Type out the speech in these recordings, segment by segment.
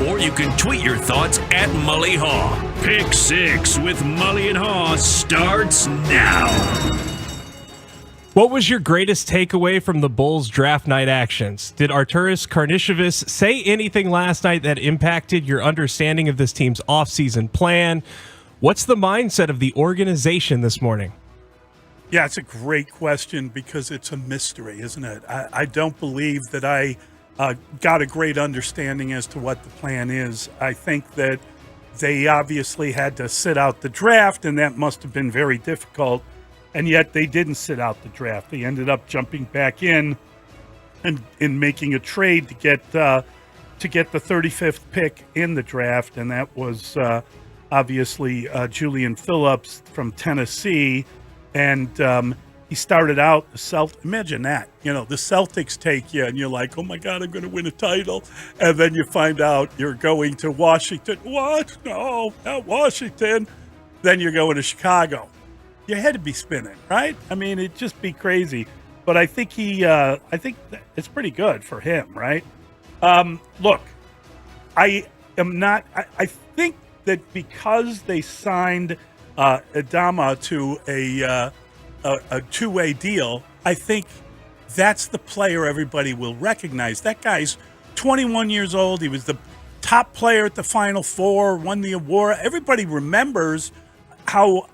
Or you can tweet your thoughts at Mully Haugh. Pick 6 with Mully and Haugh starts now. What was your greatest takeaway from the Bulls draft night actions? Did Arturas Karnisovas say anything last night that impacted your understanding of this team's offseason plan? What's the mindset of the organization this morning? Yeah, it's a great question because it's a mystery, isn't it? I don't believe that I got a great understanding as to what the plan is. I think that they obviously had to sit out the draft, and that must have been very difficult. And yet they didn't sit out the draft. They ended up jumping back in and making a trade to get the 35th pick in the draft, and that was obviously Julian Phillips from Tennessee. And he started out imagine that, the Celtics take you and you're like, oh my God, I'm going to win a title. And then you find out you're going to Washington. What? No, not Washington. Then you're going to Chicago. Your head would be spinning, right? I mean, it'd just be crazy. But I think I think it's pretty good for him, right? Look, I think that because they signed Adama to a two-way deal, I think that's the player everybody will recognize. That guy's 21 years old. He was the top player at the Final Four, won the award. Everybody remembers how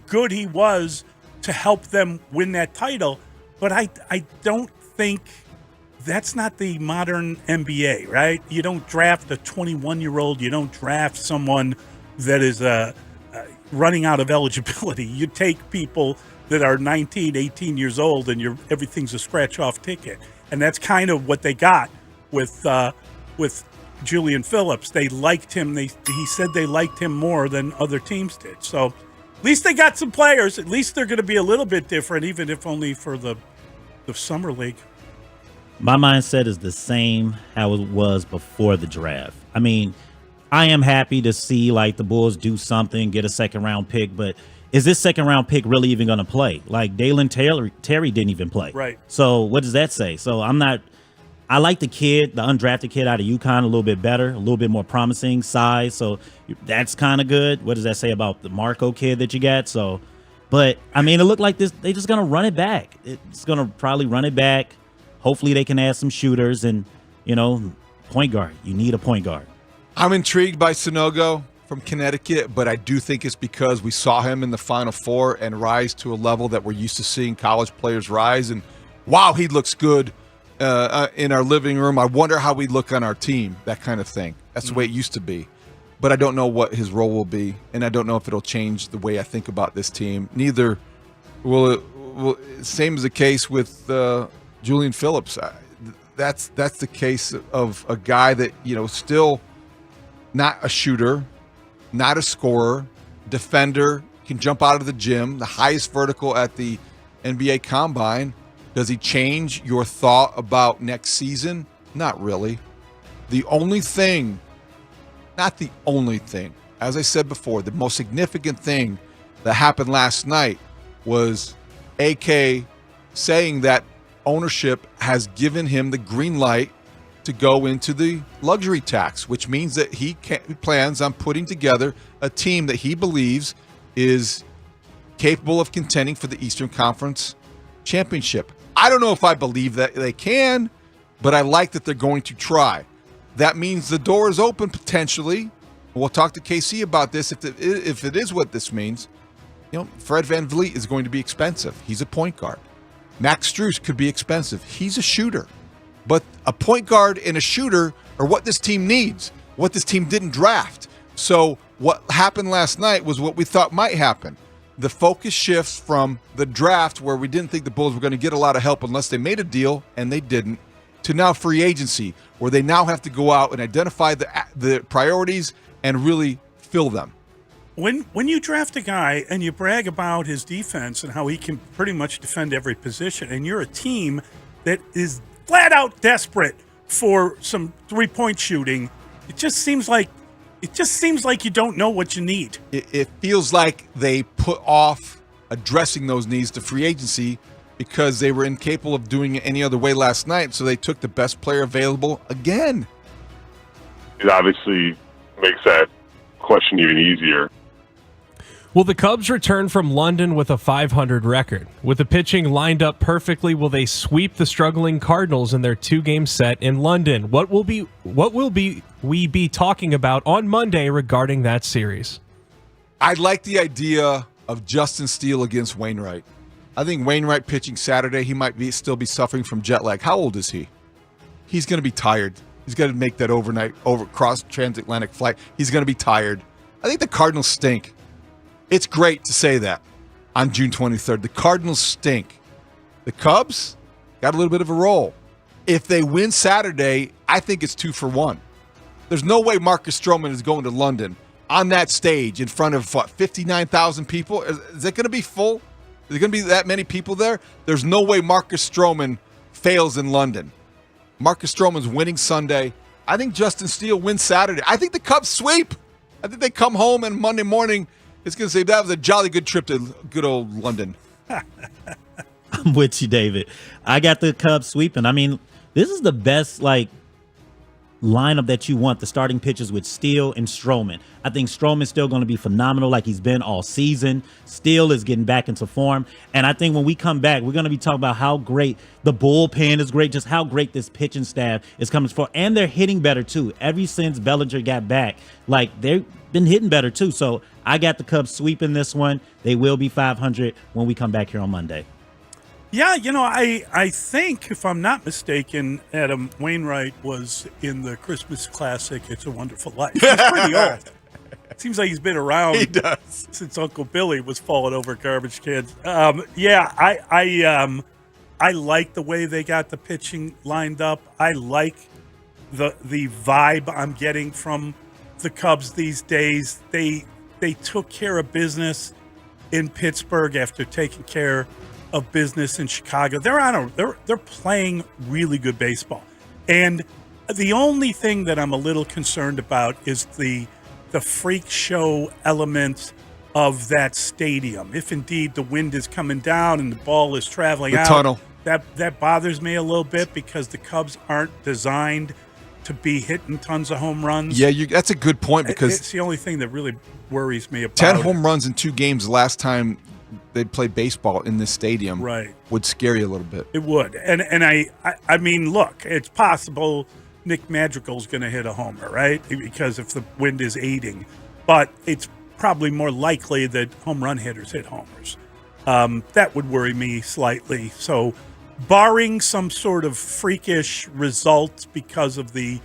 good he was to help them win that title. But I don't think that's not the modern NBA, right? You don't draft a 21-year-old. You don't draft someone that is running out of eligibility. You take people that are 19, 18 years old, and everything's a scratch-off ticket. And that's kind of what they got with Julian Phillips. They liked him. He said they liked him more than other teams did. So at least they got some players. At least they're going to be a little bit different, even if only for the summer league. My mindset is the same how it was before the draft. I mean, I am happy to see the Bulls do something, get a second-round pick, but is this second-round pick really even going to play? Dalen Terry didn't even play. Right. So what does that say? So I like the undrafted kid out of UConn a little bit better, a little bit more promising size. So that's kind of good. What does that say about the Marco kid that you got? So, but I mean, it looked like they're just going to run it back. It's going to probably run it back. Hopefully they can add some shooters and, point guard. You need a point guard. I'm intrigued by Sanogo from Connecticut, but I do think it's because we saw him in the Final Four and rise to a level that we're used to seeing college players rise. And wow, he looks good in our living room. I wonder how we look on our team, that kind of thing. That's the way it used to be. But I don't know what his role will be, and I don't know if it'll change the way I think about this team. Neither will it. Same as the case with Julian Phillips. That's the case of a guy that, still not a shooter, not a scorer, defender, can jump out of the gym, the highest vertical at the NBA Combine. Does he change your thought about next season? Not really. The only thing, not the only thing, as I said before, the most significant thing that happened last night was AK saying that ownership has given him the green light to go into the luxury tax, which means that he plans on putting together a team that he believes is capable of contending for the Eastern Conference Championship. I don't know if I believe that they can, but I like that they're going to try. That means the door is open potentially. We'll talk to KC about this if it is what this means. Fred VanVleet is going to be expensive. He's a point guard. Max Strus could be expensive. He's a shooter. But a point guard and a shooter are what this team needs, what this team didn't draft. So what happened last night was what we thought might happen. The focus shifts from the draft, where we didn't think the Bulls were going to get a lot of help unless they made a deal, and they didn't, to now free agency, where they now have to go out and identify the priorities and really fill them. When you draft a guy and you brag about his defense and how he can pretty much defend every position, and you're a team that is flat out desperate for some three-point shooting, it just seems like you don't know what you need. It feels like they put off addressing those needs to free agency because they were incapable of doing it any other way last night, so they took the best player available again. it obviously makes that question even easier. Will the Cubs return from London with a 500 record? With the pitching lined up perfectly, will they sweep the struggling Cardinals in their 2-game set in London? What will we be talking about on Monday regarding that series? I like the idea of Justin Steele against Wainwright. I think Wainwright pitching Saturday, he might still be suffering from jet lag. How old is he? He's going to be tired. He's going to make that cross transatlantic flight. He's going to be tired. I think the Cardinals stink. It's great to say that on June 23rd. The Cardinals stink. The Cubs got a little bit of a roll. If they win Saturday, I think it's 2-for-1. There's no way Marcus Stroman is going to London on that stage in front of, 59,000 people? Is it going to be full? Is there going to be that many people there? There's no way Marcus Stroman fails in London. Marcus Stroman's winning Sunday. I think Justin Steele wins Saturday. I think the Cubs sweep. I think they come home and Monday morning it's going to say that was a jolly good trip to good old London. I'm with you, David. I got the Cubs sweeping. I mean, this is the best lineup that you want, the starting pitchers with Steele and Stroman. I think Stroman's still going to be phenomenal like he's been all season. Steele is getting back into form. And I think when we come back, we're going to be talking about how great the bullpen is great, just how great this pitching staff is coming for. And they're hitting better, too. Ever since Bellinger got back, they've been hitting better, too. So I got the Cubs sweeping this one. They will be 500 when we come back here on Monday. Yeah, I think, if I'm not mistaken, Adam Wainwright was in the Christmas classic, It's a Wonderful Life. He's pretty old. It seems like he's been around since Uncle Billy was falling over garbage cans. I like the way they got the pitching lined up. I like the vibe I'm getting from the Cubs these days. They took care of business in Pittsburgh after taking care of business in Chicago. They're playing really good baseball. And the only thing that I'm a little concerned about is the freak show element of that stadium. If indeed the wind is coming down and the ball is traveling out, tunnel. That bothers me a little bit because the Cubs aren't designed to be hitting tons of home runs. Yeah, that's a good point because it's the only thing that really worries me about 10 home runs in 2 games last time they played baseball in this stadium would scare you a little bit. It would. And I mean, look, it's possible Nick Madrigal's going to hit a homer, right? Because if the wind is aiding. But it's probably more likely that home run hitters hit homers. That would worry me slightly. So barring some sort of freakish result because of the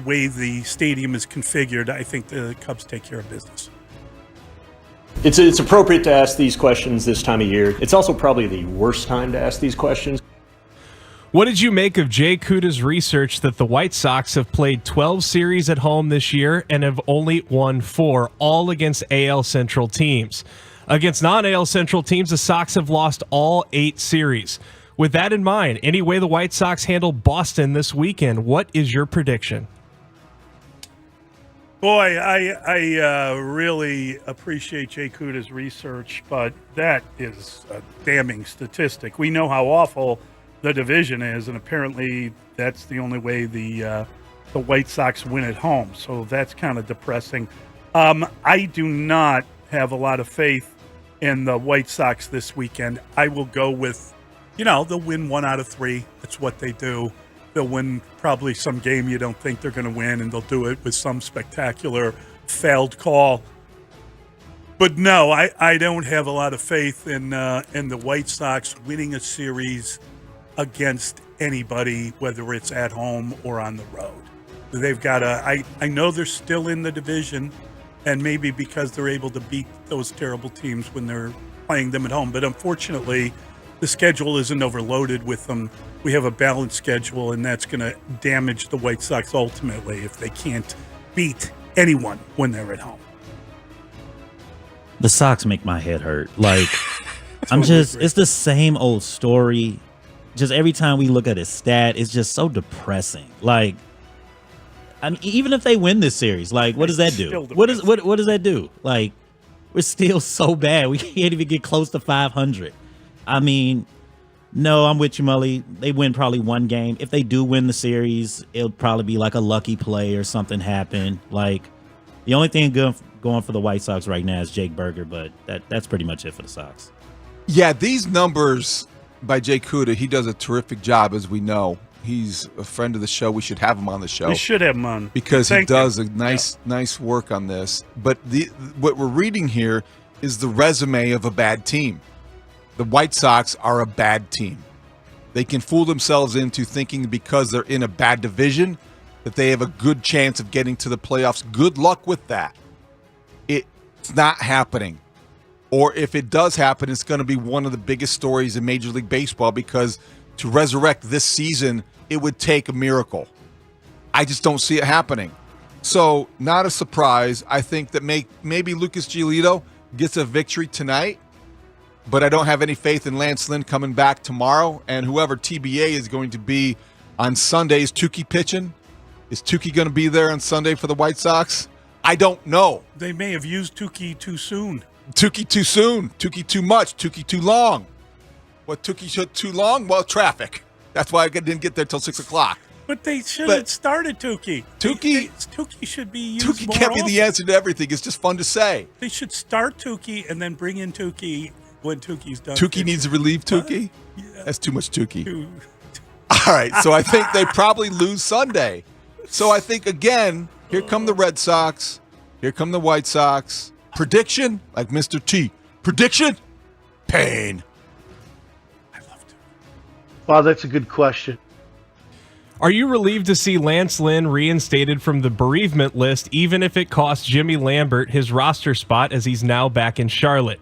way the stadium is configured, I think the Cubs take care of business. It's appropriate to ask these questions this time of year. It's also probably the worst time to ask these questions. What did you make of Jay Kuda's research that the White Sox have played 12 series at home this year and have only won 4, all against AL Central teams? Against non-AL Central teams, the Sox have lost all 8 series. With that in mind, any way the White Sox handle Boston this weekend, what is your prediction? Boy, I really appreciate Jay Kuda's research, but that is a damning statistic. We know how awful the division is, and apparently that's the only way the White Sox win at home. So that's kind of depressing. I do not have a lot of faith in the White Sox this weekend. I will go with, they'll win 1 out of 3. That's what they do. They'll win probably some game you don't think they're going to win, and they'll do it with some spectacular failed call. But no, I don't have a lot of faith in the White Sox winning a series against anybody, whether it's at home or on the road. They've got I know they're still in the division, and maybe because they're able to beat those terrible teams when they're playing them at home. But unfortunately, the schedule isn't overloaded with them. We have a balanced schedule, and that's going to damage the White Sox ultimately if they can't beat anyone when they're at home. The Sox make my head hurt. It's the same old story. Just every time we look at his stat, it's just so depressing. Even if they win this series, what does that do? What does that do? We're still so bad. We can't even get close to 500. I mean, No, I'm with you, Mully. They win probably one game. If they do win the series, it'll probably be like a lucky play or something happen. Like, the only thing going for the White Sox right now is Jake Berger, but that's pretty much it for the Sox. Yeah, these numbers by Jay Cuda, he does a terrific job, as we know. He's a friend of the show. We should have him on the show. We should have him on. Because he Thank does you. a nice work on this. But what we're reading here is the resume of a bad team. The White Sox are a bad team. They can fool themselves into thinking because they're in a bad division that they have a good chance of getting to the playoffs. Good luck with that. It's not happening. Or if it does happen, it's going to be one of the biggest stories in Major League Baseball, because to resurrect this season, it would take a miracle. I just don't see it happening. So, not a surprise. I think that maybe Lucas Giolito gets a victory tonight, but I don't have any faith in Lance Lynn coming back tomorrow. And whoever TBA is going to be on Sunday, is Tukey pitching? Is Tukey going to be there on Sunday for the White Sox? I don't know. They may have used Tukey too soon. Tukey too soon. Tukey too much. Tukey too long. What Tukey took too long? Well, traffic. That's why I didn't get there till 6 o'clock. But they should have started Tukey. Tukey should be used Tukey more can't be often. the answer to everything. It's just fun to say. They should start Tukey and then bring in Tukey when Tukey's done. Tukey needs to relieve Tukey? Yeah. That's too much Tukey. All right, so I think they probably lose Sunday. So I think, again, here come the Red Sox. Here come the White Sox. Prediction? Like Mr. T. Prediction? Pain. I love Tukey. Wow, that's a good question. Are you relieved to see Lance Lynn reinstated from the bereavement list, even if it costs Jimmy Lambert his roster spot, as he's now back in Charlotte?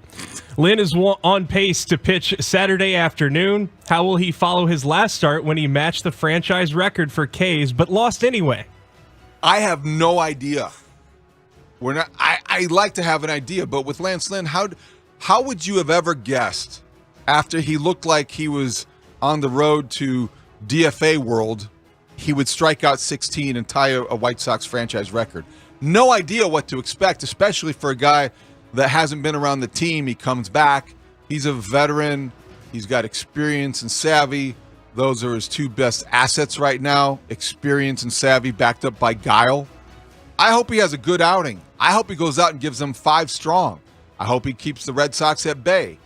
Lynn is on pace to pitch Saturday afternoon. How will he follow his last start when he matched the franchise record for Ks but lost anyway? I have no idea. We're not. I like to have an idea, but with Lance Lynn, how would you have ever guessed, after he looked like he was on the road to DFA world, he would strike out 16 and tie a White Sox franchise record? No idea what to expect, especially for a guy that hasn't been around the team. He comes back. He's a veteran. He's got experience and savvy. Those are his two best assets right now, experience and savvy, backed up by guile. I hope he has a good outing. I hope he goes out and gives them 5 strong. I hope he keeps the Red Sox at bay.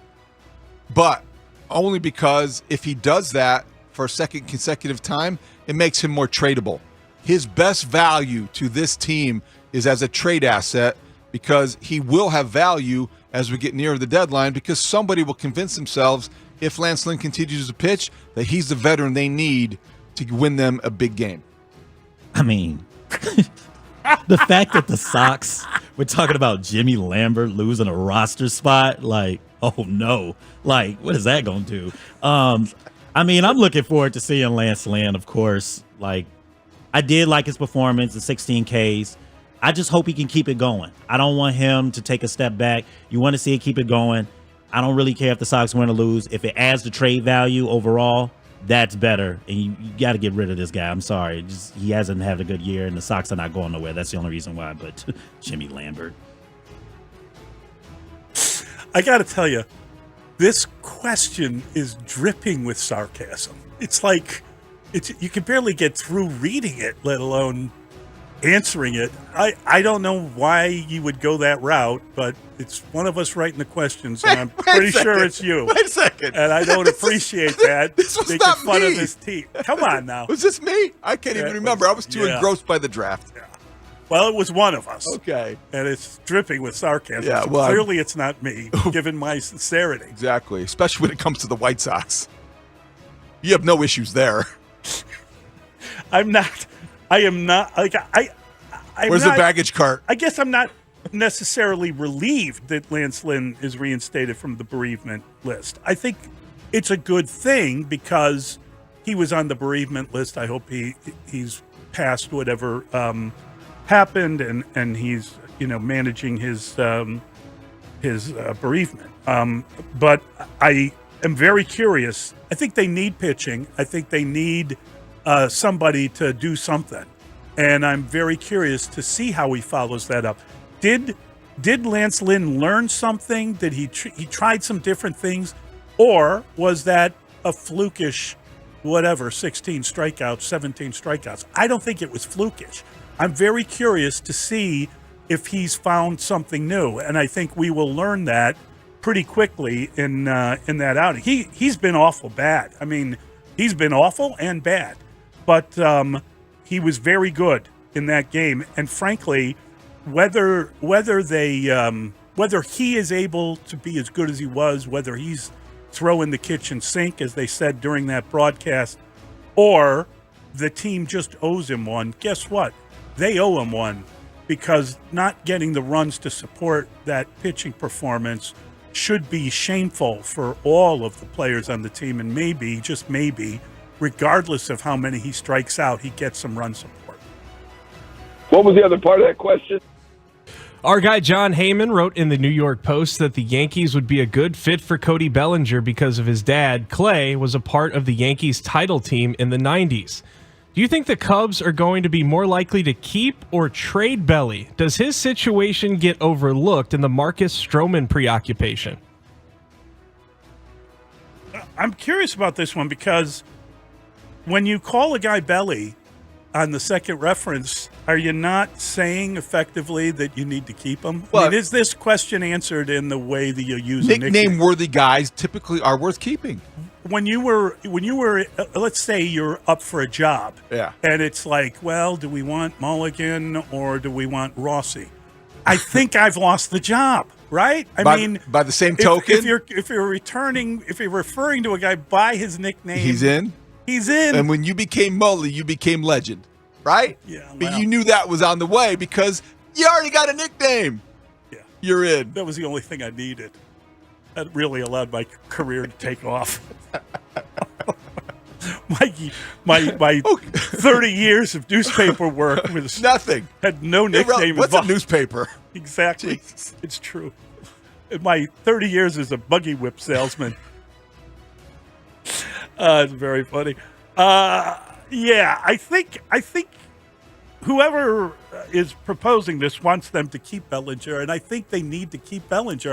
But only because if he does that for a second consecutive time, it makes him more tradable. His best value to this team is as a trade asset, because he will have value as we get nearer the deadline, because somebody will convince themselves, if Lance Lynn continues to pitch, that he's the veteran they need to win them a big game. I mean, the fact that the Sox, we're talking about Jimmy Lambert losing a roster spot, like, oh no, like, what is that going to do? I mean, I'm looking forward to seeing Lance Lynn, of course. Like, I did like his performance, the 16 Ks. I just hope he can keep it going. I don't want him to take a step back. You want to see it keep it going. I don't really care if the Sox win or lose. If it adds to trade value overall, that's better. And you got to get rid of this guy. I'm sorry. He hasn't had a good year, and the Sox are not going nowhere. That's the only reason why. But Jimmy Lambert. I got to tell you, this question is dripping with sarcasm. It's like you can barely get through reading it, let alone answering it. I don't know why you would go that route, but it's one of us writing the questions, and I'm pretty sure it's you. Wait a second. And I don't appreciate that. This was making not fun me. of this team. Come on now. Was this me? I can't even remember. I was too yeah. engrossed by the draft. Yeah. Well, it was one of us. Okay. And it's dripping with sarcasm. Yeah, So well, clearly it's not me, given my sincerity. Exactly. Especially when it comes to the White Sox. You have no issues there. I am not like Where's the baggage cart? I guess I'm not necessarily relieved that Lance Lynn is reinstated from the bereavement list. I think it's a good thing because he was on the bereavement list. I hope he's past whatever happened and he's managing his bereavement. But I am very curious. I think they need pitching. I think they need somebody to do something. And I'm very curious to see how he follows that up. Did Lance Lynn learn something? Did he tried some different things? Or was that a flukish, whatever, 16 strikeouts, 17 strikeouts. I don't think it was flukish. I'm very curious to see if he's found something new, and I think we will learn that pretty quickly in that outing. He's been awful bad. I mean, he's been awful and bad, but he was very good in that game. And frankly, whether he is able to be as good as he was, whether he's throwing the kitchen sink, as they said during that broadcast, or the team just owes him one, guess what? They owe him one, because not getting the runs to support that pitching performance should be shameful for all of the players on the team. And maybe, just maybe, regardless of how many he strikes out, he gets some run support. What was the other part of that question? Our guy John Heyman wrote in the New York Post that the Yankees would be a good fit for Cody Bellinger because of his dad. Clay was a part of the Yankees title team in the 90s. Do you think the Cubs are going to be more likely to keep or trade Belly? Does his situation get overlooked in the Marcus Stroman preoccupation? I'm curious about this one, because when you call a guy Belly on the second reference, are you not saying effectively that you need to keep him? Well, I mean, is this question answered in the way that you use nickname-worthy guys typically are worth keeping? When you were, let's say you're up for a job, yeah, and it's like, well, do we want Mulligan or do we want Rossi? I think I've lost the job, right? I mean, by the same token, if you're referring to a guy by his nickname, he's in. He's in. And when you became Mully, you became legend, right? Yeah. Well, but you knew that was on the way because you already got a nickname. Yeah. You're in. That was the only thing I needed. That really allowed my career to take off. my 30 years of newspaper work was nothing. Had no nickname. What's involved. A newspaper? Exactly. Jesus. It's true. In my 30 years as a buggy whip salesman. It's very funny. Yeah, I think whoever is proposing this wants them to keep Bellinger, and I think they need to keep Bellinger.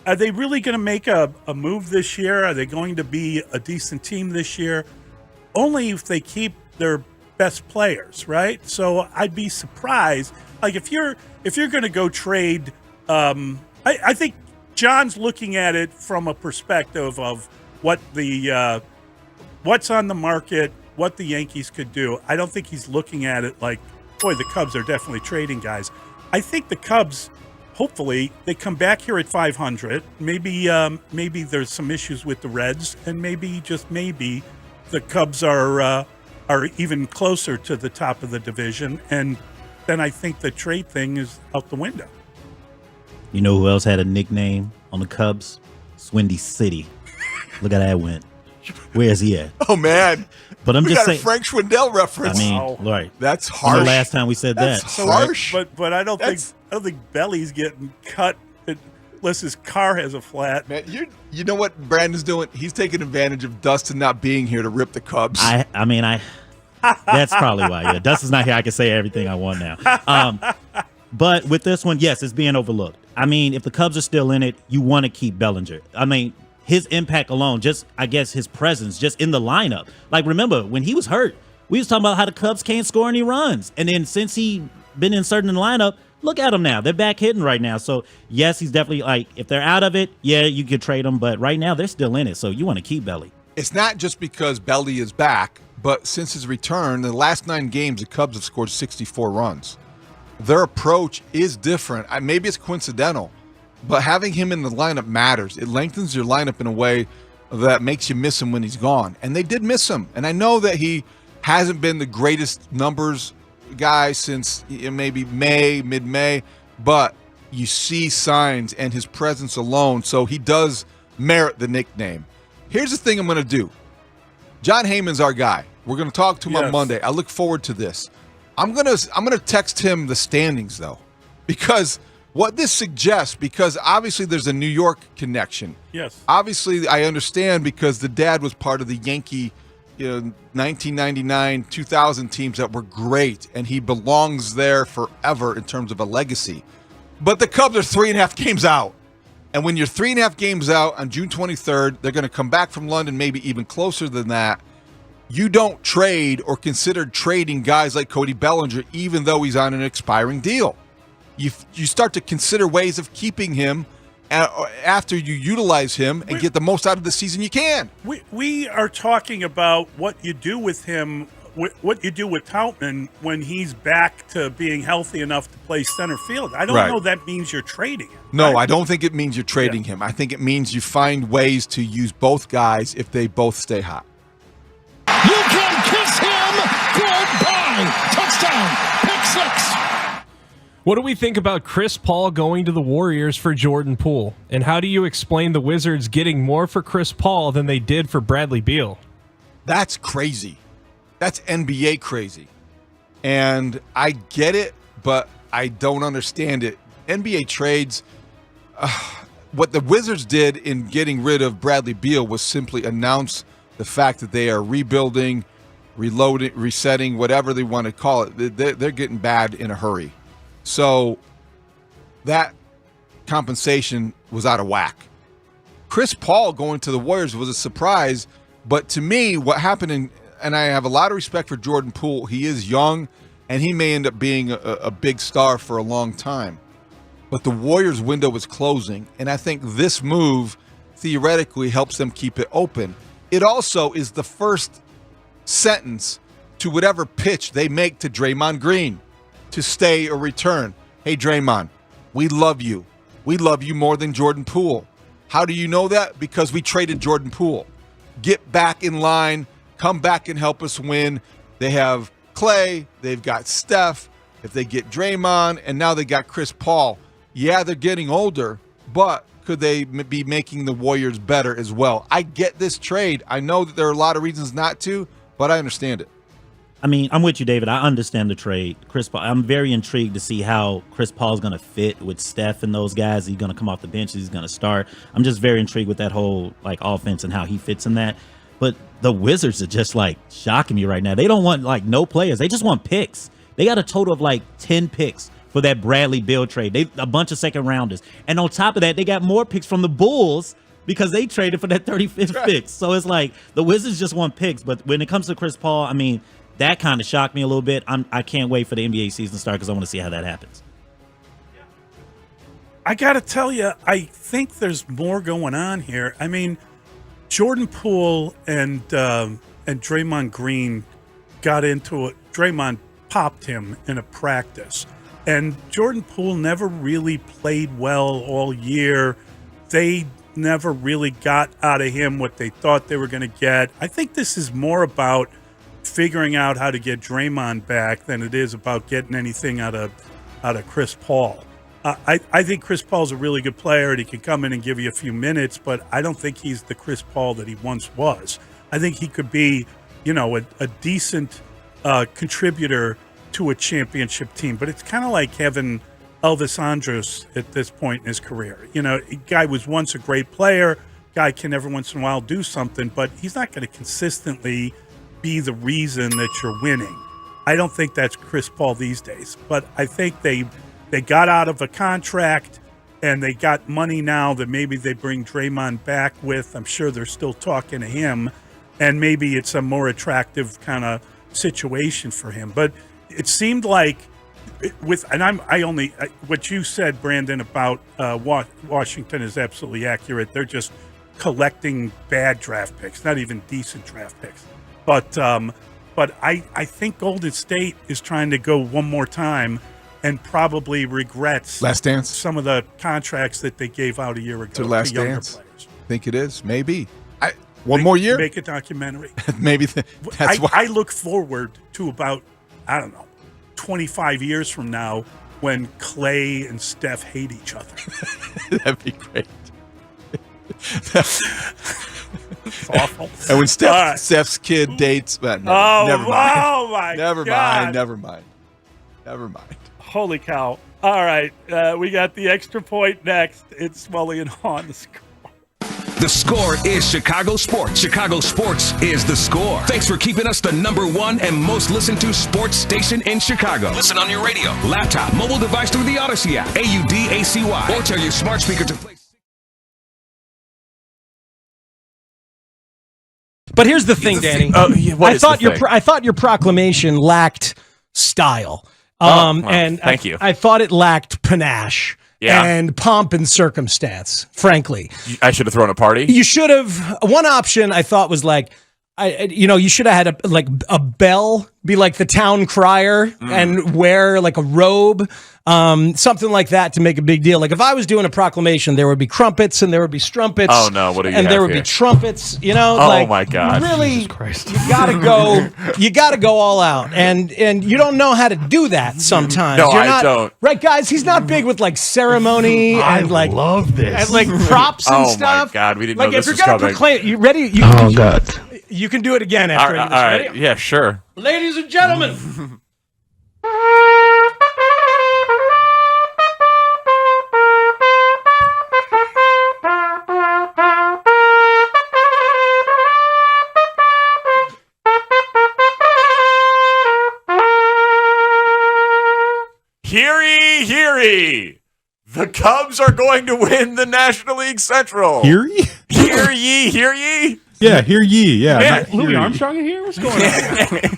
Are they really going to make a move this year? Are they going to be a decent team this year? Only if they keep their best players, right? So I'd be surprised. Like if you're going to go trade, I think John's looking at it from a perspective of what what's on the market, what the Yankees could do. I don't think he's looking at it like, boy, the Cubs are definitely trading guys. I think the Cubs, hopefully, they come back here at 500. Maybe there's some issues with the Reds, and maybe, just maybe, the Cubs are even closer to the top of the division, and then I think the trade thing is out the window. You know who else had a nickname on the Cubs? Swindy City. Look how that went. Where is he at? Oh, man. But I'm we just got saying. A Frank Schwindel reference. I mean, right. That's harsh. The last time we said That's that. So harsh. But I don't think Belly's getting cut unless his car has a flat. Man, you know what Brandon's doing? He's taking advantage of Dustin not being here to rip the Cubs. I mean, that's probably why. Yeah, Dustin's not here. I can say everything I want now. But with this one, yes, it's being overlooked. I mean, if the Cubs are still in it, you want to keep Bellinger. I mean, his impact alone, just, I guess, his presence just in the lineup. Like, remember, when he was hurt, we was talking about how the Cubs can't score any runs. And then since he been inserted in the lineup, look at them now. They're back hitting right now. So, yes, he's definitely, like, if they're out of it, yeah, you could trade them. But right now, they're still in it. So you want to keep Belly. It's not just because Belly is back, but since his return, the last 9 games, the Cubs have scored 64 runs. Their approach is different. Maybe it's coincidental, but having him in the lineup matters. It lengthens your lineup in a way that makes you miss him when he's gone. And they did miss him. And I know that he hasn't been the greatest numbers guy since maybe mid-May, but you see signs and his presence alone. So he does merit the nickname. Here's the thing I'm going to do. John Heyman's our guy. We're going to talk to him on Monday. I look forward to this. I'm gonna text him the standings, though, because what this suggests, because obviously there's a New York connection. Yes. Obviously, I understand because the dad was part of the Yankee 1999, 2000 teams that were great, and he belongs there forever in terms of a legacy. But the Cubs are 3.5 games out. And when you're 3.5 games out on June 23rd, they're going to come back from London, maybe even closer than that. You don't trade or consider trading guys like Cody Bellinger, even though he's on an expiring deal. You start to consider ways of keeping him after you utilize him and get the most out of the season you can. We are talking about what you do with him, what you do with Tautman when he's back to being healthy enough to play center field. I don't know that means you're trading him. No, right? I don't think it means you're trading him. I think it means you find ways to use both guys if they both stay hot. You can kiss him goodbye. Touchdown. Pick 6. What do we think about Chris Paul going to the Warriors for Jordan Poole? And how do you explain the Wizards getting more for Chris Paul than they did for Bradley Beal? That's crazy. That's NBA crazy. And I get it, but I don't understand it. NBA trades, what the Wizards did in getting rid of Bradley Beal was simply announce the fact that they are rebuilding, reloading, resetting, whatever they want to call it. They're getting bad in a hurry. So that compensation was out of whack. Chris Paul going to the Warriors was a surprise, but to me, what happened and I have a lot of respect for Jordan Poole. He is young, and he may end up being a big star for a long time. But the Warriors' window was closing, and I think this move theoretically helps them keep it open. It also is the first sentence to whatever pitch they make to Draymond Green to stay or return. Hey, Draymond, we love you. We love you more than Jordan Poole. How do you know that? Because we traded Jordan Poole. Get back in line. Come back and help us win. They have Clay. They've got Steph. If they get Draymond, and now they got Chris Paul. Yeah, they're getting older, but could they be making the Warriors better as well? I get this trade. I know that there are a lot of reasons not to, but I understand it. I mean, I'm with you, David. I understand the trade. Chris Paul, I'm very intrigued to see how Chris Paul's going to fit with Steph and those guys. He's going to come off the bench. He's going to start. I'm just very intrigued with that whole offense and how he fits in that. But the Wizards are just shocking me right now. They don't want no players. They just want picks. They got a total of 10 picks for that Bradley Beal trade. A bunch of second rounders. And on top of that, they got more picks from the Bulls because they traded for that 35th pick. So it's the Wizards just want picks. But when it comes to Chris Paul, I mean, that kind of shocked me a little bit. I can't wait for the NBA season to start because I want to see how that happens. I got to tell you, I think there's more going on here. I mean, Jordan Poole and Draymond Green got into it. Draymond popped him in a practice. And Jordan Poole never really played well all year. They never really got out of him what they thought they were going to get. I think this is more about figuring out how to get Draymond back than it is about getting anything out of Chris Paul. I think Chris Paul's a really good player and he can come in and give you a few minutes, but I don't think he's the Chris Paul that he once was. I think he could be, a decent contributor to a championship team, but it's kind of like having Elvis Andrus at this point in his career. A guy was once a great player, guy can every once in a while do something, but he's not going to consistently be the reason that you're winning. I don't think that's Chris Paul these days, but I think they got out of a contract and they got money now that maybe they bring Draymond back with. I'm sure they're still talking to him, and maybe it's a more attractive kind of situation for him. But it seemed like what you said, Brandon, about Washington is absolutely accurate. They're just collecting bad draft picks, not even decent draft picks. But I think Golden State is trying to go one more time and probably regrets Last Dance? Some of the contracts that they gave out a year ago To Last younger Dance? players. Think it is? Maybe. One more year? Make a documentary. Maybe that's why. I look forward to about, 25 years from now when Clay and Steph hate each other. That'd be great. It's awful. And when Steph's kid dates, but never mind. Oh my God. Never mind. Holy cow. All right. We got the extra point next. It's Mully and Haugh on The Score. The Score is Chicago sports. Chicago sports is The Score. Thanks for keeping us the #1 and most listened to sports station in Chicago. Listen on your radio, laptop, mobile device through the Odyssey app, AUDACY, or tell your smart speaker to play. But here's the thing, Danny. I thought your proclamation lacked style. Thank you. I thought it lacked panache and pomp and circumstance, frankly. I should have thrown a party. You should have. One option I thought was like, you should have had a bell be like the town crier and wear like a robe, something like that to make a big deal. Like if I was doing a proclamation, there would be crumpets and there would be strumpets. Oh no, what do you And have there would here? be trumpets. Oh my God! Really, you gotta go. You gotta go all out, and you don't know how to do that sometimes. No, I don't. Right, guys? He's not big with like ceremony and like love this. and like props and stuff. Oh my God, we didn't like know if this you're was gonna coming. proclaim, you ready? God. You can do it again after. All right, yeah, sure. Ladies and gentlemen. Hear ye, hear ye! The Cubs are going to win the National League Central. Hear ye? Hear ye, hear ye! Yeah, hear ye. Yeah, Man, Louis Armstrong in here? What's going on?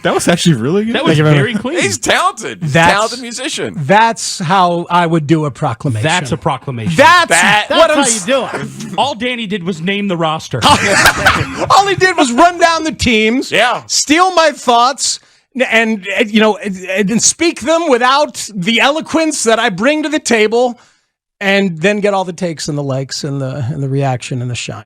that was actually really good. That was very clean. He's talented. He's a talented musician. That's how I would do a proclamation. That's a proclamation. That's what how you do it. All Danny did was name the roster. All he did was run down the teams, steal my thoughts, and speak them without the eloquence that I bring to the table, and then get all the takes and the likes and the reaction and the shine.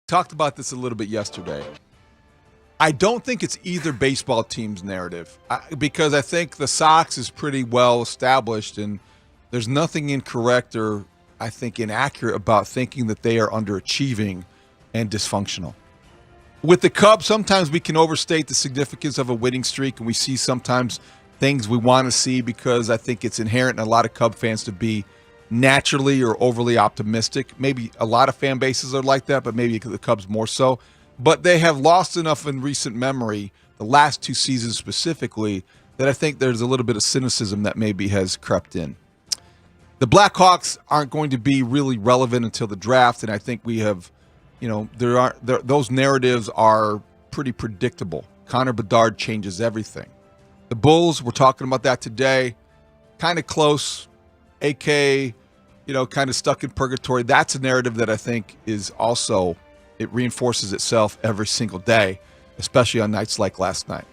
talked about this a little bit yesterday. I don't think it's either baseball team's narrative because I think the Sox is pretty well established, and there's nothing incorrect or I think inaccurate about thinking that they are underachieving and dysfunctional. With the Cubs, sometimes we can overstate the significance of a winning streak, and we see sometimes things we want to see because I think it's inherent in a lot of Cub fans to be naturally or overly optimistic. Maybe a lot of fan bases are like that, but maybe the Cubs more so. But they have lost enough in recent memory, the last 2 seasons specifically, that I think there's a little bit of cynicism that maybe has crept in. The Blackhawks aren't going to be really relevant until the draft, and I think we have, those narratives are pretty predictable. Connor Bedard changes everything. The Bulls, we're talking about that today, kind of close. AK, kind of stuck in purgatory. That's a narrative that I think is also, it reinforces itself every single day, especially on nights like last night.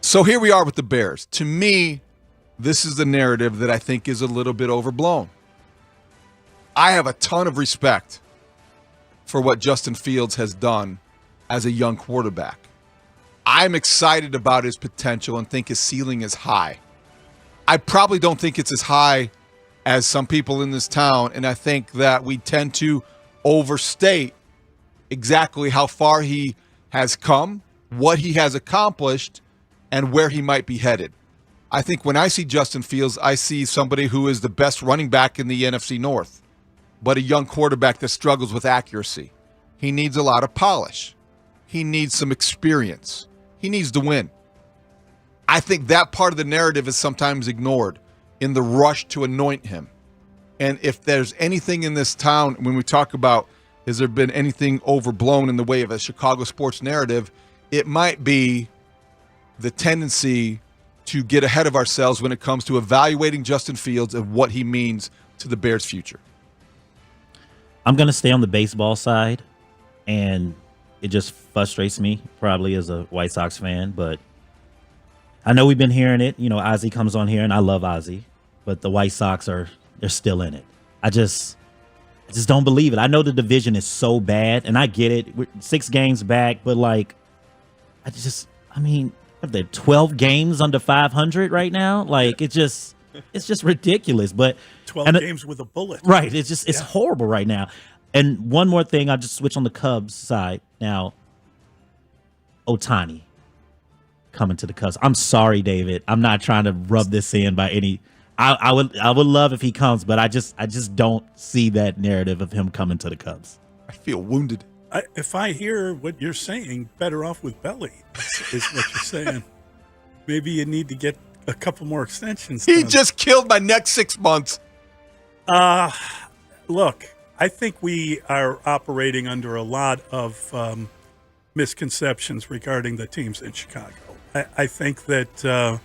So here we are with the Bears. To me, this is the narrative that I think is a little bit overblown. I have a ton of respect for what Justin Fields has done as a young quarterback. I'm excited about his potential and think his ceiling is high. I probably don't think it's as high as some people in this town, and I think that we tend to overstate exactly how far he has come, what he has accomplished, and where he might be headed. I think when I see Justin Fields, I see somebody who is the best running back in the NFC North, but a young quarterback that struggles with accuracy. He needs a lot of polish. He needs some experience. He needs to win. I think that part of the narrative is sometimes ignored in the rush to anoint him. And if there's anything in this town, when we talk about, has there been anything overblown in the way of a Chicago sports narrative, it might be the tendency to get ahead of ourselves when it comes to evaluating Justin Fields and what he means to the Bears' future. I'm going to stay on the baseball side, and it just frustrates me, probably as a White Sox fan, but I know we've been hearing it. Ozzie comes on here, and I love Ozzie, but the White Sox they're still in it. I just don't believe it. I know the division is so bad, and I get it. We're 6 games back, but they're 12 games under 500 right now. It's just ridiculous. But 12 games with a bullet. Right. It's horrible right now. And one more thing, I'll just switch on the Cubs side. Now, Ohtani coming to the Cubs. I'm sorry, David. I'm not trying to rub this in by any. I would love if he comes, but I just don't see that narrative of him coming to the Cubs. I feel wounded. If I hear what you're saying, better off with Belly is what you're saying. Maybe you need to get a couple more extensions. He just killed my next 6 months. Look, I think we are operating under a lot of misconceptions regarding the teams in Chicago. I think that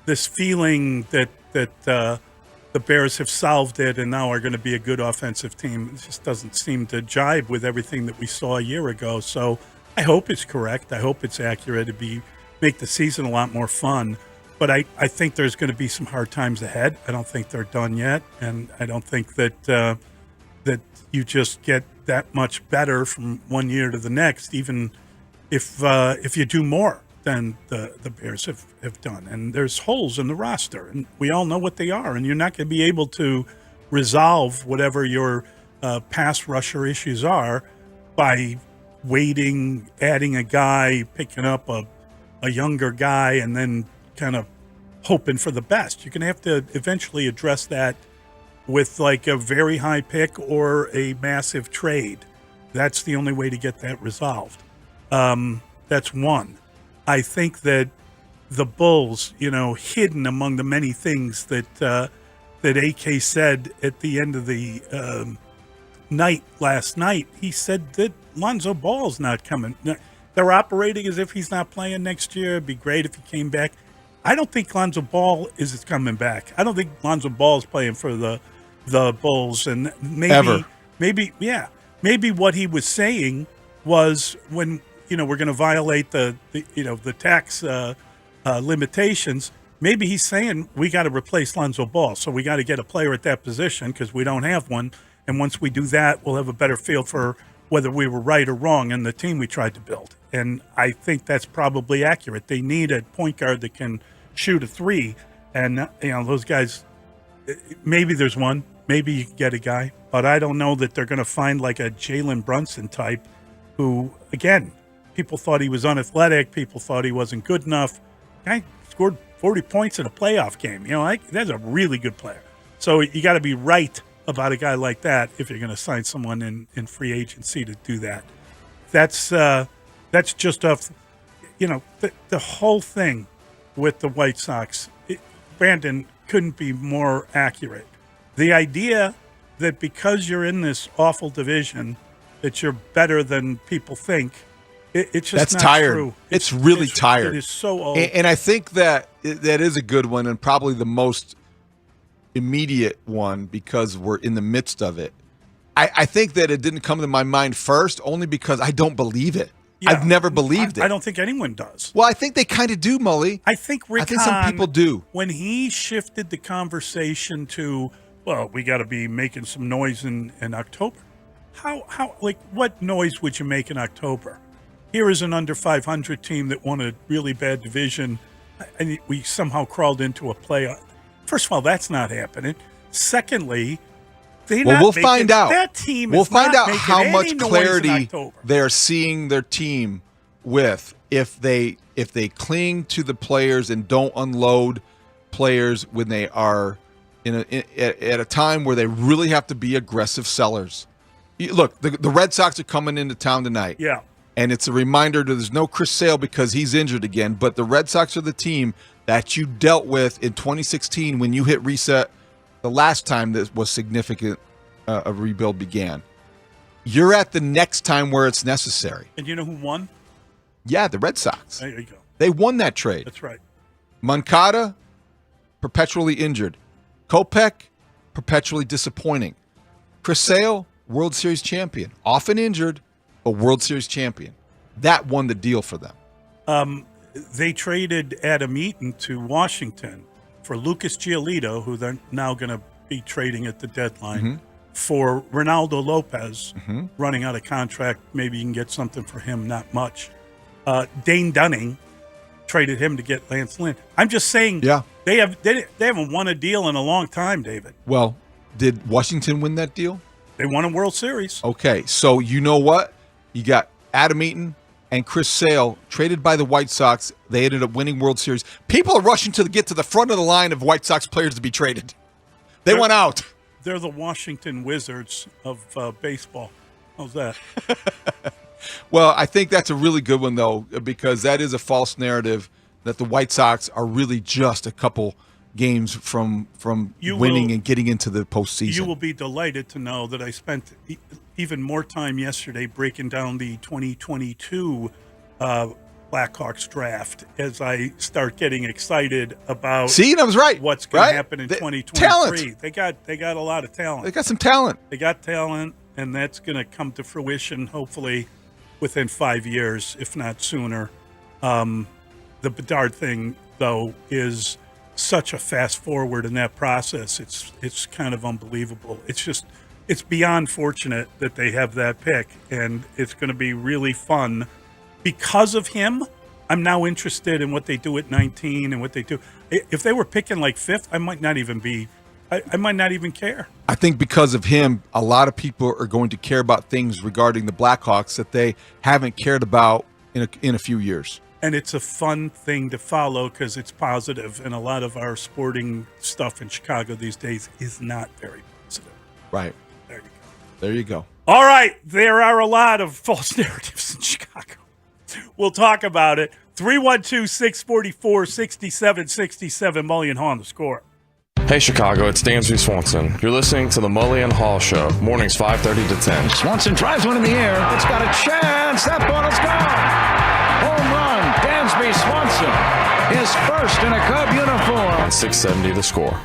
this feeling that the Bears have solved it and now are going to be a good offensive team, it just doesn't seem to jibe with everything that we saw a year ago. So I hope it's correct. I hope it's accurate. It'd make the season a lot more fun. But I think there's going to be some hard times ahead. I don't think they're done yet, and I don't think that that you just get that much better from one year to the next, even if you do more than the Bears have done. And there's holes in the roster, and we all know what they are, and you're not going to be able to resolve whatever your pass rusher issues are by waiting, adding a guy, picking up a younger guy, and then kind of hoping for the best. You're going to have to eventually address that with like a very high pick or a massive trade. That's the only way to get that resolved. That's one. I think that the Bulls, hidden among the many things that AK said at the end of the night last night, he said that Lonzo Ball's not coming. They're operating as if he's not playing next year. It'd be great if he came back. I don't think Lonzo Ball is coming back. I don't think Lonzo Ball is playing for the Bulls. And maybe what he was saying was when we're going to violate the tax limitations. Maybe he's saying we got to replace Lonzo Ball, so we got to get a player at that position because we don't have one. And once we do that, we'll have a better feel for whether we were right or wrong in the team we tried to build. And I think that's probably accurate. They need a point guard that can shoot a three. And, those guys, maybe there's one. Maybe you can get a guy. But I don't know that they're going to find like a Jalen Brunson type who, again, people thought he was unathletic. People thought he wasn't good enough. Guy scored 40 points in a playoff game. That's a really good player. So you got to be right about a guy like that if you're going to sign someone in free agency to do that. That's just off, the whole thing with the White Sox. Brandon couldn't be more accurate. The idea that because you're in this awful division that you're better than people think, it's just not tired. true. It's really tired. It is so old. And I think that is a good one and probably the most immediate one because we're in the midst of it. I think that it didn't come to my mind first only because I don't believe it. Yeah, I've never believed it. I don't think anyone does. Well, I think they kind of do, Mully. I think some people do. When he shifted the conversation to, well, we got to be making some noise in October. What noise would you make in October? Here is an under 500 team that won a really bad division, and we somehow crawled into a playoff. First of all, that's not happening. Secondly, we'll find out. That team we'll is find not out how making much any noise in clarity October. they're seeing their team with if they cling to the players and don't unload players when they are at a time where they really have to be aggressive sellers. Look, the Red Sox are coming into town tonight. Yeah. And it's a reminder that there's no Chris Sale because he's injured again. But the Red Sox are the team that you dealt with in 2016 when you hit reset the last time that was significant a rebuild began. You're at the next time where it's necessary. And you know who won? Yeah, the Red Sox. There you go. They won that trade. That's right. Moncada, perpetually injured. Kopech, perpetually disappointing. Chris Sale, World Series champion. Often injured, but World Series champion. That won the deal for them. They traded Adam Eaton to Washington for Lucas Giolito, who they're now going to be trading at the deadline, for Ronaldo Lopez, running out of contract. Maybe you can get something for him, not much. Dane Dunning traded him to get Lance Lynn. I'm just saying they haven't won a deal in a long time, David. Well, did Washington win that deal? They won a World Series. Okay, so you know what? You got Adam Eaton and Chris Sale traded by the White Sox. They ended up winning World Series. People are rushing to get to the front of the line of White Sox players to be traded. They went out. They're the Washington Wizards of baseball. How's that? Well, I think that's a really good one, though, because that is a false narrative that the White Sox are really just a couple games from winning and getting into the postseason. You will be delighted to know that I spent even more time yesterday breaking down the 2022 Blackhawks draft as I start getting excited about. See, I was right. What's going to happen in 2023? Talent. They got a lot of talent. They got some talent. They got talent, and that's going to come to fruition hopefully within 5 years, if not sooner. The Bedard thing, though, is such a fast forward in that process. It's kind of unbelievable. It's beyond fortunate that they have that pick, and it's going to be really fun because of him. I'm now interested in what they do at 19 and what they do. If they were picking like fifth, I might not even care. I think because of him, a lot of people are going to care about things regarding the Blackhawks that they haven't cared about in a few years. And it's a fun thing to follow because it's positive, and a lot of our sporting stuff in Chicago these days is not very positive. Right. There you go. All right. There are a lot of false narratives in Chicago. We'll talk about it. 312-644-6767. Mully and Haugh on the score. Hey, Chicago, it's Dansby Swanson. You're listening to the Mully and Haugh Show, mornings 5:30 to 10. Swanson drives one in the air. It's got a chance. That ball is gone. Home run. Dansby Swanson. His first in a Cub uniform. On 670 The Score.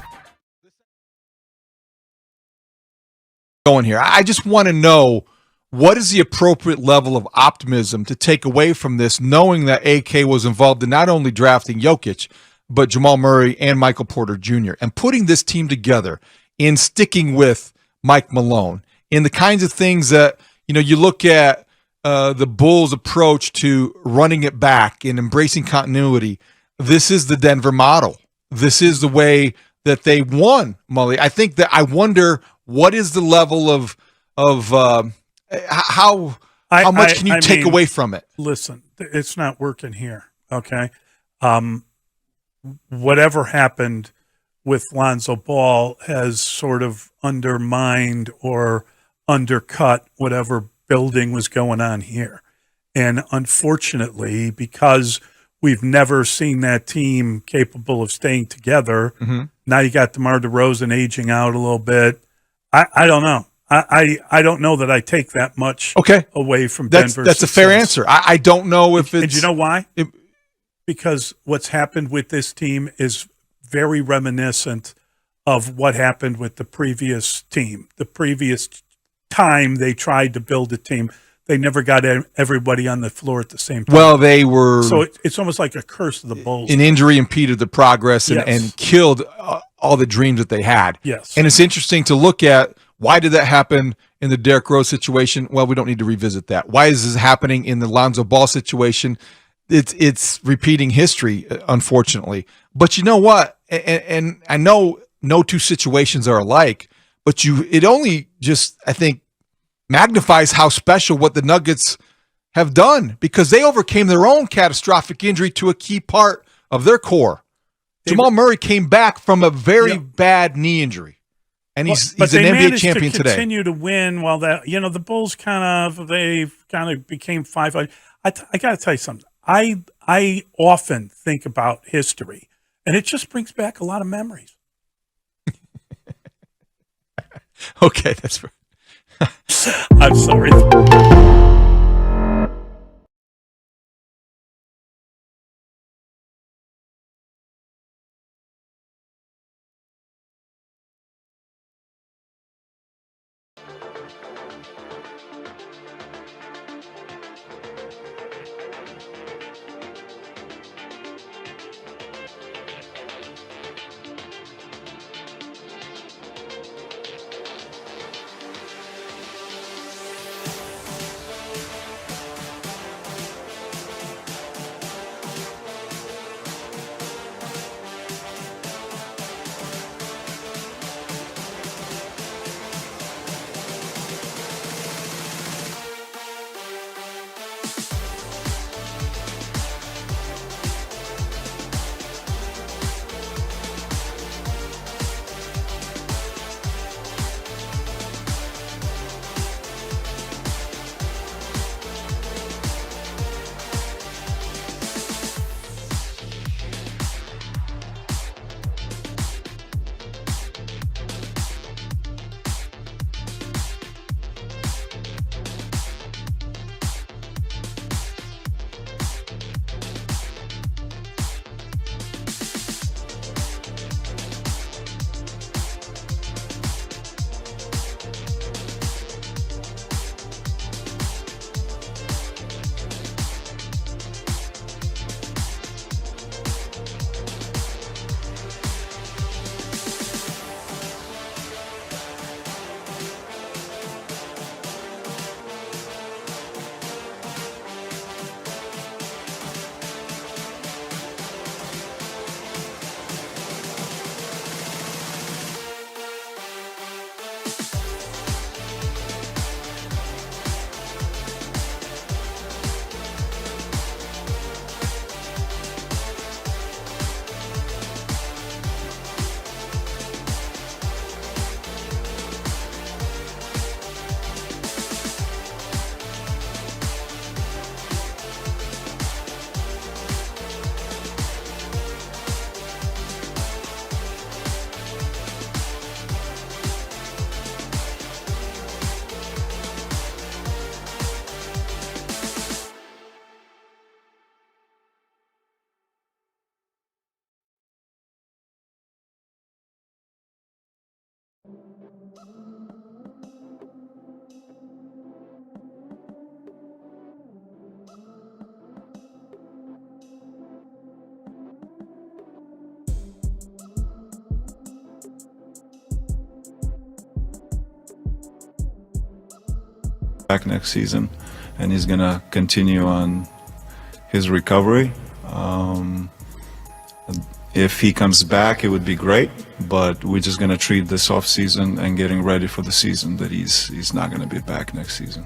Going here. I just want to know what is the appropriate level of optimism to take away from this, knowing that AK was involved in not only drafting Jokic, but Jamal Murray and Michael Porter Jr., and putting this team together in sticking with Mike Malone in the kinds of things that, You look at the Bulls' approach to running it back and embracing continuity. This is the Denver model. This is the way that they won, Mully. I think that I wonder what is the level of how much can you take away from it? Listen, it's not working here. Okay, whatever happened with Lonzo Ball has sort of undermined or undercut whatever building was going on here. And unfortunately, because we've never seen that team capable of staying together, now you got DeMar DeRozan aging out a little bit. I don't know. I don't know that I take that much away from Denver's That's a fair answer. I don't know if it's... And you know why? Because what's happened with this team is very reminiscent of what happened with the previous team. The previous time they tried to build a team, they never got everybody on the floor at the same time. Well, they were... So it's almost like a curse of the Bulls. An injury impeded the progress and killed all the dreams that they had. Yes. And it's interesting to look at, why did that happen in the Derrick Rose situation? Well, we don't need to revisit that. Why is this happening in the Lonzo Ball situation? It's repeating history, unfortunately. But you know what? And I know no two situations are alike, but it only just, I think, magnifies how special what the Nuggets have done, because they overcame their own catastrophic injury to a key part of their core. Jamal Murray came back from a very bad knee injury, and he's an NBA champion today. Continue to win while that, the Bulls kind of became 500. I got to tell you something. I often think about history, and it just brings back a lot of memories. Okay, that's right. I'm sorry. back next season, and he's gonna continue on his recovery. If he comes back, it would be great, but we're just gonna treat this off season and getting ready for the season that he's not gonna be back next season.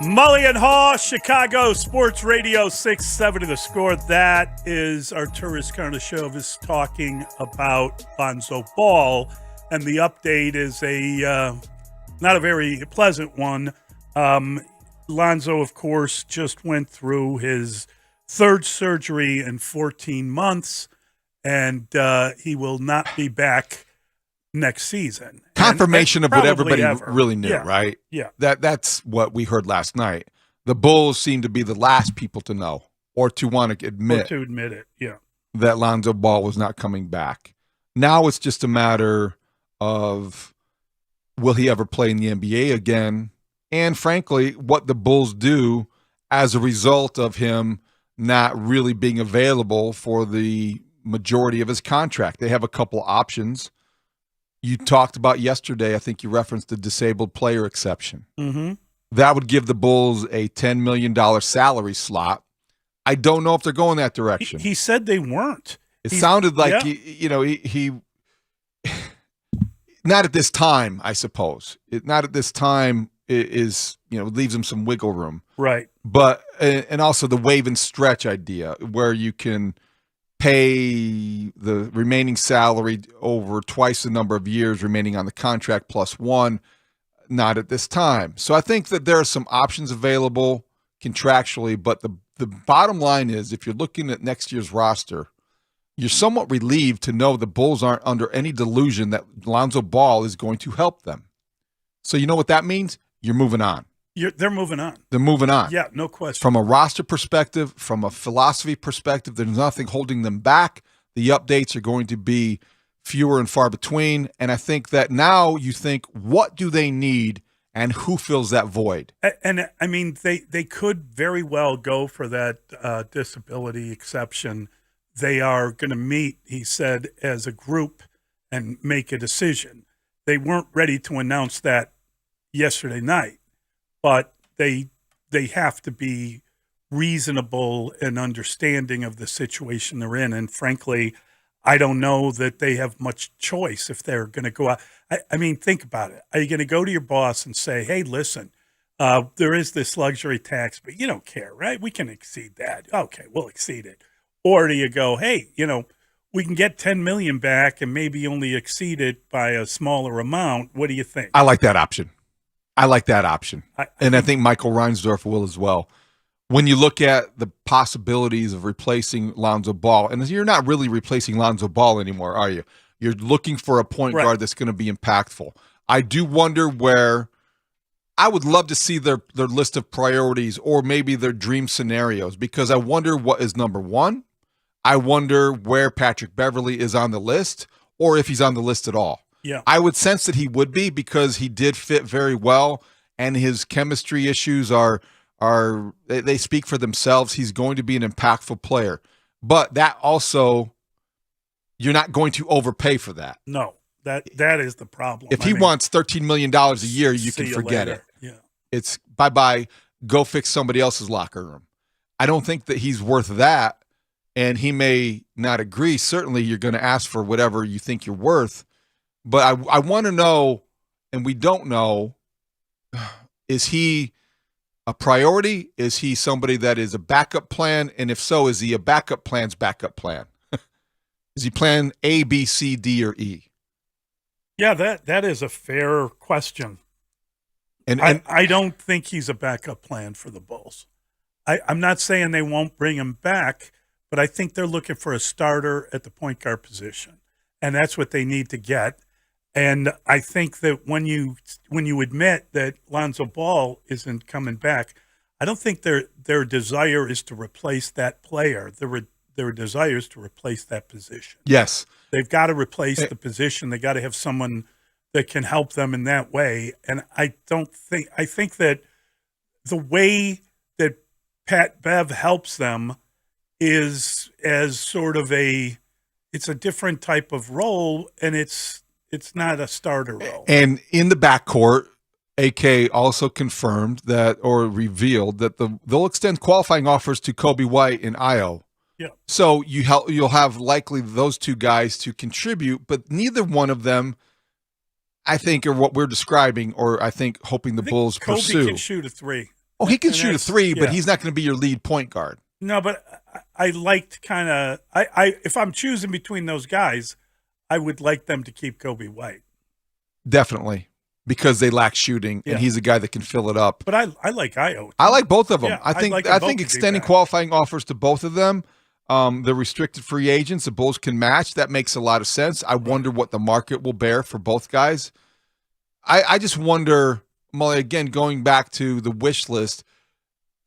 Mully and Haugh, Chicago Sports Radio 670 The Score. That is Arturas Karnisovas talking about Lonzo Ball, and the update is not a very pleasant one. Lonzo, of course, just went through his third surgery in 14 months, and he will not be back next season. Confirmation of what everybody really knew, Yeah. right? Yeah. That's what we heard last night. The Bulls seem to be the last people to know or to want to admit it, yeah. that Lonzo Ball was not coming back. Now it's just a matter of will he ever play in the NBA again? And frankly, what the Bulls do as a result of him not really being available for the majority of his contract. They have a couple options. You talked about yesterday, I think you referenced the disabled player exception. Mm-hmm. That would give the Bulls a $10 million salary slot. I don't know if they're going that direction. He said they weren't. It sounded like, he not at this time, I suppose. Not at this time is, leaves him some wiggle room. Right. But, and also the wave and stretch idea where you can pay the remaining salary over twice the number of years remaining on the contract plus one, not at this time. So I think that there are some options available contractually, but the bottom line is if you're looking at next year's roster, you're somewhat relieved to know the Bulls aren't under any delusion that Lonzo Ball is going to help them. So you know what that means? You're moving on. They're moving on. They're moving on. Yeah, no question. From a roster perspective, from a philosophy perspective, there's nothing holding them back. The updates are going to be fewer and far between. And I think that now you think, what do they need and who fills that void? And I mean, they could very well go for that disability exception. They are going to meet, he said, as a group and make a decision. They weren't ready to announce that yesterday night, but they have to be reasonable and understanding of the situation they're in. And frankly, I don't know that they have much choice if they're going to go out. I mean, think about it. Are you going to go to your boss and say, hey, listen, there is this luxury tax, but you don't care, right? We can exceed that. Okay, we'll exceed it. Or do you go, hey, we can get $10 million back and maybe only exceed it by a smaller amount. What do you think? I like that option. And I think Michael Reinsdorf will as well. When you look at the possibilities of replacing Lonzo Ball, and you're not really replacing Lonzo Ball anymore, are you? You're looking for a point guard that's going to be impactful. I do wonder where I would love to see their list of priorities or maybe their dream scenarios, because I wonder what is number one. I wonder where Patrick Beverley is on the list or if he's on the list at all. Yeah. I would sense that he would be because he did fit very well and his chemistry issues they speak for themselves. He's going to be an impactful player. But that also, you're not going to overpay for that. No, that is the problem. If he wants $13 million a year, you can forget it. Yeah. It's bye-bye, go fix somebody else's locker room. I don't think that he's worth that, and he may not agree. Certainly you're going to ask for whatever you think you're worth. But I want to know, and we don't know, is he a priority? Is he somebody that is a backup plan? And if so, is he a backup plan's backup plan? Is he plan A, B, C, D, or E? Yeah, that is a fair question. And I don't think he's a backup plan for the Bulls. I'm not saying they won't bring him back, but I think they're looking for a starter at the point guard position, and that's what they need to get. And I think that when you admit that Lonzo Ball isn't coming back, I don't think their desire is to replace that player. Their desire is to replace that position. Yes. They've got to replace the position. They got to have someone that can help them in that way. And I think that the way that Pat Bev helps them is as sort of it's a different type of role, and it's not a starter role. And in the backcourt, AK also confirmed that, or revealed that they'll extend qualifying offers to Kobe White and Io. Yeah. So you'll have likely those two guys to contribute, but neither one of them, I think, are what we're describing, or I think hoping the Bulls Kobe pursue. can shoot a three. Oh, he can shoot a three, but yeah. he's not going to be your lead point guard. No, but I liked kind of if I'm choosing between those guys, I would like them to keep Kobe White. Definitely, because they lack shooting, and he's a guy that can fill it up. But I like Io. I like both of them. Yeah, I think extending qualifying offers to both of them, the restricted free agents, the Bulls can match. That makes a lot of sense. I wonder what the market will bear for both guys. I just wonder, Mully, again, going back to the wish list,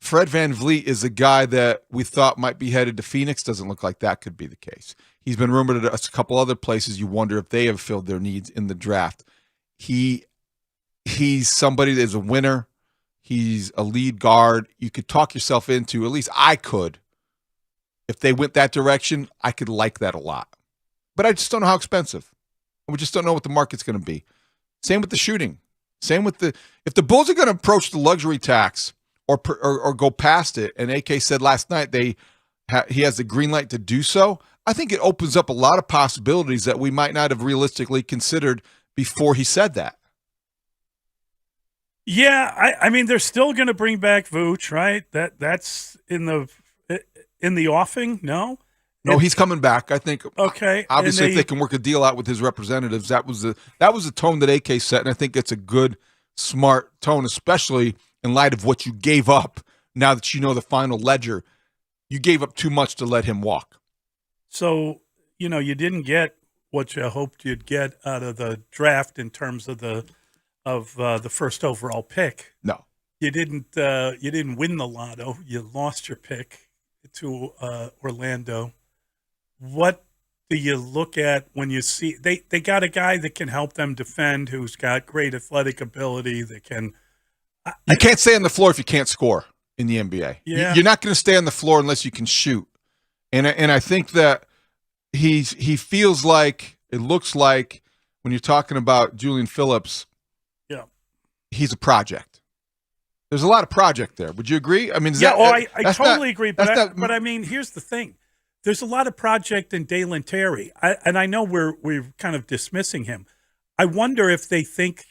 Fred VanVleet is a guy that we thought might be headed to Phoenix. Doesn't look like that could be the case. He's been rumored at a couple other places. You wonder if they have filled their needs in the draft. He's somebody that is a winner. He's a lead guard. You could talk yourself into, at least I could. If they went that direction, I could like that a lot. But I just don't know how expensive. We just don't know what the market's going to be. Same with the shooting. Same with if the Bulls are going to approach the luxury tax or go past it, and AK said last night he has the green light to do so, I think it opens up a lot of possibilities that we might not have realistically considered before he said that. Yeah, I mean, they're still going to bring back Vooch, right? That's in the offing. No, he's coming back. I think. Okay, obviously, if they can work a deal out with his representatives, that was the tone that AK set, and I think it's a good, smart tone, especially in light of what you gave up. Now that you know the final ledger, you gave up too much to let him walk. So you didn't get what you hoped you'd get out of the draft in terms of the first overall pick. No, you didn't. You didn't win the lotto. You lost your pick to Orlando. What do you look at when you see they got a guy that can help them defend, who's got great athletic ability, that can. You can't stay on the floor if you can't score in the NBA. Yeah. You're not going to stay on the floor unless you can shoot. And I think that he feels like, it looks like, when you're talking about Julian Phillips, he's a project. There's a lot of project there. Would you agree? I mean, I totally agree. But I mean, here's the thing: there's a lot of project in Dalen Terry, and I know we're kind of dismissing him. I wonder if they think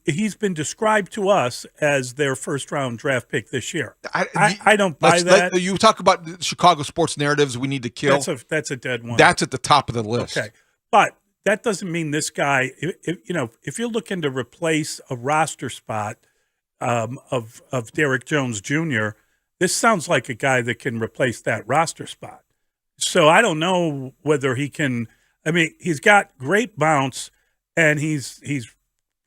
he's been described to us as their first round draft pick this year. I don't buy that. You talk about the Chicago sports narratives we need to kill. That's a dead one. That's at the top of the list. Okay, but that doesn't mean this guy. If you're looking to replace a roster spot of Derrick Jones Jr., this sounds like a guy that can replace that roster spot. So I don't know whether he can. I mean, he's got great bounce, and he's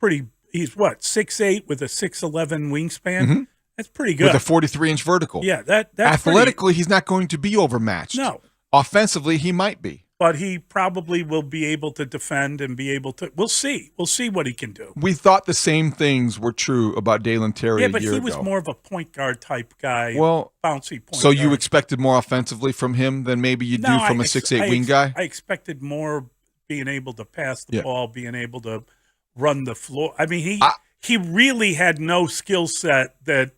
what, 6'8" with a 6'11" wingspan. Mm-hmm. That's pretty good. With a 43-inch vertical. Yeah, that's athletically, he's not going to be overmatched. No. Offensively, he might be. But he probably will be able to defend and be able to. We'll see. We'll see what he can do. We thought the same things were true about Dalen Terry a year ago. Yeah, but he was more of a point guard type guy. Well, bouncy point so guard. You expected more offensively from him than maybe you do from a 6'8" wing guy? I expected more being able to pass the ball, being able to run the floor. I mean, he really had no skill set that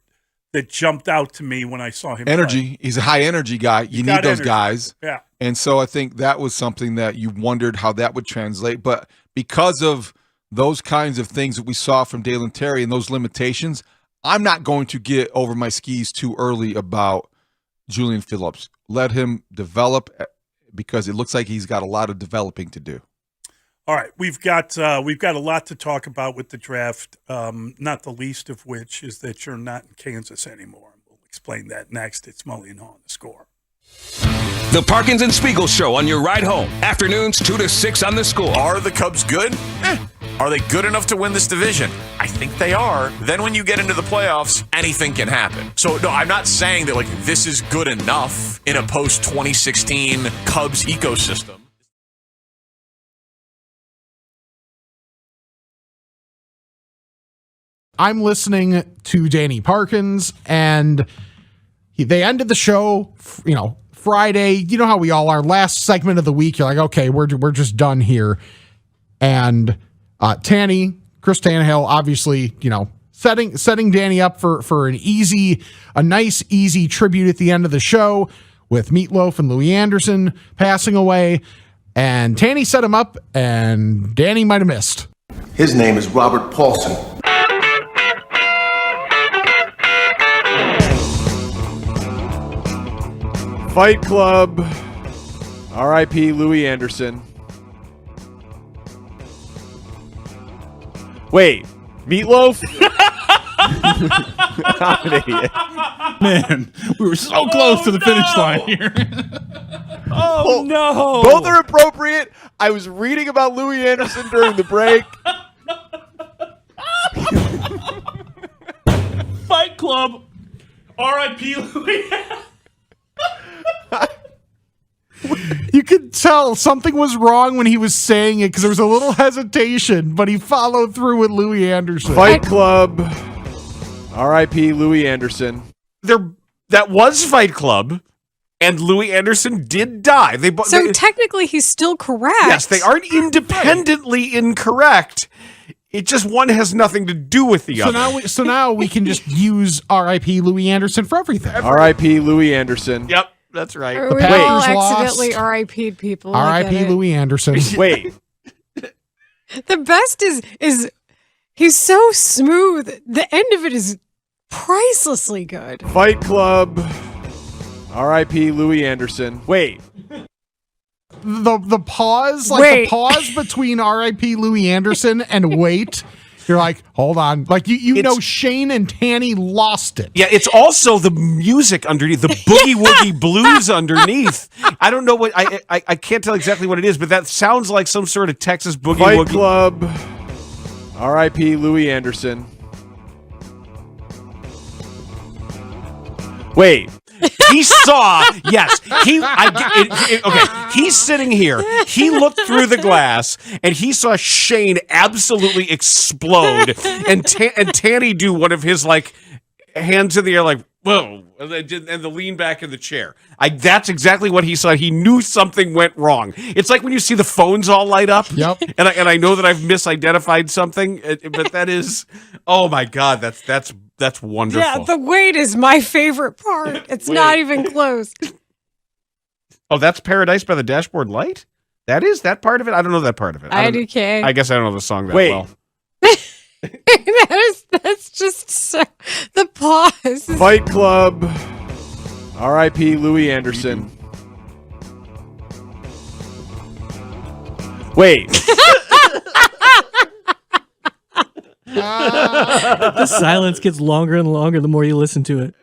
jumped out to me when I saw him play. He's a high energy guy. You need those guys. Yeah. And so I think that was something that you wondered how that would translate. But because of those kinds of things that we saw from Dalen Terry and those limitations, I'm not going to get over my skis too early about Julian Phillips. Let him develop, because it looks like he's got a lot of developing to do. All right, we've got a lot to talk about with the draft, not the least of which is that you're not in Kansas anymore. We'll explain that next. It's Mully and Haugh on The Score. The Parkins and Spiegel Show on your ride home. Afternoons 2 to 6 on The Score. Are the Cubs good? Are they good enough to win this division? I think they are. Then when you get into the playoffs, anything can happen. So, no, I'm not saying that this is good enough in a post-2016 Cubs ecosystem. I'm listening to Danny Parkins, and they ended the show, Friday. You know how we all are. Last segment of the week, you're like, okay, we're just done here. And Tanny Chris Tannehill, obviously, setting Danny up for a nice, easy tribute at the end of the show with Meatloaf and Louis Anderson passing away. And Tanny set him up, and Danny might have missed. His name is Robert Paulson. Fight Club. R.I.P. Louis Anderson. Wait, Meatloaf? I'm an idiot. Man, we were so close to the finish line here. Oh, no. Both are appropriate. I was reading about Louis Anderson during the break. Fight Club. R.I.P. Louis. You could tell something was wrong when he was saying it because there was a little hesitation, but he followed through with Louis Anderson. Fight Club. R.I.P. Louis Anderson. That was Fight Club, and Louis Anderson did die. So technically, he's still correct. Yes, they aren't independently incorrect. It just one has nothing to do with the other. So now we can just use R.I.P. Louis Anderson for everything. R.I.P. Louis Anderson. Yep, that's right. The we all accidentally RIP'd people. R.I.P. Louis Anderson. Wait. The best is he's so smooth. The end of it is pricelessly good. Fight Club. R.I.P. Louis Anderson. Wait. The pause, Wait. the pause between R.I.P. Louis Anderson and wait. You're like, hold on. Like you know Shane and Tanny lost it. Yeah, it's also the music underneath, the boogie woogie blues underneath. I don't know what I can't tell exactly what it is, but that sounds like some sort of Texas boogie Fight woogie. Club. R.I.P. Louis Anderson. Wait. He saw, yes. Okay, he's sitting here. He looked through the glass and he saw Shane absolutely explode, and Tanny do one of his like hands in the air, like whoa, and the lean back in the chair. That's exactly what he saw. He knew something went wrong. It's like when you see the phones all light up. Yep. And I know that I've misidentified something, but that is, oh my God, that's wonderful. Yeah, the wait is my favorite part. It's not even close. Oh, that's Paradise by the Dashboard Light? That is that part of it? I don't know that part of it. IDK. I guess I don't know the song that well. That's just so, the pause. Fight Club. R.I.P. Louis Anderson. Wait. The silence gets longer and longer the more you listen to it.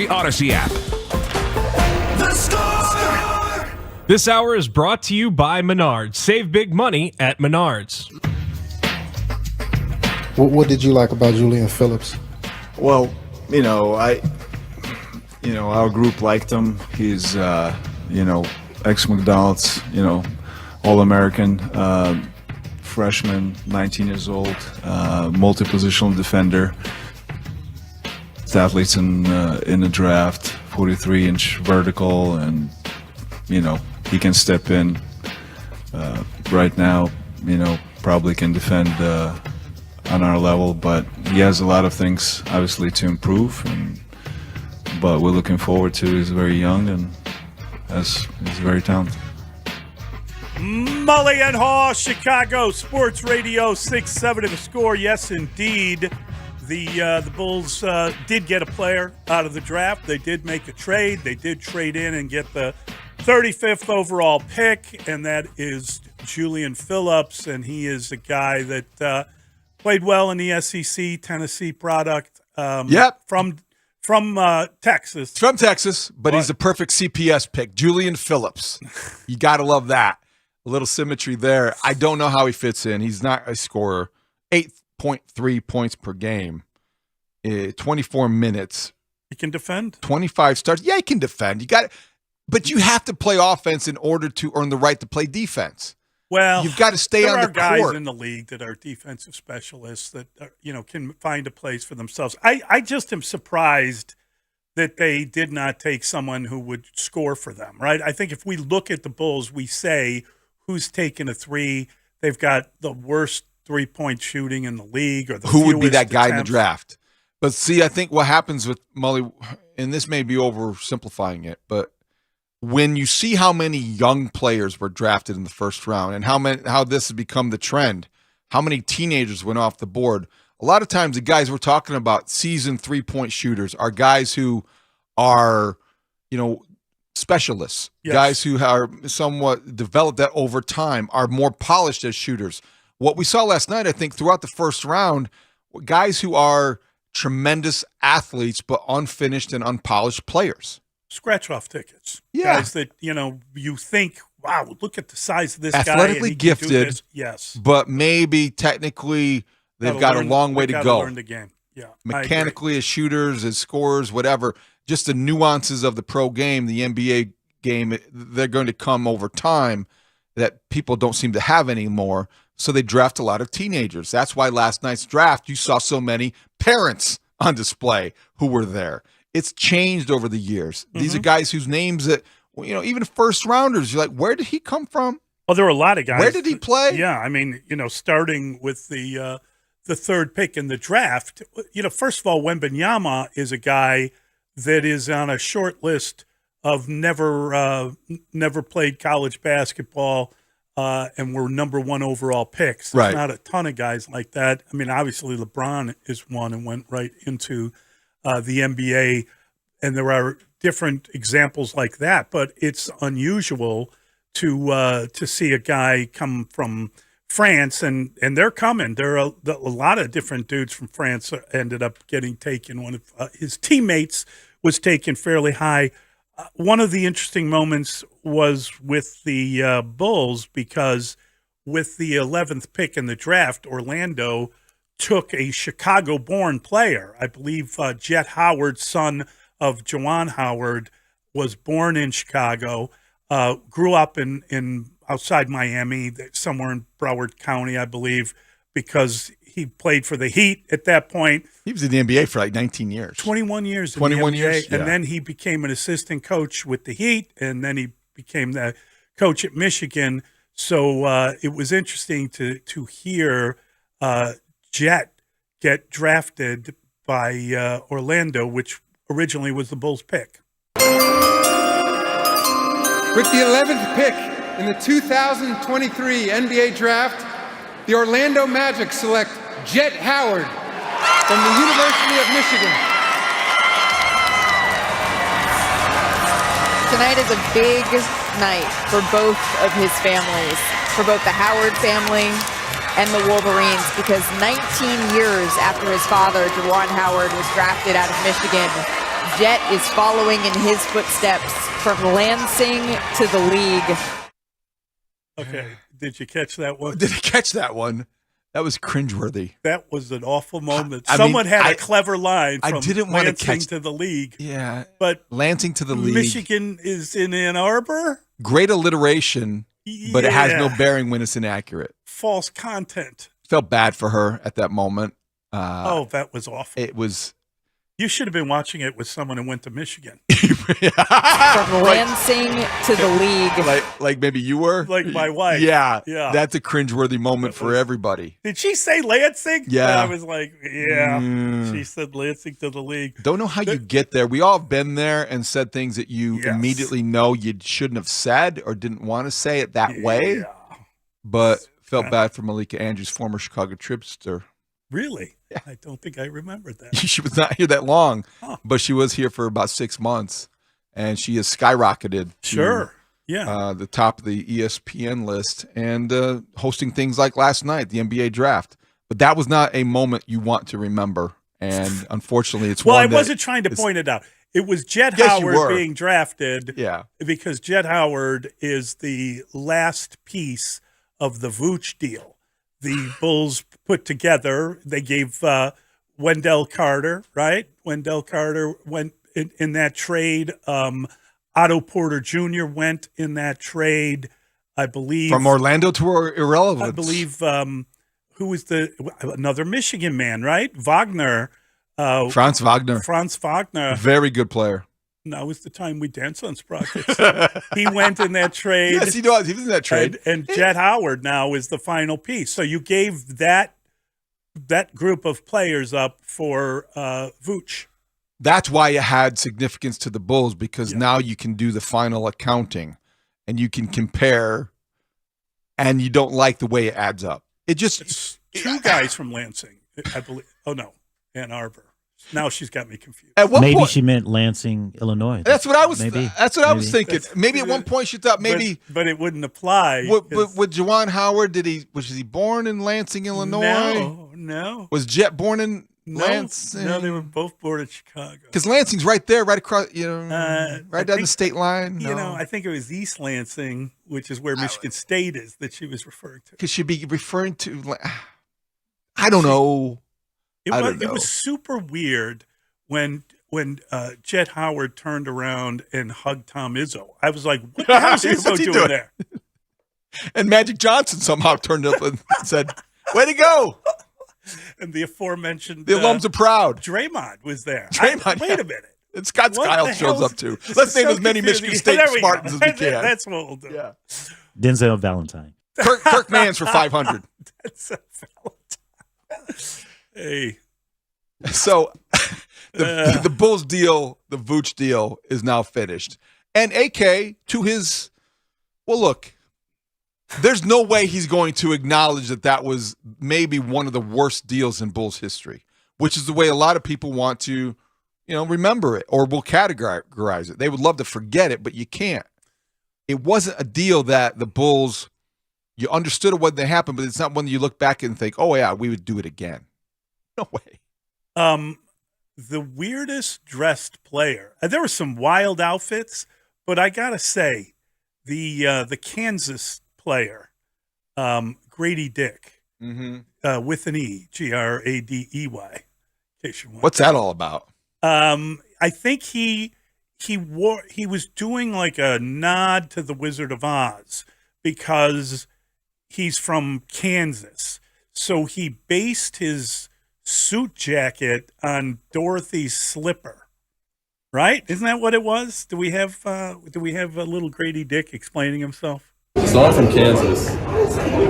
The Odyssey app. The Score! This hour is brought to you by Menards. Save big money at Menards. What did you like about Julian Phillips? Well, our group liked him. He's, ex-McDonald's, All-American, freshman, 19 years old, multi-positional defender. Athletes in the draft, 43-inch vertical, and, he can step in right now, probably can defend on our level, but he has a lot of things, obviously, to improve, but we're looking forward to. He's very young and he's very talented. Mully and Haugh, Chicago Sports Radio 6-7 to the Score. Yes, indeed. The Bulls did get a player out of the draft. They did make a trade. They did trade in and get the 35th overall pick, and that is Julian Phillips, and he is a guy that played well in the SEC, Tennessee product. From Texas. From Texas, but he's a perfect CPS pick. Julian Phillips. You got to love that. A little symmetry there. I don't know how he fits in. He's not a scorer. 8.3 points per game. 24 minutes. He can defend. 25 starts. Yeah, he can defend. But you have to play offense in order to earn the right to play defense. Well, you've got to stay on the court. There are guys in the league that are defensive specialists that can find a place for themselves. I just am surprised that they did not take someone who would score for them, right? I think if we look at the Bulls, we say who's taken a three. They've got the worst three-point shooting in the league, or who would be that guy in the draft? But see, I think what happens with Mully, and this may be oversimplifying it, but when you see how many young players were drafted in the first round and how this has become the trend, how many teenagers went off the board, a lot of times the guys we're talking about, seasoned three-point shooters, are guys who are, specialists, yes. Guys who are somewhat developed that over time, are more polished as shooters. What we saw last night, I think, throughout the first round, guys who are tremendous athletes but unfinished and unpolished players. Scratch-off tickets. Yeah. Guys that, you think, wow, look at the size of this athletically guy. Gifted, yes. But maybe technically they've got a long way to go. Learn the game. Yeah, mechanically as shooters, as scorers, whatever. Just the nuances of the pro game, the NBA game, they're going to come over time that people don't seem to have anymore. So they draft a lot of teenagers. That's why last night's draft, you saw so many parents on display who were there. It's changed over the years. Mm-hmm. These are guys whose names that, even first rounders, you're like, where did he come from? Well, there were a lot of guys. Where did he play? Yeah, I mean, starting with the third pick in the draft, first of all, Wembanyama is a guy that is on a short list of never played college basketball and were number one overall picks. There's right. Not a ton of guys like that. I mean, obviously LeBron is one and went right into the NBA, and there are different examples like that. But it's unusual to see a guy come from France, and they're coming. There are a lot of different dudes from France ended up getting taken. One of his teammates was taken fairly high. One of the interesting moments was with the Bulls, because with the 11th pick in the draft, Orlando took a Chicago-born player. I believe Jet Howard, son of Juwan Howard, was born in Chicago, grew up in outside Miami, somewhere in Broward County, I believe, because he played for the Heat at that point. He was in the NBA for like 19 years. 21 years. 21 in the NBA, years, yeah. And then he became an assistant coach with the Heat, and then he became the coach at Michigan. So it was interesting to hear Jet get drafted by Orlando, which originally was the Bulls' pick. With the 11th pick in the 2023 NBA Draft, the Orlando Magic select Jet Howard from the University of Michigan. Tonight is a big night for both of his families, for both the Howard family and the Wolverines, because 19 years after his father, Juwan Howard, was drafted out of Michigan, Jet is following in his footsteps from Lansing to the league. Okay, did you catch that one? Did I catch that one? That was cringeworthy. That was an awful moment. I Someone mean, had a clever line I from didn't want to Lansing catch to the league. Yeah, but Lansing to the league. Michigan is in Ann Arbor. Great alliteration, but it has no Yeah. bearing when it's inaccurate. False content. Felt bad for her at that moment. Oh, that was awful. It was. You should have been watching it with someone who went to Michigan. From Lansing to the league. Like maybe you were? Like my wife. Yeah. Yeah. That's a cringeworthy moment for everybody. Did she say Lansing? Yeah. And I was like, yeah. Mm. She said Lansing to the league. Don't know how you get there. We all have been there and said things that you immediately know you shouldn't have said or didn't want to say it that way. But felt bad for Malika Andrews, former Chicago Tripster. Really? Yeah. I don't think I remembered that. She was not here that long, but she was here for about 6 months, and she has skyrocketed to the top of the ESPN list and hosting things like last night, the NBA draft. But that was not a moment you want to remember, and unfortunately, it's well, one I that wasn't trying to point it out. It was Jet Yes, you Howard were. being drafted Yeah. because Jet Howard is the last piece of the Vooch deal. The Bulls put together, they gave Wendell Carter, right? Wendell Carter went in that trade. Otto Porter Jr. went in that trade, I believe. From Orlando to irrelevance. I believe who was another Michigan man, right? Wagner. Franz Wagner. Franz Wagner. Very good player. Now is the time we dance on sprockets. He went in that trade. Yes, he does. He was in that trade. And Jet Howard now is the final piece. So you gave that group of players up for Vooch. That's why it had significance to the Bulls, because now you can do the final accounting and you can compare, and you don't like the way it adds up. It's two guys from Lansing, I believe. Oh, no, Ann Arbor. Now she's got me confused. At what Maybe point, she meant Lansing, Illinois. that's what I was. Maybe. That's what I was thinking. Maybe at one point she thought maybe, but it wouldn't apply. With Juwan Howard, was he born in Lansing, Illinois? No. Was Jet born in Lansing? No, they were both born in Chicago. Because Lansing's right there, right across, right down the state line. You know, I think it was East Lansing, which is where Michigan State is, that she was referring to. Could she be referring to? I don't know. It was super weird when Jet Howard turned around and hugged Tom Izzo. I was like, what the hell is Izzo doing there? And Magic Johnson somehow turned up and said, way to go. And the aforementioned The alums are proud. Draymond was there. Draymond, Wait a minute. And Scott Skiles shows up too. Let's name as many Michigan State Spartans as we can. That's what we'll do. Yeah. Denzel Valentine. Kirk Mans for 500. That's a Valentine. Hey. So the Bulls deal, the Vooch deal is now finished. And AK, to his, well, look, there's no way he's going to acknowledge that was maybe one of the worst deals in Bulls history, which is the way a lot of people want to, remember it or will categorize it. They would love to forget it, but you can't. It wasn't a deal that the Bulls, you understood it when they happened, but it's not one that you look back and think, oh, yeah, we would do it again. No way. The weirdest dressed player. There were some wild outfits, but I gotta say, the Kansas player, Grady Dick, with an E, Gradey. In case you want. What's that all about? I think he was doing like a nod to the Wizard of Oz because he's from Kansas, so he based his suit jacket on Dorothy's slipper, right? Isn't that what it was? Do we have a little Grady Dick explaining himself? So I'm from Kansas.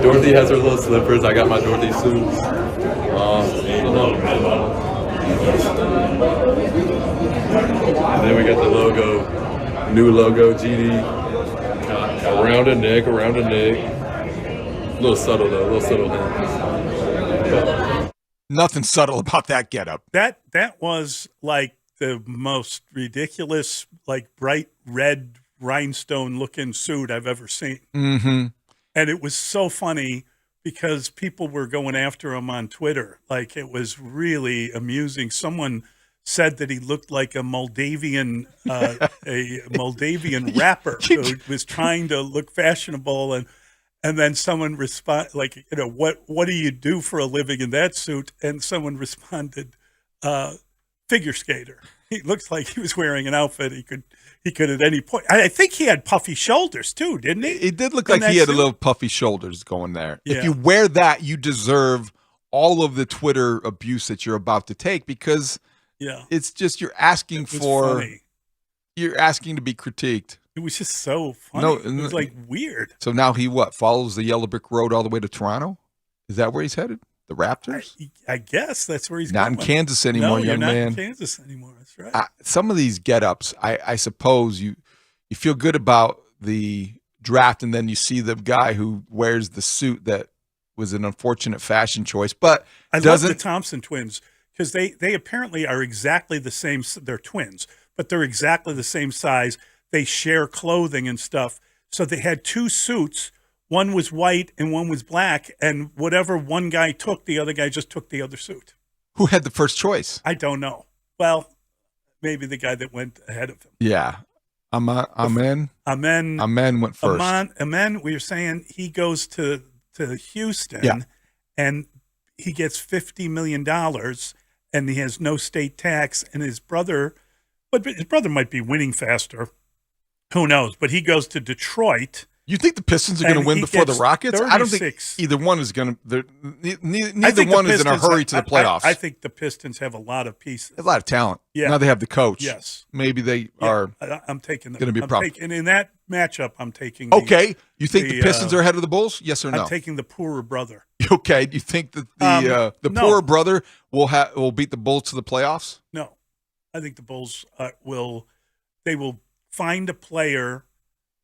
Dorothy has her little slippers. I got my Dorothy suits. And then we got the logo, new logo, GD. Around a neck. A little subtle though, a little subtle hands. Nothing subtle about that getup. That was like the most ridiculous, like bright red rhinestone looking suit I've ever seen. Mm-hmm. And it was so funny because people were going after him on Twitter. Like, it was really amusing. Someone said that he looked like a Moldavian rapper who was trying to look fashionable, and then someone responded like, what do you do for a living in that suit? And someone responded, figure skater. He looks like he was wearing an outfit he could at any point. I think he had puffy shoulders too, didn't he? It did look like he had a little puffy shoulders going there. Yeah. If you wear that, you deserve all of the Twitter abuse that you're about to take, because it's just you're asking to be critiqued. It was just so funny. No, it was like weird. So now he follows the yellow brick road all the way to Toronto? Is that where he's headed? The Raptors? I guess that's where he's not going. in Kansas anymore, no, young you're not man. In Kansas anymore. That's right. Some of these get-ups, I suppose you feel good about the draft, and then you see the guy who wears the suit that was an unfortunate fashion choice. But I love the Thompson twins because they apparently are exactly the same. They're twins, but they're exactly the same size. They share clothing and stuff. So they had two suits. One was white and one was black. And whatever one guy took, the other guy just took the other suit. Who had the first choice? I don't know. Well, maybe the guy that went ahead of him. Yeah. Amen went first. Amen, we were saying he goes to Houston and he gets $50 million and he has no state tax, and his brother might be winning faster. Who knows? But he goes to Detroit. You think the Pistons are going to win before the Rockets? 36. I don't think either one is going to. Neither one is in a hurry to the playoffs. I think the Pistons have a lot of pieces. A lot of talent. Yeah. Now they have the coach. Yes. Maybe they are. I'm taking them. Going to be a problem. And in that matchup, I'm taking. You think the Pistons are ahead of the Bulls? Yes or no? I'm taking the poorer brother. Okay. Do you think that the poorer brother will beat the Bulls to the playoffs? No, I think the Bulls will find a player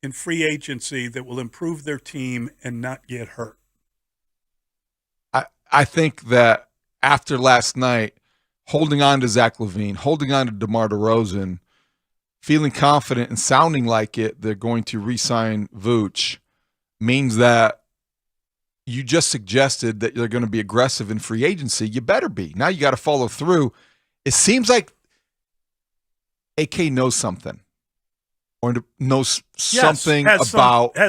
in free agency that will improve their team and not get hurt. I think that after last night, holding on to Zach LaVine, holding on to DeMar DeRozan, feeling confident and sounding like they're going to re-sign Vooch, means that you just suggested that they're going to be aggressive in free agency. You better be. Now you got to follow through. It seems like AK knows something. Or knows something has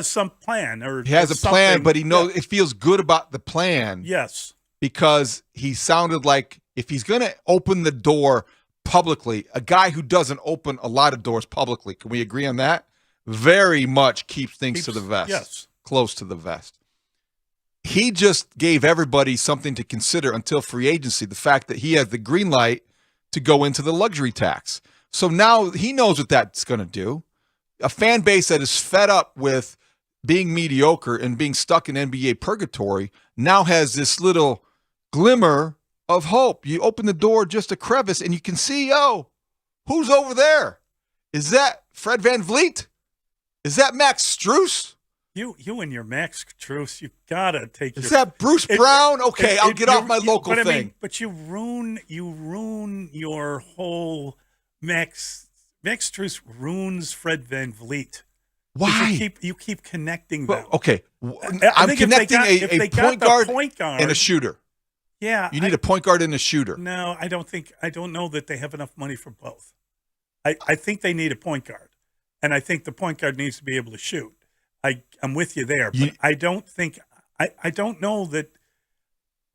some plan, or he has a plan, but he knows it feels good about the plan. Yes, because he sounded like if he's going to open the door publicly, a guy who doesn't open a lot of doors publicly. Can we agree on that? Very much keeps things to the vest. Yes, close to the vest. He just gave everybody something to consider until free agency. The fact that he has the green light to go into the luxury tax. So now he knows what that's going to do. A fan base that is fed up with being mediocre and being stuck in NBA purgatory now has this little glimmer of hope. You open the door just a crevice and you can see, who's over there? Is that Fred VanVleet? Is that Max Strus? You and your Max Strus, you gotta take. Is that Bruce Brown? Okay, I'll get off my local thing. I mean, but you ruin your whole Max Strus ruins Fred VanVleet. Why? You keep connecting them. Okay, I'm connecting a point guard and a shooter. Yeah, you need a point guard and a shooter. No, I don't know that they have enough money for both. I think they need a point guard, and I think the point guard needs to be able to shoot. I'm with you there, but I don't know that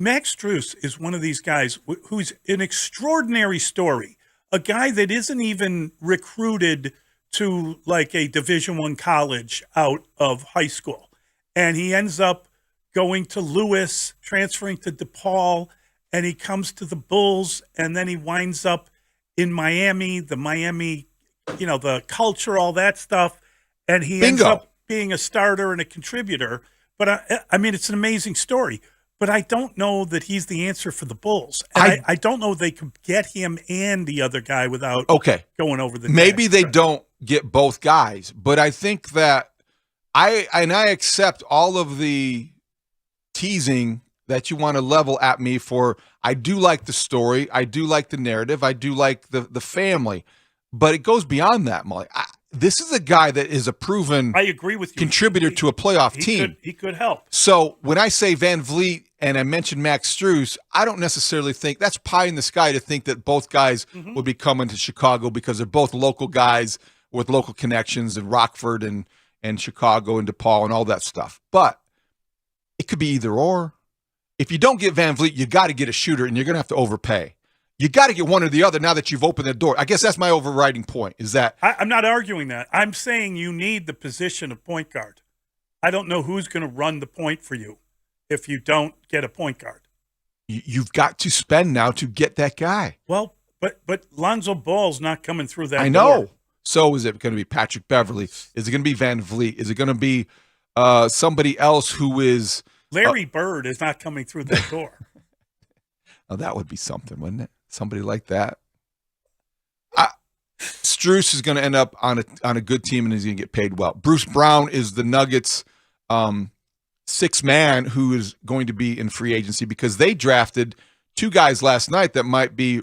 Max Strus is one of these guys who's an extraordinary story. A guy that isn't even recruited to like a Division I college out of high school. And he ends up going to Lewis, transferring to DePaul, and he comes to the Bulls, and then he winds up in Miami, the culture, all that stuff. And he ends up being a starter and a contributor. But I mean, it's an amazing story. But I don't know that he's the answer for the Bulls. And I don't know they could get him and the other guy without going over the Maybe they don't get both guys, but I think that I accept all of the teasing that you want to level at me for. I do like the story. I do like the narrative. I do like the family. But it goes beyond that, Mully. this is a guy that is a proven I agree with you. contributor to a playoff team. He could help. So when I say Van Vliet and I mentioned Max Strus, I don't necessarily think that's pie in the sky to think that both guys would be coming to Chicago because they're both local guys with local connections in Rockford and Chicago and DePaul and all that stuff. But it could be either or. If you don't get Van Vliet, you got to get a shooter, and you're going to have to overpay. You got to get one or the other now that you've opened the door. I guess that's my overriding point, is that I'm not arguing that. I'm saying you need the position of point guard. I don't know who's going to run the point for you if you don't get a point guard. you've got to spend now to get that guy. Well, but Lonzo Ball's not coming through that I know. door. So is it going to be Patrick Beverly? Is it going to be Van Vliet? Is it going to be somebody else who is Larry Bird is not coming through that door. Oh, that would be something, wouldn't it? Somebody like that. Strus is going to end up on a good team and he's going to get paid well. Bruce Brown is the Nuggets' sixth man who is going to be in free agency because they drafted two guys last night that might be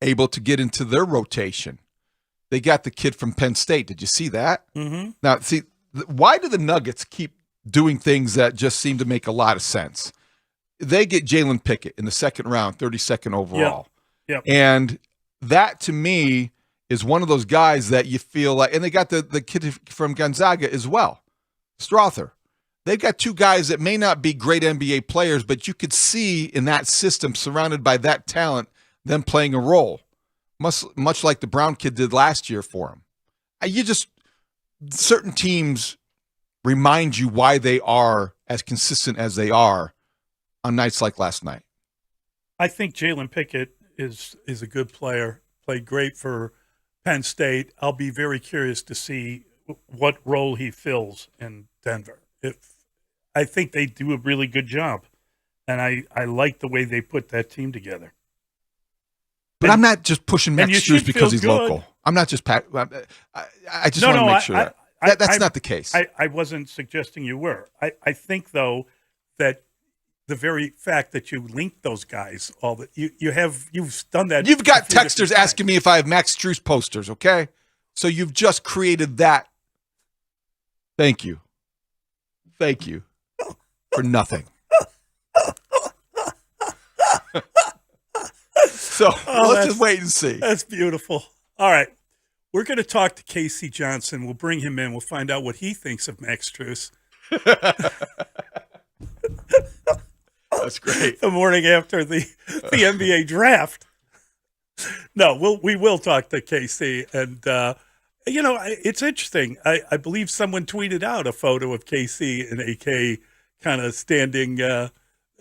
able to get into their rotation. They got the kid from Penn State. Did you see that? Mm-hmm. Now, see, why do the Nuggets keep doing things that just seem to make a lot of sense? They get Jalen Pickett in the second round, 32nd overall. Yep. And that, to me, is one of those guys that you feel like, and they got the kid from Gonzaga as well, Strother. They've got two guys that may not be great NBA players, but you could see in that system, surrounded by that talent, them playing a role, much like the Brown kid did last year for him. Certain teams remind you why they are as consistent as they are on nights like last night. I think Jalen Pickett is a good player, played great for Penn State. I'll be very curious to see what role he fills in Denver. I think they do a really good job, and I like the way they put that team together. But I'm not just pushing Max Strus because he's good. local. I'm not just I just want to make sure that's not the case. I wasn't suggesting you were. I think, though, that the very fact that you link those guys, all that you've done that. You've got texters asking me if I have Max Strus posters, okay? So you've just created that. Thank you for nothing. So let's just wait and see. That's beautiful. All right. We're going to talk to Casey Johnson. We'll bring him in. We'll find out what he thinks of Max Strus. That's great. The morning after the NBA draft. No, we will talk to Casey. And, it's interesting. I believe someone tweeted out a photo of Casey and AK kind of standing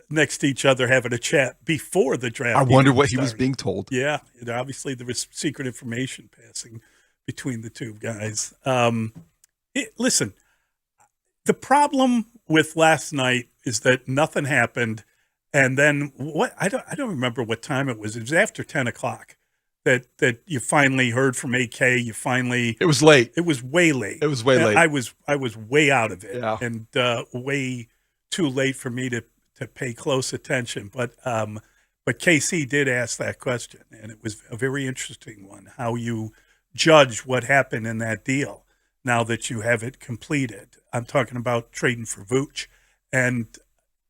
next to each other having a chat before the draft. I wonder what he was being told. Yeah, obviously there was secret information passing between the two guys. Listen, the problem with last night is that nothing happened, and then I don't remember what time it was. It was after 10 o'clock that you finally heard from AK. It was late. It was way late. It was way late. I was way out of it, yeah. And way too late for me to pay close attention. But KC did ask that question, and it was a very interesting one, how you judge what happened in that deal now that you have it completed. I'm talking about trading for Vooch. And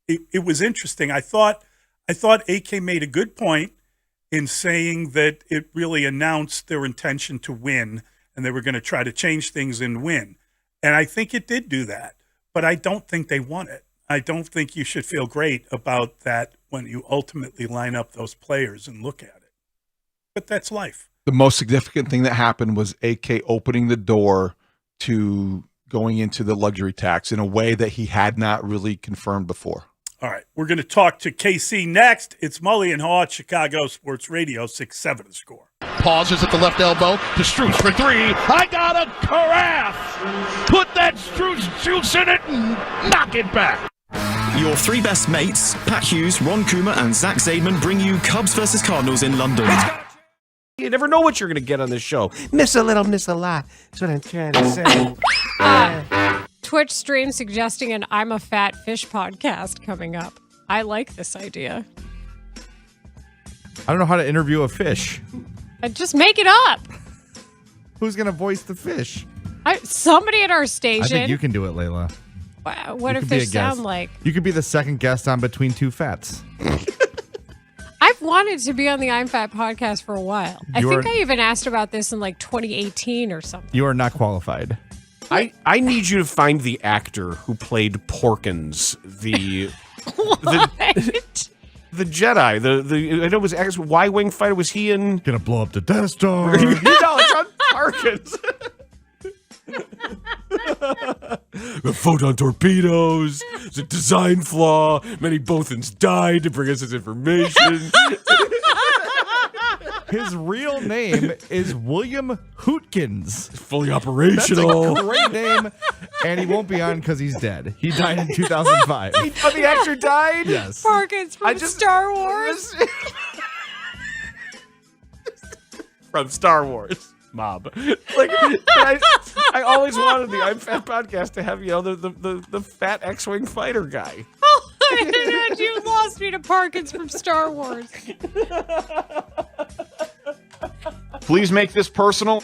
it was interesting. I thought AK made a good point in saying that it really announced their intention to win, and they were going to try to change things and win. And I think it did do that, but I don't think they won it. I don't think you should feel great about that when you ultimately line up those players and look at it. But that's life. The most significant thing that happened was AK opening the door to going into the luxury tax in a way that he had not really confirmed before. All right. We're going to talk to KC next. It's Mully and Haugh at Chicago Sports Radio, 6-7 The Score. Pauses at the left elbow to Strus for three. I got a carafe. Put that Strus juice in it and knock it back. Your three best mates, Pat Hughes, Ron Kuma, and Zach Zaidman, bring you Cubs versus Cardinals in London. You never know what you're going to get on this show. Miss a little, miss a lot. That's what I'm trying to say. Twitch stream suggesting an I'm a Fat Fish podcast coming up. I like this idea. I don't know how to interview a fish. Just make it up. Who's gonna voice the fish? Somebody at our I station. think you can do it, Layla. Wow, what You do could be a fish sound guest. like? You could be the second guest on Between Two Fats. I've wanted to be on the I'm Fat podcast for a while. I You think are- I even asked about this in like 2018 or something. You are not qualified. I need you to find the actor who played Parkins, the Jedi. The I know it was Y-wing fighter. Was he in? Gonna blow up the Death Star. No, it's on Parkins. The photon torpedoes. It's a design flaw. Many Bothans died to bring us this information. His real name is William Hootkins. Fully operational. That's a great name. And he won't be on because he's dead. He died in 2005. Oh, the actor died? Yes. Parkins from Star Wars. From Star Wars. Mob. Like I always wanted the I'm Fat podcast to have, the fat X-Wing fighter guy. Oh, you lost me to Parkins from Star Wars. Please make this personal.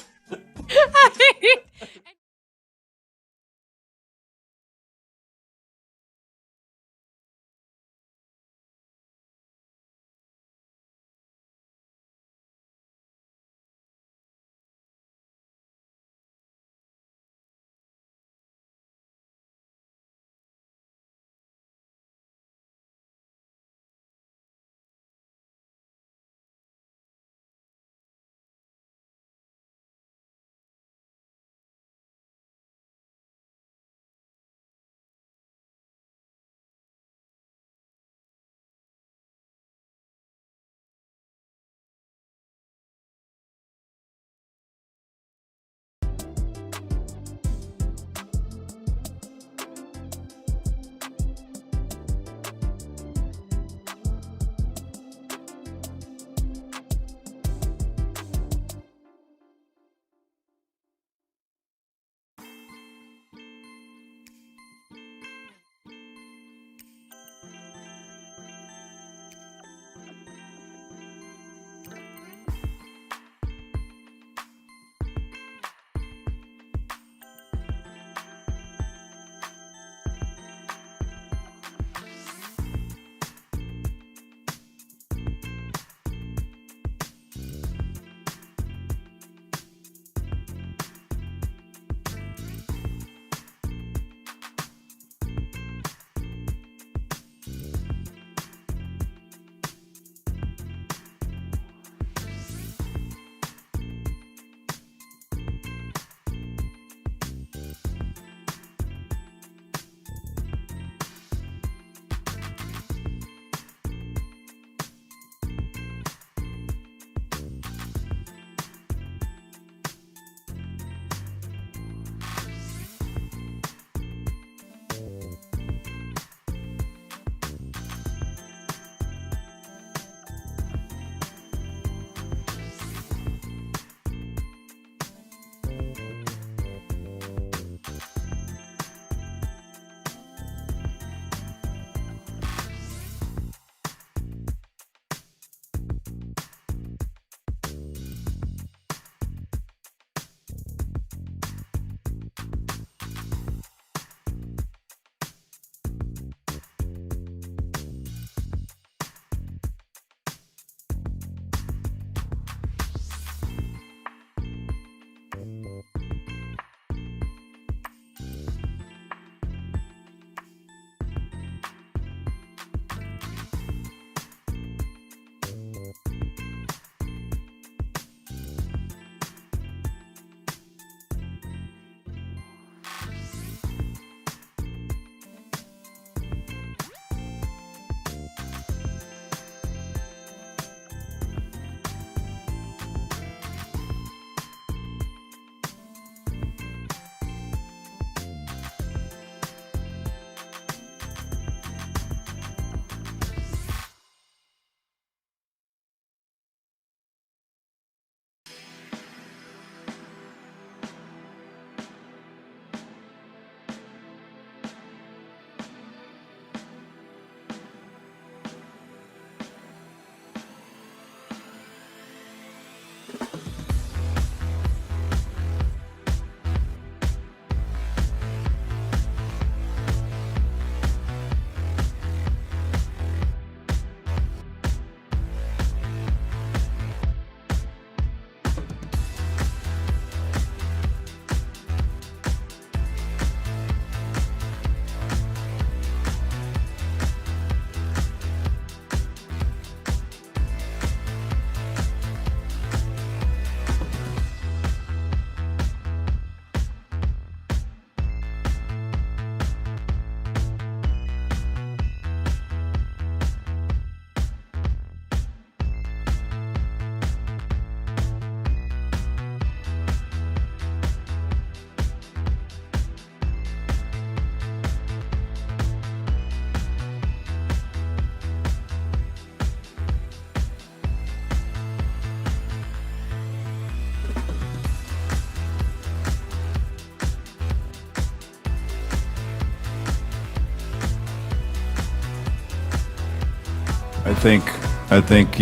I think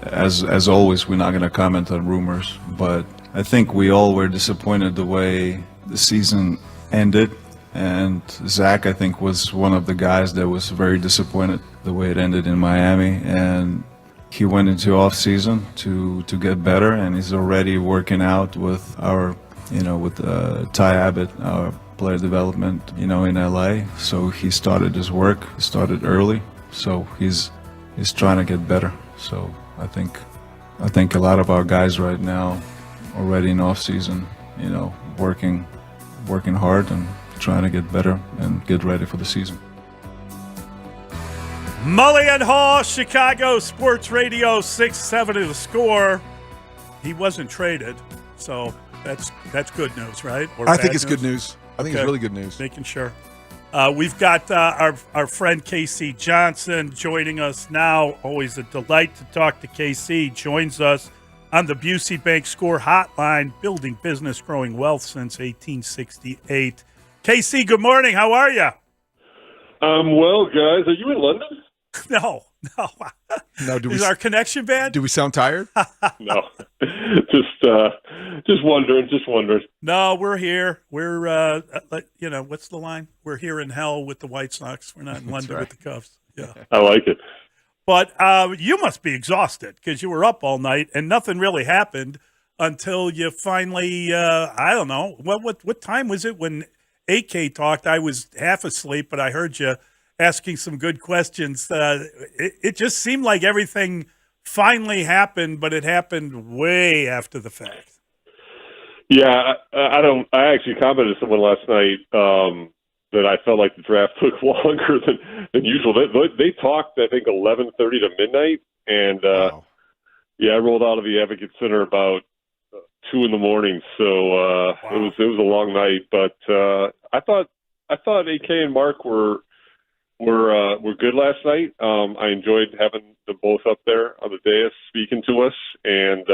as always, we're not going to comment on rumors, but I think we all were disappointed the way the season ended. And Zach, I think, was one of the guys that was very disappointed the way it ended in Miami. And he went into offseason to get better, and he's already working out with our, with Ty Abbott, our player development, in LA. So he started his work, started early. So he's trying to get better. So I think a lot of our guys right now already in offseason, working hard and trying to get better and get ready for the season. Mully and Haugh, Chicago Sports Radio 6-7 of the score. He wasn't traded, so that's good news, right? Or I think it's good news. I think it's Okay. really good news. Making sure. We've got our friend Casey Johnson joining us now. Always a delight to talk to Casey. Joins us on the Busey Bank Score Hotline, building business, growing wealth since 1868. Casey, good morning. How are you? Well, guys. Are you in London? No. No, Is our connection bad? Do we sound tired? No. Just wondering. No, we're here. We're, what's the line? We're here in hell with the White Sox. We're not in London with the Cubs. Yeah. I like it. But you must be exhausted because you were up all night and nothing really happened until you finally, I don't know. What time was it when AK talked? I was half asleep, but I heard you asking some good questions. It just seemed like everything finally happened, but it happened way after the fact. Yeah, I actually commented to someone last night that I felt like the draft took longer than usual. They talked, I think, 11:30 to midnight, and I rolled out of the Advocate Center about 2 in.m. So it was a long night, but I thought AK and Mark were good last night. I enjoyed having them both up there on the dais speaking to us, and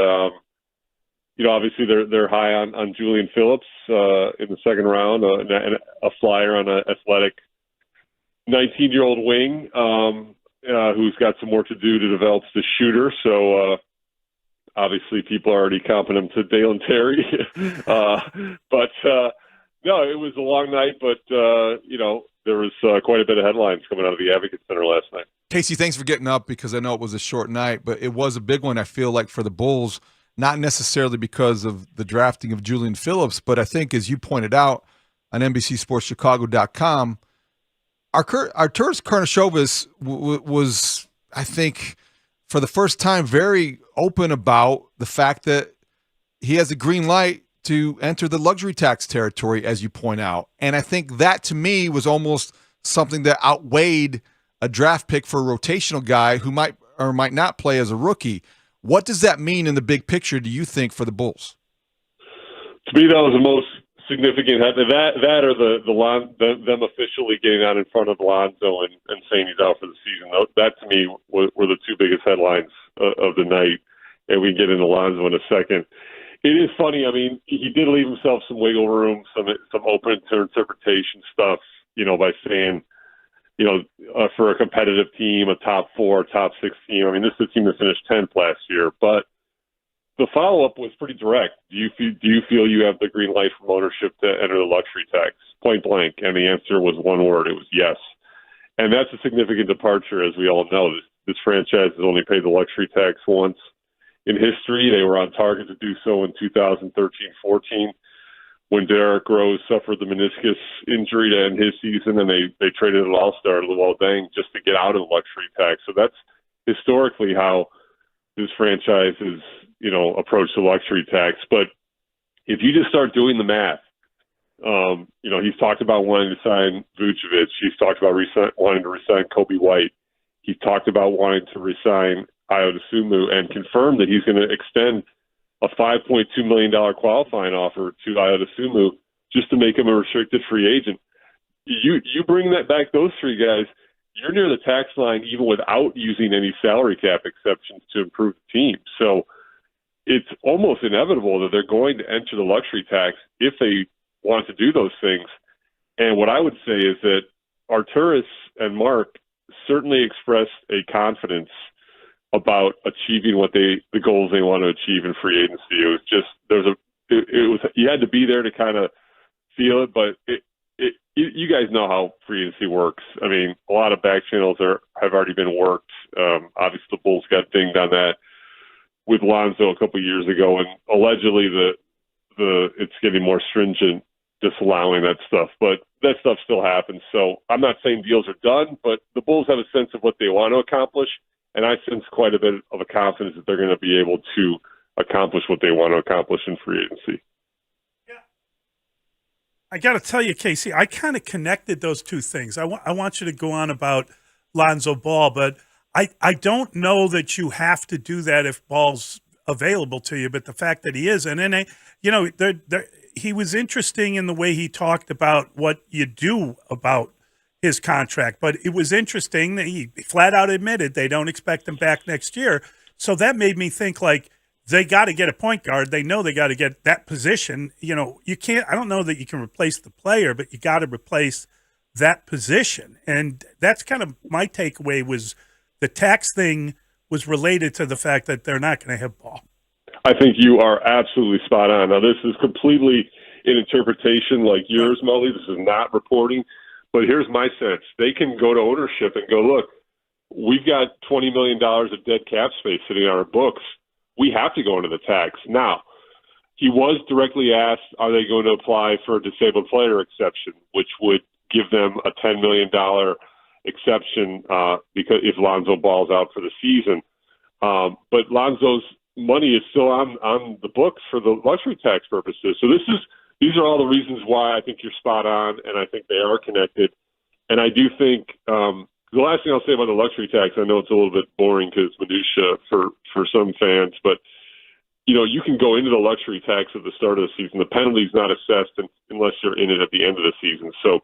obviously they're high on Julian Phillips in the second round, and a flyer on an athletic 19-year-old wing who's got some work to do to develop the shooter. So obviously people are already comping him to Dale and Terry, but no, it was a long night, but there was quite a bit of headlines coming out of the Advocate Center last night. Casey, thanks for getting up because I know it was a short night, but it was a big one, I feel like, for the Bulls, not necessarily because of the drafting of Julian Phillips, but I think, as you pointed out on NBCSportsChicago.com, Arturas Karnisovas was, I think, for the first time, very open about the fact that he has a green light to enter the luxury tax territory, as you point out. And I think that, to me, was almost something that outweighed a draft pick for a rotational guy who might or might not play as a rookie. What does that mean in the big picture, do you think, for the Bulls? To me, that was the most significant. That or them officially getting out in front of Lonzo and saying he's out for the season. That, to me, were the two biggest headlines of the night. And we can get into Lonzo in a second. It is funny. I mean, he did leave himself some wiggle room, some open to interpretation stuff, by saying, for a competitive team, a top 4, top 6 team. I mean, this is a team that finished 10th last year, but the follow-up was pretty direct. Do you feel you have the green light from ownership to enter the luxury tax? Point blank. And the answer was one word. It was yes. And that's a significant departure, as we all know. This franchise has only paid the luxury tax once in history. They were on target to do so in 2013-14 when Derrick Rose suffered the meniscus injury to end his season, and they traded an all-star, Luol Deng, just to get out of the luxury tax. So that's historically how this franchise has, approached the luxury tax. But if you just start doing the math, he's talked about wanting to sign Vucevic. He's talked about wanting to resign Kobe White. He's talked about wanting to resign Ayo Dosunmu and confirmed that he's going to extend a $5.2 million qualifying offer to Ayo Dosunmu just to make him a restricted free agent. You bring that back, those three guys, you're near the tax line even without using any salary cap exceptions to improve the team. So it's almost inevitable that they're going to enter the luxury tax if they want to do those things. And what I would say is that Arturas and Mark certainly expressed a confidence about achieving what the goals they want to achieve in free agency. It was just you had to be there to kind of feel it, but you guys know how free agency works. I mean, a lot of back channels have already been worked. Obviously, the Bulls got dinged on that with Lonzo a couple of years ago, and allegedly it's getting more stringent, disallowing that stuff. But that stuff still happens. So I'm not saying deals are done, but the Bulls have a sense of what they want to accomplish, and I sense quite a bit of a confidence that they're going to be able to accomplish what they want to accomplish in free agency. I got to tell you, Casey, I kind of connected those two things. I want you to go on about Lonzo Ball, but I don't know that you have to do that if Ball's available to you. But the fact that he is, and then he was interesting in the way he talked about what you do about his contract. But it was interesting that he flat out admitted they don't expect him back next year. So that made me think like, they got to get a point guard. They know they got to get that position. You can't, I don't know that you can replace the player, but you got to replace that position. And that's kind of my takeaway was the tax thing was related to the fact that they're not going to have Ball. I think you are absolutely spot on. Now, this is completely an interpretation like yours, Mully. This is not reporting. But here's my sense. They can go to ownership and go, look, we've got $20 million of dead cap space sitting on our books. We have to go into the tax. Now, he was directly asked, are they going to apply for a disabled player exception, which would give them a $10 million exception because if Lonzo Ball's out for the season. But Lonzo's money is still on the books for the luxury tax purposes. So these are all the reasons why I think you're spot on, and I think they are connected. And I do think the last thing I'll say about the luxury tax, I know it's a little bit boring because it's minutia for some fans, but you can go into the luxury tax at the start of the season. The penalty is not assessed unless you're in it at the end of the season. So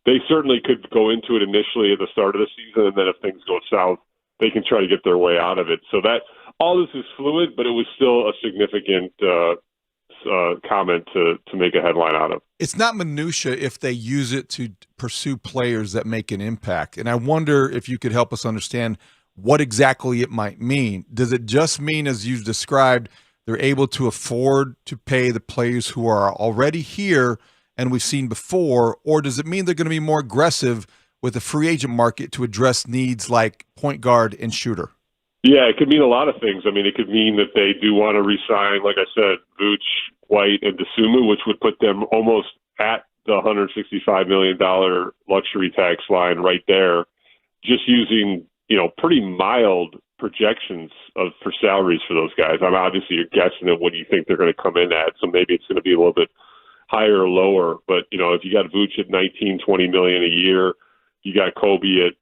they certainly could go into it initially at the start of the season, and then if things go south, they can try to get their way out of it. So that all this is fluid, but it was still a significant comment to make a headline out of. It's not minutia if they use it to pursue players that make an impact. And I wonder if you could help us understand what exactly it might mean. Does it just mean, as you've described, they're able to afford to pay the players who are already here and we've seen before, or does it mean they're going to be more aggressive with the free agent market to address needs like point guard and shooter? Yeah, it could mean a lot of things. I mean, it could mean that they do want to re-sign, like I said, Vooch, White, and Dosunmu, which would put them almost at the $165 million luxury tax line right there, just using, pretty mild projections for salaries for those guys. I'm obviously you're guessing at what do you think they're going to come in at, so maybe it's going to be a little bit higher or lower. But, if you got Vooch at $19, $20 million a year, you got Kobe at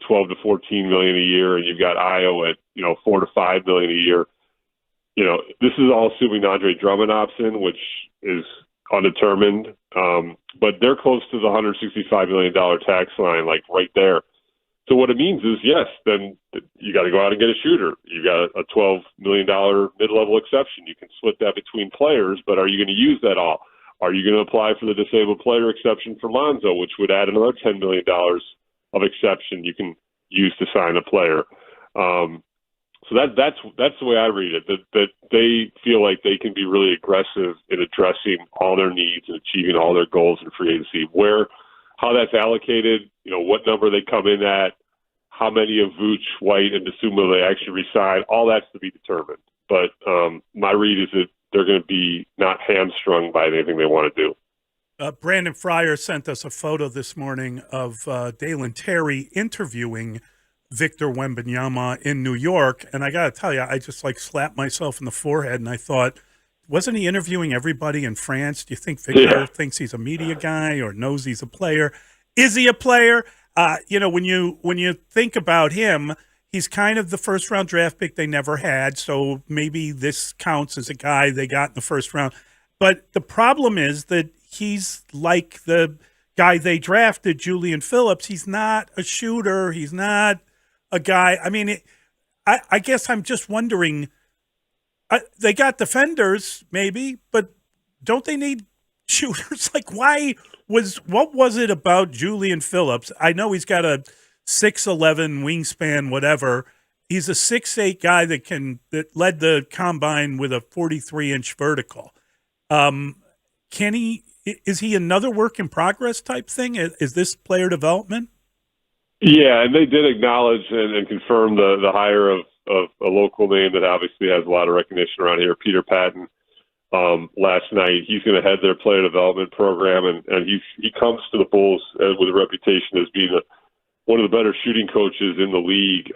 12 to 14 million a year, and you've got Io at 4 to 5 million a year. This is all assuming Andre Drummond opts in, which is undetermined. But they're close to the $165 million tax line, like right there. So what it means is, yes, then you got to go out and get a shooter. You got a $12 million mid-level exception. You can split that between players, but are you going to use that all? Are you going to apply for the disabled player exception for Lonzo, which would add another $10 million of exception you can use to sign a player? So that's the way I read it, that they feel like they can be really aggressive in addressing all their needs and achieving all their goals in free agency. How that's allocated, what number they come in at, how many of Vooch, White, and Dosunmu they actually re-sign, all that's to be determined. But my read is that they're going to be not hamstrung by anything they want to do. Brandon Fryer sent us a photo this morning of Dalen Terry interviewing Victor Wembanyama in New York. And I got to tell you, I just slapped myself in the forehead and I thought, wasn't he interviewing everybody in France? Do you think Victor thinks he's a media guy or knows he's a player? Is he a player? When you think about him, he's kind of the first round draft pick they never had. So maybe this counts as a guy they got in the first round. But the problem is that he's like the guy they drafted, Julian Phillips. He's not a shooter. He's not a guy. I mean, I guess I'm just wondering, they got defenders maybe, but don't they need shooters? What was it about Julian Phillips? I know he's got a 6'11", wingspan, whatever. He's a 6'8" guy that led the combine with a 43-inch vertical. Is he another work in progress type thing? Is this player development? Yeah, and they did acknowledge and confirm the hire of a local name that obviously has a lot of recognition around here, Peter Patton. Last night, he's going to head their player development program, and he comes to the Bulls with a reputation as being one of the better shooting coaches in the league.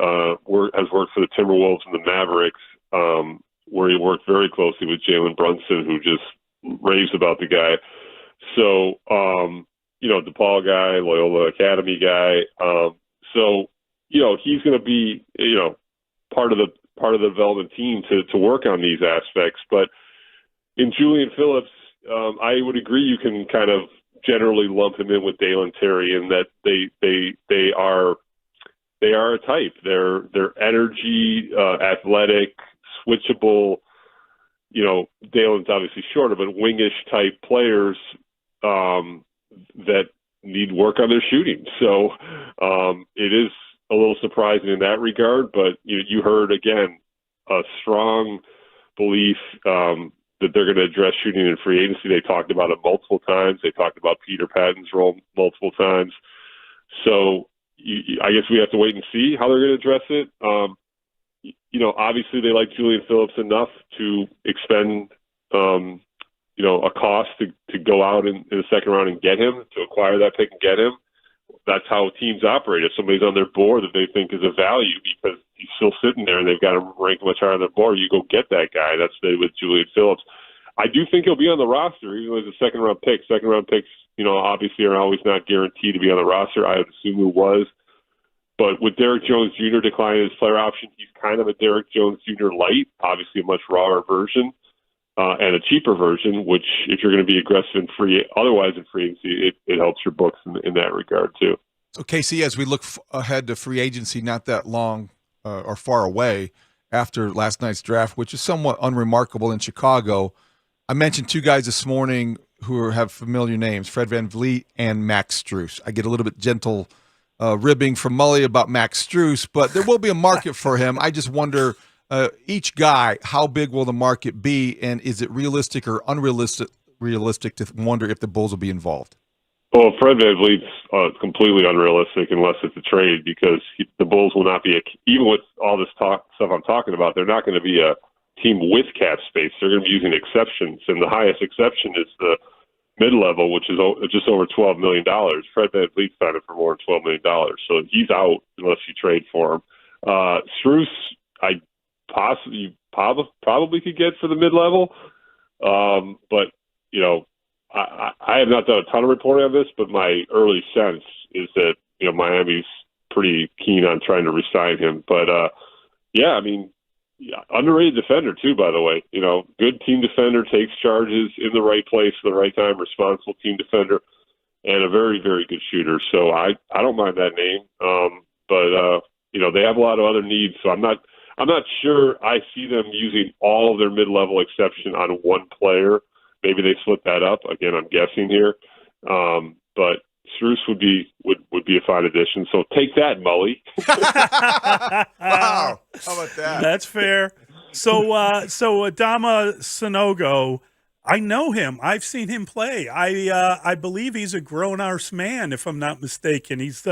Has worked for the Timberwolves and the Mavericks, where he worked very closely with Jalen Brunson, who just raves about the guy. So, DePaul guy, Loyola Academy guy. He's going to be, part of the development team to work on these aspects. But in Julian Phillips, I would agree you can kind of generally lump him in with Dalen Terry in that they are a type. They're energy, athletic, switchable. Dalen's obviously shorter, but wingish type players that need work on their shooting. So it is a little surprising in that regard, but you heard, again, a strong belief that they're going to address shooting in free agency. They talked about it multiple times. They talked about Peter Patton's role multiple times. So I guess we have to wait and see how they're going to address it. Obviously they like Julian Phillips enough to expend, a cost to go out in the second round and get him, to acquire that pick and get him. That's how teams operate. If somebody's on their board that they think is a value because he's still sitting there and they've got him ranked much higher on their board, you go get that guy. That's with Julian Phillips. I do think he'll be on the roster, even though he's a second round pick. Second round picks, obviously are always not guaranteed to be on the roster. I would assume he was. But with Derek Jones Jr. declining his player option, he's kind of a Derek Jones Jr. light, obviously a much rawer version and a cheaper version, which if you're going to be aggressive in otherwise in free agency, it helps your books in that regard too. So Casey, as we look ahead to free agency, not that long or far away after last night's draft, which is somewhat unremarkable in Chicago, I mentioned two guys this morning who have familiar names, Fred VanVleet and Max Strus. I get a little bit gentle ribbing from Mully about Max Strus, but there will be a market for him. I just wonder, each guy, how big will the market be, and is it realistic or unrealistic to wonder if the Bulls will be involved? Well, Fred VanVleet's completely unrealistic unless it's a trade, because the Bulls will not be, even with all this stuff I'm talking about, they're not going to be a team with cap space. They're going to be using exceptions, and the highest exception is the mid-level, which is just over $12 million. Fred VanVleet signed it for more than $12 million, so he's out unless you trade for him. Strus, I probably could get for the mid-level, but I have not done a ton of reporting on this, but my early sense is that Miami's pretty keen on trying to re-sign him. But underrated defender too, by the way. Good team defender, takes charges in the right place at the right time, responsible team defender, and a very, very good shooter. So I don't mind that name. But they have a lot of other needs, so I'm not sure I see them using all of their mid-level exception on one player. Maybe they split that up. Again, I'm guessing here. But Strus would be a fine addition. So take that, Mully. Wow. How about that? That's fair. So Adama Sanogo, I know him. I've seen him play. I believe he's a grown-arse man, if I'm not mistaken. He's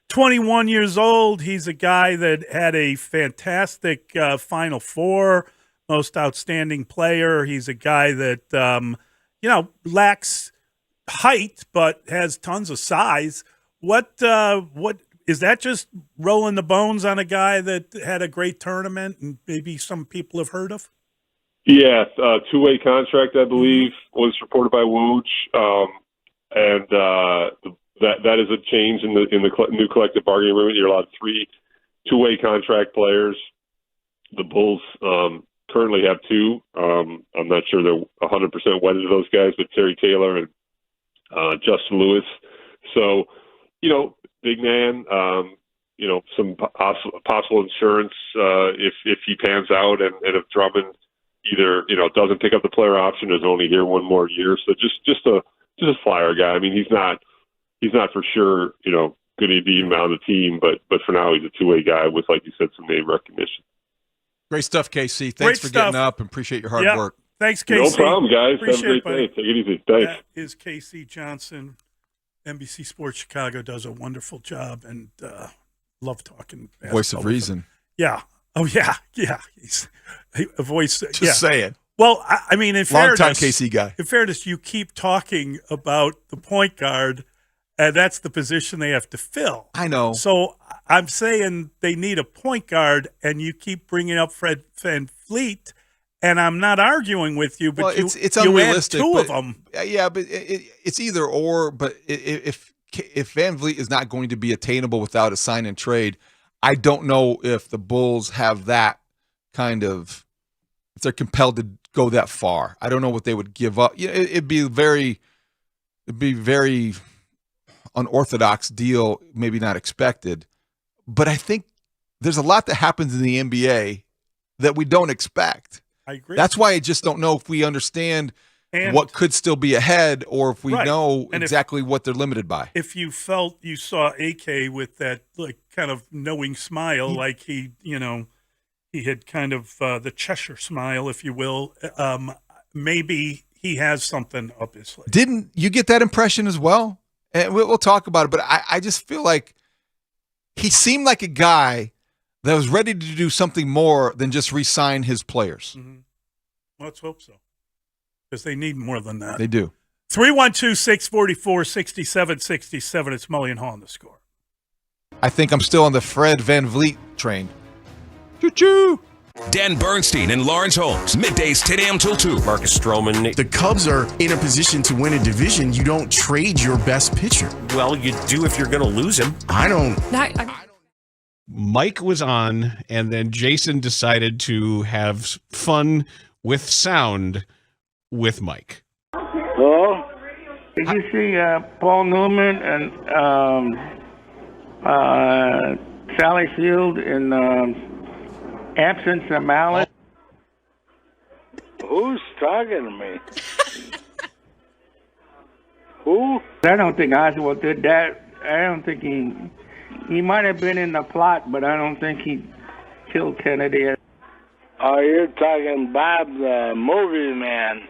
21 years old. He's a guy that had a fantastic Final Four, most outstanding player. He's a guy that, lacks height but has tons of size. What is that? Just rolling the bones on a guy that had a great tournament and maybe some people have heard of? Yeah, two-way contract, I believe, was reported by Woj, and that is a change in the new collective bargaining agreement. You're allowed 3 two-way contract players. The Bulls currently have 2. I'm not sure they're 100% wedded to those guys, but Terry Taylor and Justin Lewis. So, big man, some possible insurance if he pans out, and if Drummond either doesn't pick up the player option, is only here one more year. So just a flyer guy. I mean, he's not for sure going to be even on the team. But for now, he's a two-way guy with, like you said, some name recognition. Great stuff, KC. Thanks Great for stuff. getting up and appreciate your hard Yeah. work. Thanks, KC. No problem, guys. Appreciate Have a great it, buddy. day. Take it easy. Thanks. That is KC Johnson. NBC Sports Chicago does a wonderful job, and love talking basketball Voice of with him. reason. Yeah. Oh, yeah. Yeah. He's a voice. Just saying. Well, I mean, in fairness, Long-time KC guy. In fairness, you keep talking about the point guard, and that's the position they have to fill. I know. So I'm saying they need a point guard, and you keep bringing up Fred VanVleet, and I'm not arguing with you, but Well, you, it's you unrealistic. add two but- of them. Yeah, but it's either or. But if VanVleet is not going to be attainable without a sign and trade, I don't know if the Bulls have that kind of, if they're compelled to go that far. I don't know what they would give up. It'd be very unorthodox deal, maybe not expected. But I think there's a lot that happens in the NBA that we don't expect. I agree. That's why I just don't know if we understand what could still be ahead, or if we know And exactly what they're limited by. If you felt you saw AK with that like kind of knowing smile, like he had kind of the Cheshire smile, if you will, maybe he has something up his sleeve. Didn't you get that impression as well? And we'll talk about it, but I just feel like he seemed like a guy that was ready to do something more than just re-sign his players. Mm-hmm. Let's hope so, because they need more than that. They do. 312-644-6767. It's Mully and Haugh on the score. I think I'm still on the Fred VanVleet train. Choo-choo! Dan Bernstein and Lawrence Holmes, middays 10 a.m. till 2. Marcus Stroman. The Cubs are in a position to win a division. You don't trade your best pitcher. Well, you do if you're going to lose him. I don't. Mike was on, and then Jason decided to have fun with sound with Mike. Hello? Did you see Paul Newman and Sally Field in Absence of Malice? Who's talking to me? Who? I don't think Oswald did that. I don't think he might have been in the plot, but I don't think he killed Kennedy. Oh, you're talking Bob the movie man.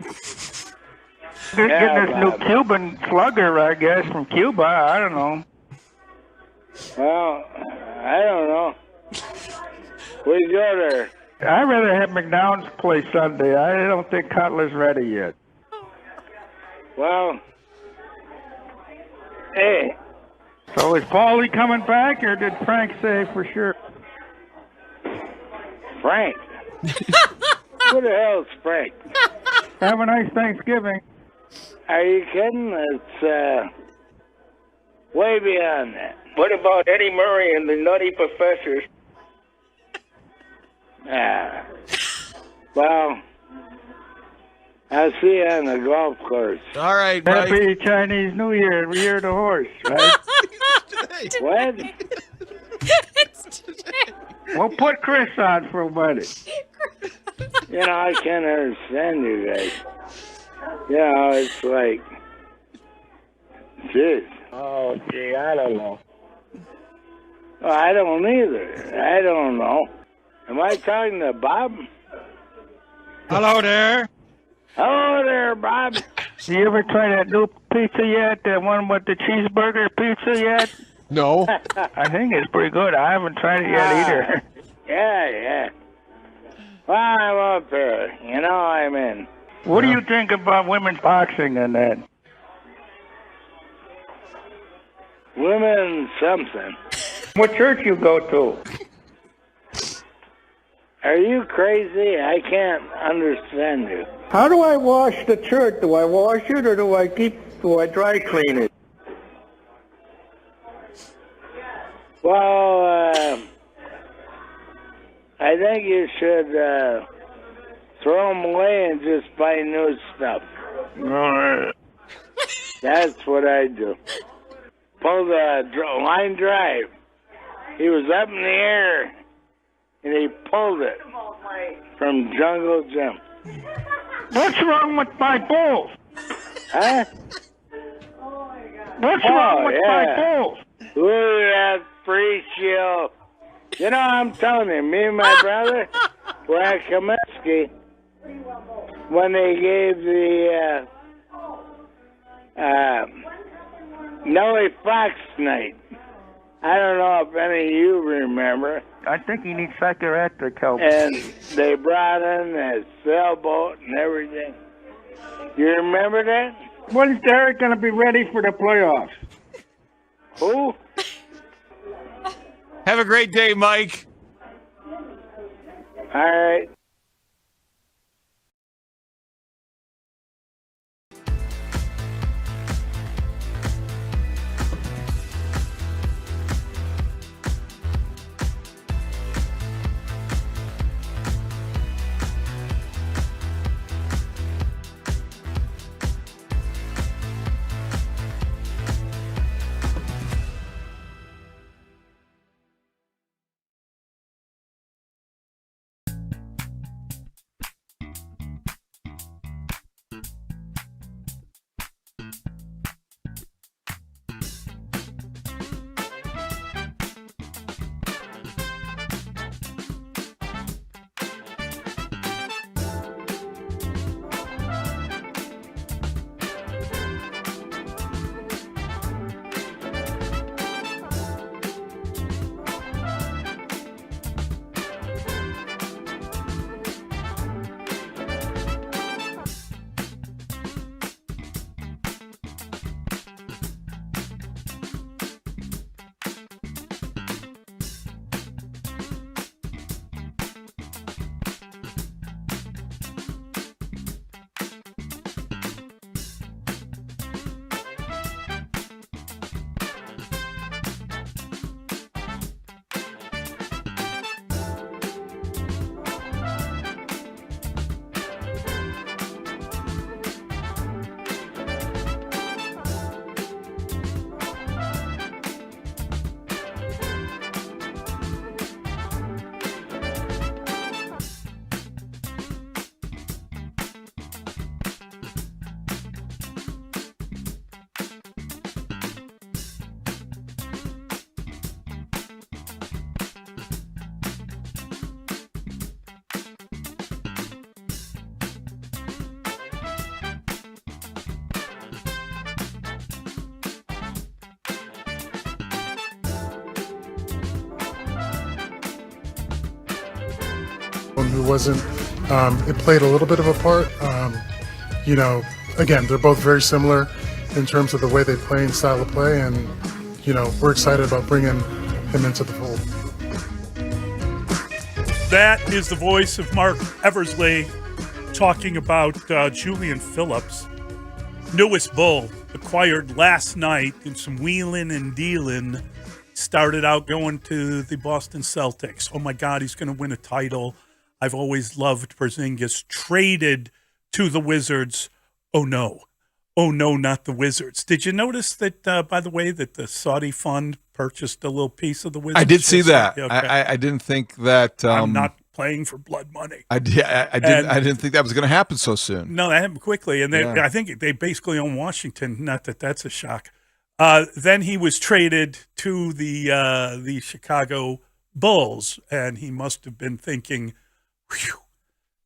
They're getting this new Cuban slugger, I guess, from Cuba. I don't know. Well, I don't know. We go there. I'd rather have McDonald's play Sunday. I don't think Cutler's ready yet. Well, hey. So is Paulie coming back, or did Frank say for sure? Frank? Who the hell is Frank? Have a nice Thanksgiving. Are you kidding? It's way beyond that. What about Eddie Murray and the Nutty Professors? Yeah. Well, I'll see you on the golf course. All right, Happy Chinese New Year, Year of the Horse, right? What? It's today. We'll put Chris on for a minute. You know, I can't understand you guys. You know, it's like, jeez. Oh, gee, I don't know. Well, I don't either. I don't know. Am I talking to Bob? Hello there. Hello there, Bob. You ever try that new pizza yet? That one with the cheeseburger pizza yet? No. I think it's pretty good. I haven't tried it yet either. Yeah. Well, I'm up there. You know I'm in. What do you think about women's boxing and that? Women something. What church you go to? Are you crazy? I can't understand you. How do I wash the shirt? Do I wash it or do I dry clean it? Well, I think you should throw them away and just buy new stuff. That's what I do. Pull the line drive. He was up in the air, and he pulled it from Jungle Jim. What's wrong with my balls? Huh? What's wrong with my balls? Look at that free shield. You know, I'm telling you, me and my brother were at Comiskey when they gave the Nellie Fox night. I don't know if any of you remember. I think he needs psychiatric help. And they brought in a sailboat and everything. You remember that? When's Derek going to be ready for the playoffs? Who? Have a great day, Mike. All right. Who wasn't, it played a little bit of a part. You know, again, they're both very similar in terms of the way they play and style of play, and, you know, we're excited about bringing him into the fold. That is the voice of Mark Eversley talking about Julian Phillips, newest Bull, acquired last night in some wheeling and dealing. Started out going to the Boston Celtics. Oh, my God, he's going to win a title. I've always loved Porzingis. Traded to the Wizards. Oh, no. Oh, no, not the Wizards. Did you notice that, by the way, that the Saudi fund purchased a little piece of the Wizards? I did see that. Okay. I didn't think that. I'm not playing for blood money. I didn't think that was going to happen so soon. No, that happened quickly. And Yeah. I think they basically own Washington. Not that that's a shock. Then he was traded to the Chicago Bulls, and he must have been thinking, "Whew,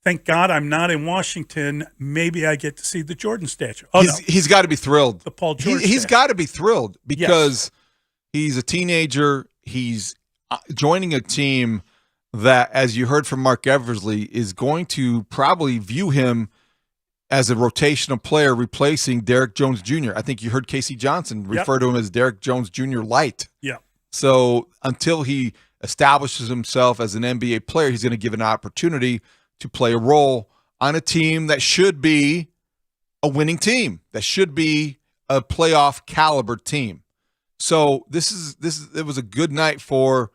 thank God I'm not in Washington. Maybe I get to see the Jordan statue." Oh, He's got to be thrilled. The Paul George He's statue. got to be thrilled because he's a teenager. He's joining a team that, as you heard from Mark Eversley, is going to probably view him as a rotational player replacing Derek Jones Jr. I think you heard Casey Johnson refer to him as Derek Jones Jr. light. Yeah. So until he establishes himself as an NBA player, he's going to give an opportunity to play a role on a team that should be a winning team, that should be a playoff caliber team. So it was a good night for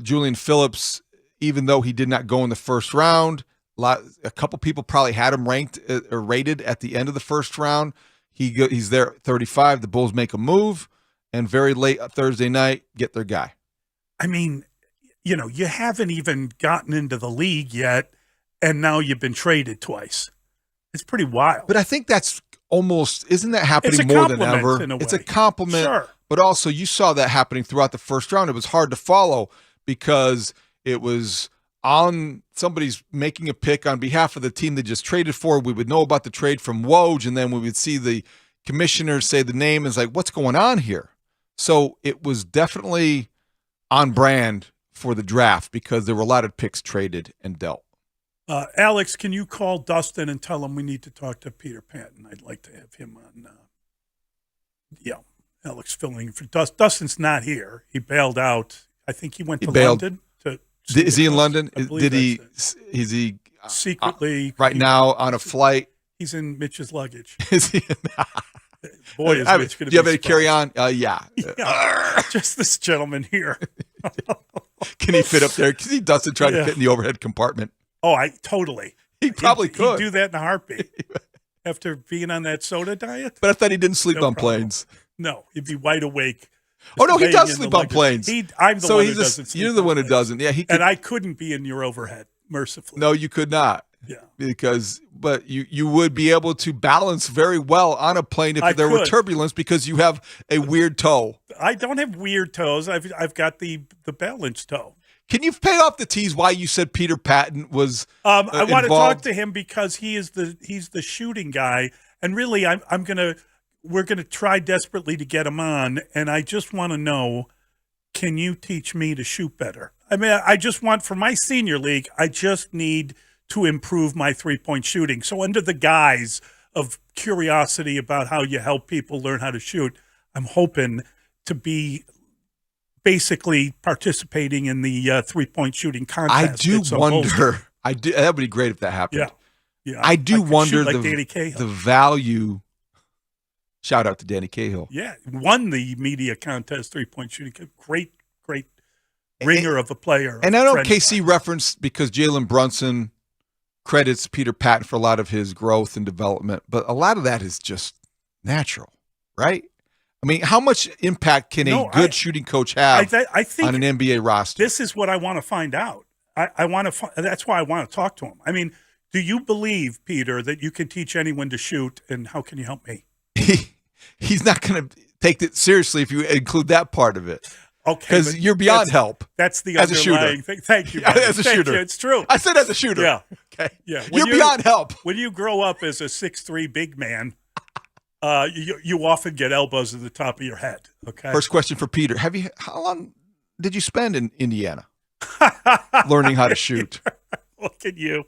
Julian Phillips, even though he did not go in the first round. A couple people probably had him ranked or rated at the end of the first round. He's there at 35. The Bulls make a move, and very late Thursday night, get their guy. I mean, you know, you haven't even gotten into the league yet, and now you've been traded twice. It's pretty wild. But I think that's almost, isn't that happening It's a more than compliment ever? in a It's way. a compliment Sure. But also, you saw that happening throughout the first round. It was hard to follow because it was on somebody's making a pick on behalf of the team they just traded for. We would know about the trade from Woj, and then we would see the commissioner say the name. It's like, what's going on here? So it was definitely on brand for the draft because there were a lot of picks traded and dealt. Alex, can you call Dustin and tell him we need to talk to Peter Patton? I'd like to have him on. Alex filling for Dustin's not here. He bailed out. I think he went to London. Is he in London? Is he secretly right now on a flight? He's in Mitch's luggage. Is he? Boy, is Mitch going to be do you have any carry on? Yeah. Just this gentleman here. Can he fit up there? Because he doesn't try to fit in the overhead compartment. Oh, Totally. He probably could. He'd do that in a heartbeat after being on that soda diet. But I thought he didn't sleep on planes. No, he'd be wide awake. Oh, no, he does sleep on planes. I'm the one who doesn't sleep. You're the one who doesn't. Yeah, he could. And I couldn't be in your overhead, mercifully. No, you could not. Yeah. But you would be able to balance very well on a plane if there were turbulence because you have a weird toe. I don't have weird toes. I've got the balanced toe. Can you pay off the tease why you said Peter Patton was I want to involved? talk to him because he's the shooting guy, and really we're gonna try desperately to get him on, and I just want to know, can you teach me to shoot better? I mean, I just want, for my senior league, I just need to improve my 3-point shooting. So under the guise of curiosity about how you help people learn how to shoot, I'm hoping to be basically participating in the 3-point shooting contest. I do wonder. That would be great if that happened. Yeah. I do wonder like Danny Cahill. the value. Shout out to Danny Cahill. Yeah, won the media contest 3-point shooting. Great ringer of a player. And I know KC referenced because Jalen Brunson credits Peter Patton for a lot of his growth and development, but a lot of that is just natural, right? I mean, how much impact can a good shooting coach have I think on an NBA roster? This is what I want to find out. I want to. That's why I want to talk to him. I mean, do you believe, Peter, that you can teach anyone to shoot, and how can you help me? He's not going to take it seriously if you include that part of it. Okay, because you're beyond help. That's the as a underlying shooter. thing. Thank you, buddy. As a shooter, it's true. I said as a shooter. Yeah. Okay. Yeah. You're beyond help. When you grow up as a 6'3" big man, you often get elbows at the top of your head. Okay. First question for Peter: how long did you spend in Indiana learning how to shoot? Look at you.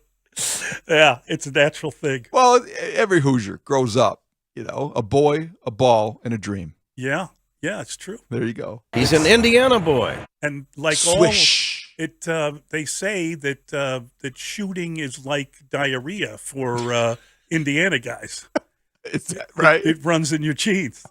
Yeah, it's a natural thing. Well, every Hoosier grows up, a boy, a ball, and a dream. Yeah, it's true. There you go. He's an Indiana boy. And like Swish. they say that shooting is like diarrhea for Indiana guys. Is that right? It runs in your genes.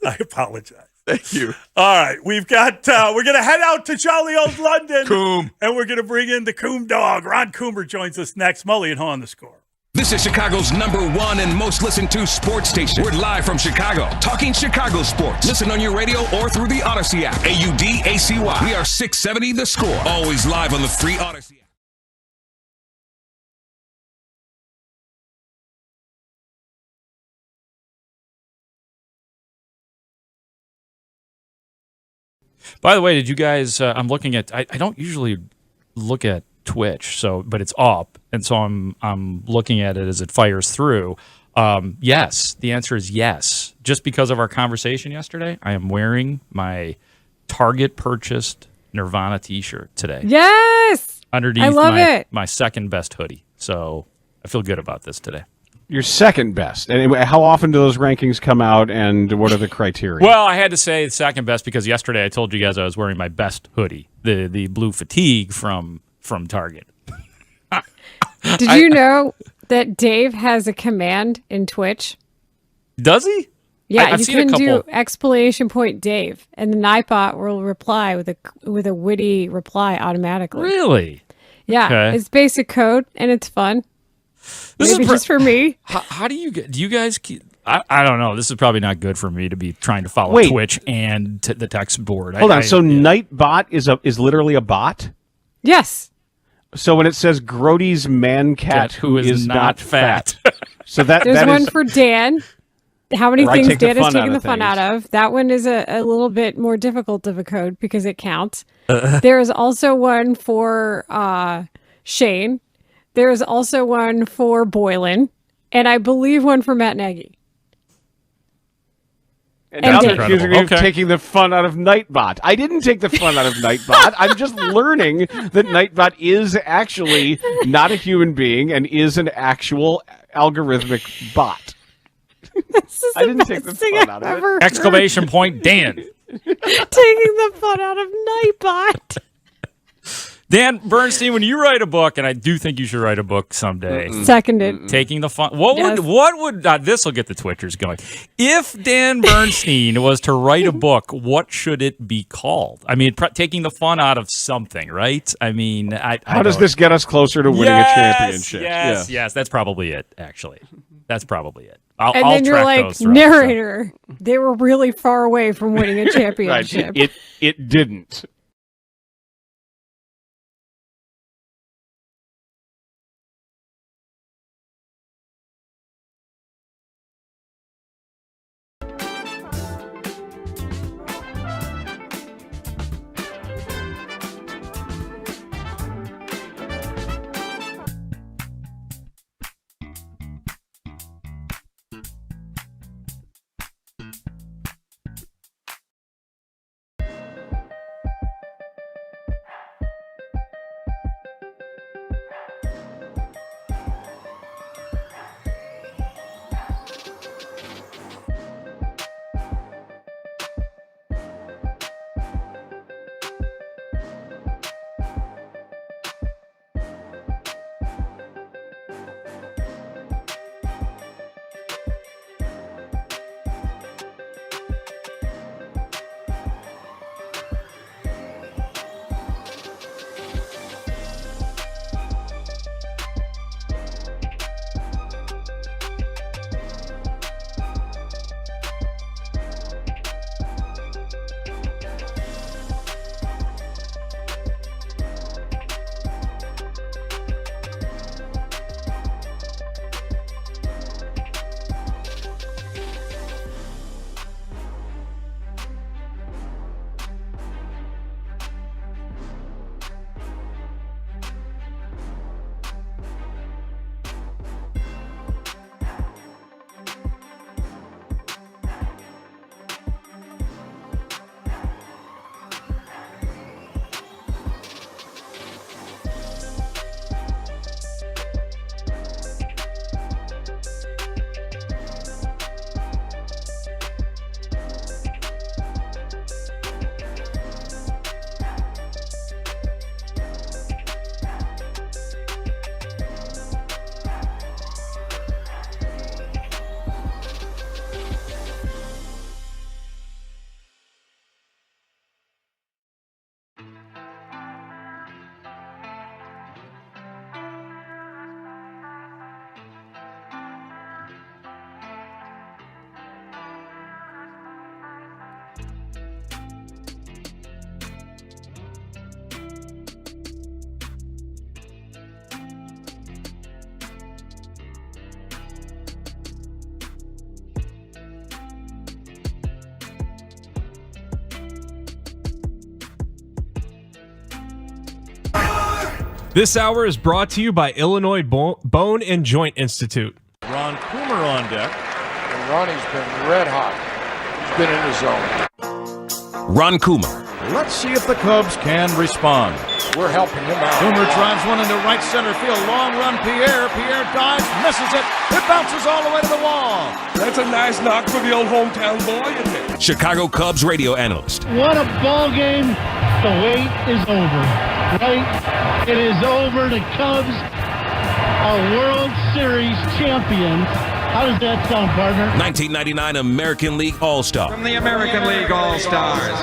I apologize. Thank you. All right, we're going to head out to jolly old London. Coombe. And we're going to bring in the Coombe dog. Ron Coomer joins us next. Mully and Haugh on the score. This is Chicago's #1 and most listened to sports station. We're live from Chicago, talking Chicago sports. Listen on your radio or through the Odyssey app. AUDACY. We are 670 The Score. Always live on the free Odyssey app. By the way, did you guys? I'm looking at. I don't usually look at Twitch, but it's up, and so I'm looking at it as it fires through. Yes, the answer is yes. Just because of our conversation yesterday, I am wearing my Target purchased Nirvana T-shirt today. Yes, underneath I love my second best hoodie. So I feel good about this today. Your second best. And how often do those rankings come out, and what are the criteria? Well, I had to say second best because yesterday I told you guys I was wearing my best hoodie, the blue fatigue from Target. Did you know that Dave has a command in Twitch? Does he? Yeah, I've you seen can a couple. do exclamation point Dave, and the Nightbot will reply with a witty reply automatically. Really? Yeah, Okay. it's basic code and it's fun. Maybe just for me. How do you get? Do you guys? I don't know. This is probably not good for me to be trying to follow Wait. Twitch and the text board. Hold on. So Nightbot is literally a bot? Yes. So when it says Grody's man cat who is not fat. So There's that one is for Dan. how many Or I things take the Dan is fun taking out the of fun things. out of. That one is a little bit more difficult of a code because it counts. There is also one for Shane. There is also one for Boylan. And I believe one for Matt Nagy. And now they're Dan. accusing me of taking the fun out of Nightbot. I didn't take the fun out of Nightbot. I'm just learning that Nightbot is actually not a human being and is an actual algorithmic bot. I didn't take the fun out of it. Exclamation point, Dan. Taking the fun out of Nightbot. Dan Bernstein, when you write a book, and I do think you should write a book someday. Seconded. Taking the fun. What would this will get the Twitchers going. If Dan Bernstein was to write a book, what should it be called? I mean, taking the fun out of something, right? I mean, How does this get us closer to winning a championship? Yes, that's probably it, actually. That's probably it. And I'll then you're track like, those throughout, narrator, they were really far away from winning a championship. Right. It didn't. This hour is brought to you by Illinois Bone and Joint Institute. Ron Coomer on deck. And Ronnie's been red hot. He's been in the zone. Ron Coomer. Let's see if the Cubs can respond. We're helping him out. Coomer drives one into right center field. Long run, Pierre. Pierre dives, misses it. It bounces all the way to the wall. That's a nice knock for the old hometown boy, isn't it? Chicago Cubs radio analyst. What a ball game. The wait is over, right? It is over. The Cubs are World Series champions. How does that sound, partner? 1999 American League All-Star. From the American League All-Stars,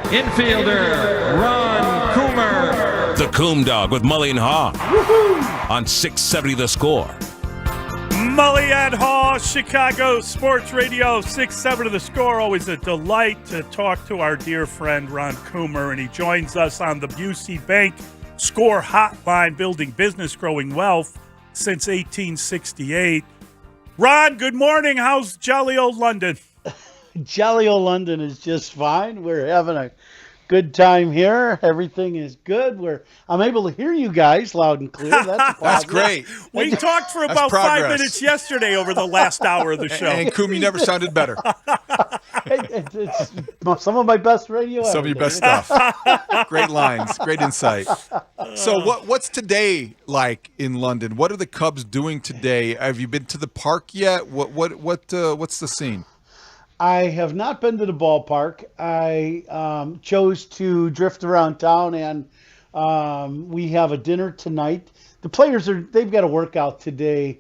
infielder Ron Coomer. The Coom Dog with Mully and Haugh. On 670 The Score. Mully and Haugh, Chicago Sports Radio, 670 The Score. Always a delight to talk to our dear friend Ron Coomer, and he joins us on the Busey Bank Score Hotline, building business, growing wealth since 1868. Ron, good morning. How's jolly old London? Jolly old London is just fine. We're having a good time here. Everything is good. I'm able to hear you guys loud and clear. That's great. We talked for about 5 minutes yesterday over the last hour of the show. And Coom, you never sounded better. It's some of my best radio. Some of your best stuff. Great lines, great insight. So what's today like in London? What are the Cubs doing today? Have you been to the park yet? What's the scene? I have not been to the ballpark. I chose to drift around town, and we have a dinner tonight. The players they've got a workout today,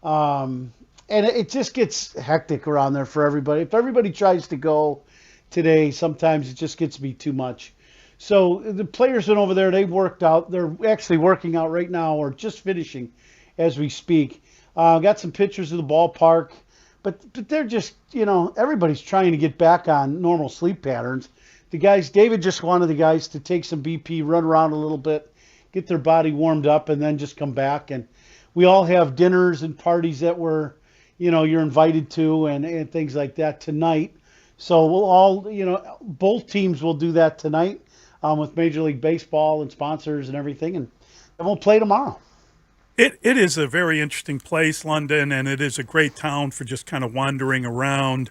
and it just gets hectic around there for everybody. If everybody tries to go today, sometimes it just gets to be too much. So the players went over there. They worked out. They're actually working out right now, or just finishing as we speak. Got some pictures of the ballpark. But they're just, everybody's trying to get back on normal sleep patterns. David just wanted the guys to take some BP, run around a little bit, get their body warmed up, and then just come back. And we all have dinners and parties that you're invited to and things like that tonight. So we'll all, both teams will do that tonight with Major League Baseball and sponsors and everything. And we'll play tomorrow. It is a very interesting place, London, and it is a great town for just kind of wandering around.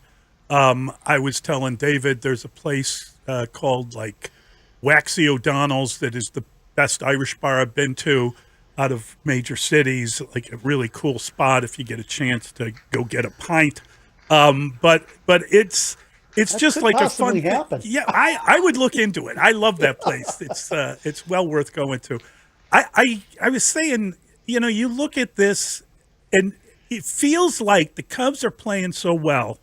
I was telling David there's a place called like Waxy O'Donnell's that is the best Irish bar I've been to out of major cities, like a really cool spot if you get a chance to go get a pint. But it's just like a fun happen. Yeah, I would look into it. I love that place. It's well worth going to. I was saying, you look at this, and it feels like the Cubs are playing so well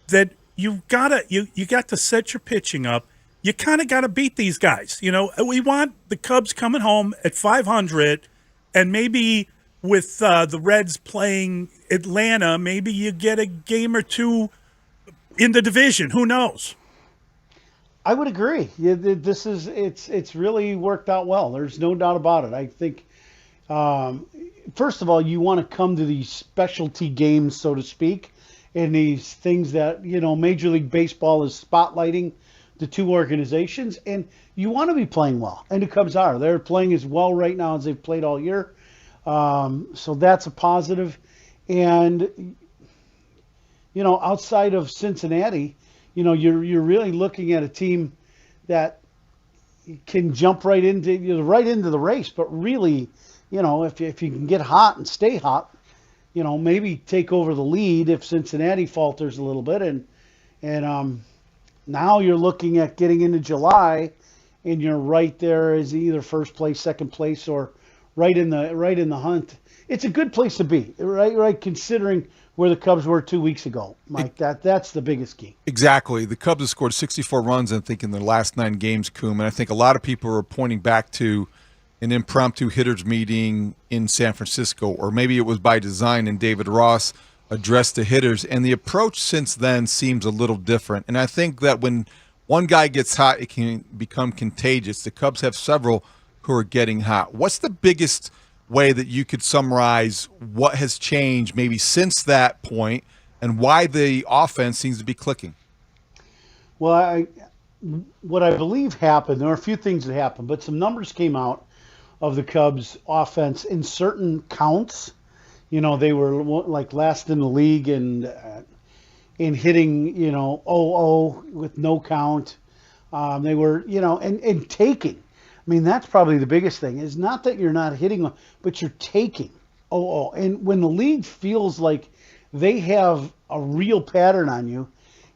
that you got to set your pitching up. You kind of got to beat these guys. We want the Cubs coming home at 500, and maybe with the Reds playing Atlanta, maybe you get a game or two in the division. Who knows? I would agree. It's really worked out well. There's no doubt about it. I think. First of all, you want to come to these specialty games, so to speak, and these things that, Major League Baseball is spotlighting the two organizations, and you want to be playing well. And the Cubs are. They're playing as well right now as they've played all year. So that's a positive. And, outside of Cincinnati, you're really looking at a team that can jump right into the race, but really, if you can get hot and stay hot, maybe take over the lead if Cincinnati falters a little bit. And now you're looking at getting into July, and you're right there as either first place, second place, or right in the hunt. It's a good place to be, right? Considering where the Cubs were 2 weeks ago, Mike. That's the biggest key. Exactly. The Cubs have scored 64 runs, I think, in their last 9 games, Coom. And I think a lot of people are pointing back to an impromptu hitters meeting in San Francisco, or maybe it was by design, and David Ross addressed the hitters. And the approach since then seems a little different. And I think that when one guy gets hot, it can become contagious. The Cubs have several who are getting hot. What's the biggest way that you could summarize what has changed maybe since that point and why the offense seems to be clicking? Well, what I believe happened, there are a few things that happened, but some numbers came out of the Cubs offense in certain counts. They were like last in the league in hitting, 0-0 with no count. They were, and taking. I mean, that's probably the biggest thing, is not that you're not hitting, but you're taking 0-0. And when the league feels like they have a real pattern on you,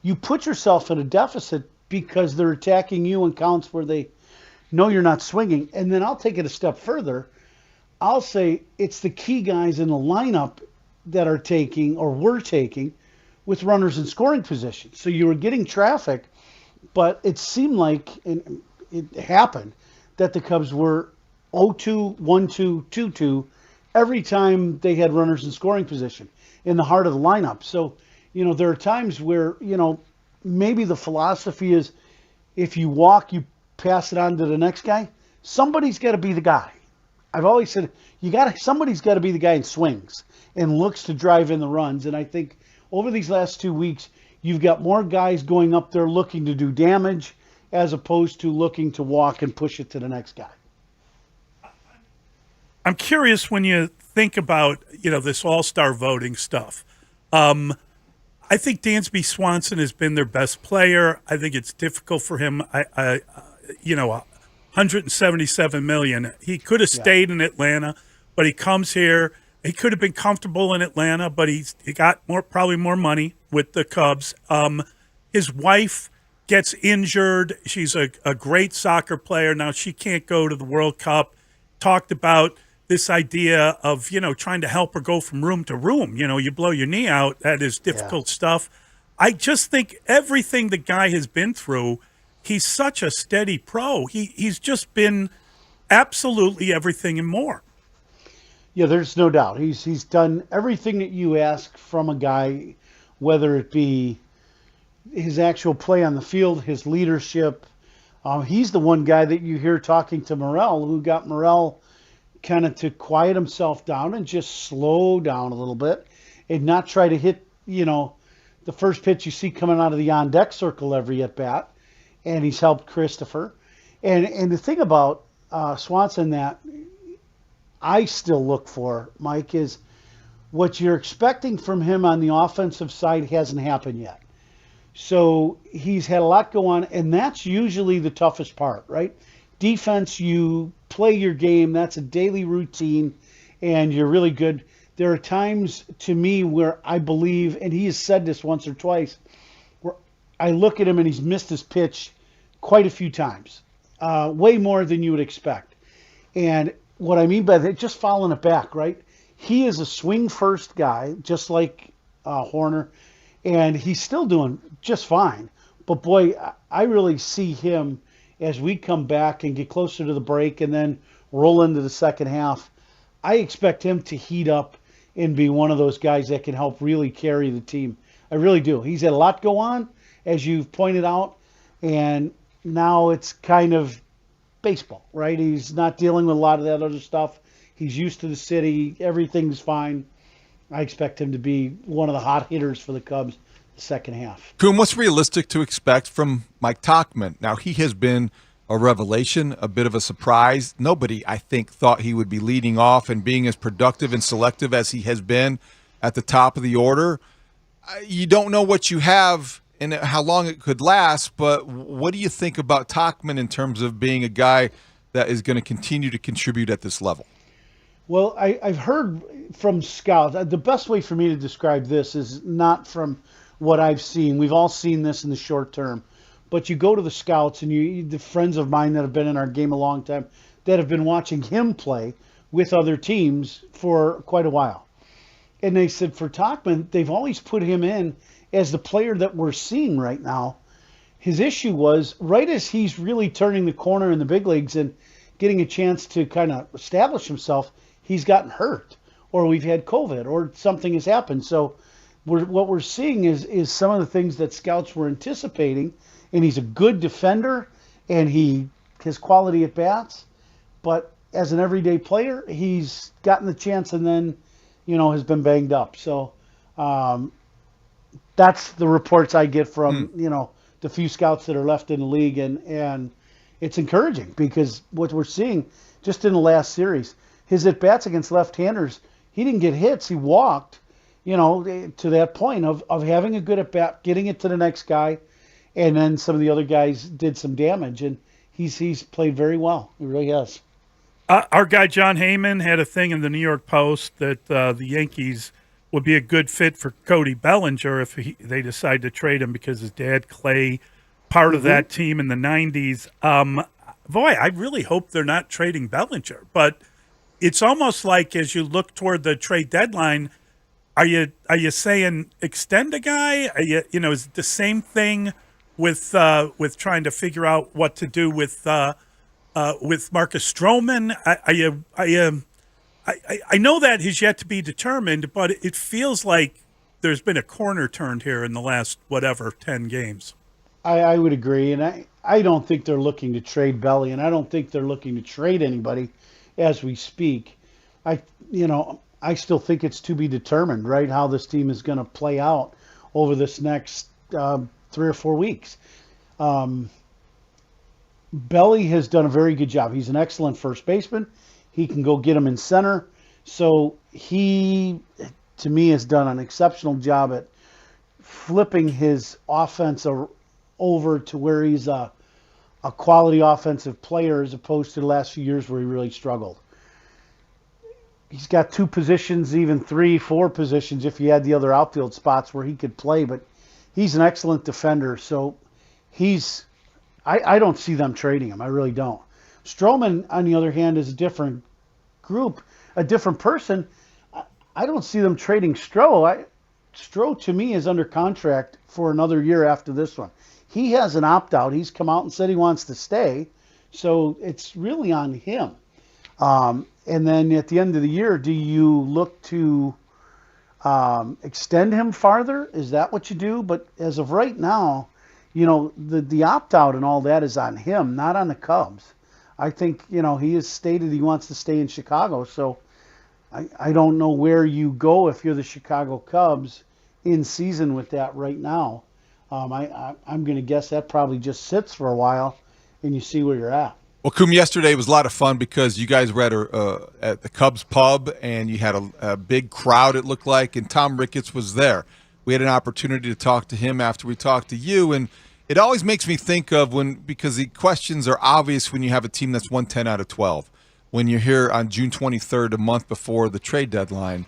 you put yourself in a deficit because they're attacking you in counts where they know you're not swinging. And then I'll take it a step further. I'll say it's the key guys in the lineup that are taking, or were taking, with runners in scoring position. So you were getting traffic, but it seemed like, and it happened, that the Cubs were 0-2, 1-2, 2-2 every time they had runners in scoring position in the heart of the lineup. So, there are times where, maybe the philosophy is if you walk, you pass it on to the next guy. Somebody's got to be the guy. I've always said somebody's got to be the guy in swings and looks to drive in the runs. And I think over these last 2 weeks, you've got more guys going up there looking to do damage as opposed to looking to walk and push it to the next guy. I'm curious when you think about, this all-star voting stuff. I think Dansby Swanson has been their best player. I think it's difficult for him. $177 million. He could have stayed in Atlanta, but he comes here. He could have been comfortable in Atlanta, but he got probably more money with the Cubs. His wife gets injured. She's a great soccer player. Now she can't go to the World Cup. Talked about this idea of, trying to help her go from room to room. You blow your knee out. That is difficult stuff. I just think everything the guy has been through, he's such a steady pro. He's just been absolutely everything and more. Yeah, there's no doubt. He's done everything that you ask from a guy, whether it be his actual play on the field, his leadership. He's the one guy that you hear talking to Morel, who got Morel kind of to quiet himself down and just slow down a little bit and not try to hit, the first pitch you see coming out of the on-deck circle every at-bat. And he's helped Christopher. And the thing about Swanson that I still look for, Mike, is what you're expecting from him on the offensive side hasn't happened yet. So he's had a lot go on, and that's usually the toughest part, right? Defense, you play your game. That's a daily routine, and you're really good. There are times, to me, where I believe, and he has said this once or twice, where I look at him and he's missed his pitch quite a few times, way more than you would expect. And what I mean by that, just following it back, right? He is a swing-first guy, just like Horner, and he's still doing just fine. But, boy, I really see him as we come back and get closer to the break and then roll into the second half. I expect him to heat up and be one of those guys that can help really carry the team. I really do. He's had a lot go on, as you've pointed out, and now it's kind of baseball, right? He's not dealing with a lot of that other stuff. He's used to the city. Everything's fine. I expect him to be one of the hot hitters for the Cubs the second half. Kuhn, what's realistic to expect from Mike Tauchman? Now, he has been a revelation, a bit of a surprise. Nobody, I think, thought he would be leading off and being as productive and selective as he has been at the top of the order. You don't know what you have and how long it could last, but what do you think about Tauchman in terms of being a guy that is going to continue to contribute at this level? Well, I've heard from scouts, the best way for me to describe this is not from what I've seen. We've all seen this in the short term. But you go to the scouts and the friends of mine that have been in our game a long time that have been watching him play with other teams for quite a while. And they said for Tauchman, they've always put him in as the player that we're seeing right now. His issue was right as he's really turning the corner in the big leagues and getting a chance to kind of establish himself, he's gotten hurt or we've had COVID or something has happened. So what we're seeing is some of the things that scouts were anticipating. And he's a good defender, and his quality at bats. But as an everyday player, he's gotten the chance and then, has been banged up. So that's the reports I get from, the few scouts that are left in the league. And it's encouraging because what we're seeing just in the last series, his at-bats against left-handers, he didn't get hits. He walked, to that point of having a good at-bat, getting it to the next guy. And then some of the other guys did some damage, and he's played very well. He really has. Our guy John Heyman had a thing in the New York Post that the Yankees would be a good fit for Cody Bellinger if they decide to trade him because his dad, Clay, part of that team in the 90s. Boy, I really hope they're not trading Bellinger. But it's almost like as you look toward the trade deadline, are you saying extend a guy? Is it the same thing with trying to figure out what to do with Marcus Stroman? I know that is yet to be determined, but it feels like there's been a corner turned here in the last 10 games. I would agree, and I don't think they're looking to trade Belly, and I don't think they're looking to trade anybody as we speak. I still think it's to be determined, right, how this team is going to play out over this next 3 or 4 weeks. Belly has done a very good job. He's an excellent first baseman. He can go get him in center. So he, to me, has done an exceptional job at flipping his offense over to where he's a quality offensive player as opposed to the last few years where he really struggled. He's got 2 positions, even 3, 4 positions if you had the other outfield spots where he could play, but he's an excellent defender. So I don't see them trading him. I really don't. Stroman, on the other hand, is a different group, a different person. I don't see them trading Stroh. Stroh, to me, is under contract for another year after this one. He has an opt-out. He's come out and said he wants to stay, so it's really on him. And then at the end of the year, do you look to extend him farther? Is that what you do? But as of right now, the opt-out and all that is on him, not on the Cubs. I think, he has stated he wants to stay in Chicago, so I don't know where you go if you're the Chicago Cubs in season with that right now. I'm going to guess that probably just sits for a while, and you see where you're at. Well, Coom, yesterday was a lot of fun because you guys were at the Cubs pub, and you had a big crowd, it looked like, and Tom Ricketts was there. We had an opportunity to talk to him after we talked to you, and it always makes me think of because the questions are obvious when you have a team that's won 10 out of 12. When you're here on June 23rd, a month before the trade deadline,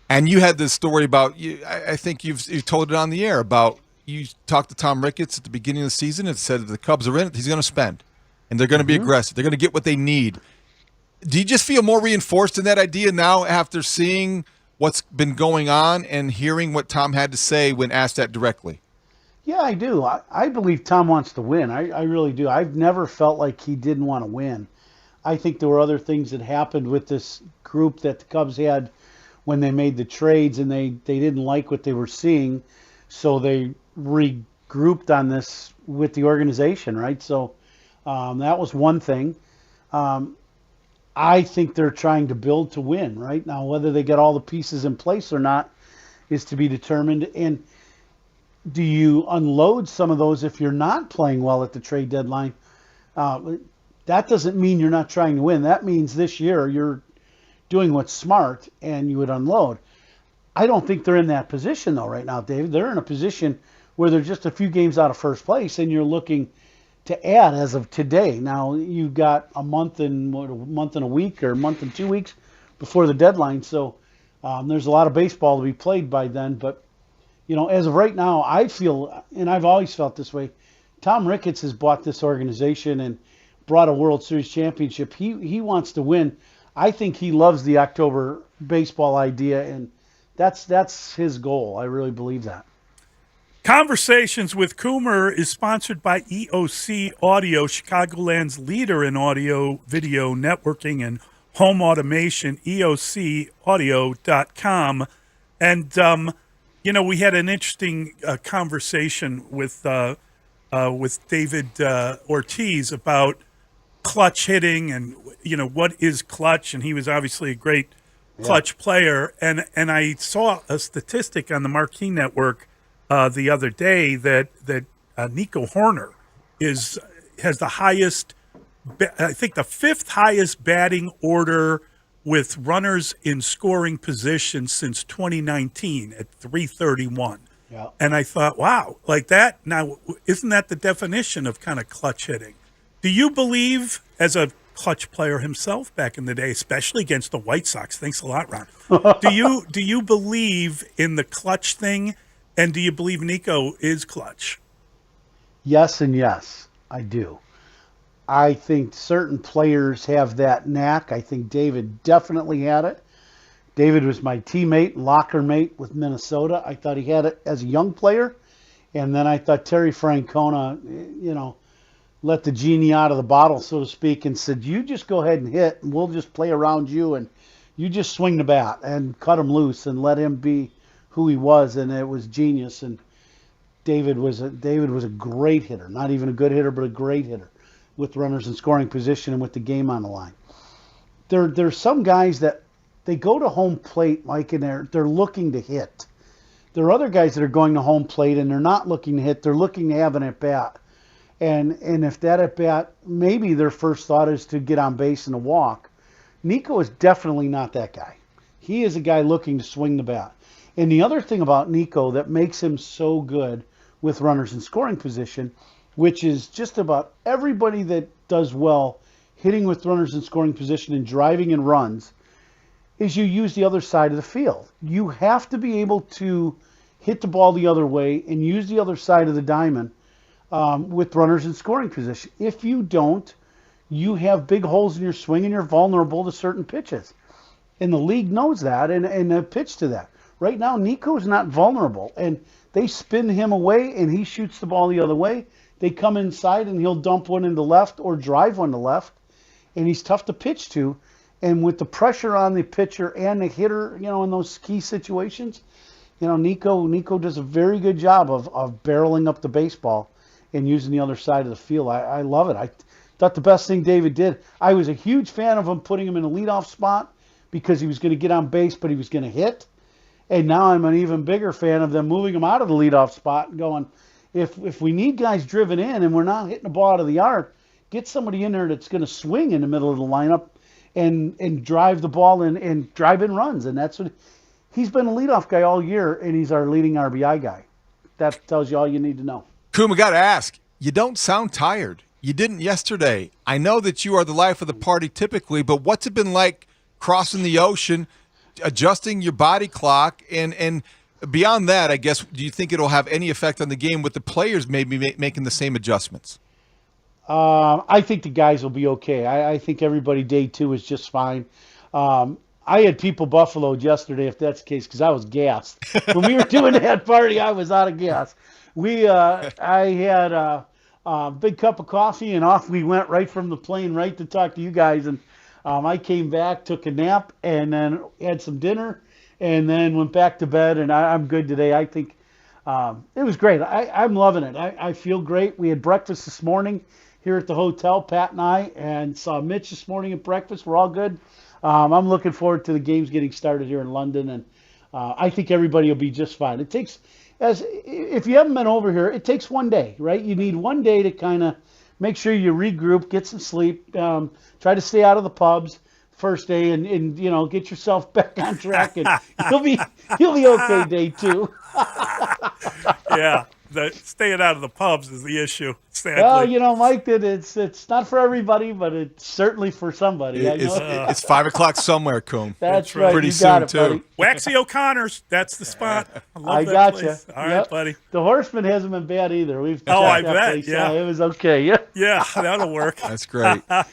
and you had this story about, I think you've told it on the air, about you talked to Tom Ricketts at the beginning of the season and said if the Cubs are in it, he's going to spend, and they're going to be aggressive. They're going to get what they need. Do you just feel more reinforced in that idea now after seeing what's been going on and hearing what Tom had to say when asked that directly? Yeah, I do. I believe Tom wants to win. I really do. I've never felt like he didn't want to win. I think there were other things that happened with this group that the Cubs had when they made the trades, and they didn't like what they were seeing, so they regrouped on this with the organization, right? So that was one thing. I think they're trying to build to win, right? Now, whether they get all the pieces in place or not is to be determined. And do you unload some of those if you're not playing well at the trade deadline? That doesn't mean you're not trying to win. That means this year you're doing what's smart and you would unload. I don't think they're in that position, though, right now, David. They're in a position where they're just a few games out of first place, and you're looking to add as of today. Now, you've got a month and a week or a month and 2 weeks before the deadline, so there's a lot of baseball to be played by then. But, as of right now, I feel, and I've always felt this way, Tom Ricketts has bought this organization and brought a World Series championship. He wants to win. I think he loves the October baseball idea, and that's his goal. I really believe that. Conversations with Coomer is sponsored by EOC Audio, Chicagoland's leader in audio, video, networking, and home automation, EOCaudio.com. And, we had an interesting conversation with David Ortiz about clutch hitting and, what is clutch? And he was obviously a great clutch player. And I saw a statistic on the Marquee Network the other day that Nico Horner has the highest, I think the 5th highest batting order with runners in scoring position since 2019 at 331. Yeah. And I thought, wow, like that. Now, isn't that the definition of kind of clutch hitting? Do you believe, as a clutch player himself back in the day, especially against the White Sox? Thanks a lot, Ron. Do you believe in the clutch thing? And do you believe Nico is clutch? Yes and yes, I do. I think certain players have that knack. I think David definitely had it. David was my teammate, locker mate with Minnesota. I thought he had it as a young player. And then I thought Terry Francona, let the genie out of the bottle, so to speak, and said, you just go ahead and hit, and we'll just play around you, and you just swing the bat and cut him loose and let him be who he was, and it was genius. And David was a great hitter, not even a good hitter, but a great hitter with runners in scoring position and with the game on the line. there's some guys that they go to home plate, Mike, and they're looking to hit. There are other guys that are going to home plate and they're not looking to hit. They're looking to have an at-bat. And if that at-bat, maybe their first thought is to get on base and to walk. Nico is definitely not that guy. He is a guy looking to swing the bat. And the other thing about Nico that makes him so good with runners in scoring position, which is just about everybody that does well hitting with runners in scoring position and driving in runs, is you use the other side of the field. You have to be able to hit the ball the other way and use the other side of the diamond with runners in scoring position. If you don't, you have big holes in your swing and you're vulnerable to certain pitches. And the league knows that and they pitch to that. Right now, Nico's not vulnerable. And they spin him away and he shoots the ball the other way. They come inside and he'll dump one into left or drive one to left. And he's tough to pitch to. And with the pressure on the pitcher and the hitter, in those key situations, Nico does a very good job of barreling up the baseball and using the other side of the field. I love it. I thought the best thing David did, I was a huge fan of him putting him in a leadoff spot because he was going to get on base, but he was going to hit. And now I'm an even bigger fan of them moving him out of the leadoff spot and going, if we need guys driven in and we're not hitting the ball out of the yard, get somebody in there that's going to swing in the middle of the lineup and drive the ball and drive in runs. And that's what he's been a leadoff guy all year, and he's our leading RBI guy. That tells you all you need to know. Kuma, got to ask, you don't sound tired. You didn't yesterday. I know that you are the life of the party typically, but what's it been like crossing the ocean, adjusting your body clock, and beyond that, I guess, do you think it'll have any effect on the game with the players maybe making the same adjustments? I think the guys will be okay. I think everybody day two is just fine. I had people buffaloed yesterday, if that's the case, because I was gassed. When we were doing that party, I was out of gas. I had a big cup of coffee, and off we went right from the plane right to talk to you guys. And I came back, took a nap, and then had some dinner, and then went back to bed, and I'm good today. I think it was great. I'm loving it. I feel great. We had breakfast this morning here at the hotel, Pat and I, and saw Mitch this morning at breakfast. We're all good. I'm looking forward to the games getting started here in London, and I think everybody will be just fine. It takes, if you haven't been over here, it takes one day, right? You need one day to kind of make sure you regroup, get some sleep, try to stay out of the pubs first day, and get yourself back on track, and you'll be okay day two. Yeah. Staying out of the pubs is the issue, sadly. Well, Mike, it's not for everybody, but it's certainly for somebody. It's 5 o'clock somewhere, Coom. That's right. Pretty you soon, got it, too. buddy. Waxy O'Connor's, that's the spot. I love that got place. you. All right, buddy. The Horseman hasn't been bad either. I bet. Place. Yeah, it was okay. Yeah. Yeah, that'll work. That's great. All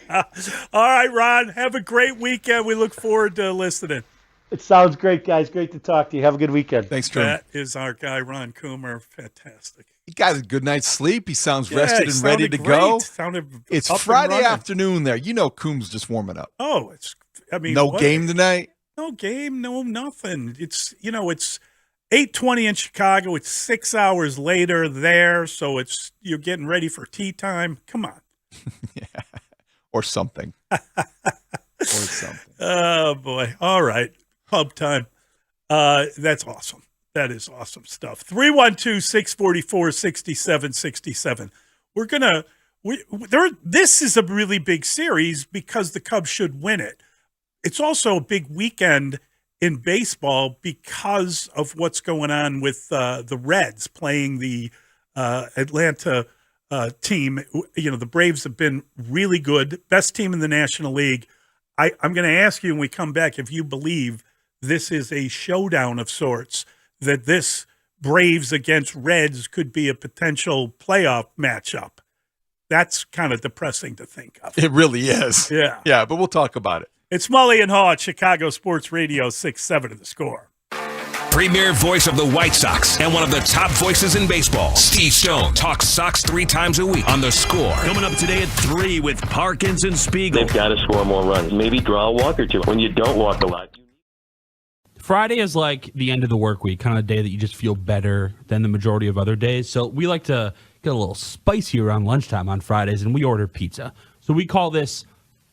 right, Ron. Have a great weekend. We look forward to listening. It sounds great, guys. Great to talk to you. Have a good weekend. Thanks, Coom. That is our guy, Ron Coomer. Fantastic. He got a good night's sleep. He sounds rested and ready to go. It's Friday afternoon there. Coom's just warming up. Oh, no game tonight? No game, no nothing. It's 8:20 in Chicago. It's 6 hours later there, so you're getting ready for tea time. Come on. Yeah. Or something. Oh, boy. All right. Pub time. That's awesome. That is awesome stuff. 312-644-6767. This is a really big series because the Cubs should win it. It's also a big weekend in baseball because of what's going on with the Reds playing the Atlanta team. The Braves have been really good, best team in the National League. I'm going to ask you when we come back if you believe this is a showdown of sorts, that this Braves against Reds could be a potential playoff matchup. That's kind of depressing to think of. It really is. Yeah. Yeah, but we'll talk about it. It's Mully and Haugh at Chicago Sports Radio 6-7 of The Score. Premier voice of the White Sox and one of the top voices in baseball, Steve Stone, talks Sox 3 times a week on The Score. Coming up today at 3 with Parkins and Spiegel. They've got to score more runs. Maybe draw a walk or two. When you don't walk a lot. Friday is like the end of the work week, kind of a day that you just feel better than the majority of other days. So we like to get a little spicy around lunchtime on Fridays, and we order pizza. So we call this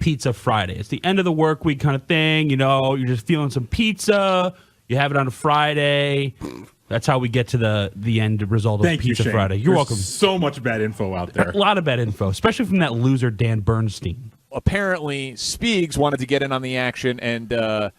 Pizza Friday. It's the end of the work week kind of thing. You know, you're just feeling some pizza. You have it on a Friday. That's how we get to the end result of Pizza Friday. You're welcome. So much bad info out there. A lot of bad info, especially from that loser Dan Bernstein. Apparently, Spiegs wanted to get in on the action and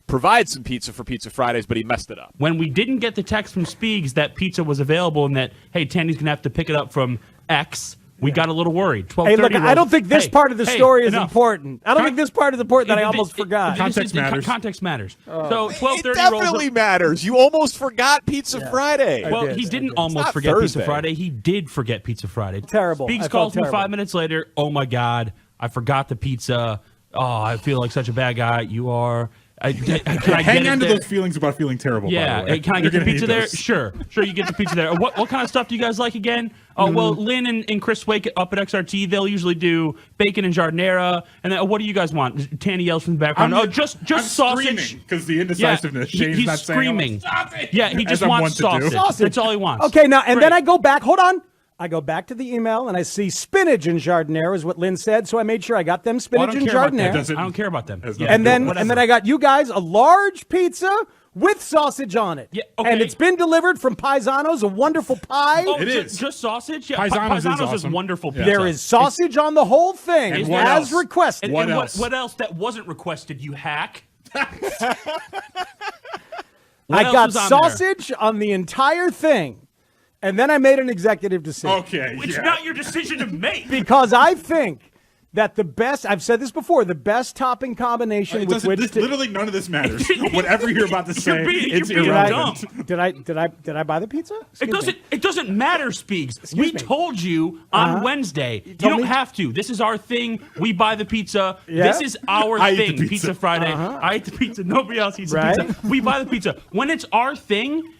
provide some pizza for Pizza Fridays, but he messed it up. When we didn't get the text from Spiegs that pizza was available and that, hey, Tandy's going to have to pick it up from X, we got a little worried. Hey, look, I don't think this part of the story is important. I don't think this part is important that I almost forgot. Context matters. Context matters. So 12:30 It definitely matters. You almost forgot Pizza Friday. Well, he didn't almost forget Pizza Friday. He did forget Pizza Friday. Terrible. Spiegs calls me 5 minutes later. Oh, my God. I forgot the pizza. Oh, I feel like such a bad guy. You are. Hang on to those feelings about feeling terrible. Yeah, by the way. Can I get the pizza there? Sure, you get the pizza there. What kind of stuff do you guys like again? Oh, well, Lynn and Chris Wake up at XRT, they'll usually do bacon and giardiniera. And then, what do you guys want? Tanny yells from the background. Just sausage. Because the indecisiveness. Yeah, Shane's not screaming. Saying, yeah, he just wants sausage. That's all he wants. Okay, now, and then I go back. Hold on. I go back to the email and I see spinach and giardiniera is what Lynn said, so I made sure I got them spinach and giardiniera. I don't care about them. And then I got you guys a large pizza with sausage on it. Yeah, okay. And it's been delivered from Paisano's, a wonderful pie. Oh, it is. Just sausage? Yeah, Paisano's is awesome. Wonderful pizza. There is sausage on the whole thing, and as requested. What else that wasn't requested, you hack? I got sausage on the entire thing. And then I made an executive decision. Okay, It's not your decision to make. Because I think that the best, I've said this before, the best topping combination with which to... Literally none of this matters. Whatever you're about to say, it's you're being irrelevant. Did I buy the pizza? It doesn't matter, Spiegs. We told you on Wednesday. You don't have to. This is our thing. We buy the pizza. Yeah. This is our thing. Pizza Friday. I eat the pizza. Nobody else eats the pizza. We buy the pizza. When it's our thing,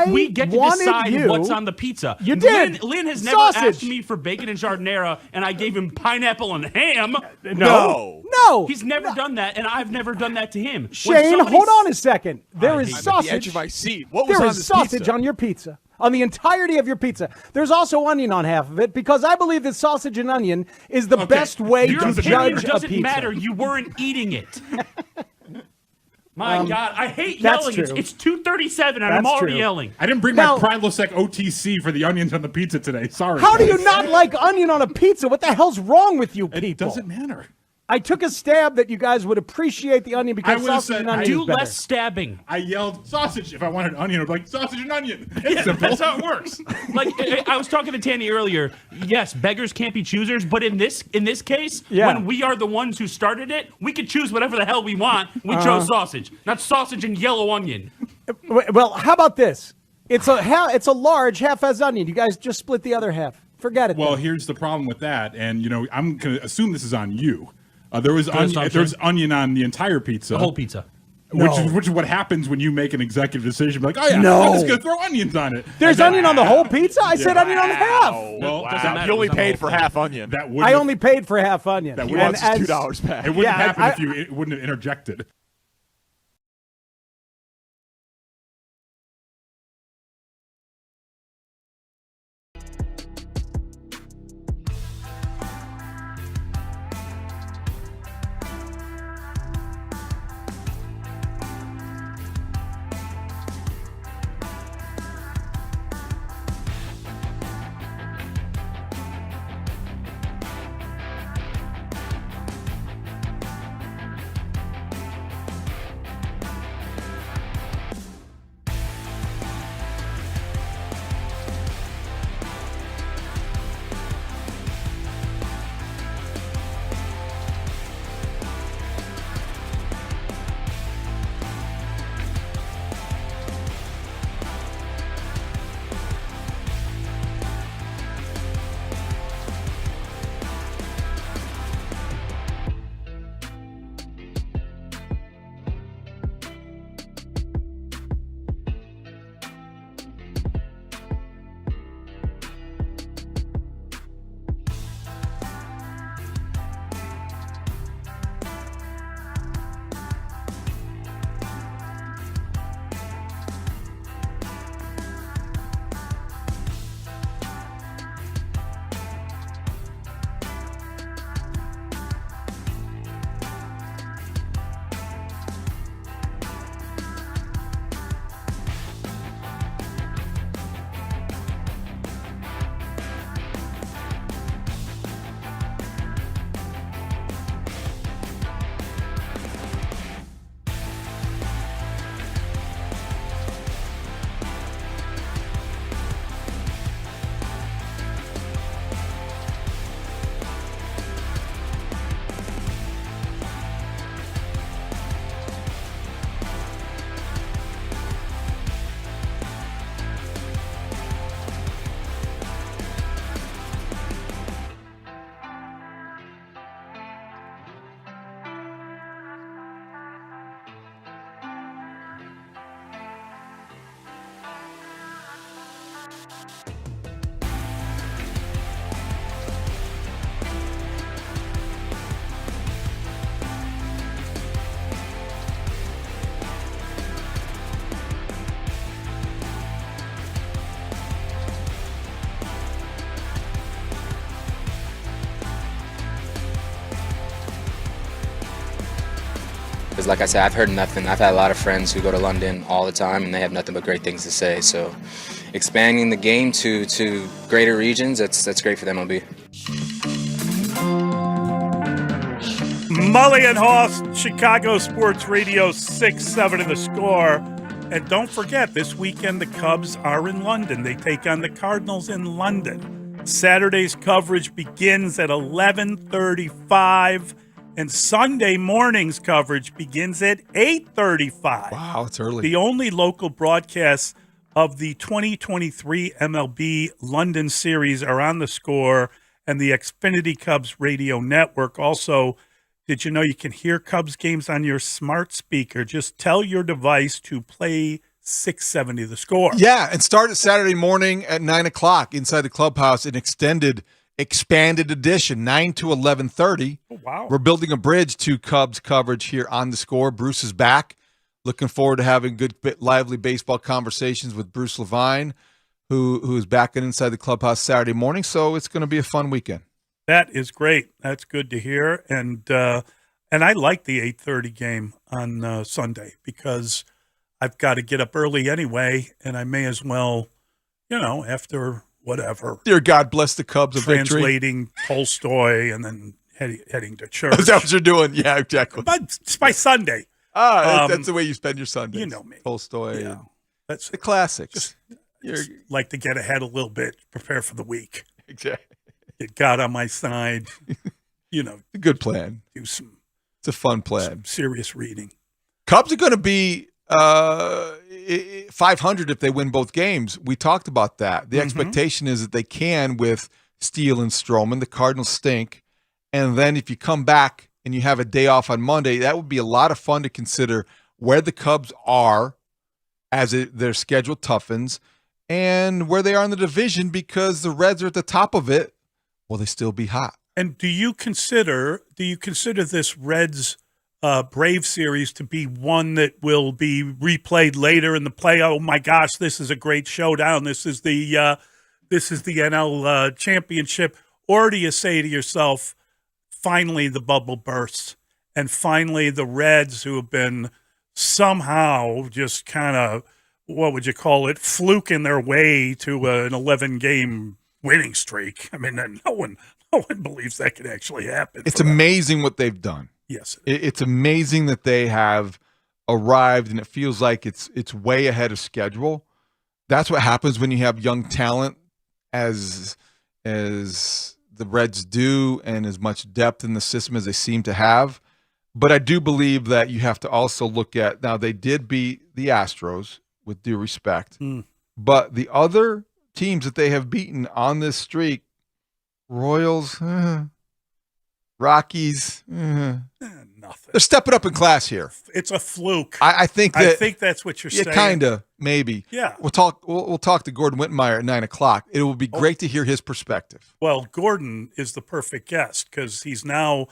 we get to decide what's on the pizza. You did. Lynn has never asked me for bacon and giardiniera, and I gave him pineapple and ham. No. He's never done that, and I've never done that to him. Shane, hold on a second. There is sausage. At the edge of my seat. What was there on is this sausage pizza? on your pizza. On the entirety of your pizza. There's also onion on half of it because I believe that sausage and onion is the best way to judge a pizza. It doesn't matter. You weren't eating it. My God, I hate yelling. It's 2:37 and I'm already yelling. I didn't bring my Prilosec OTC for the onions on the pizza today. Sorry. How do you not like onion on a pizza? What the hell's wrong with you people? It doesn't matter. I took a stab that you guys would appreciate the onion because sausage and onion is better. Do less stabbing. I yelled sausage if I wanted onion. I'd be like, sausage and onion. Yeah, that's how it works. Like I was talking to Tanny earlier. Yes, beggars can't be choosers, but in this case, when we are the ones who started it, we could choose whatever the hell we want. We chose sausage, not sausage and yellow onion. Well, how about this? It's a large half as onion. You guys just split the other half. Forget it. Well, here's the problem with that, and I'm gonna assume this is on you. There was onion on the entire pizza. The whole pizza. Which is what happens when you make an executive decision. Like, oh yeah, I'm just going to throw onions on it. There's onion on the whole pizza? I said onion on the half. Well, you only paid for half onion. I only paid for half onion. That wants $2 back. It wouldn't happen if you wouldn't have interjected. Because like I said, I've heard nothing. I've had a lot of friends who go to London all the time, and they have nothing but great things to say. So expanding the game to greater regions, that's great for the MLB. Mully and Haugh, Chicago Sports Radio 6-7 in the score. And don't forget, this weekend the Cubs are in London. They take on the Cardinals in London. Saturday's coverage begins at 11:35, and Sunday morning's coverage begins at 8:35. Wow, it's early. The only local broadcasts of the 2023 MLB London Series are on the score and the Xfinity Cubs radio network. Also, did you know you can hear Cubs games on your smart speaker? Just tell your device to play 670 the score. Yeah, and start it Saturday morning at 9 o'clock inside the clubhouse, an expanded edition, 9 to 11:30. Oh, wow. We're building a bridge to Cubs coverage here on the score. Bruce is back. Looking forward to having good, lively baseball conversations with Bruce LaVine, who is back inside the clubhouse Saturday morning. So it's going to be a fun weekend. That is great. That's good to hear. And I like the 8:30 game on Sunday because I've got to get up early anyway, and I may as well, after whatever. Dear God, bless the Cubs of victory. Translating Tolstoy and then heading to church. Is that what you're doing? Yeah, exactly. But it's by Sunday. That's the way you spend your Sundays. You know me. Tolstoy. Yeah. That's the classics. Just like to get ahead a little bit, prepare for the week. Exactly. Get God on my side. A good plan. It's a fun plan. Serious reading. Cubs are going to be 500 if they win both games. We talked about that. The expectation is that they can with Steele and Stroman. The Cardinals stink. And then if you come back and you have a day off on Monday, that would be a lot of fun to consider where the Cubs are as their schedule toughens and where they are in the division, because the Reds are at the top of it. Will they still be hot? And do you consider this Reds Brave series to be one that will be replayed later in the play? Oh my gosh, this is a great showdown. This is the NL championship. Or do you say to yourself, finally the bubble bursts, and finally the Reds, who have been somehow just kind of, what would you call it, fluking their way to an 11-game winning streak. I mean, no one believes that could actually happen. It's amazing what they've done. Yes, it's amazing that they have arrived, and it feels like it's way ahead of schedule. That's what happens when you have young talent, as the Reds do, and as much depth in the system as they seem to have. But I do believe that you have to also look at, now they did beat the Astros, with due respect, but the other teams that they have beaten on this streak, Royals, Rockies, nothing. They're stepping up in class here. It's a fluke. I think that's what you're saying. Yeah, kind of, maybe. Yeah. We'll talk to Gordon Wittenmeyer at 9 o'clock. It will be great to hear his perspective. Well, Gordon is the perfect guest because he's now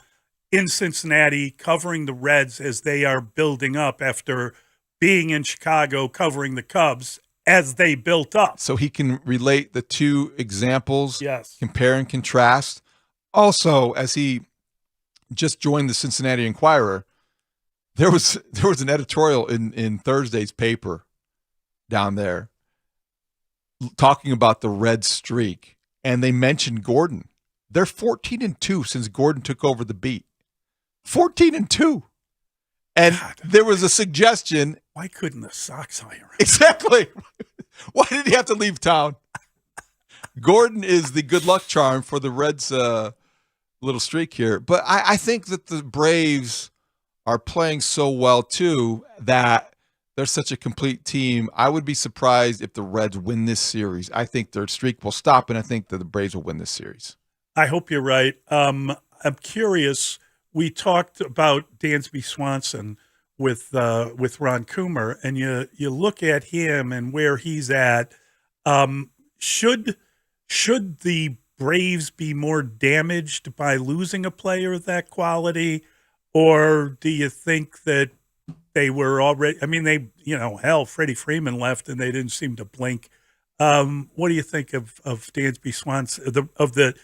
in Cincinnati covering the Reds as they are building up after being in Chicago covering the Cubs as they built up. So he can relate the two examples, yes, compare and contrast. Also, as he just joined the Cincinnati Enquirer, there was an editorial in Thursday's paper down there talking about the Red streak, and they mentioned Gordon. They're 14-2 since Gordon took over the beat. 14-2. And there was a suggestion. Why couldn't the Sox hire him? Exactly. Why did he have to leave town? Gordon is the good luck charm for the Reds' little streak here. But I think that the Braves are playing so well, too, that they're such a complete team. I would be surprised if the Reds win this series. I think their streak will stop, and I think that the Braves will win this series. I hope you're right. I'm curious. We talked about Dansby Swanson with Ron Coomer, and you look at him and where he's at. Should the Braves be more damaged by losing a player of that quality, or do you think that they were already? I mean, Freddie Freeman left and they didn't seem to blink. What do you think of Dansby Swanson, of the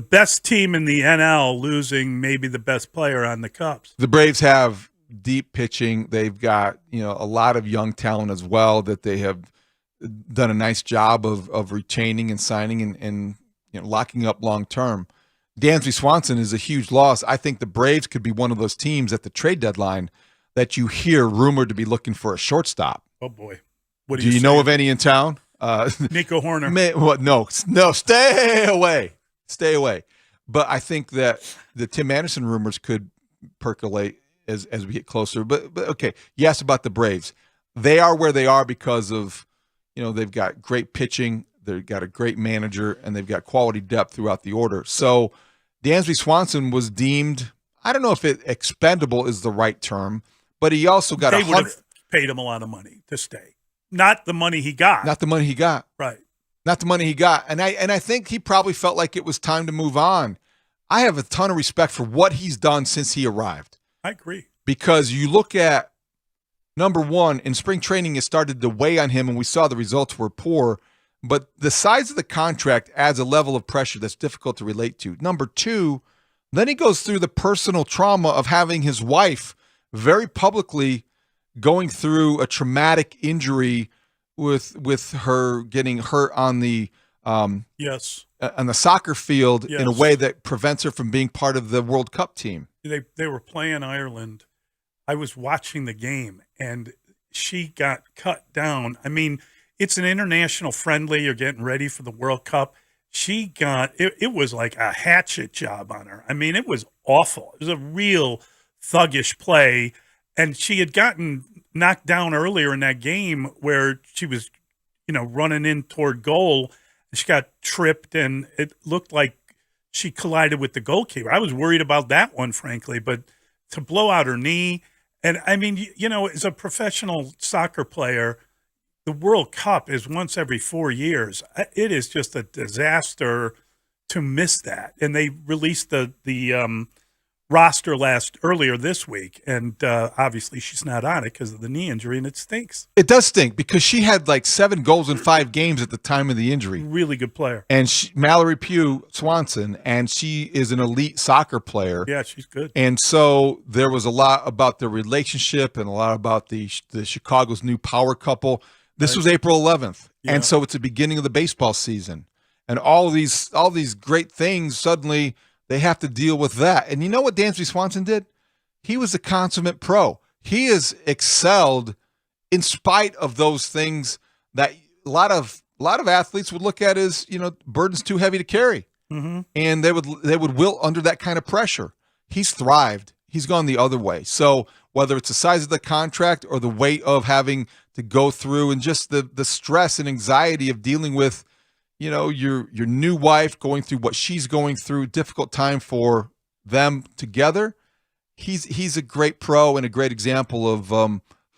best team in the NL losing maybe the best player on the Cubs? The Braves have deep pitching. They've got, a lot of young talent as well that they have done a nice job of retaining and signing and locking up long term. Dansby Swanson is a huge loss. I think the Braves could be one of those teams at the trade deadline that you hear rumored to be looking for a shortstop. Oh boy, what do you know of any in town? Nico Horner. No, stay away. But I think that the Tim Anderson rumors could percolate as we get closer. But okay, you asked about the Braves. They are where they are because of, they've got great pitching, they've got a great manager, and they've got quality depth throughout the order. So Dansby Swanson was deemed, I don't know if expendable is the right term, but he also got they would have paid him a lot of money to stay. Not the money he got. Not the money he got. Right. Not the money he got. And I think he probably felt like it was time to move on. I have a ton of respect for what he's done since he arrived. I agree. Because you look at, number one, in spring training, it started to weigh on him, and we saw the results were poor. But the size of the contract adds a level of pressure that's difficult to relate to. Number two, then he goes through the personal trauma of having his wife very publicly going through a traumatic injury with her getting hurt on the yes on the soccer field yes. in a way that prevents her from being part of the World Cup team. They were playing Ireland. I was watching the game, and she got cut down. I mean, it's an international friendly. You're getting ready for the World Cup. She got it was like a hatchet job on her. I mean, it was awful. It was a real thuggish play, and she had gotten knocked down earlier in that game where she was, running in toward goal. She got tripped, and it looked like she collided with the goalkeeper. I was worried about that one, frankly, but to blow out her knee, and I mean, as a professional soccer player, the World Cup is once every 4 years. It is just a disaster to miss that. And they released the roster earlier this week, and obviously she's not on it because of the knee injury, and it stinks. It does stink because she had like 7 goals in 5 games at the time of the injury. Really good player. And Mallory Pugh Swanson, and she is an elite soccer player. Yeah, she's good. And so there was a lot about the relationship and a lot about the Chicago's new power couple. This was April 11th, yeah. And so it's the beginning of the baseball season, and all these great things suddenly they have to deal with that. And you know what Dansby Swanson did? He was a consummate pro. He has excelled in spite of those things that a lot of athletes would look at as burden's too heavy to carry, mm-hmm. and they would wilt under that kind of pressure. He's thrived. He's gone the other way. So whether it's the size of the contract or the weight of having to go through and just the stress and anxiety of dealing with, your new wife going through what she's going through, difficult time for them together. He's a great pro and a great example of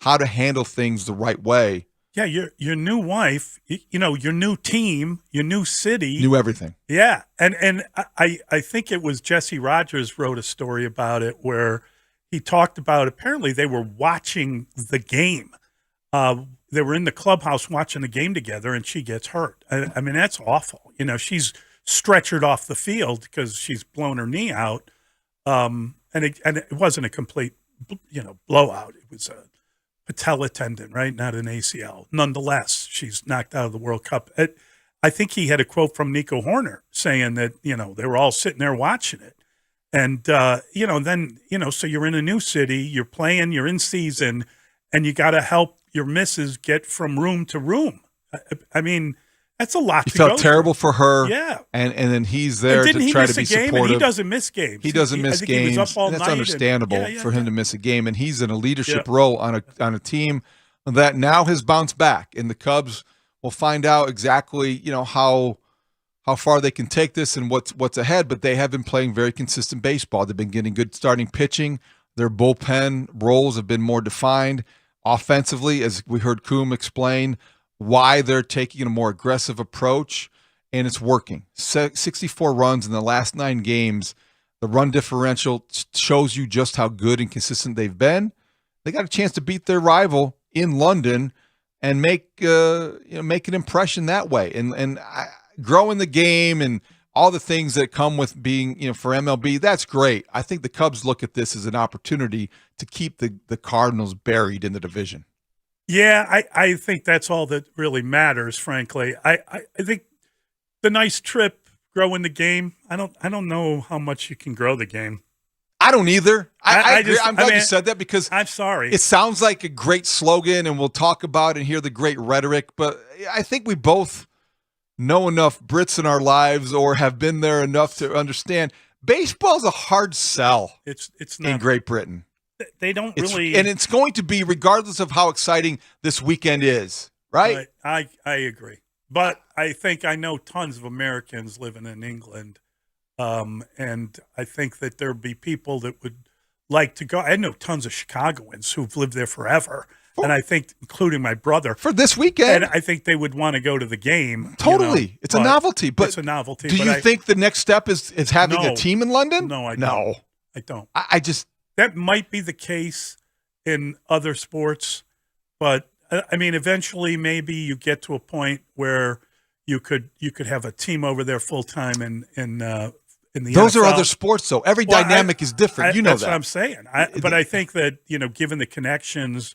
how to handle things the right way. Yeah, your new wife, your new team, your new city. Knew everything. Yeah, and I think it was Jesse Rogers wrote a story about it where he talked about apparently they were watching the game. They were in the clubhouse watching the game together, and she gets hurt. I mean, that's awful. She's stretchered off the field because she's blown her knee out. And it wasn't a complete, blowout. It was a patella tendon, right? Not an ACL. Nonetheless, she's knocked out of the World Cup. I think he had a quote from Nico Horner saying that, they were all sitting there watching it. And, then, so you're in a new city, you're playing, you're in season, and you got to help your missus get from room to room. I mean, that's a lot to go. He felt terrible for her. Yeah. And then he's there to try to be supportive. He doesn't miss games. He doesn't miss games. He was up all and that's night understandable for him to miss a game. And he's in a leadership role on a team that now has bounced back. And the Cubs will find out exactly, how far they can take this and what's ahead. But they have been playing very consistent baseball. They've been getting good starting pitching. Their bullpen roles have been more defined. Offensively, as we heard Coombe explain, why they're taking a more aggressive approach, and it's working. 64 runs in the last 9 games. The run differential shows you just how good and consistent they've been. They got a chance to beat their rival in London and make an impression that way, and growing the game and all the things that come with being, for MLB, that's great. I think the Cubs look at this as an opportunity to keep the Cardinals buried in the division. Yeah, I think that's all that really matters, frankly. I think the nice trip, growing the game, I don't know how much you can grow the game. I don't either. I agree. I'm glad you said that because I'm sorry. It sounds like a great slogan, and we'll talk about and hear the great rhetoric, but I think we both know enough Brits in our lives or have been there enough to understand baseball's a hard sell. It's not in Great Britain. They don't really, and it's going to be regardless of how exciting this weekend is, right? I agree, but I think I know tons of Americans living in England, and I think that there'd be people that would like to go. I know tons of Chicagoans who've lived there forever, and I think, including my brother, for this weekend, and I think they would want to go to the game. Totally, it's a novelty. But it's a novelty. Do you think the next step is having a team in London? No, I don't. I just. That might be the case in other sports, but I mean, eventually, maybe you get to a point where you could have a team over there full time in the Those NFL. are other sports, though. Every dynamic is different. That's that. what I'm saying. But I think that given the connections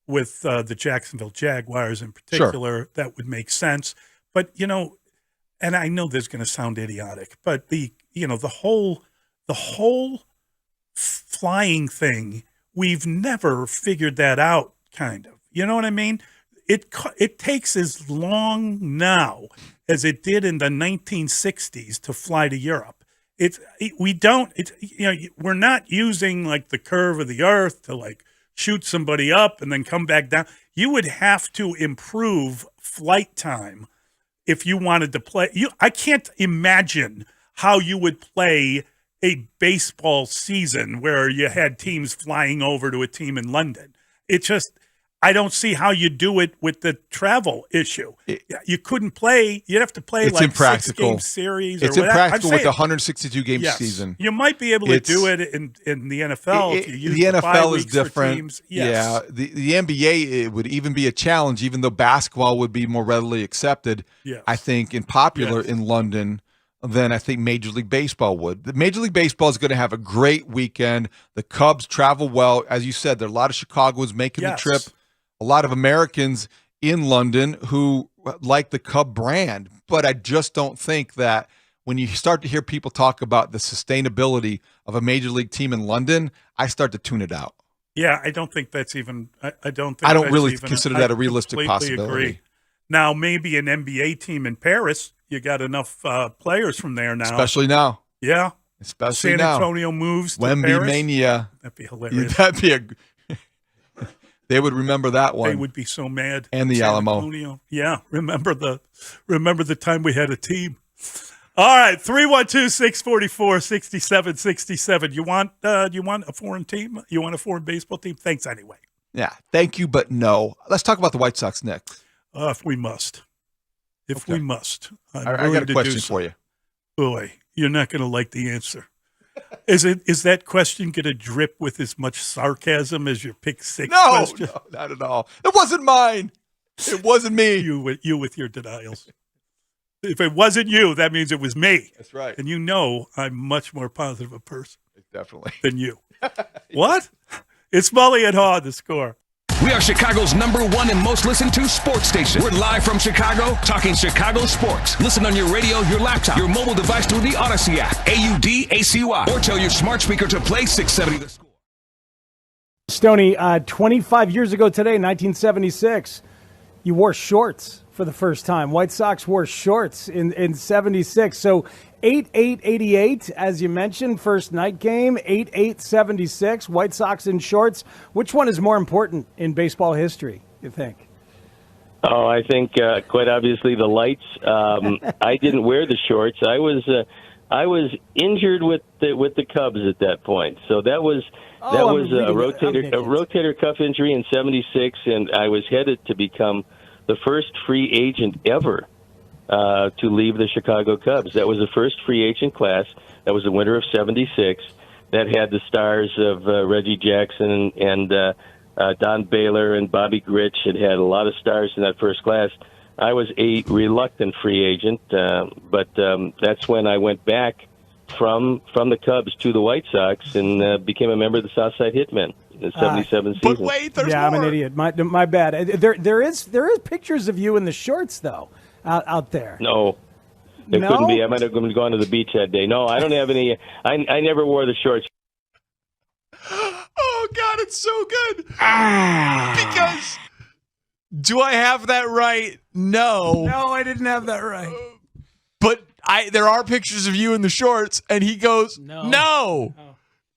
with the Jacksonville Jaguars in particular, that would make sense. But and I know this is going to sound idiotic, but the whole flying thing, we've never figured that out, kind of. You know what I mean? It takes as long now as it did in the 1960s to fly to Europe. We're not using like the curve of the earth to like shoot somebody up and then come back down. You would have to improve flight time if you wanted to play. I can't imagine how you would play a baseball season where you had teams flying over to a team in London. I don't see how you do it with the travel issue. You couldn't play. You'd have to play like impractical. 6-game series. It's impractical with the 162-game season. You might be able to do it in the NFL. If you use the NFL bye is weeks for different. teams. Yes. Yeah, the NBA, it would even be a challenge, even though basketball would be more readily accepted, I think, and popular in London than I think Major League Baseball would. The Major League Baseball is going to have a great weekend. The Cubs travel well. As you said, there are a lot of Chicagoans making the trip. A lot of Americans in London who like the Cub brand. But I just don't think that when you start to hear people talk about the sustainability of a Major League team in London, I start to tune it out. Yeah, I don't think that's even – I don't really consider that a realistic possibility. Agree. Now, maybe an NBA team in Paris, you got enough players from there now. Especially now. Yeah. Especially San now. Antonio moves to Wemby Paris. Mania. That'd be hilarious. That'd be they would remember that one. They would be so mad. And the San Alamo. Antonio. Yeah, remember the time we had a team. All right, 312-644-6767. You want a foreign team? You want a foreign baseball team? Thanks anyway. Yeah, thank you, but no. Let's talk about the White Sox next. If we must. We must. I got a question for you. Boy, you're not going to like the answer. Is that question going to drip with as much sarcasm as your pick six question? No, not at all. It wasn't mine. It wasn't me. You with your denials. If it wasn't you, that means it was me. That's right. And I'm much more positive a person. Definitely. Than you. What? It's Mully and Haugh, The Score. We are Chicago's #1 and most listened to sports station. We're live from Chicago, talking Chicago sports. Listen on your radio, your laptop, your mobile device through the Odyssey app, AUDACY, or tell your smart speaker to play 670 The Score. Stoney, 25 years ago today, 1976, you wore shorts for the first time. White Sox wore shorts in 76. So 8-8-88, as you mentioned, first night game, 8-8-76, White Sox in shorts. Which one is more important in baseball history, you think? Oh, I think quite obviously the lights. I didn't wear the shorts. I was injured with the Cubs at that point. So that was a rotator cuff injury in 76, and I was headed to become the first free agent ever to leave the Chicago Cubs. That was the first free agent class. That was the winter of 76. That had the stars of Reggie Jackson and Don Baylor and Bobby Grich. It had a lot of stars in that first class. I was a reluctant free agent, but that's when I went back from the Cubs to the White Sox and became a member of the Southside Hitmen in the 77 season. But wait, there's more. I'm an idiot. My bad. There is pictures of you in the shorts though out there. No. There couldn't be. I might have gone to the beach that day. No, I don't have any. I never wore the shorts. Oh, God, it's so good. Because, do I have that right? No. No, I didn't have that right. But there are pictures of you in the shorts, and he goes, no.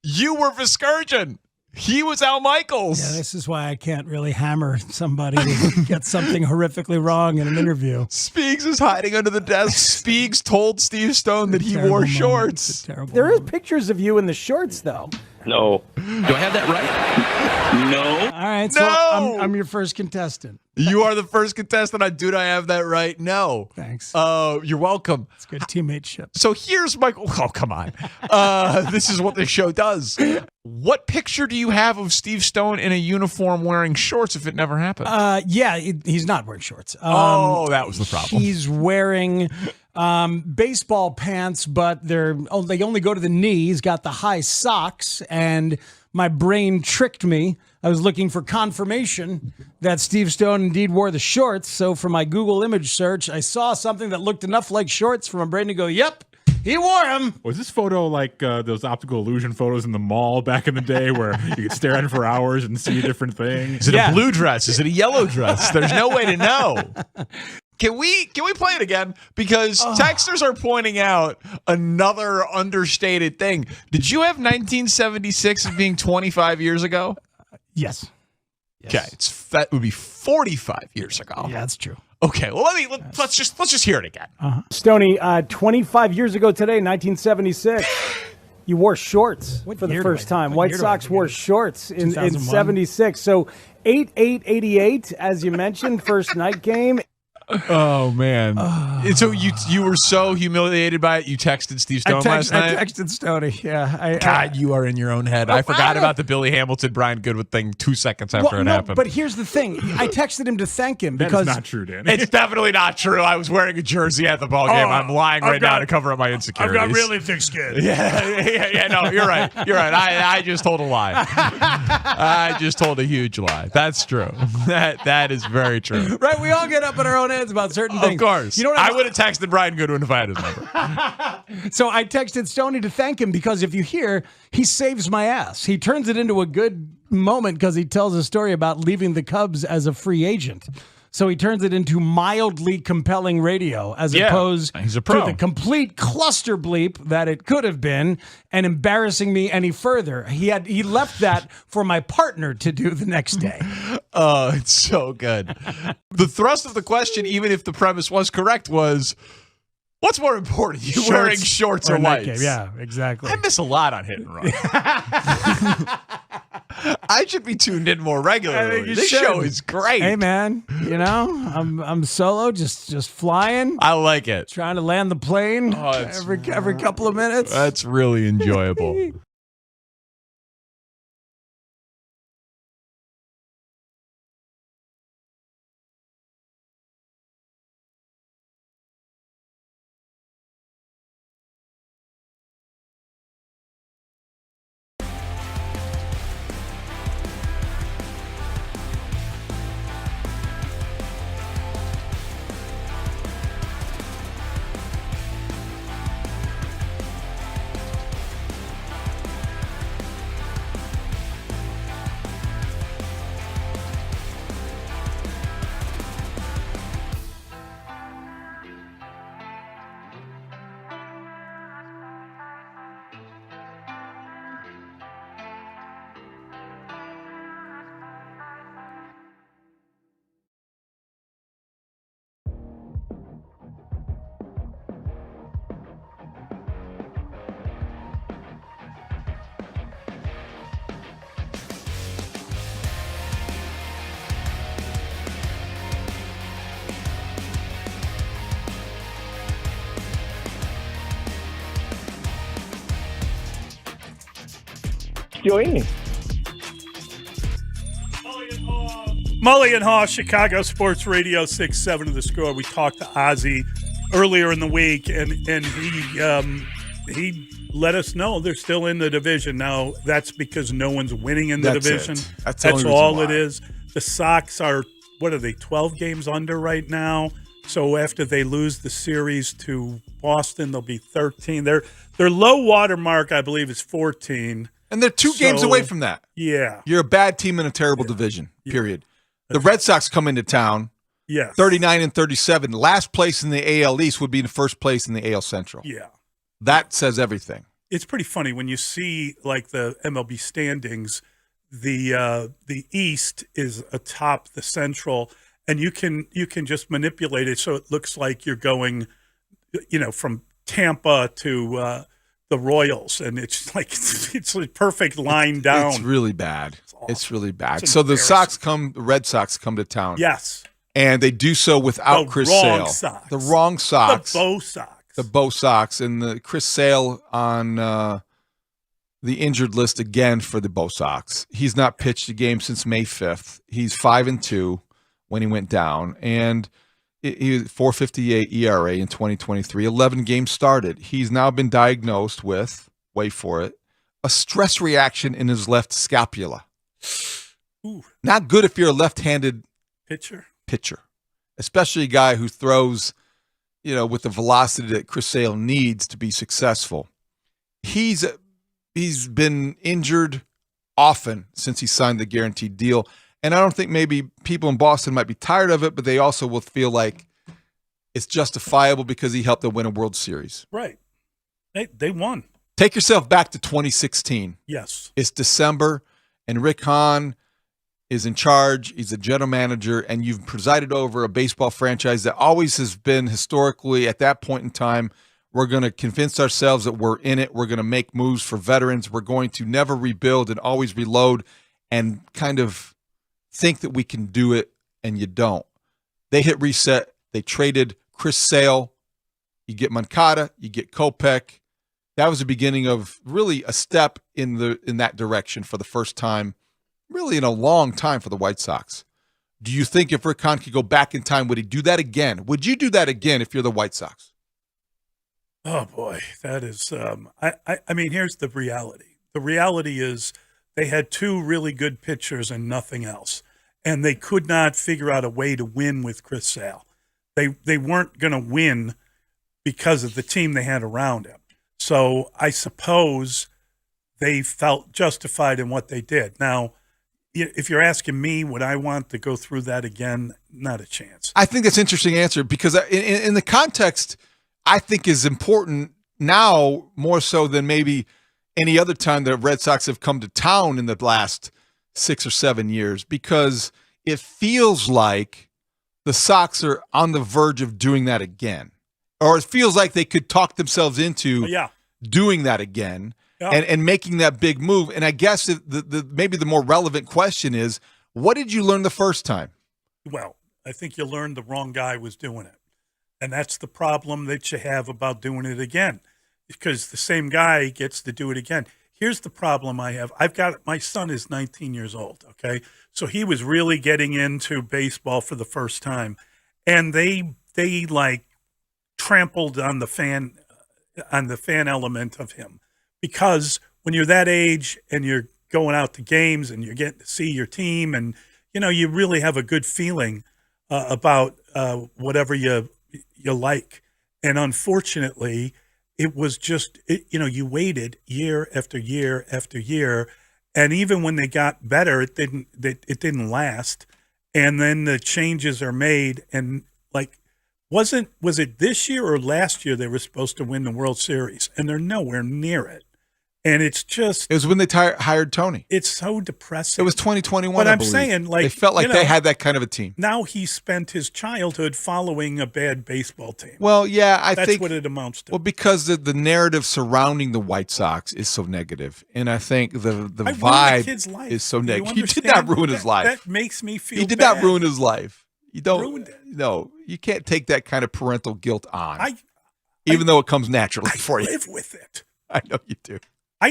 You were Viskurgen. He was Al Michaels. Yeah, this is why I can't really hammer somebody who gets something horrifically wrong in an interview. Spiegs is hiding under the desk. Spiegs told Steve Stone that he wore shorts. There is pictures of you in the shorts, though. No. Do I have that right? No. All right, so I'm your first contestant. You are the first contestant. Do I have that right? No. Thanks. You're welcome. It's good teammateship. So here's my... Oh, come on. This is what this show does. What picture do you have of Steve Stone in a uniform wearing shorts if it never happened? Yeah, he's not wearing shorts. That was the problem. He's wearing baseball pants, but they only go to the knee. He's got the high socks, and my brain tricked me. I was looking for confirmation that Steve Stone indeed wore the shorts. So for my Google image search, I saw something that looked enough like shorts for my brain to go, yep, he wore them. Was this photo like those optical illusion photos in the mall back in the day where you could stare at it for hours and see different things? Is it a blue dress? Is it a yellow dress? There's no way to know. Can we play it again? Because texters are pointing out another understated thing. Did you have 1976 as being 25 years ago? Yes. Okay, that would be 45 years ago. Yeah, that's true. Okay, well let's just hear it again. Stoney, 25 years ago today, 1976, you wore shorts for the first time. White Sox wore shorts in 76. So 8/8/88, as you mentioned, first night game. Oh, man. And so you were so humiliated by it, you texted Steve Stone last night? I texted Stoney, yeah. God, you are in your own head. I forgot about the Billy Hamilton, Brian Goodwin thing 2 seconds after it happened. But here's the thing. I texted him to thank him because... That's not true, Danny. It's definitely not true. I was wearing a jersey at the ball game. I'm lying right now to cover up my insecurities. I've got really thick skin. Yeah, no, you're right. You're right. I just told a lie. I just told a huge lie. That's true. That is very true. Right, we all get up in our own heads about certain things. Of course. You know what I would have texted Brian Goodwin if I had his number. So I texted Stoney to thank him because if you hear, he saves my ass. He turns it into a good moment because he tells a story about leaving the Cubs as a free agent. So he turns it into mildly compelling radio as opposed he's a to pro. the complete cluster bleep that it could have been and embarrassing me any further. He left that for my partner to do the next day. Oh, it's so good. The thrust of the question, even if the premise was correct, was, what's more important, you wearing shorts or whites? Yeah, exactly. I miss a lot on Hit and Run. I should be tuned in more regularly. This show is great. Hey, man, I'm solo, just flying. I like it. Trying to land the plane every couple of minutes. That's really enjoyable. Joining. Mully and Haugh, Chicago Sports Radio 6-7 of the Score. We talked to Ozzy earlier in the week, and he let us know they're still in the division. Now, that's because no one's winning in the division. That's all it is. The Sox are, 12 games under right now? So after they lose the series to Boston, they'll be 13. Their low water mark, I believe, is 14. And they're two games away from that. Yeah. You're a bad team in a terrible division, period. The Red Sox come into town. Yes. 39 and 37. Last place in the AL East would be in first place in the AL Central. Yeah. That says everything. It's pretty funny when you see like the MLB standings, the East is atop the Central, and you can just manipulate it so it looks like you're going, from Tampa to the Royals, and it's like it's a perfect line down. It's really bad. It's really bad. So the Red Sox come to town. Yes. And they do so without Chris Sale. The wrong Sox. The Bo Sox. The Bo Sox. And the Chris Sale on the injured list again for the Bo Sox. He's not pitched a game since May 5th. He's 5-2 when he went down. And he was 4.58 ERA in 2023. 11 games started. He's now been diagnosed with, wait for it, a stress reaction in his left scapula. Ooh. Not good if you're a left-handed pitcher, especially a guy who throws, with the velocity that Chris Sale needs to be successful. He's been injured often since he signed the guaranteed deal, and I don't think maybe people in Boston might be tired of it, but they also will feel like it's justifiable because he helped them win a World Series. Right. They won. Take yourself back to 2016. Yes. It's December, and Rick Hahn is in charge. He's a general manager, and you've presided over a baseball franchise that always has been historically, at that point in time, we're going to convince ourselves that we're in it. We're going to make moves for veterans. We're going to never rebuild and always reload and kind of think that we can do it, and you don't. They hit reset. They traded Chris Sale. You get Moncada. You get Kopech. That was the beginning of really a step in that direction for the first time, really in a long time for the White Sox. Do you think if Rick Hahn could go back in time, would he do that again? Would you do that again if you're the White Sox? Oh, boy, that is I mean, here's the reality. The reality is they had two really good pitchers and nothing else, and they could not figure out a way to win with Chris Sale. They weren't going to win because of the team they had around him. So I suppose they felt justified in what they did. Now, if you're asking me, would I want to go through that again? Not a chance. I think that's an interesting answer because in the context, I think is important now more so than maybe any other time the Red Sox have come to town in the last 6 or 7 years, because it feels like the Sox are on the verge of doing that again. Or it feels like they could talk themselves into doing that again and making that big move. And I guess maybe the more relevant question is, what did you learn the first time? Well, I think you learned the wrong guy was doing it. And that's the problem that you have about doing it again, because the same guy gets to do it again. Here's the problem I have. My son is 19 years old, okay? So he was really getting into baseball for the first time. And they like trampled on the fan element of him, because when you're that age and you're going out to games and you're getting to see your team, and you really have a good feeling about whatever you like. And unfortunately, it was just you waited year after year after year, and even when they got better, it didn't last. And then the changes are made, and was it this year or last year they were supposed to win the World Series, and they're nowhere near it. And it's just... It was when they hired Tony. It's so depressing. It was 2021, But I I'm believe. saying, they felt like they had that kind of a team. Now he spent his childhood following a bad baseball team. Well, yeah, I think... think... That's what it amounts to. Well, because the narrative surrounding the White Sox is so negative. And I think the vibe is so negative. You did not ruin his life. That makes me feel You did bad. not ruin his life. You don't... Ruined it. No, you can't take that kind of parental guilt on. Even though it comes naturally for you. I live with it. I know you do.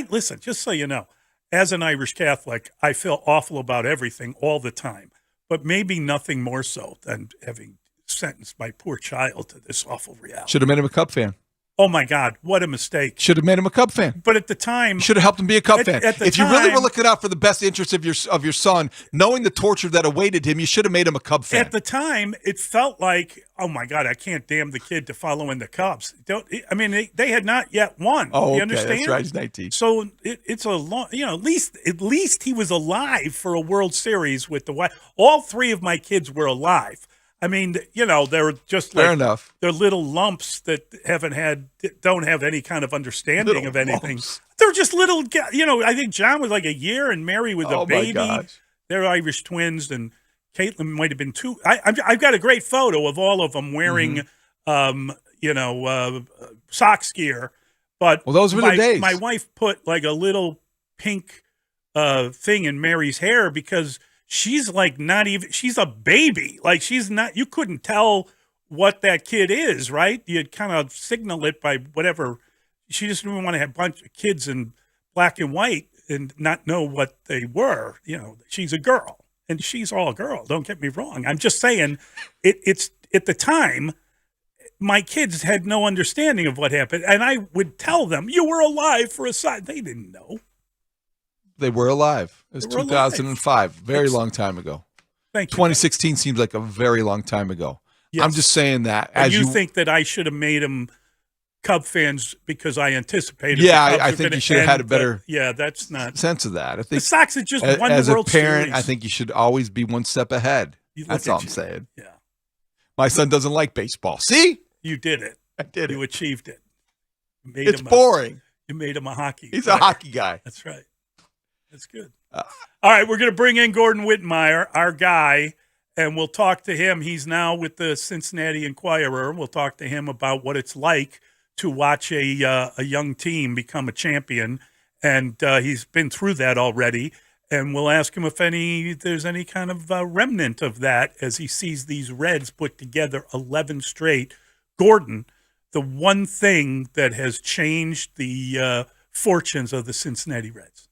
Listen, just so you know, as an Irish Catholic, I feel awful about everything all the time. but maybe nothing more so than having sentenced my poor child to this awful reality. Should have made him a Cub fan. Oh, my God, what a mistake. Should have made him a Cub fan. But at the time... Should have helped him be a Cub fan. If you really were time- looking out for the best interest of your son, knowing the torture that awaited him, you should have made him a Cub fan. At the time, it felt like, oh, my God, I can't damn the kid to follow in the Cubs. They had not yet won. Oh, you okay, understand? that's right. He's 19. So it's a long, at least he was alive for a World Series with the White. All three of my kids were alive. I mean, they're just like, fair enough. They're little lumps that don't have any kind of understanding of anything. Lumps. They're just little, I think John was like a year and Mary was a baby. My gosh. They're Irish twins, and Caitlin might have been 2. I've got a great photo of all of them wearing, socks gear. But those were the days. My wife put like a little pink thing in Mary's hair because she's like she's a baby. Like she's not, you couldn't tell what that kid is, right? You'd kind of signal it by whatever. She just didn't want to have a bunch of kids in black and white and not know what they were. She's a girl and she's all girl. Don't get me wrong. I'm just saying it's at the time, my kids had no understanding of what happened. And I would tell them, you were alive for a side. They didn't know. They were alive. It was 2005, very long time ago. Thank you. 2016 seems like a very long time ago. Yes. I'm just saying that. And you think that I should have made them Cub fans because I anticipated? Yeah, I think you should have had a better that's not sense of that. I think the Sox had just won as the World a parent, Series. I think you should always be one step ahead. That's all I'm saying. Yeah. My son doesn't like baseball. See? You did it. I did it. You achieved it. It's boring. You made him a hockey. He's a hockey guy. That's right. That's good. All right, we're going to bring in Gordon Whitmire, our guy, and we'll talk to him. He's now with the Cincinnati Enquirer. We'll talk to him about what it's like to watch a young team become a champion, and he's been through that already. And we'll ask him if there's any kind of remnant of that as he sees these Reds put together 11 straight. Gordon, the one thing that has changed the fortunes of the Cincinnati Reds.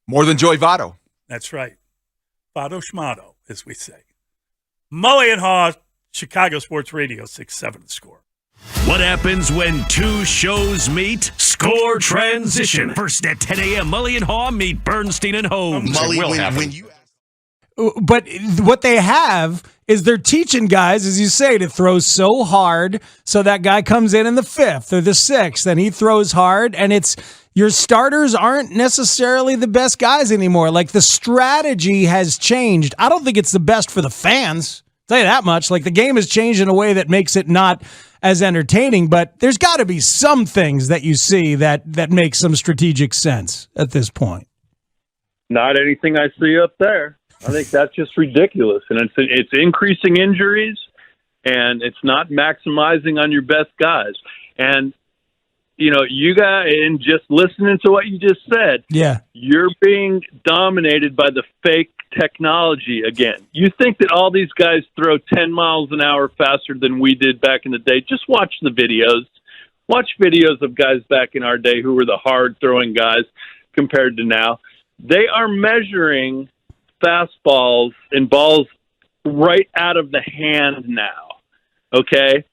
More than Joey Votto. That's right. Votto Schmato, as we say. Mully and Haugh, Chicago Sports Radio, 6-7 The Score. What happens when two shows meet? Score transition. First at 10 a.m., Mully and Haugh meet Bernstein and Holmes. But what they have is they're teaching guys, as you say, to throw so hard so that guy comes in the 5th or the 6th and he throws hard, and it's your starters aren't necessarily the best guys anymore. Like the strategy has changed. I don't think it's the best for the fans. I'll tell you that much. Like the game has changed in a way that makes it not as entertaining, but there's got to be some things that you see that make some strategic sense at this point. Not anything I see up there. I think that's just ridiculous, and it's increasing injuries, and it's not maximizing on your best guys. And you guys, and just listening to what you just said, you're being dominated by the fake technology again. You think that all these guys throw 10 miles an hour faster than we did back in the day? Just watch the videos. Watch videos of guys back in our day who were the hard-throwing guys compared to now. They are measuring fastballs and balls right out of the hand now, okay?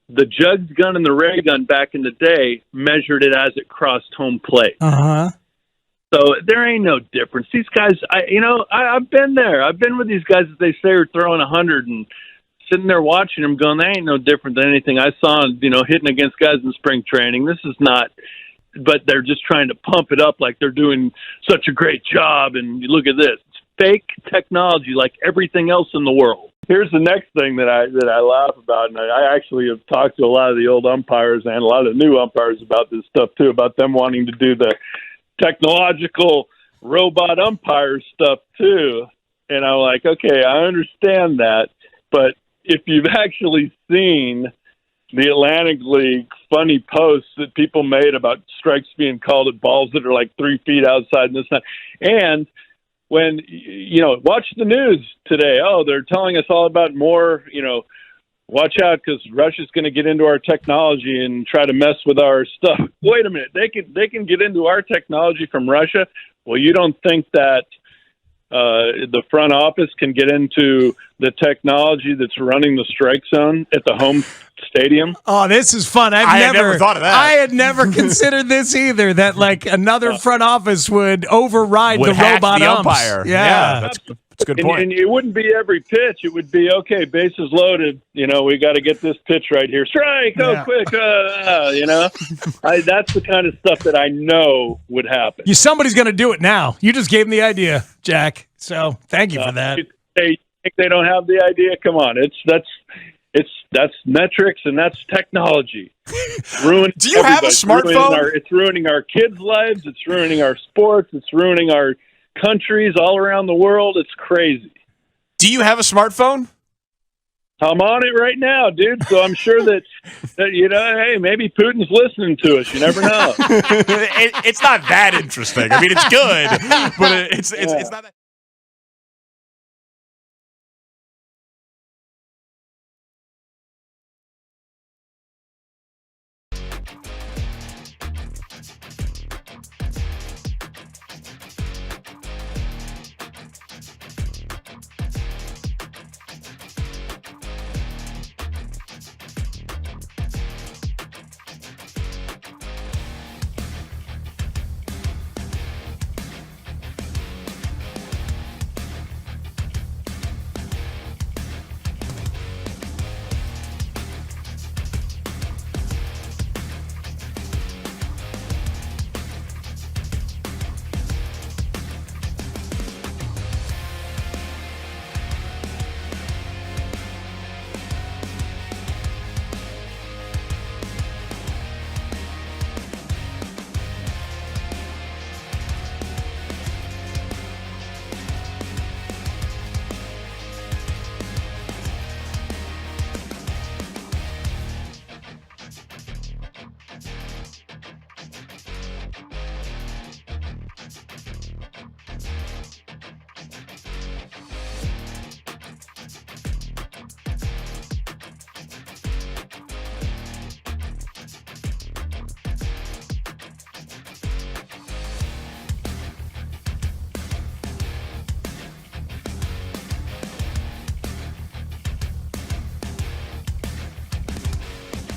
The Jugs gun and the ray gun back in the day measured it as it crossed home plate. Uh-huh. So there ain't no difference. These guys, I've been there. I've been with these guys that they say are throwing 100 and sitting there watching them going, that ain't no different than anything I saw, hitting against guys in spring training. This is not, but they're just trying to pump it up like they're doing such a great job. And you look at this. It's fake technology like everything else in the world. Here's the next thing that I laugh about, and I actually have talked to a lot of the old umpires and a lot of the new umpires about this stuff too, about them wanting to do the technological robot umpire stuff too. And I'm like, okay, I understand that, but if you've actually seen the Atlantic League funny posts that people made about strikes being called at balls that are like 3 feet outside and this and that, and when, watch the news today. Oh, they're telling us all about more, watch out because Russia's going to get into our technology and try to mess with our stuff. Wait a minute. They can get into our technology from Russia. Well, you don't think that the front office can get into the technology that's running the strike zone at the home stadium. Oh, this is fun. I had never thought of that. I had never considered this either, that like another front office would override the hack robot the umps. umpire. Yeah. That's a good point. And it wouldn't be every pitch. It would be, okay, bases loaded. We got to get this pitch right here. Strike, go quick. That's the kind of stuff that I know would happen. Somebody's going to do it now. You just gave them the idea, Jack. So thank you for that. They think they don't have the idea? Come on. That's metrics and that's technology. Do you have a smartphone? It's ruining our kids' lives. It's ruining our sports. It's ruining our countries all around the world. It's crazy. Do you have a smartphone? I'm on it right now, dude. So I'm sure that hey, maybe Putin's listening to us. You never know. It's not that interesting. I mean, it's good, but it's not that.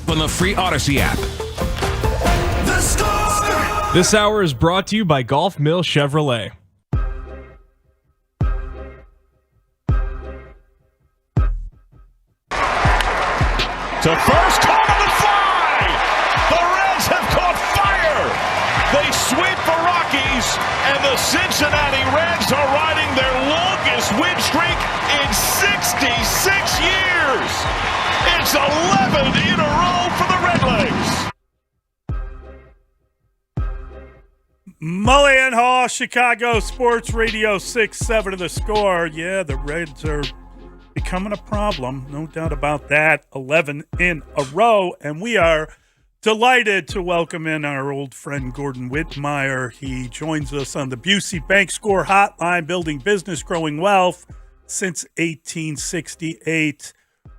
On the free Odyssey app. The Score! This hour is brought to you by Golf Mill Chevrolet. To first, caught on the fly! The Reds have caught fire! They sweep the Rockies, and the Cincinnati Reds are riding their longest win streak in 66 years! It's 11 in a row for the Redlegs! Mully and Haugh, Chicago Sports Radio 6-7 of the Score. Yeah, the Reds are becoming a problem. No doubt about that. 11 in a row. And we are delighted to welcome in our old friend Gordon Whitmire. He joins us on the Busey Bank Score Hotline, building business, growing wealth since 1868.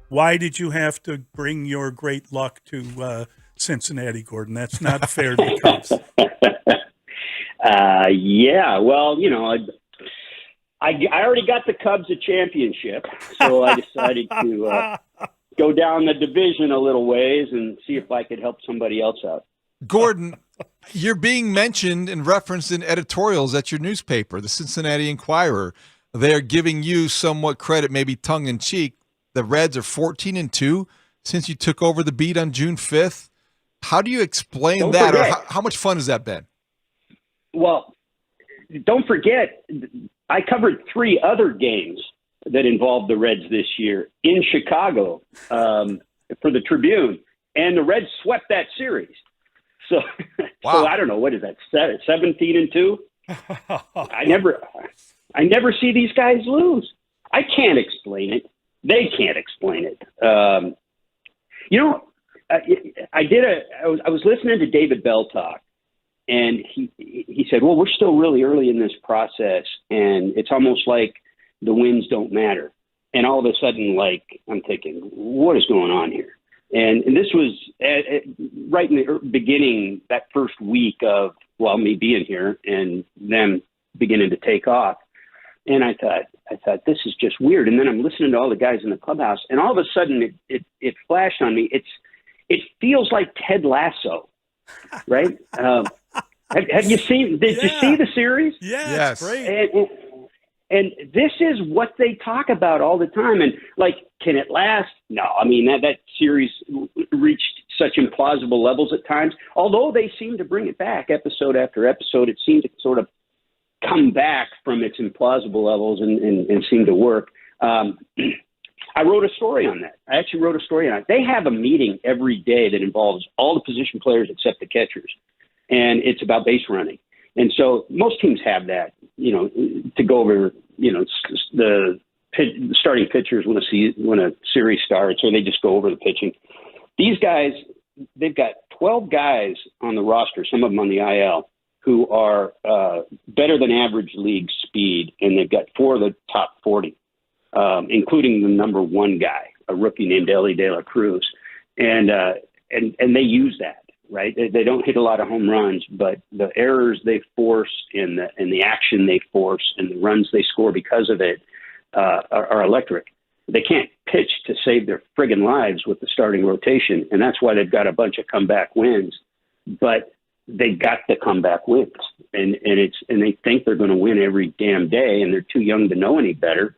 Why did you have to bring your great luck to Cincinnati, Gordon? That's not fair to the Cubs. Yeah, well, I already got the Cubs a championship, so I decided to go down the division a little ways and see if I could help somebody else out. Gordon, you're being mentioned and referenced in editorials at your newspaper, the Cincinnati Enquirer. They're giving you somewhat credit, maybe tongue-in-cheek. The Reds are 14-2 since you took over the beat on June 5th. How do you explain that, or how much fun has that been? Well, don't forget, I covered 3 other games that involved the Reds this year in Chicago for the Tribune, and the Reds swept that series. So, wow. So I don't know, what is that, 17-2? I never see these guys lose. I can't explain it. They can't explain it. I was listening to David Bell talk, and he said, well, we're still really early in this process, and it's almost like the wins don't matter. And all of a sudden, I'm thinking, what is going on here? And this was right in the beginning, that first week of, me being here and them beginning to take off. And I thought this is just weird. And then I'm listening to all the guys in the clubhouse, and all of a sudden it flashed on me. It feels like Ted Lasso, right? Have you seen? Did you see the series? Yeah, yes. It's great. And this is what they talk about all the time. And like, can it last? No, I mean that series reached such implausible levels at times. Although they seem to bring it back episode after episode, it seemed to sort of come back from its implausible levels and seem to work. I wrote a story on that. I actually wrote a story on it. They have a meeting every day that involves all the position players except the catchers, and it's about base running. And so most teams have that, to go over, the starting pitchers when a series starts, or they just go over the pitching. These guys, they've got 12 guys on the roster, some of them on the IL, who are better than average league speed, and they've got 4 of the top 40, including the number 1 guy, a rookie named Ellie De La Cruz, and they use that. Right, they don't hit a lot of home runs, but the errors they force and the action they force and the runs they score because of it are electric. They can't pitch to save their friggin' lives with the starting rotation, and that's why they've got a bunch of comeback wins. But they got the comeback wins, and they think they're going to win every damn day, and they're too young to know any better.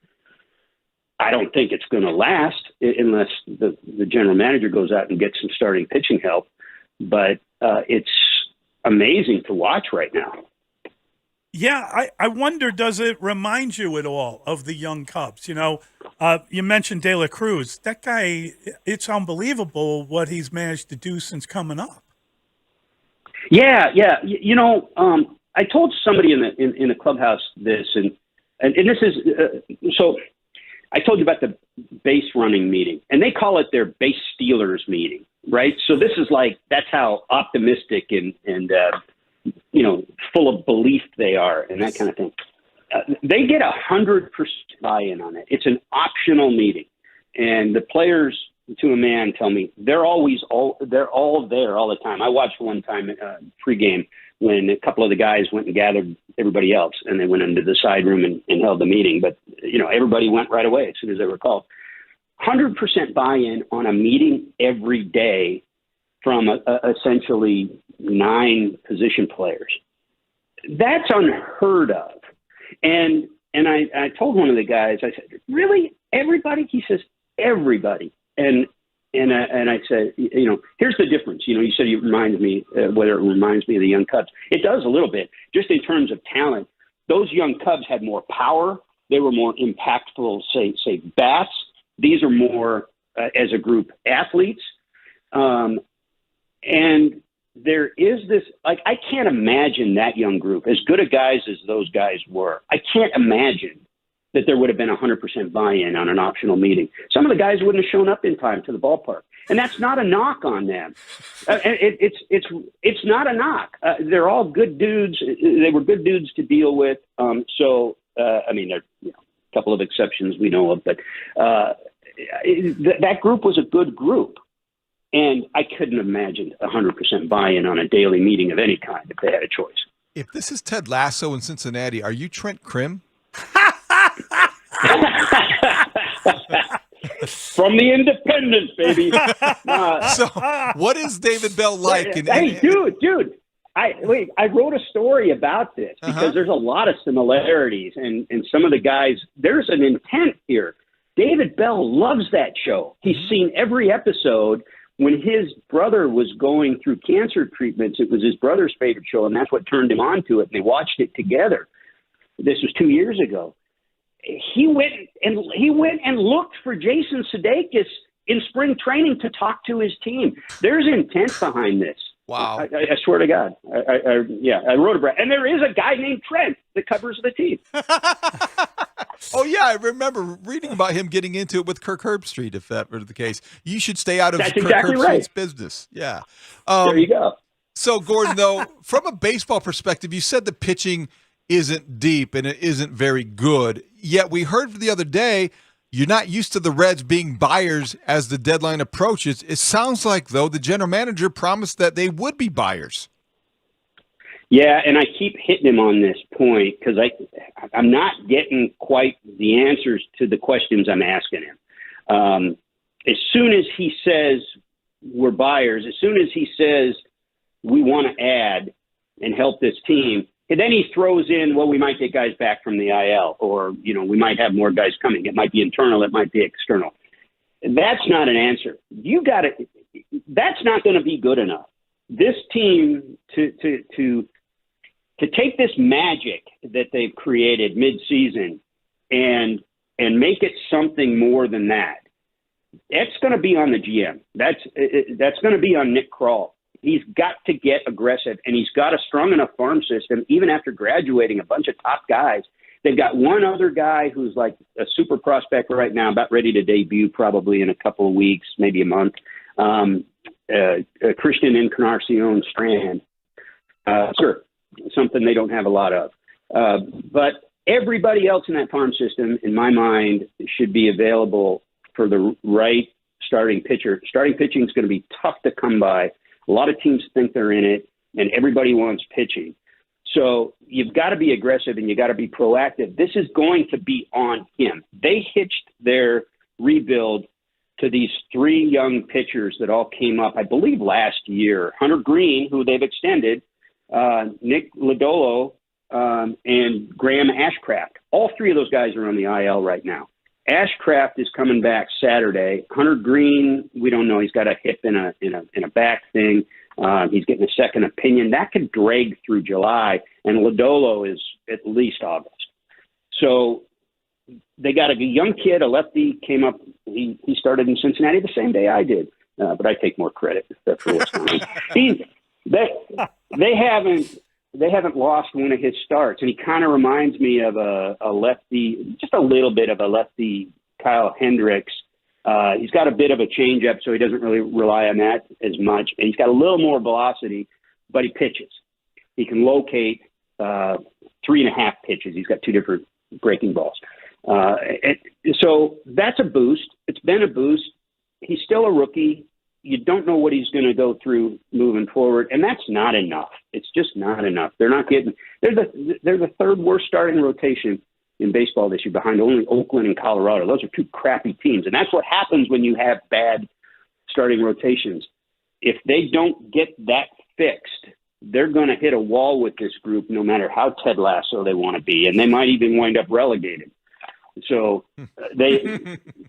I don't think it's going to last unless the general manager goes out and gets some starting pitching help. But it's amazing to watch right now. Yeah, I wonder, does it remind you at all of the young Cubs? You mentioned De La Cruz. That guy, it's unbelievable what he's managed to do since coming up. Yeah. I told somebody in the clubhouse this, and this is so. I told you about the base running meeting, and they call it their base stealers meeting, right? So this is like, that's how optimistic and full of belief they are and that kind of thing. They get 100% buy-in on it. It's an optional meeting, and the players, to a man, tell me they're all there all the time. I watched one time pregame when a couple of the guys went and gathered everybody else, and they went into the side room and held the meeting. But, everybody went right away as soon as they were called. 100% buy-in on a meeting every day from essentially 9 position players. That's unheard of. And I told one of the guys, I said, really, everybody? He says, everybody. And I said, here's the difference. You said it reminds me, whether it reminds me of the young Cubs. It does a little bit, just in terms of talent. Those young Cubs had more power. They were more impactful, say bats. These are more, as a group, athletes. And there is this, I can't imagine that young group, as good a guys as those guys were. I can't imagine that there would have been 100% buy-in on an optional meeting. Some of the guys wouldn't have shown up in time to the ballpark, and that's not a knock on them. It's not a knock. They're all good dudes. They were good dudes to deal with. There are a couple of exceptions we know of, but that group was a good group, and I couldn't imagine 100% buy-in on a daily meeting of any kind if they had a choice. If this is Ted Lasso in Cincinnati, are you Trent Krim? From the Independent, baby. So, what is David Bell like? Dude. I wrote a story about this because there's a lot of similarities, and some of the guys, there's an intent here. David Bell loves that show. He's seen every episode. When his brother was going through cancer treatments, it was his brother's favorite show, and that's what turned him on to it, and they watched it together. This was 2 years ago. He went and looked for Jason Sudeikis in spring training to talk to his team. There's intent behind this. Wow. I swear to God. I wrote about it. And there is a guy named Trent that covers the team. Oh, yeah, I remember reading about him getting into it with Kirk Herbstreit, if that were the case. You should stay out of Kirk Herbstreit's business. Yeah. There you go. So, Gordon, though, from a baseball perspective, you said the pitching isn't deep and it isn't very good. Yet we heard the other day you're not used to the Reds being buyers as the deadline approaches. It sounds like, though, the general manager promised that they would be buyers. Yeah, and I keep hitting him on this point because I'm not getting quite the answers to the questions I'm asking him. As soon as he says we're buyers, as soon as he says we want to add and help this team, and then he throws in, well, we might get guys back from the IL, or, we might have more guys coming. It might be internal. It might be external. That's not an answer. That's not going to be good enough. This team to take this magic that they've created mid-season and make it something more than that. It's going to be on the GM. That's going to be on Nick Kroll. He's got to get aggressive, and he's got a strong enough farm system, even after graduating a bunch of top guys. They've got one other guy who's like a super prospect right now, about ready to debut probably in a couple of weeks, maybe a month. Christian Encarnacion Strand. Sure, something they don't have a lot of. But everybody else in that farm system, in my mind, should be available for the right starting pitcher. Starting pitching is going to be tough to come by. A lot of teams think they're in it, and everybody wants pitching. So you've got to be aggressive and you got to be proactive. This is going to be on him. They hitched their rebuild to these three young pitchers that all came up, I believe, last year. Hunter Green, who they've extended, Nick Lodolo, and Graham Ashcraft. All three of those guys are on the IL right now. Ashcraft is coming back Saturday. Hunter Green, we don't know. He's got a hip in a back thing. He's getting a second opinion. That could drag through July, and Lodolo is at least August. So they got a young kid, a lefty, came up. He started in Cincinnati the same day I did, but I take more credit for what's going on. They haven't lost one of his starts, and he kind of reminds me of a lefty, just a little bit of a lefty Kyle Hendricks. He's got a bit of a changeup, so he doesn't really rely on that as much. And he's got a little more velocity, but he pitches. He can locate 3.5 pitches. He's got two different breaking balls. So that's a boost. It's been a boost. He's still a rookie. You don't know what he's going to go through moving forward, and that's not enough. It's just not enough. They're the third worst starting rotation in baseball this year, behind only Oakland and Colorado. Those are two crappy teams, and that's what happens when you have bad starting rotations. If they don't get that fixed, they're going to hit a wall with this group, no matter how Ted Lasso they want to be, and they might even wind up relegated. So but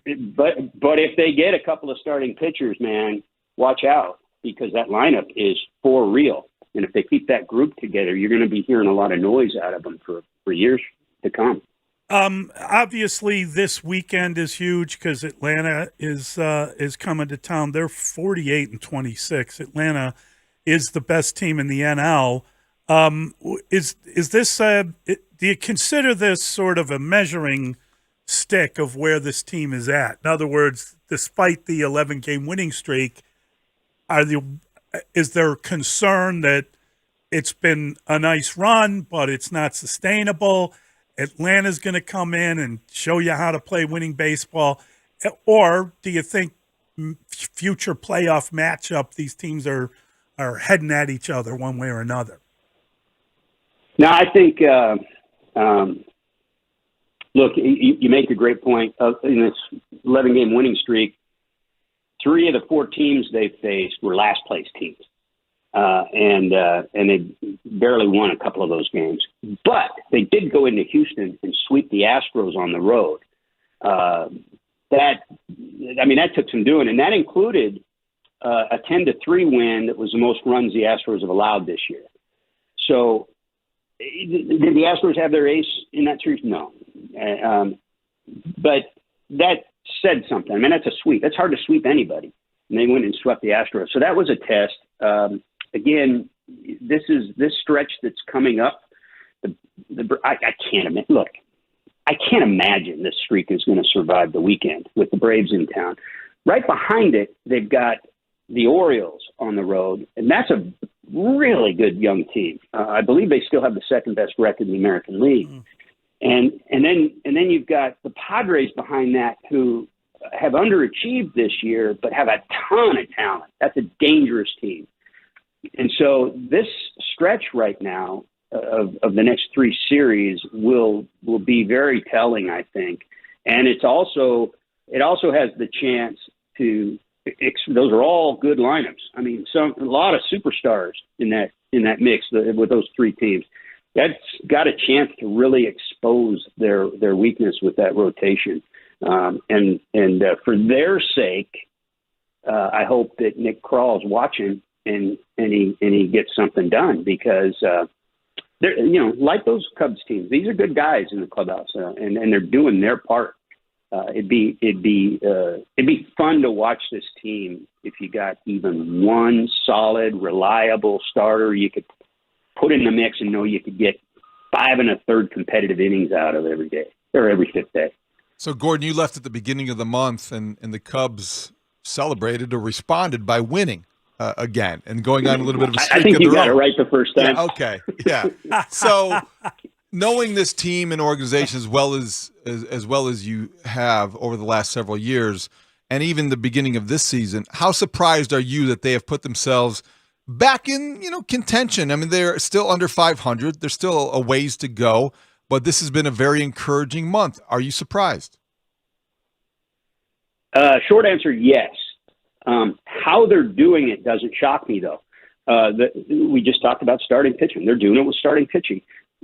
if they get a couple of starting pitchers, man, watch out, because that lineup is for real. And if they keep that group together, you're going to be hearing a lot of noise out of them for years to come. Obviously, this weekend is huge because Atlanta is coming to town. They're 48-26. Atlanta is the best team in the NL. Is this? Do you consider this sort of a measuring stick of where this team is at? In other words, despite the 11-game winning streak, is there concern that it's been a nice run, but it's not sustainable? Atlanta's going to come in and show you how to play winning baseball? Or do you think future playoff matchup, these teams are heading at each other one way or another? No, I think, look, you make a great point. In this 11-game winning streak, 3 of the 4 teams they faced were last-place teams. And they barely won a couple of those games. But they did go into Houston and sweep the Astros on the road. That took some doing, and that included a 10-3 win that was the most runs the Astros have allowed this year. So did the Astros have their ace in that series? No. But that said something. I mean, that's a sweep. That's hard to sweep anybody. And they went and swept the Astros. So that was a test. Again, this stretch that's coming up. I can't imagine this streak is going to survive the weekend with the Braves in town. Right behind it, they've got the Orioles on the road, and that's a really good young team. I believe they still have the second best record in the American League. And then you've got the Padres behind that, who have underachieved this year but have a ton of talent. That's a dangerous team. And so this stretch right now of the next 3 series will be very telling, I think. And it also has the chance to. Those are all good lineups. I mean, a lot of superstars in that mix with those 3 teams. That's got a chance to really expose their weakness with that rotation. And for their sake, I hope that Nick Kral's watching and he gets something done, because they're, like those Cubs teams, these are good guys in the clubhouse, and they're doing their part. It'd be fun to watch this team if you got even one solid, reliable starter you could put in the mix and know you could get 5 1/3 competitive innings out of every day or every 5th day. So, Gordon, you left at the beginning of the month, and the Cubs celebrated or responded by winning again and going on a little bit of a streak. I think you got it right the first time. Yeah, okay, yeah. So, knowing this team and organization as well as you have over the last several years, and even the beginning of this season, how surprised are you that they have put themselves back in contention? I mean, they're still under 500. There's still a ways to go, but this has been a very encouraging month. Are you surprised? Short answer, yes. How they're doing it doesn't shock me, though. We just talked about starting pitching. They're doing it with starting pitching.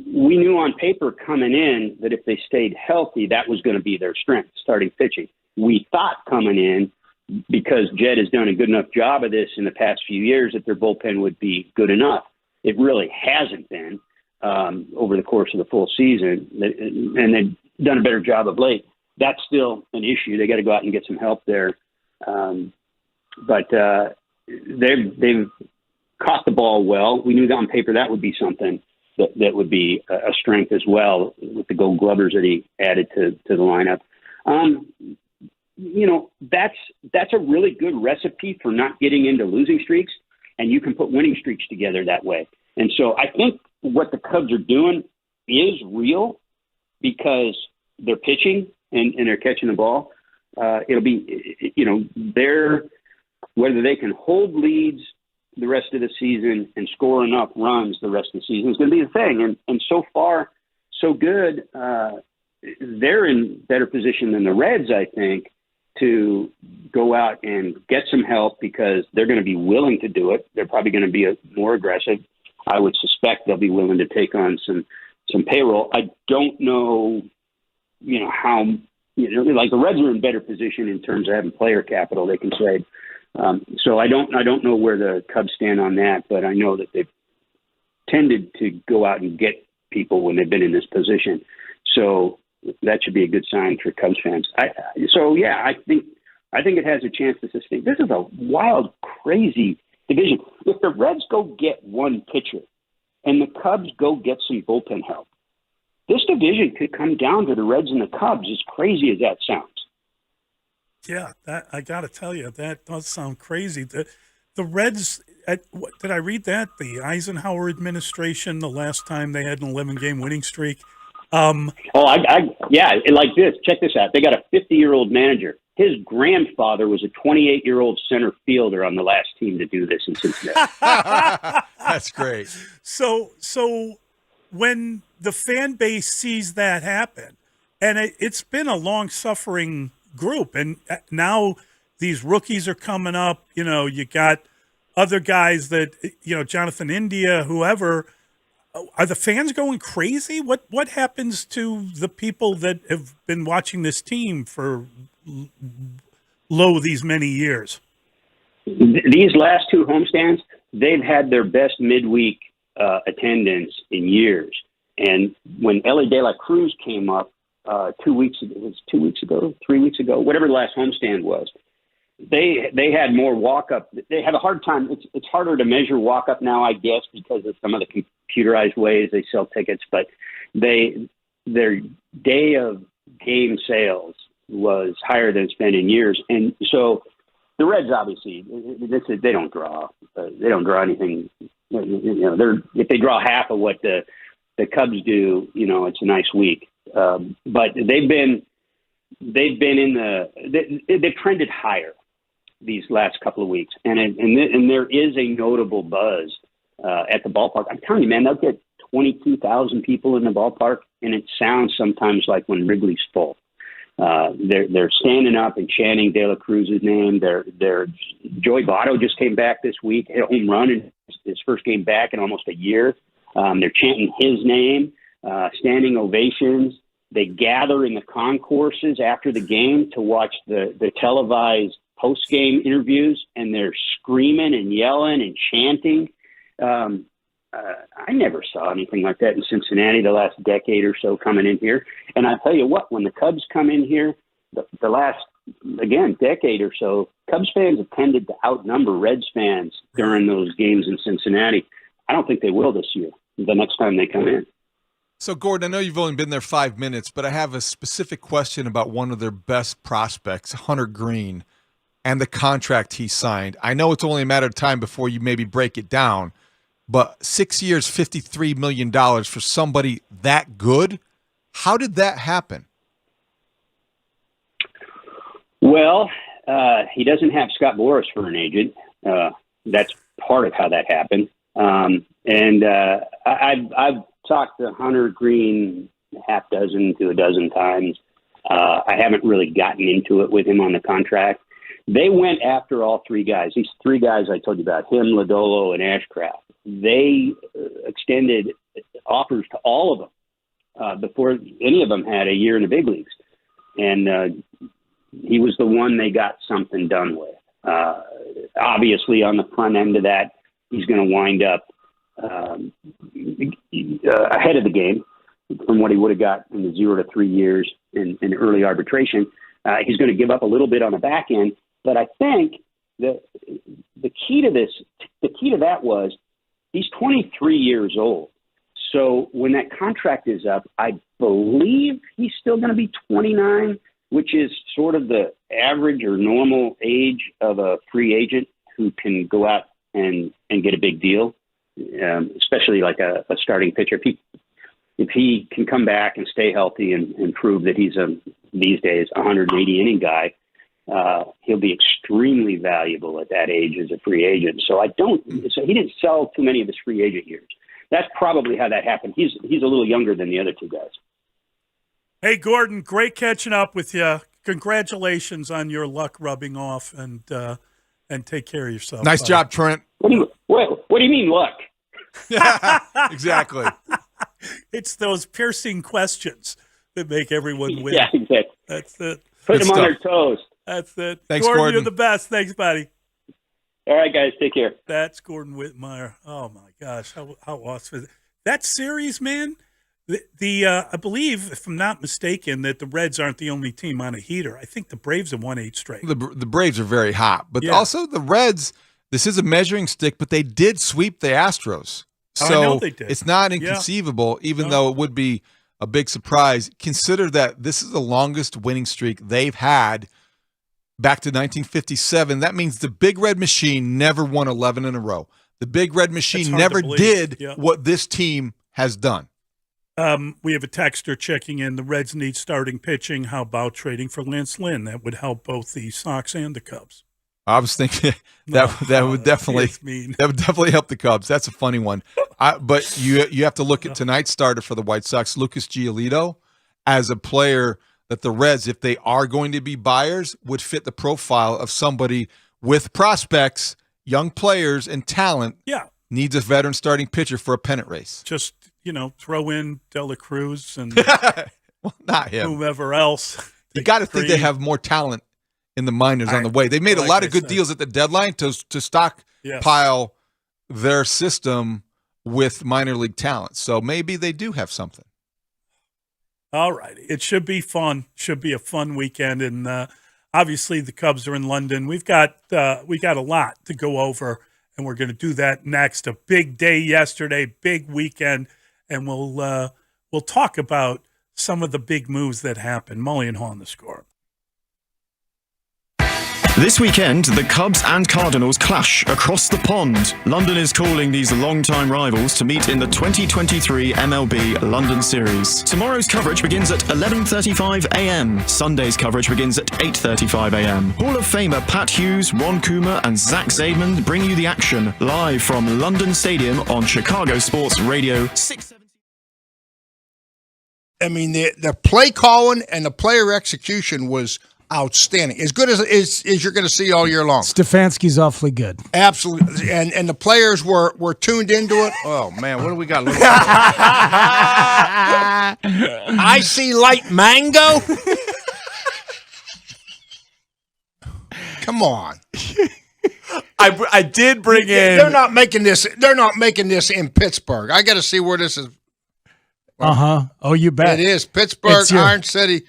We knew on paper coming in that if they stayed healthy, that was going to be their strength, starting pitching. We thought coming in, because Jed has done a good enough job of this in the past few years, that their bullpen would be good enough. It really hasn't been over the course of the full season, and they've done a better job of late. That's still an issue. They got to go out and get some help there. But they've caught the ball well. We knew that on paper that would be something that would be a strength as well, with the Gold Glovers that he added to the lineup. That's a really good recipe for not getting into losing streaks, and you can put winning streaks together that way. And so I think what the Cubs are doing is real, because they're pitching and they're catching the ball. It'll be, whether they can hold leads the rest of the season and score enough runs the rest of the season is going to be the thing. And so far, so good. They're in better position than the Reds, I think, to go out and get some help, because they're going to be willing to do it. They're probably going to be more aggressive. I would suspect they'll be willing to take on some payroll. I don't know, how, like the Reds are in better position in terms of having player capital they can trade. So I don't know where the Cubs stand on that, but I know that they've tended to go out and get people when they've been in this position. So that should be a good sign for Cubs fans. I think it has a chance to sustain. This is a wild, crazy division. If the Reds go get one pitcher and the Cubs go get some bullpen help, this division could come down to the Reds and the Cubs, as crazy as that sounds. Yeah, I got to tell you, that does sound crazy. The Reds, did I read that? The Eisenhower administration, the last time they had an 11-game winning streak. Like this. Check this out. They got a 50-year-old manager. His grandfather was a 28-year-old center fielder on the last team to do this in Cincinnati. That's great. So when the fan base sees that happen, and it's been a long-suffering group, and now these rookies are coming up. You got other guys that, Jonathan India, whoever. Are the fans going crazy? What happens to the people that have been watching this team for these many years? These last 2 homestands, they've had their best midweek attendance in years. And when Ellie De La Cruz came up 3 weeks ago, whatever the last homestand was, they had more walk-up. They have a hard time. It's harder to measure walk-up now, I guess, because of some of the computerized ways they sell tickets. But their day of game sales was higher than it's been in years. And so the Reds, obviously, they don't draw. They don't draw anything. If they draw half of what the Cubs do, it's a nice week. But they've trended higher. these last couple of weeks, and there is a notable buzz at the ballpark. I'm telling you, man, they'll get 22,000 people in the ballpark, and it sounds sometimes like when Wrigley's full. They're standing up and chanting De La Cruz's name. Joey Votto just came back this week, hit a home run in his first game back in almost a year. They're chanting his name, standing ovations. They gather in the concourses after the game to watch the televised post-game interviews, and they're screaming and yelling and chanting. I never saw anything like that in Cincinnati the last decade or so coming in here. And I tell you what, when the Cubs come in here, the last, again, decade or so, Cubs fans have tended to outnumber Reds fans during those games in Cincinnati. I don't think they will this year, the next time they come in. So, Gordon, I know you've only been there 5 minutes, but I have a specific question about one of their best prospects, Hunter Green, and the contract he signed. I know it's only a matter of time before you maybe break it down, but 6 years, $53 million for somebody that good? How did that happen? Well, he doesn't have Scott Boras for an agent. That's part of how that happened. I've talked to Hunter Green half dozen to a dozen times. I haven't really gotten into it with him on the contract. They went after all three guys. These three guys I told you about, him, Lodolo, and Ashcraft. They extended offers to all of them before any of them had a year in the big leagues. And he was the one they got something done with. Obviously, on the front end of that, he's going to wind up ahead of the game from what he would have got in the 0 to 3 years in early arbitration. He's going to give up a little bit on the back end. But I think the key to that was he's 23 years old. So when that contract is up, I believe he's still going to be 29, which is sort of the average or normal age of a free agent who can go out and get a big deal, especially like a starting pitcher. If he can come back and stay healthy and prove that he's these days 180 inning guy, he'll be extremely valuable at that age as a free agent. So he didn't sell too many of his free agent years. That's probably how that happened. He's a little younger than the other two guys. Hey, Gordon, great catching up with you. Congratulations on your luck rubbing off, and take care of yourself. Nice job, Trent. What do you mean luck? Exactly. It's those piercing questions that make everyone win. Yeah, exactly. That's it. Put them on their toes. That's it. Thanks, Gordon, you're the best. Thanks, buddy. All right, guys, take care. That's Gordon Whitmire. Oh my gosh, how awesome is it? That series, man. I believe, if I'm not mistaken, that the Reds aren't the only team on a heater. I think the Braves have won 8 straight. The Braves are very hot, but also the Reds. This is a measuring stick, but they did sweep the Astros. So I know they did. It's not inconceivable, even though it would be a big surprise. Consider that this is the longest winning streak they've had back to 1957. That means the Big Red Machine never won 11 in a row. The Big Red Machine never did what this team has done. We have a texter checking in. The Reds need starting pitching. How about trading for Lynn? That would help both the Sox and the Cubs. I was thinking that would definitely help the Cubs. That's a funny one. But you have to look at tonight's starter for the White Sox, Lucas Giolito, as a player that the Reds, if they are going to be buyers, would fit the profile of somebody with prospects, young players, and talent. Yeah. Needs a veteran starting pitcher for a pennant race. Just, throw in De La Cruz and well, not him. Whomever else. You got to think they have more talent in the minors on the way. They made a lot of good deals at the deadline to stockpile their system with minor league talent. So maybe they do have something. All right. It should be fun. Should be a fun weekend. And obviously the Cubs are in London. We got a lot to go over, and we're going to do that next. A big day yesterday, big weekend, and we'll talk about some of the big moves that happened. Mully and Haugh on the Score. This weekend, the Cubs and Cardinals clash across the pond. London is calling these longtime rivals to meet in the 2023 MLB London Series. Tomorrow's coverage begins at 11:35 a.m. Sunday's coverage begins at 8:35 a.m. Hall of Famer Pat Hughes, Ron Coomer, and Zach Zaidman bring you the action live from London Stadium on Chicago Sports Radio 670. I mean, the play calling and the player execution was outstanding. As good as you're going to see all year long. Stefanski's awfully good. Absolutely. And the players were tuned into it. Oh, man, what do we got? I see light mango. Come on. I did bring in. They're not making this in Pittsburgh. I got to see where this is. Oh, you bet. It is Pittsburgh, Iron City.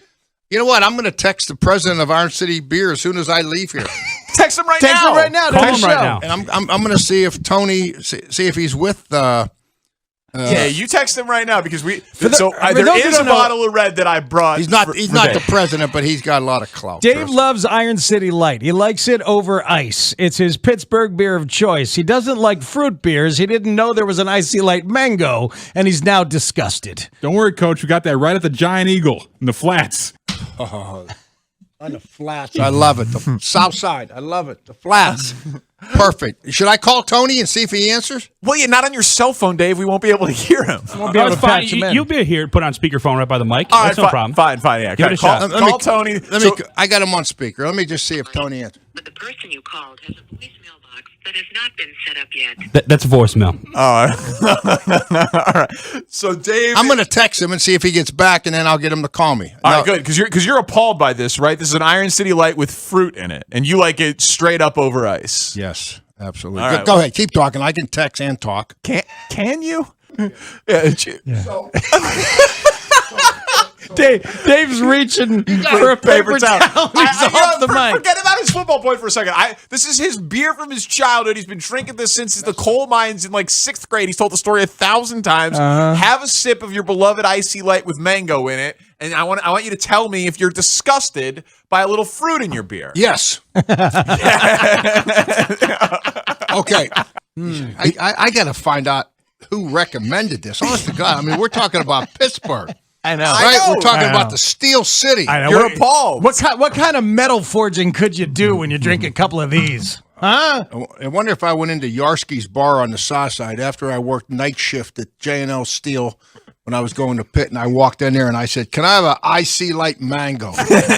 You know what? I'm going to text the president of Iron City Beer as soon as I leave here. Text him right now. Call him right now. And I'm going to see if Tony see if he's with. Yeah, you text him right now because there those is who a don't know- bottle of red that I brought. He's not for the Dave. president, but he's got a lot of clout. Dave loves Iron City Light. He likes it over ice. It's his Pittsburgh beer of choice. He doesn't like fruit beers. He didn't know there was an Icy Light Mango, and he's now disgusted. Don't worry, Coach. We got that right at the Giant Eagle in the flats. On the flats. I love it. The south side. I love it. The flats. Perfect. Should I call Tony and see if he answers? Well, yeah, not on your cell phone, Dave. We won't be able to hear him. Won't be able to fine. patch him in. You'll be here. Put on speakerphone right by the mic. All That's right, no problem. Fine. Yeah, Give it a shot. Call Tony. I got him on speaker. Let me just see if Tony answers. But the person you called has a voicemail box that has not been set up yet. That's a voicemail. All right. So, Dave, I'm going to text him and see if he gets back, and then I'll get him to call me. all right, good, because you're appalled by this, right? This is an Iron City Light with fruit in it, and you like it straight up over ice. Yes, absolutely. All right, Go ahead. Keep talking. I can text and talk. Can you? Yeah. Dave's reaching for a paper towel. He's off the mic. Forget about his football point for a second. This is his beer from his childhood. He's been drinking this since the coal mines in like 6th grade. He's told the story 1,000 times. Have a sip of your beloved Icy Light with mango in it, and I want you to tell me if you're disgusted by a little fruit in your beer. Yes. Okay. I got to find out who recommended this. Honest to God. I mean, we're talking about Pittsburgh. I know. Right? I know. We're talking I know. about the Steel City. I know. You're appalled. What kind of metal forging could you do when you drink a couple of these? Huh? I wonder if I went into Yarsky's bar on the south side after I worked night shift at J&L Steel when I was going to Pitt, and I walked in there and I said, "Can I have an Icy Light Mango?"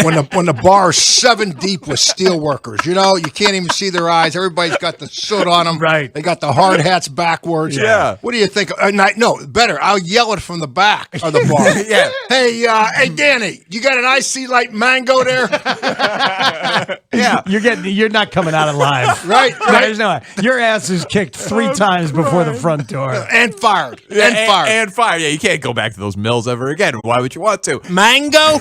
when the bar is 7 deep with steel workers, you can't even see their eyes. Everybody's got the soot on them. Right. They got the hard hats backwards. Yeah. What do you think? No, better. I'll yell it from the back of the bar. Yeah. Hey, Danny, you got an Icy Light Mango there? Yeah. You're not coming out alive. Right. There's no way. Your ass is kicked 3 times before the front door. And fired. And fired. Yeah, you can't go back to those mills ever again. Why would you want to? Mango?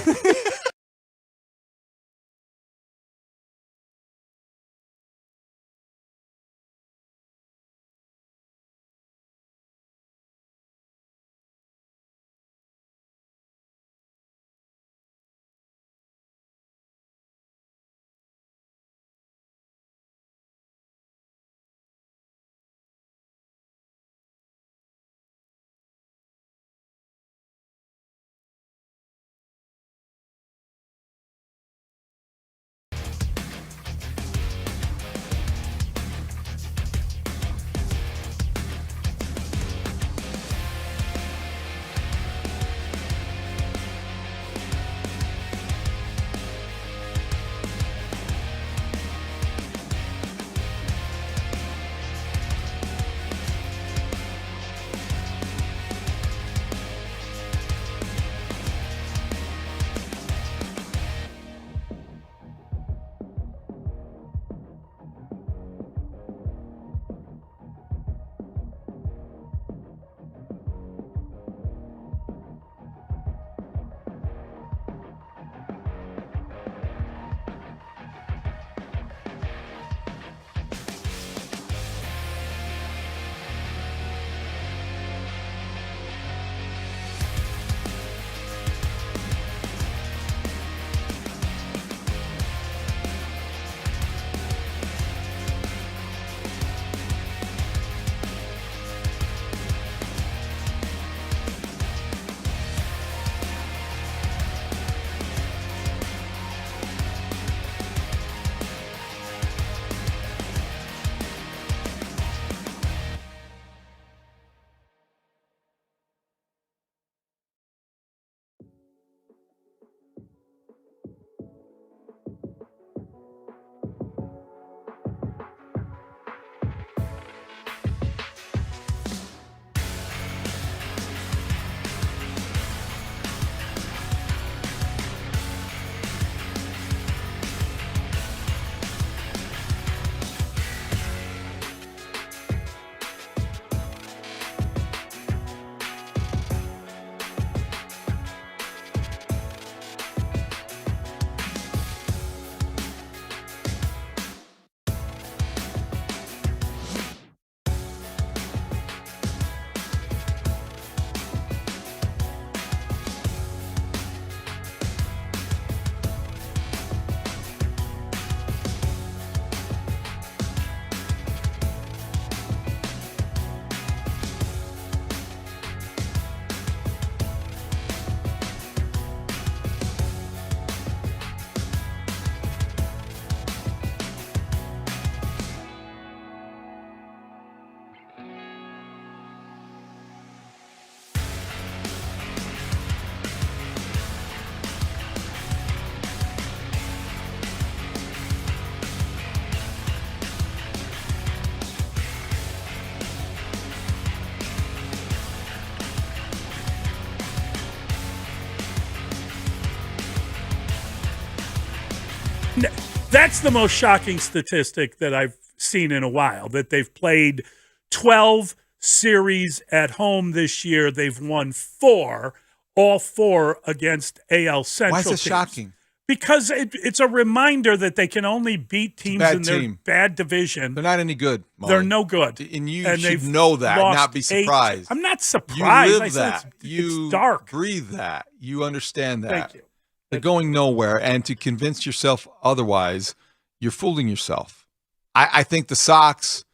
That's the most shocking statistic that I've seen in a while, that they've played 12 series at home this year. They've won 4, all 4 against AL Central. Why is it teams. shocking? Because it's a reminder that they can only beat teams in their bad division. They're not any good, Mully. They're no good. And you should know that, not be surprised. I'm not surprised. You live that. It's dark. Breathe that. You understand that. Thank you. They're going nowhere, and to convince yourself otherwise, you're fooling yourself. I think the Sox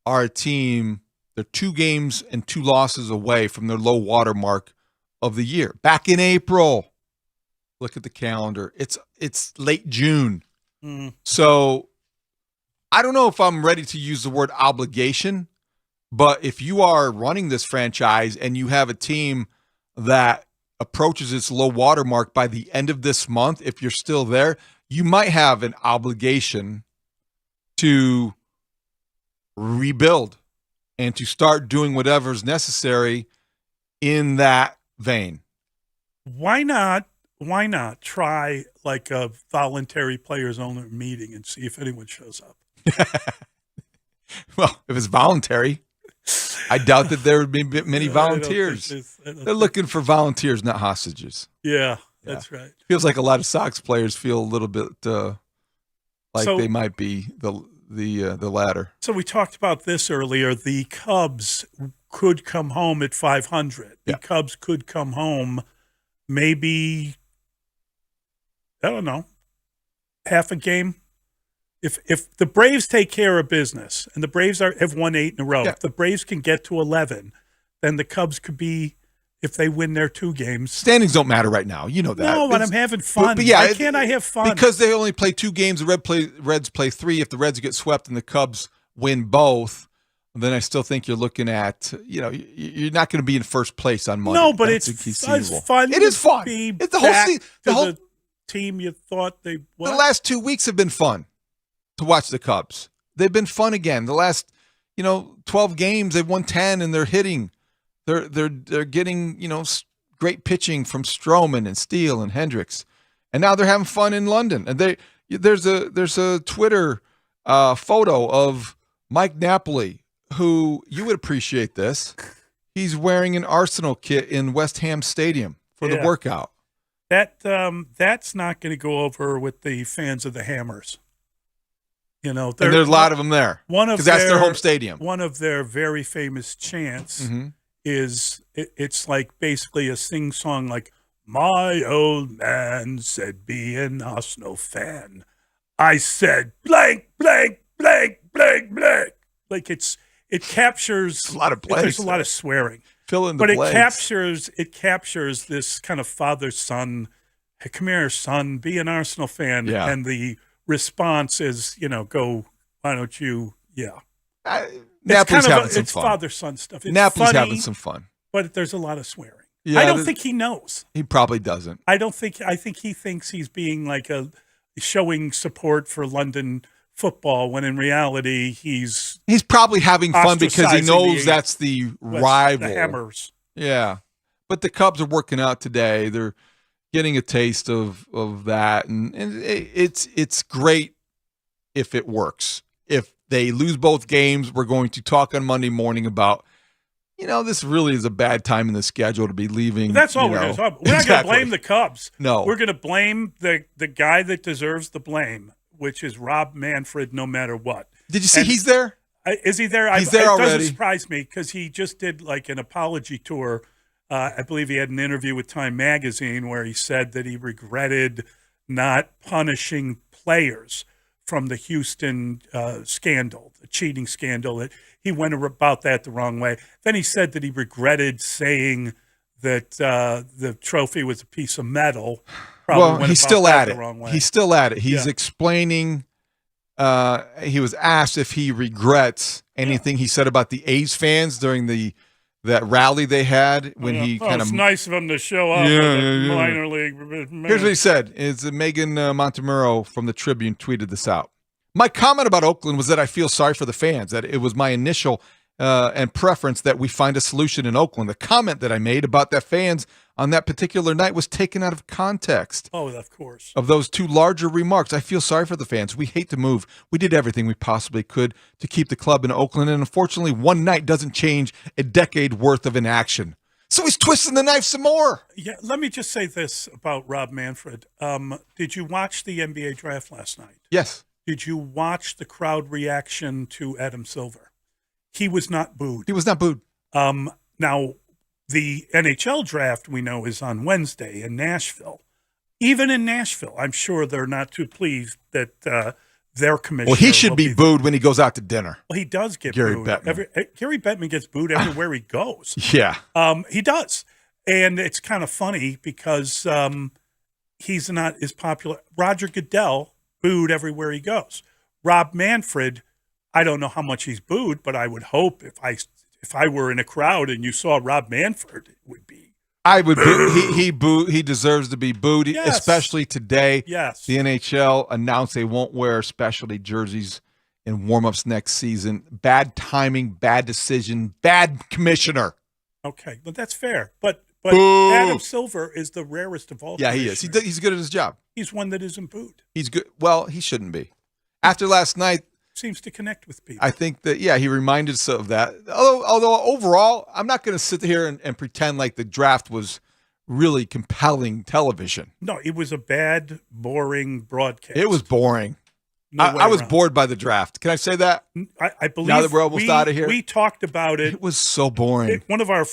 are a team, they're 2 games and 2 losses away from their low water mark of the year. Back in April. Look at the calendar. It's late June. So I don't know if I'm ready to use the word obligation, but if you are running this franchise and you have a team that approaches its low water mark by the end of this month, if you're still there, you might have an obligation to rebuild and to start doing whatever is necessary in that vein. Why not try like a voluntary players only meeting and see if anyone shows up? Well, if it's voluntary, I doubt that there would be many volunteers. They're looking for volunteers, not hostages. Yeah, that's right. Feels like a lot of Sox players feel a little bit like they might be the latter. So we talked about this earlier. The Cubs could come home at 500. The Cubs could come home maybe, I don't know, half a game. If the Braves take care of business, and the Braves have won 8 in a row, if the Braves can get to 11, then the Cubs could be, if they win their 2 games. Standings don't matter right now. You know that. No, but I'm having fun. But yeah, why can't I have fun? Because they only play 2 games. The Reds play 3. If the Reds get swept and the Cubs win both, then I still think you're looking at, you're not going to be in first place on Monday. No, but it's fun. It is fun. It's the whole season. The team you thought they won. The last 2 weeks have been fun to watch the Cubs. They've been fun again. The last, 12 games, they've won 10 and they're hitting. They're getting, great pitching from Stroman and Steele and Hendricks. And now they're having fun in London. And there's a Twitter photo of Mike Napoli, who you would appreciate this. He's wearing an Arsenal kit in West Ham Stadium for the workout. That's not going to go over with the fans of the Hammers. And there's a lot of them there because that's their home stadium. One of their very famous chants is it's like basically a sing song like, "My old man said be an Arsenal fan. I said blank, blank, blank, blank, blank." Like it captures a lot of blanks. There's a lot of swearing. Fill in the blanks. It captures this kind of father-son, "Hey, come here, son, be an Arsenal fan." Yeah. And the response is, go, why don't you, Napoli's having some it's fun. Father-son stuff. It's Napoli's funny, having some fun. But there's a lot of swearing. Yeah, I don't think he knows. He probably doesn't. I think he thinks he's being like showing support for London football when in reality he's probably having fun because he knows that's the rival. The Hammers. Yeah. But the Cubs are working out today. They're getting a taste of that, and it's great if it works. If they lose both games, we're going to talk on Monday morning about, this really is a bad time in the schedule to be leaving. That's all we're going to talk about. We're not going to blame the Cubs. No. We're going to blame the guy that deserves the blame, which is Rob Manfred, no matter what. Did you see he's there? Is he there? He's there already. It doesn't surprise me because he just did like an apology tour. I believe he had an interview with Time Magazine where he said that he regretted not punishing players from the Houston scandal, the cheating scandal. That he went about that the wrong way. Then he said that he regretted saying that the trophy was a piece of metal. He's still at it. He's still at it. He's explaining. He was asked if he regrets anything he said about the A's fans during that rally they had when he kind of. It's nice of him to show up with a minor league. Here's what he said. It's Megan Montemurro from the Tribune tweeted this out. My comment about Oakland was that I feel sorry for the fans, that it was my initial and preference that we find a solution in Oakland. The comment that I made about the fans on that particular night was taken out of context. Oh, of course. Of those two larger remarks. I feel sorry for the fans. We hate to move. We did everything we possibly could to keep the club in Oakland, and unfortunately, one night doesn't change a decade worth of inaction. So he's twisting the knife some more. Yeah, let me just say this about Rob Manfred. Did you watch the NBA draft last night? Yes. Did you watch the crowd reaction to Adam Silver? He was not booed. He was not booed. Now, the NHL draft, we know, is on Wednesday in Nashville. Even in Nashville, I'm sure they're not too pleased that their commissioner... Well, he should be booed when he goes out to dinner. Well, he does get Gary booed. Bettman. Gary Bettman gets booed everywhere he goes. Yeah. He does. And it's kind of funny because he's not as popular. Roger Goodell booed everywhere he goes. Rob Manfred, I don't know how much he's booed, but I would hope if I were in a crowd and you saw Rob Manfred, it would be. I would boo. He deserves to be booed, Yes. especially today. Yes. The NHL announced they won't wear specialty jerseys in warm-ups next season. Bad timing, bad decision, bad commissioner. Okay, but that's fair. But Boo. Adam Silver is the rarest of all. Yeah, he is. He's good at his job. He's one that isn't booed. He's good. Well, he shouldn't be. After last night, Seems to connect with people. I think that, he reminded us of that. Although overall, I'm not going to sit here and pretend like the draft was really compelling television. No, it was a bad, boring broadcast. It was boring. No way I was around. bored by the draft. Can I say that? I believe now that we're almost out of here. We talked about it. It was so boring. One of our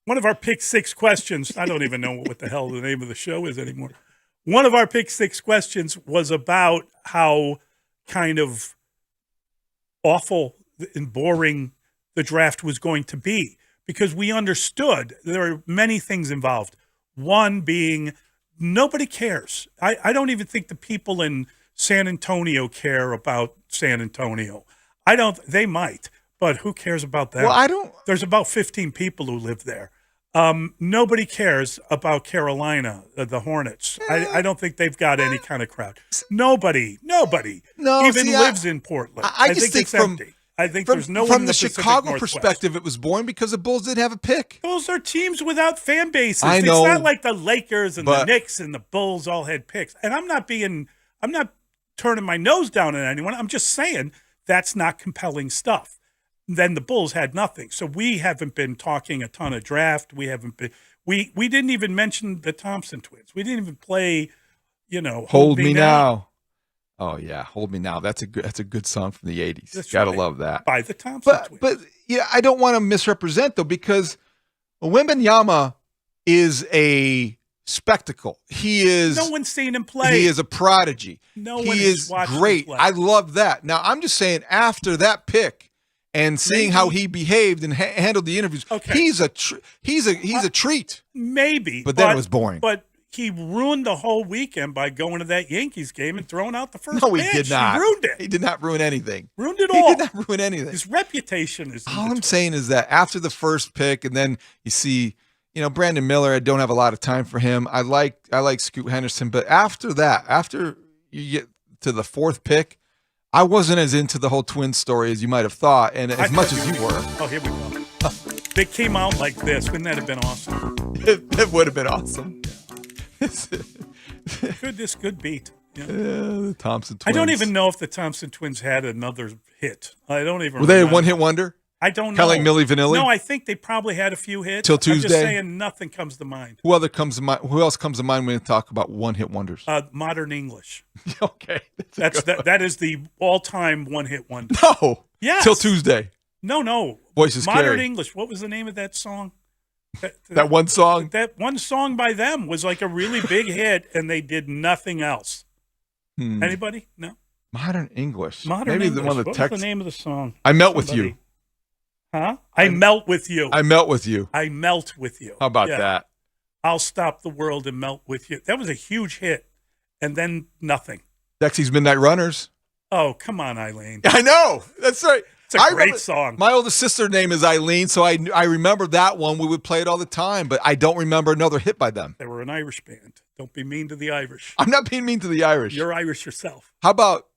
one of our pick six questions. I don't even know what the hell the name of the show is anymore. One of our pick six questions was about how kind of awful and boring the draft was going to be, because we understood there are many things involved. One being nobody cares. I don't even think the people in San Antonio care about San Antonio. They might, but who cares about that? Well, There's about 15 people who live there. Nobody cares about Carolina, the Hornets. I don't think they've got any kind of crowd. Nobody lives in Portland. I just think it's empty. I think there's no one from in the Pacific Chicago Northwest. perspective, it was boring because the Bulls didn't have a pick. Those are teams without fan bases. I know, it's not like the Lakers and the but- Knicks and the Bulls all had picks. And I'm not turning my nose down at anyone. I'm just saying that's not compelling stuff. Then the Bulls had nothing. So we haven't been talking a ton of draft. We didn't even mention the Thompson twins. We didn't even play, Hold Me Now. Oh yeah, Hold Me Now. That's a good song from the 80s. That's Gotta right. love that. By the Thompson twins. But I don't want to misrepresent though, because Wembanyama is a spectacle. He is. No one's seen him play. He is a prodigy. No one he has is watched him great. play. I love that. Now I'm just saying, after that pick and seeing how he behaved and handled the interviews, he's a treat. Maybe, but then it was boring. But he ruined the whole weekend by going to that Yankees game and throwing out the first No, pitch. he did not. He ruined it. He did not ruin anything. Ruined it He all. did not ruin anything. His reputation is. All I'm saying is that after the first pick, and then you see, Brandon Miller, I don't have a lot of time for him. I like Scoot Henderson, but after that, after you get to the fourth pick, I wasn't as into the whole twin story as you might have thought, and as much as you were. Oh, here we go. They came out like this. Wouldn't that have been awesome? It would have been awesome. Good beat. Yeah. The Thompson I twins. don't even know if the Thompson twins had another hit. I don't even. Were they a remember. one-hit wonder? I don't know. Kind of like Milli Vanilli? No, I think they probably had a few hits. Till I'm just Tuesday? saying nothing comes to mind. Who else comes to mind when you talk about one-hit wonders? Modern English. Okay. That is the all-time one-hit wonder. No. Yes. Till Tuesday. No. Voice is Modern Scary. English. What was the name of that song? That one song? That one song by them was like a really big hit, and they did nothing else. Anybody? No. Modern English. Modern Maybe English. the one that What text. was the name of the song? I melt with you. Huh? I melt with you. I melt with you. I melt with you. How about Yeah. that? I'll stop the world and melt with you. That was a huge hit, and then nothing. Dexy's Midnight Runners. Oh, come on, Eileen. I know. That's right. It's a great song. My oldest sister's name is Eileen, so I remember that one. We would play it all the time, but I don't remember another hit by them. They were an Irish band. Don't be mean to the Irish. I'm not being mean to the Irish. You're Irish yourself. How about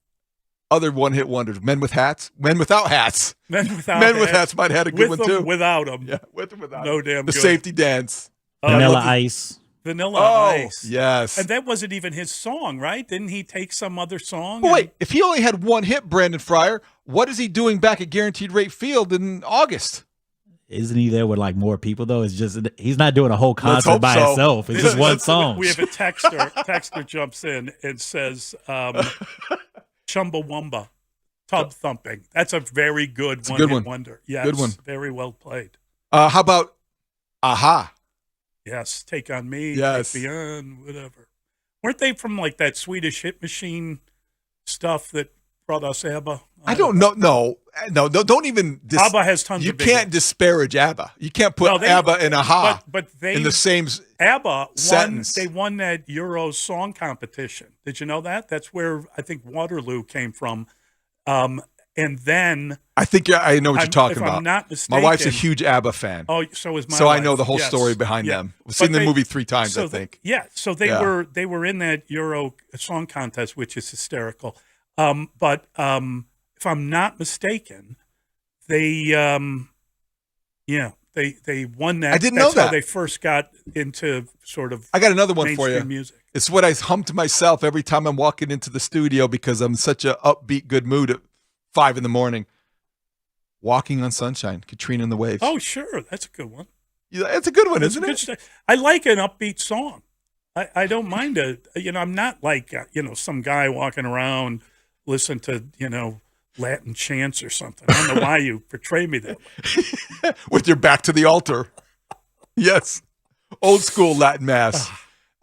other one-hit wonders. Men with hats. Men without hats. Men without Men with hats might have had a good with one, them, too. Without them. Yeah, with them, without no them. damn The good. safety dance. Vanilla Ice. Vanilla Ice. Yes. And that wasn't even his song, right? Didn't he take some other song? But wait, if he only had one hit, Brandon Fryer, what is he doing back at Guaranteed Rate Field in August? Isn't he there with like more people though? It's just he's not doing a whole concert by himself. It's just one song. We have a texter. Texter jumps in and says, "Chumbawamba, tub thumping." That's a very good one-hit wonder. Yes, good one. Very well played. How about Aha? Yes, Take on Me. Yes, Take Me On, whatever. Weren't they from like that Swedish hit machine stuff that brought us ABBA? I don't know. No, don't even. ABBA has tons You of big can't hits. disparage ABBA. You can't put ABBA and Aha but they, in the same ABBA sentence. They won that Euro song competition. Did you know that? That's where I think Waterloo came from. And then I think I know what you're talking if about. I'm not mistaken, my wife's a huge ABBA fan. Oh, so is my So wife. I know the whole Yes. story behind Yeah. them. I've seen the movie 3 times, so I think. So they were in that Euro song contest, which is hysterical. But if I'm not mistaken, they won that. I didn't That's know how that. they first got into sort of. I got another one for you. mainstream music. It's what I hum to myself every time I'm walking into the studio because I'm such a upbeat, good mood at 5 a.m. Walking on Sunshine, Katrina and the Waves. Oh, sure, that's a good one. Yeah, it's a good one, That's isn't a good it? stuff. I like an upbeat song. I don't mind it. I'm not like some guy walking around listening to Latin chants or something. I don't know why you portray me that way. With your back to the altar. Yes. Old school Latin Mass.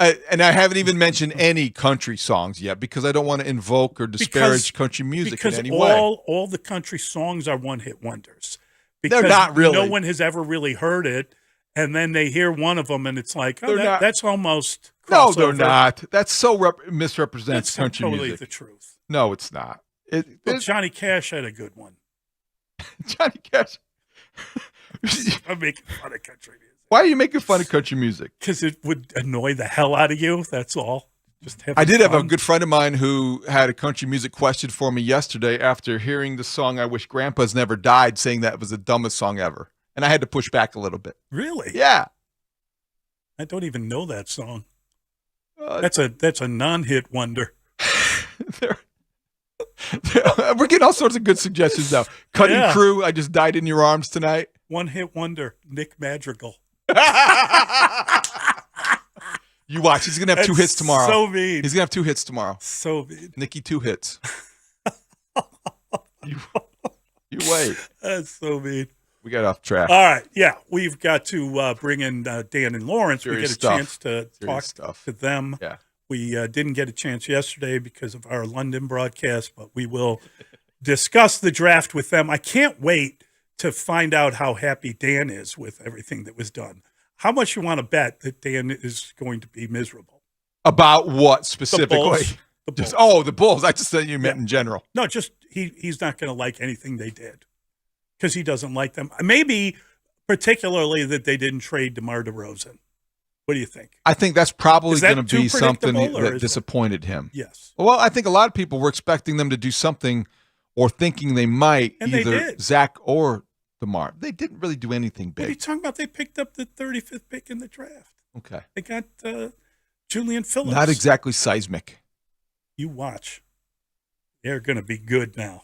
And I haven't even mentioned any country songs yet because I don't want to invoke or disparage country music in any way. All the country songs are one-hit wonders. Because They're not really. No one has ever really heard it, and then they hear one of them, and it's like, that's almost No, crossover. they're not. That so misrepresents That's country totally music. the truth. No, it's not. Well, Johnny Cash had a good one. Johnny Cash. I'm making fun of country music. Why are you making fun of country music? Because it would annoy the hell out of you. That's all. Just I did have a fun. good friend of mine who had a country music question for me yesterday after hearing the song I Wish Grandpa's Never Died, saying that it was the dumbest song ever. And I had to push back a little bit. Really? Yeah. I don't even know that song. That's a non-hit wonder. We're getting all sorts of good suggestions now. Cutting Crew, I Just Died in Your Arms Tonight. One-hit wonder, Nick Madrigal. You watch. He's going to have 2 hits tomorrow. So mean. He's going to have 2 hits tomorrow. So mean. Nicky 2 hits. You wait. That's so mean. We got off track. All right. Yeah. We've got to bring in Dan and Lawrence. Serious we get a stuff. chance to Serious talk stuff. to them. Yeah. We didn't get a chance yesterday because of our London broadcast, but we will discuss the draft with them. I can't wait to find out how happy Dan is with everything that was done. How much you want to bet that Dan is going to be miserable? About what specifically? The Bulls. The Bulls. I just thought you meant in general. No, just he's not going to like anything they did because he doesn't like them. Maybe particularly that they didn't trade DeMar DeRozan. What do you think? I think that's probably going to too be something predictable, or that is disappointed him. Yes. Well, I think a lot of people were expecting them to do something or thinking they might, And they either did. Zach or DeMar. They didn't really do anything What are you big. talking about? They picked up the 35th pick in the draft. Okay. They got Julian Phillips. Not exactly seismic. You watch. They're going to be good now.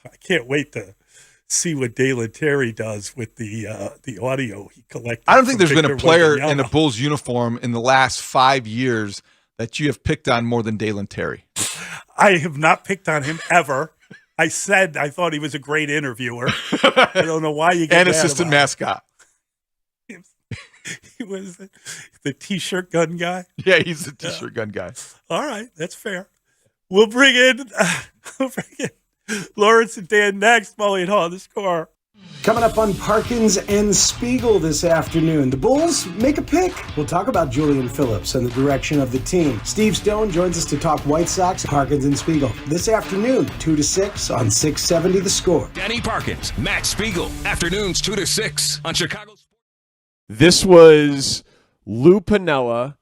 I can't wait to see what Dalen Terry does with the audio he collected. I don't think from there's been a Victor player Wembanyama. in a Bulls uniform in the last 5 years that you have picked on more than Dalen Terry. I have not picked on him ever. I said I thought he was a great interviewer. I don't know why you get And mad assistant about mascot. it. He was the T-shirt gun guy. Yeah, he's the T-shirt gun guy. All right, that's fair. We'll bring in Lawrence and Dan next. Mully and Haugh, the score. Coming up on Parkins and Spiegel this afternoon, the Bulls make a pick. We'll talk about Julian Phillips and the direction of the team. Steve Stone joins us to talk White Sox, Parkins and Spiegel this afternoon, 2 to 6 on 670 The Score. Danny Parkins, Matt Spiegel, afternoons 2 to 6 on Chicago. This was Lou Piniella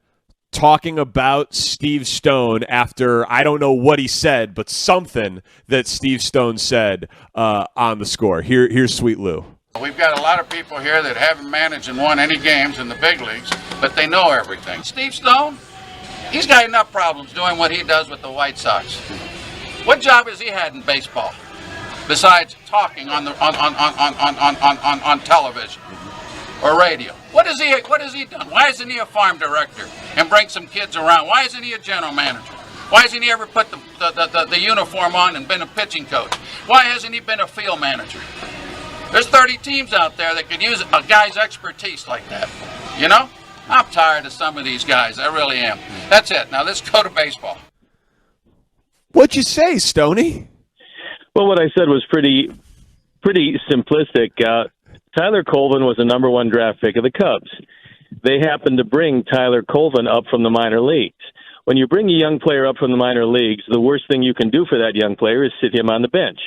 talking about Steve Stone after, I don't know what he said, but something that Steve Stone said on the score. Here's Sweet Lou. We've got a lot of people here that haven't managed and won any games in the big leagues, but they know everything. Steve Stone, he's got enough problems doing what he does with the White Sox. What job has he had in baseball besides talking on television or radio? What has he done? Why isn't he a farm director and bring some kids around? Why isn't he a general manager? Why hasn't he ever put the uniform on and been a pitching coach? Why hasn't he been a field manager? There's 30 teams out there that could use a guy's expertise like that. You know? I'm tired of some of these guys. I really am. That's it. Now let's go to baseball. What'd you say, Stoney? Well, what I said was pretty simplistic. Tyler Colvin was the number 1 draft pick of the Cubs. They happened to bring Tyler Colvin up from the minor leagues. When you bring a young player up from the minor leagues, the worst thing you can do for that young player is sit him on the bench.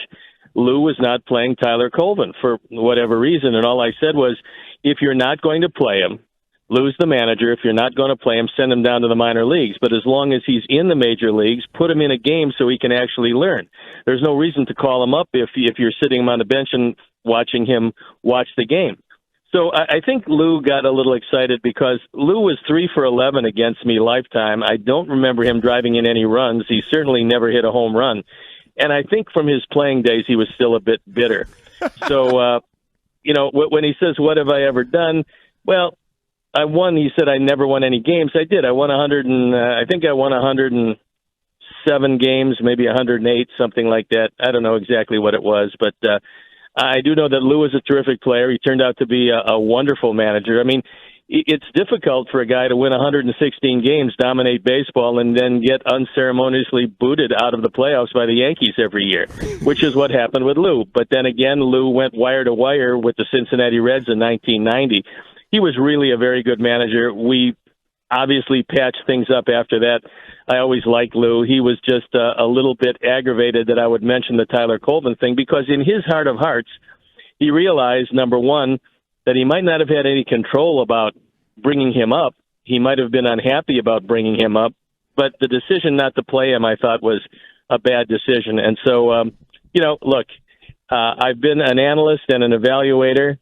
Lou was not playing Tyler Colvin for whatever reason, and all I said was, if you're not going to play him, Lou's the manager. If you're not going to play him, send him down to the minor leagues. But as long as he's in the major leagues, put him in a game so he can actually learn. There's no reason to call him up if you're sitting him on the bench and watching him watch the game. So I think Lou got a little excited because Lou was 3 for 11 against me lifetime. I don't remember him driving in any runs. He certainly never hit a home run. And I think from his playing days, he was still a bit bitter. So, when he says, what have I ever done? Well, I won. He said I never won any games. I did. I won I think I won 107 games, maybe 108, something like that. I don't know exactly what it was, but I do know that Lou is a terrific player. He turned out to be a wonderful manager. I mean, it's difficult for a guy to win 116 games, dominate baseball, and then get unceremoniously booted out of the playoffs by the Yankees every year, which is what happened with Lou. But then again, Lou went wire to wire with the Cincinnati Reds in 1990. He was really a very good manager. We obviously patched things up after that. I always liked Lou. He was just a little bit aggravated that I would mention the Tyler Colvin thing because in his heart of hearts, he realized, number one, that he might not have had any control about bringing him up. He might have been unhappy about bringing him up, but the decision not to play him, I thought, was a bad decision. And so, look, I've been an analyst and an evaluator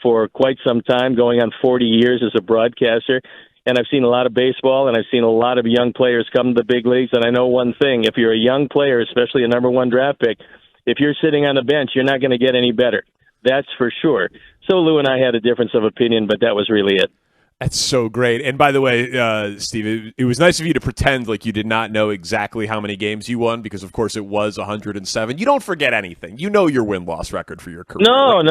for quite some time, going on 40 years as a broadcaster, and I've seen a lot of baseball, and I've seen a lot of young players come to the big leagues, and I know one thing. If you're a young player, especially a number 1 draft pick, if you're sitting on the bench, you're not going to get any better. That's for sure. So Lou and I had a difference of opinion, but that was really it. That's so great. And by the way, Steve, it was nice of you to pretend like you did not know exactly how many games you won because, of course, it was 107. You don't forget anything. You know your win-loss record for your career. No.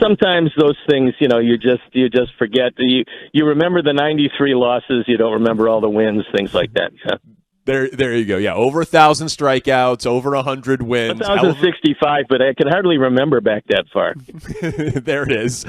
Sometimes those things, you just forget. You remember the 93 losses. You don't remember all the wins, things like that. Yeah. There you go. Yeah, over 1,000 strikeouts, over 100 wins. 1,065, but I can hardly remember back that far. There it is.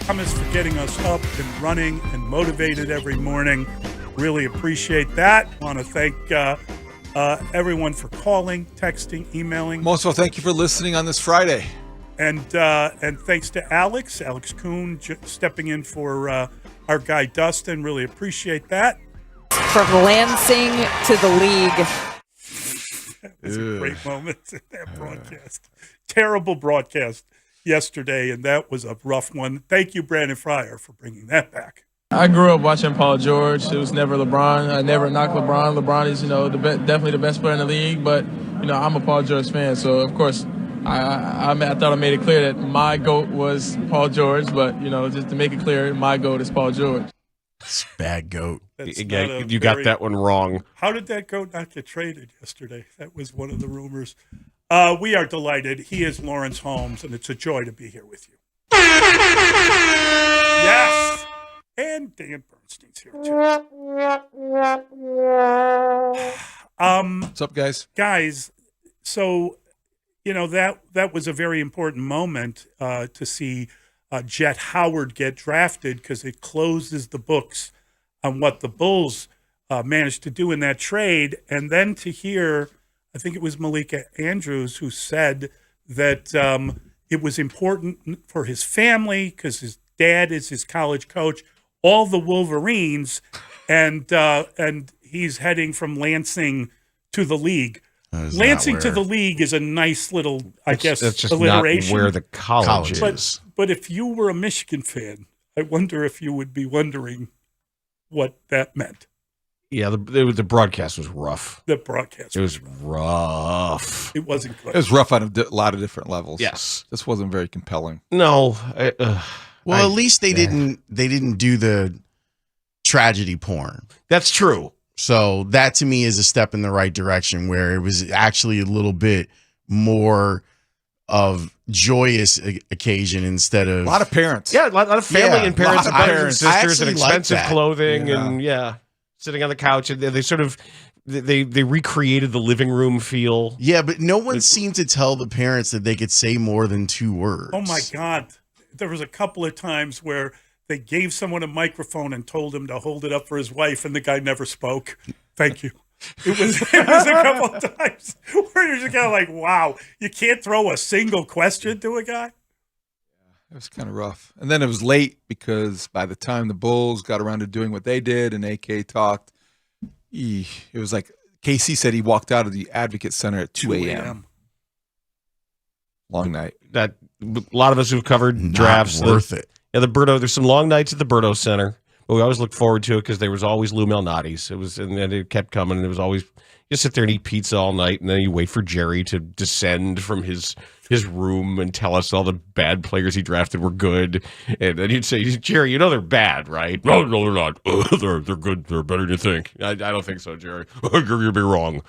Thomas for getting us up and running and motivated every morning. Really appreciate that. Want to thank everyone for calling, texting, emailing. Most of all, thank you for listening on this Friday. And thanks to Alex Kuhn, stepping in for our guy Dustin. Really appreciate that. From Lansing to the league. That was a great moment in that broadcast. Terrible broadcast yesterday, and that was a rough one. Thank you, Brandon Fryer, for bringing that back. I grew up watching Paul George. It was never LeBron. I never knocked LeBron. LeBron is, definitely the best player in the league. But, I'm a Paul George fan. So, of course, I thought I made it clear that my GOAT was Paul George. But, just to make it clear, my GOAT is Paul George. Bad GOAT. You got that one wrong. How did that GOAT not get traded yesterday? That was one of the rumors. We are delighted. He is Lawrence Holmes, and it's a joy to be here with you. Yes! And Dan Bernstein's here, too. What's up, guys? Guys, so, that was a very important moment to see Jet Howard get drafted because it closes the books on what the Bulls managed to do in that trade. And then to hear, I think it was Malika Andrews who said that it was important for his family because his dad is his college coach, all the Wolverines, and he's heading from Lansing to the league. Lansing to the league is a nice little, I guess, that's just alliteration. Not where the college is. But if you were a Michigan fan, I wonder if you would be wondering what that meant. Yeah, the broadcast was rough. The broadcast was rough. It wasn't good. It was rough on a lot of different levels. Yes. This wasn't very compelling. No. Well, at least they didn't do the tragedy porn. That's true. So that to me is a step in the right direction where it was actually a little bit more of joyous occasion instead of a lot of parents. Yeah, a lot of family and parents and brothers and sisters and expensive like clothing and sitting on the couch, and they sort of they recreated the living room feel. Yeah, but no one seemed to tell the parents that they could say more than 2 words. Oh my God. There was a couple of times where they gave someone a microphone and told him to hold it up for his wife, and the guy never spoke. Thank you. It was a couple of times where you're just kind of like, wow, you can't throw a single question to a guy? It was kind of rough. And then it was late because by the time the Bulls got around to doing what they did and AK talked, it was like KC said he walked out of the Advocate Center at 2 a.m. Long night. That a lot of us who've covered drafts. Worth it. Yeah, the Berto. There's some long nights at the Berto Center, but we always looked forward to it because there was always Lou Malnati's. It was, and then it kept coming. And it was always you sit there and eat pizza all night, and then you wait for Jerry to descend from his room and tell us all the bad players he drafted were good, and then you'd say, Jerry, they're bad, right? No, they're not. They're good. They're better than you think. I don't think so, Jerry. You'd be wrong.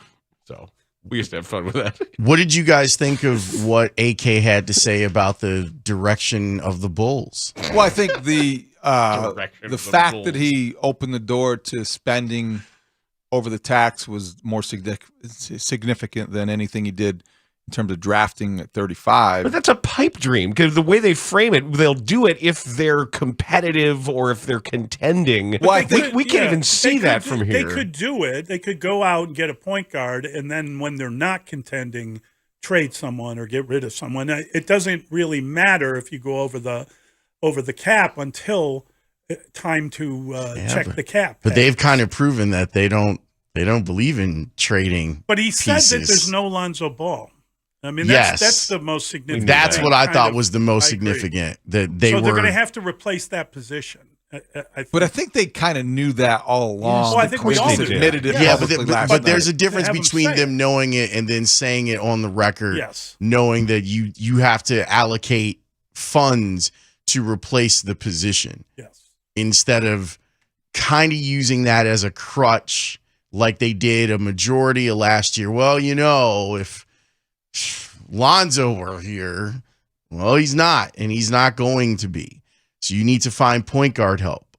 So. We used to have fun with that. What did you guys think of what AK had to say about the direction of the Bulls? Well, I think the fact that he opened the door to spending over the tax was more significant than anything he did in terms of drafting at 35. But that's a pipe dream because the way they frame it, they'll do it if they're competitive or if they're contending. Well, we can't even see that from here. They could do it. They could go out and get a point guard, and then when they're not contending, trade someone or get rid of someone. It doesn't really matter if you go over the cap until time to check the cap. But they've kind of proven that they don't believe in trading. But he said that there's no Lonzo Ball. I mean, that's the most significant. That's what I thought was the most significant. That they're going to have to replace that position. But I think they kind of knew that all along. Well, I think we all admitted it. Yeah, but there's a difference between them knowing it and then saying it on the record. Yes, knowing that you have to allocate funds to replace the position. Yes, instead of kind of using that as a crutch like they did a majority of last year. Well, if Lonzo were here, well, he's not, and he's not going to be. So you need to find point guard help.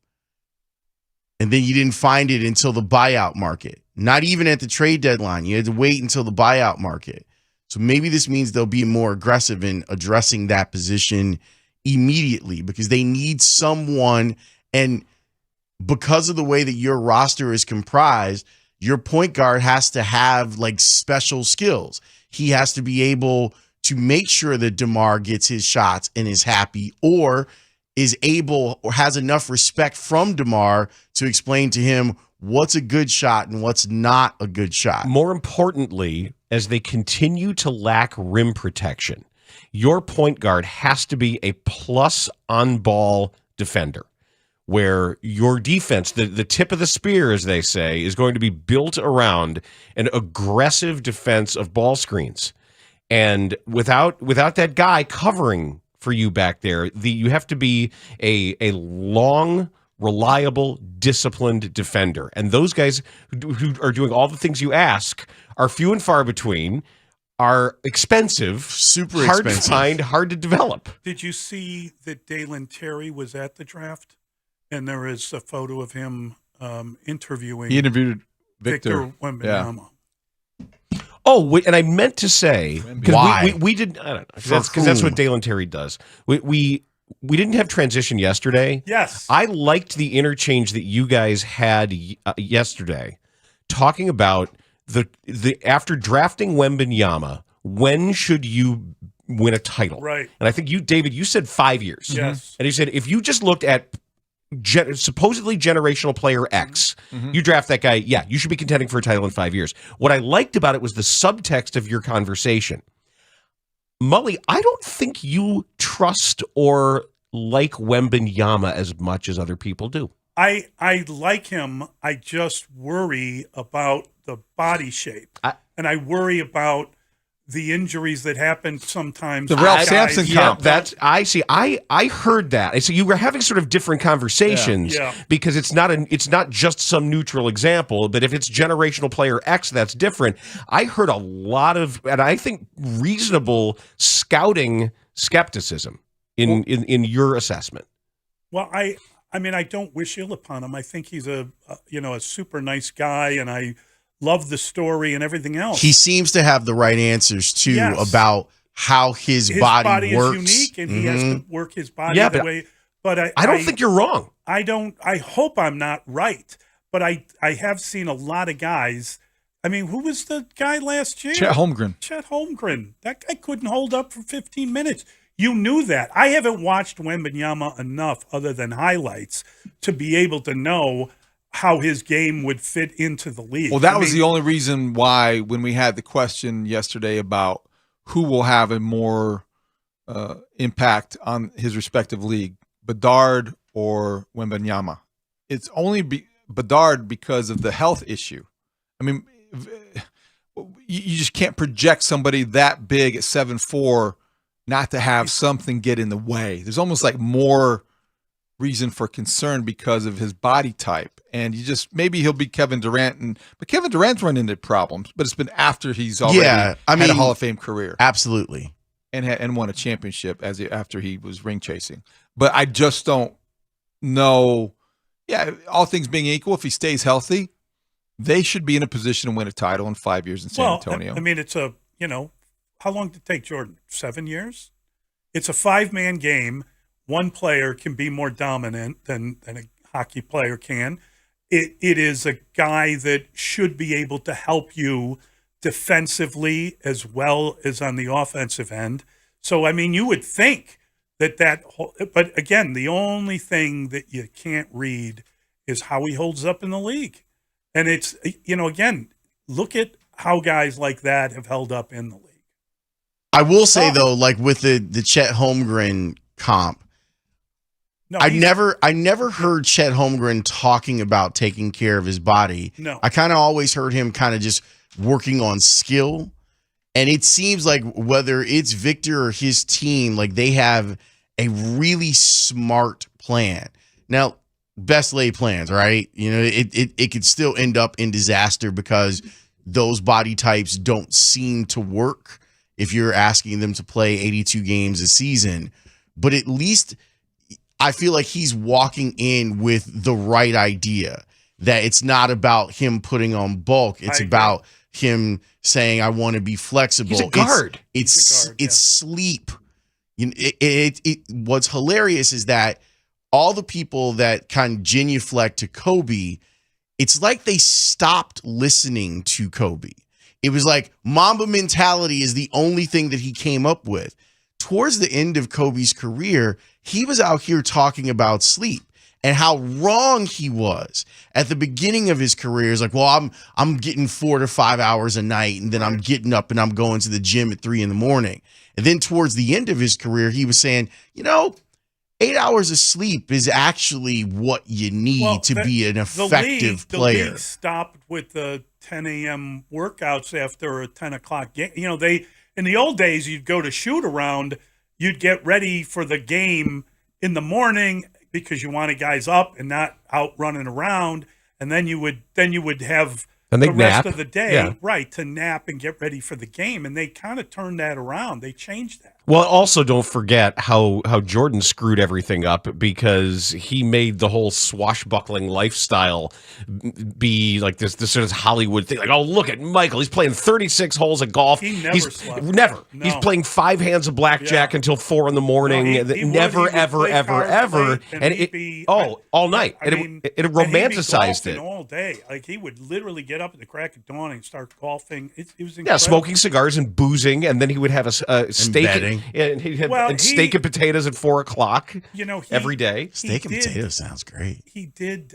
And then you didn't find it until the buyout market. Not even at the trade deadline. You had to wait until the buyout market. So maybe this means they'll be more aggressive in addressing that position immediately because they need someone. And because of the way that your roster is comprised, your point guard has to have like special skills. He has to be able to make sure that DeMar gets his shots and is happy, or is able or has enough respect from DeMar to explain to him what's a good shot and what's not a good shot. More importantly, as they continue to lack rim protection, your point guard has to be a plus on ball defender, where your defense, the tip of the spear, as they say, is going to be built around an aggressive defense of ball screens. And without that guy covering for you back there, you have to be a long, reliable, disciplined defender. And those guys who are doing all the things you ask are few and far between, are expensive, super hard expensive. to find, hard to develop. Did you see that Dalen Terry was at the draft? And there is a photo of him interviewing. He interviewed Victor Wembanyama. Oh, and I meant to say, why we did. I don't know, because that's what Dalen Terry does. We didn't have transition yesterday. Yes, I liked the interchange that you guys had yesterday, talking about the after drafting Wembanyama, when should you win a title? Right. And I think you, David, you said 5 years. Yes. And you said if you just looked at supposedly generational player X, you draft that guy, yeah, you should be contending for a title in 5 years. What I liked about it was the subtext of your conversation. Mully, I don't think you trust or like Wembanyama as much as other people do. I like him. I just worry about the body shape. And I worry about the injuries that happen sometimes. The Ralph Sampson comp. That's I see. I heard that. I see. You were having sort of different conversations because it's not just some neutral example, but if it's generational player X, that's different. I heard a lot of, and I think reasonable scouting skepticism in your assessment. Well, I mean, I don't wish ill upon him. I think he's a super nice guy, and I love the story and everything else. He seems to have the right answers too about how his body works. Is unique, and he has to work his body the way. But I don't think you're wrong. I hope I'm not right, but I have seen a lot of guys. I mean, who was the guy last year? Chet Holmgren. That guy couldn't hold up for 15 minutes. You knew that. I haven't watched Wembanyama enough, other than highlights, to be able to know how his game would fit into the league. Well, that was the only reason why when we had the question yesterday about who will have a more impact on his respective league, Bedard or Wembanyama. It's only Bedard because of the health issue. I mean, you just can't project somebody that big at 7'4" not to have something get in the way. There's almost like more reason for concern because of his body type. And maybe he'll be Kevin Durant, but Kevin Durant's run into problems, but it's been after he's already had a Hall of Fame career. Absolutely. And won a championship after he was ring chasing. But I just don't know. Yeah, all things being equal, if he stays healthy, they should be in a position to win a title in 5 years in San Antonio. I mean, it's how long did it take, Jordan? 7 years? It's a 5-man game. One player can be more dominant than a hockey player can. It is a guy that should be able to help you defensively as well as on the offensive end. So, I mean, you would think but again, the only thing that you can't read is how he holds up in the league. And it's, again, look at how guys like that have held up in the league. I will say, though, like with the Chet Holmgren comp, I never heard Chet Holmgren talking about taking care of his body. No. I kind of always heard him kind of just working on skill. And it seems like whether it's Victor or his team, like they have a really smart plan. Now, best laid plans, right? It could still end up in disaster because those body types don't seem to work if you're asking them to play 82 games a season. But at least I feel like he's walking in with the right idea, that it's not about him putting on bulk. It's about him saying, I want to be flexible. He's a guard. It's sleep. What's hilarious is that all the people that kind of genuflect to Kobe, it's like they stopped listening to Kobe. It was like Mamba mentality is the only thing that he came up with. Towards the end of Kobe's career, he was out here talking about sleep and how wrong he was. At the beginning of his career, it's like, well, I'm getting 4 to 5 hours a night, and then I'm getting up and I'm going to the gym at 3 a.m. And then towards the end of his career, he was saying, 8 hours of sleep is actually what you need to be an effective player. The league stopped with the 10 a.m. workouts after a 10 o'clock game. In the old days, you'd go to shoot around, you'd get ready for the game in the morning because you wanted guys up and not out running around, and then you would have the rest of the day, right, to nap and get ready for the game. And they kind of turned that around. They changed that. Well, also don't forget how Jordan screwed everything up because he made the whole swashbuckling lifestyle be like this sort of Hollywood thing. Like, oh, look at Michael. He's playing 36 holes of golf. He never slept. Never. No. He's playing 5 hands of blackjack until 4 a.m. Never, ever. And all night. It romanticized it. All day. Like, he would literally get up at the crack of dawn and start golfing. It was incredible. Yeah, smoking cigars and boozing, and then he would have a steak. And he'd have steak and potatoes at 4 o'clock. Every day. Steak and potatoes sounds great. He did.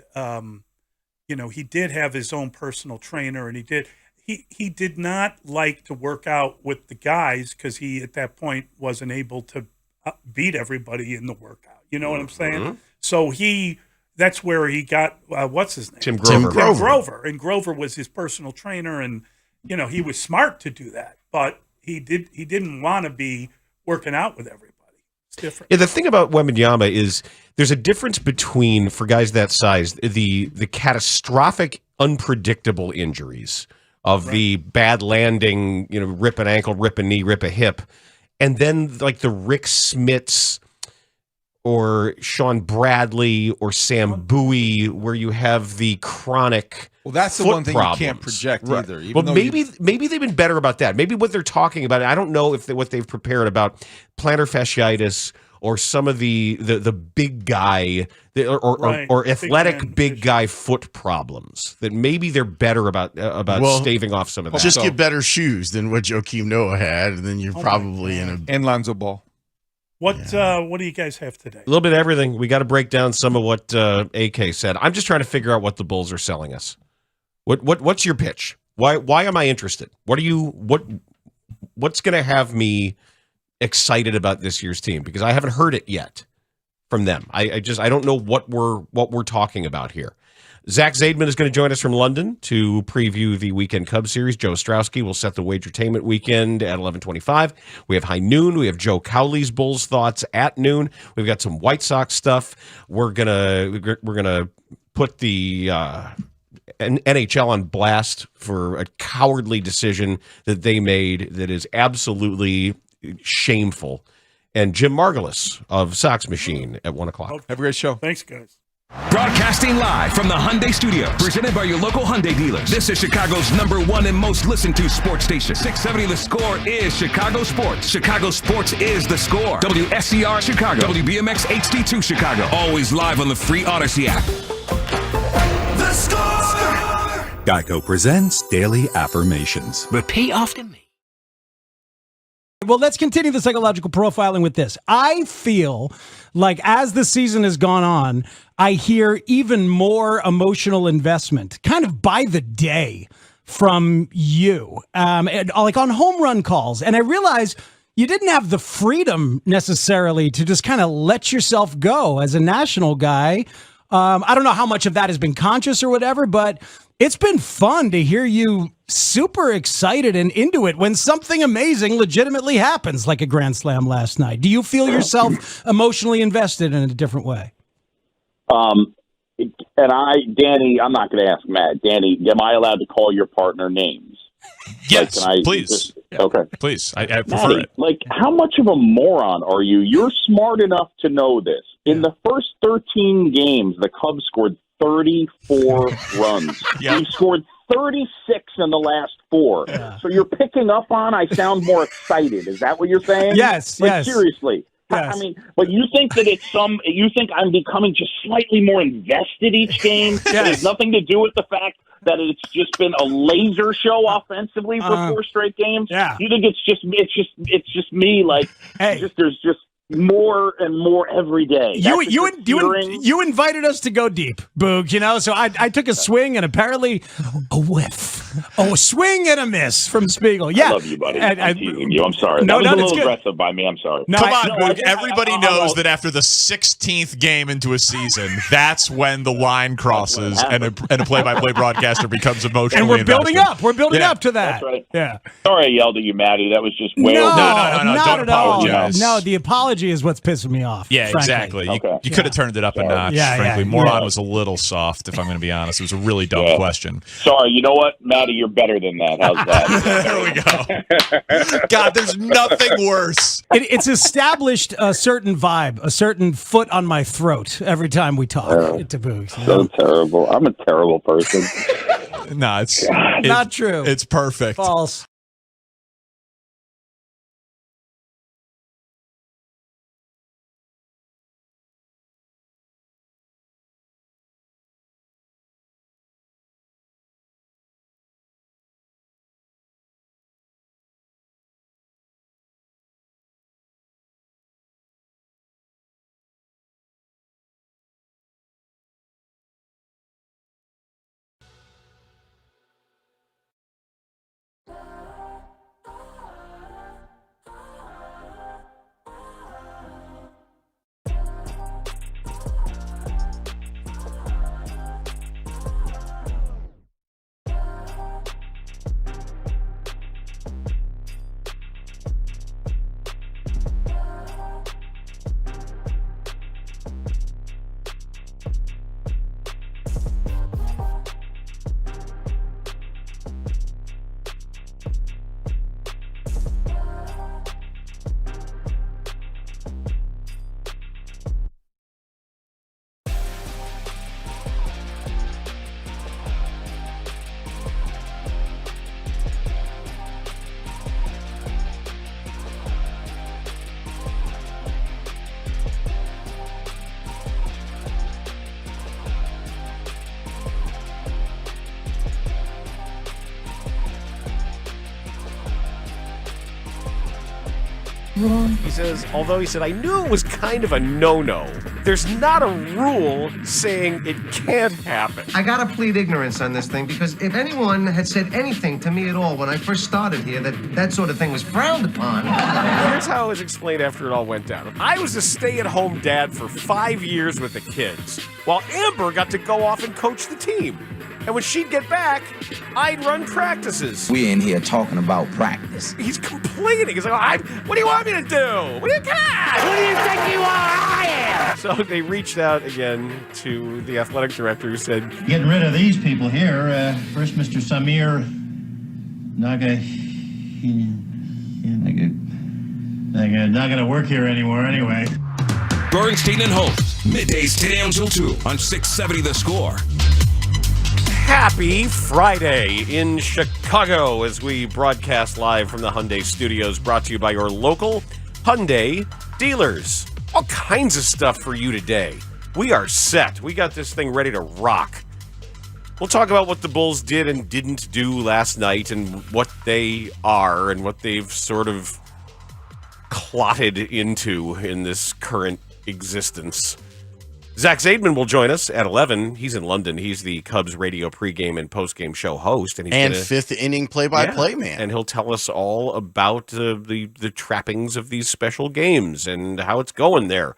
He did have his own personal trainer, and he did not like to work out with the guys because he at that point wasn't able to beat everybody in the workout. You know what I'm saying? So that's where he got what's his name? Tim Grover. And Grover was his personal trainer, and he was smart to do that, but he didn't want to be working out with everybody. It's different. Yeah, the thing about Wembanyama is there's a difference between, for guys that size, the catastrophic, unpredictable injuries of the bad landing, rip an ankle, rip a knee, rip a hip, and then like the Rick Smits or Sean Bradley or Sam Bowie, where you have the chronic. Well, that's the one thing you can't project either. Well, maybe they've been better about that. Maybe what they're talking about, I don't know if what they've prepared about plantar fasciitis or some of the big guy or athletic big guy foot problems. That maybe they're better about staving off some of that. Just get better shoes than what Joakim Noah had, and then you're probably in a and Lonzo Ball. What do you guys have today? A little bit of everything. We got to break down some of what AK said. I'm just trying to figure out what the Bulls are selling us. What's your pitch? Why am I interested? What's going to have me excited about this year's team? Because I haven't heard it yet from them. I don't know what we're talking about here. Zach Zaidman is going to join us from London to preview the weekend Cubs series. Joe Strowski will set the Wagertainment weekend at 11:25. We have high noon. We have Joe Cowley's Bulls thoughts at noon. We've got some White Sox stuff. We're gonna put the NHL on blast for a cowardly decision that they made that is absolutely shameful. And Jim Margulis of Sox Machine at 1 o'clock. Have a great show. Thanks, guys. Broadcasting live from the Hyundai Studios, presented by your local Hyundai dealers. This is Chicago's #1 and most listened to sports station. 670 The Score is Chicago Sports. Chicago Sports is The Score. WSCR Chicago. WBMX HD2 Chicago. Always live on the free Odyssey app. The Score! Geico presents Daily Affirmations. Repeat after me. Well, let's continue the psychological profiling with this. I feel like as the season has gone on, I hear even more emotional investment, kind of by the day, from you, like on home run calls. And I realize you didn't have the freedom necessarily to just kind of let yourself go as a national guy. I don't know how much of that has been conscious or whatever, but it's been fun to hear you super excited and into it when something amazing legitimately happens, like a grand slam last night. Do you feel yourself emotionally invested in a different way? Danny, I'm not going to ask Matt. Danny, am I allowed to call your partner names? Yes, please. Okay. Please. I prefer it. Like, how much of a moron are you? You're smart enough to know this. In the first 13 games, the Cubs scored 34 runs. You scored 36 in the last 4. Yeah. So you're picking up on I sound more excited. Is that what you're saying? Yes, yes. Seriously. Yes. I mean, but you think that you think I'm becoming just slightly more invested each game? It has nothing to do with the fact that it's just been a laser show offensively for 4 straight games. Yeah. You think it's just me? Like, there's just more and more every day. You invited us to go deep, Boog. You know, so I took a swing and apparently a whiff, a swing and a miss from Spiegel. Yeah, I love you, buddy. I'm teasing you. I'm sorry. No, that was a little good. aggressive by me. I'm sorry. Come on, Boog. Everybody knows that after the 16th game into a season, that's when the line crosses and a play-by-play broadcaster becomes emotionally and we're building invested. up. We're building up to that. That's right. Yeah. Sorry I yelled at you, Maddie. That was just way No, over. not Don't at all. apologize. No, the apology is what's pissing me off. Yeah, frankly. exactly. You could have turned it up a notch, frankly. Moron was a little soft, if I'm going to be honest. It was a really dumb question. Sorry. You know what, Maddie? You're better than that. How's that? There we go. God, there's nothing worse. It's established a certain vibe, a certain foot on my throat every time we talk to Boog. So terrible. I'm a terrible person. No, it's not true. It's perfect. False. He says, although he said, I knew it was kind of a no-no, there's not a rule saying it can't happen. I gotta plead ignorance on this thing, because if anyone had said anything to me at all when I first started here that sort of thing was frowned upon. Here's how it was explained after it all went down. I was a stay-at-home dad for 5 years with the kids, while Amber got to go off and coach the team. And when she'd get back, I'd run practices. We in here talking about practice. He's complaining. He's like, what do you want me to do? What do you got? Who do you think you are? I am. So they reached out again to the athletic director who said, Getting rid of these people here. First, Mr. Samir not going to work here anymore anyway. Bernstein and Holmes, middays 10 a.m. till 2 on 670 The Score. Happy Friday in Chicago as we broadcast live from the Hyundai Studios, brought to you by your local Hyundai dealers. All kinds of stuff for you today. We are set. We got this thing ready to rock. We'll talk about what the Bulls did and didn't do last night and what they are and what they've sort of clotted into in this current existence. Zach Zaidman will join us at 11. He's in London. He's the Cubs radio pregame and postgame show host. And, fifth inning play-by-play man. And he'll tell us all about the trappings of these special games and how it's going there.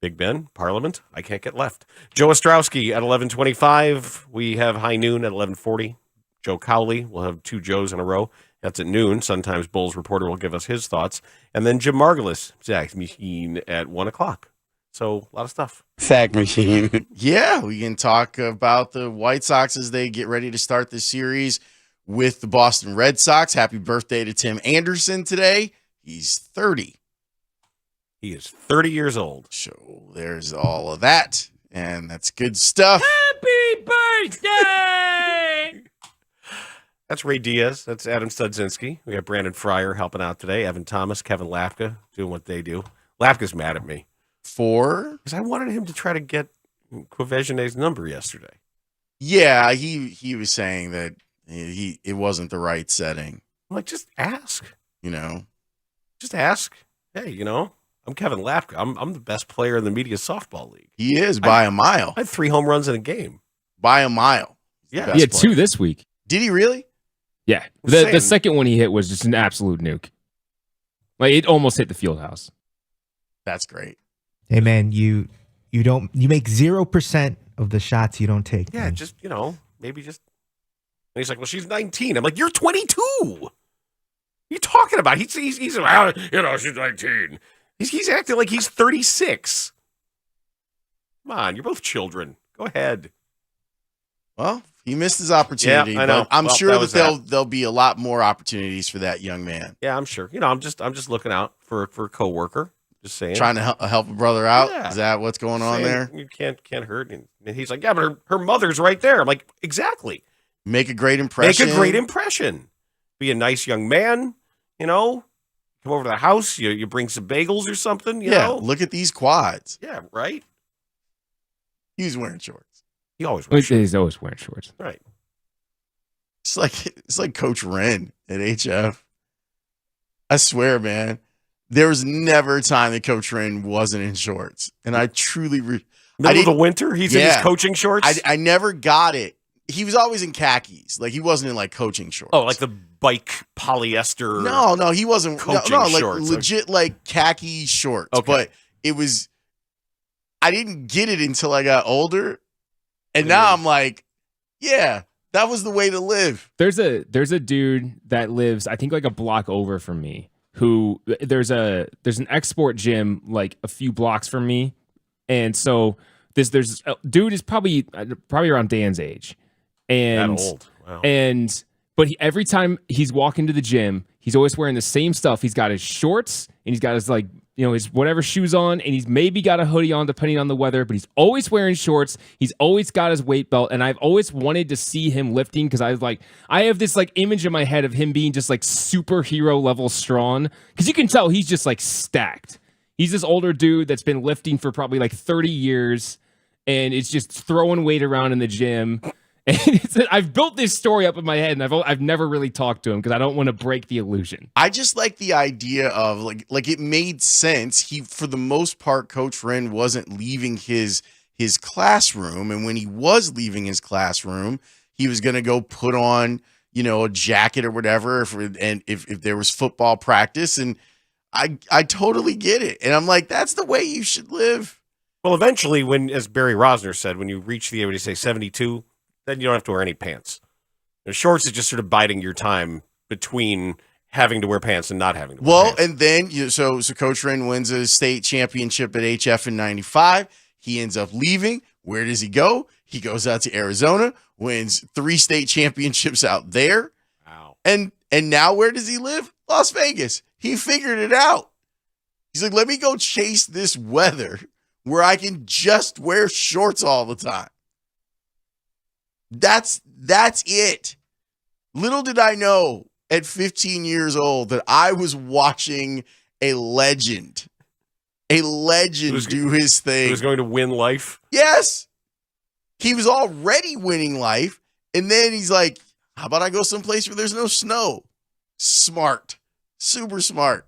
Big Ben, Parliament, I can't get left. Joe Ostrowski at 11:25. We have High Noon at 11:40. Joe Cowley. We'll have 2 Joes in a row. That's at noon. Sometimes Bulls reporter will give us his thoughts. And then Jim Margulis, Zach Machine, at 1 o'clock. So, a lot of stuff. Fact machine. Yeah, we can talk about the White Sox as they get ready to start the series with the Boston Red Sox. Happy birthday to Tim Anderson today. He's 30. He is 30 years old. So, there's all of that. And that's good stuff. Happy birthday! That's Ray Diaz. That's Adam Studzinski. We have Brandon Fryer helping out today. Evan Thomas, Kevin Lapka doing what they do. Lapka's mad at me. Because I wanted him to try to get Quavejane's number yesterday. Yeah, he was saying that it wasn't the right setting. I'm like, just ask. Just ask. Hey, I'm Kevin Lapka. I'm the best player in the media softball league. He is by a mile. I had 3 home runs in a game. By a mile. Yeah. He had 2 this week. Did he really? Yeah. The second one he hit was just an absolute nuke. Like, it almost hit the field house. That's great. Hey, man, you make 0% of the shots you don't take. Yeah, man. just, maybe just. And he's like, well, she's 19. I'm like, you're 22. What are you talking about? He's she's 19. He's acting like he's 36. Come on, you're both children. Go ahead. Well, he missed his opportunity. Yeah, I know. But I'm sure that there'll be a lot more opportunities for that young man. Yeah, I'm sure. I'm just looking out for a coworker. Just saying. Trying to help a brother out. Yeah. Is that what's going on there? You can't hurt. And he's like, yeah, but her mother's right there. I'm like, exactly. Make a great impression. Be a nice young man. Come over to the house. You bring some bagels or something. You know. Look at these quads. Yeah, right. He's wearing shorts. He always wears shorts. He's always wearing shorts. Right. It's like Coach Wren at HF. I swear, man. There was never a time that Coach Wren wasn't in shorts. And I truly... Middle of the winter? He's in his coaching shorts? I never got it. He was always in khakis. Like, he wasn't in, like, coaching shorts. Oh, like the bike polyester... No, he wasn't... Coaching like, shorts. Legit, like, khaki shorts. Okay. But it was... I didn't get it until I got older. And now I'm like, yeah, that was the way to live. There's a dude that lives, I think, like a block over from me. Who there's an export gym like a few blocks from me, and so there's a dude is probably around Dan's age, and that old. Wow. But every time he's walking to the gym, he's always wearing the same stuff. He's got his shorts and he's got his his whatever shoes on, and he's maybe got a hoodie on depending on the weather, but he's always wearing shorts. He's always got his weight belt, and I've always wanted to see him lifting because I have this like image in my head of him being just like superhero level strong, because you can tell he's just like stacked. He's this older dude that's been lifting for probably like 30 years, and it's just throwing weight around in the gym. And I've built this story up in my head, and I've never really talked to him because I don't want to break the illusion. I just like the idea of like it made sense. He, for the most part, Coach Wren wasn't leaving his classroom, and when he was leaving his classroom, he was going to go put on a jacket or whatever, if there was football practice, and I totally get it, and I'm like, that's the way you should live. Well, eventually, when, as Barry Rosner said, when you reach the age of, say, 72. Then you don't have to wear any pants. Shorts is just sort of biding your time between having to wear pants and not having to wear pants. And then so Coach Wren wins a state championship at HF in 95. He ends up leaving. Where does he go? He goes out to Arizona, wins 3 state championships out there. Wow. And now where does he live? Las Vegas. He figured it out. He's like, let me go chase this weather where I can just wear shorts all the time. That's it. Little did I know at 15 years old that I was watching a legend do his thing. He was going to win life? Yes. He was already winning life. And then he's like, how about I go someplace where there's no snow? Smart. Super smart.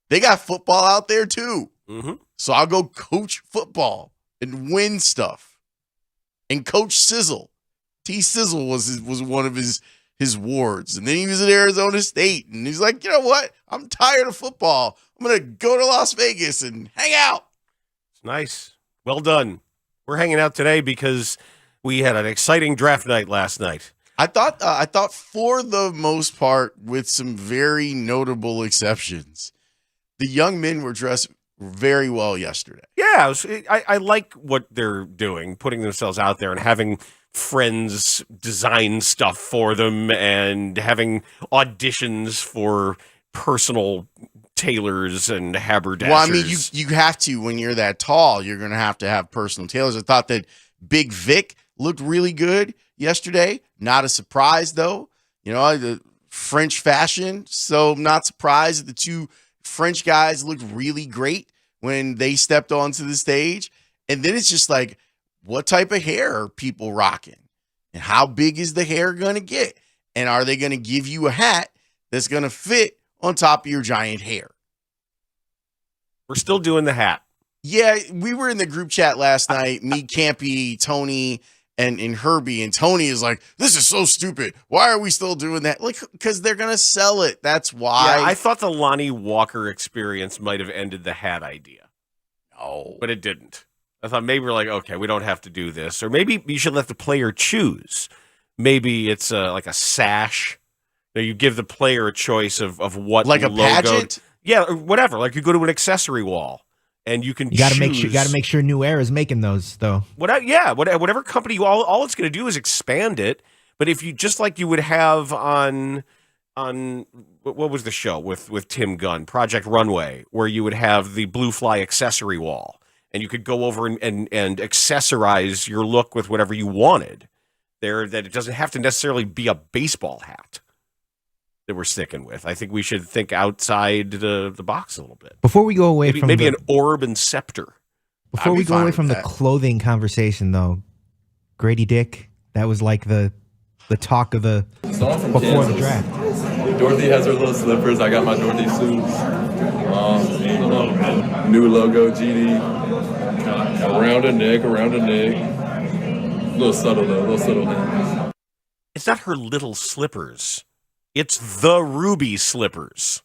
They got football out there too. Mm-hmm. So I'll go coach football and win stuff. And coach Sizzle. T. Sizzle was one of his wards. And then he was at Arizona State. And he's like, you know what? I'm tired of football. I'm going to go to Las Vegas and hang out. It's nice. Well done. We're hanging out today because we had an exciting draft night last night. I thought for the most part, with some very notable exceptions, the young men were dressed very well yesterday. Yeah, I like what they're doing, putting themselves out there and having friends design stuff for them and having auditions for personal tailors and haberdashers. Well, I mean, you have to, when you're that tall, you're going to have personal tailors. I thought that Big Vic looked really good yesterday. Not a surprise, though. The French fashion, so I'm not surprised that the 2 French guys looked really great when they stepped onto the stage. And then it's just like, what type of hair are people rocking? And how big is the hair going to get? And are they going to give you a hat that's going to fit on top of your giant hair? We're still doing the hat. Yeah, we were in the group chat last night, me, Campy, Tony, and Herbie, and Tony is like, this is so stupid. Why are we still doing that? Like, because they're going to sell it. That's why. Yeah, I thought the Lonnie Walker experience might have ended the hat idea. No. But it didn't. I thought maybe we're like, okay, we don't have to do this. Or maybe you should let the player choose. Maybe it's like a sash. You give the player a choice of what like a logo. pageant? Yeah, or whatever. Like you go to an accessory wall and you can You got to choose. make sure New Era is making those though. Whatever company, all it's going to do is expand it. But if you just like you would have on what was the show with Tim Gunn, Project Runway, where you would have the Blue Fly accessory wall. And you could go over and accessorize your look with whatever you wanted there, that it doesn't have to necessarily be a baseball hat that we're sticking with. I think we should think outside the box a little bit. Before we go away from maybe an orb and scepter. Before we go away from the clothing conversation, though, Grady Dick, that was like the talk of the before the draft. Dorothy has her little slippers. I got my Dorothy suits. New logo, GD. Around a neck. A little subtle though, It's not her little slippers. It's the Ruby slippers.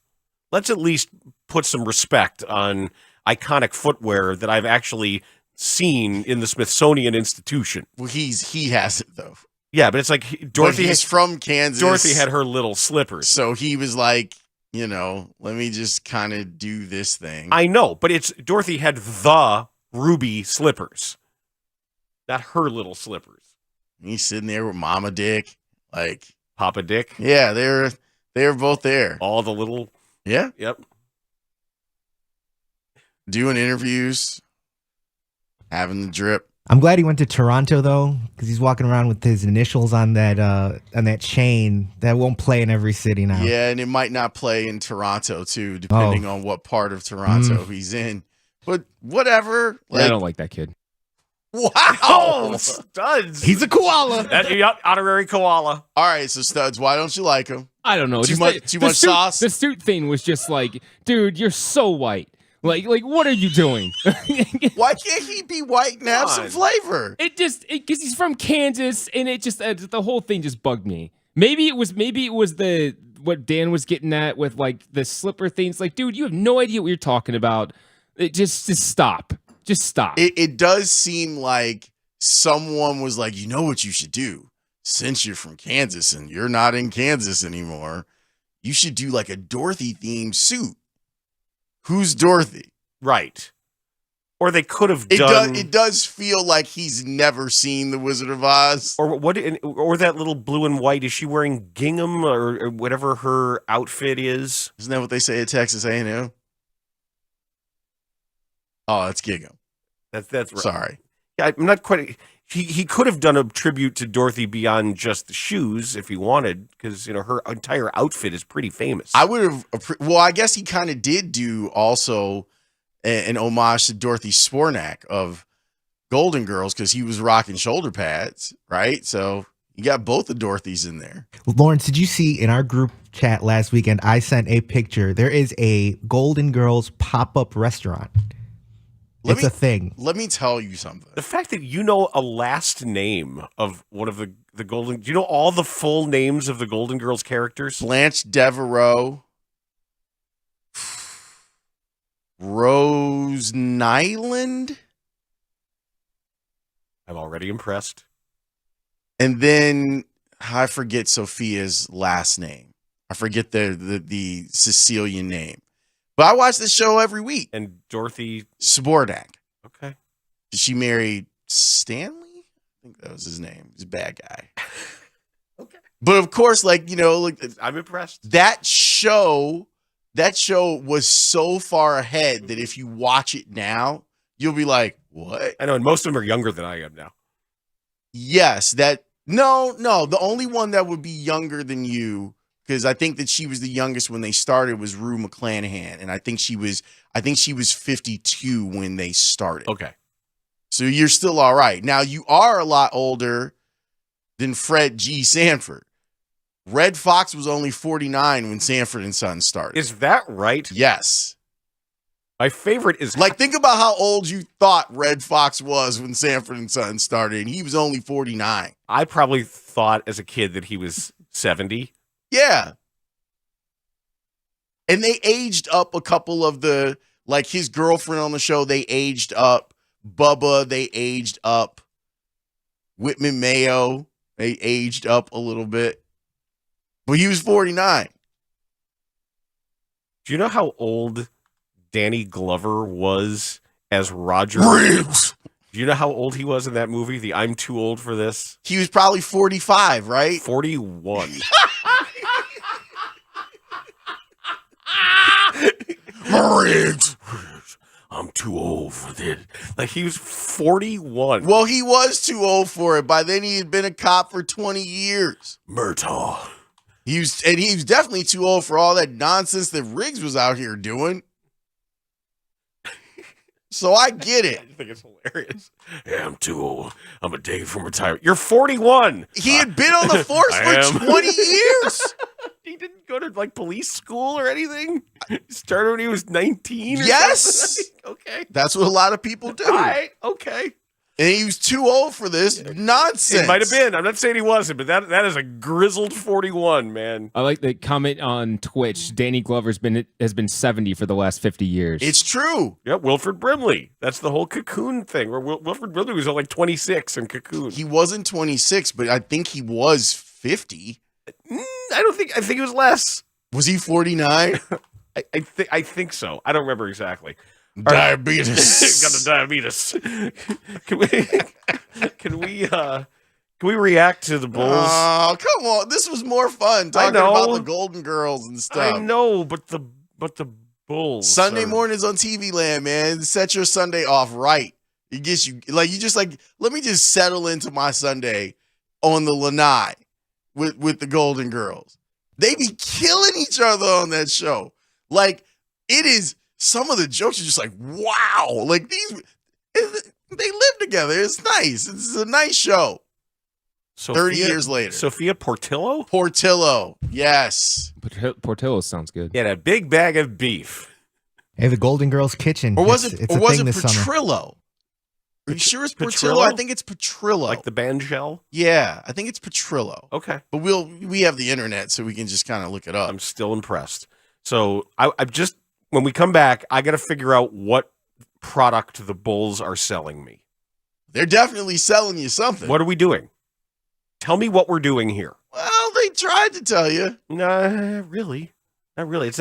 Let's at least put some respect on iconic footwear that I've actually seen in the Smithsonian Institution. Well, he has it though. Yeah, but it's like Dorothy is from Kansas. Dorothy had her little slippers. So he was like, let me just kind of do this thing. I know, but Dorothy had the Ruby slippers, not her little slippers. He's sitting there with Mama Dick, like Papa Dick. Yeah, they were both there. All the little. Yeah. Yep. Doing interviews, having the drip. I'm glad he went to Toronto though, because he's walking around with his initials on that chain that won't play in every city now. Yeah, and it might not play in Toronto too, depending on what part of Toronto he's in. But whatever. I don't like that kid. Wow, Studs. He's a koala. Honorary koala. All right, so Studs, why don't you like him? I don't know. Too much sauce. The suit thing was just like, dude, you're so white. Like, what are you doing? Why can't he be white and have some flavor? Because he's from Kansas, and it just the whole thing just bugged me. Maybe it was what Dan was getting at with like the slipper things. Like, dude, you have no idea what you're talking about. Just stop. Just stop. It does seem like someone was like, you know what you should do? Since you're from Kansas and you're not in Kansas anymore, you should do like a Dorothy themed suit. Who's Dorothy? Right. Or they could have done. It does feel like he's never seen The Wizard of Oz. Or that little blue and white. Is she wearing gingham or whatever her outfit is? Isn't that what they say at Texas A&M? Oh, that's gingham. That's right. Sorry. Yeah, I'm not quite. He could have done a tribute to Dorothy beyond just the shoes if he wanted, because her entire outfit is pretty famous. I would have. Well, I guess he kind of did do also an homage to Dorothy Spornak of Golden Girls, because he was rocking shoulder pads, right? So you got both the Dorothys in there. Lawrence, did you see in our group chat last weekend? I sent a picture. There is a Golden Girls pop-up restaurant. It's a thing. Let me tell you something. The fact that you know a last name of one of the Golden... Do you know all the full names of the Golden Girls characters? Blanche Devereaux, Rose Nyland. I'm already impressed. And then I forget Sophia's last name. I forget the Sicilian name. But I watch this show every week. And Dorothy Spornak. Okay. She married Stanley? I think that was his name. He's a bad guy. Okay. But of course, I'm impressed. That show was so far ahead that if you watch it now, you'll be like, what? I know, and most of them are younger than I am now. Yes, no. The only one that would be younger than you, because I think that she was the youngest when they started was Rue McClanahan, and I think she was 52 when they started. Okay. So you're still all right. Now you are a lot older than Fred G. Sanford. Red Fox was only 49 when Sanford and Son started. Is that right? Yes. My favorite is like, think about how old you thought Red Fox was when Sanford and Son started, and he was only 49. I probably thought as a kid that he was 70. Yeah. And they aged up a couple of the, like his girlfriend on the show, they aged up. Bubba, they aged up. Whitman Mayo, they aged up a little bit. But he was 49. Do you know how old Danny Glover was as Roger Riggs? Do you know how old he was in that movie, the I'm Too Old for This? He was probably 45, right? 41. Riggs. I'm too old for this. Like, he was 41. Well, he was too old for it. By then, he had been a cop for 20 years. Murtaugh. He was definitely too old for all that nonsense that Riggs was out here doing. So I get it. I think it's hilarious. Yeah, I'm too old. I'm a day from retirement. You're 41. He had been on the force for 20 years. He didn't go to like police school or anything. He started when he was 19. Or yes. Something. Okay. That's what a lot of people do. All right. Okay. And he was too old for this nonsense. It might have been. I'm not saying he wasn't, but that is a grizzled 41, man. I like the comment on Twitch. Danny Glover's has been 70 for the last 50 years. It's true. Yeah, Wilford Brimley. That's the whole Cocoon thing. Where Wilford Brimley was like 26 in Cocoon. He wasn't 26, but I think he was 50. I think he was less. Was he 49? I think so. I don't remember exactly. Diabetes. Got the diabetes. Can we react to the Bulls? Oh, come on. This was more fun talking about the Golden Girls and stuff. I know, but the Bulls. Sunday mornings on TV Land, man. Set your Sunday off right. It gets you let me just settle into my Sunday on the lanai with the Golden Girls. They be killing each other on that show. Like, it is. Some of the jokes are just like, wow. Like, they live together. It's nice. It's a nice show. 30 years later. Sophia Portillo? Portillo. Yes. Portillo sounds good. Yeah, that big bag of beef. Hey, the Golden Girls Kitchen. Or was it Petrillo? Petrillo? Are you sure it's Portillo? I think it's Petrillo. Like the band shell? Yeah, I think it's Petrillo. Okay. But we have the internet, so we can just kind of look it up. I'm still impressed. So when we come back, I got to figure out what product the Bulls are selling me. They're definitely selling you something. What are we doing? Tell me what we're doing here. Well, they tried to tell you. No, really. Not really.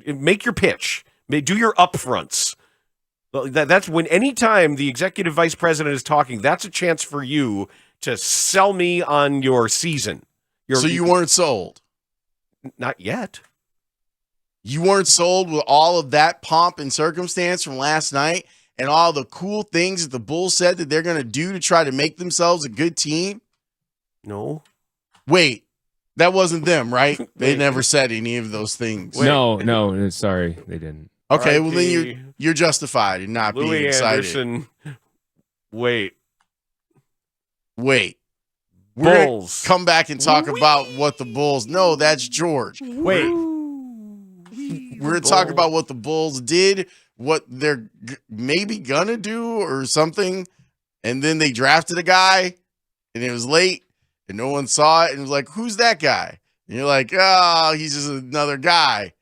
Make your pitch. Do your upfronts. That's when anytime the executive vice president is talking, that's a chance for you to sell me on your season. So you weren't sold? Not yet. You weren't sold with all of that pomp and circumstance from last night and all the cool things that the Bulls said that they're going to do to try to make themselves a good team? No. Wait, that wasn't them, right? They never said any of those things. No, sorry, they didn't. Okay, well then you're justified in not being excited. Anderson. Wait. We're Bulls. gonna come back and talk about what the Bulls. No, that's George. Wait. We're going to talk about what the Bulls did, what they're maybe going to do or something. And then they drafted a guy and it was late and no one saw it. And it was like, who's that guy? And you're like, oh, he's just another guy.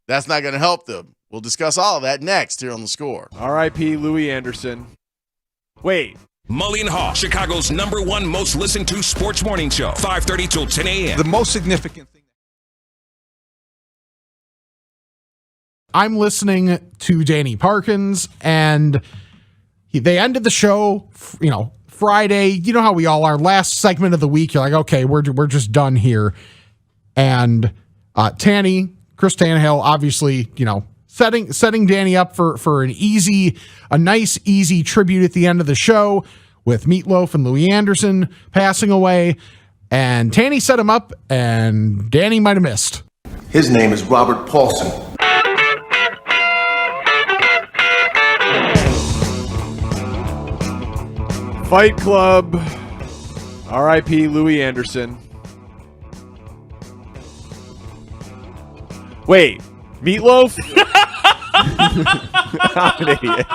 That's not going to help them. We'll discuss all of that next here on The Score. R.I.P. Louis Anderson. Wait. Mully and Haugh, Chicago's #1 most listened to sports morning show, 5:30 till 10 a.m. The most significant thing. I'm listening to Danny Parkins, and they ended the show, Friday. You know how we all are. Last segment of the week, you're like, okay, we're just done here. And Chris Tannehill, obviously, setting Danny up for a nice, easy tribute at the end of the show with Meatloaf and Louis Anderson passing away. And Tanny set him up, and Danny might have missed. His name is Robert Paulson. Fight Club. R.I.P. Louis Anderson. Wait, Meatloaf? I'm an idiot.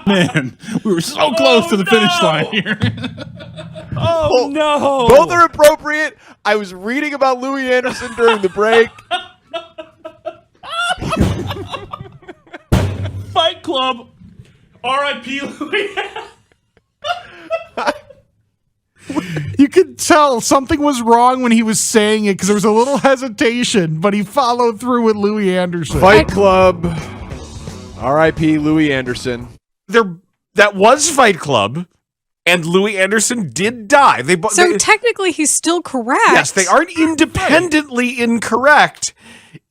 Man, we were so close to the finish line here. Oh, no. Both are appropriate. I was reading about Louis Anderson during the break. Fight Club. R.I.P. Louis. You could tell something was wrong when he was saying it because there was a little hesitation, but he followed through with Louis Anderson. Fight Club. R.I.P. Louis Anderson. That was Fight Club, and Louis Anderson did die. So technically, he's still correct. Yes, they aren't independently incorrect.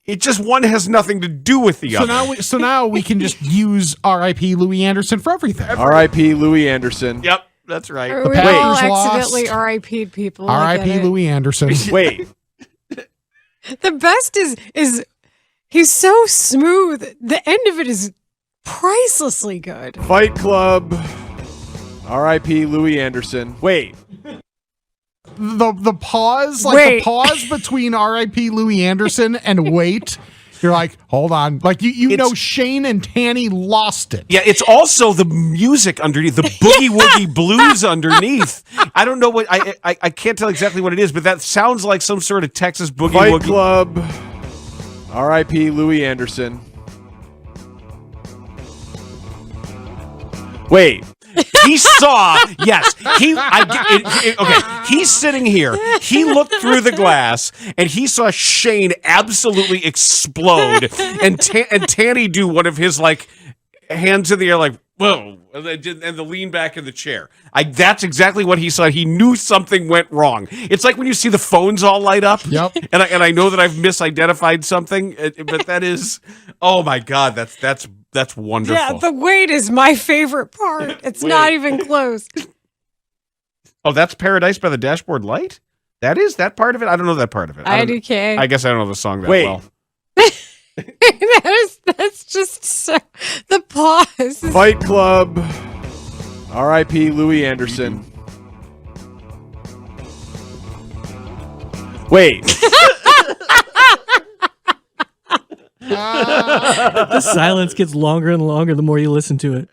It just one has nothing to do with the other. So now we can just use R.I.P. Louis Anderson for everything. R.I.P. Louis Anderson. Yep, that's right. The We all Packers accidentally lost. RIP'd people. R.I.P. Louis Anderson. Wait. The best is he's so smooth. The end of it is pricelessly good. Fight Club. R.I.P. Louis Anderson. Wait. The pause, Wait. the pause between R.I.P. Louis Anderson and wait. You're like, hold on. Like you know Shane and Tanny lost it. Yeah, it's also the music underneath, the boogie woogie blues underneath. I don't know what I can't tell exactly what it is, but that sounds like some sort of Texas boogie Fight woogie. Club. R.I.P. Louis Anderson. Wait. He saw, yes. He's sitting here. He looked through the glass and he saw Shane absolutely explode, and Tanny do one of his like hands in the air, like whoa, and the lean back in the chair. That's exactly what he saw. He knew something went wrong. It's like when you see the phones all light up. Yep. And I know that I've misidentified something, but that is, oh my God, that's wonderful. Yeah, the wait is my favorite part. It's not even close. Oh, that's Paradise by the Dashboard Light? That is that part of it? I don't know that part of it. I do, Kay. I guess I don't know the song that well. That's just so, the pause. Fight Club. R.I.P. Louis Anderson. Wait. The silence gets longer and longer the more you listen to it.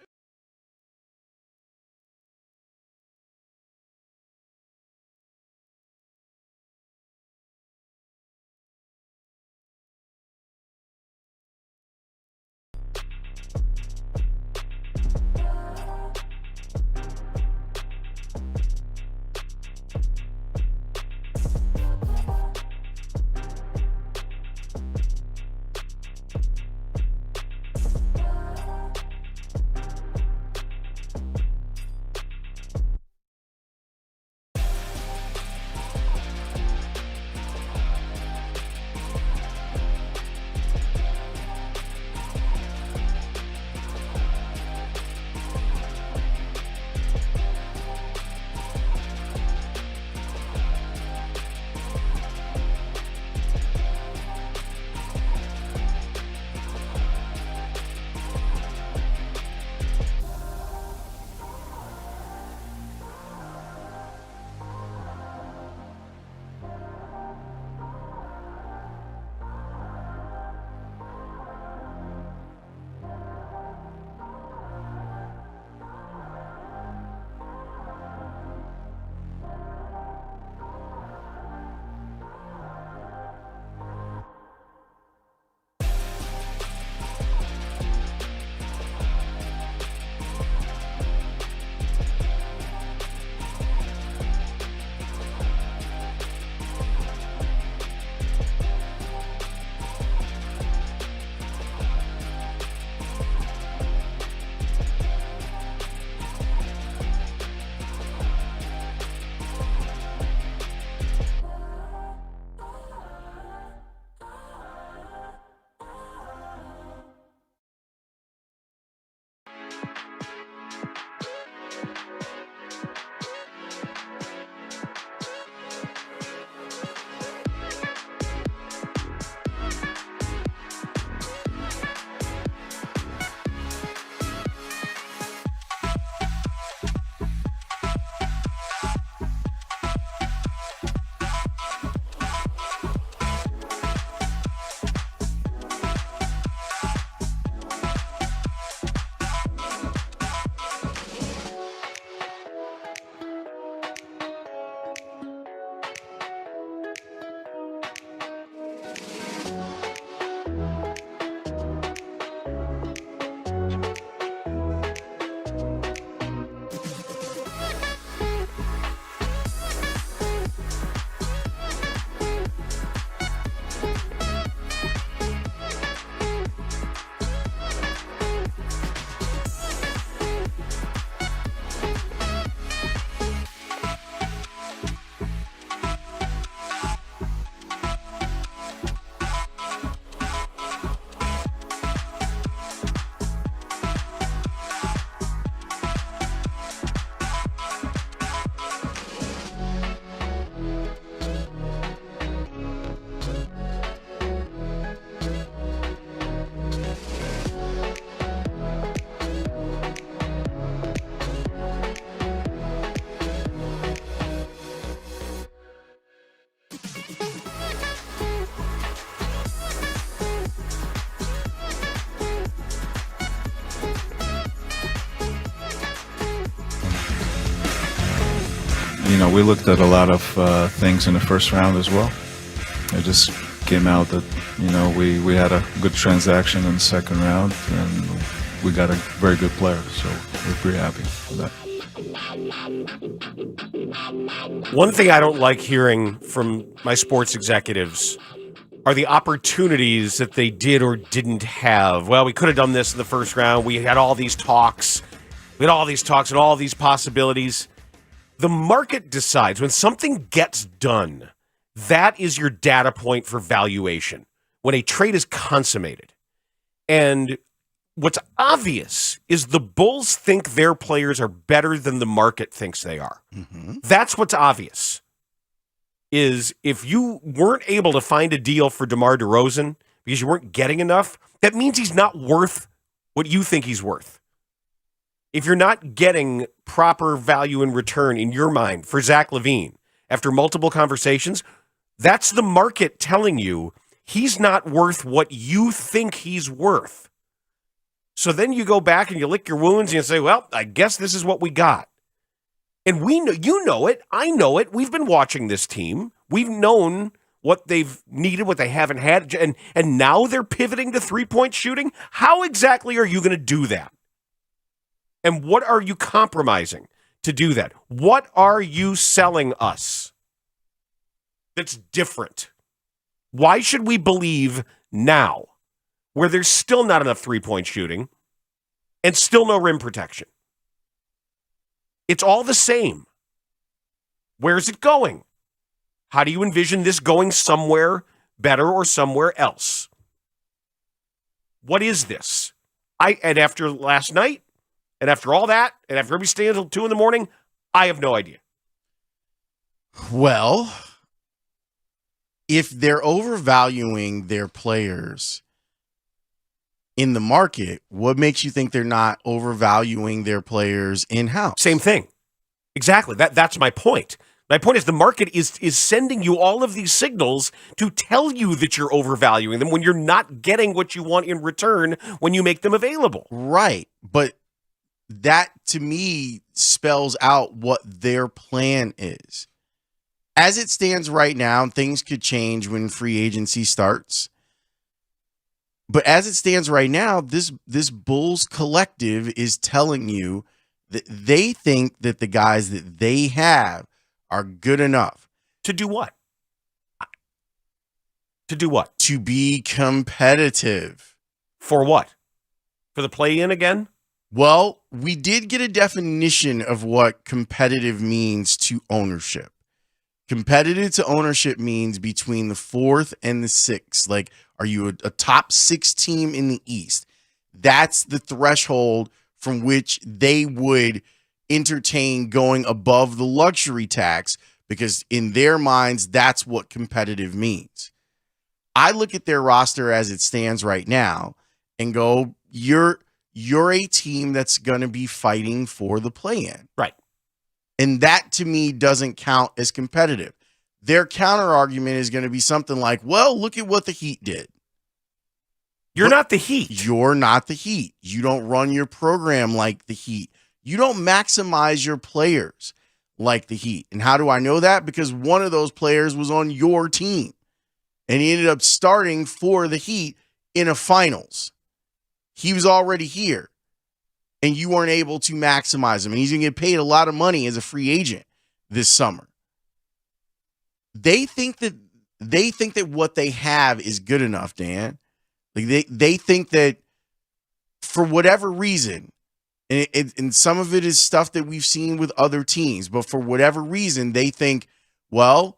we looked at a lot of things in the first round as well. It just came out that, we had a good transaction in the second round, and we got a very good player, so we're pretty happy with that. One thing I don't like hearing from my sports executives are the opportunities that they did or didn't have. Well, we could have done this in the first round. We had all these talks. We had all these talks and all these possibilities. The market decides when something gets done. That is your data point for valuation when a trade is consummated. And what's obvious is the Bulls think their players are better than the market thinks they are. Mm-hmm. That's what's obvious. Is if you weren't able to find a deal for DeMar DeRozan because you weren't getting enough, that means he's not worth what you think he's worth. If you're not getting proper value in return in your mind for Zach LaVine after multiple conversations, that's the market telling you he's not worth what you think he's worth. So then you go back and you lick your wounds and you say, well, I guess this is what we got. And we know, you know it, I know it. We've been watching this team. We've known what they've needed, what they haven't had, and now they're pivoting to three-point shooting. How exactly are you going to do that? And what are you compromising to do that? What are you selling us that's different? Why should we believe now, where there's still not enough three-point shooting and still no rim protection? It's all the same. Where's it going? How do you envision this going somewhere better or somewhere else? What is this? And after last night, and after all that, and after everybody staying until 2 a.m, I have no idea. Well, if they're overvaluing their players in the market, what makes you think they're not overvaluing their players in-house? Same thing. Exactly. That's my point. My point is the market is sending you all of these signals to tell you that you're overvaluing them when you're not getting what you want in return when you make them available. Right. But that, to me, spells out what their plan is. As it stands right now, things could change when free agency starts. But as it stands right now, this Bulls collective is telling you that they think that the guys that they have are good enough. To do what? To do what? To be competitive. For what? For the play-in again? Well, we did get a definition of what competitive means to ownership. Competitive to ownership means between the 4th and the 6th. Like, are you a top 6 team in the East? That's the threshold from which they would entertain going above the luxury tax, because in their minds, that's what competitive means. I look at their roster as it stands right now and go, you're a team that's going to be fighting for the play-in. Right. And that, to me, doesn't count as competitive. Their counter argument is going to be something like, well, look at what the Heat did. You're not the Heat. You're not the Heat. You don't run your program like the Heat. You don't maximize your players like the Heat. And how do I know that? Because one of those players was on your team, and he ended up starting for the Heat in a finals. He was already here, and you weren't able to maximize him. And he's going to get paid a lot of money as a free agent this summer. They think that what they have is good enough, Dan. Like they think that for whatever reason, and some of it is stuff that we've seen with other teams, but for whatever reason, they think, well,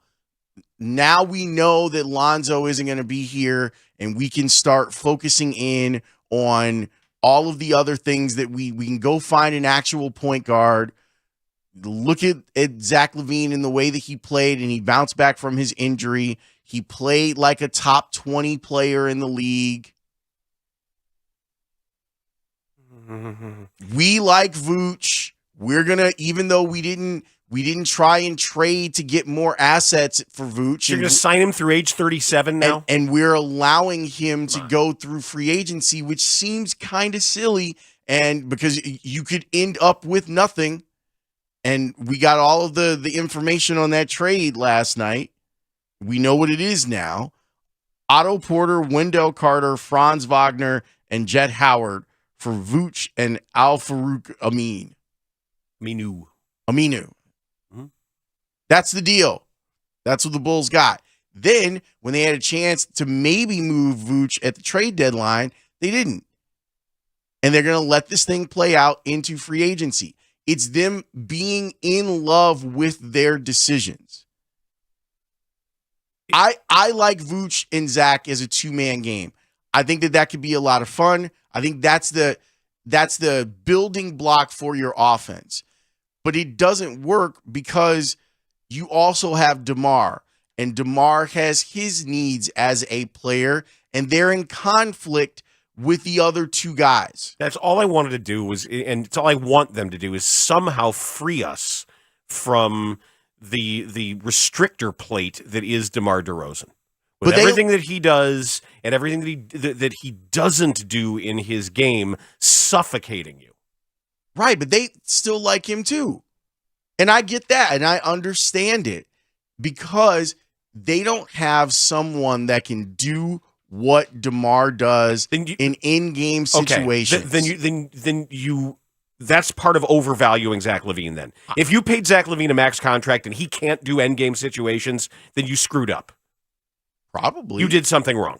now we know that Lonzo isn't going to be here, and we can start focusing in on all of the other things that we can go find an actual point guard. Look at Zach LaVine and the way that he played, and he bounced back from his injury. He played like a top 20 player in the league. We like Vooch. We're going to, even though we didn't try and trade to get more assets for Vooch. You're going to sign him through age 37 now? And we're allowing him to go through free agency, which seems kind of silly, and because you could end up with nothing. And we got all of the information on that trade last night. We know what it is now. Otto Porter, Wendell Carter, Franz Wagner, and Jet Howard for Vooch and Al-Farouq Aminu. Mm-hmm. That's the deal. That's what the Bulls got. Then, when they had a chance to maybe move Vooch at the trade deadline, they didn't. And they're going to let this thing play out into free agency. It's them being in love with their decisions. I like Vooch and Zach as a two-man game. I think that could be a lot of fun. I think that's the building block for your offense. But it doesn't work because you also have DeMar. And DeMar has his needs as a player, and they're in conflict with the other two guys. That's all I wanted to do and it's all I want them to do is somehow free us from the restrictor plate that is DeMar DeRozan. With everything that he does and everything that he doesn't do in his game, suffocating you. Right, but they still like him too. And I get that, and I understand it because they don't have someone that can do what DeMar does in in-game situations. Then you that's part of overvaluing Zach LaVine then. If you paid Zach LaVine a max contract and he can't do end-game situations, then you screwed up. Probably. You did something wrong.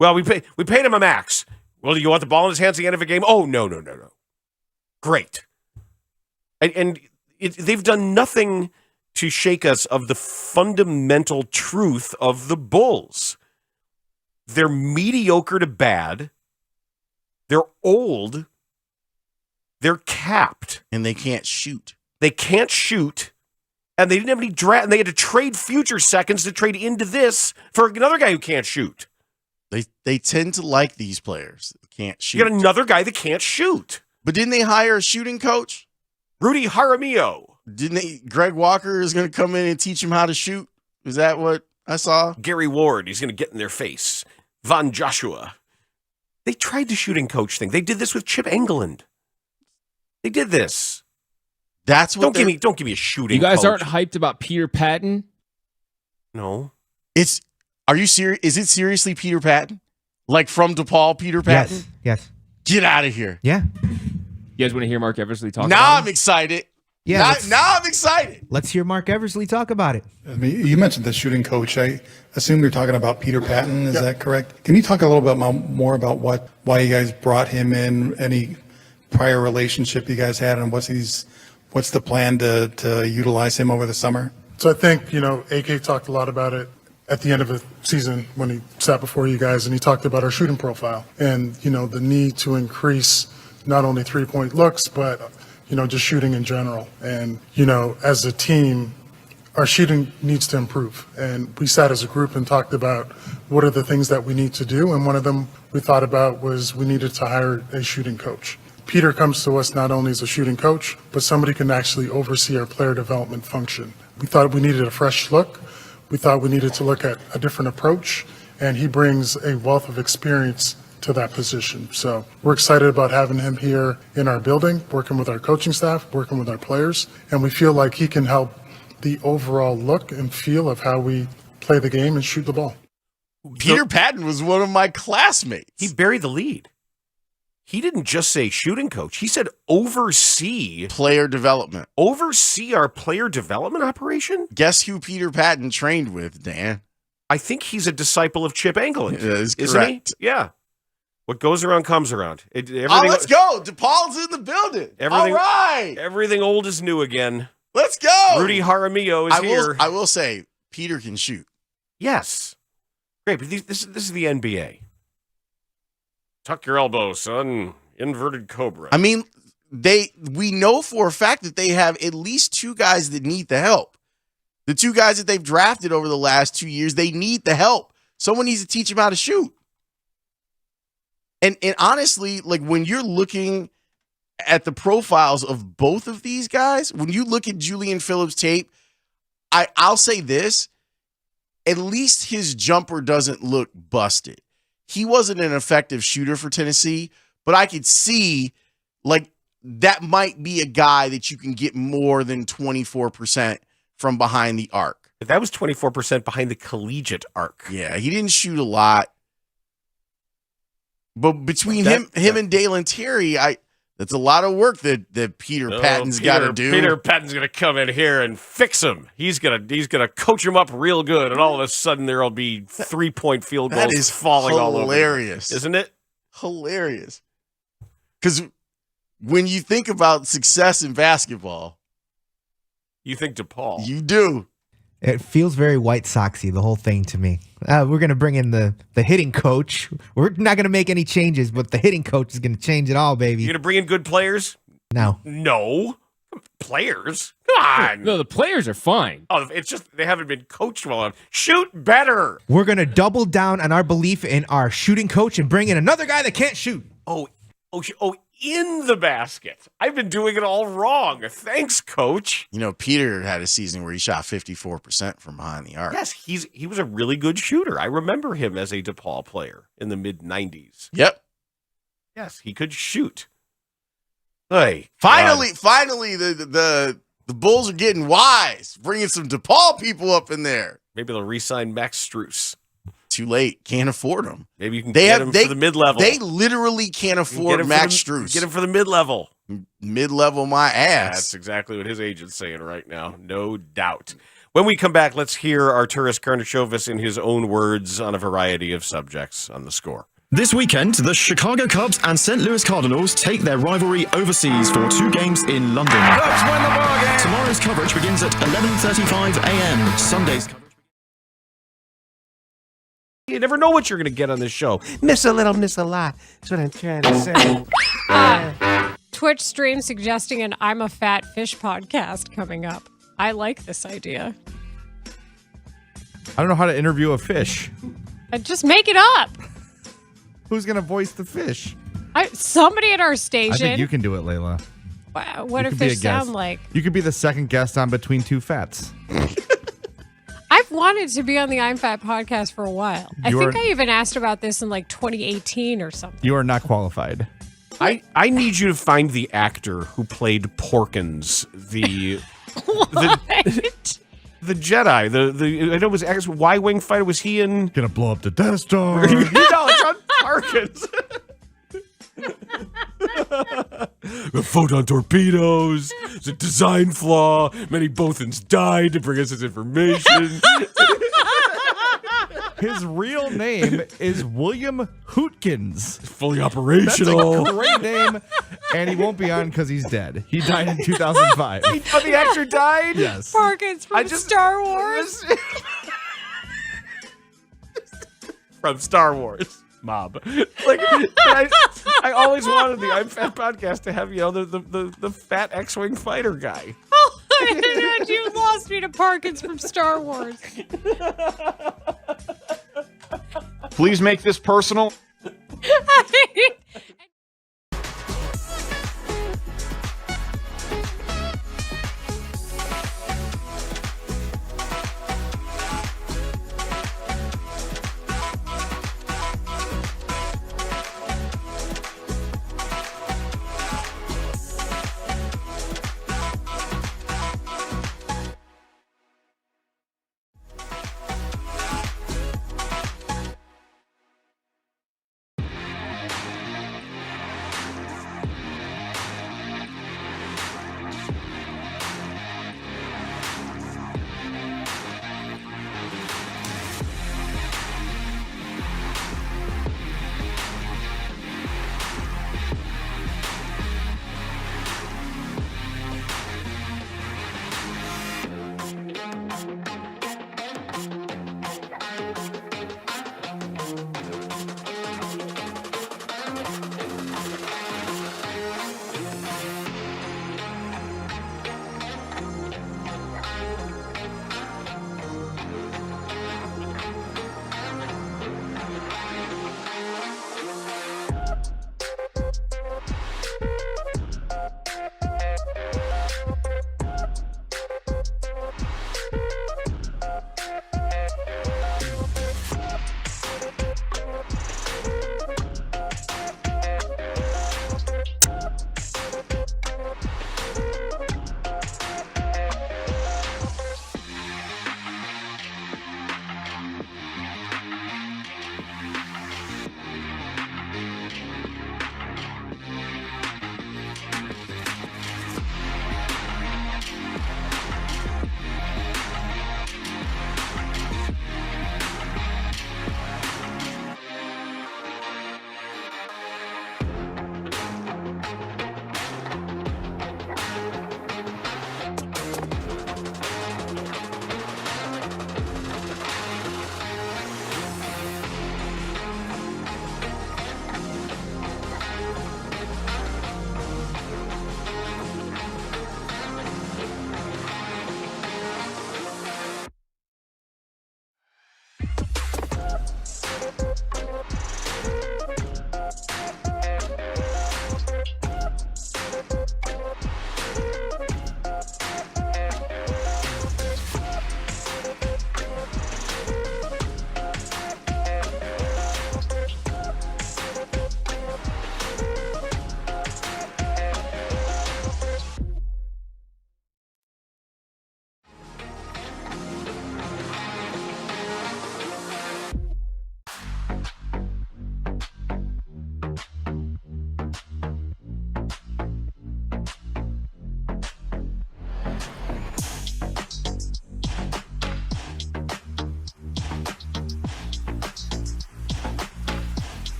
Well, we paid him a max. Well, do you want the ball in his hands at the end of a game? Oh, no. Great. And they've done nothing to shake us of the fundamental truth of the Bulls. They're mediocre to bad. They're old. They're capped. And they can't shoot. They can't shoot. And they didn't have any draft. And they had to trade future seconds to trade into this for another guy who can't shoot. They tend to like these players that can't shoot. You got another guy that can't shoot. But didn't they hire a shooting coach? Rudy Jaramillo. Greg Walker is going to come in and teach him how to shoot? Is that what I saw? Gary Ward, he's going to get in their face. Von Joshua. They tried the shooting coach thing. They did this with Chip Engelland. They did this. That's what don't give me a shooting You guys coach. aren't hyped about Peter Patton? No. Are you serious? Is it seriously Peter Patton? Like from DePaul, Peter Patton? Yes. Get out of here. Yeah. You guys want to hear Mark Eversley talk Now about I'm excited. Yeah. Now I'm excited. Let's hear Mark Eversley talk about it. I mean, you mentioned the shooting coach. I assume you're talking about Peter Patton. Is that correct? Can you talk a little bit more about why you guys brought him in? Any prior relationship you guys had, and what's the plan to utilize him over the summer? So I think, AK talked a lot about it at the end of the season when he sat before you guys, and he talked about our shooting profile and, the need to increase not only three-point looks, but, just shooting in general. And, as a team, our shooting needs to improve. And we sat as a group and talked about what are the things that we need to do. And one of them we thought about was we needed to hire a shooting coach. Peter comes to us not only as a shooting coach, but somebody can actually oversee our player development function. We thought we needed a fresh look. We thought we needed to look at a different approach, and he brings a wealth of experience to that position. So we're excited about having him here in our building, working with our coaching staff, working with our players, and we feel like he can help the overall look and feel of how we play the game and shoot the ball. Peter Patton was one of my classmates. He buried the lead. He didn't just say shooting coach. He said oversee player development. Oversee our player development operation? Guess who Peter Patton trained with, Dan? I think he's a disciple of Chip Engelland. Isn't correct. He? Yeah. What goes around comes around. Let's go. DePaul's in the building. All right. Everything old is new again. Let's go. Rudy Jaramillo is here. I will say, Peter can shoot. Yes. Great, but this is the NBA. Tuck your elbow, son. Inverted cobra. I mean, we know for a fact that they have at least two guys that need the help. The two guys that they've drafted over the last 2 years, they need the help. Someone needs to teach them how to shoot. And honestly, like when you're looking at the profiles of both of these guys, when you look at Julian Phillips' tape, I'll say this, at least his jumper doesn't look busted. He wasn't an effective shooter for Tennessee, but I could see, like, that might be a guy that you can get more than 24% from behind the arc. But that was 24% behind the collegiate arc. Yeah, he didn't shoot a lot. But between him and Dalen Terry, that's a lot of work that Peter Patton's got to do. Peter Patton's going to come in here and fix him. He's gonna coach him up real good, and all of a sudden there'll be 3-point field goals that is falling all over. Hilarious, isn't it? Hilarious. Because when you think about success in basketball, you think DePaul. You do. It feels very White Soxy, the whole thing to me. We're going to bring in the hitting coach. We're not going to make any changes, but the hitting coach is going to change it all, baby. You're going to bring in good players? No. No. Players? Come on. No, the players are fine. Oh, it's just they haven't been coached well enough. Shoot better. We're going to double down on our belief in our shooting coach and bring in another guy that can't shoot. Oh, in the basket. I've been doing it all wrong. Thanks, coach. You know, Peter had a season where he shot 54% from behind the arc. Yes, he was a really good shooter. I remember him as a DePaul player in the mid-90s. Yep. Yes, he could shoot. Hey, finally, the Bulls are getting wise, bringing some DePaul people up in there. Maybe they'll re-sign Max Strus. Too late. Can't afford him. Maybe you can get him for the mid-level. They literally can't afford Max Strus. Get him for the mid-level. Mid-level my ass. That's exactly what his agent's saying right now. No doubt. When we come back, let's hear Arturas Karnisovas in his own words on a variety of subjects on The Score. This weekend, the Chicago Cubs and St. Louis Cardinals take their rivalry overseas for 2 games in London. Cubs win the ball game. Tomorrow's coverage begins at 11:35 a.m. Sunday's coverage. You never know what you're going to get on this show. Miss a little, miss a lot. That's what I'm trying to say. Twitch stream suggesting an I'm a Fat Fish podcast coming up. I like this idea. I don't know how to interview a fish. Just make it up. Who's going to voice the fish? Somebody at our station. I think you can do it, Layla. What do fish sound like? You could be the second guest on Between Two Fats. I've wanted to be on the I'm Fat podcast for a while. I think I even asked about this in like 2018 or something. You are not qualified. I need you to find the actor who played Parkins, the Jedi. I know it was Y-Wing fighter. Was he in? Gonna blow up the Death Star. No, it's on Parkins. The photon torpedoes. It's a design flaw. Many Bothans died to bring us this information. His real name is William Hootkins. Fully operational. That's a great name. And he won't be on because he's dead. He died in 2005. Oh, the actor died? Yes. Parkins from Star Wars. From Star Wars. Mob. Like I always wanted the I'm Fat podcast to have, the fat X-Wing fighter guy. Oh, you lost me to Parkins from Star Wars. Please make this personal.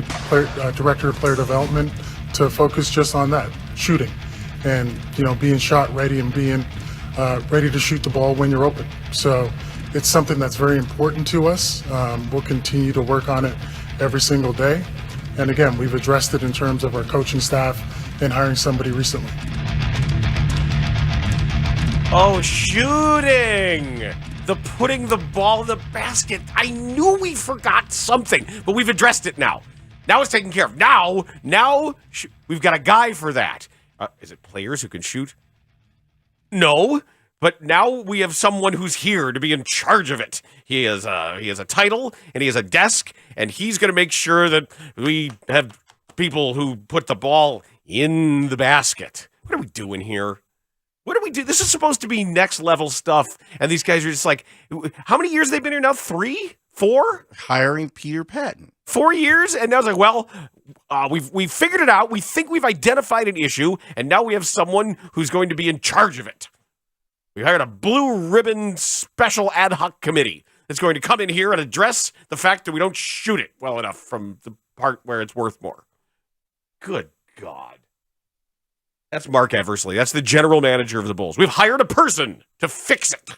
the director of player development to focus just on that, shooting, and being shot ready and being ready to shoot the ball when you're open. So it's something that's very important to us. We'll continue to work on it every single day. And again, we've addressed it in terms of our coaching staff and hiring somebody recently. Oh, shooting! The putting the ball in the basket. I knew we forgot something, but we've addressed it now. Now it's taken care of. Now, we've got a guy for that. Is it players who can shoot? No, but now we have someone who's here to be in charge of it. He has a title, and he has a desk, and he's going to make sure that we have people who put the ball in the basket. What are we doing here? What do we do? This is supposed to be next level stuff. And these guys are just like, how many years have they been here now? 3? 4? Hiring Peter Patton. 4 years? And now it's like, well, we've figured it out. We think we've identified an issue. And now we have someone who's going to be in charge of it. We hired a blue ribbon special ad hoc committee that's going to come in here and address the fact that we don't shoot it well enough from the part where it's worth more. Good God. That's Mark Eversley. That's the general manager of the Bulls. We've hired a person to fix it.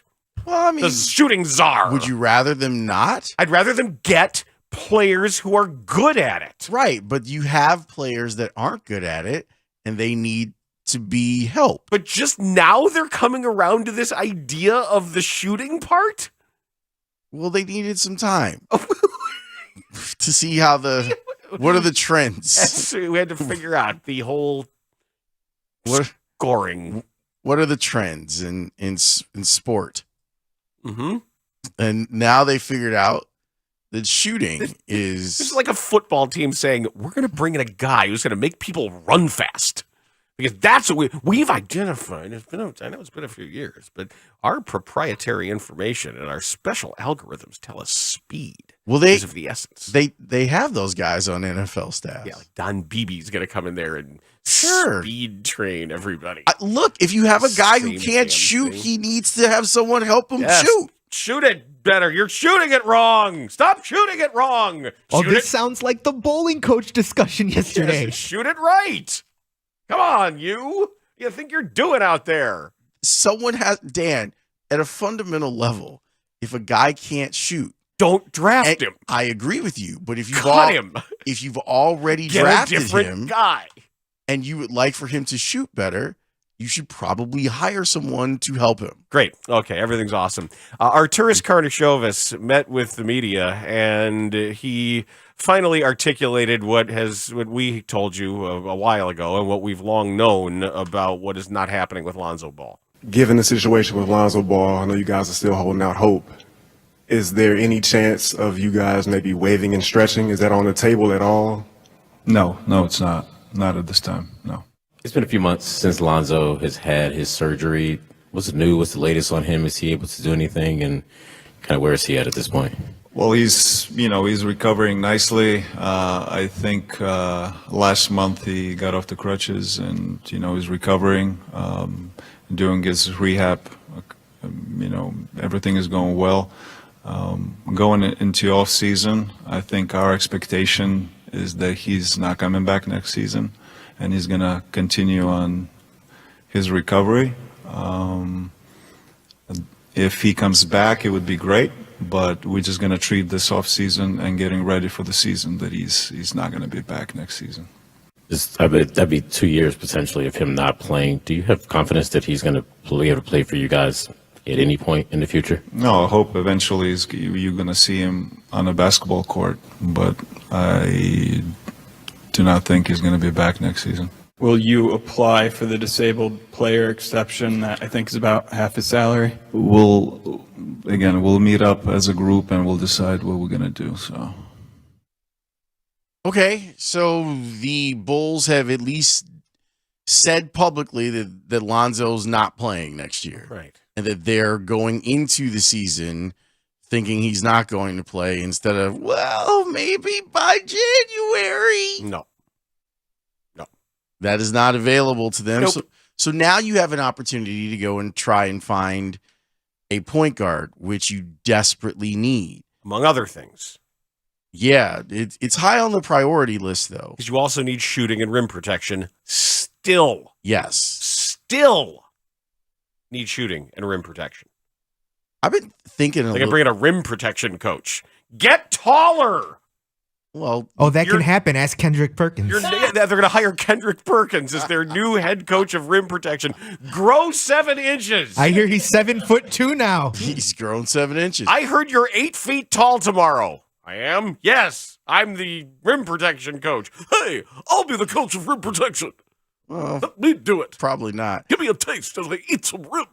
Well, I mean, the shooting czar. Would you rather them not? I'd rather them get players who are good at it. Right, but you have players that aren't good at it, and they need to be helped. But just now they're coming around to this idea of the shooting part? Well, they needed some time to see how what are the trends. We had to figure out the whole scoring. What are the trends in sport? Mm-hmm. And now they figured out that shooting is... This is like a football team saying, we're going to bring in a guy who's going to make people run fast. Because that's what we've identified. I know it's been a few years, but our proprietary information and our special algorithms tell us speed. Well, is of the essence. They have those guys on NFL staff. Yeah, like Don Beebe's going to come in there and sure speed train everybody. Look, if you have a guy who can't shoot, he needs to have someone help him shoot. Shoot it better. You're shooting it wrong. Stop shooting it wrong. Oh, this sounds like the bowling coach discussion yesterday. Yes, shoot it right. Come on, you think you're doing out there? Someone has, Dan, at a fundamental level, if a guy can't shoot, don't draft him. I agree with you, but if you've if you've already get drafted a different him, guy, and you would like for him to shoot better, you should probably hire someone to help him. Great. Okay, everything's awesome. Arturas Karnisovas met with the media, and he finally articulated what we told you a while ago and what we've long known about what is not happening with Lonzo Ball. Given the situation with Lonzo Ball, I know you guys are still holding out hope. Is there any chance of you guys maybe waving and stretching? Is that on the table at all? No, it's not. Not at this time, no. It's been a few months since Lonzo has had his surgery. What's new? What's the latest on him? Is he able to do anything? And kind of where is he at this point? Well, he's recovering nicely. I think last month he got off the crutches and, he's recovering, doing his rehab. Everything is going well. Going into offseason, I think our expectation is that he's not coming back next season and he's going to continue on his recovery. If he comes back, it would be great. But we're just going to treat this off season and getting ready for the season that he's not going to be back next season. That'd be 2 years potentially of him not playing. Do you have confidence that he's going to be able to play for you guys at any point in the future? No, I hope eventually you're going to see him on a basketball court, but I do not think he's going to be back next season. Will you apply for the disabled player exception that I think is about half his salary? We'll meet up as a group and we'll decide what we're going to do. So, okay, so the Bulls have at least said publicly that Lonzo's not playing next year. Right. And that they're going into the season thinking he's not going to play instead of, well, maybe by January. No. That is not available to them. Nope. So now you have an opportunity to go and try and find a point guard, which you desperately need. Among other things. Yeah, it's high on the priority list, though. Because you also need shooting and rim protection. Still. Yes. Still need shooting and rim protection. I've been thinking They can bring in a rim protection coach. Get taller. Well, that can happen. Ask Kendrick Perkins. They're going to hire Kendrick Perkins as their new head coach of rim protection. Grow 7 inches. I hear he's 7'2" now. He's grown 7 inches. I heard you're 8 feet tall tomorrow. I am? Yes. I'm the rim protection coach. Hey, I'll be the coach of rim protection. Well, let me do it. Probably not. Give me a taste as I eat some rim.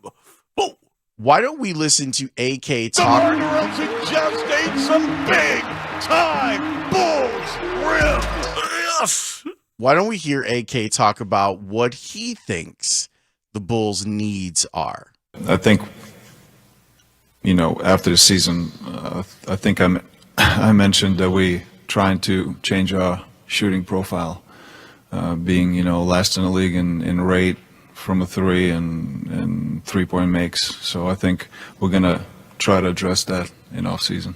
Boom. Why don't we listen to AK talk? The murderers who just ate some big-time Bulls rim. Yes. Why don't we hear AK talk about what he thinks the Bulls' needs are? I think, after the season, I think I mentioned that we trying to change our shooting profile, being, last in the league in rate from a 3 and 3-point makes. So I think we're going to try to address that in offseason.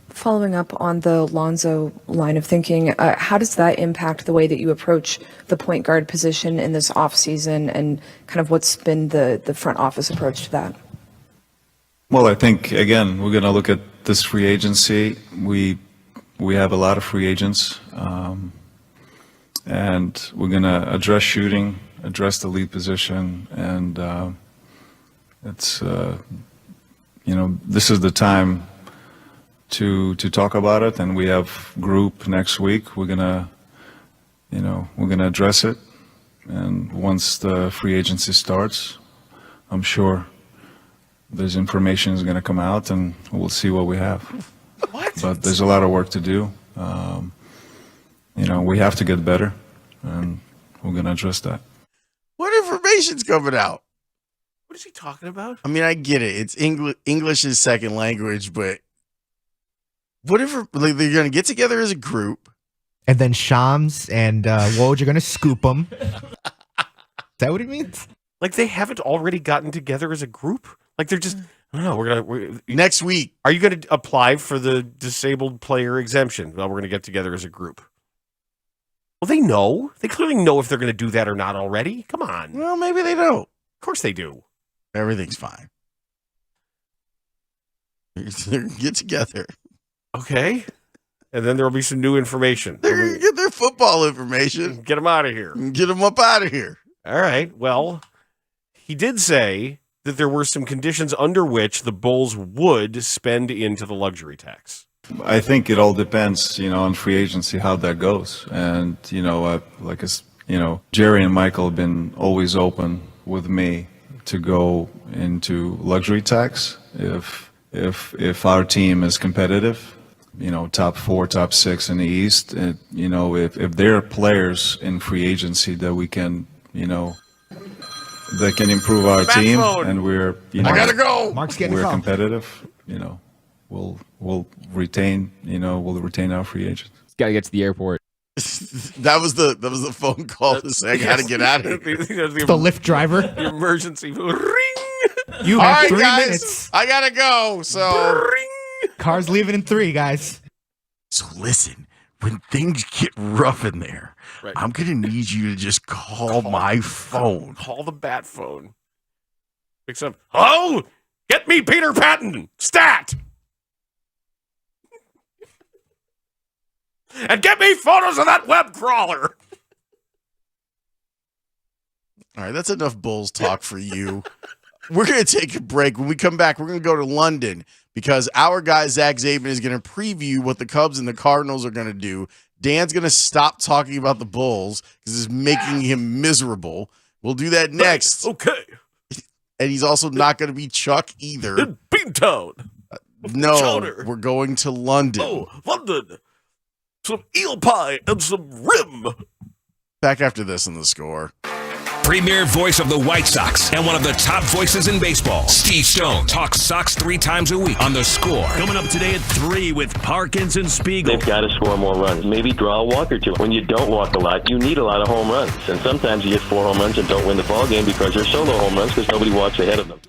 Following up on the Lonzo line of thinking, how does that impact the way that you approach the point guard position in this offseason, and kind of what's been the front office approach to that? Well, I think, again, we're going to look at this free agency. We have a lot of free agents, and we're going to address shooting, address the lead position, and it's, this is the time to talk about it, and we have group next week. We're gonna address it, and once the free agency starts, I'm sure there's information is gonna come out, and we'll see what we have. What? But there's a lot of work to do. We have to get better, and we're gonna address that. What information's coming out? What is he talking about? I mean, I get it. It's English is second language, but whatever, they're going to get together as a group. And then Shams and Woj are going to scoop them. Is that what it means? Like they haven't already gotten together as a group? Like they're just, I don't know, next week. Are you going to apply for the disabled player exemption? Well, we're going to get together as a group. Well, they know. They clearly know if they're going to do that or not already. Come on. Well, maybe they don't. Of course they do. Everything's fine. Get together. Okay. And then there'll be some new information. They're going to get their football information. Get them out of here. Get them up out of here. All right. Well, he did say that there were some conditions under which the Bulls would spend into the luxury tax. I think it all depends, on free agency, how that goes. And, Jerry and Michael have been always open with me to go into luxury tax if our team is competitive, top 4, top 6 in the East. If there are players in free agency that we can, that can improve our team, and we're, I gotta go. Mark's getting we're phone. competitive, we'll retain our free agents. Got to get to the airport. That was the phone call to say I got to get out of here. The Lyft driver. The emergency ring. You All have right, 3 guys, minutes. I gotta go. So Car's leaving in 3, guys. So listen, when things get rough in there, Right. I'm gonna need you to just call my phone. Call the bat phone. Picks up. Hello? Get me Peter Patton. Stat. And get me photos of that web crawler. All right, that's enough Bulls talk for you. We're going to take a break. When we come back, we're going to go to London because our guy, Zach Zabin, is going to preview what the Cubs and the Cardinals are going to do. Dan's going to stop talking about the Bulls because it's making him miserable. We'll do that next. Okay. And he's also not going to be Chuck either. In Beantown. No, Chowder. we're going to London. Oh, London. Some eel pie and some rim. Back after this on The Score. Premier voice of the White Sox and one of the top voices in baseball, Steve Stone, talks Sox 3 times a week on The Score. Coming up today at 3 with Parkins and Spiegel. They've got to score more runs. Maybe draw a walk or two. When you don't walk a lot, you need a lot of home runs. And sometimes you get 4 home runs and don't win the ball game because they're solo home runs because nobody walks ahead of them.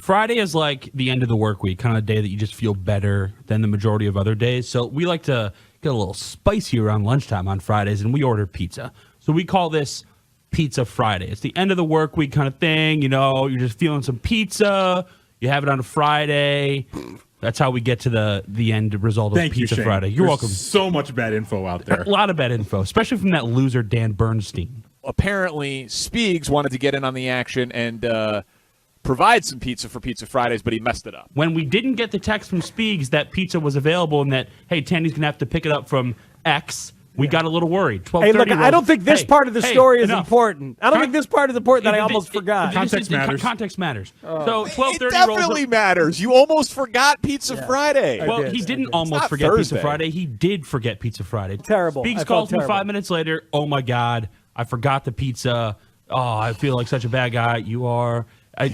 Friday is like the end of the work week, kind of a day that you just feel better than the majority of other days. So we like to get a little spicy around lunchtime on Fridays, and we order pizza. So we call this Pizza Friday. It's the end of the work week kind of thing. You know, you're just feeling some pizza. You have it on a Friday. That's how we get to the end result of Pizza Shane. Friday. You're There's welcome. So much bad info out there. A lot of bad info, especially from that loser Dan Bernstein. Apparently, Spiegs wanted to get in on the action and provide some pizza for Pizza Fridays, but he messed it up. When we didn't get the text from Spiegs that pizza was available and that, hey, Tandy's going to have to pick it up from X, we got a little worried. Hey, look, I don't think this part of the story is important. I don't think this part is important that I almost forgot. Context matters. Context matters. So 12:30 It definitely matters. You almost forgot Pizza Friday. Well, he didn't almost forget Pizza Friday. He did forget Pizza Friday. Terrible. Spiegs I calls felt me 5 minutes later. Oh, my God. I forgot the pizza. Oh, I feel like such a bad guy. You are. Can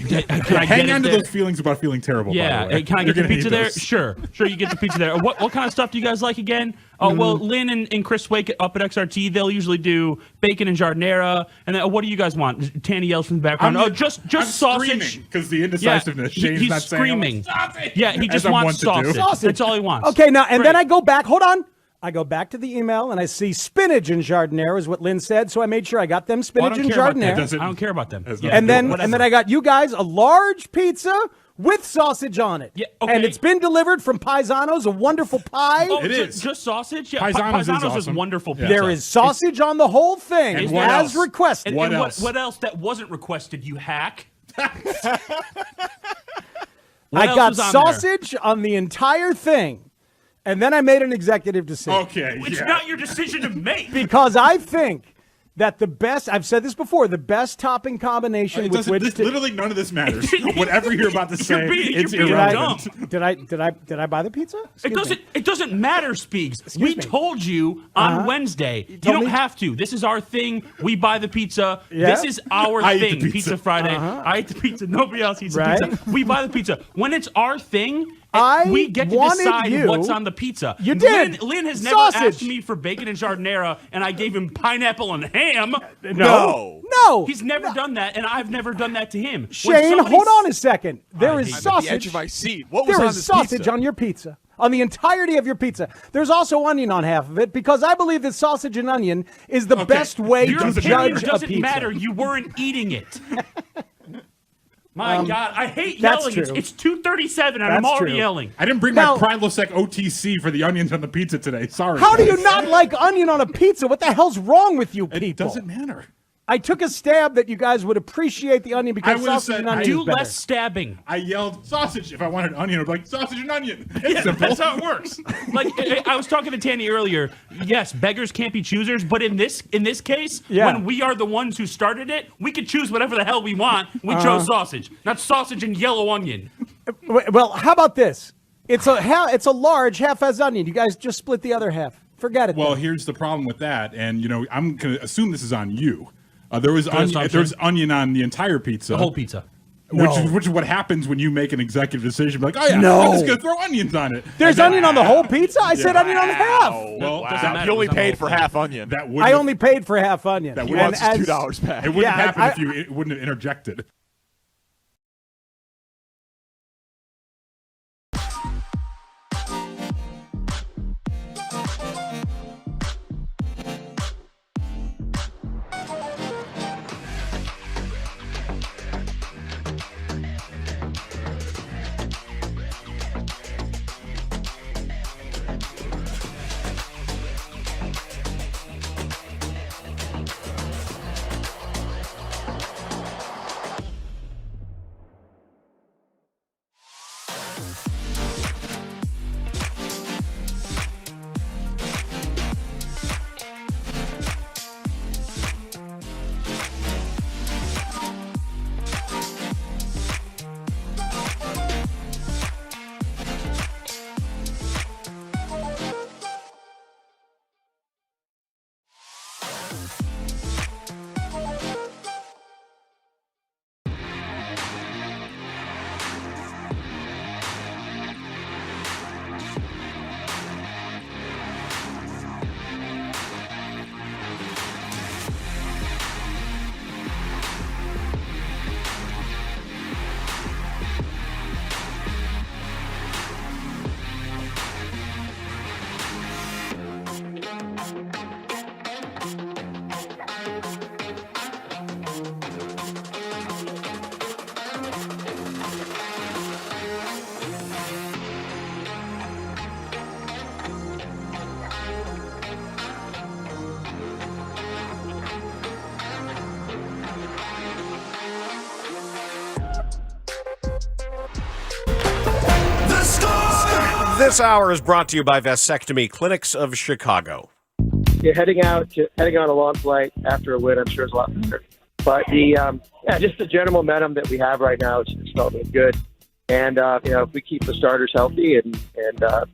I Hang get on it to there? those feelings about feeling terrible. Yeah. By the way. Can I You're get the gonna pizza need there? those. Sure, you get the pizza there. What kind of stuff do you guys like again? Oh, well, Lynn and Chris Wake up at XRT, they'll usually do bacon and jardinera. And then, what do you guys want? Tanny yells from the background. I'm sausage. Because the indecisiveness. Yeah, Shane's he's not screaming. saying Yeah, he just wants sausage. That's all he wants. Okay, now, and then I go back. Hold on. I go back to the email and I see spinach and jardinera is what Lynn said. So I made sure I got them spinach and jardinera. I don't care about them. And then I got you guys a large pizza with sausage on it. Yeah, okay. And it's been delivered from Paisano's, a wonderful pie. Oh, just sausage? Yeah, Paisano's is Paisano's is awesome. wonderful Yeah. pizza. There is sausage on the whole thing, And as requested. And what else that wasn't requested, you hack? I What else got was on sausage on the entire thing. And then I made an executive decision. Okay. It's not your decision to make. Because I think that the best, I've said this before, the best topping combination with which to... Literally none of this matters. Whatever you're about to say, it's you're being irrelevant. Did I buy the pizza? It doesn't matter, Spiegs. We told you on Wednesday. You told don't me? have to. This is our thing. We buy the pizza. Yeah? This is our I eat the thing. pizza. Pizza Friday. I eat the pizza. Nobody else eats Right? the pizza. We buy the pizza. When it's our thing, I we get to wanted decide you- what's on the pizza. You did. Lynn has never Sausage. asked me for bacon and jardinera, and I gave him pineapple and ham. No. He's never done that, and I've never done that to him. When Shane, somebody's- hold on a second. There is hate sausage. I'm at the edge of my seat. What was There on is this sausage pizza? on your pizza. On the entirety of your pizza. There's also onion on half of it because I believe that sausage and onion is the best way Your to opinion judge a doesn't pizza. matter. You weren't eating it. My God, I hate that's yelling. true. It's 2:37 and I'm That's already true. yelling. I didn't bring Now- my Prilosec OTC for the onions on the pizza today. Sorry. How do you not like onion on a pizza? What the hell's wrong with you people? It doesn't matter. I took a stab that you guys would appreciate the onion I because would've sausage said, and onion Do is better. less stabbing. I yelled sausage. If I wanted onion, I'd be like sausage and onion. It's Yeah, simple. that's how it works. Like I was talking to Tanny earlier. Yes, beggars can't be choosers, but in this case, when we are the ones who started it, we could choose whatever the hell we want. We chose sausage, not sausage and yellow onion. Well, how about this? It's a large half as onion. You guys just split the other half. Forget it. Well, then. here's the problem with that, and I'm gonna assume this is on you. There was Good onion. assumption. There's onion on the entire pizza. The whole pizza. Which is what happens when you make an executive decision. Like, oh yeah, No. I'm just gonna throw onions on it. There's And then- onion on the whole pizza? I said onion on half. Well, Doesn't that, matter. You only It's on the paid whole for thing. half onion. that would I only paid for half onion. That He would wants his as- $2 back. it wouldn't Yeah, happen I- if you wouldn't have interjected. This hour is brought to you by Vasectomy Clinics of Chicago. Yeah, heading on a long flight after a win, I'm sure is a lot better. But just the general momentum that we have right now is felt really good. And if we keep the starters healthy and the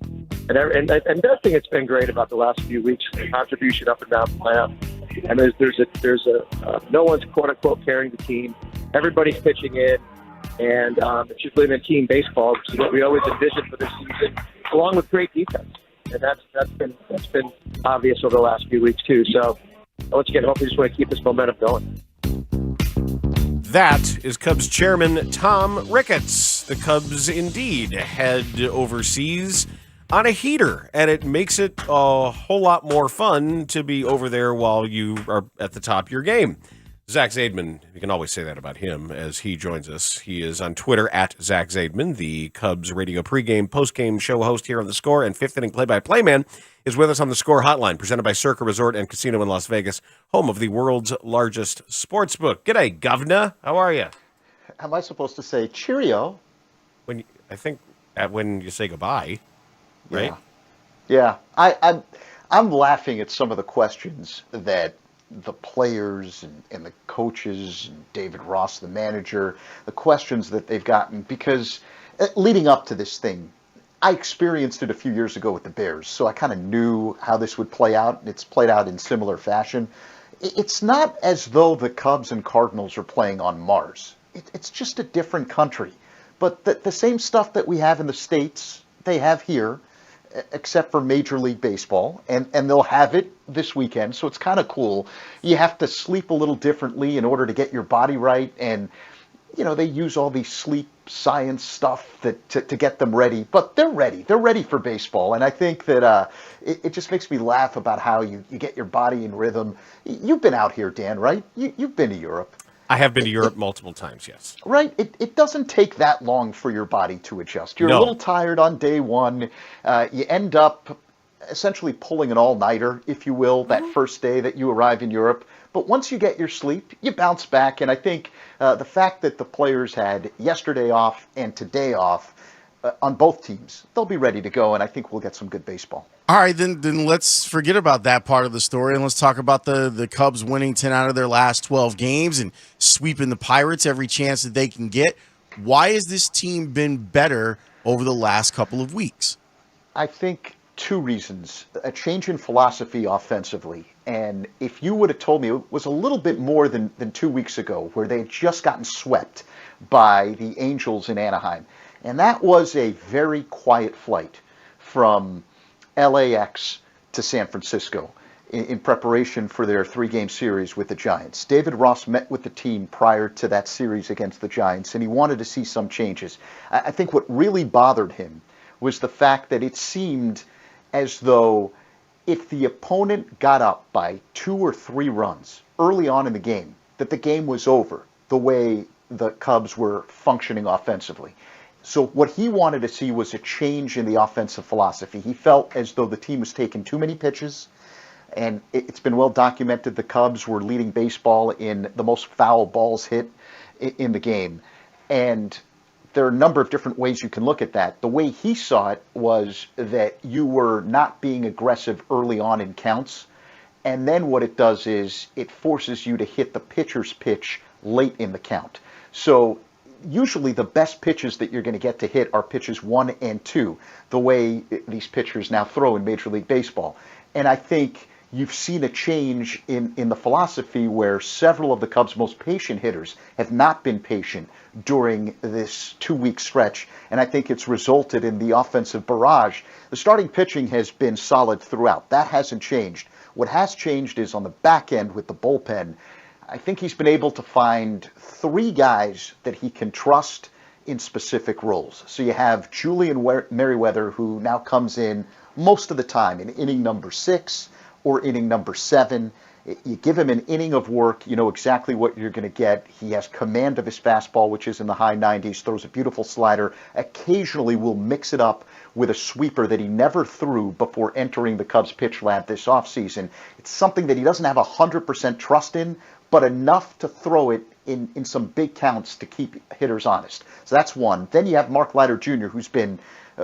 other thing that's been great about the last few weeks, the contribution up and down the lineup. And there's no one's quote unquote carrying the team. Everybody's pitching in, and it's just living in team baseball, which is what we always envisioned for this season, along with great defense. And that's been obvious over the last few weeks too. So once again, hopefully just want to keep this momentum going. That is Cubs chairman Tom Ricketts. The Cubs indeed head overseas on a heater, and it makes it a whole lot more fun to be over there while you are at the top of your game. Zach Zaidman, you can always say that about him as he joins us. He is on Twitter at Zach Zaidman, the Cubs radio pregame, postgame show host here on The Score, and fifth inning play-by-play man is with us on The Score hotline, presented by Circa Resort and Casino in Las Vegas, home of the world's largest sports book. G'day, Governor. How are you? Am I supposed to say cheerio? When you say goodbye, right? Yeah. I'm laughing at some of the questions that the players and the coaches and David Ross, the manager, the questions that they've gotten, because leading up to this thing, I experienced it a few years ago with the Bears, so I kind of knew how this would play out. It's played out in similar fashion. It's not as though the Cubs and Cardinals are playing on Mars. It's just a different country. But the same stuff that we have in the States, they have here, except for Major League Baseball, and they'll have it this weekend, so it's kind of cool. You have to sleep a little differently in order to get your body right, and they use all these sleep science stuff to get them ready, but they're ready for baseball. And I think that it just makes me laugh about how you get your body in rhythm. You've been out here, Dan, right? You've been to Europe. I have been to Europe multiple times, yes. Right. It doesn't take that long for your body to adjust. You're a little tired on day one. You end up essentially pulling an all-nighter, if you will, that first day that you arrive in Europe. But once you get your sleep, you bounce back. And I think the fact that the players had yesterday off and today off on both teams, they'll be ready to go. And I think we'll get some good baseball. All right, then let's forget about that part of the story, and let's talk about the Cubs winning 10 out of their last 12 games and sweeping the Pirates every chance that they can get. Why has this team been better over the last couple of weeks? I think two reasons. A change in philosophy offensively. And if you would have told me it was a little bit more than 2 weeks ago, where they had just gotten swept by the Angels in Anaheim. And that was a very quiet flight from LAX to San Francisco in preparation for their 3-game series with the Giants. David Ross met with the team prior to that series against the Giants, and he wanted to see some changes. I think what really bothered him was the fact that it seemed as though if the opponent got up by 2 or 3 runs early on in the game, that the game was over the way the Cubs were functioning offensively. So what he wanted to see was a change in the offensive philosophy. He felt as though the team was taking too many pitches, and it's been well documented the Cubs were leading baseball in the most foul balls hit in the game. And there are a number of different ways you can look at that. The way he saw it was that you were not being aggressive early on in counts, and then what it does is it forces you to hit the pitcher's pitch late in the count. So usually the best pitches that you're going to get to hit are pitches 1 and 2, the way these pitchers now throw in Major League Baseball. And I think you've seen a change in the philosophy where several of the Cubs' most patient hitters have not been patient during this 2-week stretch, and I think it's resulted in the offensive barrage. The starting pitching has been solid throughout. That hasn't changed. What has changed is on the back end with the bullpen. I think he's been able to find 3 guys that he can trust in specific roles. So you have Julian Merriweather, who now comes in most of the time in inning number 6 or inning number 7. You give him an inning of work, you know exactly what you're going to get. He has command of his fastball, which is in the high 90s, throws a beautiful slider, occasionally will mix it up with a sweeper that he never threw before entering the Cubs pitch lab this offseason. It's something that he doesn't have 100% trust in, but enough to throw it in some big counts to keep hitters honest. So that's one. Then you have Mark Leiter Jr., who's been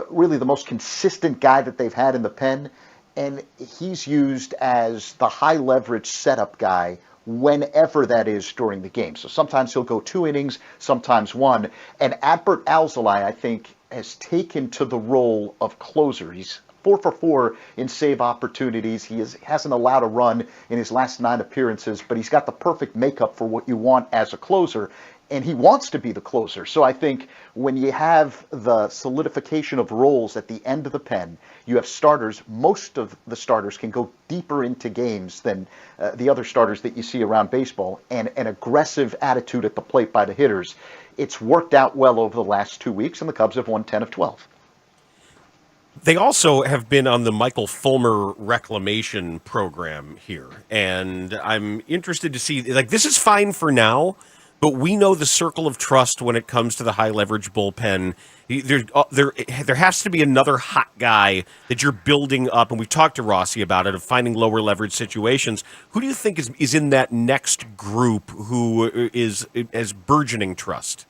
really the most consistent guy that they've had in the pen. And he's used as the high leverage setup guy whenever that is during the game. So sometimes he'll go 2 innings, sometimes 1. And Adbert Alzolay, I think, has taken to the role of closer. He's 4 for 4 in save opportunities. He hasn't allowed a run in his last 9 appearances, but he's got the perfect makeup for what you want as a closer. And he wants to be the closer. So I think when you have the solidification of roles at the end of the pen, you have starters. Most of the starters can go deeper into games than the other starters that you see around baseball, and an aggressive attitude at the plate by the hitters. It's worked out well over the last 2 weeks, and the Cubs have won 10 of 12. They also have been on the Michael Fulmer reclamation program here, and I'm interested to see, like, this is fine for now, but we know the circle of trust when it comes to the high leverage bullpen. There has to be another hot guy that you're building up, and we've talked to Rossi about it, of finding lower leverage situations. Who do you think is in that next group who has burgeoning trust?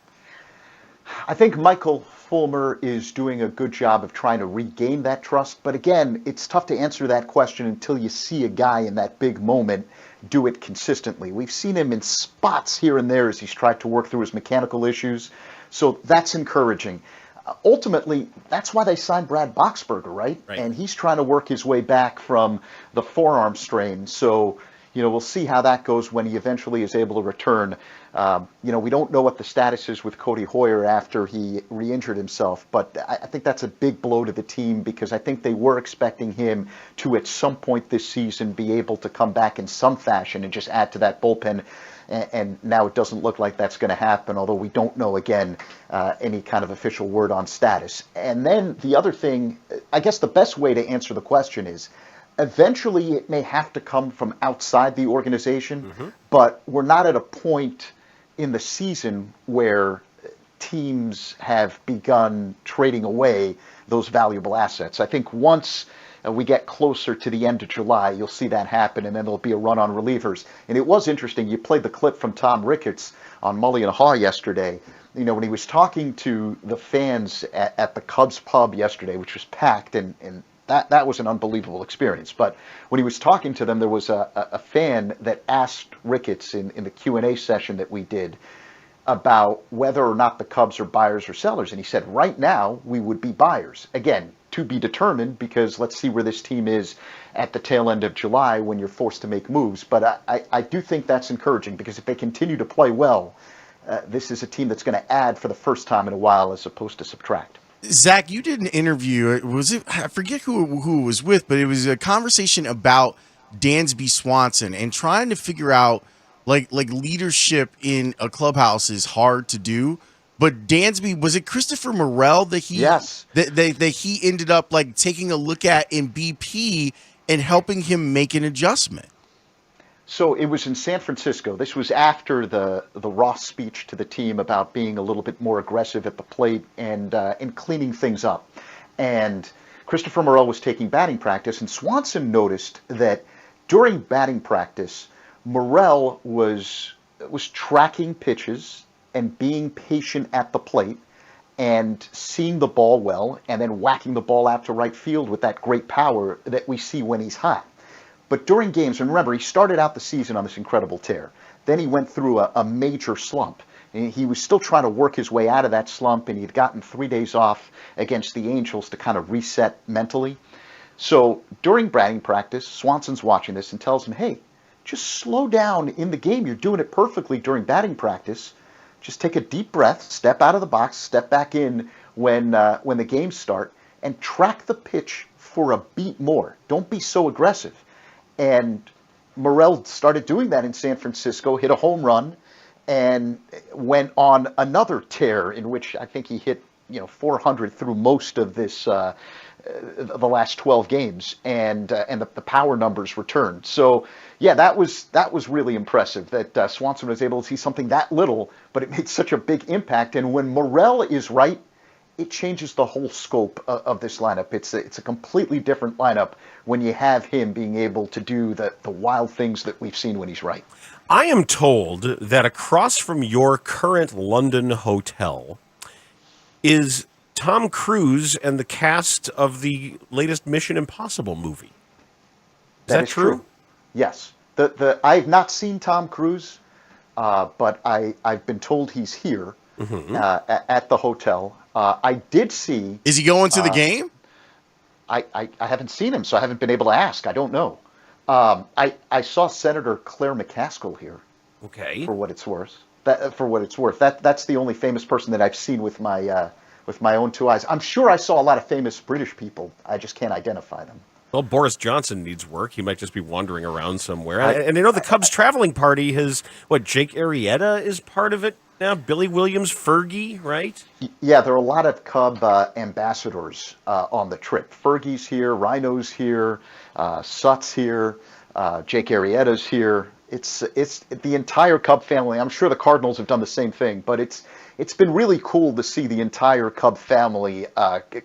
I think Michael Fulmer is doing a good job of trying to regain that trust. But again, it's tough to answer that question until you see a guy in that big moment do it consistently. We've seen him in spots here and there as he's tried to work through his mechanical issues. So that's encouraging. Ultimately, that's why they signed Brad Boxberger, right? And he's trying to work his way back from the forearm strain. So, we'll see how that goes when he eventually is able to return. We don't know what the status is with Cody Hoyer after he re-injured himself, but I think that's a big blow to the team, because I think they were expecting him to, at some point this season, be able to come back in some fashion and just add to that bullpen. And now it doesn't look like that's going to happen, although we don't know, again, any kind of official word on status. And then the other thing, I guess the best way to answer the question is, eventually it may have to come from outside the organization, but we're not at a point in the season where teams have begun trading away those valuable assets. I think once we get closer to the end of July, you'll see that happen, and then there'll be a run on relievers. And it was interesting, you played the clip from Tom Ricketts on Mully and Haugh yesterday, when he was talking to the fans at the Cubs pub yesterday, which was packed, and that was an unbelievable experience. But when he was talking to them, there was a fan that asked Ricketts in the Q&A session that we did about whether or not the Cubs are buyers or sellers. And he said, right now, we would be buyers. Again, to be determined, because let's see where this team is at the tail end of July when you're forced to make moves. But I do think that's encouraging, because if they continue to play well, this is a team that's going to add for the first time in a while as opposed to subtract. Zach, you did an interview. I forget who it was with, but it was a conversation about Dansby Swanson and trying to figure out like leadership in a clubhouse is hard to do. But Dansby, was it Christopher Morel that he that he ended up like taking a look at in BP and helping him make an adjustment? So it was in San Francisco. This was after the Ross speech to the team about being a little bit more aggressive at the plate and cleaning things up. And Christopher Morel was taking batting practice, and Swanson noticed that during batting practice, Morel was tracking pitches and being patient at the plate and seeing the ball well, and then whacking the ball out to right field with that great power that we see when he's hot. But during games, and remember, he started out the season on this incredible tear. Then he went through a major slump. And he was still trying to work his way out of that slump, and he'd gotten 3 days off against the Angels to kind of reset mentally. So during batting practice, Swanson's watching this and tells him, hey, just slow down in the game. You're doing it perfectly during batting practice. Just take a deep breath, step out of the box, step back in when the games start, and track the pitch for a beat more. Don't be so aggressive. And Morel started doing that in San Francisco, hit a home run, and went on another tear in which I think he hit 400 through most of this the last 12 games, and the power numbers returned. So yeah, that was really impressive that Swanson was able to see something that little, but it made such a big impact. And when Morel is right, it changes the whole scope of this lineup. It's a completely different lineup when you have him being able to do the wild things that we've seen when he's right. I am told that across from your current London hotel is Tom Cruise and the cast of the latest Mission Impossible movie. Is that true? Yes. I've not seen Tom Cruise, but I've been told he's here at the hotel. I did see. Is he going to the game? I haven't seen him, so I haven't been able to ask. I don't know. I saw Senator Claire McCaskill here. Okay. For what it's worth. That's the only famous person that I've seen with my own two eyes. I'm sure I saw a lot of famous British people. I just can't identify them. Well, Boris Johnson needs work. He might just be wandering around somewhere. And I know the Cubs traveling party has, Jake Arrieta is part of it now? Billy Williams, Fergie, right? Yeah, there are a lot of Cub ambassadors on the trip. Fergie's here, Rhino's here, Sut's here, Jake Arrieta's here. It's the entire Cub family. I'm sure the Cardinals have done the same thing, but it's been really cool to see the entire Cub family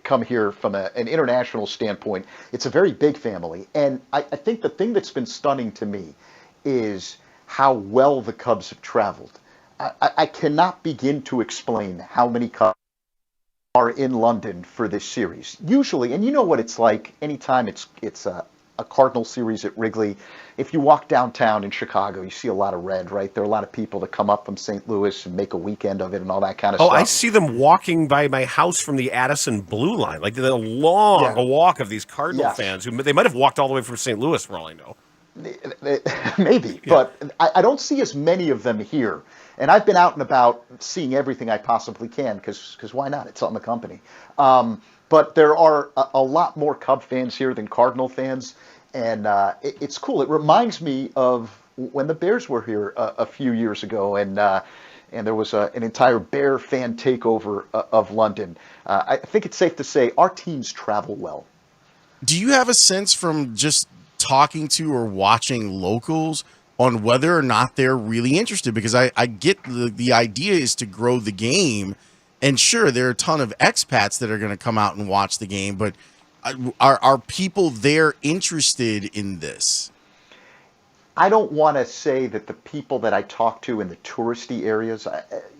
come here from an international standpoint. It's a very big family, and I think the thing that's been stunning to me is how well the Cubs have traveled. I cannot begin to explain how many Cubs are in London for this series. Usually, and you know what it's like, anytime it's a Cardinal series at Wrigley, if you walk downtown in Chicago, you see a lot of red, right? There are a lot of people that come up from St. Louis and make a weekend of it and all that kind of stuff. Oh, I see them walking by my house from the Addison Blue Line, like the long walk of these Cardinal fans who they might have walked all the way from St. Louis for all I know. Maybe, but I don't see as many of them here. And I've been out and about seeing everything I possibly can because why not? It's on the company. But there are a lot more Cub fans here than Cardinal fans, and it's cool. It reminds me of when the Bears were here a few years ago, and there was an entire Bear fan takeover of London. I think it's safe to say our teams travel well. Do you have a sense from just talking to or watching locals on whether or not they're really interested? Because I get the idea is to grow the game. And sure, there are a ton of expats that are going to come out and watch the game, but are people there interested in this? I don't want to say that the people that I talk to in the touristy areas,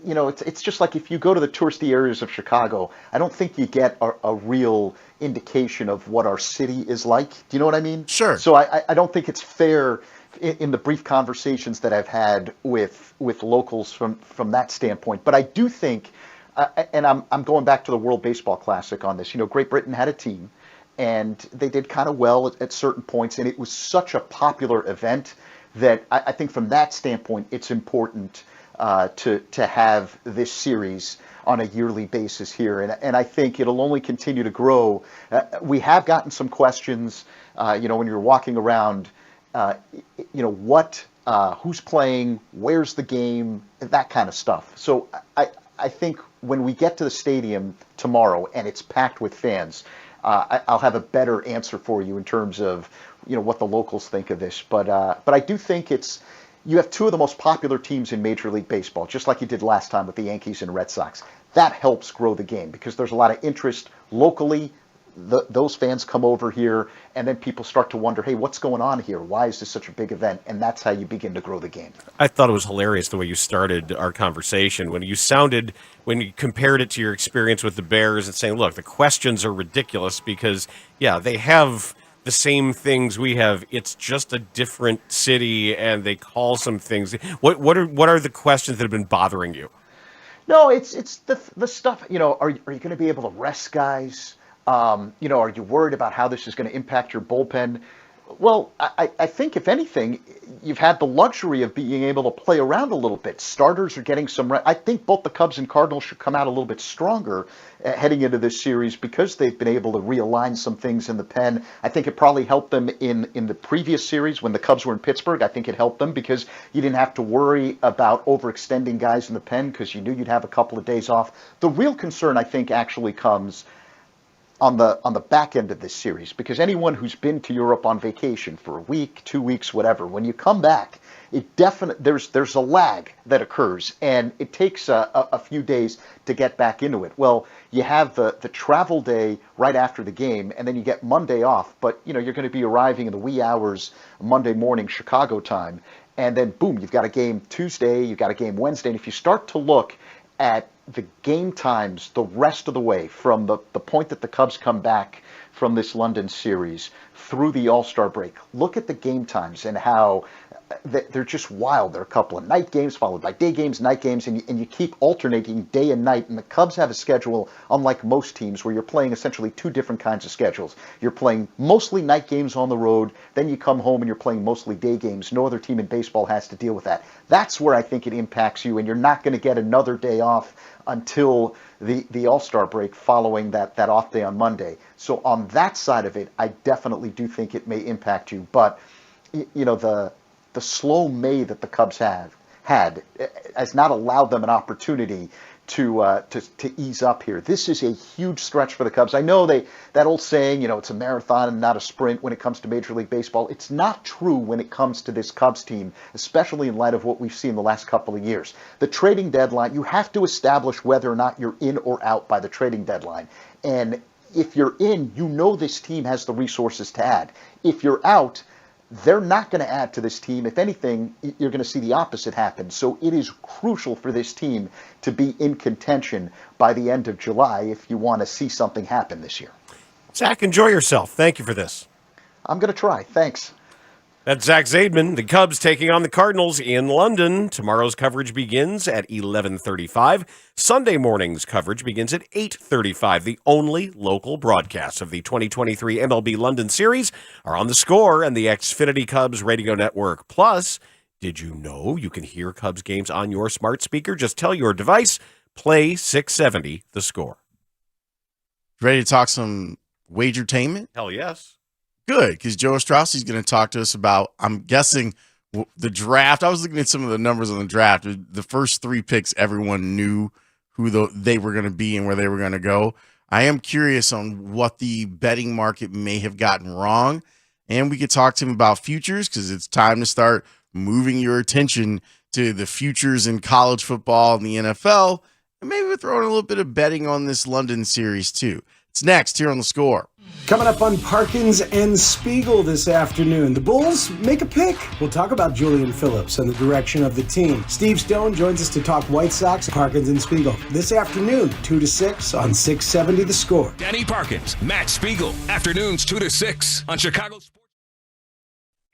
it's just like if you go to the touristy areas of Chicago, I don't think you get a real indication of what our city is like. Do you know what I mean? Sure. So I don't think it's fair in the brief conversations that I've had with locals from that standpoint. But I do think, and I'm going back to the World Baseball Classic on this. Great Britain had a team, and they did kind of well at certain points, and it was such a popular event that I think from that standpoint, it's important to have this series on a yearly basis here, and I think it'll only continue to grow. We have gotten some questions, when you're walking around, who's playing, where's the game, that kind of stuff. So I think when we get to the stadium tomorrow and it's packed with fans, I'll have a better answer for you in terms of what the locals think of this. But I do think you have two of the most popular teams in Major League Baseball, just like you did last time with the Yankees and Red Sox. That helps grow the game because there's a lot of interest locally. Those fans come over here, and then people start to wonder, hey, what's going on here? Why is this such a big event? And that's how you begin to grow the game. I thought it was hilarious the way you started our conversation when you compared it to your experience with the Bears and saying, look, the questions are ridiculous because, they have the same things we have. It's just a different city, and they call some things. What are the questions that have been bothering you? No, it's the stuff, are you going to be able to rest guys? Are you worried about how this is going to impact your bullpen? Well, I think if anything, you've had the luxury of being able to play around a little bit. Starters are getting some rest. I think both the Cubs and Cardinals should come out a little bit stronger heading into this series because they've been able to realign some things in the pen. I think it probably helped them in the previous series when the Cubs were in Pittsburgh. I think it helped them because you didn't have to worry about overextending guys in the pen because you knew you'd have a couple of days off. The real concern, I think, actually comes on the back end of this series, because anyone who's been to Europe on vacation for a week, 2 weeks, whatever, when you come back, there's a lag that occurs, and it takes a few days to get back into it. Well, you have the travel day right after the game, and then you get Monday off, but you're going to be arriving in the wee hours Monday morning Chicago time, and then boom, you've got a game Tuesday, you've got a game Wednesday, and if you start to look at the game times the rest of the way from the point that the Cubs come back from this London series through the All-Star break. Look at the game times and how they're just wild. There are a couple of night games followed by day games, night games, and you keep alternating day and night. And the Cubs have a schedule, unlike most teams, where you're playing essentially two different kinds of schedules. You're playing mostly night games on the road, then you come home and you're playing mostly day games. No other team in baseball has to deal with that. That's where I think it impacts you, and you're not going to get another day off until the All-Star break following that off day on Monday. So on that side of it, I definitely do think it may impact you. But, you know, the slow May that the Cubs had has not allowed them an opportunity to ease up here. This is a huge stretch for the Cubs. I know that old saying, you know, it's a marathon and not a sprint when it comes to Major League Baseball. It's not true when it comes to this Cubs team, especially in light of what we've seen the last couple of years. The trading deadline, you have to establish whether or not you're in or out by the trading deadline. And if you're in, you know this team has the resources to add. If you're out, they're not going to add to this team. If anything, you're going to see the opposite happen. So it is crucial for this team to be in contention by the end of July if you want to see something happen this year. Zach, enjoy yourself. Thank you for this. I'm going to try. Thanks. That's Zach Zaidman. The Cubs taking on the Cardinals in London. Tomorrow's coverage begins at 11:35. Sunday morning's coverage begins at 8:35. The only local broadcasts of the 2023 MLB London Series are on The Score and the Xfinity Cubs radio network. Plus, did you know you can hear Cubs games on your smart speaker? Just tell your device, play 670 The Score. Ready to talk some wagertainment? Hell yes. Good, because Joe Ostrowski is going to talk to us about, I'm guessing, the draft. I was looking at some of the numbers on the draft. The first three picks, everyone knew who they were going to be and where they were going to go. I am curious on what the betting market may have gotten wrong. And we could talk to him about futures, because it's time to start moving your attention to the futures in college football and the NFL. And maybe we're throwing a little bit of betting on this London series, too. It's next here on The Score. Coming up on Parkins and Spiegel this afternoon, the Bulls make a pick. We'll talk about Julian Phillips and the direction of the team. Steve Stone joins us to talk White Sox, Parkins and Spiegel this afternoon, 2 to 6 on 670 The Score. Danny Parkins, Matt Spiegel, afternoons 2 to 6 on Chicago Sports.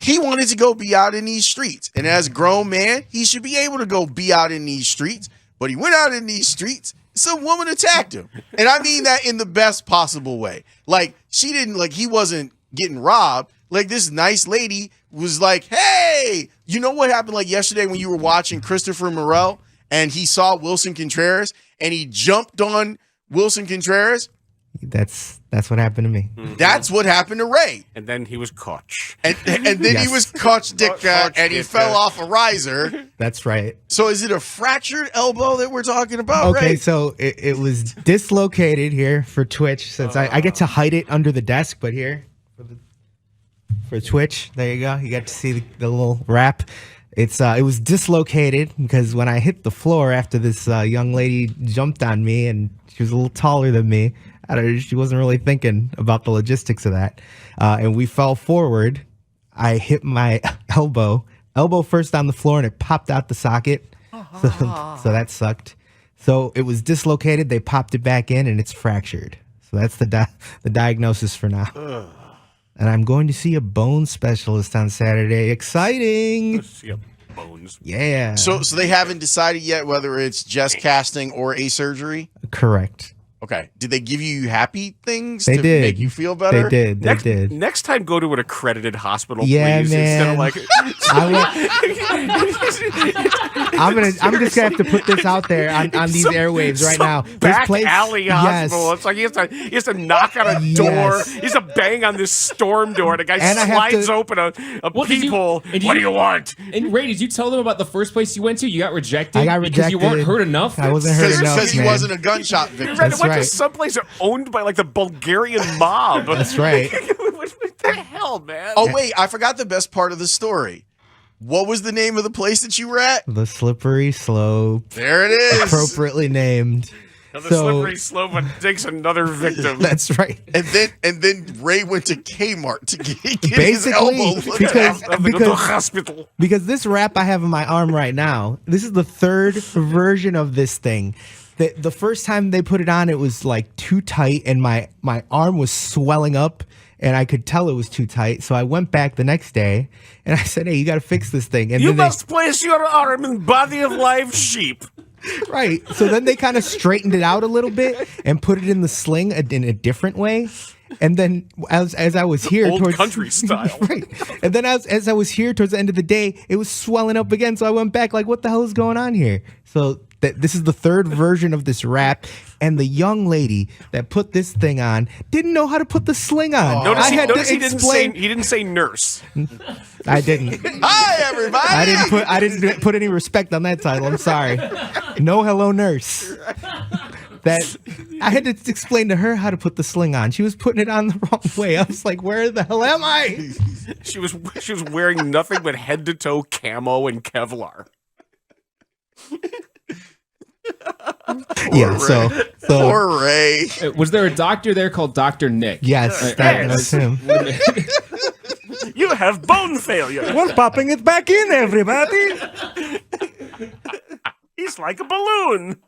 He wanted to go be out in these streets. And as a grown man, he should be able to go be out in these streets. But he went out in these streets. Some woman attacked him. And I mean that in the best possible way. Like, he wasn't getting robbed. Like, this nice lady was like, hey, you know what happened like yesterday when you were watching Christopher Morel and he saw Wilson Contreras and he jumped on Wilson Contreras? That's what happened to me. That's what happened to Ray. And then he was caught. And then he was caught, and he fell off a riser. That's right. So is it a fractured elbow that we're talking about, Okay, Ray? so it was dislocated here for Twitch, since I get to hide it under the desk, but here for Twitch, there you go. You got to see the little wrap. It was dislocated because when I hit the floor after this young lady jumped on me, and she was a little taller than me, she wasn't really thinking about the logistics of that. And we fell forward. I hit my elbow first on the floor, and it popped out the socket. So that sucked. So it was dislocated. They popped it back in, and it's fractured. So that's the diagnosis for now. And I'm going to see a bone specialist on Saturday. Exciting. See a bones. Yeah. So they haven't decided yet whether it's just casting or a surgery? Correct. Okay. Did they give you happy things They to did. make you feel better? They did. Next time, go to an accredited hospital, Yeah, please. man. Instead of I'm just gonna have to put this out there on these airwaves right now. Back alley hospital. Yes. It's like he has to knock on a door. Yes. He has to bang on this storm door. The guy And I have slides to- open a peephole. What do you want? And Ray, did you tell them about the first place you went to? You got rejected. I got because you weren't rejected. hurt enough. I wasn't hurt enough, Because he man. wasn't a gunshot victim. Right, That's went right. to someplace owned by like the Bulgarian mob. That's right. What the hell, man? Oh, wait. I forgot the best part of the story. What was the name of the place that you were at? The Slippery Slope. There it is. Appropriately named. Now the slippery slope takes another victim. That's right. And then Ray went to Kmart to get his elbow Basically, looked at. because this wrap I have on my arm right now, this is the third version of this thing. The first time they put it on, it was like too tight, and my arm was swelling up, and I could tell it was too tight. So I went back the next day, and I said, "Hey, you got to fix this thing." And You then they- must place your arm in body of live sheep. Right. So then they kind of straightened it out a little bit and put it in the sling in a different way. And then as I was here Old towards country style. Right. And then as I was here towards the end of the day, it was swelling up again. So I went back like, what the hell is going on here? So this is the third version of this wrap. And the young lady that put this thing on didn't know how to put the sling on. Notice I had to he didn't say nurse. I didn't. Hi, everybody. I didn't put any respect on that title. I'm sorry. No hello nurse. That I had to explain to her how to put the sling on. She was putting it on the wrong way. I was like, where the hell am I? She was wearing nothing but head to toe camo and Kevlar. Yeah, so poor Ray. Was there a doctor there called Dr. Nick? Yes, that was him. You have bone failure. We're popping it back in, everybody. He's like a balloon.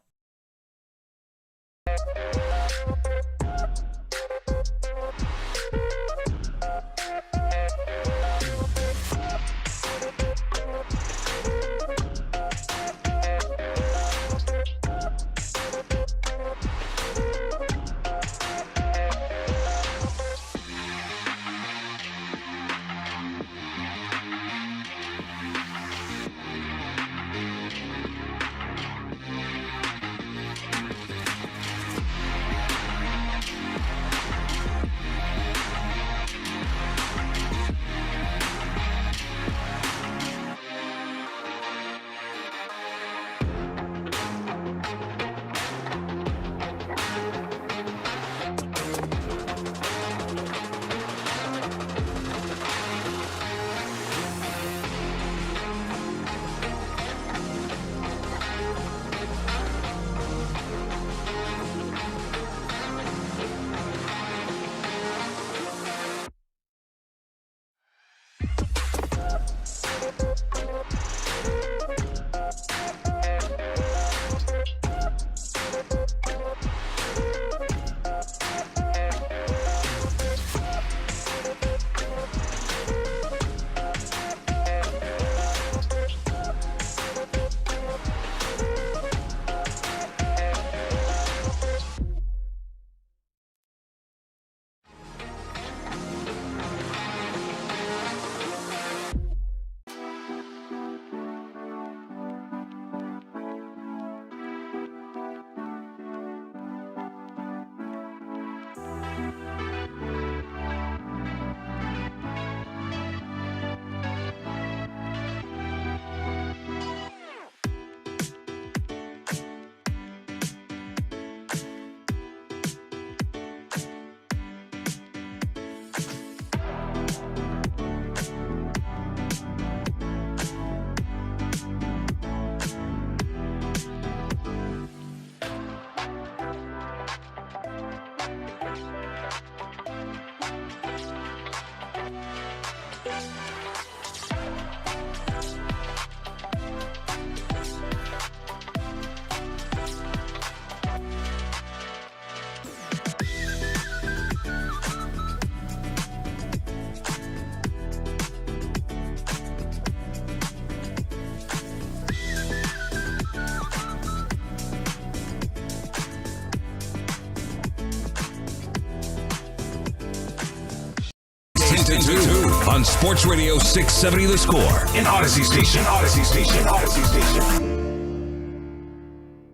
On Sports Radio 670 The Score. In Odyssey Station.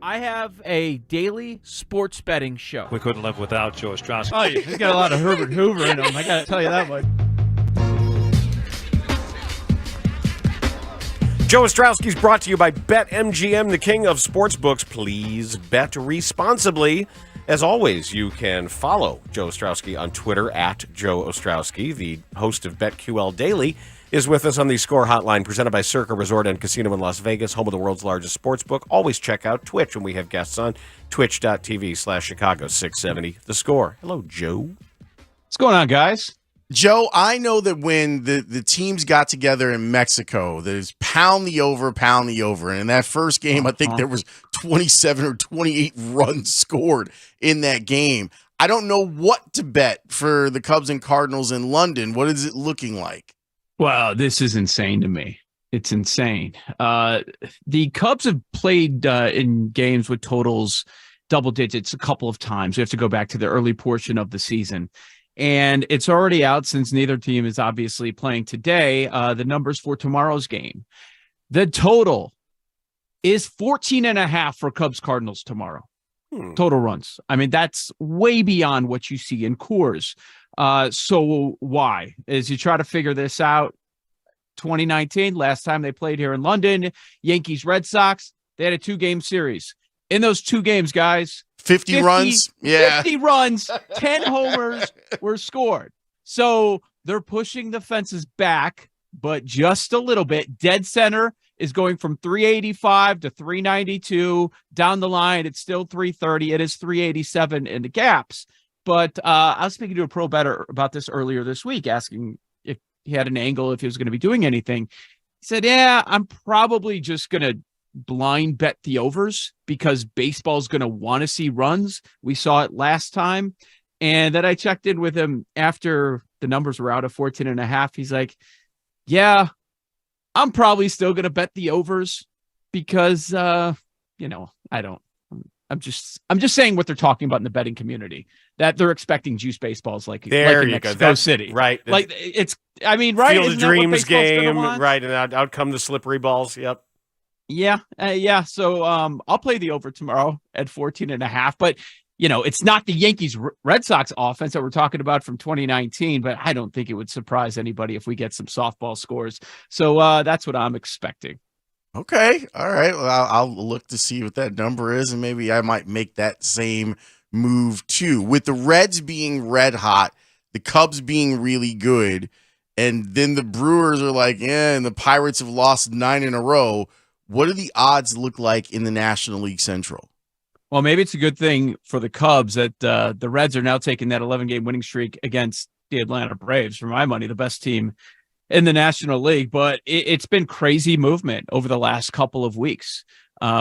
I have a daily sports betting show. We couldn't live without Joe Ostrowski. Oh, yeah, he's got a lot of Herbert Hoover in him. I got to tell you that much. Joe Ostrowski's brought to you by BetMGM, the king of sportsbooks. Please bet responsibly. As always, you can follow Joe Ostrowski on Twitter at Joe Ostrowski. The host of BetQL Daily is with us on the Score Hotline, presented by Circa Resort and Casino in Las Vegas, home of the world's largest sportsbook. Always check out Twitch when we have guests on, twitch.tv/Chicago 670 The Score. Hello, Joe. What's going on, guys? Joe, I know that when the teams got together in Mexico, there's pound the over. And in that first game, I think there was 27 or 28 runs scored in that game. I don't know what to bet for the Cubs and Cardinals in London. What is it looking like? Wow, this is insane to me. It's insane. The Cubs have played in games with totals double digits a couple of times. We have to go back to the early portion of the season. And it's already out since neither team is obviously playing today. The numbers for tomorrow's game. The total is 14.5 for Cubs Cardinals tomorrow. Total runs. I mean, that's way beyond what you see in Coors. So why? As you try to figure this out, 2019, last time they played here in London, Yankees, Red Sox, they had a 2-game series. In those 2 games, guys, 50 runs. Yeah. 50 runs, 10 homers were scored. So they're pushing the fences back, but just a little bit. Dead center is going from 385 to 392. Down the line, it's still 330. It is 387 in the gaps. But I was speaking to a pro bettor about this earlier this week, asking if he had an angle, if he was going to be doing anything. He said, yeah, I'm probably just going to blind bet the overs because baseball's going to want to see runs. We saw it last time. And then I checked in with him after the numbers were out of 14.5. He's like, yeah, I'm probably still going to bet the overs because, I'm just saying what they're talking about in the betting community, that they're expecting juice baseballs like in Mexico City. Right. Like right. Field of Isn't that what Dreams baseball's gonna game. want? Right. And out come the slippery balls. Yep. Yeah. So I'll play the over tomorrow at 14.5, but it's not the Yankees Red Sox offense that we're talking about from 2019, but I don't think it would surprise anybody if we get some softball scores. So that's what I'm expecting. Okay. All right. Well, I'll look to see what that number is, and maybe I might make that same move too. With the Reds being red hot, the Cubs being really good, and then the Brewers are like, and the Pirates have lost 9 in a row. What do the odds look like in the National League Central? Well, maybe it's a good thing for the Cubs that the Reds are now taking that 11-game winning streak against the Atlanta Braves. For my money, the best team in the National League, but it's been crazy movement over the last couple of weeks.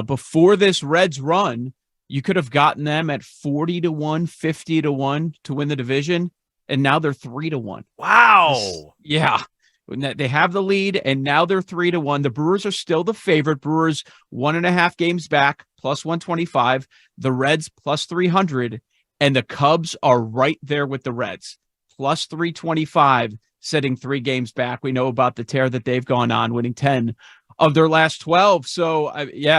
Before this Reds run, you could have gotten them at 40-1, 50-1 to win the division, and now they're 3-1. Wow. Yeah. They have the lead, and now they're 3-1. The Brewers are still the favorite. Brewers 1.5 games back, plus 125. The Reds plus 300, and the Cubs are right there with the Reds, plus 325, sitting 3 games back. We know about the tear that they've gone on, winning 10 of their last 12. So,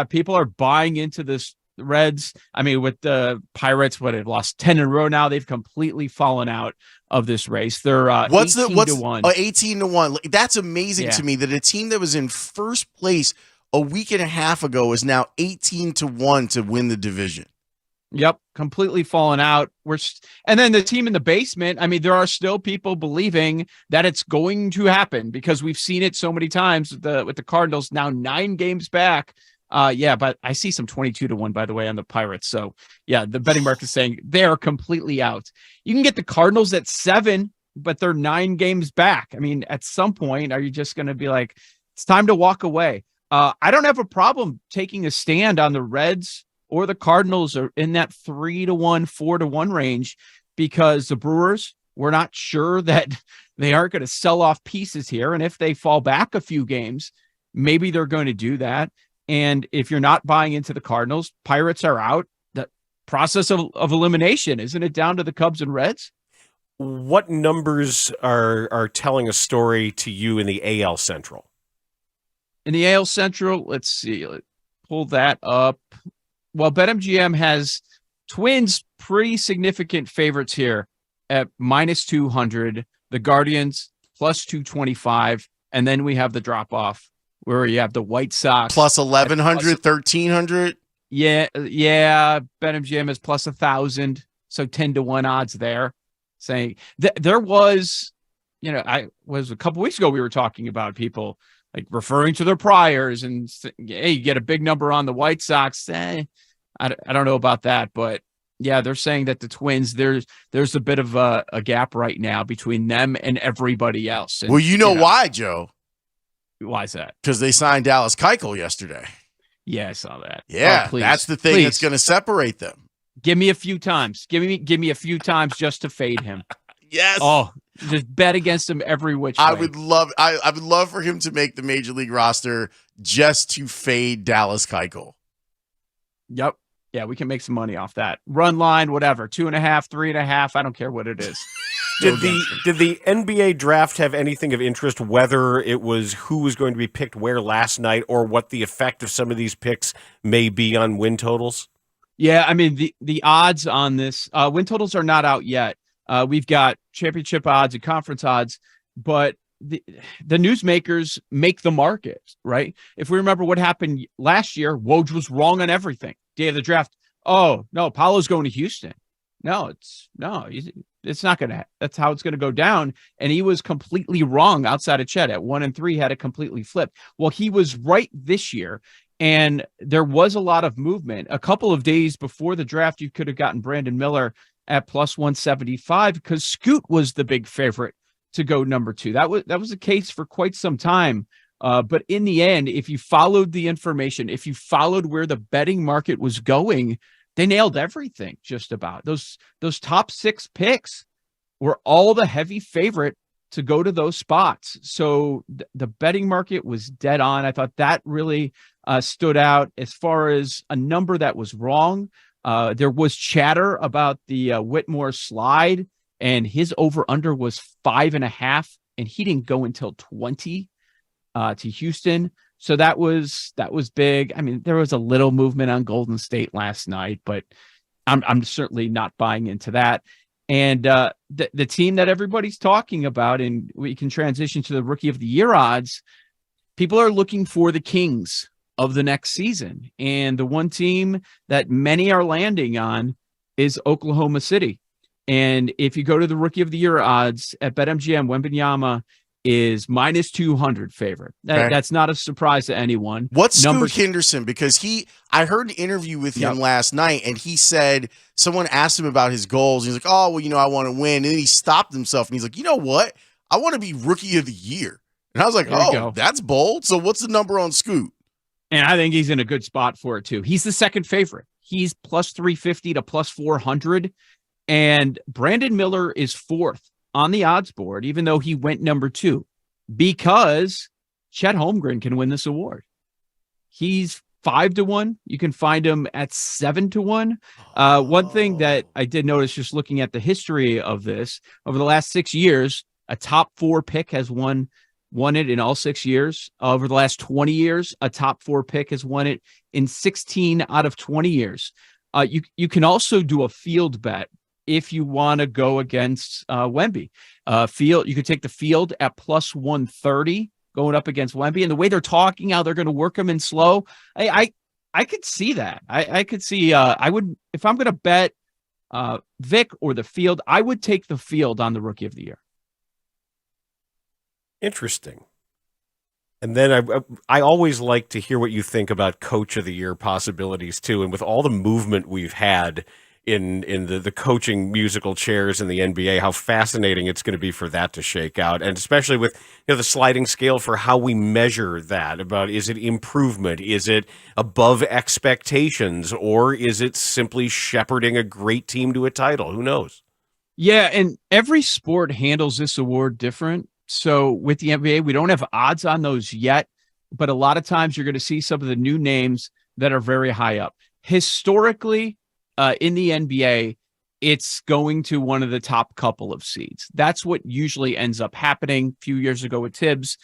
people are buying into this Reds. I mean, with the Pirates, they've lost 10 in a row now. They've completely fallen out of this race. They're 18-1. 18-1. That's amazing to me that a team that was in first place a week and a half ago is now 18-1 to win the division. Yep, completely fallen out. And then the team in the basement, I mean, there are still people believing that it's going to happen because we've seen it so many times with the Cardinals now 9 games back. But I see some 22-1, by the way, on the Pirates. So, the betting market is saying they're completely out. You can get the Cardinals at 7, but they're 9 games back. I mean, at some point, are you just going to be like, it's time to walk away? I don't have a problem taking a stand on the Reds or the Cardinals are in that 3-1, 4-1 range because the Brewers, we're not sure that they aren't going to sell off pieces here. And if they fall back a few games, maybe they're going to do that. And if you're not buying into the Cardinals, Pirates are out. The process of elimination, isn't it down to the Cubs and Reds? What numbers are telling a story to you in the AL Central? In the AL Central, let's see. Let's pull that up. Well, BetMGM has Twins pretty significant favorites here at minus 200. The Guardians plus 225. And then we have the drop-off where you have the White Sox plus 1,100, 1,300. Yeah. BetMGM is plus 1,000. So 10-1 odds there. Saying there was, I was a couple weeks ago, we were talking about people like referring to their priors and hey, you get a big number on the White Sox. I don't know about that, but Yeah, they're saying that the Twins, there's a bit of a gap right now between them and everybody else. And, Well, you know why, Joe? Why is that? Because they signed Dallas Keuchel yesterday. Yeah, I saw that. Yeah, Oh, please, that's the thing that's going to separate them. Give me a few times. Give me a few times just to fade him. Yes. Oh, just bet against him every which way. I would love for him to make the Major League roster just to fade Dallas Keuchel. Yep. Yeah, we can make some money off that. Run line, whatever, 2.5, 3.5. I don't care what it is. Did the NBA draft have anything of interest, whether it was who was going to be picked where last night or what the effect of some of these picks may be on win totals? Yeah, I mean, the odds on this, win totals are not out yet. We've got championship odds and conference odds, but the newsmakers make the market, right? If we remember what happened last year, Woj was wrong on everything. Day of the draft. Oh, no, Paolo's going to Houston. It's not going to. That's how it's going to go down. And he was completely wrong outside of Chet at 1 and 3, had it completely flipped. Well, he was right this year. And there was a lot of movement. A couple of days before the draft, you could have gotten Brandon Miller at plus 175 because Scoot was the big favorite to go number 2. That was the case for quite some time. But in the end, if you followed the information, if you followed where the betting market was going, they nailed everything just about. Those top 6 picks were all the heavy favorite to go to those spots. So the betting market was dead on. I thought that really stood out as far as a number that was wrong. There was chatter about the Whitmore slide, and his over-under was 5.5, and he didn't go until 20 to Houston. So that was big. I mean, there was a little movement on Golden State last night, but I'm certainly not buying into that. And the team that everybody's talking about, and we can transition to the Rookie of the Year odds, people are looking for the Kings of the next season. And the one team that many are landing on is Oklahoma City. And if you go to the Rookie of the Year odds at BetMGM, Wembanyama is minus 200 favorite. That's not a surprise to anyone. What's Scoot Henderson? Because I heard an interview with him last night, and he said someone asked him about his goals. He's like, oh, well, I want to win. And then he stopped himself, and he's like, you know what? I want to be Rookie of the Year. And I was like, that's bold. So what's the number on Scoot? And I think he's in a good spot for it, too. He's the second favorite. He's plus 350 to plus 400. And Brandon Miller is 4th on the odds board, even though he went number 2, because Chet Holmgren can win this award. He's 5-1. You can find him at 7-1. One thing that I did notice just looking at the history of this, over the last 6 years, a top 4 pick has won it in all 6 years. Over the last 20 years, a top 4 pick has won it in 16 out of 20 years. You can also do a field bet if you want to go against Wemby. You could take the field at plus 130 going up against Wemby. And the way they're talking, how they're going to work him in slow, I could see that. I could see I would, if I'm going to bet Vic or the field, I would take the field on the Rookie of the Year. Interesting. And then I always like to hear what you think about Coach of the Year possibilities too. And with all the movement we've had in the coaching musical chairs in the NBA, how fascinating it's going to be for that to shake out. And especially with the sliding scale for how we measure that, about is it improvement? Is it above expectations? Or is it simply shepherding a great team to a title? Who knows? Yeah, and every sport handles this award different. So with the NBA, we don't have odds on those yet, but a lot of times you're going to see some of the new names that are very high up. Historically, in the NBA, it's going to one of the top couple of seeds. That's what usually ends up happening. A few years ago with Tibbs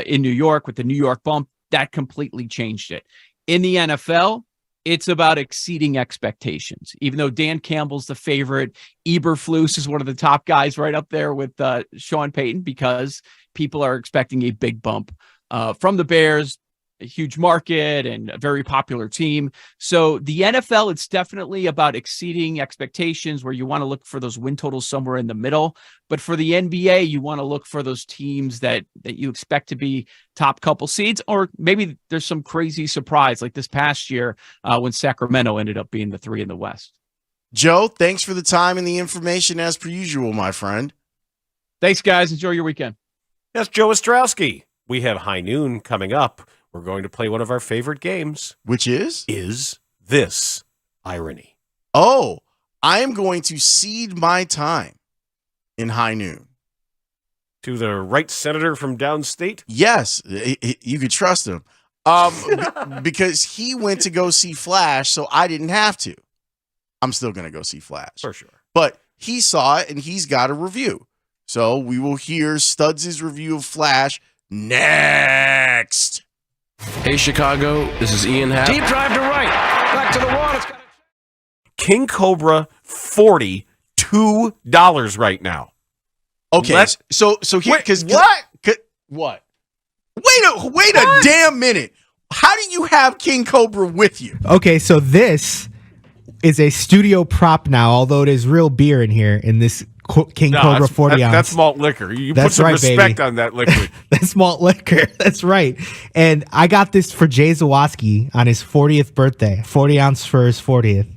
in New York with the New York bump, that completely changed it. In the NFL, it's about exceeding expectations. Even though Dan Campbell's the favorite, Eberflus is one of the top guys right up there with Sean Payton, because people are expecting a big bump from the Bears, a huge market and a very popular team. So the NFL, it's definitely about exceeding expectations, where you want to look for those win totals somewhere in the middle. But for the NBA, you want to look for those teams that you expect to be top couple seeds, or maybe there's some crazy surprise like this past year when Sacramento ended up being the 3 in the West. Joe, thanks for the time and the information as per usual, my friend. Thanks, guys. Enjoy your weekend. That's Joe Ostrowski. We have High Noon coming up. We're going to play one of our favorite games. Which is? Is this irony? Oh, I am going to cede my time in High Noon. To the right senator from downstate? Yes, you could trust him. Because he went to go see Flash, so I didn't have to. I'm still going to go see Flash. For sure. But he saw it, and he's got a review. So we will hear Studs' review of Flash next. Hey, Chicago, this is Ian Happ. Deep drive to right. Back to the wall. It's got King Cobra, $42 right now. Okay, so here, because what? What? Wait a damn minute. How do you have King Cobra with you? Okay, so this is a studio prop now, although it is real beer in here in this King Cobra 40 ounce. That's malt liquor. You That's put some right, respect baby. on that liquid. That's malt liquor. That's right. And I got this for Jay Zawoski on his 40th birthday, 40 ounce for his 40th.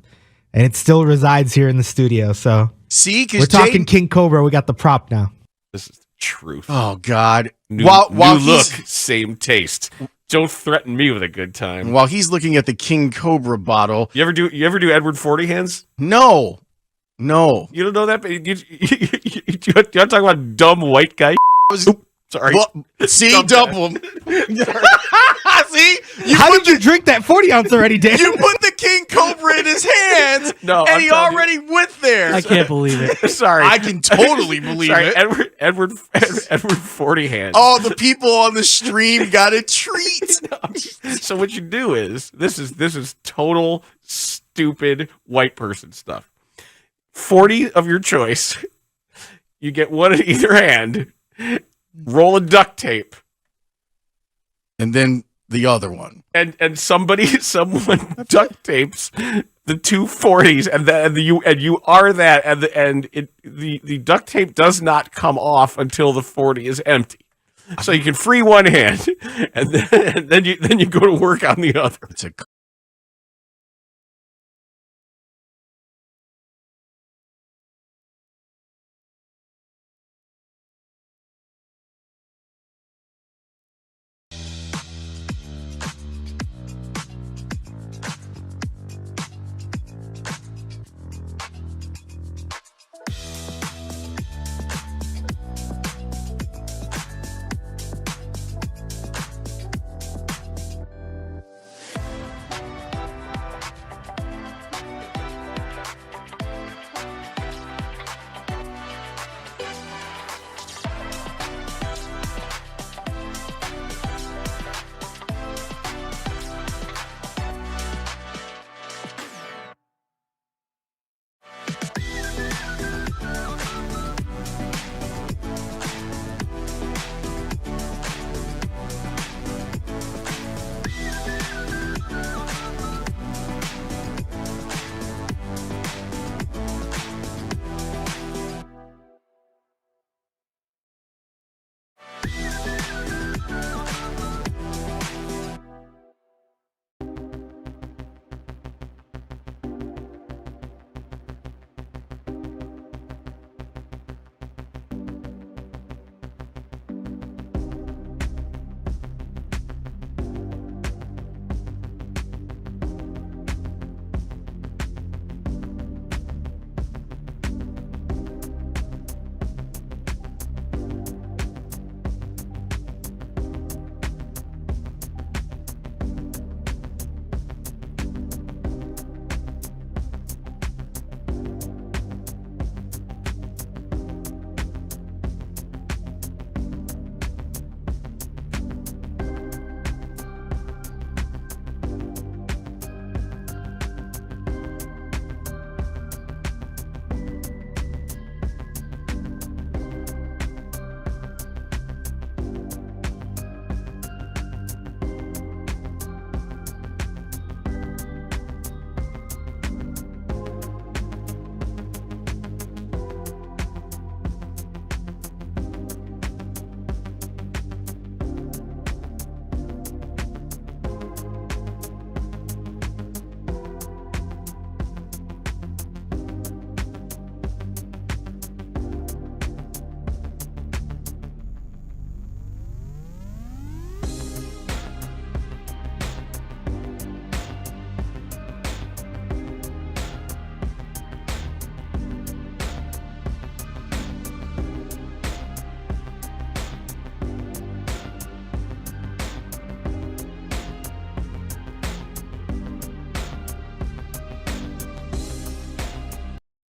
And it still resides here in the studio. So see, we're talking King Cobra. We got the prop now. This is the truth. Oh, God. New While look, same taste. Don't threaten me with a good time. While he's looking at the King Cobra bottle. You ever do Edward 40 hands? No. You don't know that? You want to talk about dumb white guy? Sorry. See, double him. See? How did you drink that 40 ounce already, Dan? You put the King Cobra in his hands, No, and I'm he telling already went there. I can't believe it. Sorry. I can totally believe it. Edward 40 hands. Oh, the people on the stream got a treat. So what you do is this is total stupid white person stuff. 40 of your choice. You get one in either hand. Roll a duct tape. And then the other one. And someone duct tapes the 2 40s and you are that and the duct tape does not come off until the 40 is empty. So you can free one hand and then you go to work on the other. It's a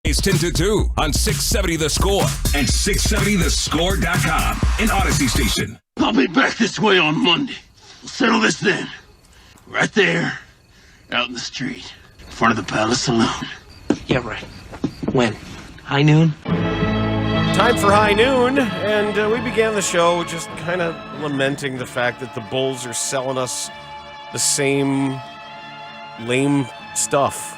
It's 10 to 2 on 670 The Score and 670thescore.com in Odyssey Station. I'll be back this way on Monday. We'll settle this then. Right there, out in the street, in front of the Palace Saloon. Yeah, right. When? High noon? Time for High Noon, and we began the show just kind of lamenting the fact that the Bulls are selling us the same lame stuff.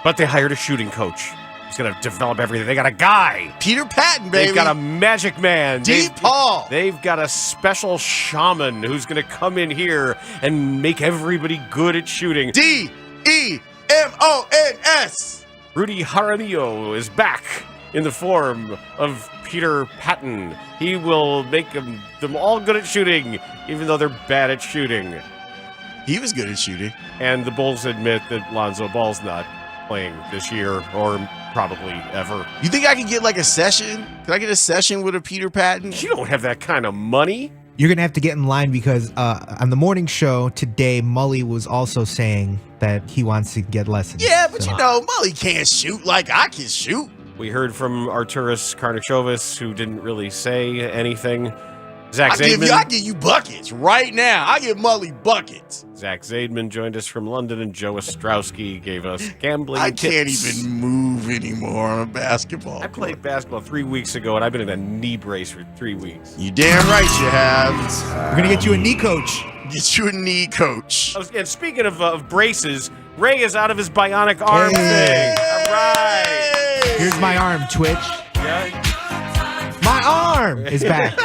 But they hired a shooting coach. He's going to develop everything. They got a guy. Peter Patton, baby. They've got a magic man. Deep Paul. They've got a special shaman who's going to come in here and make everybody good at shooting. D-E-M-O-N-S. Rudy Jaramillo is back in the form of Peter Patton. He will make them all good at shooting, even though they're bad at shooting. He was good at shooting. And the Bulls admit that Lonzo Ball's not playing this year or probably ever. You think I can get like a session? Can I get a session with a Peter Patton? You don't have that kind of money. You're going to have to get in line because on the morning show today, Mully was also saying that he wants to get lessons. Yeah, but you know, Mully can't shoot like I can shoot. We heard from Arturas Karnichovis, who didn't really say anything. I give you buckets right now. I give Mully buckets. Zach Zaidman joined us from London, and Joe Ostrowski gave us gambling I tips. can't even move anymore on a basketball. I played basketball 3 weeks ago, and I've been in a knee brace for 3 weeks. You damn right you have. We're going to get you a knee coach. Get you a knee coach. And speaking of braces, Ray is out of his bionic arm thing. All right. Here's my arm, Twitch. Yeah. My arm is back.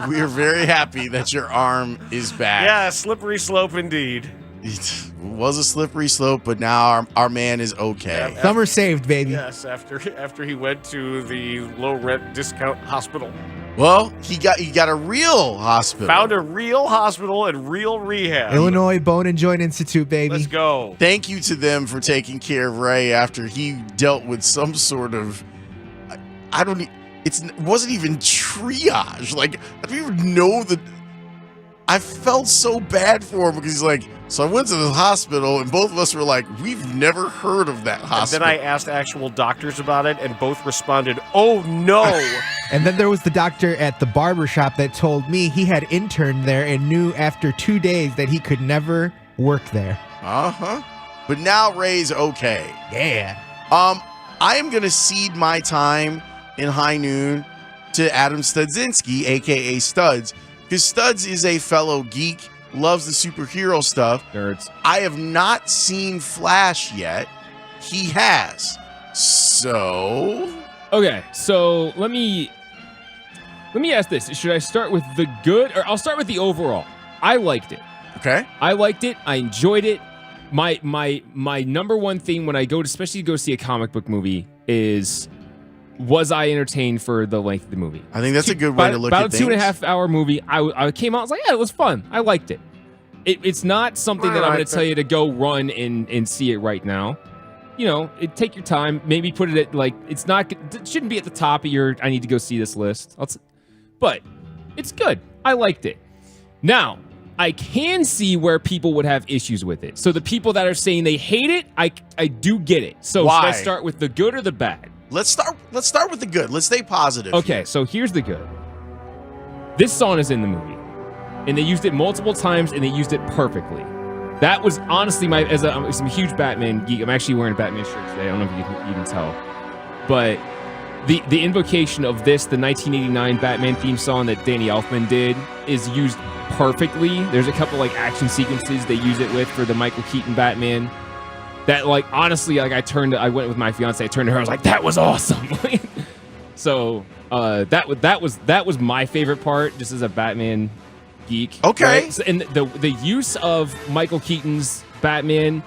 We are very happy that your arm is back. Yeah, slippery slope indeed. It was a slippery slope, but now our man is okay. Summer saved, baby. Yes, after he went to the low rent discount hospital. Well, he got a real hospital. Found a real hospital and real rehab. Illinois Bone and Joint Institute, baby. Let's go. Thank you to them for taking care of Ray after he dealt with some sort of it wasn't even triage. Like, I don't even know that. I felt so bad for him because he's like, so I went to the hospital and both of us were like, we've never heard of that hospital. And then I asked actual doctors about it and both responded, oh no. And then there was the doctor at the barber shop that told me he had interned there and knew after 2 days that he could never work there. Uh-huh. But now Ray's okay. Yeah. I am going to cede my time in High Noon to Adam Studzinski, a.k.a. Studs, because Studs is a fellow geek, loves the superhero stuff. Nerds. I have not seen Flash yet. He has. So... Okay, so let me ask this. Should I start with the good, or I'll start with the overall? I liked it. Okay. I liked it. I enjoyed it. My number one thing when I go to, especially go see a comic book movie, is... was I entertained for the length of the movie? I think that's a good way to look at things. About a 2.5 hour movie. I came out, I was like, yeah, it was fun. I liked it. It's not something that I'm going to tell you to go run and see it right now. You know, take your time. Maybe put it at it shouldn't be at the top of your, I need to go see this list. But it's good. I liked it. Now, I can see where people would have issues with it. So the people that are saying they hate it, I do get it. So Why? Should I start with the good or the bad? Let's start with the good. Let's stay positive. Okay, so here's the good. This song is in the movie, and they used it multiple times, and they used it perfectly. That was honestly as I'm a huge Batman geek. I'm actually wearing a Batman shirt today. I don't know if you can even tell, but the invocation of this, the 1989 Batman theme song that Danny Elfman did, is used perfectly. There's a couple action sequences they use it with for the Michael Keaton Batman. That honestly, I went with my fiance. I turned to her. I was like, "That was awesome." So that was my favorite part, just as a Batman geek. Okay. Right? So, and the use of Michael Keaton's Batman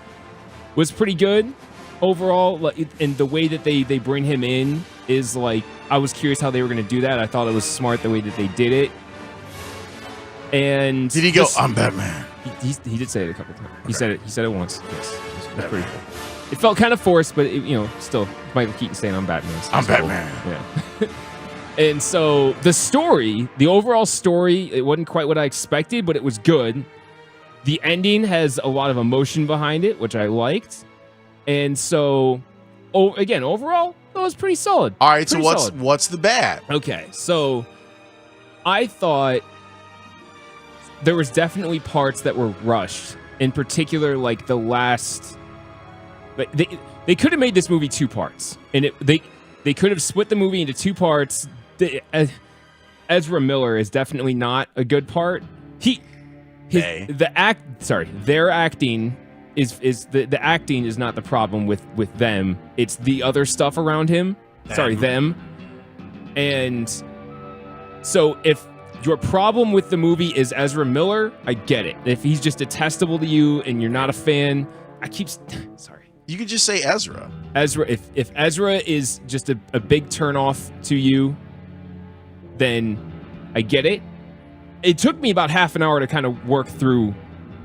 was pretty good overall. And the way that they bring him in is I was curious how they were going to do that. I thought it was smart the way that they did it. And did he go, "I'm Batman"? He did say it a couple times. Okay. He said it once. Yes. That's pretty cool. It felt kind of forced, but still, Michael Keaton saying I'm Batman. I'm Batman. Cool. Yeah. And so the overall story, it wasn't quite what I expected, but it was good. The ending has a lot of emotion behind it, which I liked. And so again, overall, it was pretty solid. All right, Pretty so solid. what's the bad? Okay, so I thought there was definitely parts that were rushed. In particular, like the last, but they could have made this movie 2 parts, and they could have split the movie into 2 parts. Ezra Miller is definitely not a good part. Their acting is the acting is not the problem with them. It's the other stuff around him. Them. And so if your problem with the movie is Ezra Miller, I get it. If he's just detestable to you and you're not a fan, sorry. You could just say Ezra. If Ezra is just a big turnoff to you, then I get it. It took me about half an hour to kind of work through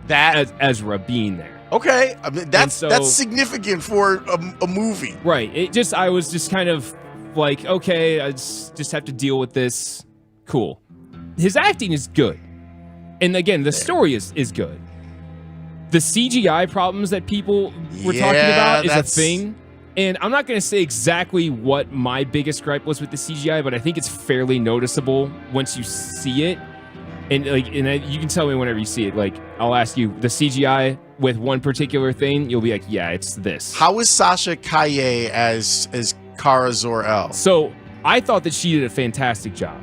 that as Ezra being there. Okay, I mean, that's significant for a movie, right? I was just kind of like, okay, I just have to deal with this. Cool. His acting is good, and again, the story is good. The CGI problems that people were talking about is a thing, and I'm not going to say exactly what my biggest gripe was with the CGI, but I think it's fairly noticeable once you see it. And you can tell me whenever you see it. Like, I'll ask you the CGI with one particular thing. You'll be like, yeah, it's this. How is Sasha Calle as Kara Zor-El? So I thought that she did a fantastic job,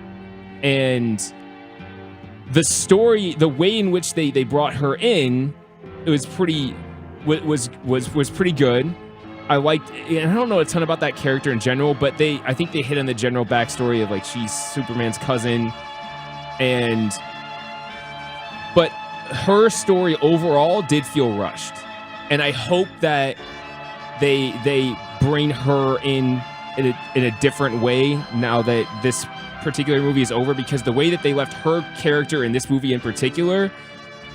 and the story, the way in which they brought her in, it was pretty was pretty good. I liked, and I don't know a ton about that character in general, but I think they hit on the general backstory of like she's Superman's cousin, but her story overall did feel rushed, and I hope that they bring her in a different way now that this particular movie is over, because the way that they left her character in this movie in particular,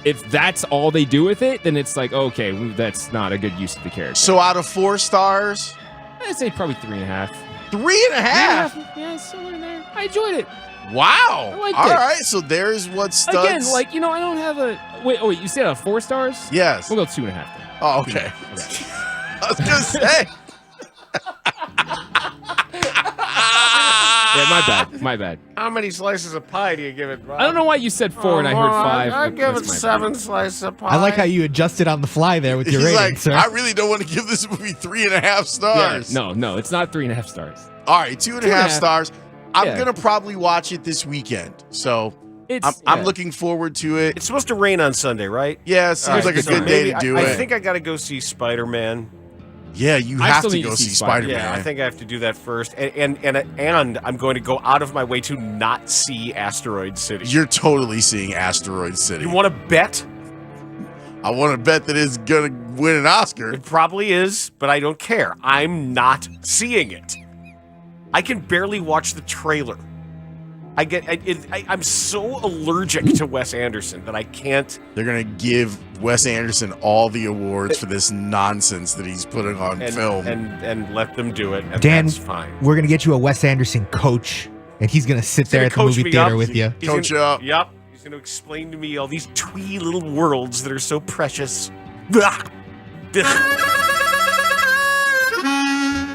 if that's all they do with it, then it's like, okay, that's not a good use of the character. So out of 4 stars, I'd say probably 3.5. 3.5? Yeah, somewhere in there. I enjoyed it. Wow. I liked All it. right, so there's what studs. Again, I don't have a... Wait, you said out of 4 stars? Yes. We'll go 2.5 then. Oh, okay. I was going to say. Yeah, my bad. How many slices of pie do you give it, Rob? I don't know why you said 4 and I heard 5. I give it 7 slices of pie. I like how you adjusted on the fly there with your He's rating, like, sir. I really don't want to give this movie 3.5 stars. Yeah, no, it's not 3.5 stars. All right, 2.5 stars. I'm Yeah. going to probably watch it this weekend. So I'm looking forward to it. It's supposed to rain on Sunday, right? Yeah, it seems like a good day to do it. I think I got to go see Spider-Man. Yeah, you have to go see Spider-Man. Yeah, I think I have to do that first, and I'm going to go out of my way to not see Asteroid City. You're totally seeing Asteroid City. You want to bet? I want to bet that it's going to win an Oscar. It probably is, but I don't care. I'm not seeing it. I can barely watch the trailer. I'm so allergic to Wes Anderson that I can't. They're going to give Wes Anderson all the awards for this nonsense that he's putting on film. And let them do it, and Dan, that's fine. we're going to get you a Wes Anderson coach, and he's going to sit there at the movie theater with you. Coach up. Yep. He's going to explain to me all these twee little worlds that are so precious.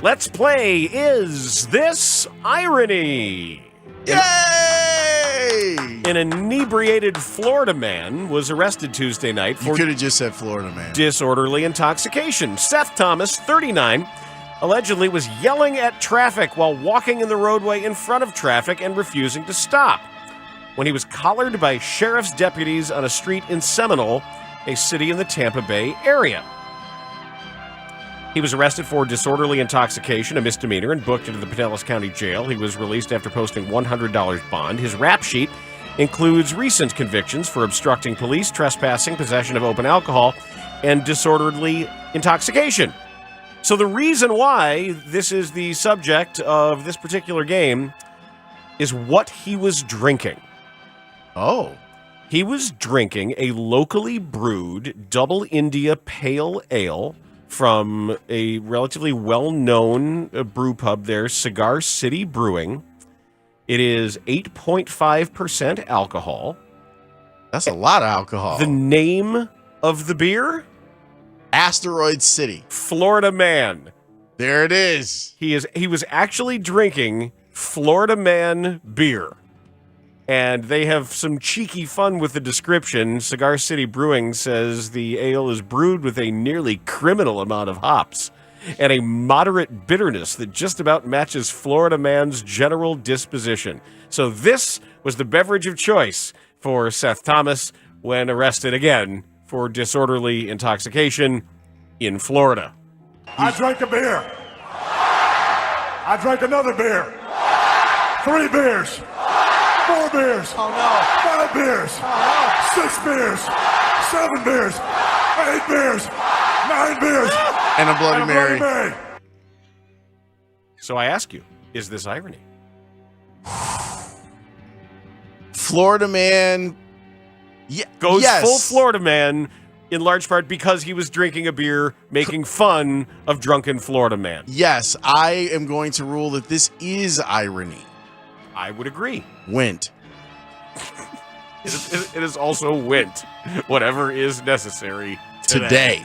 Let's play Is This Irony? Yay! An inebriated Florida man was arrested Tuesday night for You could have just said Florida man. disorderly intoxication. Seth Thomas, 39, allegedly was yelling at traffic while walking in the roadway in front of traffic and refusing to stop when he was collared by sheriff's deputies on a street in Seminole, a city in the Tampa Bay area. He was arrested for disorderly intoxication, a misdemeanor, and booked into the Pinellas County Jail. He was released after posting $100 bond. His rap sheet includes recent convictions for obstructing police, trespassing, possession of open alcohol, and disorderly intoxication. So the reason why this is the subject of this particular game is what he was drinking. Oh. He was drinking a locally brewed Double India Pale Ale from a relatively well-known brew pub there, Cigar City Brewing. It is 8.5% alcohol. That's a lot of alcohol. The name of the beer? Asteroid City. Florida Man. There it is. He was actually drinking Florida Man beer. And they have some cheeky fun with the description. Cigar City Brewing says the ale is brewed with a nearly criminal amount of hops and a moderate bitterness that just about matches Florida Man's general disposition. So this was the beverage of choice for Seth Thomas when arrested again for disorderly intoxication in Florida. I drank a beer. I drank another beer. 3 beers. 4 beers. Oh no. 5 beers. Oh no. 6 beers. 7 beers. 8 beers. 9 beers. And a Bloody Mary. So I ask you, is this irony? Florida Man goes yes. full Florida Man in large part because he was drinking a beer making fun of drunken Florida Man. Yes, I am going to rule that this is irony. I would agree. Went. It is also went. Whatever is necessary today.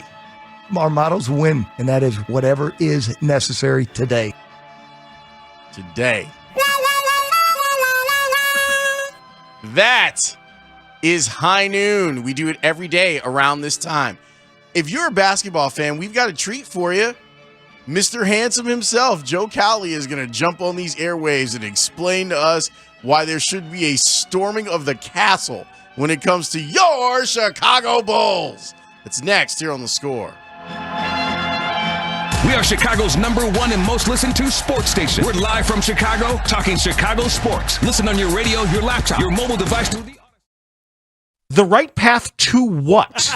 Our motto's win, and that is whatever is necessary today. Today. That is High Noon. We do it every day around this time. If you're a basketball fan, we've got a treat for you. Mr. Handsome himself, Joe Cowley, is going to jump on these airwaves and explain to us why there should be a storming of the castle when it comes to your Chicago Bulls. It's next here on The Score. We are Chicago's #1 and most listened to sports station. We're live from Chicago, talking Chicago sports. Listen on your radio, your laptop, your mobile device through the right path to what?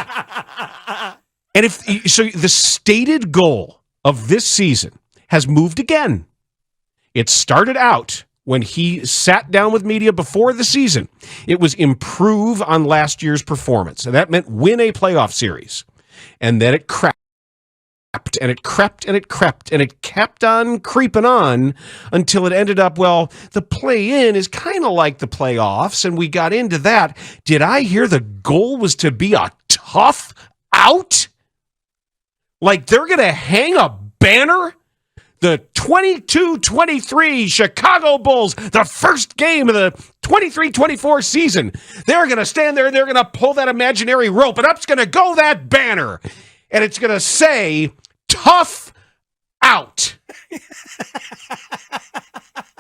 And the stated goal of this season has moved again. It started out when he sat down with media before the season. It was improve on last year's performance, and that meant win a playoff series. And then it crept, and it crept, and it crept, and it kept on creeping on until it ended up, well, the play-in is kind of like the playoffs, and we got into that. Did I hear the goal was to be a tough out? Like they're going to hang a banner? The 22-23 Chicago Bulls, the first game of the 23-24 season. They're going to stand there and they're going to pull that imaginary rope, and up's going to go that banner. And it's going to say, tough out.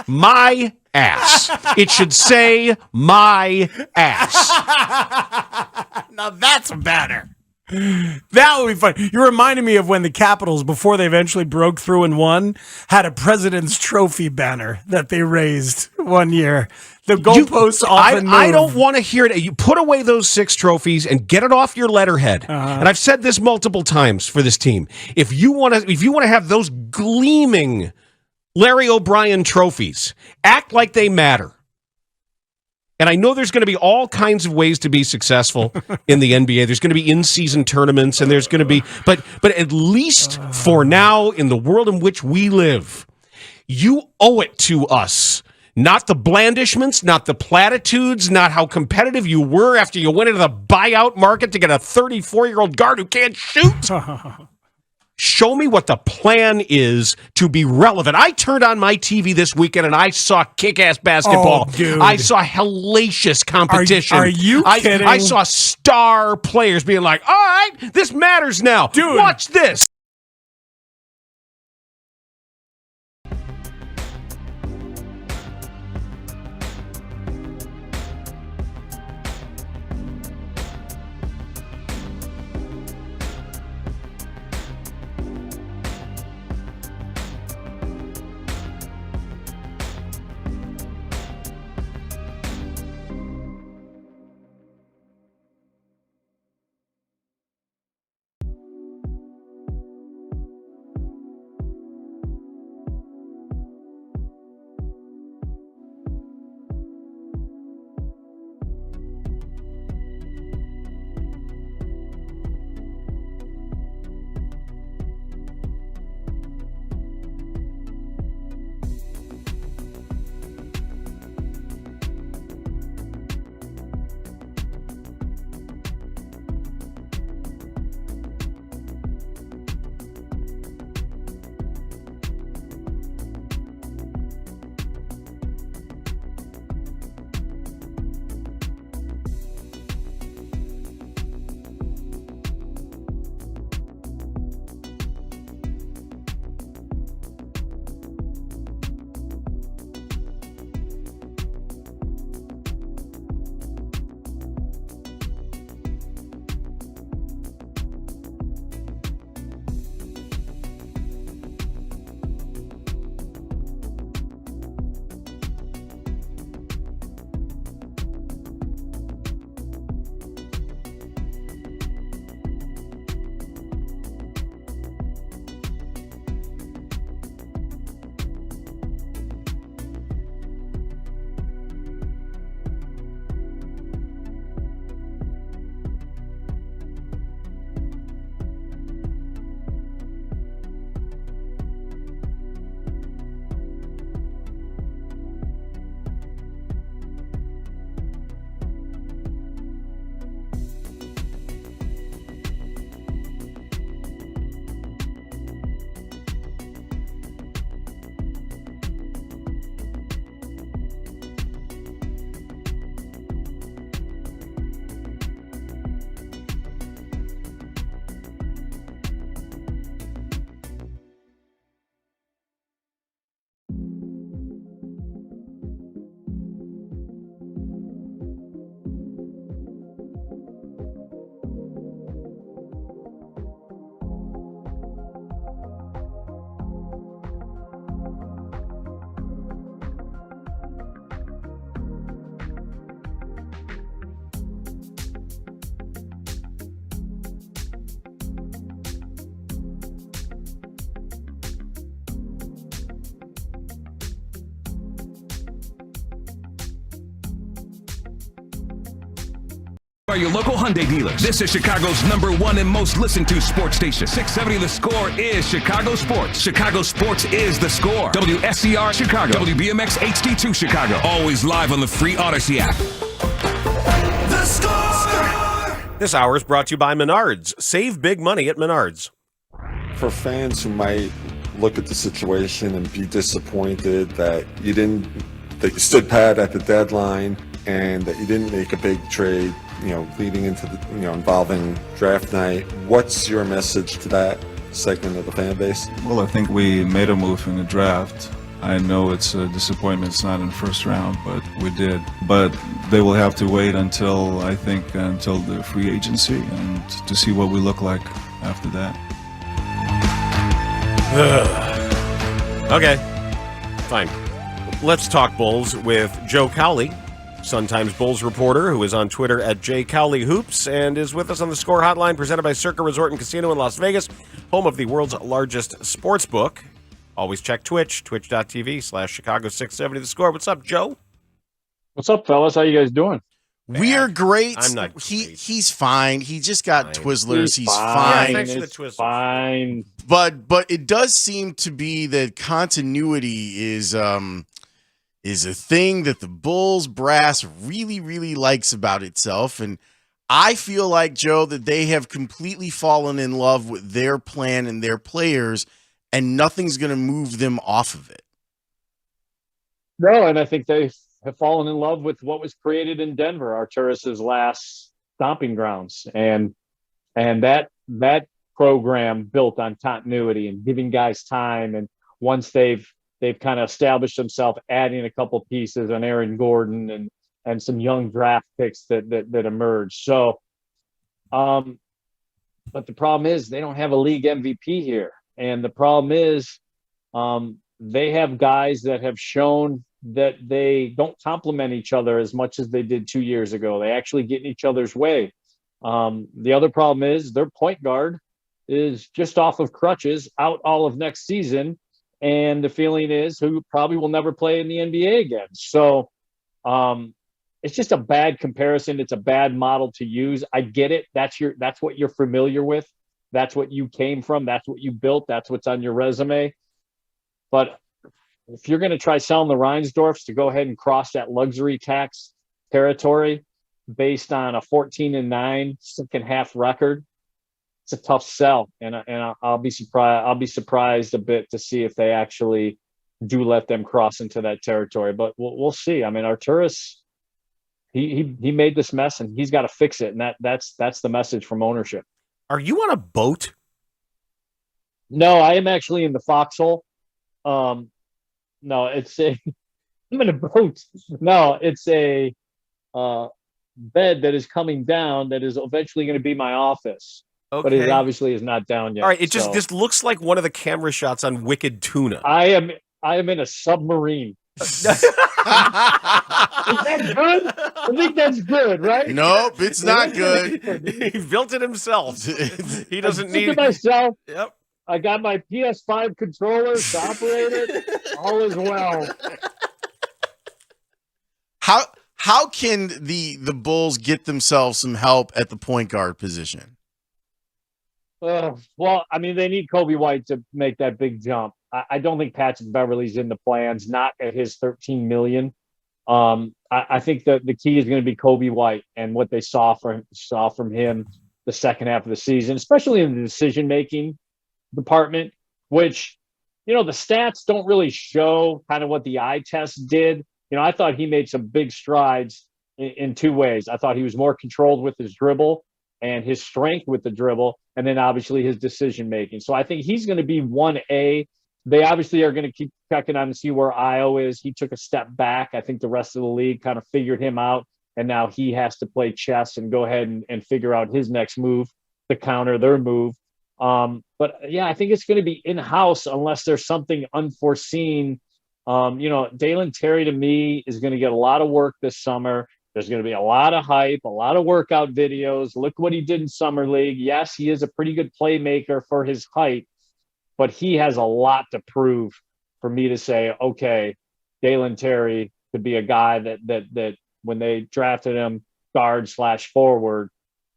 My ass. It should say, my ass. Now that's a banner. That would be fun. You reminded me of when the Capitals, before they eventually broke through and won, had a President's Trophy banner that they raised one year. The goalposts often move. I don't want to hear it. You put away those 6 trophies and get it off your letterhead. And I've said this multiple times for this team. If you want to have those gleaming Larry O'Brien trophies, act like they matter. And I know there's going to be all kinds of ways to be successful in the NBA. There's going to be in-season tournaments, and there's going to be, but at least for now, in the world in which we live, you owe it to us. Not the blandishments, not the platitudes, not how competitive you were after you went into the buyout market to get a 34-year-old guard who can't shoot. Show me what the plan is to be relevant. I turned on my TV this weekend and I saw kick-ass basketball. Oh, dude. I saw hellacious competition. Are you kidding? I saw star players being like, all right, this matters now. Dude. Watch this. Are your local Hyundai dealers. This is Chicago's #1 and most listened to sports station. 670 The Score is Chicago Sports. Chicago Sports is The Score. WSCR Chicago. WBMX HD2 Chicago. Always live on the free Odyssey app. The Score! This hour is brought to you by Menards. Save big money at Menards. For fans who might look at the situation and be disappointed that you stood pat at the deadline and that you didn't make a big trade, leading into the, involving draft night. What's your message to that segment of the fan base? Well, I think we made a move in the draft. I know it's a disappointment it's not in the first round, but we did. But they will have to wait until the free agency and to see what we look like after that. Okay, fine. Let's talk Bulls with Joe Cowley, Sun-Times Bulls reporter, who is on Twitter at @JCowleyHoops and is with us on the Score Hotline, presented by Circa Resort and Casino in Las Vegas, home of the world's largest sports book. Always check Twitch, twitch.tv/Chicago670 The Score. What's up, Joe? What's up, fellas? How you guys doing? We are great. I'm not. He's fine. He just got Twizzlers. He's fine. fine. It's fine. But it does seem to be that continuity is a thing that the Bulls brass really, really likes about itself. And I feel like, Joe, that they have completely fallen in love with their plan and their players, and nothing's going to move them off of it. No, and I think they have fallen in love with what was created in Denver, Arturas's last stomping grounds. And that program built on continuity and giving guys time. And once they've kind of established themselves, adding a couple pieces on Aaron Gordon and some young draft picks that emerged. So, but the problem is they don't have a league MVP here. And the problem is they have guys that have shown that they don't complement each other as much as they did 2 years ago. They actually get in each other's way. The other problem is their point guard is just off of crutches, out all of next season. And the feeling is who probably will never play in the NBA again. So it's just a bad comparison. It's a bad model to use. I get it. That's what you're familiar with. That's what you came from. That's what you built. That's what's on your resume. But if you're going to try selling the Reinsdorfs to go ahead and cross that luxury tax territory based on a 14-9 second half record, it's a tough sell. And I'll be surprised. I'll be surprised a bit to see if they actually do let them cross into that territory. But we'll see. I mean, Arturas, he made this mess and he's got to fix it. And that's the message from ownership. Are you on a boat? No, I am actually in the foxhole. No, I'm in a boat. No, it's a bed that is coming down that is eventually going to be my office. Okay. But it obviously is not down yet. All right, this looks like one of the camera shots on Wicked Tuna. I am in a submarine. Is that good? I think that's good, right? Nope, it's not good. He built it himself. He doesn't need it myself. Yep. I got my PS5 controller to operate it. All is well. How can the Bulls get themselves some help at the point guard position? Well, I mean, they need Kobe White to make that big jump. I don't think Patrick Beverley's in the plans, not at his $13 million. I think that the key is going to be Kobe White and what they saw from him the second half of the season, especially in the decision-making department, which, the stats don't really show kind of what the eye test did. I thought he made some big strides in two ways. I thought he was more controlled with his dribble and his strength with the dribble, and then obviously his decision-making. So I think he's going to be 1A. They obviously are going to keep checking on and see where Io is. He took a step back. I think the rest of the league kind of figured him out, and now he has to play chess and go ahead and figure out his next move to counter their move. But, yeah, I think it's going to be in-house unless there's something unforeseen. Dalen Terry, to me, is going to get a lot of work this summer. There's going to be a lot of hype, a lot of workout videos. Look what he did in Summer League. Yes, he is a pretty good playmaker for his height, but he has a lot to prove for me to say, okay, Dalen Terry could be a guy that when they drafted him guard / forward,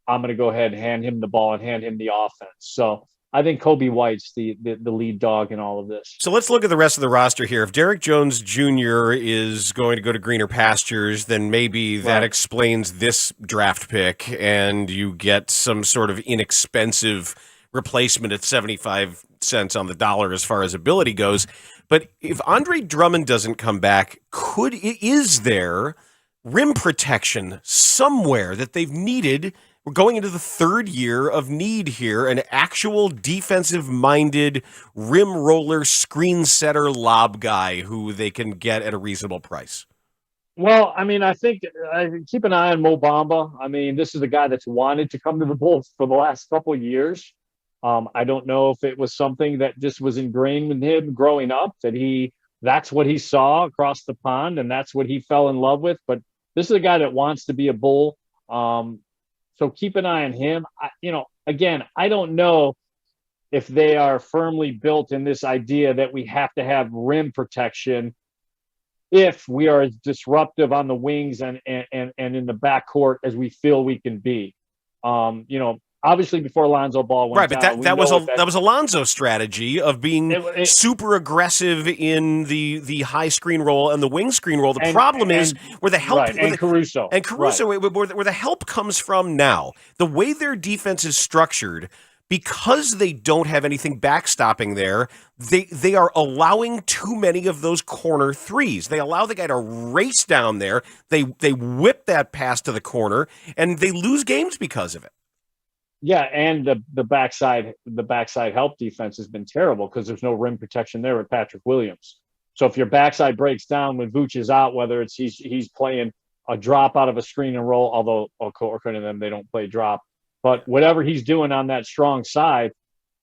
I'm going to go ahead and hand him the ball and hand him the offense. So I think Kobe White's the lead dog in all of this. So let's look at the rest of the roster here. If Derrick Jones Jr. is going to go to greener pastures, then maybe that explains this draft pick, and you get some sort of inexpensive replacement at 75 cents on the dollar as far as ability goes. But if Andre Drummond doesn't come back, is there rim protection somewhere that they've needed? We're going into the third year of need here, an actual defensive-minded rim roller, screen setter, lob guy who they can get at a reasonable price. Well, I mean, I think keep an eye on Mo Bamba. I mean, this is a guy that's wanted to come to the Bulls for the last couple of years. I don't know if it was something that just was ingrained in him growing up, that's what he saw across the pond, and that's what he fell in love with. But this is a guy that wants to be a Bull. So keep an eye on him. Again, I don't know if they are firmly built in this idea that we have to have rim protection if we are as disruptive on the wings and in the backcourt as we feel we can be. Obviously before Lonzo Ball went right, down, but that was Alonzo's strategy of being super aggressive in the high screen roll and the wing screen roll. The problem is where the help Caruso where the help comes from now. The way their defense is structured, because they don't have anything backstopping there, they are allowing too many of those corner threes. They allow the guy to race down there. They whip that pass to the corner, and they lose games because of it. Yeah, and the backside help defense has been terrible because there's no rim protection there with Patrick Williams. So if your backside breaks down when Vooch is out, whether it's he's playing a drop out of a screen and roll, although according to them they don't play drop, but whatever he's doing on that strong side,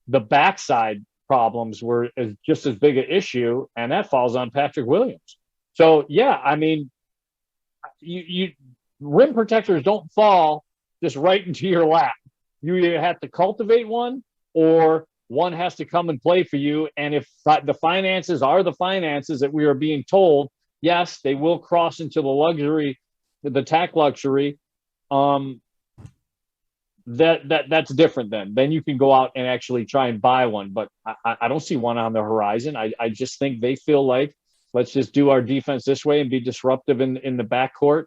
the backside problems were just as big an issue, and that falls on Patrick Williams. So yeah, I mean, you rim protectors don't fall just right into your lap. You either have to cultivate one, or one has to come and play for you. And if the finances are the finances that we are being told, yes, they will cross into the tax luxury. That's different then. Then you can go out and actually try and buy one. But I don't see one on the horizon. I just think they feel like, let's just do our defense this way and be disruptive in the backcourt,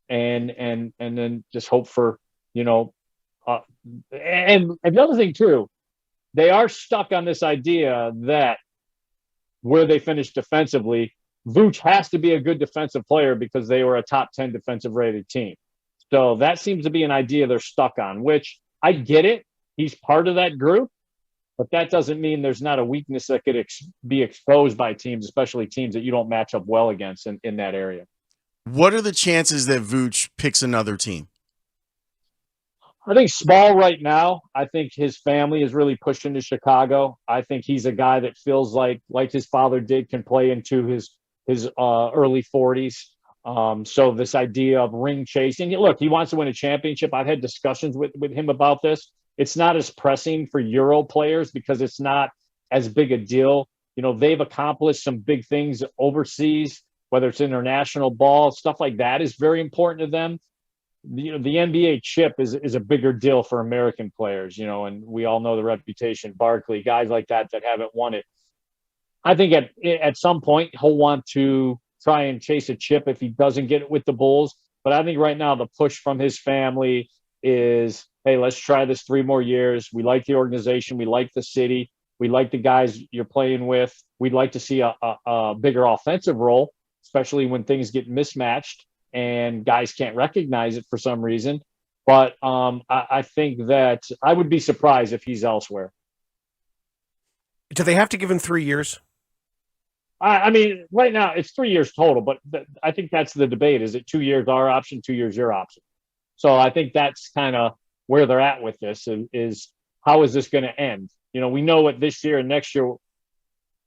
and then just hope for, and the other thing too, they are stuck on this idea that where they finish defensively, Vooch has to be a good defensive player because they were a top 10 defensive rated team. So that seems to be an idea they're stuck on, which I get it. He's part of that group, but that doesn't mean there's not a weakness that could be exposed by teams, especially teams that you don't match up well against in that area. What are the chances that Vooch picks another team? I think small right now. I think his family is really pushing to Chicago. I think he's a guy that feels like his father did, can play into his early 40s. So this idea of ring chasing, look, he wants to win a championship. I've had discussions with him about this. It's not as pressing for Euro players because it's not as big a deal. They've accomplished some big things overseas, whether it's international ball, stuff like that is very important to them. The NBA chip is a bigger deal for American players, and we all know the reputation, Barkley, guys like that haven't won it. I think at some point he'll want to try and chase a chip if he doesn't get it with the Bulls. But I think right now the push from his family is, hey, let's try this 3 more years. We like the organization. We like the city. We like the guys you're playing with. We'd like to see a bigger offensive role, especially when things get mismatched and guys can't recognize it for some reason. But I think that I would be surprised if he's elsewhere. Do they have to give him 3 years? I mean, right now it's 3 years total, but I think that's the debate. Is it 2 years our option, 2 years your option? So I think that's kind of where they're at with this is how is this going to end? We know what this year and next year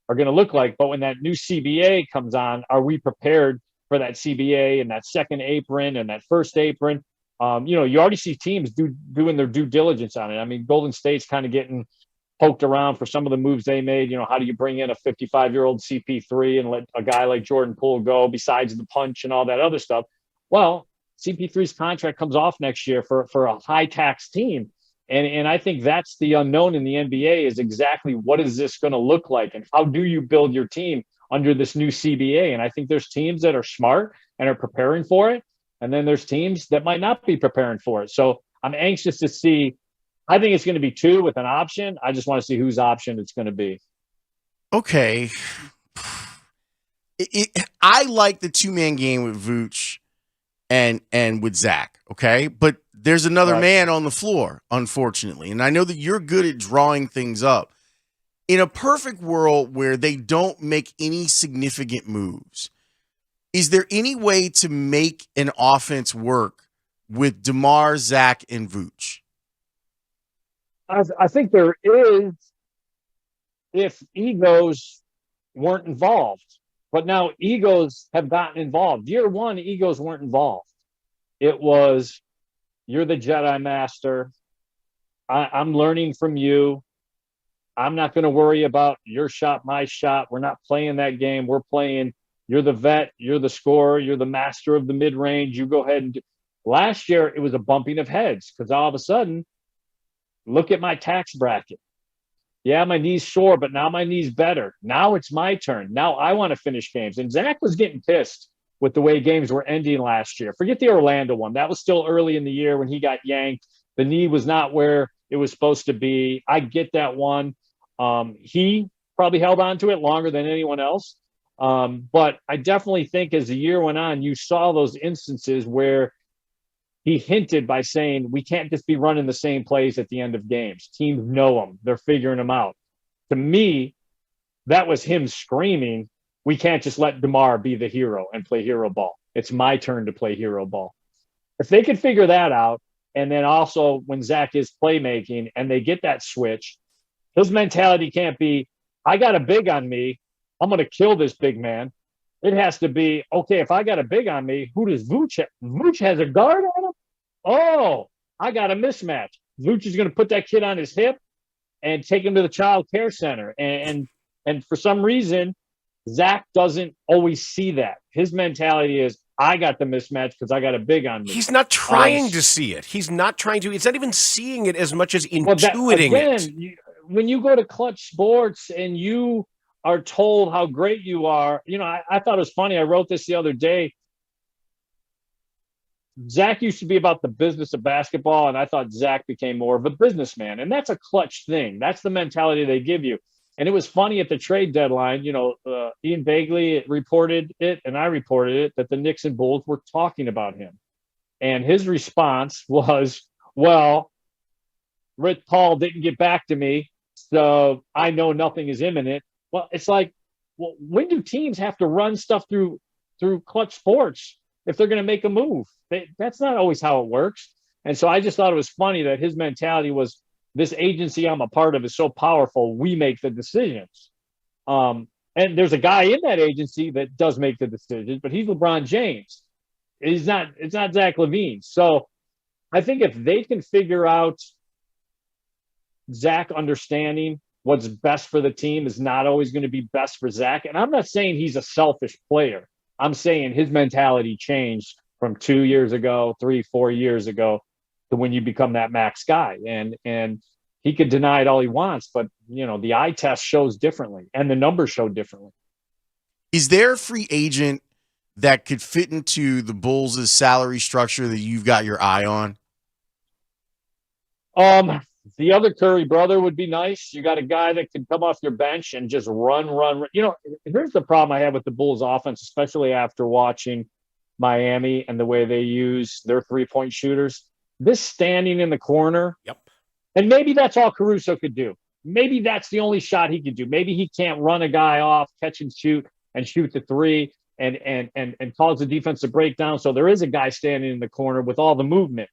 are going to look like, but when that new CBA comes on, are we prepared for that CBA and that second apron and that first apron? You already see teams doing their due diligence on it. I mean, Golden State's kind of getting poked around for some of the moves they made. How do you bring in a 55-year-old CP3 and let a guy like Jordan Poole go besides the punch and all that other stuff? Well, CP3's contract comes off next year for a high tax team. And I think that's the unknown in the NBA is exactly what is this going to look like and how do you build your team under this new CBA? And I think there's teams that are smart and are preparing for it. And then there's teams that might not be preparing for it. So I'm anxious to see. I think it's going to be 2 with an option. I just want to see whose option it's going to be. Okay. I like the 2-man game with Vooch and with Zach, okay? But there's another man on the floor, unfortunately. And I know that you're good at drawing things up. In a perfect world where they don't make any significant moves, is there any way to make an offense work with DeMar, Zach, and Vooch? I think there is if egos weren't involved. But now egos have gotten involved. Year 1, egos weren't involved. It was, you're the Jedi Master. I'm learning from you. I'm not going to worry about your shot, my shot. We're not playing that game. We're playing, you're the vet, you're the scorer, you're the master of the mid-range. You go ahead and do. Last year, it was a bumping of heads because all of a sudden, look at my tax bracket. Yeah, my knee's sore, but now my knee's better. Now it's my turn. Now I want to finish games. And Zach was getting pissed with the way games were ending last year. Forget the Orlando one. That was still early in the year when he got yanked. The knee was not where it was supposed to be. I get that one. He probably held on to it longer than anyone else. But I definitely think as the year went on, you saw those instances where he hinted by saying, we can't just be running the same plays at the end of games. Teams know them. They're figuring them out. To me, that was him screaming, we can't just let DeMar be the hero and play hero ball. It's my turn to play hero ball. If they could figure that out, and then also when Zach is playmaking and they get that switch, his mentality can't be, I got a big on me, I'm going to kill this big man. It has to be, okay, if I got a big on me, who does Vooch have? Vooch has a guard on him? Oh, I got a mismatch. Vooch is going to put that kid on his hip and take him to the child care center. And for some reason, Zach doesn't always see that. His mentality is, I got the mismatch because I got a big on me. He's not trying to see it. He's not trying to. It's not even seeing it as much as intuiting it. When you go to Clutch Sports and you are told how great you are, I thought it was funny. I wrote this the other day. Zach used to be about the business of basketball, and I thought Zach became more of a businessman. And that's a Clutch thing. That's the mentality they give you. And it was funny at the trade deadline, Ian Bagley reported it, and I reported it, that the Knicks and Bulls were talking about him. And his response was, well, Rich Paul didn't get back to me, so I know nothing is imminent. Well, it's like, when do teams have to run stuff through Clutch Sports if they're going to make a move? That's not always how it works. And so I just thought it was funny that his mentality was, this agency I'm a part of is so powerful, we make the decisions. And there's a guy in that agency that does make the decisions, but he's LeBron James. It's not Zach LaVine. So I think if they can figure out Zach understanding what's best for the team is not always going to be best for Zach. And I'm not saying he's a selfish player. I'm saying his mentality changed from 2 years ago, 3-4 years ago, to when you become that max guy. And he could deny it all he wants, but the eye test shows differently and the numbers show differently. Is there a free agent that could fit into the Bulls' salary structure that you've got your eye on? The other Curry brother would be nice. You got a guy that can come off your bench and just run. Here's the problem I have with the Bulls offense, especially after watching Miami and the way they use their three-point shooters. This standing in the corner. Yep. And maybe that's all Caruso could do. Maybe that's the only shot he could do. Maybe he can't run a guy off, catch and shoot the three and cause the defense to break down. So there is a guy standing in the corner with all the movement.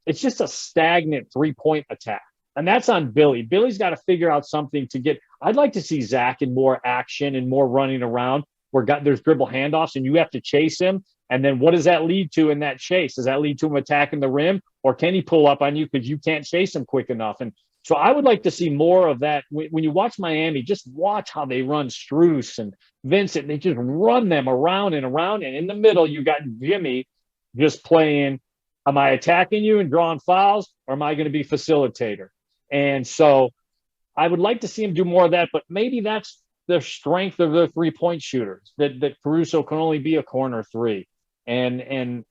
It's just a stagnant three-point attack. And that's on Billy. Billy's got to figure out something to get. I'd like to see Zach in more action and more running around where there's dribble handoffs and you have to chase him. And then what does that lead to in that chase? Does that lead to him attacking the rim, or can he pull up on you because you can't chase him quick enough? And so I would like to see more of that. When you watch Miami, just watch how they run Strus and Vincent. They just run them around and around. And in the middle, you got Jimmy just playing, am I attacking you and drawing fouls, or am I going to be facilitator? And so I would like to see him do more of that, but maybe that's the strength of the 3-point shooters, that Caruso can only be a corner three. And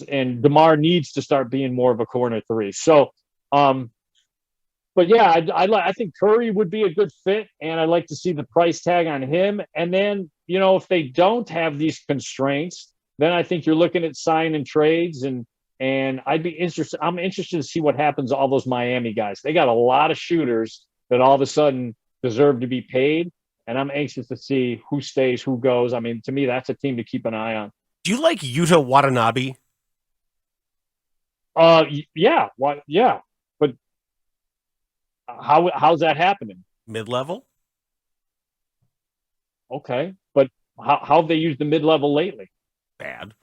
DeMar needs to start being more of a corner three. So, but yeah, I think Curry would be a good fit, and I'd like to see the price tag on him. And then, you know, if they don't have these constraints, then I think you're looking at sign and trades, and I'd be interested. I'm interested to see what happens to all those Miami guys. They got a lot of shooters that all of a sudden deserve to be paid, and I'm anxious to see who stays, who goes. I mean, to me, that's a team to keep an eye on. Do you like Yuta Watanabe? Yeah, yeah, but how's that happening? Mid-level? Okay, but how have they used the mid-level lately? Bad.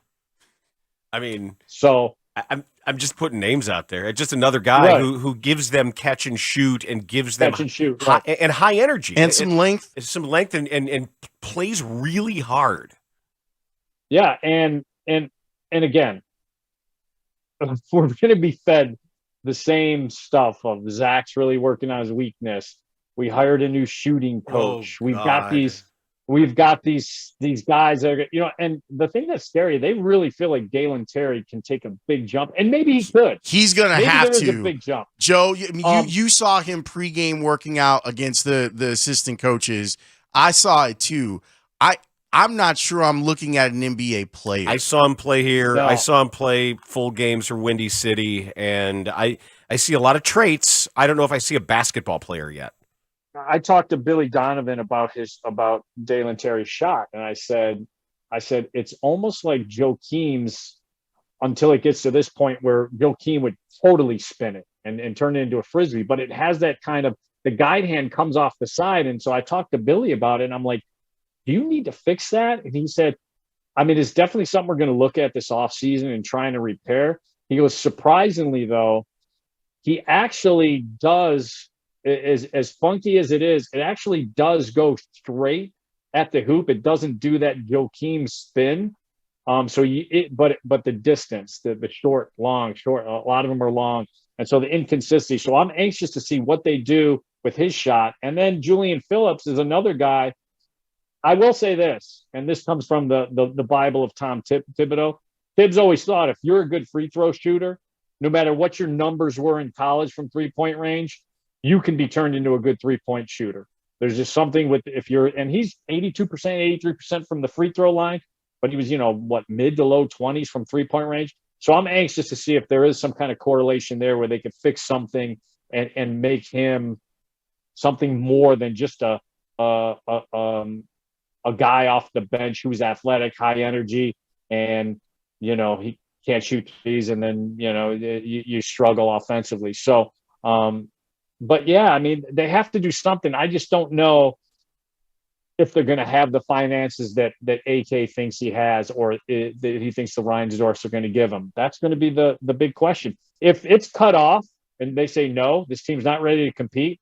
I mean, so I'm just putting names out there. It's just another guy who gives them catch and shoot and gives them high energy and some length. Some length and plays really hard. Yeah, and again, we're going to be fed the same stuff of Zach's really working on his weakness. We hired a new shooting coach. We've got these guys that are, you know, and the thing that's scary, they really feel like Dalen Terry can take a big jump, and maybe he could. He's going to have to. A big jump. Joe, you saw him pregame working out against the assistant coaches. I saw it too. I'm not sure I'm looking at an NBA player. I saw him play here. No. I saw him play full games for Windy City, and I see a lot of traits. I don't know if I see a basketball player yet. I talked to Billy Donovan about Dalen Terry's shot, and I said it's almost like Joakim's until it gets to this point where Joakim would totally spin it and turn it into a frisbee, but it has that kind of, the guide hand comes off the side, and so I talked to Billy about it, and I'm like, do you need to fix that? And he said, I mean, it's definitely something we're going to look at this offseason and trying to repair. He goes, surprisingly, though, he actually does, as funky as it is, it actually does go straight at the hoop. It doesn't do that Joakim spin. But the distance, the short, long, short, a lot of them are long. And so the inconsistency. So I'm anxious to see what they do with his shot. And then Julian Phillips is another guy. I will say this, and this comes from the Bible of Tom Thibodeau. Tibbs always thought if you're a good free throw shooter, no matter what your numbers were in college from 3-point range, you can be turned into a good 3-point shooter. There's just something with, and he's 82%, 83% from the free throw line, but he was, mid to low 20s from 3-point range. So I'm anxious to see if there is some kind of correlation there where they could fix something and make him something more than just a guy off the bench who's athletic, high energy, and, he can't shoot threes, and then, you struggle offensively. So, but yeah, I mean, they have to do something. I just don't know if they're going to have the finances that AK thinks he has, or that he thinks the Reinsdorfs are going to give him. That's going to be the big question. If it's cut off and they say, no, this team's not ready to compete,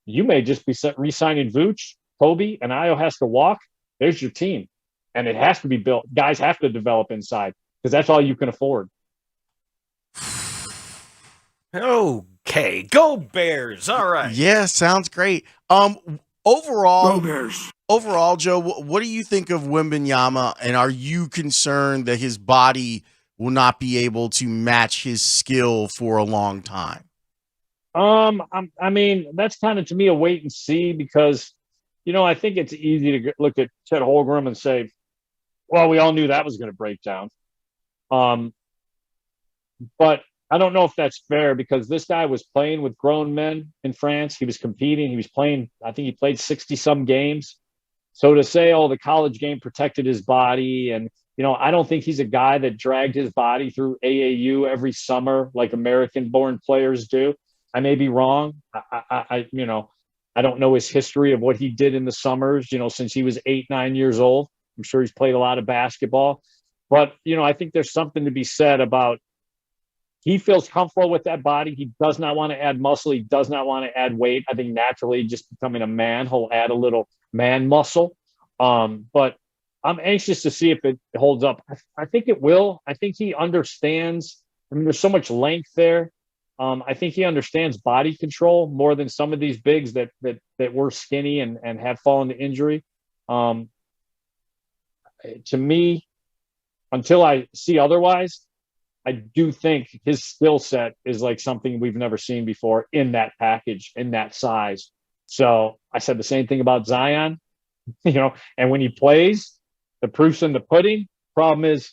you may just be re-signing Vooch, Kobe, and Ayo has to walk. There's your team. And it has to be built. Guys have to develop inside because that's all you can afford. Okay, go Bears. All right. Yeah, sounds great. Overall, Go Bears. Overall, Joe, what do you think of Wembanyama, and are you concerned that his body will not be able to match his skill for a long time? I mean, that's kind of, to me, a wait and see, because, I think it's easy to look at Chet Holmgren and say, well, we all knew that was going to break down. But I don't know if that's fair, because this guy was playing with grown men in France. He was competing. He was playing, I think he played 60-some games. So to say, the college game protected his body, and, I don't think he's a guy that dragged his body through AAU every summer like American-born players do. I may be wrong. I don't know his history of what he did in the summers, since he was 8, 9 years old. I'm sure he's played a lot of basketball. But, I think there's something to be said about, he feels comfortable with that body. He does not want to add muscle. He does not want to add weight. I think naturally, just becoming a man, he'll add a little man muscle. But I'm anxious to see if it holds up. I think it will. I think he understands. I mean, there's so much length there. I think he understands body control more than some of these bigs that were skinny and have fallen to injury. To me, until I see otherwise, I do think his skill set is like something we've never seen before in that package, in that size. So I said the same thing about Zion, and when he plays, the proof's in the pudding. Problem is,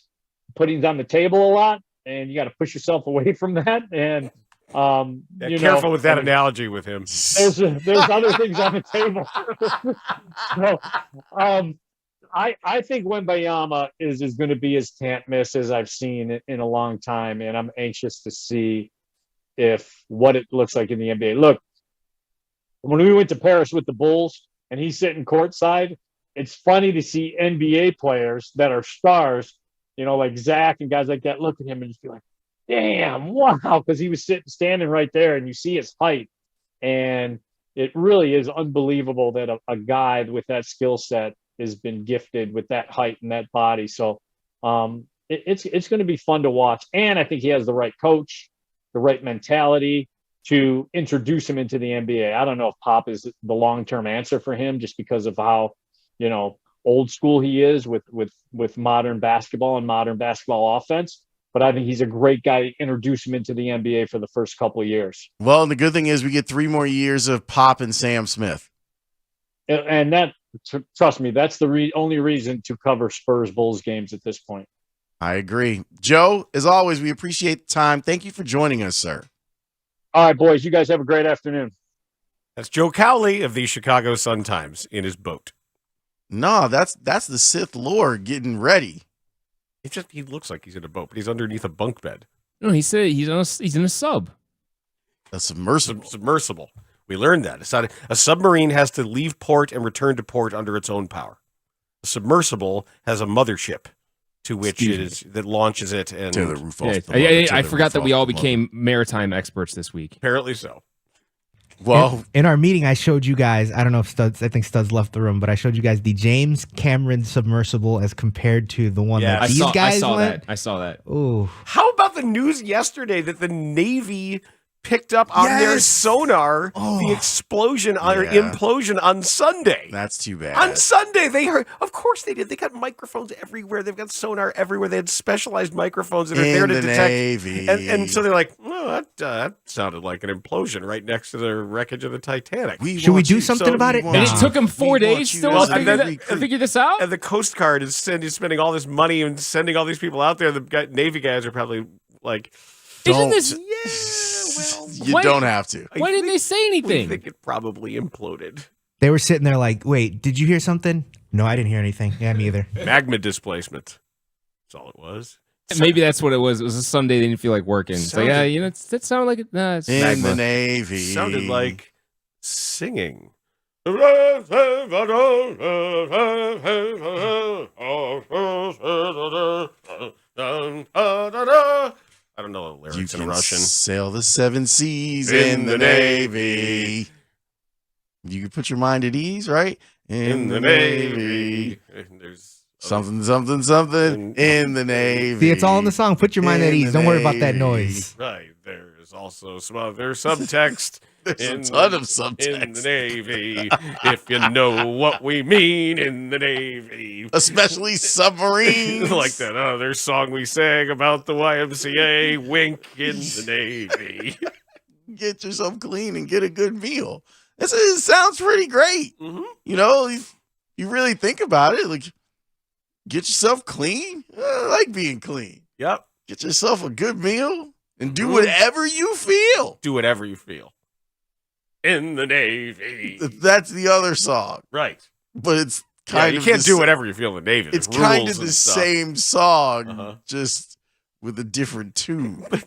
pudding's on the table a lot, and you got to push yourself away from that. And careful with that analogy with him. There's other things on the table. So, I think Wembanyama is going to be as can't miss as I've seen in a long time, and I'm anxious to see what it looks like in the NBA. Look, when we went to Paris with the Bulls and he's sitting courtside, it's funny to see NBA players that are stars, like Zach and guys like that, look at him and just be like, damn, wow, because he was standing right there and you see his height. And it really is unbelievable that a guy with that skill set has been gifted with that height and that body. So it's going to be fun to watch. And I think he has the right coach, the right mentality to introduce him into the NBA. I don't know if Pop is the long-term answer for him just because of how, old school he is with modern basketball and modern basketball offense. But I think he's a great guy to introduce him into the NBA for the first couple of years. Well, and the good thing is we get 3 more years of Pop and Sam Smith. And that, trust me, that's the only reason to cover Spurs Bulls games at this point. I agree. Joe, as always, we appreciate the time. Thank you for joining us, sir. All right, boys, you guys have a great afternoon. That's Joe Cowley of the Chicago Sun-Times in his boat. No, that's the Sith Lord getting ready. It's just he looks like he's in a boat, but he's underneath a bunk bed. No, he said he's in a sub. A submersible. Submersible. We learned that. It's not a submarine has to leave port and return to port under its own power. A submersible has a mothership to which that launches it and to the roof off. I forgot that we all became maritime experts this week. Apparently so. Well, in our meeting, I showed you guys, I don't know if I think Studs left the room, but I showed you guys the James Cameron submersible as compared to the one that these guys went. I saw that. Ooh. How about the news yesterday that the Navy picked up on their sonar the explosion or implosion on Sunday? That's too bad. On Sunday, they heard. Of course they did. They got microphones everywhere. They've got sonar everywhere. They had specialized microphones that are there to detect. Navy. And so they're like, well, that sounded like an implosion right next to the wreckage of the Titanic. Should we do something about it? And it took them 4 days still to figure this out? And the Coast Guard is spending all this money and sending all these people out there. The Navy guys are probably like, isn't this... You don't have to. Why didn't they say anything? I think it probably imploded. They were sitting there like, wait, did you hear something? No, I didn't hear anything. Yeah, me either. Magma displacement. That's all it was. Maybe that's what it was. It was a Sunday. They didn't feel like working. So yeah, that sounded like it. Nah, it's in magma. The Navy. Sounded like singing. I don't know the lyrics in Russian. Sail the 7 seas in the Navy. You can put your mind at ease, right? In the Navy. There's something in the Navy. See, it's all in the song. Put your mind at ease. Don't worry about that noise. Right. There's also some other subtext. There's a ton of subtext. In the Navy, if you know what we mean in the Navy. Especially submarines. Like that other song we sang about the YMCA, Wink in the Navy. Get yourself clean and get a good meal. It sounds pretty great. Mm-hmm. You really think about it. Like, get yourself clean. I like being clean. Yep. Get yourself a good meal and do whatever you feel. Do whatever you feel. In the Navy. That's the other song. Right. But it's kind of... You can't do whatever you feel in the Navy. It's kind of the same song, just with a different tune. But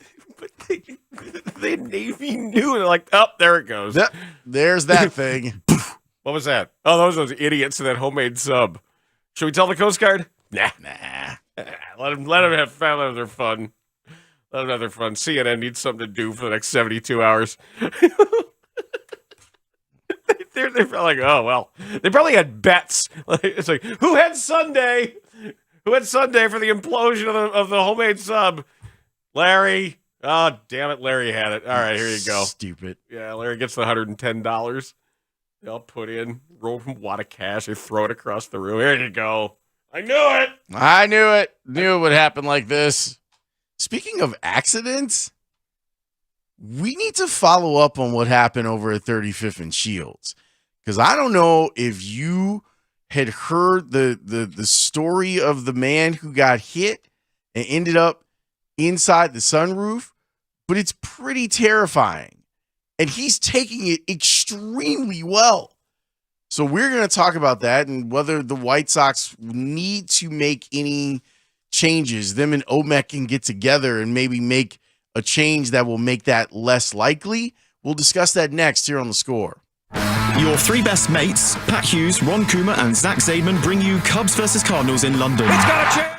the Navy knew. They're like, oh, there it goes. There's that thing. What was that? Oh, those idiots in that homemade sub. Should we tell the Coast Guard? Nah. Let them have their fun. Let them have their fun. CNN needs something to do for the next 72 hours. They're probably like, oh, well. They probably had bets. It's like, who had Sunday? Who had Sunday for the implosion of the homemade sub? Larry. Oh, damn it. Larry had it. All right, here you go. Stupid. Yeah, Larry gets the $110. They'll put in, roll from a wad of cash, they throw it across the room. Here you go. I knew it. I knew it. Knew it would happen like this. Speaking of accidents, we need to follow up on what happened over at 35th and Shields. Because I don't know if you had heard the story of the man who got hit and ended up inside the sunroof, but it's pretty terrifying. And he's taking it extremely well. So we're going to talk about that and whether the White Sox need to make any changes. Them and Omek can get together and maybe make a change that will make that less likely. We'll discuss that next here on The Score. Your three best mates, Pat Hughes, Ron Coomer, and Zach Zaidman, bring you Cubs versus Cardinals in London. It's got a chance!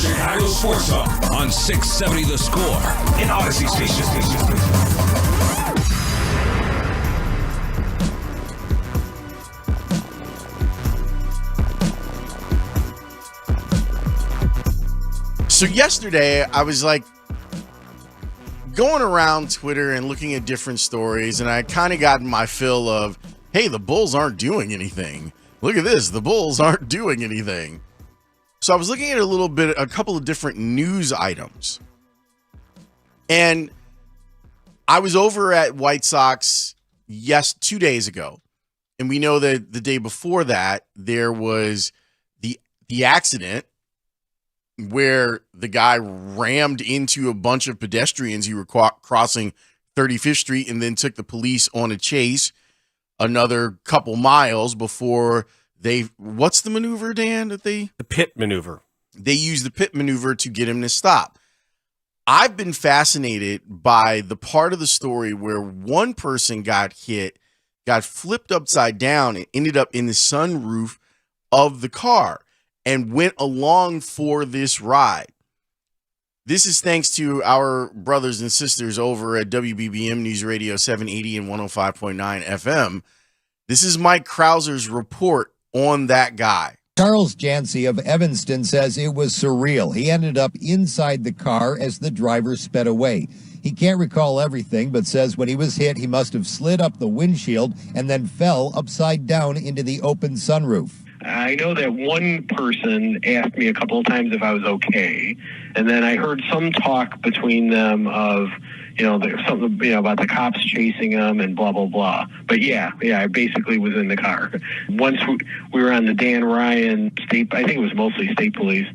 Chicago Sports Talk on 670 The Score in Odyssey Station. So yesterday, I was like going around Twitter and looking at different stories, and I kind of got my fill of, hey, the Bulls aren't doing anything. Look at this. The Bulls aren't doing anything. So I was looking at a couple of different news items. And I was over at White Sox 2 days ago. And we know that the day before that, there was the accident where the guy rammed into a bunch of pedestrians who were crossing 35th Street and then took the police on a chase another couple miles before what's the maneuver, Dan, the pit maneuver. They used the pit maneuver to get him to stop. I've been fascinated by the part of the story where one person got hit, got flipped upside down, and ended up in the sunroof of the car and went along for this ride. This is thanks to our brothers and sisters over at WBBM News Radio 780 and 105.9 FM. This is Mike Krauser's report on that guy. Charles Jancy of Evanston says it was surreal. He ended up inside the car as the driver sped away. He can't recall everything, but says when he was hit, he must have slid up the windshield and then fell upside down into the open sunroof. I know that one person asked me a couple of times if I was okay, and then I heard some talk between them of, something, about the cops chasing him and blah, blah, blah. But yeah, I basically was in the car. Once we were on the Dan Ryan state, I think it was mostly state police,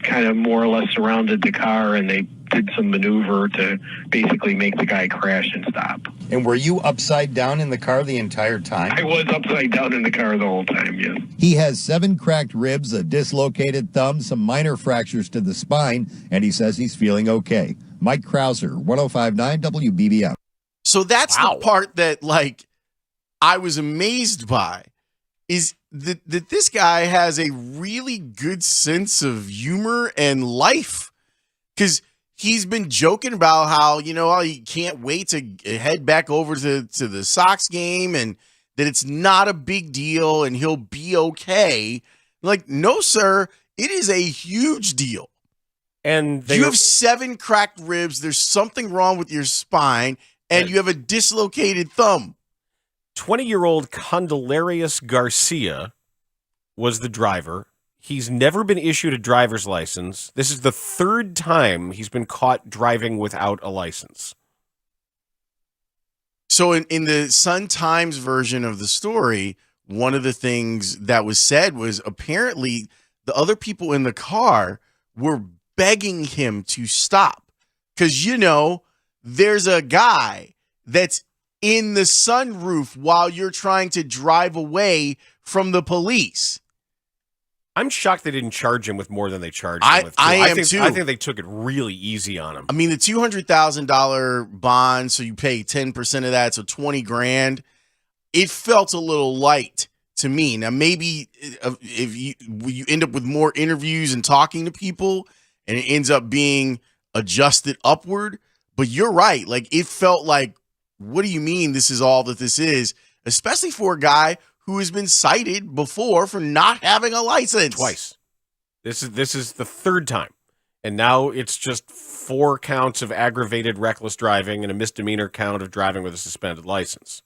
kind of more or less surrounded the car, and they did some maneuver to basically make the guy crash and stop. And were you upside down in the car the entire time? I was upside down in the car the whole time, yes. He has 7 cracked ribs, a dislocated thumb, some minor fractures to the spine, and he says he's feeling okay. Mike Krauser, 105.9 WBBM. So that's the part that, I was amazed by, is that this guy has a really good sense of humor and life. Because he's been joking about how, he can't wait to head back over to the Sox game and that it's not a big deal and he'll be okay. No, sir, it is a huge deal. And you have 7 cracked ribs. There's something wrong with your spine, and you have a dislocated thumb. 20-year-old Condelarius Garcia was the driver. He's never been issued a driver's license. This is the 3rd time he's been caught driving without a license. So in the Sun-Times version of the story, one of the things that was said was apparently the other people in the car were begging him to stop. Because, there's a guy that's in the sunroof while you're trying to drive away from the police. I'm shocked they didn't charge him with more than they charged him with. I think they took it really easy on him. I mean, the $200,000 bond, so you pay 10% of that, so $20,000. It felt a little light to me. Now, maybe if you end up with more interviews and talking to people, and it ends up being adjusted upward. But you're right. It felt like, what do you mean this is all that this is? Especially for a guy who has been cited before for not having a license. Twice. This is the 3rd time. And now it's just 4 counts of aggravated reckless driving and a misdemeanor count of driving with a suspended license.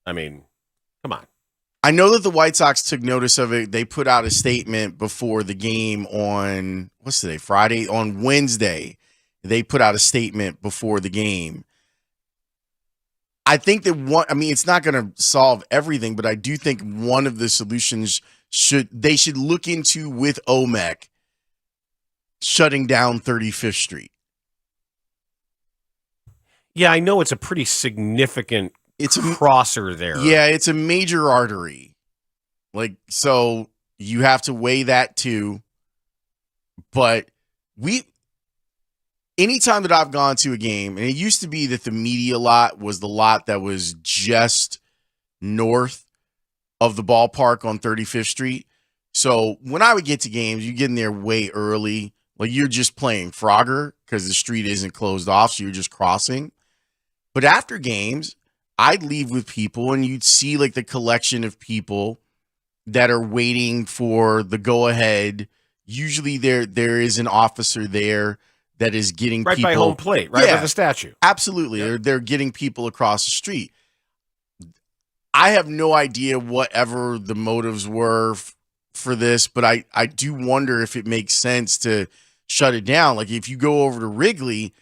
I mean, come on. I know that the White Sox took notice of it. They put out a statement before the game on, what's today, Friday? On Wednesday, they put out a statement before the game. I think that it's not going to solve everything, but I do think one of the solutions they should look into with OMEC shutting down 35th Street. Yeah, I know it's a pretty significant crosser there. Yeah, it's a major artery. So you have to weigh that too. But anytime that I've gone to a game, and it used to be that the media lot was the lot that was just north of the ballpark on 35th Street. So when I would get to games, you get in there way early. Like you're just playing Frogger because the street isn't closed off, so you're just crossing. But after games, I'd leave with people and you'd see like the collection of people that are waiting for the go-ahead. Usually there is an officer there that is getting right people. by home plate, right by the statue. Absolutely. Yep. They're getting people across the street. I have no idea whatever the motives were for this, but I do wonder if it makes sense to shut it down. Like if you go over to Wrigley,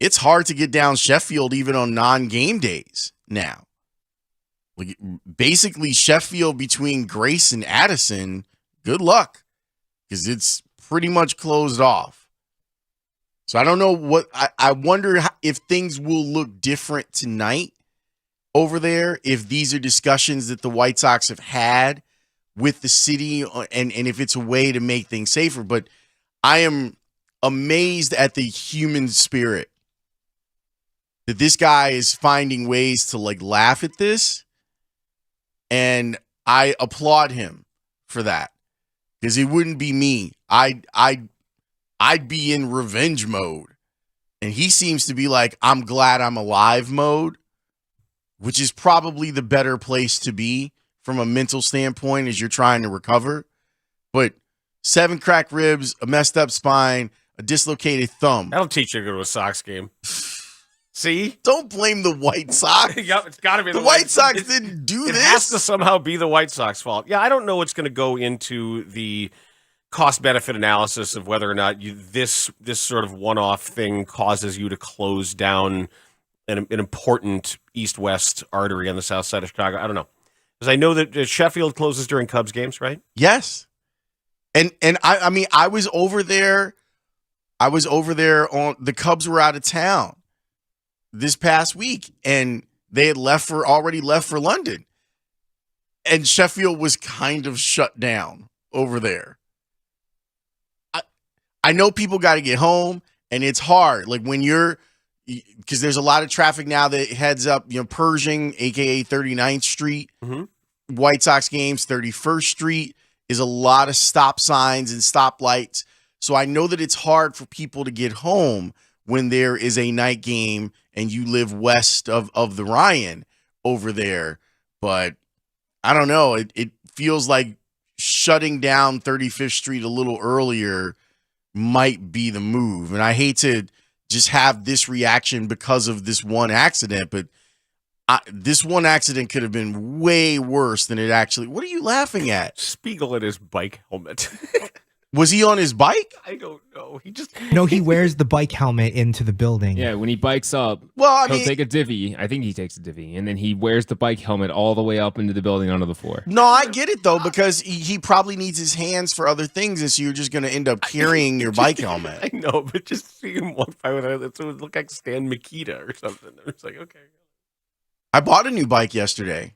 it's hard to get down Sheffield even on non-game days now. Like basically Sheffield between Grace and Addison, good luck because it's pretty much closed off. So I don't know what I wonder if things will look different tonight over there, if these are discussions that the White Sox have had with the city and if it's a way to make things safer. But I am amazed at the human spirit that this guy is finding ways to like laugh at this. And I applaud him for that because it wouldn't be me. I'd be in revenge mode. And he seems to be like, I'm glad I'm alive mode, which is probably the better place to be from a mental standpoint as you're trying to recover. But 7 cracked ribs, a messed up spine, a dislocated thumb. That'll teach you to go to a Sox game. See? Don't blame the White Sox. Yep, it's got to be the White Sox didn't do this. It has to somehow be the White Sox fault. Yeah, I don't know what's going to go into the cost-benefit analysis of whether or not this sort of one-off thing causes you to close down an important east-west artery on the south side of Chicago. I don't know. Because I know that Sheffield closes during Cubs games, right? Yes. And I mean, I was over there on the Cubs were out of town this past week, and they had already left for London. And Sheffield was kind of shut down over there. I know people got to get home, and it's hard. Like when because there's a lot of traffic now that heads up, Pershing, aka 39th Street, White Sox games, 31st Street is a lot of stop signs and stoplights. So I know that it's hard for people to get home when there is a night game and you live west of the Ryan over there. But I don't know. It feels like shutting down 35th Street a little earlier might be the move. And I hate to just have this reaction because of this one accident, but this one accident could have been way worse than it actually. What are you laughing at? Spiegel in his bike helmet. Was he on his bike? I don't know. He wears the bike helmet into the building. Yeah, when he bikes up, he'll take a divvy. I think he takes a divvy, and then he wears the bike helmet all the way up into the building onto the floor. No, I get it, though, because he probably needs his hands for other things, and so you're just going to end up carrying your bike helmet. I know, but just seeing him walk by with it would look like Stan Mikita or something. It's like, okay. I bought a new bike yesterday.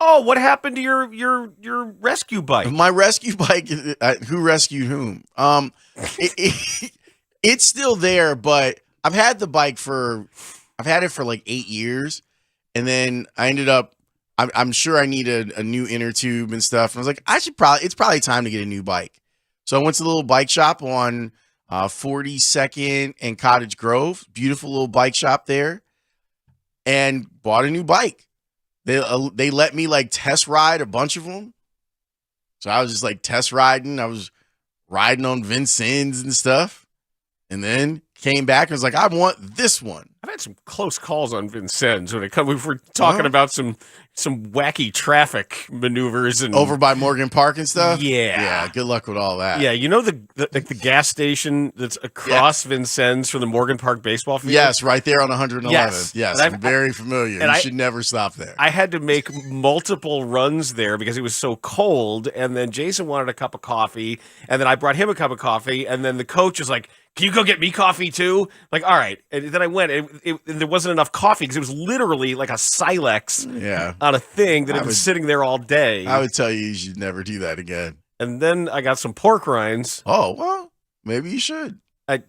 Oh, what happened to your rescue bike? My rescue bike, who rescued whom? It's still there, but I've had the bike I've had it for like 8 years. And then I ended up, I'm sure I need a new inner tube and stuff. And I was like, it's probably time to get a new bike. So I went to the little bike shop on 42nd and Cottage Grove. Beautiful little bike shop there. And bought a new bike. They let me like test ride a bunch of them. So I was just like test riding. I was riding on Vincennes and stuff. And then came back and was like, I want this one. I've had some close calls on Vincennes when we were talking about some wacky traffic maneuvers and over by Morgan Park and stuff. Yeah, good luck with all that. Yeah, the gas station that's across Vincennes from the Morgan Park baseball field. Yes, right there on 111th. Yes, I'm very familiar. And you should never stop there. I had to make multiple runs there because it was so cold. And then Jason wanted a cup of coffee, and then I brought him a cup of coffee, and then the coach was like, "Can you go get me coffee too?" Like, all right. And then I went, and there wasn't enough coffee because it was literally like a Silex on a thing that had been sitting there all day. I would tell you should never do that again. And then I got some pork rinds. Oh, well, maybe you should.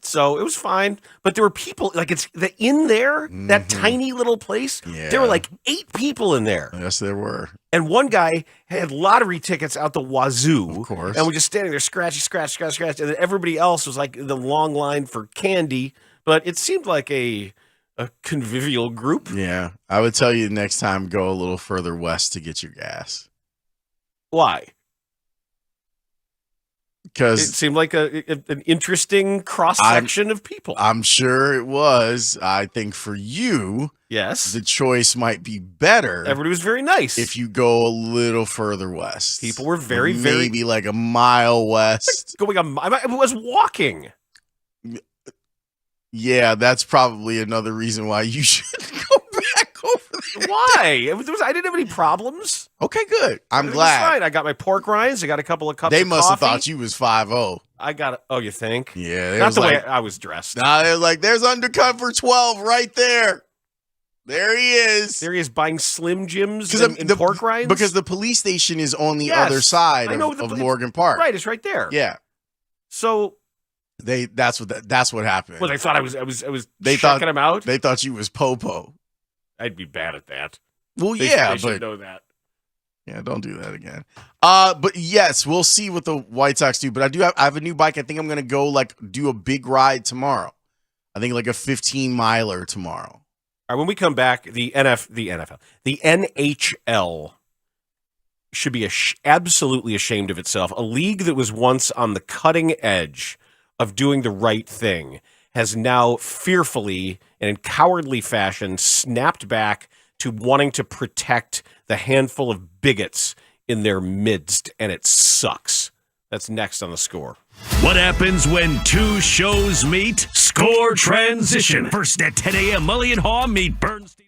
So it was fine, but there were people in there, that tiny little place. Yeah. There were like 8 people in there. Yes, there were. And one guy had lottery tickets out the wazoo. Of course. And we're just standing there, scratch. And then everybody else was like in the long line for candy. But it seemed like a convivial group. Yeah. I would tell you next time, go a little further west to get your gas. Why? Because it seemed like an interesting cross-section of people. I'm sure it was. I think for you, yes, the choice might be better. Everybody was very nice. If you go a little further west. People were very maybe like a mile west. Like I was walking. Yeah, that's probably another reason why you should go back over there. Why? I didn't have any problems. Okay, good. I'm It was glad. fine. I got my pork rinds. I got a couple of cups They of must have coffee. thought you was 5-0. I got it. Oh, you think? Yeah. Not the way I was dressed. Nah, they're like, there's undercover 12 right there. There he is. There he is buying Slim Jims and pork rinds. Because the police station is on the Yes, other side I know of Morgan Park. Right, it's right there. Yeah. So that's what happened. well, they thought I was They checking him out. They thought you was Popo. I'd be bad at that. Well, They yeah, should but know that. yeah, don't do that again. But yes, we'll see what the White Sox do. But I have a new bike. I think I'm gonna go do a big ride tomorrow. I think like a 15 miler tomorrow. All right, when we come back, the NHL should be absolutely ashamed of itself. A league that was once on the cutting edge of doing the right thing has now fearfully and in cowardly fashion snapped back to wanting to protect the handful of bigots in their midst, and it sucks. That's next on The Score. What happens when two shows meet? Score transition. First at 10 a.m., Mully and Haugh meet Bernstein.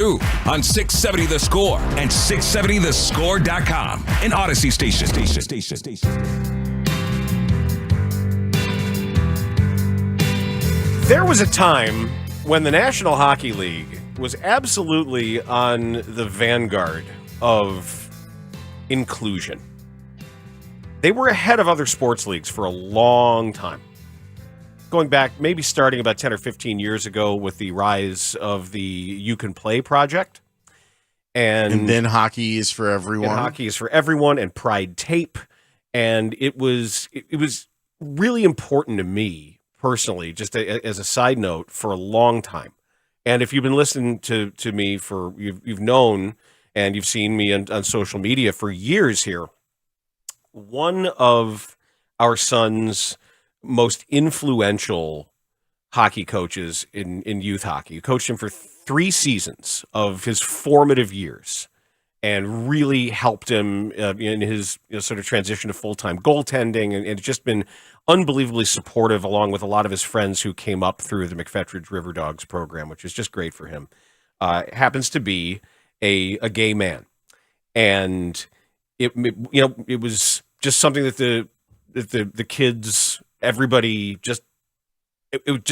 2 on 670 The Score and 670thescore.com. An Odyssey station. There was a time when the National Hockey League was absolutely on the vanguard of inclusion. They were ahead of other sports leagues for a long time. Going back, maybe starting about 10 or 15 years ago with the rise of the You Can Play project. And then hockey is for everyone. And hockey is for everyone, and Pride Tape. And it was really important to me personally, just as a side note, for a long time. And if you've been listening to me for, you've known and you've seen me on social media for years here, one of our son's most influential hockey coaches in youth hockey, coached him for 3 seasons of his formative years and really helped him in his sort of transition to full-time goaltending, and it's just been unbelievably supportive, along with a lot of his friends who came up through the McFetridge River Dogs program, which is just great for him. Happens to be a gay man, and it was just something that the kids, everybody just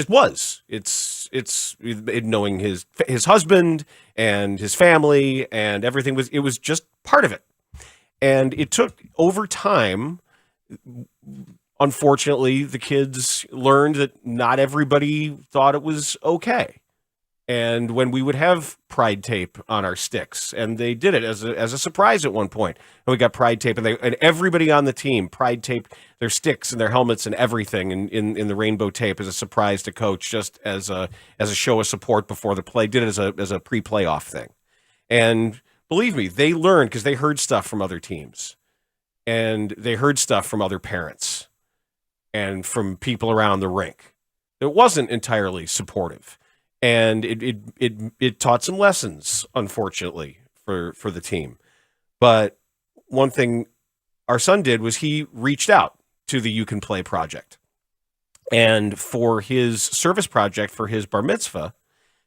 was. It's knowing his husband and his family and everything was just part of it. And it took over time. Unfortunately, the kids learned that not everybody thought it was okay. And when we would have Pride Tape on our sticks, and they did it as a surprise at one point, and we got Pride Tape, and everybody on the team Pride Taped their sticks and their helmets and everything in the rainbow tape as a surprise to coach, just as a show of support before the play. Did it as a pre-playoff thing, and believe me, they learned because they heard stuff from other teams, and they heard stuff from other parents, and from people around the rink. It wasn't entirely supportive. And it taught some lessons, unfortunately, for the team. But one thing our son did was he reached out to the You Can Play project. And for his service project for his bar mitzvah,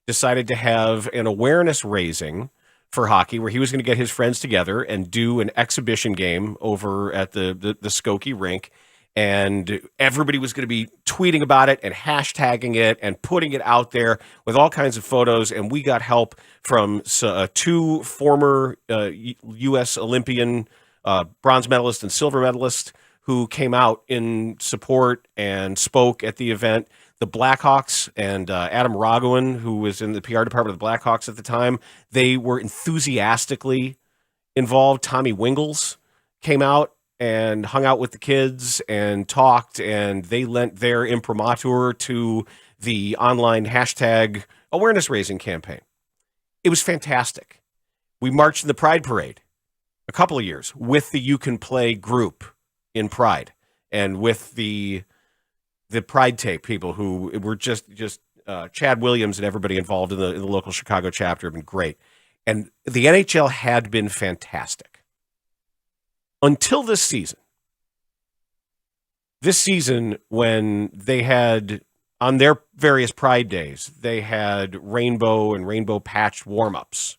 decided to have an awareness raising for hockey where he was going to get his friends together and do an exhibition game over at the Skokie rink. And everybody was going to be tweeting about it and hashtagging it and putting it out there with all kinds of photos. And we got help from 2 former U.S. Olympian bronze medalist and silver medalist who came out in support and spoke at the event. The Blackhawks and Adam Raghuan, who was in the PR department of the Blackhawks at the time, they were enthusiastically involved. Tommy Wingles came out and hung out with the kids and talked, and they lent their imprimatur to the online hashtag awareness raising campaign. It was fantastic. We marched in the Pride Parade a couple of years with the You Can Play group in Pride, and with the Pride Tape people who were just Chad Williams and everybody involved in the local Chicago chapter have been great. And the NHL had been fantastic. Until this season. This season, when they had, on their various Pride days, they had rainbow and rainbow patched warm-ups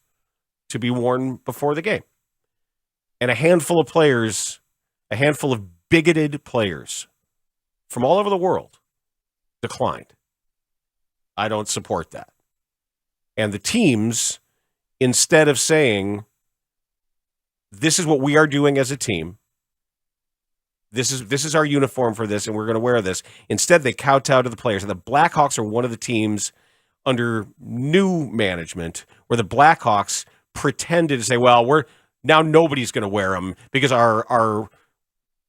to be worn before the game. And a handful of players, a handful of bigoted players from all over the world declined. I don't support that. And the teams, instead of saying, this is what we are doing as a team, this is our uniform for this, and we're going to wear this. Instead, they kowtow to the players. And the Blackhawks are one of the teams under new management where the Blackhawks pretended to say, well, now nobody's going to wear them because our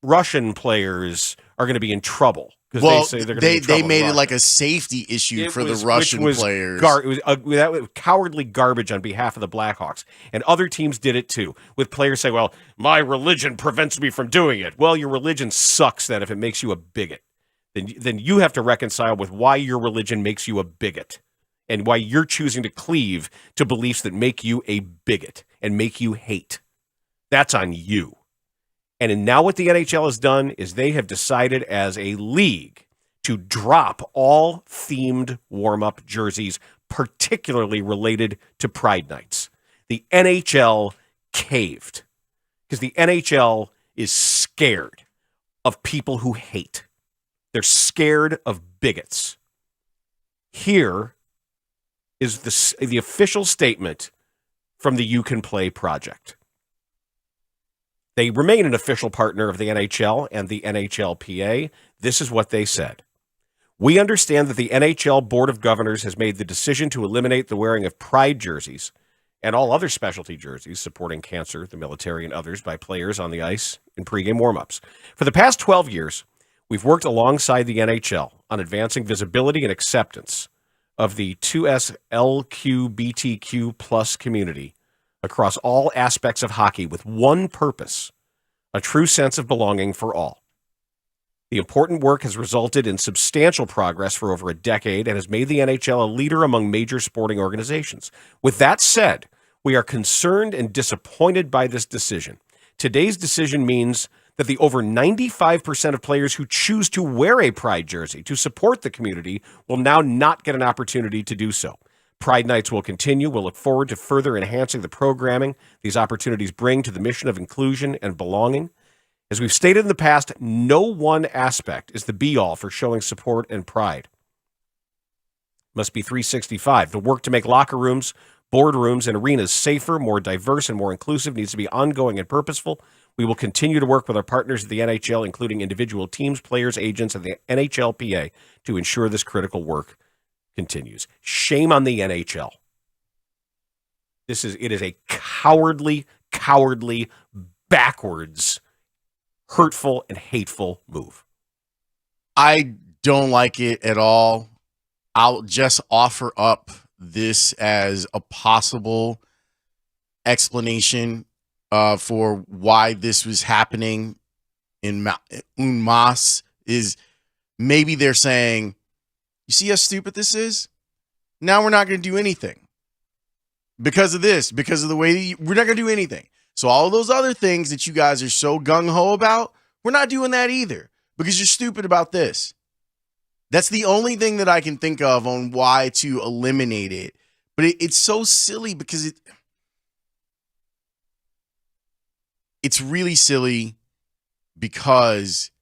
Russian players are going to be in trouble. Well, they say they're going to be in trouble. They made it like a safety issue for the Russian players. It was cowardly garbage on behalf of the Blackhawks. And other teams did it too, with players saying, well, my religion prevents me from doing it. Well, your religion sucks then if it makes you a bigot. Then you have to reconcile with why your religion makes you a bigot and why you're choosing to cleave to beliefs that make you a bigot and make you hate. That's on you. And now what the NHL has done is they have decided as a league to drop all themed warm-up jerseys particularly related to Pride nights. The NHL caved because the NHL is scared of people who hate. They're scared of bigots. Here is the official statement from the You Can Play project. They remain an official partner of the NHL and the NHLPA. This is what they said. We understand that the NHL Board of Governors has made the decision to eliminate the wearing of pride jerseys and all other specialty jerseys supporting cancer, the military, and others by players on the ice in pregame warmups. For the past 12 years, we've worked alongside the NHL on advancing visibility and acceptance of the 2SLQBTQ plus community across all aspects of hockey with one purpose, a true sense of belonging for all. The important work has resulted in substantial progress for over a decade and has made the NHL a leader among major sporting organizations. With that said, we are concerned and disappointed by this decision. Today's decision means that the over 95% of players who choose to wear a Pride jersey to support the community will now not get an opportunity to do so. Pride nights will continue. We'll look forward to further enhancing the programming these opportunities bring to the mission of inclusion and belonging. As we've stated in the past, no one aspect is the be-all for showing support and pride. Must be 365. The work to make locker rooms, boardrooms, and arenas safer, more diverse, and more inclusive needs to be ongoing and purposeful. We will continue to work with our partners at the NHL, including individual teams, players, agents, and the NHLPA, to ensure this critical work continues. Shame on the NHL. It is a cowardly, backwards, hurtful, and hateful move. I don't like it at all. I'll just offer up this as a possible explanation for why this was happening in en masse. Is maybe they're saying, you see how stupid this is? Now we're not going to do anything. Because of this, because of the way we're not going to do anything. So all of those other things that you guys are so gung-ho about, we're not doing that either because you're stupid about this. That's the only thing that I can think of on why to eliminate it. But it's so silly because it's really silly because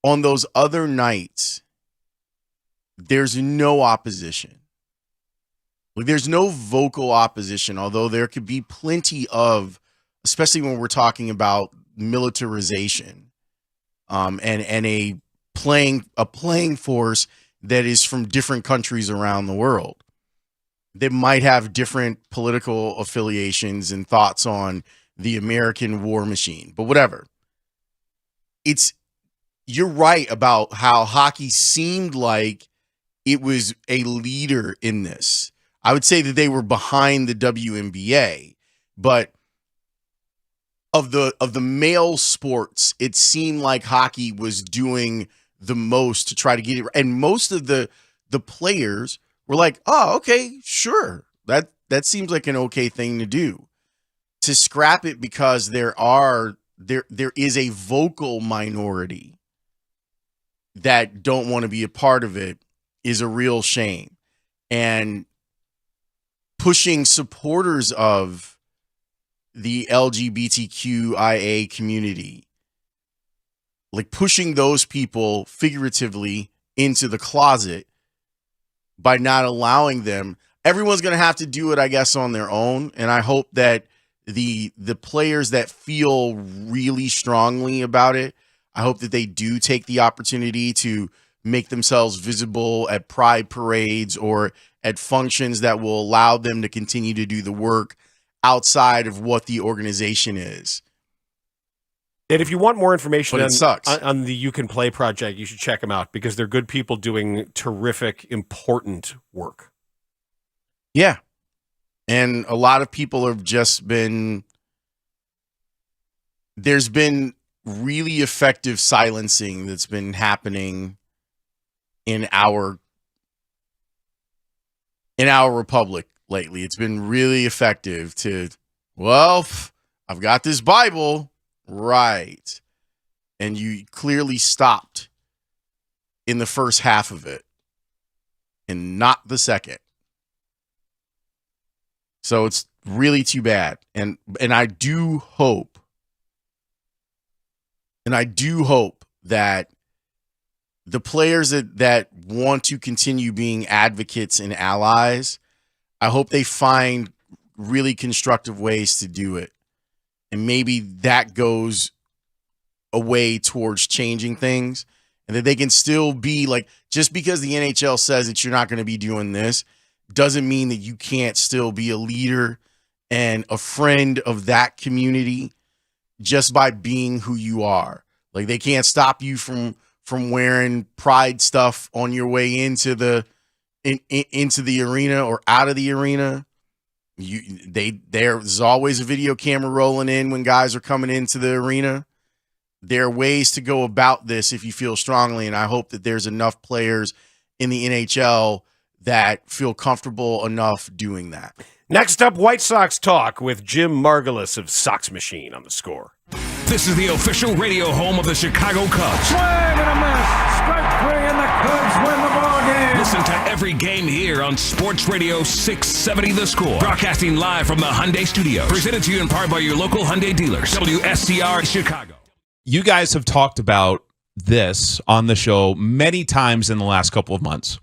on those other nights, there's no opposition. Like, there's no vocal opposition, although there could be plenty of, especially when we're talking about militarization, and a playing force that is from different countries around the world. They might have different political affiliations and thoughts on the American war machine, but whatever. You're right about how hockey seemed like it was a leader in this. I would say that they were behind the WNBA, but of the male sports, it seemed like hockey was doing the most to try to get it. And most of the players were like, "Oh, okay, sure, that seems like an okay thing to do." To scrap it because there is a vocal minority that don't want to be a part of it is a real shame. And pushing supporters of the LGBTQIA community, like pushing those people figuratively into the closet by not allowing them. Everyone's going to have to do it, I guess, on their own. And I hope that the players that feel really strongly about it, I hope that they do take the opportunity to make themselves visible at pride parades or at functions that will allow them to continue to do the work outside of what the organization is. And if you want more information on the You Can Play project, you should check them out because they're good people doing terrific, important work. Yeah. And a lot of people have just been, there's been really effective silencing that's been happening in our republic lately. It's been really effective to, well, I've got this Bible, right? And you clearly stopped in the first half of it. and not the second. So it's really too bad. And I do hope that the players that want to continue being advocates and allies, I hope they find really constructive ways to do it. And maybe that goes a way towards changing things, and that they can still be like, just because the NHL says that you're not going to be doing this doesn't mean that you can't still be a leader and a friend of that community just by being who you are. Like, they can't stop you from wearing pride stuff on your way into the into the arena or out of the arena. There's always a video camera rolling in when guys are coming into the arena. There are ways to go about this if you feel strongly, and I hope that there's enough players in the NHL that feel comfortable enough doing that. Next up, White Sox talk with Jim Margulis of Sox Machine on The Score. This is the official radio home of the Chicago Cubs. Swing and a miss. Strike three, and the Cubs win the ball game. Listen to every game here on Sports Radio 670 The Score. Broadcasting live from the Hyundai Studios. Presented to you in part by your local Hyundai dealers. WSCR Chicago. You guys have talked about this on the show many times in the last couple of months.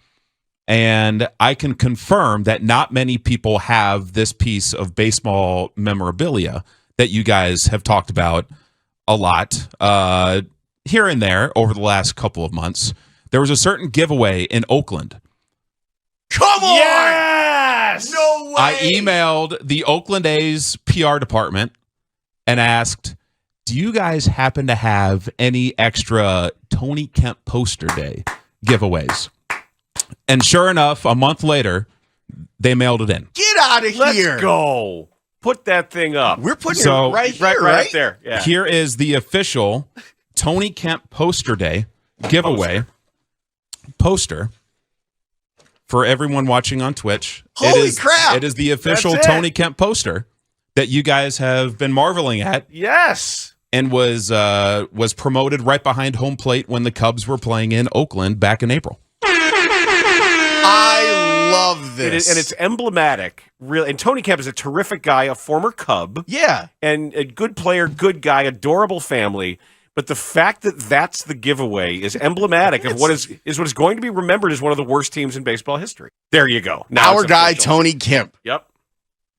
And I can confirm that not many people have this piece of baseball memorabilia that you guys have talked about a lot here and there over the last couple of months. There was a certain giveaway in Oakland. Come on! Yes! No way! I emailed the Oakland A's PR department and asked, do you guys happen to have any extra Tony Kemp poster day giveaways? And sure enough, a month later, they mailed it in. Get out of here. Let's go. Put that thing up. We're putting it right here, right up there. Yeah. Here is the official Tony Kemp poster day giveaway poster for everyone watching on Twitch. Holy crap. It is the official That's it. Tony Kemp poster that you guys have been marveling at. Yes. And was promoted right behind home plate when the Cubs were playing in Oakland back in April. I love this. And it's emblematic. Really, and Tony Kemp is a terrific guy, a former Cub. Yeah. And a good player, good guy, adorable family. But the fact that that's the giveaway is emblematic of what is going to be remembered as one of the worst teams in baseball history. There you go. Now Our it's guy, official. Tony Kemp. Yep.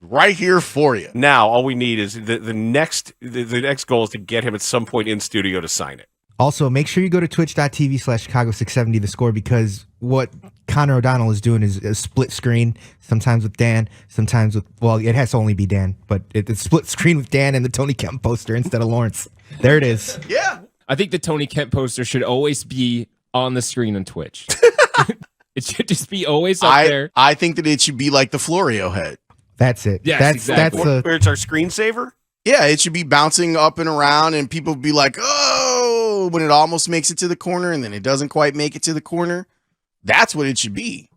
Right here for you. Now all we need is the next goal is to get him at some point in studio to sign it. Also, make sure you go to twitch.tv/Chicago670 The Score, because what Connor O'Donnell is doing is a split screen, sometimes with Dan, sometimes with, well, it has to only be Dan, but it's split screen with Dan and the Tony Kemp poster instead of Lawrence. There it is. Yeah. I think the Tony Kemp poster should always be on the screen on Twitch. It should just be always up there. I think that it should be like the Florio head. That's it. Yes, exactly. Where it's our screensaver? Yeah, it should be bouncing up and around, and people be like, oh, when it almost makes it to the corner, and then it doesn't quite make it to the corner. That's what it should be.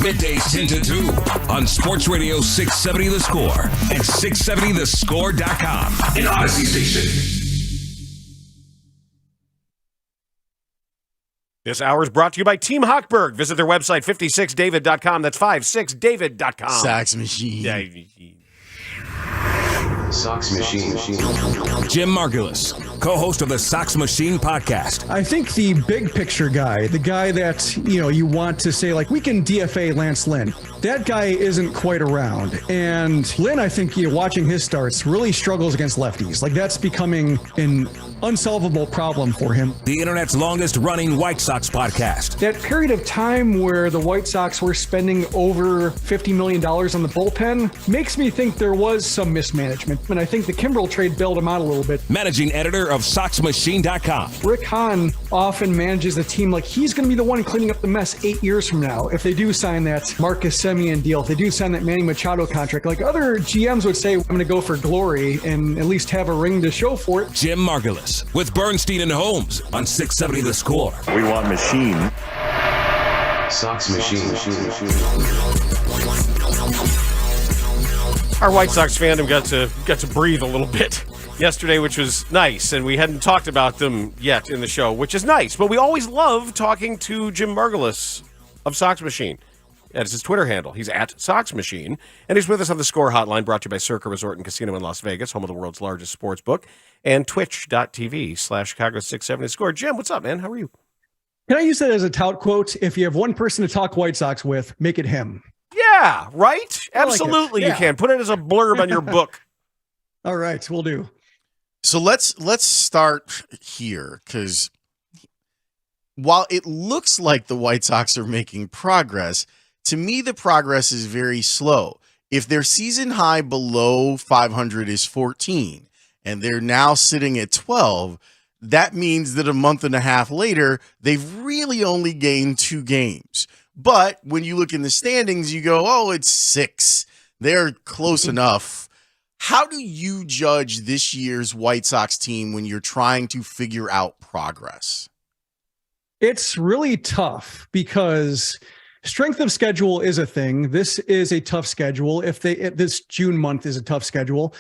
Middays 10 to 2 on Sports Radio 670 The Score and 670thescore.com. An Odyssey station. This hour is brought to you by Team Hochberg. Visit their website, 56david.com. That's 56david.com. Sox machine. Sox Machine. Jim Margulis, co-host of the Sox Machine podcast. I think the big picture guy, the guy that, you want to say, like, we can DFA Lance Lynn. That guy isn't quite around. And Lynn, I think, watching his starts, really struggles against lefties. Like, that's becoming an unsolvable problem for him. The internet's longest running White Sox podcast. That period of time where the White Sox were spending over $50 million on the bullpen makes me think there was some mismanagement. And I think the Kimbrel trade bailed him out a little bit. Managing editor of SoxMachine.com. Rick Hahn often manages the team like he's going to be the one cleaning up the mess 8 years from now. If they do sign that Marcus Semien deal, if they do sign that Manny Machado contract, like other GMs would say, I'm going to go for glory and at least have a ring to show for it. Jim Margulis with Bernstein and Holmes on 670 The Score. We want machine. Sox Machine. Our White Sox fandom got to breathe a little bit yesterday, which was nice, and we hadn't talked about them yet in the show, which is nice. But we always love talking to Jim Margulis of Sox Machine. That's his Twitter handle. He's at Sox Machine, and he's with us on the Score Hotline, brought to you by Circa Resort and Casino in Las Vegas, home of the world's largest sports book, and twitch.tv/Chicago670 Score. Jim, what's up, man? How are you? Can I use that as a tout quote? If you have one person to talk White Sox with, make it him. Yeah, right? Absolutely, you can. Put it as a blurb on your book. All right, we'll do. So let's start here, because while it looks like the White Sox are making progress, to me the progress is very slow. If their season high below 500 is 14, and they're now sitting at 12, that means that a month and a half later, they've really only gained 2 games. But when you look in the standings, you go, oh, it's 6. They're close enough. How do you judge this year's White Sox team when you're trying to figure out progress? It's really tough because strength of schedule is a thing. This is a tough schedule. This June month is a tough schedule.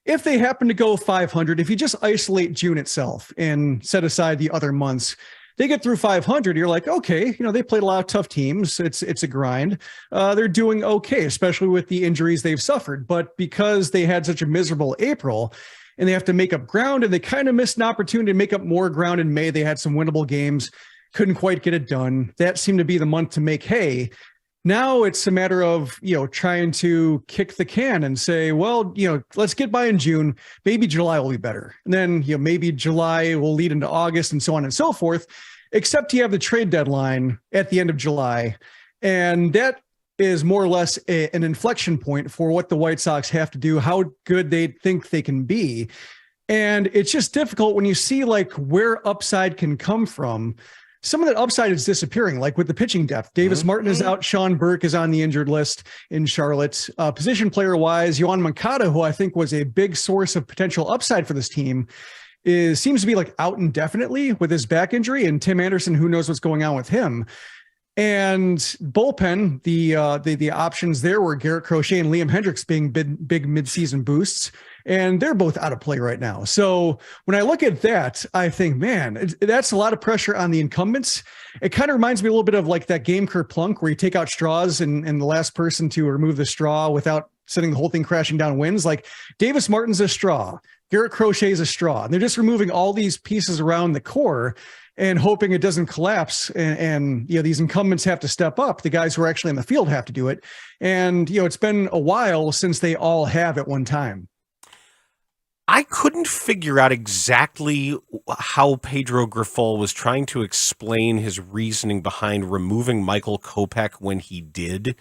If they happen to go 500, if you just isolate June itself and set aside the other months, they get through 500. You're like, okay, they played a lot of tough teams. It's a grind. They're doing okay, especially with the injuries they've suffered. But because they had such a miserable April and they have to make up ground, and they kind of missed an opportunity to make up more ground in May. They had some winnable games, couldn't quite get it done. That seemed to be the month to make hay. Now it's a matter of, trying to kick the can and say, well, let's get by in June. Maybe July will be better. And then, maybe July will lead into August and so on and so forth, except you have the trade deadline at the end of July. And that is more or less an inflection point for what the White Sox have to do, how good they think they can be. And it's just difficult when you see like where upside can come from. Some of that upside is disappearing, like with the pitching depth. Davis Martin is out. Sean Burke is on the injured list in Charlotte. Position player-wise, Yohan Moncada, who I think was a big source of potential upside for this team, seems to be like out indefinitely with his back injury. And Tim Anderson, who knows what's going on with him. And bullpen, the options there were Garrett Crochet and Liam Hendricks being big midseason boosts. And they're both out of play right now. So when I look at that, I think, man, that's a lot of pressure on the incumbents. It kind of reminds me a little bit of like that game Kerplunk where you take out straws and the last person to remove the straw without sending the whole thing crashing down wins. Like Davis Martin's a straw. Garrett Crochet is a straw. And they're just removing all these pieces around the core and hoping it doesn't collapse. And these incumbents have to step up. The guys who are actually in the field have to do it. And, it's been a while since they all have at one time. I couldn't figure out exactly how Pedro Grifol was trying to explain his reasoning behind removing Michael Kopech when he did.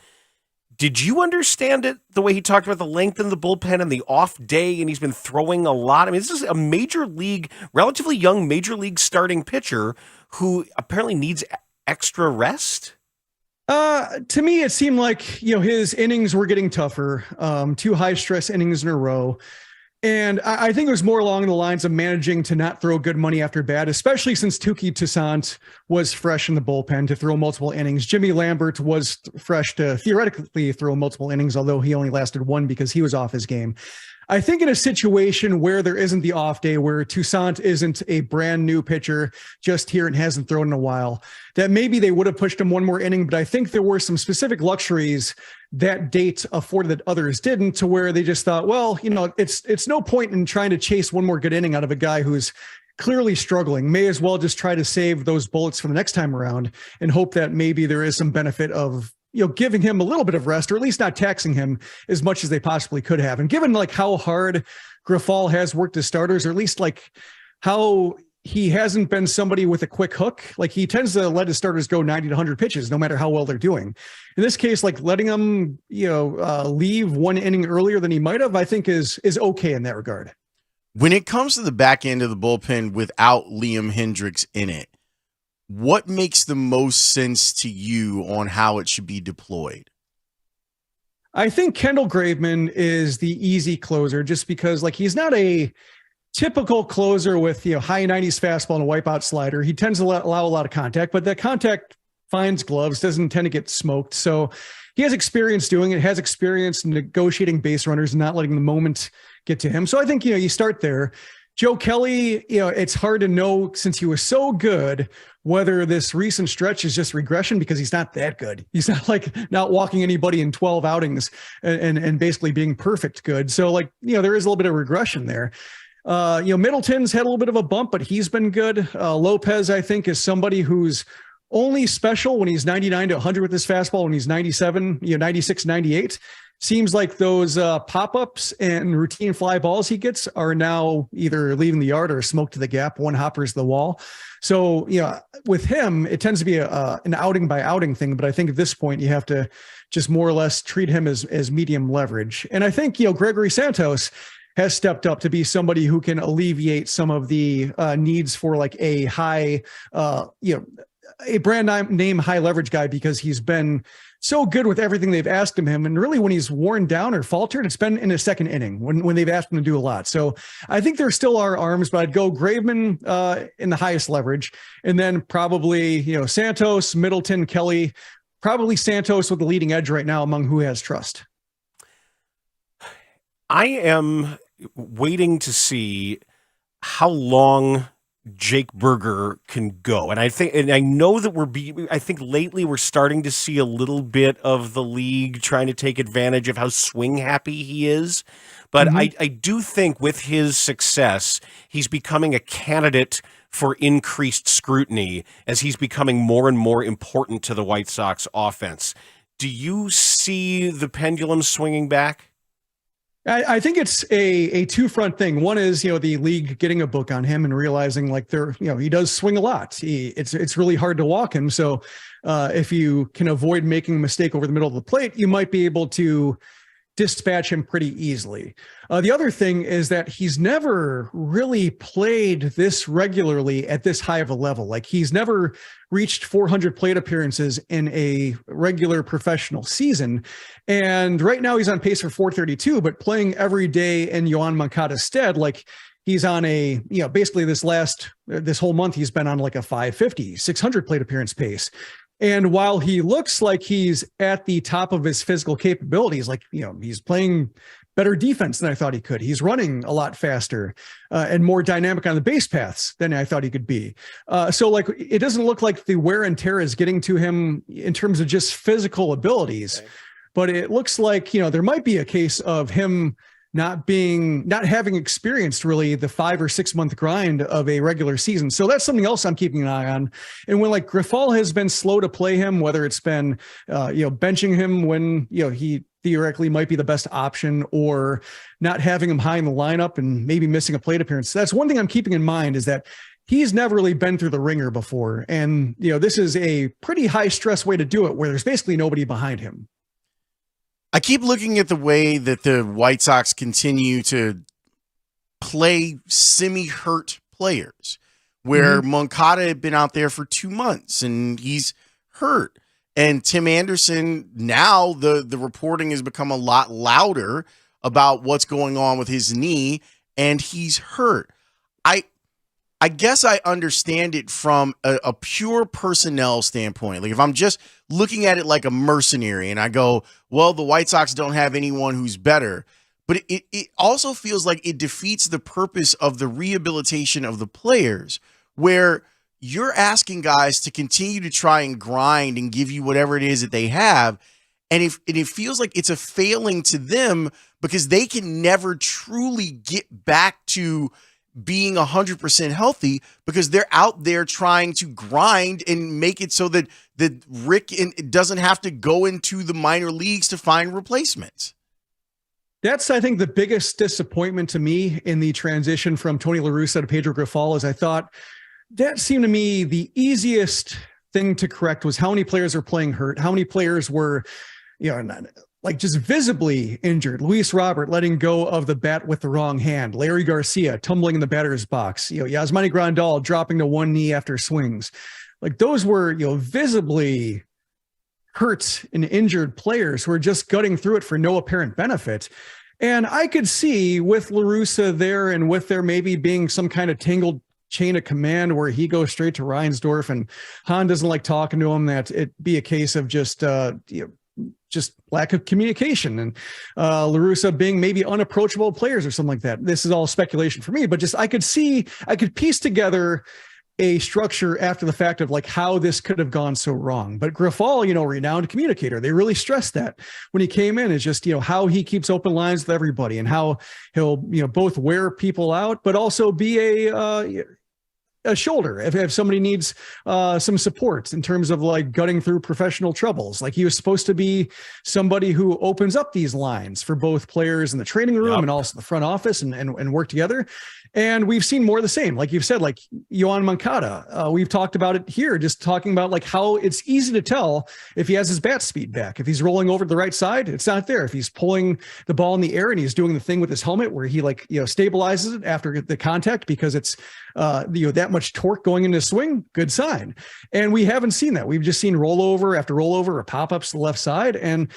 Did you understand it the way he talked about the length in the bullpen and the off day, and he's been throwing a lot? I mean, this is a major league, relatively young major league starting pitcher who apparently needs extra rest. To me, it seemed like, his innings were getting tougher, 2 high stress innings in a row. And I think it was more along the lines of managing to not throw good money after bad, especially since Touki Toussaint was fresh in the bullpen to throw multiple innings. Jimmy Lambert was fresh to theoretically throw multiple innings, although he only lasted one because he was off his game. I think in a situation where there isn't the off day, where Toussaint isn't a brand new pitcher just here and hasn't thrown in a while, that maybe they would have pushed him one more inning. But I think there were some specific luxuries that date afforded that others didn't, to where they just thought, well, it's no point in trying to chase one more good inning out of a guy who's clearly struggling. May as well just try to save those bullets for the next time around and hope that maybe there is some benefit of giving him a little bit of rest, or at least not taxing him as much as they possibly could have. And given like how hard Grifol has worked his starters, or at least like how he hasn't been somebody with a quick hook, like he tends to let his starters go 90 to 100 pitches, no matter how well they're doing. In this case, like letting him, leave one inning earlier than he might have, I think is okay in that regard. When it comes to the back end of the bullpen without Liam Hendriks in it, what makes the most sense to you on how it should be deployed? I think Kendall Graveman is the easy closer, just because like he's not a typical closer with high 90s fastball and a wipeout slider. He tends to allow a lot of contact, but that contact finds gloves, doesn't tend to get smoked. So he has experience doing it, has experience negotiating base runners and not letting the moment get to him. So I think you start there. Joe Kelly, it's hard to know, since he was so good, whether this recent stretch is just regression, because he's not that good. He's not like not walking anybody in 12 outings and basically being perfect good. So like, there is a little bit of regression there. Middleton's had a little bit of a bump, but he's been good. Lopez, I think, is somebody who's only special when he's 99 to 100 with his fastball, when he's 97, 96, 98. Seems like those pop-ups and routine fly balls he gets are now either leaving the yard or smoked to the gap. One hoppers the wall. So, with him, it tends to be an outing by outing thing. But I think at this point, you have to just more or less treat him as medium leverage. And I think, Gregory Santos has stepped up to be somebody who can alleviate some of the needs for like a high, a brand name high leverage guy, because he's been so good with everything they've asked him. And really, when he's worn down or faltered, it's been in a second inning when they've asked him to do a lot. So I think there still are arms, but I'd go Graveman in the highest leverage, and then probably, Santos, Middleton, Kelly, probably Santos with the leading edge right now among who has trust. I am waiting to see how long Jake Burger can go. And I know that I think lately we're starting to see a little bit of the league trying to take advantage of how swing happy he is. But I do think with his success, he's becoming a candidate for increased scrutiny as he's becoming more and more important to the White Sox offense. Do you see the pendulum swinging back? I think it's a two-front thing. One is, the league getting a book on him and realizing like he does swing a lot. It's really hard to walk him. So if you can avoid making a mistake over the middle of the plate, you might be able to dispatch him pretty easily. The other thing is that he's never really played this regularly at this high of a level. Like he's never reached 400 plate appearances in a regular professional season. And right now he's on pace for 432, but playing every day in Yoan Moncada's stead, like he's on a, basically this whole month, he's been on like a 550, 600 plate appearance pace. And while he looks like he's at the top of his physical capabilities, like, he's playing better defense than I thought he could. He's running a lot faster and more dynamic on the base paths than I thought he could be. So like, it doesn't look like the wear and tear is getting to him in terms of just physical abilities, okay. But it looks like, there might be a case of him not having experienced really the 5 or 6 month grind of a regular season. So that's something else I'm keeping an eye on. And when like Grifol has been slow to play him, whether it's been, benching him when, he theoretically might be the best option, or not having him high in the lineup and maybe missing a plate appearance. That's one thing I'm keeping in mind, is that he's never really been through the ringer before. And, this is a pretty high stress way to do it, where there's basically nobody behind him. I keep looking at the way that the White Sox continue to play semi-hurt players, where Moncada had been out there for 2 months and he's hurt. And Tim Anderson, now the reporting has become a lot louder about what's going on with his knee, and he's hurt. I guess I understand it from a pure personnel standpoint. Like if I'm just looking at it like a mercenary and I go, well, the White Sox don't have anyone who's better. But it also feels like it defeats the purpose of the rehabilitation of the players, where you're asking guys to continue to try and grind and give you whatever it is that they have. And it feels like it's a failing to them because they can never truly get back to being 100% healthy because they're out there trying to grind and make it so that Rick doesn't have to go into the minor leagues to find replacements. That's, I think, the biggest disappointment to me in the transition from Tony La Russa to Pedro Grifol is I thought that seemed to me the easiest thing to correct was how many players are playing hurt, how many players were, like just visibly injured. Luis Robert letting go of the bat with the wrong hand. Larry Garcia tumbling in the batter's box. Yasmani Grandal dropping to one knee after swings. Like those were, visibly hurt and injured players who are just gutting through it for no apparent benefit. And I could see with La Russa there and with there maybe being some kind of tangled chain of command where he goes straight to Reinsdorf and Hahn doesn't like talking to him, that it be a case of just lack of communication and La Russa being maybe unapproachable players or something like that. This is all speculation for me, but just I could piece together a structure after the fact of like how this could have gone so wrong. But Grifol, renowned communicator, they really stressed that when he came in, is just, how he keeps open lines with everybody and how he'll, both wear people out, but also be a shoulder if somebody needs some support in terms of like gutting through professional troubles. Like he was supposed to be somebody who opens up these lines for both players in the training room and also the front office and work together. And we've seen more of the same. Like you've said, like Yoan Moncada, we've talked about it here, just talking about like how it's easy to tell if he has his bat speed back. If he's rolling over to the right side, it's not there. If he's pulling the ball in the air and he's doing the thing with his helmet where he stabilizes it after the contact because it's that much torque going into swing, good sign. And we haven't seen that. We've just seen rollover after rollover or pop-ups to the left side. And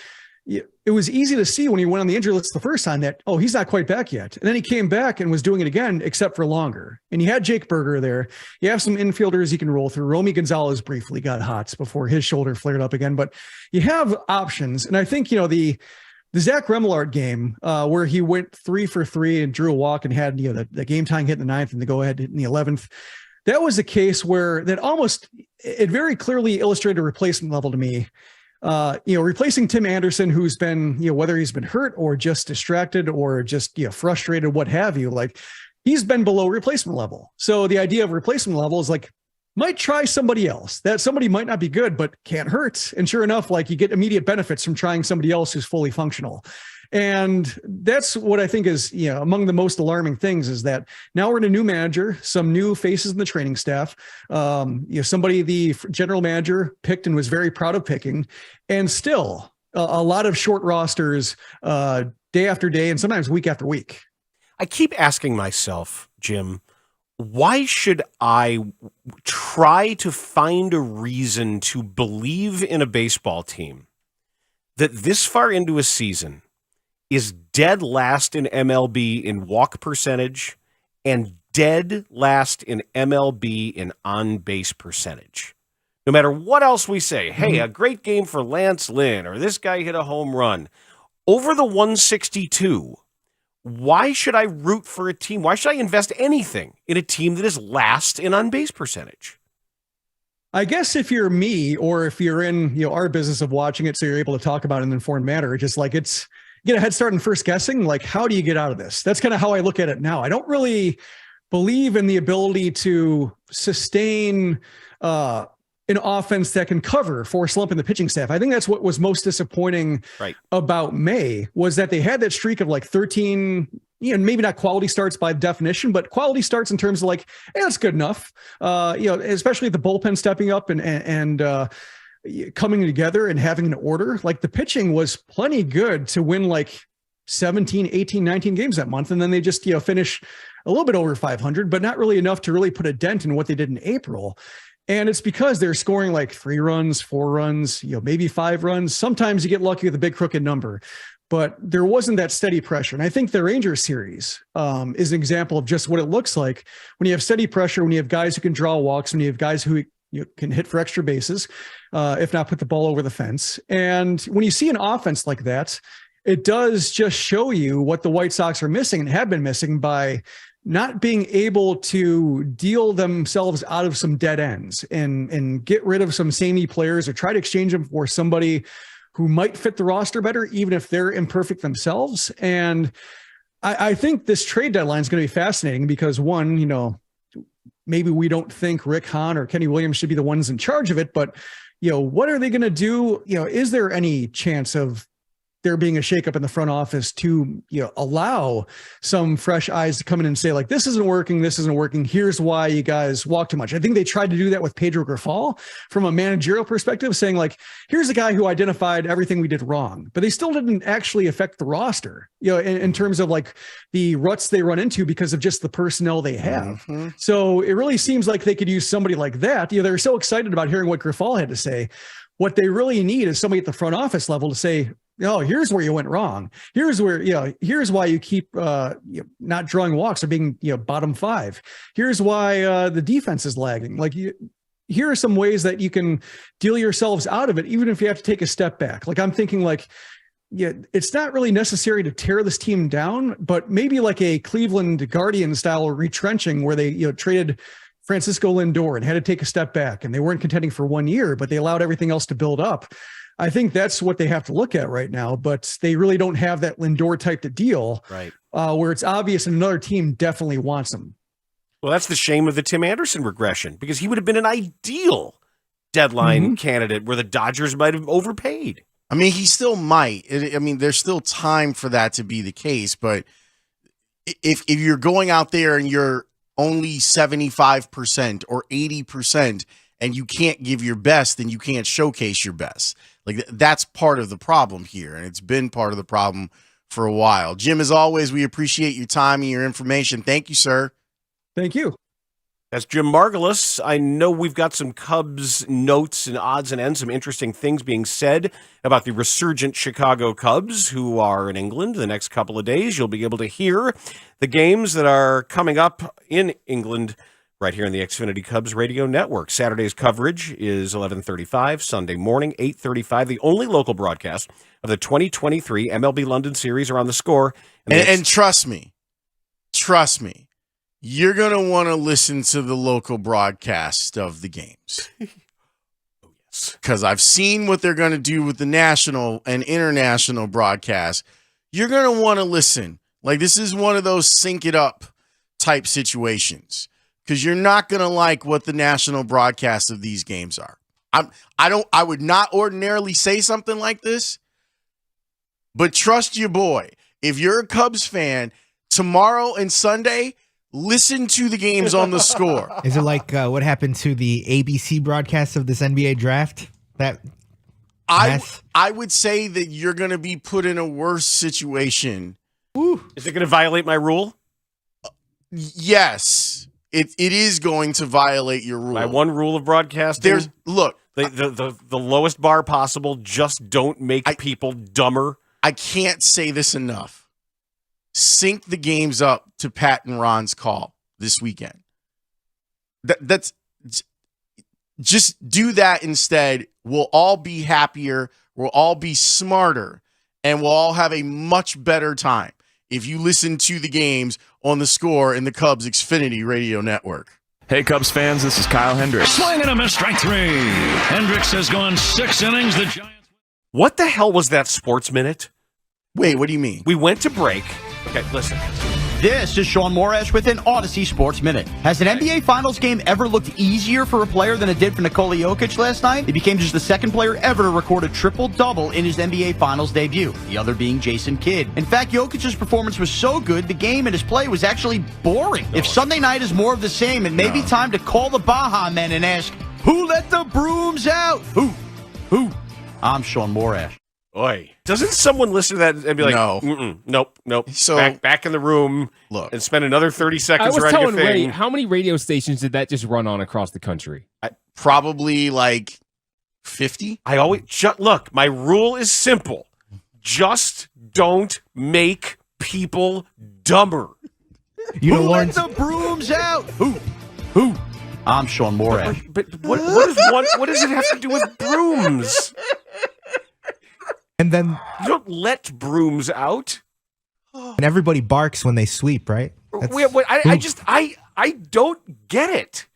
it was easy to see when he went on the injury list the first time that, he's not quite back yet. And then he came back and was doing it again, except for longer. And you had Jake Berger there. You have some infielders you can roll through. Romy Gonzalez briefly got hots before his shoulder flared up again, but you have options. And I think, the Zach Remillard game where he went 3 for 3 and drew a walk and had, the game tying hit in the 9th and the go ahead in the 11th. That was a case where it very clearly illustrated a replacement level to me. Replacing Tim Anderson, who's been, whether he's been hurt or just distracted or just, frustrated, what have you, like he's been below replacement level. So the idea of replacement level is like, might try somebody else. That somebody might not be good, but can't hurt. And sure enough, like you get immediate benefits from trying somebody else who's fully functional. And that's what I think is, among the most alarming things is that now we're in a new manager, some new faces in the training staff, somebody the general manager picked and was very proud of picking, and still a lot of short rosters day after day and sometimes week after week. I keep asking myself, Jim, why should I try to find a reason to believe in a baseball team that this far into a season is dead last in MLB in walk percentage and dead last in MLB in on-base percentage? No matter what else we say, hey, a great game for Lance Lynn, or this guy hit a home run. Over the 162, why should I root for a team? Why should I invest anything in a team that is last in on-base percentage? I guess if you're me, or if you're in our business of watching it so you're able to talk about it in an informed manner, just like it's get a head start in first guessing, like how do you get out of this? That's kind of how I look at it now. I don't really believe in the ability to sustain an offense that can cover for a slump in the pitching staff. I think that's what was most disappointing about May, was that they had that streak of like 13, maybe not quality starts by definition, but quality starts in terms of like, hey, that's good enough. Especially the bullpen stepping up and coming together and having an order. Like the pitching was plenty good to win like 17, 18, 19 games that month. And then they just, finish a little bit over 500, but not really enough to really put a dent in what they did in April. And it's because they're scoring like 3 runs, 4 runs, maybe 5 runs. Sometimes you get lucky with a big crooked number. but there wasn't that steady pressure. And I think the Rangers series is an example of just what it looks like when you have steady pressure, when you have guys who can draw walks, when you have guys who you can hit for extra bases, if not put the ball over the fence. And when you see an offense like that, it does just show you what the White Sox are missing and have been missing by not being able to deal themselves out of some dead ends and get rid of some samey players or try to exchange them for somebody who might fit the roster better, even if they're imperfect themselves. And I think this trade deadline is going to be fascinating because one, maybe we don't think Rick Hahn or Kenny Williams should be the ones in charge of it, but what are they going to do? Is there any chance of there being a shakeup in the front office to allow some fresh eyes to come in and say, like, this isn't working. Here's why you guys walk too much. I think they tried to do that with Pedro Grifol from a managerial perspective, saying, like, here's a guy who identified everything we did wrong, but they still didn't actually affect the roster, in terms of like the ruts they run into because of just the personnel they have. Mm-hmm. So it really seems like they could use somebody like that. They're so excited about hearing what Grifol had to say. What they really need is somebody at the front office level to say, here's where you went wrong. Here's where, here's why you keep not drawing walks or being, bottom 5. Here's why the defense is lagging. Like, here are some ways that you can deal yourselves out of it, even if you have to take a step back. Like, I'm thinking like, it's not really necessary to tear this team down, but maybe like a Cleveland Guardian style retrenching where they, traded Francisco Lindor and had to take a step back, and they weren't contending for 1 year, but they allowed everything else to build up. I think that's what they have to look at right now, but they really don't have that Lindor type of deal, right? Where it's obvious and another team definitely wants him. Well, that's the shame of the Tim Anderson regression, because he would have been an ideal deadline candidate where the Dodgers might have overpaid. I mean, he still might. There's still time for that to be the case, but if you're going out there and you're only 75% or 80% and you can't give your best, then you can't showcase your best. Like, that's part of the problem here, and it's been part of the problem for a while. Jim, as always, we appreciate your time and your information. Thank you, sir. Thank you. That's Jim Margulis. I know we've got some Cubs notes and odds and ends, some interesting things being said about the resurgent Chicago Cubs, who are in England the next couple of days. You'll be able to hear the games that are coming up in England right here on the Xfinity Cubs radio network. Saturday's coverage is 11:35, Sunday morning, 8:35, the only local broadcast of the 2023 MLB London Series are on the Score. And trust me, you're going to want to listen to the local broadcast of the games. Oh, yes. Because I've seen what they're going to do with the national and international broadcast. You're going to want to listen. Like, this is one of those sync it up type situations, because you're not going to like what the national broadcasts of these games are. I would not ordinarily say something like this, but trust your boy. If you're a Cubs fan, tomorrow and Sunday, listen to the games on the Score. Is it like what happened to the ABC broadcast of this NBA draft? I would say that you're going to be put in a worse situation. Is it going to violate my rule? Yes. It is going to violate your rule. My one rule of broadcasting. Look, the lowest bar possible. Just don't make people dumber. I can't say this enough. Sync the games up to Pat and Ron's call this weekend. That's just do that instead. We'll all be happier. We'll all be smarter, and we'll all have a much better time if you listen to the games on the Score in the Cubs Xfinity radio network. Hey, Cubs fans, this is Kyle Hendricks. Swing and a miss, strike 3. Hendricks has gone 6 innings. The Giants. What the hell was that Sports Minute? Wait, what do you mean? We went to break. Okay, listen. This is Sean Morash with an Odyssey Sports Minute. Has an NBA Finals game ever looked easier for a player than it did for Nikola Jokic last night? He became just the second player ever to record a triple-double in his NBA Finals debut, the other being Jason Kidd. In fact, Jokic's performance was so good, the game and his play was actually boring. If Sunday night is more of the same, it may be time to call the Baja Men and ask, who let the brooms out? Who? I'm Sean Morash. Oi. Doesn't someone listen to that and be like, no. Nope. So back in the room and spend another 30 seconds writing a thing. I was telling Ray, how many radio stations did that just run on across the country? Probably like 50. Look, my rule is simple. Just don't make people dumber. Who let the brooms out? Who? I'm Sean Morash. But what does it have to do with brooms? And then You don't let brooms out. and everybody barks when they sweep, right? I don't get it.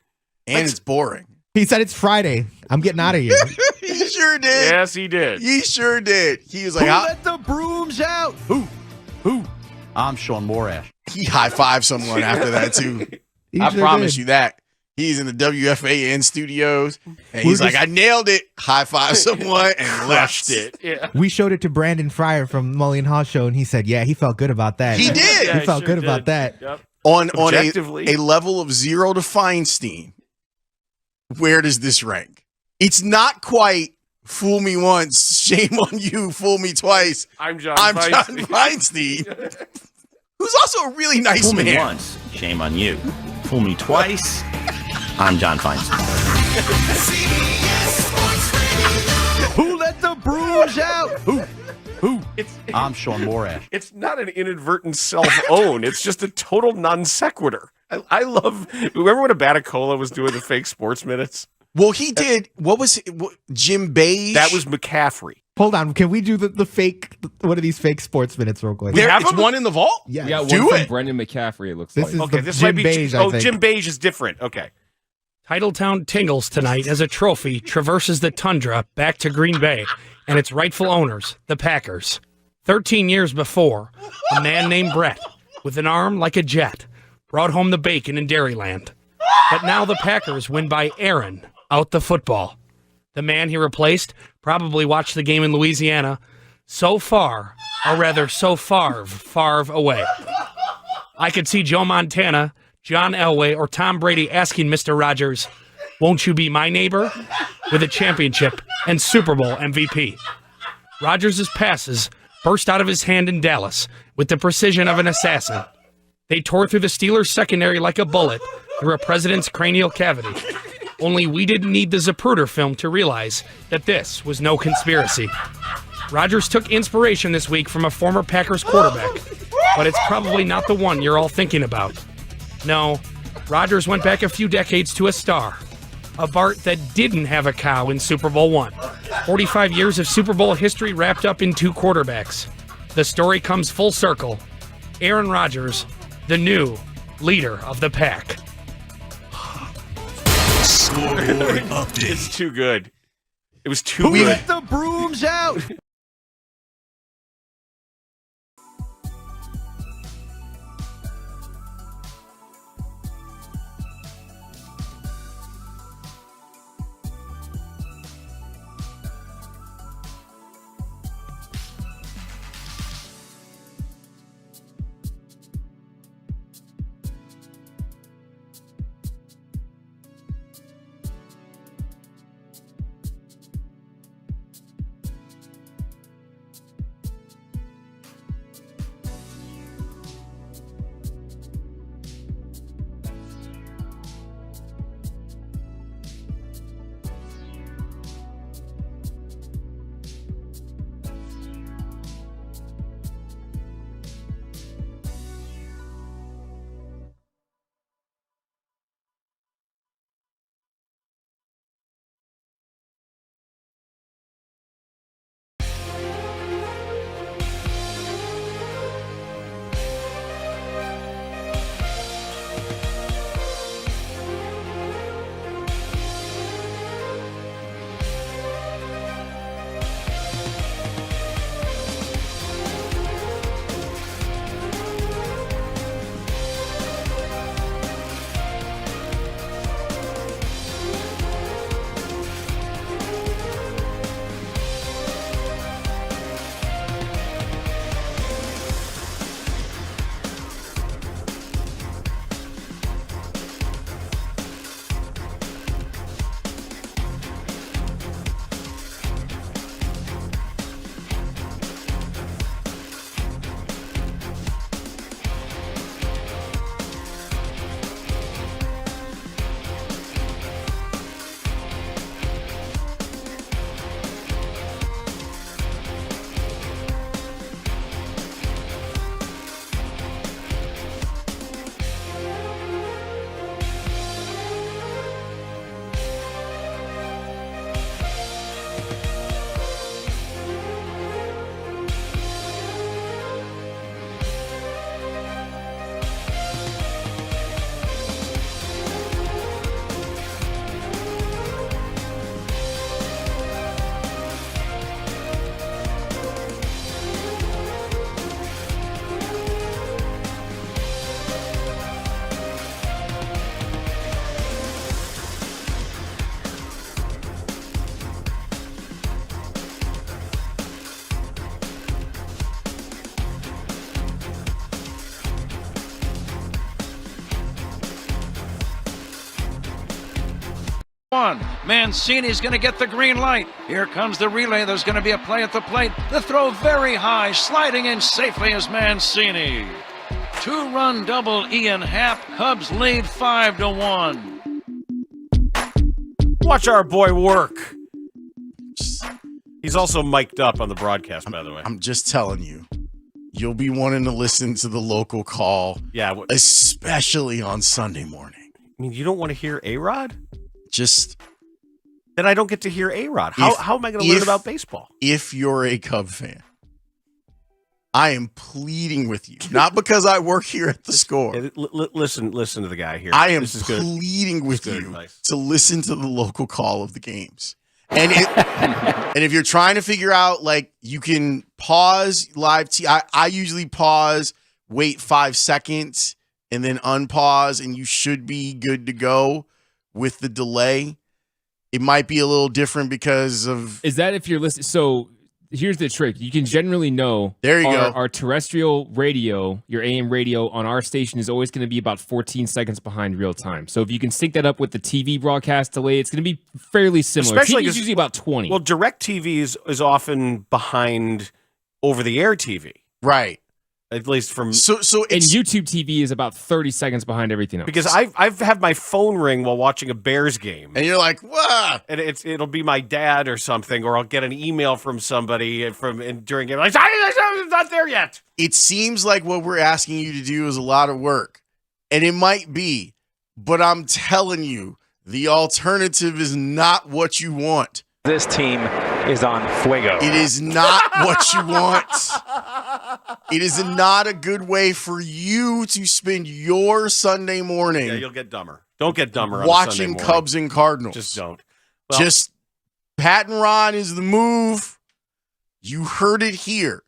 And it's boring. He said it's Friday. I'm getting out of here. He sure did. Yes, he did. He sure did. He was like, Who let the brooms out? Who? I'm Sean Morash. he high-fived someone after that, too. He I sure promise did. you that. He's in the WFAN studios, and he's like, I nailed it. High-five someone and left it. Yeah. We showed it to Brandon Fryer from Mully and Haugh show, and he said, "Yeah, he felt good about that." He did. Yeah, He felt sure good about did. that. Yep. On Objectively. a level of 0 to Feinstein, where does this rank? It's not quite fool me once, shame on you, fool me twice. I'm John Feinstein, who's also a really nice Fool man. me once, shame on you. Fool me twice, I'm John Feinstein. Who let the brooms out? Who? It's I'm Sean Morash. It's not an inadvertent self-own. It's just a total non sequitur. I love. Remember when Abaticola was doing the fake sports minutes? Well, he did. What was it? Jim Beige? That was McCaffrey. Hold on, can we do the fake one of these fake sports minutes real quick? It's one in the vault? Yeah. Yeah, one Do from it. Brendan McCaffrey, it looks This like. is Okay, the this Jim might be. Beige, I think. Jim Beige is different. Okay. Titletown tingles tonight as a trophy traverses the tundra back to Green Bay and its rightful owners, the Packers. 13 years before, a man named Brett, with an arm like a jet, brought home the bacon in Dairyland. But now the Packers win by Aaron out the football. The man he replaced probably watched the game in Louisiana so far, or rather so far away. I could see Joe Montana, John Elway, or Tom Brady asking Mr. Rogers, "Won't you be my neighbor?" with a championship and Super Bowl MVP. Rogers' passes burst out of his hand in Dallas with the precision of an assassin. They tore through the Steelers' secondary like a bullet through a president's cranial cavity. Only we didn't need the Zapruder film to realize that this was no conspiracy. Rodgers took inspiration this week from a former Packers quarterback, but it's probably not the one you're all thinking about. No, Rodgers went back a few decades to a star, a Bart that didn't have a cow in Super Bowl I. 45 years of Super Bowl history wrapped up in 2 quarterbacks. The story comes full circle. Aaron Rodgers, the new leader of the pack. Scoreboard update. It's too good. It was too Who good. let the brooms out? One. Mancini's going to get the green light. Here comes the relay. There's going to be a play at the plate. The throw very high. Sliding in safely is Mancini. 2-run double Ian Happ. Cubs lead 5-1. Watch our boy work. He's also mic'd up on the broadcast, by the way. I'm just telling you. You'll be wanting to listen to the local call. Yeah. Especially on Sunday morning. I mean, you don't want to hear A-Rod? Then I don't get to hear A-Rod. How am I going to learn about baseball? If you're a Cub fan, I am pleading with you, not because I work here at the Score. Listen to the guy here. I am pleading with you to listen to the local call of the games. And if you're trying to figure out, like, you can pause live. I usually pause, wait 5 seconds, and then unpause, and you should be good to go. With the delay, it might be a little different because of... Is that if you're listening? So here's the trick. You can generally know... There you go. Our terrestrial radio, your AM radio on our station is always going to be about 14 seconds behind real time. So if you can sync that up with the TV broadcast delay, it's going to be fairly similar. Especially TV is usually about 20. Well, direct TV is often behind over-the-air TV. Right. At least from... So and YouTube TV is about 30 seconds behind everything else. Because I've had my phone ring while watching a Bears game. And you're like, what? And it'll be my dad or something, or I'll get an email from somebody during game. Like, it's not there yet. It seems like what we're asking you to do is a lot of work. And it might be. But I'm telling you, the alternative is not what you want. This team is on fuego. It is not what you want. It is not a good way for you to spend your Sunday morning. Yeah, you'll get dumber. Don't get dumber on watching Sunday morning. Cubs and Cardinals. Just don't. Well, just Pat and Ron is the move. You heard it here.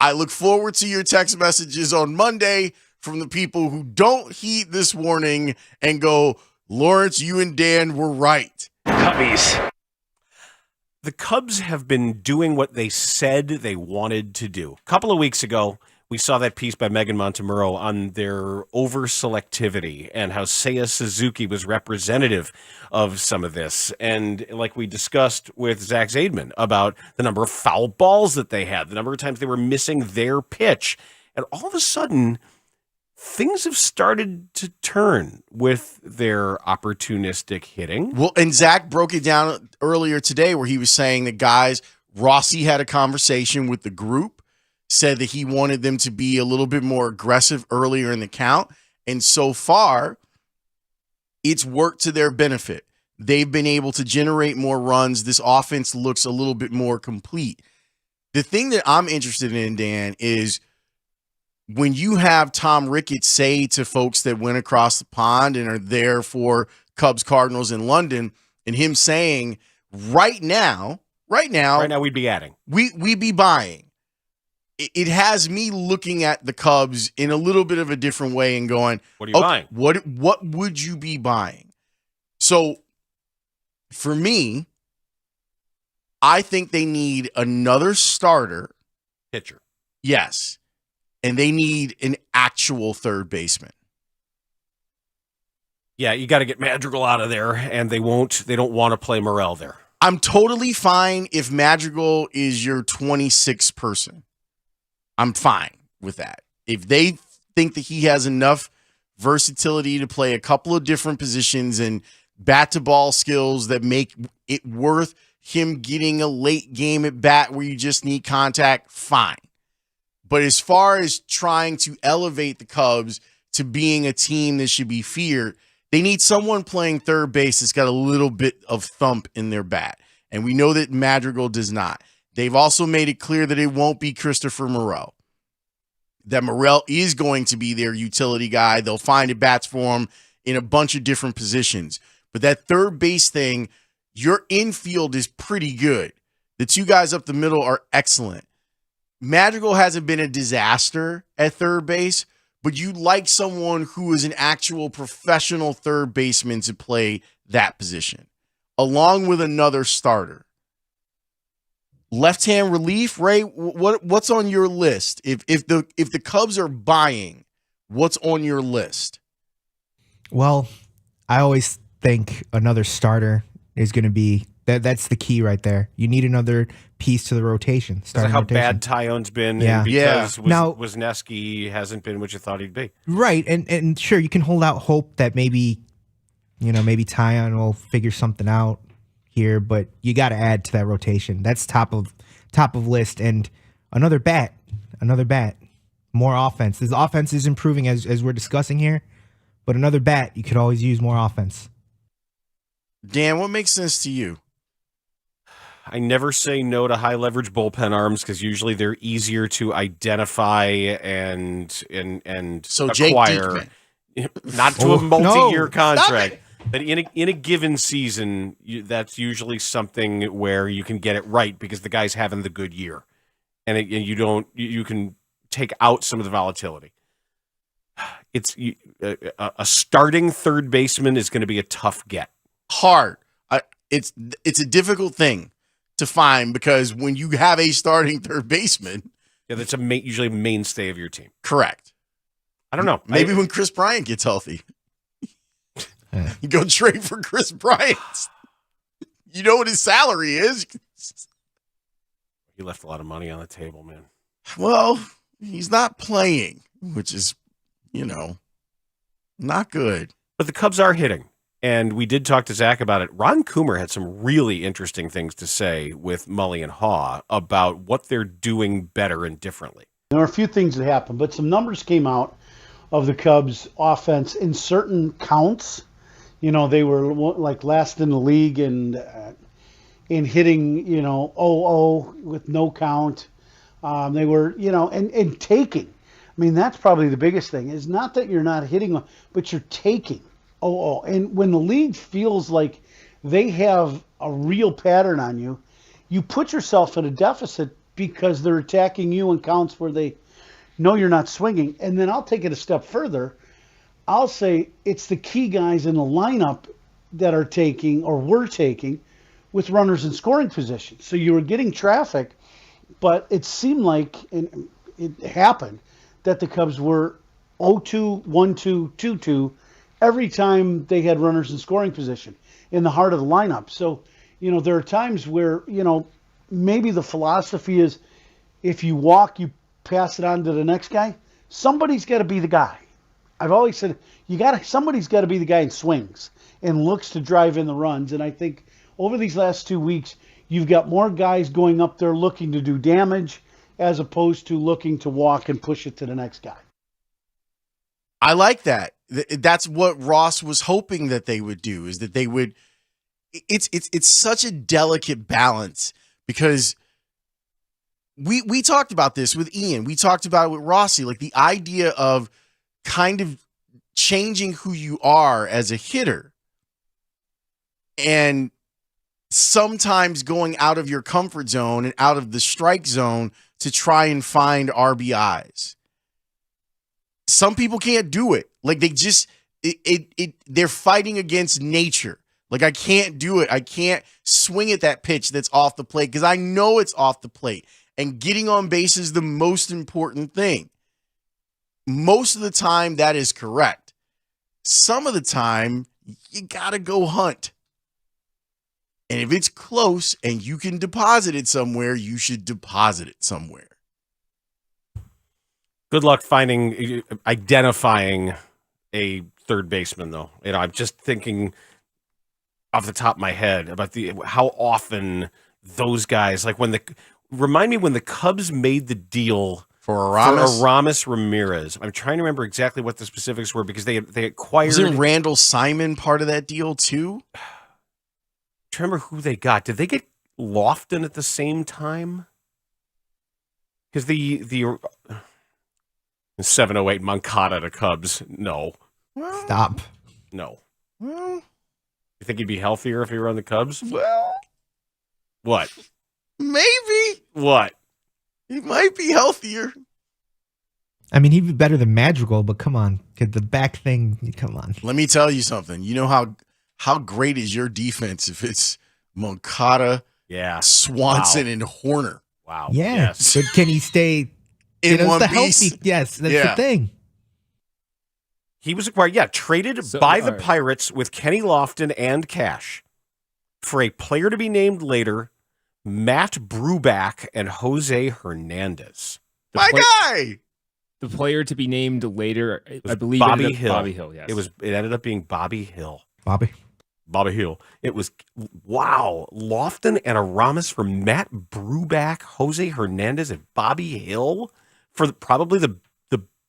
I look forward to your text messages on Monday from the people who don't heed this warning and go, Lawrence, you and Dan were right. Cubbies. The Cubs have been doing what they said they wanted to do. A couple of weeks ago, we saw that piece by Megan Montemurro on their over-selectivity and how Seiya Suzuki was representative of some of this. And like we discussed with Zach Zaidman about the number of foul balls that they had, the number of times they were missing their pitch. And all of a sudden, things have started to turn with their opportunistic hitting. Well, and Zach broke it down earlier today where he was saying that guys, Rossi had a conversation with the group, said that he wanted them to be a little bit more aggressive earlier in the count. And so far, it's worked to their benefit. They've been able to generate more runs. This offense looks a little bit more complete. The thing that I'm interested in, Dan, is when you have Tom Ricketts say to folks that went across the pond and are there for Cubs Cardinals in London, and him saying right now we'd be adding. We'd be buying. It has me looking at the Cubs in a little bit of a different way and going, what are you buying? What would you be buying? So for me, I think they need another starter. Pitcher. Yes. And they need an actual third baseman. Yeah, you got to get Madrigal out of there, and they don't want to play Morel there. I'm totally fine if Madrigal is your 26th person. I'm fine with that. If they think that he has enough versatility to play a couple of different positions and bat-to-ball skills that make it worth him getting a late game at bat where you just need contact, fine. But as far as trying to elevate the Cubs to being a team that should be feared, they need someone playing third base that's got a little bit of thump in their bat. And we know that Madrigal does not. They've also made it clear that it won't be Christopher Morel. That Morel is going to be their utility guy. They'll find at bats for him in a bunch of different positions. But that third base thing, your infield is pretty good. The two guys up the middle are excellent. Madrigal hasn't been a disaster at third base, but you like someone who is an actual professional third baseman to play that position, along with another starter. Left-hand relief, Ray, what's on your list? If the Cubs are buying, what's on your list? Well, I always think another starter is going to be that's the key right there. You need another piece to the rotation. Because of how bad Tyone's been, Yeah. and because Now- Wisniewski hasn't been what you thought he'd be. Right, and sure, you can hold out hope that maybe Tyon will figure something out here, but you got to add to that rotation. That's top of list, and another bat, more offense. This offense is improving as we're discussing here, but another bat, you could always use more offense. Dan, what makes sense to you? I never say no to high leverage bullpen arms because usually they're easier to identify and So Jake acquire. Diekman. Not to a multi-year no, stop contract, it. but in a given season, that's usually something where you can get it right because the guy's having the good year, and you can take out some of the volatility. It's a starting third baseman is going to be a tough get. Hard. It's a difficult thing to find because when you have a starting third baseman, that's usually a mainstay of your team. Correct. I don't know. Maybe when Chris Bryant gets healthy, you go trade for Chris Bryant. You know what his salary is. He left a lot of money on the table, man. Well, he's not playing, which is, not good. But the Cubs are hitting. And we did talk to Zach about it. Ron Coomer had some really interesting things to say with Mully and Haugh about what they're doing better and differently. There were a few things that happened, but some numbers came out of the Cubs offense in certain counts. They were like last in the league in hitting, 0-0 with no count. They were, and taking. I mean, that's probably the biggest thing is not that you're not hitting, but you're taking. And when the league feels like they have a real pattern on you, you put yourself in a deficit because they're attacking you in counts where they know you're not swinging. And then I'll take it a step further. I'll say it's the key guys in the lineup that are taking or were taking with runners in scoring position. So you were getting traffic, but it seemed like, and it happened, that the Cubs were 0-2, 1-2, 2-2 every time they had runners in scoring position in the heart of the lineup. So, there are times where, maybe the philosophy is if you walk, you pass it on to the next guy. Somebody's got to be the guy. I've always said somebody's got to be the guy in swings and looks to drive in the runs. And I think over these last 2 weeks, you've got more guys going up there looking to do damage as opposed to looking to walk and push it to the next guy. I like that. That's what Ross was hoping that they would do, is that they would. It's such a delicate balance because we talked about this with Ian. We talked about it with Rossi, like the idea of kind of changing who you are as a hitter and sometimes going out of your comfort zone and out of the strike zone to try and find RBIs. Some people can't do it. Like they just, they're fighting against nature. Like I can't do it. I can't swing at that pitch that's off the plate because I know it's off the plate. And getting on base is the most important thing. Most of the time, that is correct. Some of the time, you got to go hunt. And if it's close and you can deposit it somewhere, you should deposit it somewhere. Good luck identifying a third baseman, though. I'm just thinking off the top of my head about how often those guys, like remind me when the Cubs made the deal for Aramis Ramirez. I'm trying to remember exactly what the specifics were because they acquired. Wasn't Randall Simon part of that deal too? I'm trying to remember who they got. Did they get Lofton at the same time? Because the 708 Moncada to Cubs. No. Stop. No. Well, You think he'd be healthier if he were on the Cubs? Well, what? Maybe. What? He might be healthier. I mean, he'd be better than Madrigal, but come on. The back thing, come on. Let me tell you something. You know how great is your defense if it's Moncada, Swanson, and Horner? Wow. Yeah. Yes. But can he stay in one the piece? Healthy, yes, that's the thing. He was acquired, traded by the Pirates with Kenny Lofton and cash for a player to be named later, Matt Bruback and Jose Hernandez. My guy! The player to be named later, I believe, Bobby Hill. Bobby Hill, yes. It ended up being Bobby Hill. Bobby Hill. It was, wow, Lofton and Aramis for Matt Bruback, Jose Hernandez, and Bobby Hill for probably the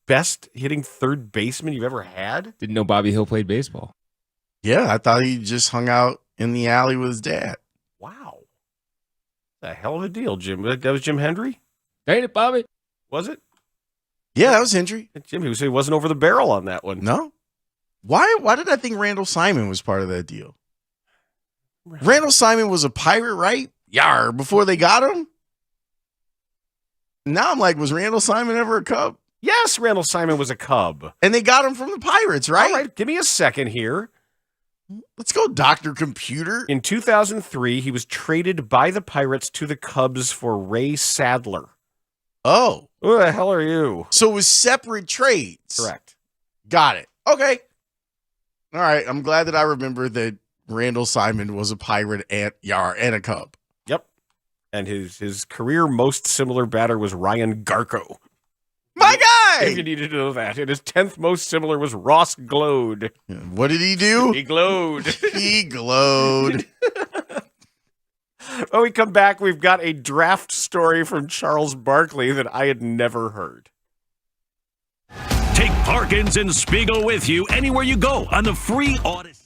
best hitting third baseman you've ever had? Didn't know Bobby Hill played baseball. Yeah, I thought he just hung out in the alley with his dad. Wow. A hell of a deal, Jim. That was Jim Hendry? Ain't it, Bobby? Was it? Yeah, that was Hendry. Jim, he wasn't over the barrel on that one. No. Why did I think Randall Simon was part of that deal? Randall Simon was a Pirate, right? Yar, before they got him? Now I'm like, was Randall Simon ever a Cub? Yes, Randall Simon was a Cub. And they got him from the Pirates, right? All right, give me a second here. Let's go, Dr. Computer. In 2003, he was traded by the Pirates to the Cubs for Ray Sadler. Oh. Who the hell are you? So it was separate trades. Correct. Got it. Okay. All right. I'm glad that I remember that Randall Simon was a Pirate and a Cub. Yep. And his career most similar batter was Ryan Garco. My guy! If you needed to know that. And his 10th most similar was Ross Glode. What did he do? He glowed. He glowed. When we come back, we've got a draft story from Charles Barkley that I had never heard. Take Parkins and Spiegel with you anywhere you go on the free Odyssey.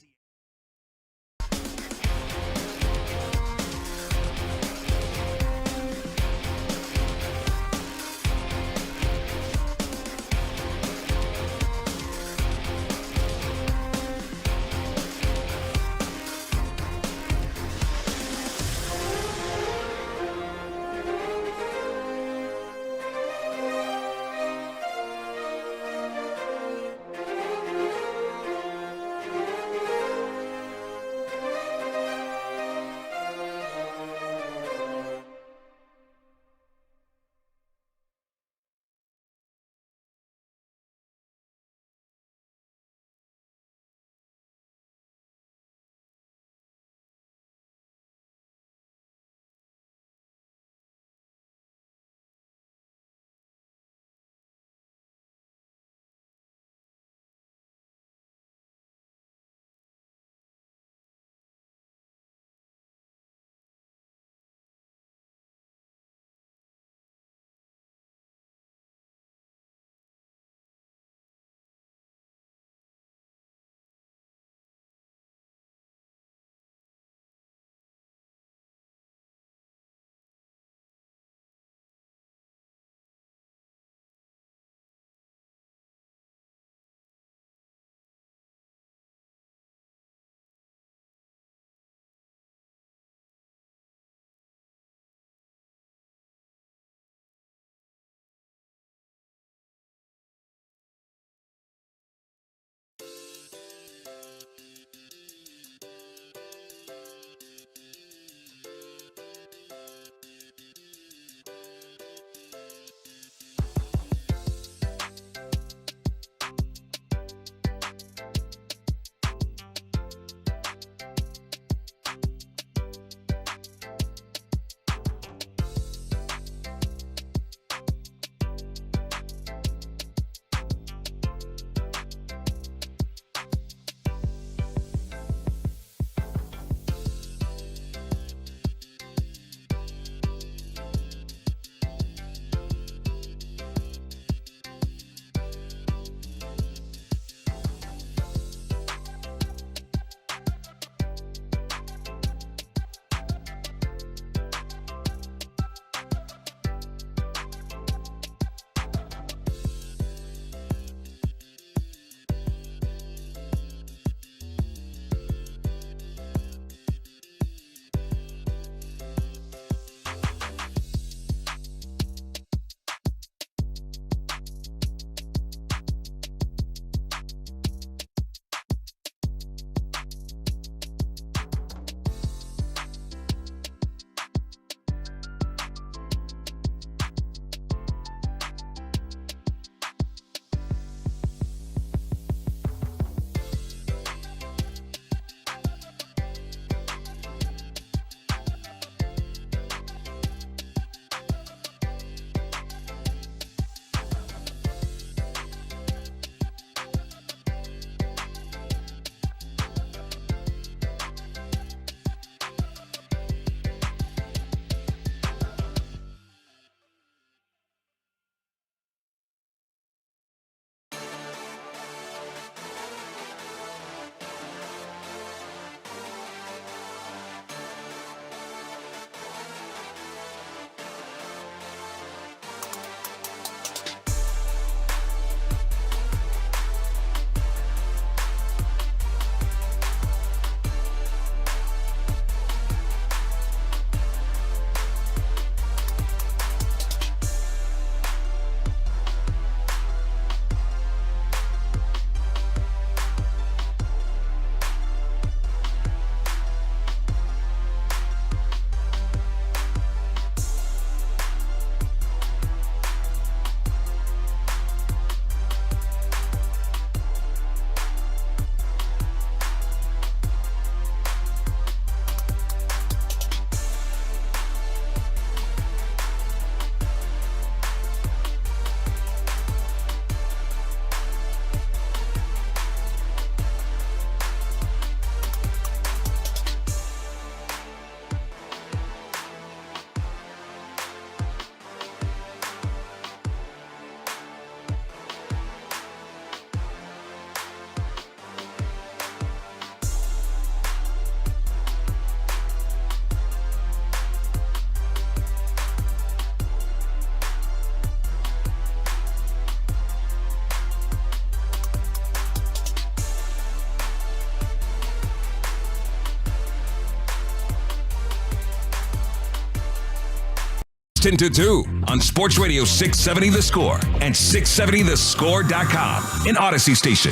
10 to 2 on Sports Radio 670 The Score and 670thescore.com in Odyssey Station.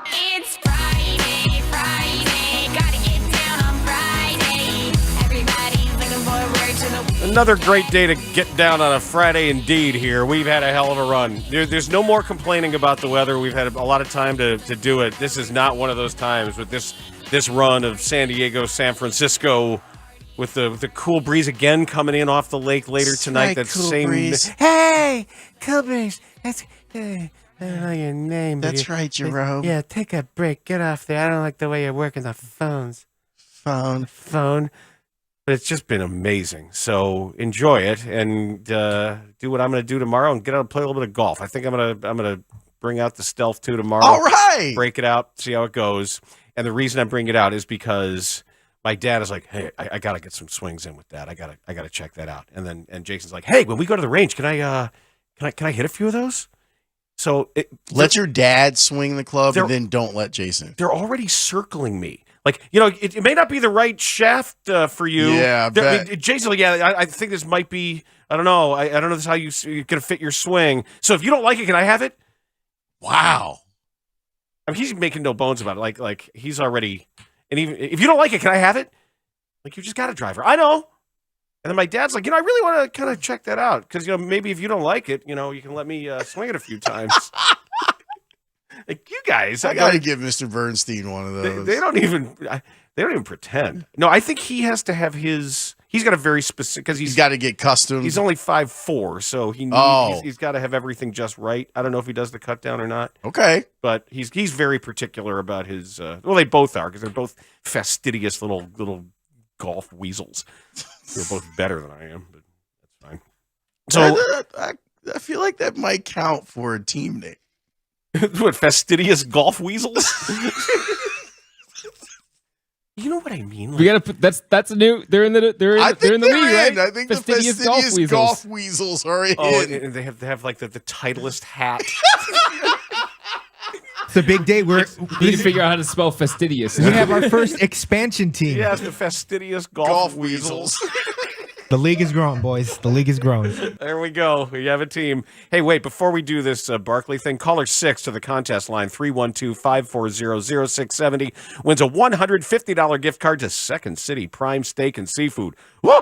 It's Friday, gotta get down on Friday. Everybody's looking forward to the weekend. Another great day to get down on a Friday indeed here. We've had a hell of a run. There's no more complaining about the weather. We've had a lot of time to do it. This is not one of those times with this run of San Diego, San Francisco, with the cool breeze again coming in off the lake later tonight. Right, That's cool same breeze. Hey, cool breeze. That's I don't know your name. That's right, Jerome. Yeah, take a break. Get off there. I don't like the way you're working the phones. Phone. But it's just been amazing. So enjoy it and do what I'm going to do tomorrow and get out and play a little bit of golf. I think I'm gonna bring out the Stealth 2 tomorrow. All right. Break it out, see how it goes. And the reason I bring it out is because my dad is like, hey, I got to get some swings in with that. I gotta check that out. And Jason's like, hey, when we go to the range, can I hit a few of those? So let your dad swing the club and then don't let Jason. They're already circling me. Like, it may not be the right shaft for you. Yeah, I bet. Jason's like, yeah, I think this might be, I don't know. I don't know this is how you're going to fit your swing. So if you don't like it, can I have it? Wow. I mean, he's making no bones about it. Like he's already, and even if you don't like it, can I have it? Like, you just got a driver. I know. And then my dad's like, I really want to kind of check that out because maybe if you don't like it, you can let me swing it a few times. Like, you guys, I got to give Mr. Bernstein one of those. They don't even pretend. No, I think he has to have his. He's got a very specific because he's got to get custom. He's only 5'4", so he's got to have everything just right. I don't know if he does the cut down or not. Okay, but he's very particular about his. Well, they both are because they're both fastidious little golf weasels. They're both better than I am, but that's fine. So I feel like that might count for a team name. What, fastidious golf weasels? You know what I mean? Like, we gotta put that's a new. They're in the league, right? I think fastidious the fastidious golf weasels are in. Oh, and they have like the Titleist hat. It's a big day. We need to figure out how to spell fastidious. We have our first expansion team. Yeah, it's the fastidious golf weasels. The league is growing, boys. The league is growing. There we go. We have a team. Hey, wait, before we do this Barkley thing, caller 6 to the contest line, 312-540-0670, wins a $150 gift card to Second City Prime Steak and Seafood. Woo!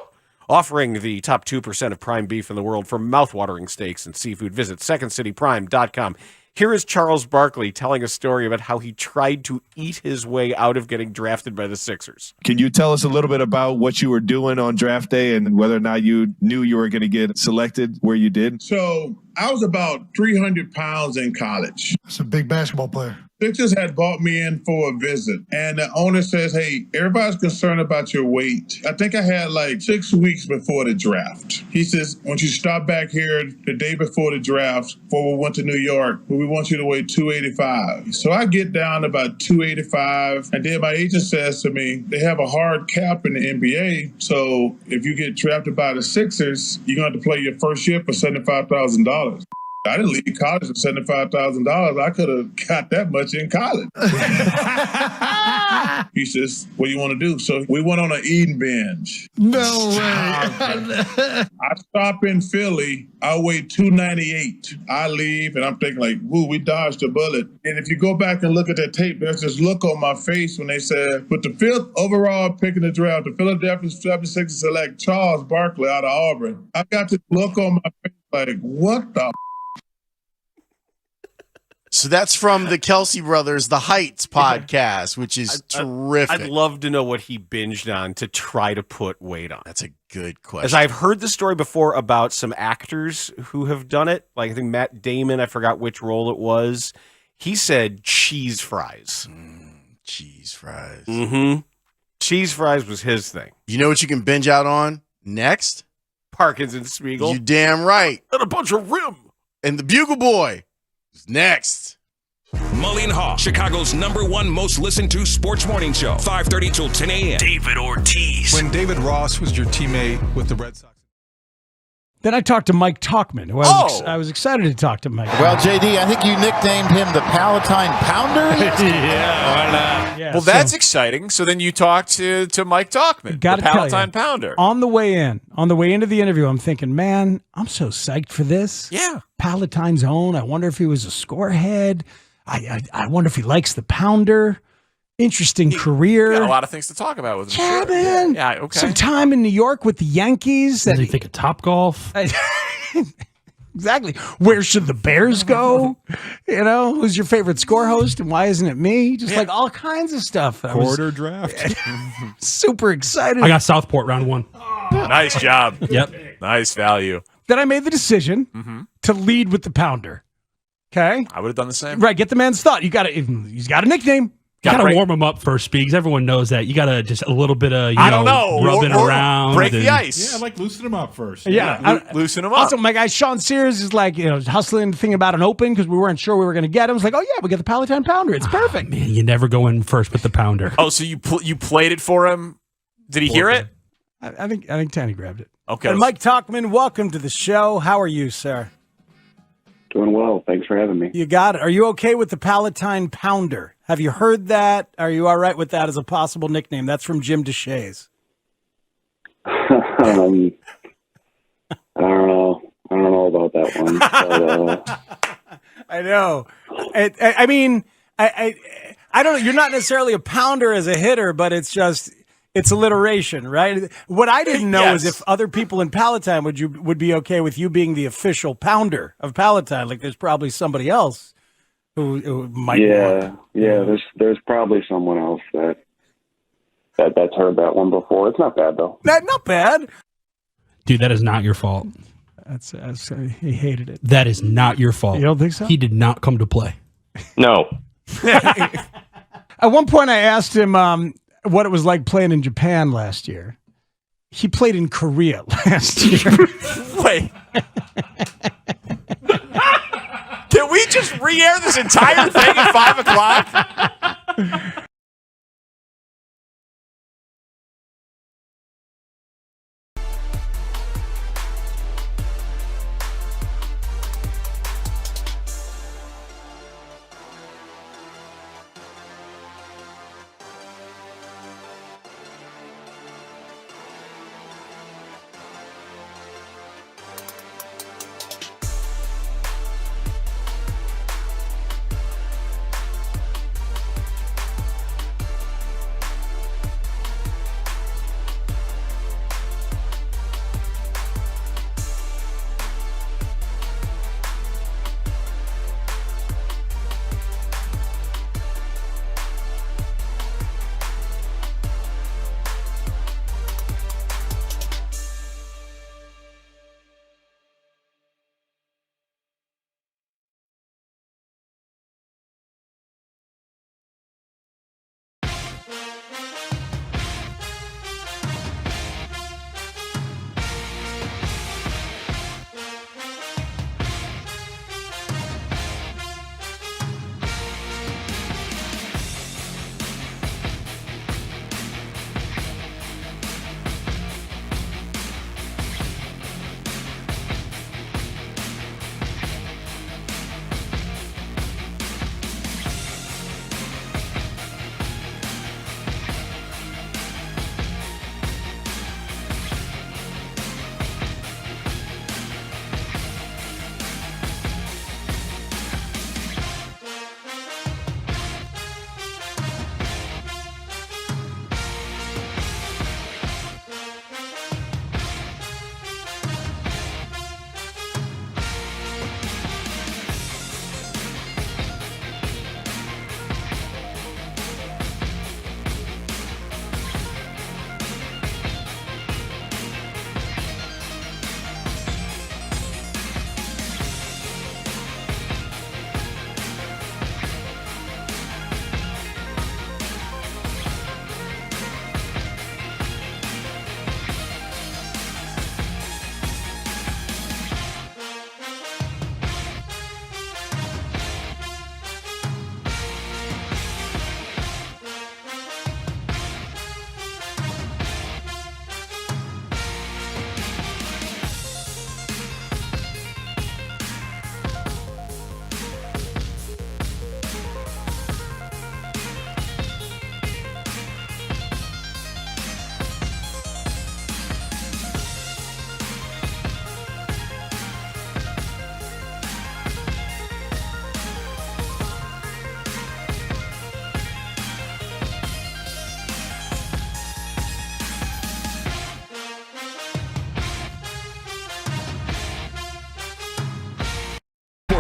Offering the top 2% of prime beef in the world for mouthwatering steaks and seafood. Visit secondcityprime.com. Here is Charles Barkley telling a story about how he tried to eat his way out of getting drafted by the Sixers. Can you tell us a little bit about what you were doing on draft day and whether or not you knew you were going to get selected where you did? So I was about 300 pounds in college. That's a big basketball player. Sixers had brought me in for a visit, and the owner says, hey, everybody's concerned about your weight. I think I had like 6 weeks before the draft. He says, once you stop back here the day before the draft, before we went to New York, we want you to weigh 285. So I get down to about 285, and then my agent says to me, they have a hard cap in the NBA, so if you get drafted by the Sixers, you're going to have to play your first year for $75,000. I didn't leave college for $75,000. I could have got that much in college. He says, what do you want to do? So we went on an eating binge. No way. I stop in Philly. I weigh 298. I leave, and I'm thinking like, woo, we dodged a bullet. And if you go back and look at that tape, there's this look on my face when they said, with the 5th overall pick in the draft, the Philadelphia 76ers select Charles Barkley out of Auburn. I got this look on my face like, what the So that's from the Kelsey Brothers, The Heights podcast, which is terrific. I'd love to know what he binged on to try to put weight on. That's a good question. As I've heard the story before about some actors who have done it, like I think Matt Damon, I forgot which role it was. He said cheese fries. Cheese fries. Mm-hmm. Cheese fries was his thing. You know what you can binge out on next? Parkins and Spiegel. You damn right. And a bunch of rim. And the Bugle Boy is next. Mully and Haugh, Chicago's #1 most listened to sports morning show, 5:30 till 10 a.m. David Ortiz. When David Ross was your teammate with the Red Sox. Then I talked to Mike Talkman, who I was excited to talk to Mike. Well, JD, I think you nicknamed him the Palatine Pounder. Yeah, why not? Yeah, well, that's exciting. So then you talk to Mike Talkman, Gotta the tell Palatine you, Pounder. On the way into the interview, I'm thinking, man, I'm so psyched for this. Yeah. Palatine's own. I wonder if he was a scorehead. I wonder if he likes the Pounder. Interesting career. You got a lot of things to talk about with him. Yeah, man. Yeah, okay. Some time in New York with the Yankees. Does he think of Topgolf? Exactly. Where should the Bears go? You know, who's your favorite score host and why isn't it me? Just like all kinds of stuff. I was Quarter draft. super excited. I got Southport round 1. Nice job. Yep. Nice value. Then I made the decision to lead with the Pounder. Okay? I would have done the same. Right. Get the man's thought. He's got a nickname. You got to warm him up first, Speaks. Everyone knows that. You got to just a little bit of, rubbing around. Break the ice. Yeah, like loosen him up first. Loosen him up. Also, my guy Sean Sears is like, hustling the thing about an open because we weren't sure we were going to get him. I was like, oh, yeah, we got the Palatine Pounder. It's perfect. Man, you never go in first with the Pounder. Oh, so you played it for him? Did he hear it? I think Tanny grabbed it. Okay. And Mike Talkman, welcome to the show. How are you, sir? Doing well. Thanks for having me. You got it. Are you okay with the Palatine Pounder? Have you heard that? Are you all right with that as a possible nickname? That's from Jim DeShays. I don't know. I don't know about that one. But, I know. I mean, I don't know. You're not necessarily a pounder as a hitter, but it's alliteration, right? What I didn't know is if other people in Palatine would be okay with you being the official pounder of Palatine. Like there's probably somebody else who might. Yeah. There's probably someone else that's heard that one before. It's not bad though. Not bad. Dude, that is not your fault. He hated it. That is not your fault. You don't think so? He did not come to play. No. At one point, I asked him what it was like playing in Japan last year. He played in Korea last year. Wait. Can we just re-air this entire thing at 5 o'clock?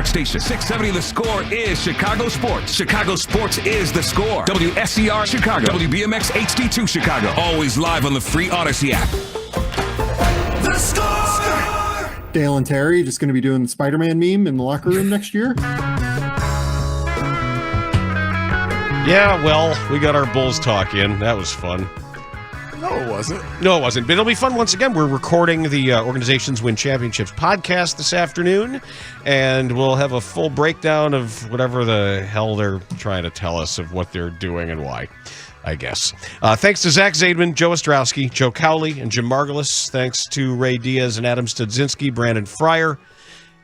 sports station. 670 The Score is Chicago sports. Chicago sports is The Score. WSCR Chicago. WBMX HD2 Chicago. Always live on the free Odyssey app. The Score! Dale and Terry just going to be doing the Spider-Man meme in the locker room next year. Yeah, well, we got our Bulls talk in. That was fun. No, it wasn't. No, it wasn't. But it'll be fun once again. We're recording the Organizations Win Championships podcast this afternoon, and we'll have a full breakdown of whatever the hell they're trying to tell us of what they're doing and why, I guess. Thanks to Zach Zaidman, Joe Ostrowski, Joe Cowley, and Jim Margulis. Thanks to Ray Diaz and Adam Studzinski, Brandon Fryer,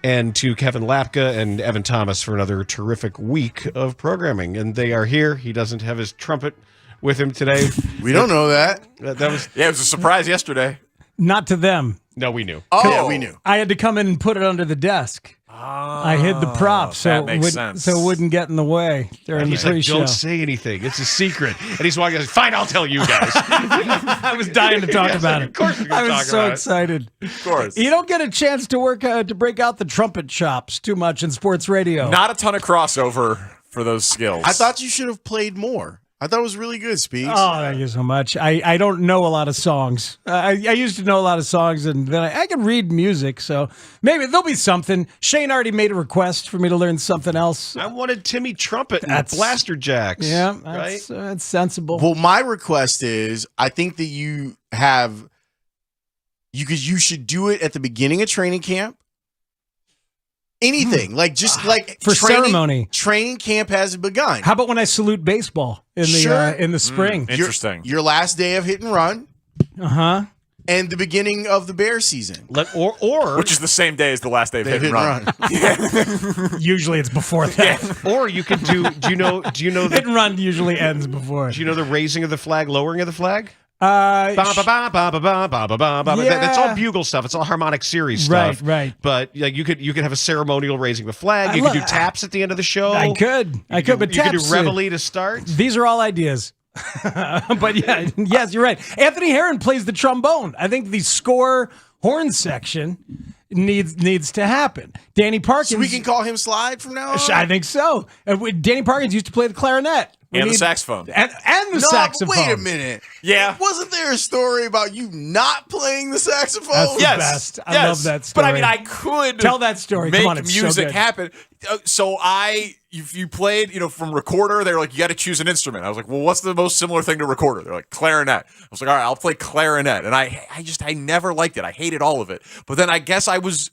and to Kevin Lapka and Evan Thomas for another terrific week of programming. And they are here. He doesn't have his trumpet with him today. We don't know that. It was a surprise yesterday. Not to them. No, we knew. Oh, yeah, we knew. I had to come in and put it under the desk. I hid the prop so it wouldn't get in the way during the pre-show. Don't say anything. It's a secret. And he's walking. Fine, I'll tell you guys. I was dying to talk about it. Of course, I was so excited. Of course, you don't get a chance to work to break out the trumpet chops too much in sports radio. Not a ton of crossover for those skills. I thought you should have played more. I thought it was really good, Speaks. Oh, thank you so much. I don't know a lot of songs. I used to know a lot of songs, and then I can read music, so maybe there'll be something. Shane already made a request for me to learn something else. I wanted Timmy Trumpet and Blaster Jacks. Yeah, right? That's sensible. Well, my request is I think that you should do it at the beginning of training camp. Anything for ceremony. Training camp hasn't begun. How about when I salute baseball in the spring? Interesting. Your last day of hit and run. And the beginning of the bear season. Or which is the same day as the last day of hit and run. Usually it's before that. Yeah. Or you could do you know hit and run usually ends before. Do you know the raising of the flag, lowering of the flag? That's all bugle stuff. It's all harmonic series stuff. Right. But like you could have a ceremonial raising the flag. You could do taps at the end of the show. I could, but you could do taps, reveille to start. These are all ideas. But yes, you're right. Anthony Herron plays the trombone. I think the score horn section needs to happen. Danny Parkins. So we can call him Slide from now on? I think so. Danny Parkins used to play the clarinet. And the saxophone. And the saxophone. Wait a minute. Yeah. Wasn't there a story about you not playing the saxophone? That's the best. I love that story. But I mean, I could tell that story. Make Come on, it's music so happen. So if you played, from recorder, they were like, you got to choose an instrument. I was like, well, what's the most similar thing to recorder? They're like, clarinet. I was like, all right, I'll play clarinet. And I never liked it. I hated all of it. But then I guess I was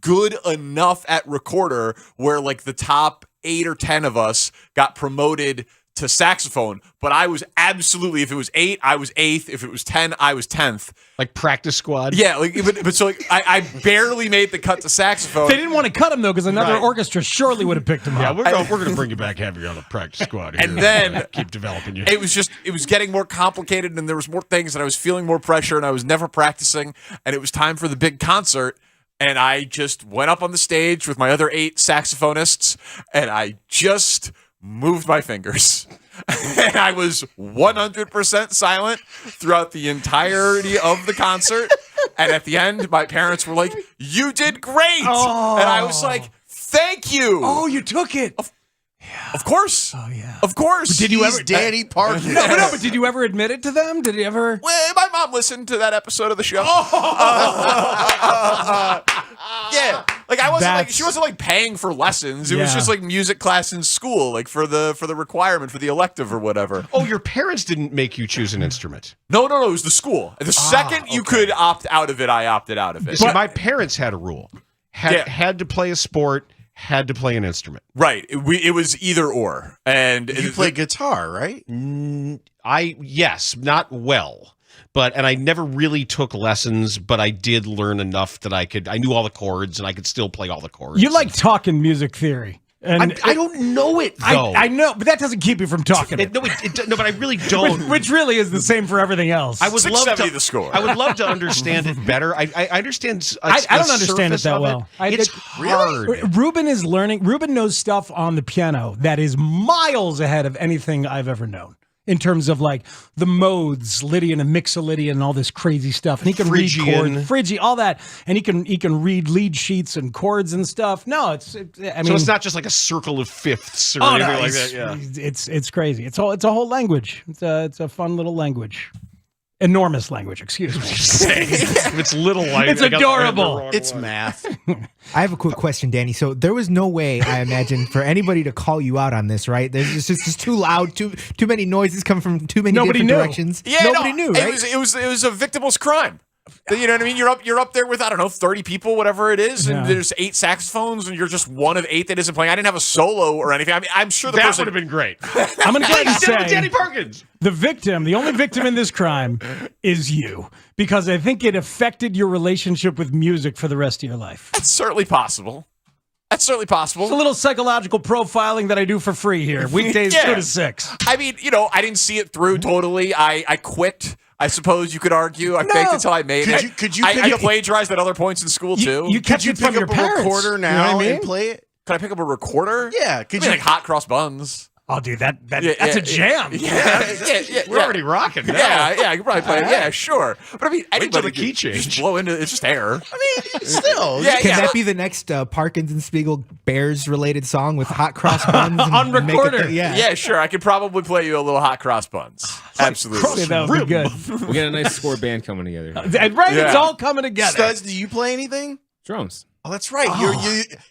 good enough at recorder where like the top 8 or 10 of us got promoted to saxophone, but I was absolutely, if it was 8, I was 8th. If it was 10, I was 10th. Like practice squad? Yeah, but so I barely made the cut to saxophone. They didn't want to cut him, though, because another orchestra surely would have picked him up. We're going to bring you back heavier on the practice squad. And then keep developing you. It was getting more complicated, and there was more things, and I was feeling more pressure, and I was never practicing, and it was time for the big concert. And I just went up on the stage with my other 8 saxophonists, and I just moved my fingers. And I was 100% silent throughout the entirety of the concert. And at the end, my parents were like, "You did great." Oh. And I was like, "Thank you." Oh, you took it. Of course. Oh, yeah. Of course. But did you ever, Danny Parkins? No, but did you ever admit it to them? Did you ever? Well, my mom listened to that episode of the show. Yeah, like I wasn't she wasn't like paying for lessons. It was just like music class in school, like for the requirement for the elective or whatever. Oh, your parents didn't make you choose an instrument? No, it was the school. The second you could opt out of it, I opted out of it. See, my parents had a rule: had to play a sport, had to play an instrument. Right. It was either or. And you play guitar, right? Yes, not well. And I never really took lessons, but I did learn enough that I knew all the chords and I could still play all the chords. You like talking music theory. And I don't know it, though. I know, but that doesn't keep you from talking it. No, but I really don't. Which really is the same for everything else. I would love to the score. I would love to understand it better. I understand. I don't understand it that well. It's hard. Ruben is learning. Ruben knows stuff on the piano that is miles ahead of anything I've ever known. in terms of like the modes, Lydian and Mixolydian and all this crazy stuff. And he can Phrygian. read chords, Phrygian, all that. And he can read lead sheets and chords and stuff. No, I mean, so it's not just like a circle of fifths or oh, anything no, like that. Yeah. It's crazy. It's a whole language. It's a fun little language. Enormous language, excuse me. It's little like it's adorable. It's math. I have a quick question, Danny. So there was no way, I imagine, for anybody to call you out on this, right? There's just too loud, too many noises coming from too many different directions. Yeah, Nobody knew, right? It was a victimless crime. You know what I mean? You're up there with, I don't know, 30 people, whatever it is, and there's 8 saxophones, and you're just one of 8 that isn't playing. I didn't have a solo or anything. I mean, I'm sure the that person would have been great. I'm going to go ahead and say Danny Parkins. The only victim in this crime is you, because I think it affected your relationship with music for the rest of your life. That's certainly possible. That's certainly possible. It's a little psychological profiling that I do for free here. Weekdays 2 to 6. I mean, I didn't see it through totally. I quit. I suppose you could argue. I faked until I made it. Could you I plagiarized at other points in school too. You kept it from your parents. Recorder now and play it? Could I pick up a recorder? Yeah. Could you like hot cross buns? Oh, dude, that's a jam. Yeah. We're already rocking. Yeah, I could probably play it. Yeah, sure. But I mean, anybody the key could change. just blow into it. It's just air. I mean, still. Can that be the next Parkins and Spiegel Bears-related song with hot cross buns? On recorder. Yeah, sure. I could probably play you a little hot cross buns. Absolutely. That would be good. We got a nice score band coming together. Right? It's all coming together. Studs, do you play anything? Drums. Oh, that's right.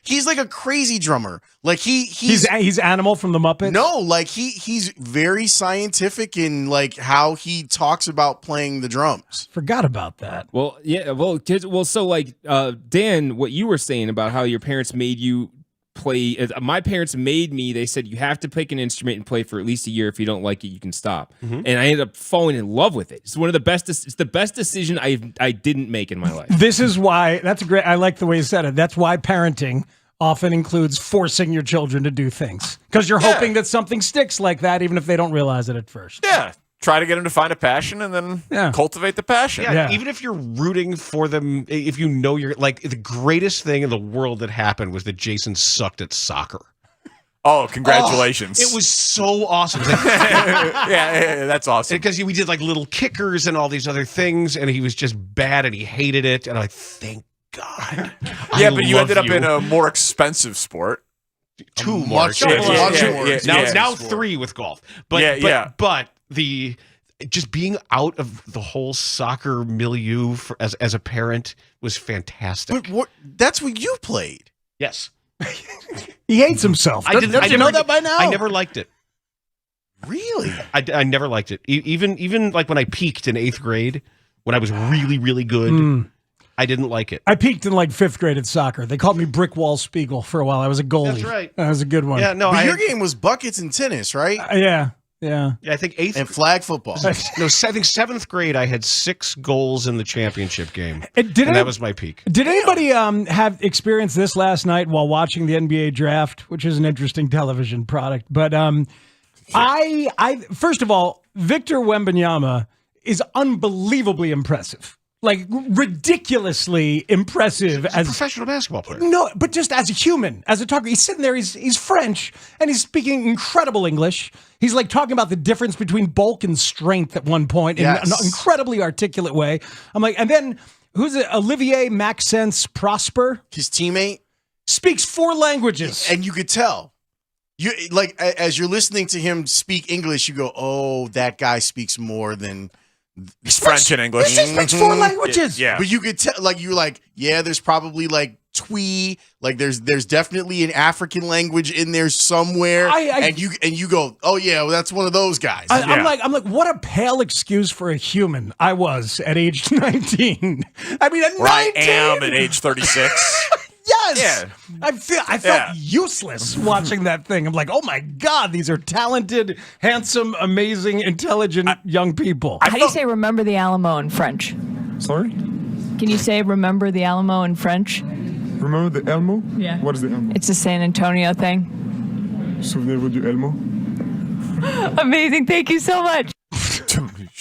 He's like a crazy drummer. Like he's Animal from the Muppets. No, like he's very scientific in like how he talks about playing the drums. Forgot about that. Well, yeah. Well, kids. Well, so like Dan, what you were saying about how your parents made you play. My parents made me. They said you have to pick an instrument and play for at least a year. If you don't like it, you can stop. Mm-hmm. And I ended up falling in love with it. It's one of the best. It's the best decision I didn't make in my life. This is why. That's great. I like the way you said it. That's why parenting often includes forcing your children to do things, because you're hoping that something sticks like that, even if they don't realize it at first. Yeah. Try to get them to find a passion and then cultivate the passion. Yeah, even if you're rooting for them, if you know you're like the greatest thing in the world that happened was that Jason sucked at soccer. Oh, congratulations. It was so awesome. Yeah, that's awesome. Because we did like little kickers and all these other things, and he was just bad and he hated it. And I'm like, thank God. Yeah, but you ended up in a more expensive sport. Too much. Now 3 with golf. But the just being out of the whole soccer milieu as a parent was fantastic. But that's what you played. Yes. He hates himself. Don't you know that by now? I never liked it. Really? I never liked it. Even like when I peaked in 8th grade, when I was really, really good, I didn't like it. I peaked in like 5th grade at soccer. They called me Brick Wall Spiegel for a while. I was a goalie. That's right. That was a good one. Yeah, no. But your game was buckets and tennis, right? Yeah. I think 8th and flag football. No, I think 7th grade I had 6 goals in the championship game, and that was my peak. Did anybody have experienced this last night while watching the NBA draft, which is an interesting television product? But I first of all, Victor Wembanyama is unbelievably impressive. Like ridiculously impressive as a professional basketball player. No, but just as a human, as a talker. He's sitting there, he's French, and he's speaking incredible English. He's like talking about the difference between bulk and strength at one point in an incredibly articulate way. I'm like, and then who's it? Olivier Maxence Prosper? His teammate? Speaks 4 languages. And you could tell. You like as you're listening to him speak English, you go, oh, that guy speaks more than French and English. He speaks 4 languages. Yeah. But you could tell, like, you're like, yeah, there's probably like Twi, like there's definitely an African language in there somewhere. And you go, oh yeah, well, that's one of those guys. I'm like, what a pale excuse for a human I was at age 19. I mean, at 19. I am at age 36. Yes. Yeah. I felt useless watching that thing. I'm like, oh my God, these are talented, handsome, amazing, intelligent young people. How do you say remember the Alamo in French? Sorry? Can you say remember the Alamo in French? Remember the Elmo? Yeah. What is the Elmo? It's a San Antonio thing. Souvenez-vous du Elmo? Amazing. Thank you so much.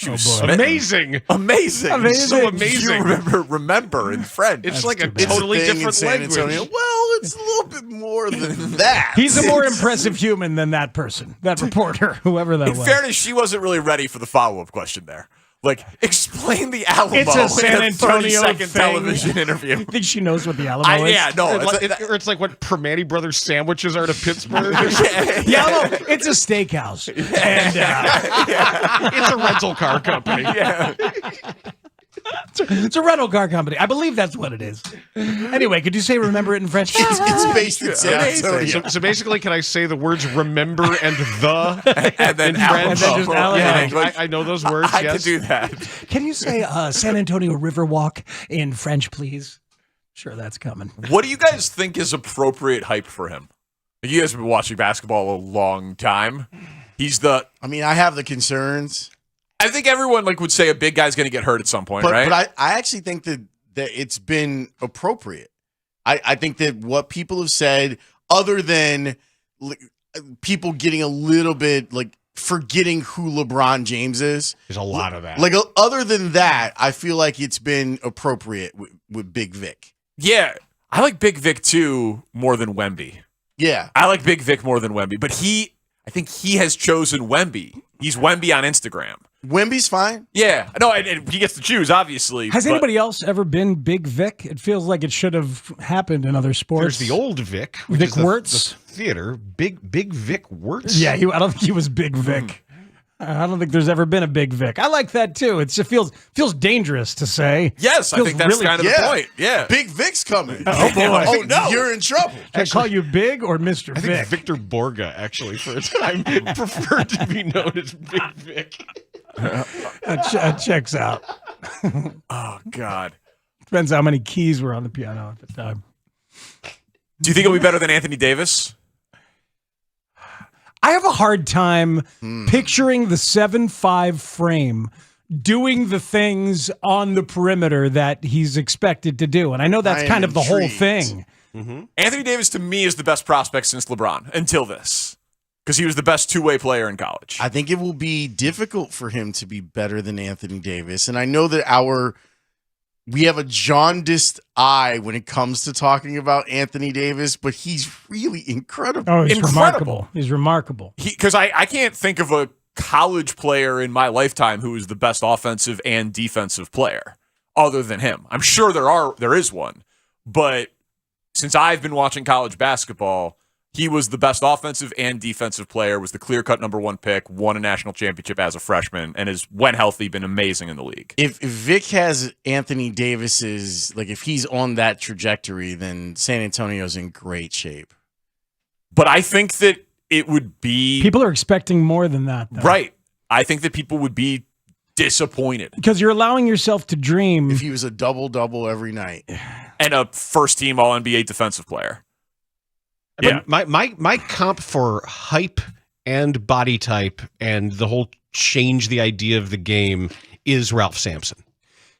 She was boy. smitten. Amazing. Amazing. So amazing. You remember in French. It's like a It's totally thing in different San language. Antonio. Well, it's a little bit more than that. He's a more impressive human than that person, that reporter, whoever that In was. fairness, she wasn't really ready for the follow-up question there. Like, explain the Alamo It's a San in a Antonio 30-second thing. television interview. I think she knows what the Alamo is. Yeah, no. Or it's like what Primanti Brothers sandwiches are to Pittsburgh. The Alamo, it's a steakhouse. And It's a rental car company. Yeah. it's a rental car company. I believe that's what it is. Anyway, could you say remember it in French? It's based in San Antonio. So basically, can I say the words remember and the And then in Alamo. French? And then just Alamo. Yeah, I know those words. I yes. can do that. Can you say San Antonio Riverwalk in French, please? Sure, that's coming. What do you guys think is appropriate hype for him? You guys have been watching basketball a long time. I mean, I have the concerns. I think everyone would say a big guy's going to get hurt at some point, right? But I actually think that it's been appropriate. I think that what people have said, other than people getting a little bit forgetting who LeBron James is. There's a lot of that. Other than that, I feel like it's been appropriate with Big Vic. Yeah. I like Big Vic, too, more than Wemby. Yeah. I like Big Vic more than Wemby, but I think he has chosen Wemby. He's Wemby on Instagram. Wemby's fine. Yeah. No, and he gets to choose, obviously. Has anybody else ever been Big Vic? It feels like it should have happened in other sports. There's the old Vic. Which Vic is the Wertz. Theater. Big Vic Wertz. Yeah, I don't think he was Big Vic. I don't think there's ever been a Big Vic. I like that too. It just feels dangerous to say. Yes, I think that's kind of the point. Yeah. Big Vic's coming. Oh, boy. Oh, no. You're in trouble. Can I call you Big or Mr. I Vic? think Victor Borga, actually, for a time, preferred to be known as Big Vic. That checks out. Oh, God. Depends how many keys were on the piano at the time. Do you think it'll be better than Anthony Davis? I have a hard time picturing the 7'5" frame doing the things on the perimeter that he's expected to do. And I know that's kind of the whole thing. Mm-hmm. Anthony Davis, to me, is the best prospect since LeBron, until this. Because he was the best two-way player in college. I think it will be difficult for him to be better than Anthony Davis. And I know that we have a jaundiced eye when it comes to talking about Anthony Davis, but he's really incredible. Oh, he's remarkable. He's remarkable. Because I can't think of a college player in my lifetime who is the best offensive and defensive player other than him. I'm sure there is one, but since I've been watching college basketball, he was the best offensive and defensive player, was the clear-cut number one pick, won a national championship as a freshman, and has, when healthy, been amazing in the league. If Vic has Anthony Davis's, if he's on that trajectory, then San Antonio's in great shape. But I think that it would be... People are expecting more than that, though. Right. I think that people would be disappointed. Because you're allowing yourself to dream. If he was a double-double every night. And a first-team All-NBA defensive player. Yeah, my comp for hype and body type and the whole change the idea of the game is Ralph Sampson.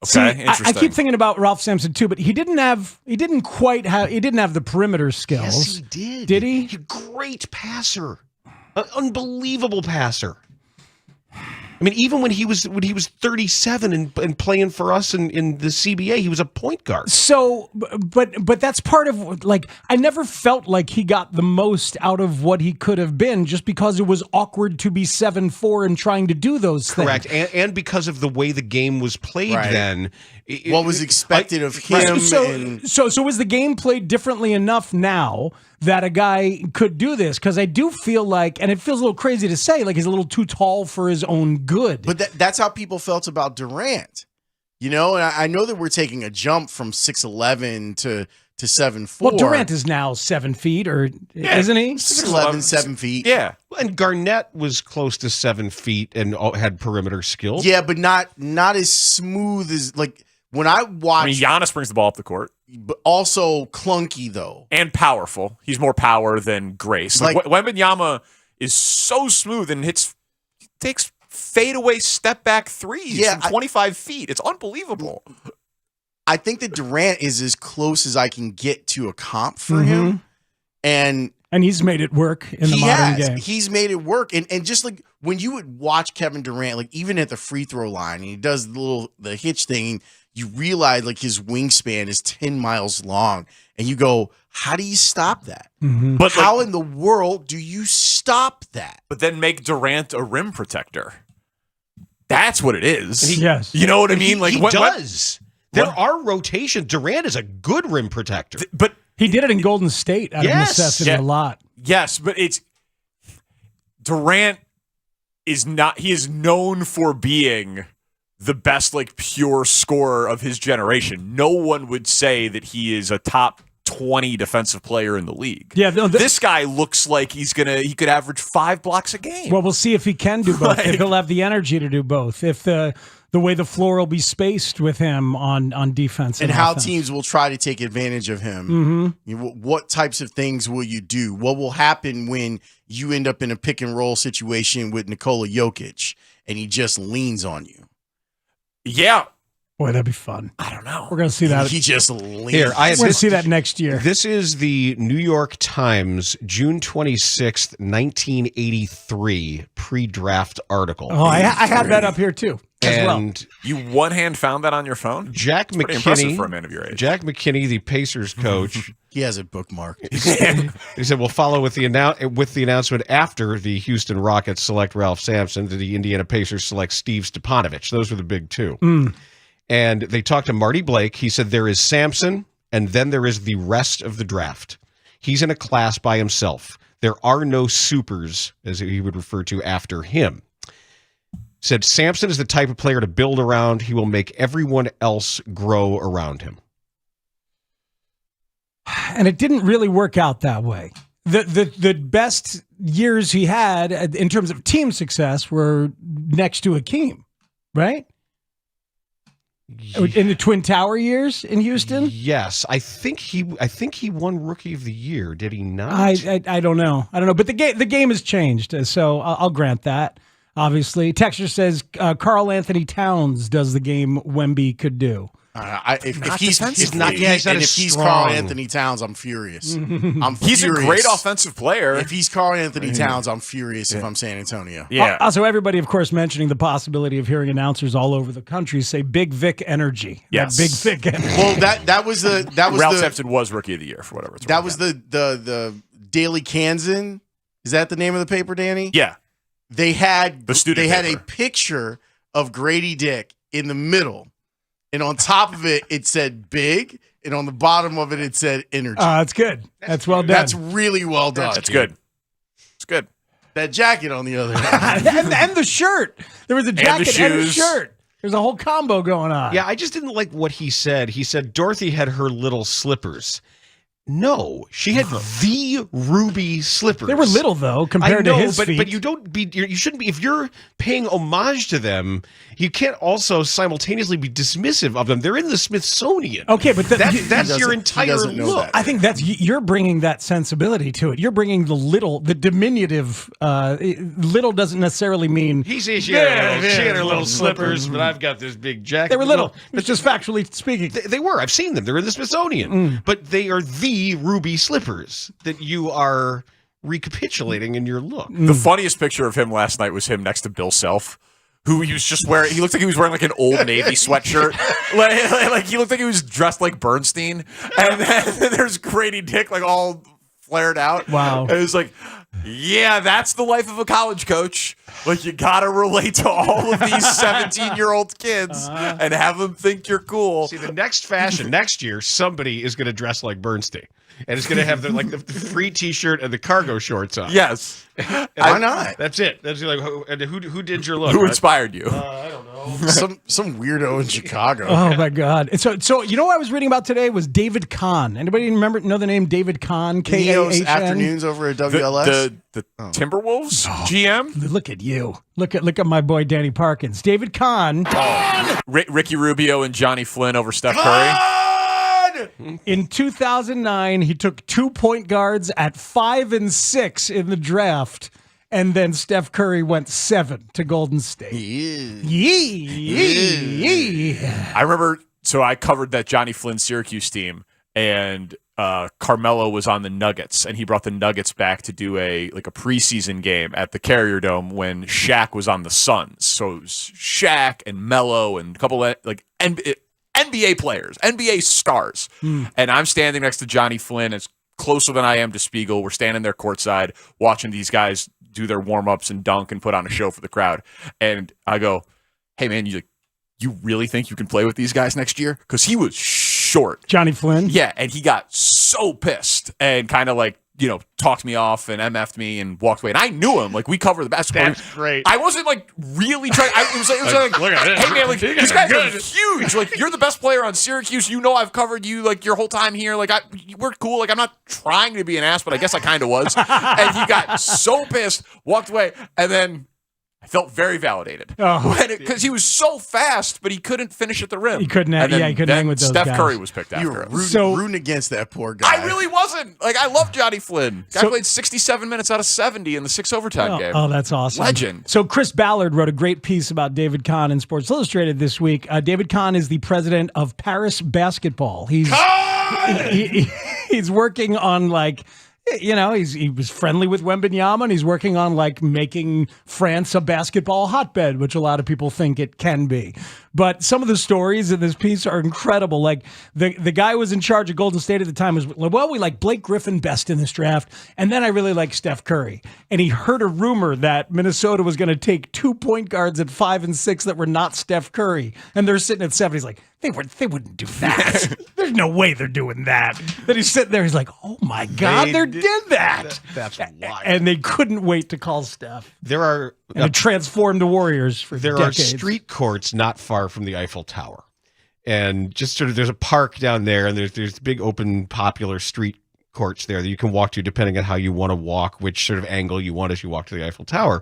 Okay, interesting. I keep thinking about Ralph Sampson too, but he didn't have the perimeter skills. Yes, he did. Did he? He's a great passer, an unbelievable passer. I mean, even when he was 37 and playing for us in the CBA, he was a point guard. So, but that's part of I never felt like he got the most out of what he could have been, just because it was awkward to be 7'4" and trying to do those things. Correct, and because of the way the game was played then. What was expected of him? So was the game played differently enough now that a guy could do this? Because I do feel like, and it feels a little crazy to say, he's a little too tall for his own good. But that's how people felt about Durant. And I know that we're taking a jump from 6'11" to 7'4". Well, Durant is now 7 feet, isn't he? 6'11", 7 feet. Yeah. And Garnett was close to 7 feet and had perimeter skills. Yeah, but not as smooth as when I watch. Giannis brings the ball up the court. But also clunky, though. And powerful. He's more power than grace. Wembanyama is so smooth and takes fadeaway step back threes from 25 feet. It's unbelievable. I think that Durant is as close as I can get to a comp for him. And And he's made it work in the modern game. He's made it work. And just like when you would watch Kevin Durant, like even at the free throw line, and he does the hitch thing, you realize like his wingspan is 10 miles long. And you go, how do you stop that? Mm-hmm. But how in the world do you stop that? But then make Durant a rim protector. That's what it is. Yes. You know what I mean? He does. There are rotations. Durant is a good rim protector. But he did it in Golden State out of necessity a lot. Yes, but it's Durant is not. He is known for being the best, like, pure scorer of his generation. No one would say that he is a top 20 defensive player in the league. Yeah, this guy looks like he could average 5 blocks a game. Well, we'll see if he can do both. If he'll have the energy to do both. If the way the floor will be spaced with him on defense And how offense. teams will try to take advantage of him. What types of things will you do? What will happen when you end up in a pick and roll situation with Nikola Jokic and he just leans on you? Yeah. Boy, that'd be fun. I don't know. We're going to see that. He just leans. Here, We're going to see that next year. This is the New York Times, June 26th, 1983 pre-draft article. Oh, I have that up here too. And you one-hand found that on your phone? Jack That's pretty impressive McKinney, for a man of your age. Jack McKinney, the Pacers coach, he has it bookmarked. He said, "We'll follow with the announcement after the Houston Rockets select Ralph Sampson, the Indiana Pacers select Steve Stepanovich. Those were the big two." And they talked to Marty Blake. He said there is Sampson, and then there is the rest of the draft. He's in a class by himself. There are no supers, as he would refer to after him. Said Sampson is the type of player to build around. He will make everyone else grow around him. And it didn't really work out that way. The best years he had in terms of team success were next to Hakeem, right? In the Twin Tower years in Houston? Yes, I think he won Rookie of the Year. Did he not? I don't know. But the game has changed, so I'll grant that. Obviously, Texture says Karl Anthony Towns does the game Wemby could do. If he's strong. Karl Anthony Towns, I'm furious. He's a great offensive player. If he's Karl Anthony Towns, I'm furious if I'm San Antonio. Yeah. Also, everybody, of course, mentioning the possibility of hearing announcers all over the country say Big Vic energy. Yes. That Big Vic energy. Well, that was Ralph Sampson was Rookie of the Year for whatever it's worth. That was the Daily Kansan. Is that the name of the paper, Danny? Yeah. They had paper. a picture of Grady Dick in the middle, and on top of it, it said big, and on the bottom of it, it said energy. That's good. That's well done. That's really well done. That's good. It's good. That jacket, on the other hand. and the shirt. There was a jacket and a shoes. shirt. There's a whole combo going on. Yeah, I just didn't like what he said. He said Dorothy had her little slippers. No, she had the ruby slippers. They were little though compared to his feet. But you shouldn't be. If you're paying homage to them, you can't also simultaneously be dismissive of them. They're in the Smithsonian. Okay, but that's your entire look. I think you're bringing that sensibility to it. You're bringing the diminutive. Little doesn't necessarily mean She had her little slippers, but I've got this big jacket. They were little. It's just factually speaking. They were. I've seen them. They're in the Smithsonian, but they are the ruby slippers that you are recapitulating in your look. The funniest picture of him last night was him next to Bill Self, who he was just wearing. He looked like he was wearing like an Old Navy sweatshirt. like he looked like he was dressed like Bernstein. And then there's Grady Dick like all flared out. Wow. And it was like, yeah, that's the life of a college coach. Like, you got to relate to all of these 17-year-old kids and have them think you're cool. See, the next fashion, next year, somebody is going to dress like Bernstein. And it's going to have the free T-shirt and the cargo shorts on. Yes. Why not? That's it. That's like, who did your look? Who inspired you? I don't know. Some weirdo in Chicago. Oh my God! And so you know what I was reading about today was David Kahn. Anybody know the name David Kahn? Neo's Kahn. afternoons over at WLS. The Timberwolves GM. Look at you. Look at my boy Danny Parkins. David Kahn. Ricky Rubio and Johnny Flynn over Steph Curry. In 2009, he took 2 point guards at 5 and 6 in the draft. And then Steph Curry went 7 to Golden State. I remember, so I covered that Johnny Flynn Syracuse team, and Carmelo was on the Nuggets, and he brought the Nuggets back to do a preseason game at the Carrier Dome when Shaq was on the Suns. So it was Shaq and Melo and a couple of NBA players, NBA stars. And I'm standing next to Johnny Flynn. It's closer than I am to Spiegel. We're standing there courtside watching these guys do their warm-ups and dunk and put on a show for the crowd. And I go, hey, man, you really think you can play with these guys next year? Because he was short. Johnny Flynn? Yeah, and he got so pissed and kind of talked me off and MF'd me and walked away. And I knew him. We cover the basketball. That's great. I wasn't really trying. It was like, look at this. hey man, these guys are huge. You're the best player on Syracuse. I've covered you your whole time here. We're cool. I'm not trying to be an ass, but I guess I kind of was. And he got so pissed, walked away, and then I felt very validated because he was so fast, but he couldn't finish at the rim. He couldn't. He couldn't hang with those Steph guys. Curry was picked after You were him. rooting against that poor guy. I really wasn't. I love Johnny Flynn. Guy played 67 minutes out of 70 in the 6 overtime game. Oh, that's awesome. Legend. So Chris Ballard wrote a great piece about David Kahn in Sports Illustrated this week. David Kahn is the president of Paris Basketball. He's working on he was friendly with Wembanyama, and he's working on making France a basketball hotbed, which a lot of people think it can be. But some of the stories in this piece are incredible. The guy who was in charge of Golden State at the time was, we like Blake Griffin best in this draft, and then I really like Steph Curry. And he heard a rumor that Minnesota was going to take 2 point guards at 5 and 6 that were not Steph Curry, and they're sitting at 7. He's like, they wouldn't do that. There's no way they're doing that. Then he's sitting there. He's like, oh my God, they did that. That's wild. And they couldn't wait to call Steph. And it transformed the Warriors for decades. Are street courts not far from the Eiffel Tower, and just there's a park down there, and there's big open popular street courts there that you can walk to depending on how you want to walk, which sort of angle you want as you walk to the Eiffel Tower.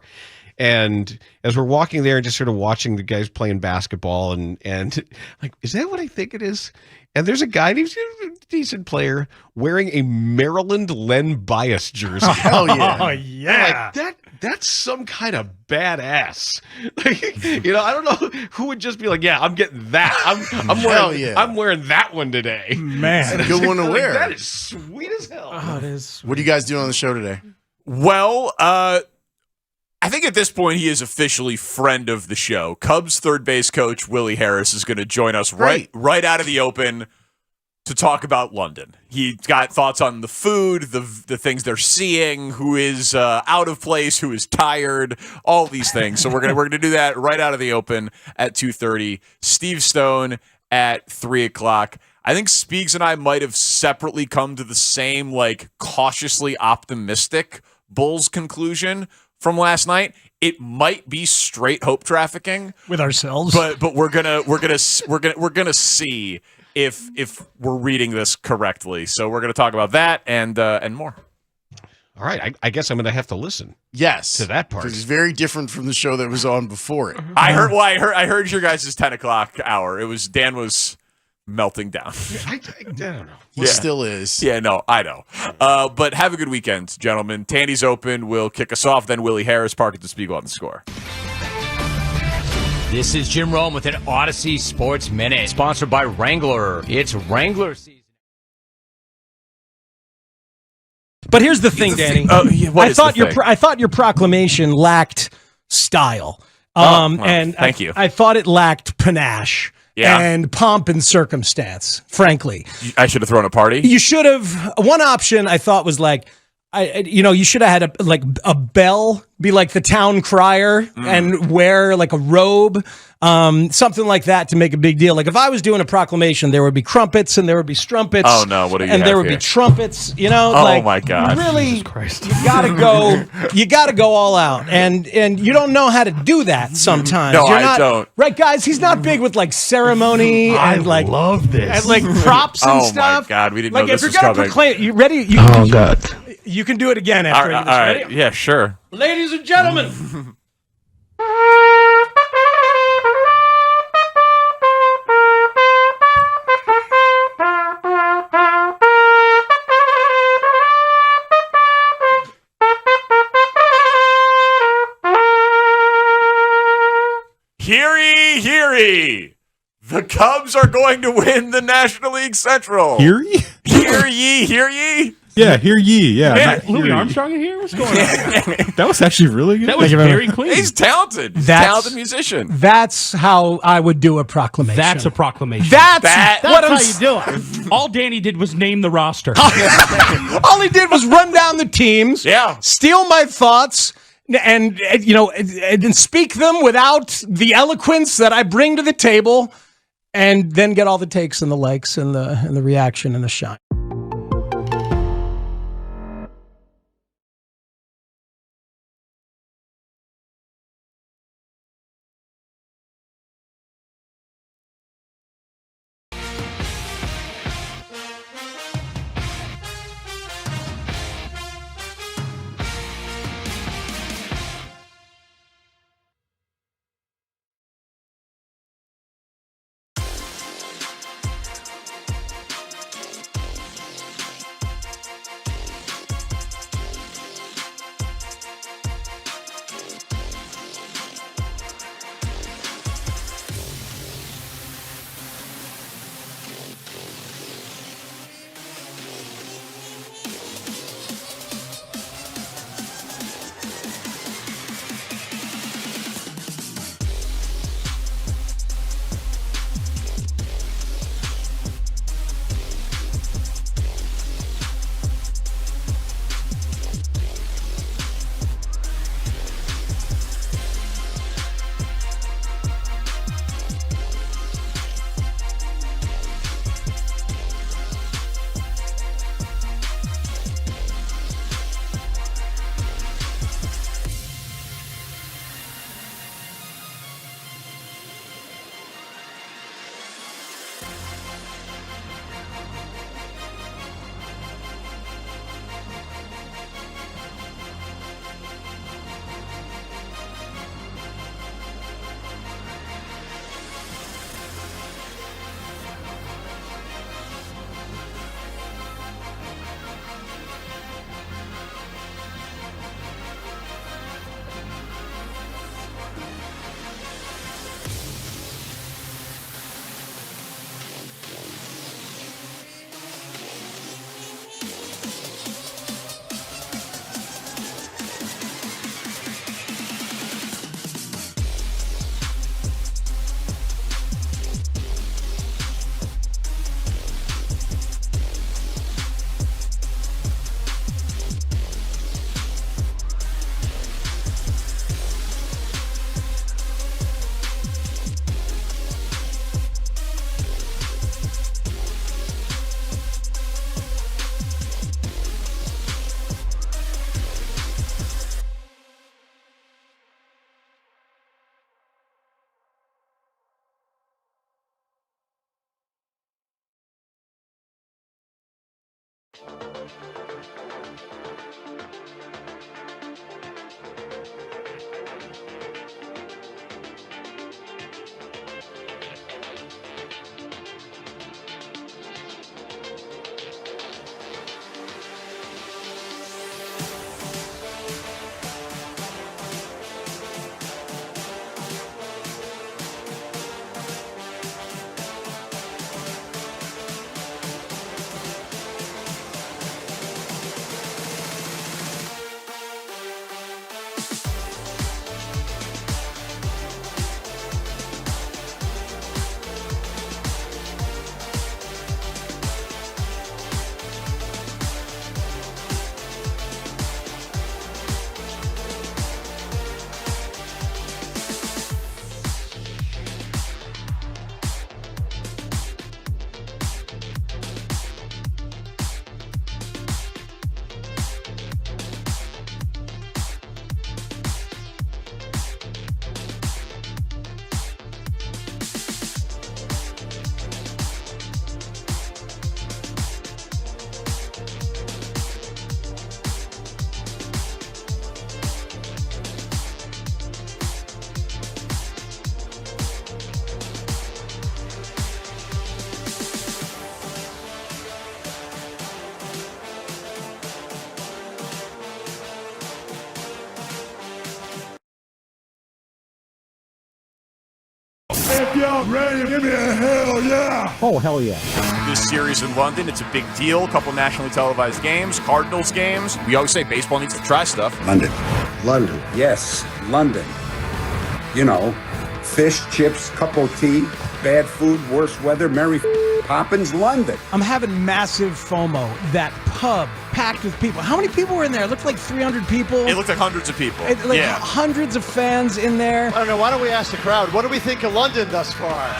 And as we're walking there and just sort of watching the guys playing basketball and is that what I think it is? And there's a guy, he's a decent player, wearing a Maryland Len Bias jersey. Hell yeah. Oh, yeah. That's some kind of badass. I don't know who would just be like, yeah, I'm getting that. I'm wearing that one today. Man. That's a good one to wear. That is sweet as hell. Oh, it is. What are you guys doing on the show today? Well, I think at this point he is officially friend of the show. Cubs third base coach Willie Harris is going to join us right out of the open to talk about London. He got thoughts on the food, the things they're seeing, who is out of place, who is tired, all these things. So we're gonna do that right out of the open at 2:30. Steve Stone at 3:00. I think Speaks and I might have separately come to the same cautiously optimistic Bulls conclusion from last night. It might be straight hope trafficking with ourselves, but we're gonna see if we're reading this correctly. So we're gonna talk about that and more. All right, I guess I'm gonna have to listen. Yes, to that part. It's very different from the show that was on before it. I heard your guys' 10:00 hour. Dan was melting down. I don't know. He still is. Yeah, no, I know. But have a good weekend, gentlemen. Tandy's open. We'll kick us off. Then Willie Harris, Parkins, and Spiegel on the score. This is Jim Rome with an Odyssey Sports Minute, sponsored by Wrangler. It's Wrangler season. But here's the thing, Danny. I thought your proclamation lacked style. Thank you. I thought it lacked panache. Yeah. And pomp and circumstance, frankly. I should have thrown a party. You should have. One option I thought was you should have had a bell be like the town crier and wear a robe, something like that to make a big deal. If I was doing a proclamation, there would be crumpets and there would be strumpets. Oh no, what do you And have there would here? be trumpets. Oh my God! Really, you gotta go all out, and you don't know how to do that sometimes. No, I don't. Right, guys? He's not big with ceremony and love this and props and stuff. Oh my God, we didn't know this if was you're gonna coming. proclaim, you ready? God. You can do it again after. All right. Yeah, sure. Ladies and gentlemen. Hear ye, hear ye. The Cubs are going to win the National League Central. Hear ye? Hear Hear ye, hear ye. Yeah, hear ye. Yeah, Man, not hear Louis ye. Armstrong in here? What's going on? That was actually really good. That was very clean. He's talented. He's a That's- talented musician. That's how I would do a proclamation. That's a proclamation. That's what I'm how you do it. All Danny did was name the roster. All he did was run down the teams, steal my thoughts, and speak them without the eloquence that I bring to the table, and then get all the takes and the likes and the reaction and the shine. If y'all ready, give me a hell yeah. Oh, hell yeah. This series in London, it's a big deal. A couple nationally televised games, Cardinals games. We always say baseball needs to try stuff. London. London. Yes, London. You know, fish, chips, cup of tea, bad food, worse weather, Merry Poppins, London. I'm having massive FOMO. That pub packed with people. How many people were in there? It looked like 300 people. It looked like hundreds of people. Hundreds of fans in there. I don't know. Why don't we ask the crowd? What do we think of London thus far?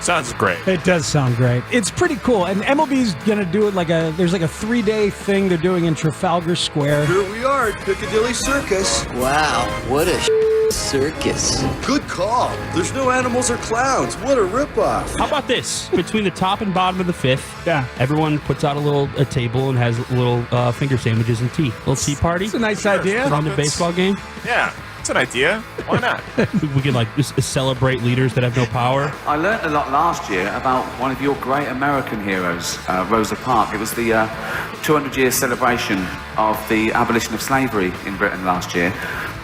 Sounds great. It does sound great. It's pretty cool. And MLB's going to do it there's like a 3-day thing they're doing in Trafalgar Square. Here we are at Piccadilly Circus. Wow, what a circus. Good call. There's no animals or clowns. What a ripoff. How about this? Between the top and bottom of the fifth, everyone puts out a table and has little finger sandwiches and tea. Little tea party. It's a nice idea. On the baseball game. Yeah, it's an idea. Why not? We can just celebrate leaders that have no power. I learned a lot last year about one of your great American heroes, Rosa Parks. It was the 200-year celebration of the abolition of slavery in Britain last year.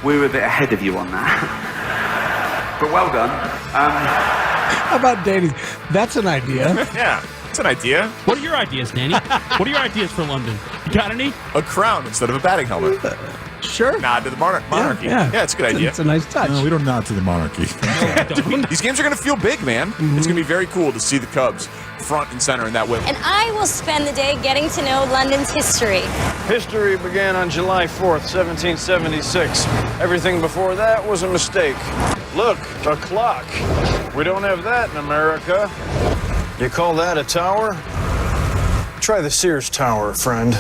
We were a bit ahead of you on that. But well done. How about dating? That's an idea. Yeah, it's an idea. What are your ideas, Danny? What are your ideas for London? You got any? A crown instead of a batting helmet. Sure. Nod to the monarchy. Yeah. It's a good idea. It's a nice touch. No, we don't nod to the monarchy. These games are going to feel big, man. It's going to be very cool to see the Cubs front and center in that way. And I will spend the day getting to know London's history. History began on July 4th, 1776. Everything before that was a mistake. Look, a clock. We don't have that in America. You call that a tower? Try the Sears Tower, friend.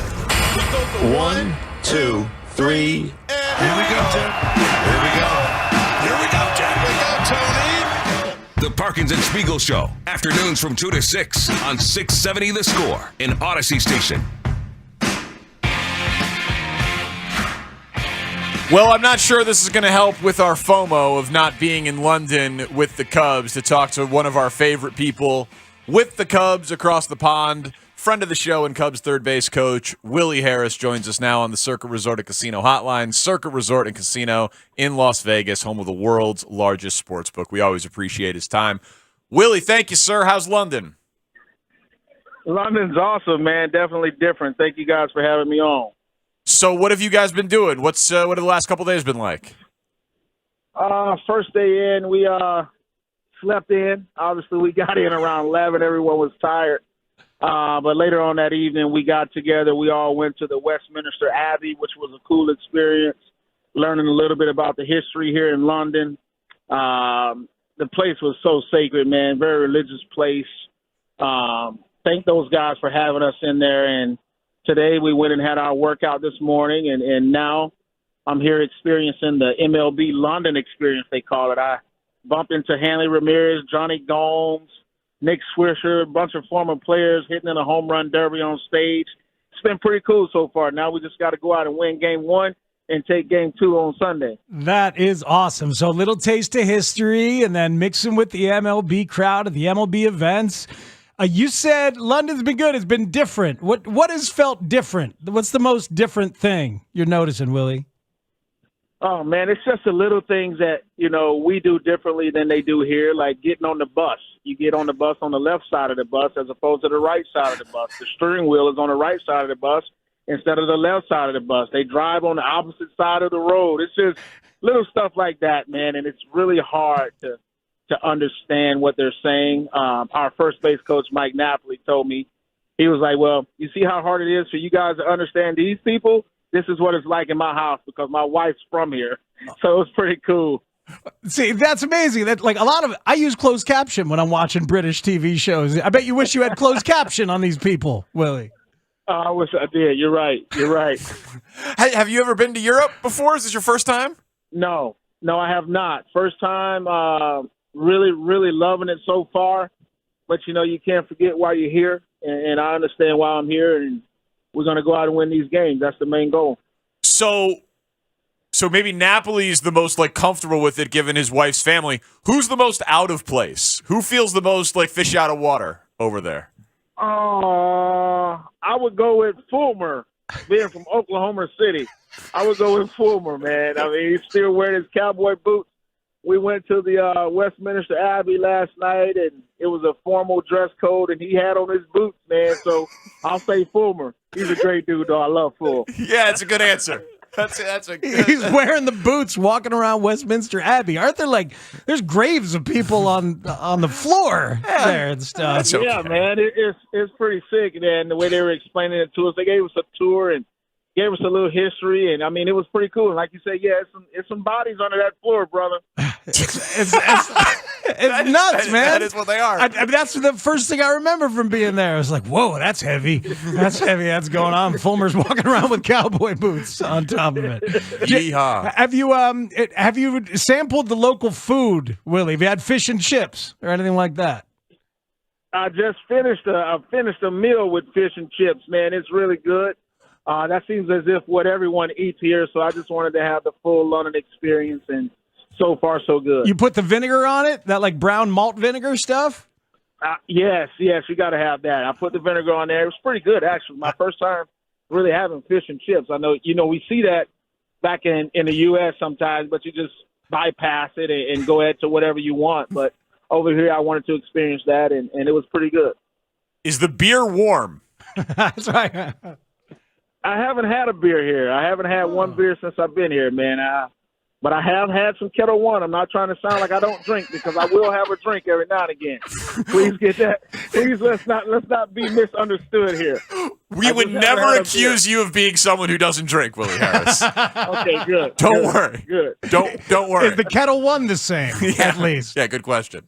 1, 2, 3. Here we go, Tim. Here we go. Here we go, Tim. Here we go, Tony. The Parkins and Spiegel Show. Afternoons from 2 to 6 on 670 The Score in Odyssey Station. Well, I'm not sure this is going to help with our FOMO of not being in London with the Cubs to talk to one of our favorite people with the Cubs across the pond. Friend of the show and Cubs third base coach Willie Harris joins us now on the Circuit Resort and Casino hotline. Circuit Resort and Casino in Las Vegas, home of the world's largest sports book. We always appreciate his time. Willie, thank you, sir. How's London? London's awesome, man. Definitely different. Thank you guys for having me on. So what have you guys been doing? What have the last couple days been like? First day in, we slept in. Obviously, we got in around 11. Everyone was tired. But later on that evening, we got together. We all went to the Westminster Abbey, which was a cool experience, learning a little bit about the history here in London. The place was so sacred, man, very religious place. Thank those guys for having us in there. And today we went and had our workout this morning, and now I'm here experiencing the MLB London experience, they call it. I bumped into Hanley Ramirez, Johnny Gomes, Nick Swisher, a bunch of former players hitting in a home run derby on stage. It's been pretty cool so far. Now we just got to go out and win game 1 and take game 2 on Sunday. That is awesome. So a little taste of history and then mixing with the MLB crowd at the MLB events. You said London's been good. It's been different. What has felt different? What's the most different thing you're noticing, Willie? Oh, man, it's just the little things that, we do differently than they do here, like getting on the bus. You get on the bus on the left side of the bus as opposed to the right side of the bus. The steering wheel is on the right side of the bus instead of the left side of the bus. They drive on the opposite side of the road. It's just little stuff like that, man, and it's really hard to understand what they're saying. Our first base coach, Mike Napoli, told me, he was like, well, you see how hard it is for you guys to understand these people? This is what it's like in my house because my wife's from here. So it was pretty cool. See, that's amazing. That I use closed caption when I'm watching British TV shows. I bet you wish you had closed caption on these people, Willie. I wish I did. You're right. Hey, have you ever been to Europe before? Is this your first time? No, I have not. First time. Really, really loving it so far. But, you can't forget why you're here. And I understand why I'm here. And we're going to go out and win these games. That's the main goal. So maybe Napoli's the most comfortable with it given his wife's family. Who's the most out of place? Who feels the most like fish out of water over there? I would go with Fulmer, being from Oklahoma City. I would go with Fulmer, man. I mean, he's still wearing his cowboy boots we went to the Westminster Abbey last night, and it was a formal dress code, and he had on his boots, man. So I'll say Fulmer. He's a great dude, though. I love Fulmer. Yeah, it's a good answer. That's a good. He's wearing the boots, walking around Westminster Abbey. Aren't there there's graves of people on the floor there and stuff? Yeah, man, it's pretty sick. And the way they were explaining it to us, they gave us a tour and gave us a little history, and I mean, it was pretty cool. And like you said, yeah, it's some bodies under that floor, brother. It's nuts, man. That is what they are. I mean, that's the first thing I remember from being there. I was like, whoa, that's heavy. That's heavy. That's going on. Fulmer's walking around with cowboy boots on top of it. Yeehaw. Have you sampled the local food, Willie? Have you had fish and chips or anything like that? I just finished a meal with fish and chips, man. It's really good. That seems as if what everyone eats here, so I just wanted to have the full London experience, and so far, so good. You put the vinegar on it? That like brown malt vinegar stuff? Yes, you got to have that. I put the vinegar on there. It was pretty good, actually. My first time really having fish and chips. I know, we see that back in the U.S. sometimes, but you just bypass it and go ahead to whatever you want. But over here, I wanted to experience that, and it was pretty good. Is the beer warm? That's right. I haven't had a beer here. I haven't had one beer since I've been here, man. But I have had some Kettle One. I'm not trying to sound like I don't drink, because I will have a drink every now and again. Please get that. Please let's not be misunderstood here. We would never accuse you of being someone who doesn't drink, Willie Harris. Okay, good. Don't worry. Good. Don't worry. Is the Kettle One the same? At least. Yeah, good question.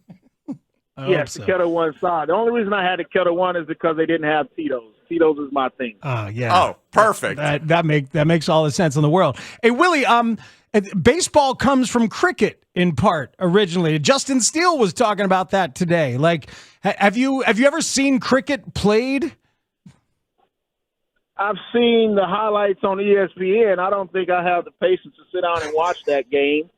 Yes, the Kettle One side. The only reason I had the Kettle One is because they didn't have Tito's. Tito's is my thing. Oh, yeah. Oh, perfect. That makes all the sense in the world. Hey, Willie, baseball comes from cricket in part originally. Justin Steele was talking about that today. Like, have you ever seen cricket played? I've seen the highlights on ESPN. I don't think I have the patience to sit down and watch that game,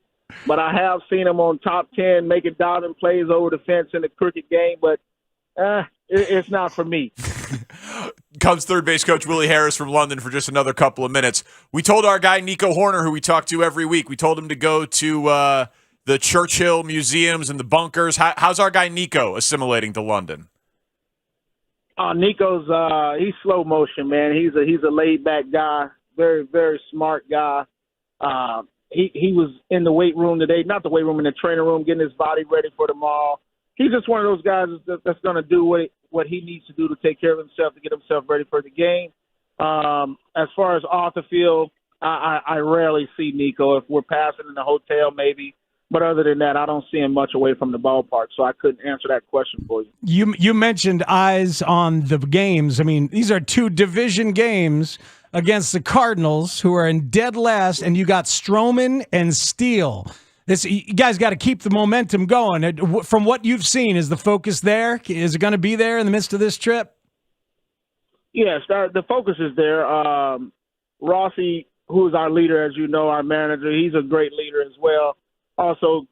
but I have seen them on Top 10 making diving plays over the fence in the cricket game, but it's not for me. Cubs third base coach Willie Harris from London for just another couple of minutes. We told our guy Nico Horner, who we talk to every week, we told him to go to the Churchill museums and the bunkers. How's our guy Nico assimilating to London? Nico's he's slow motion, man. He's a laid back guy, very, very smart guy. He was in the weight room today, not the weight room, in the training room, getting his body ready for tomorrow. He's just one of those guys that's going to do what he needs to do to take care of himself, to get himself ready for the game. As far as off the field, I rarely see Nico. If we're passing in the hotel, maybe. But other than that, I don't see him much away from the ballpark, so I couldn't answer that question for you. You mentioned eyes on the games. I mean, these are two division games against the Cardinals, who are in dead last, and you got Stroman and Steele. You guys got to keep the momentum going. From what you've seen, is the focus there? Is it going to be there in the midst of this trip? Yes, the focus is there. Rossi, who is our leader, as you know, our manager, he's a great leader as well. Also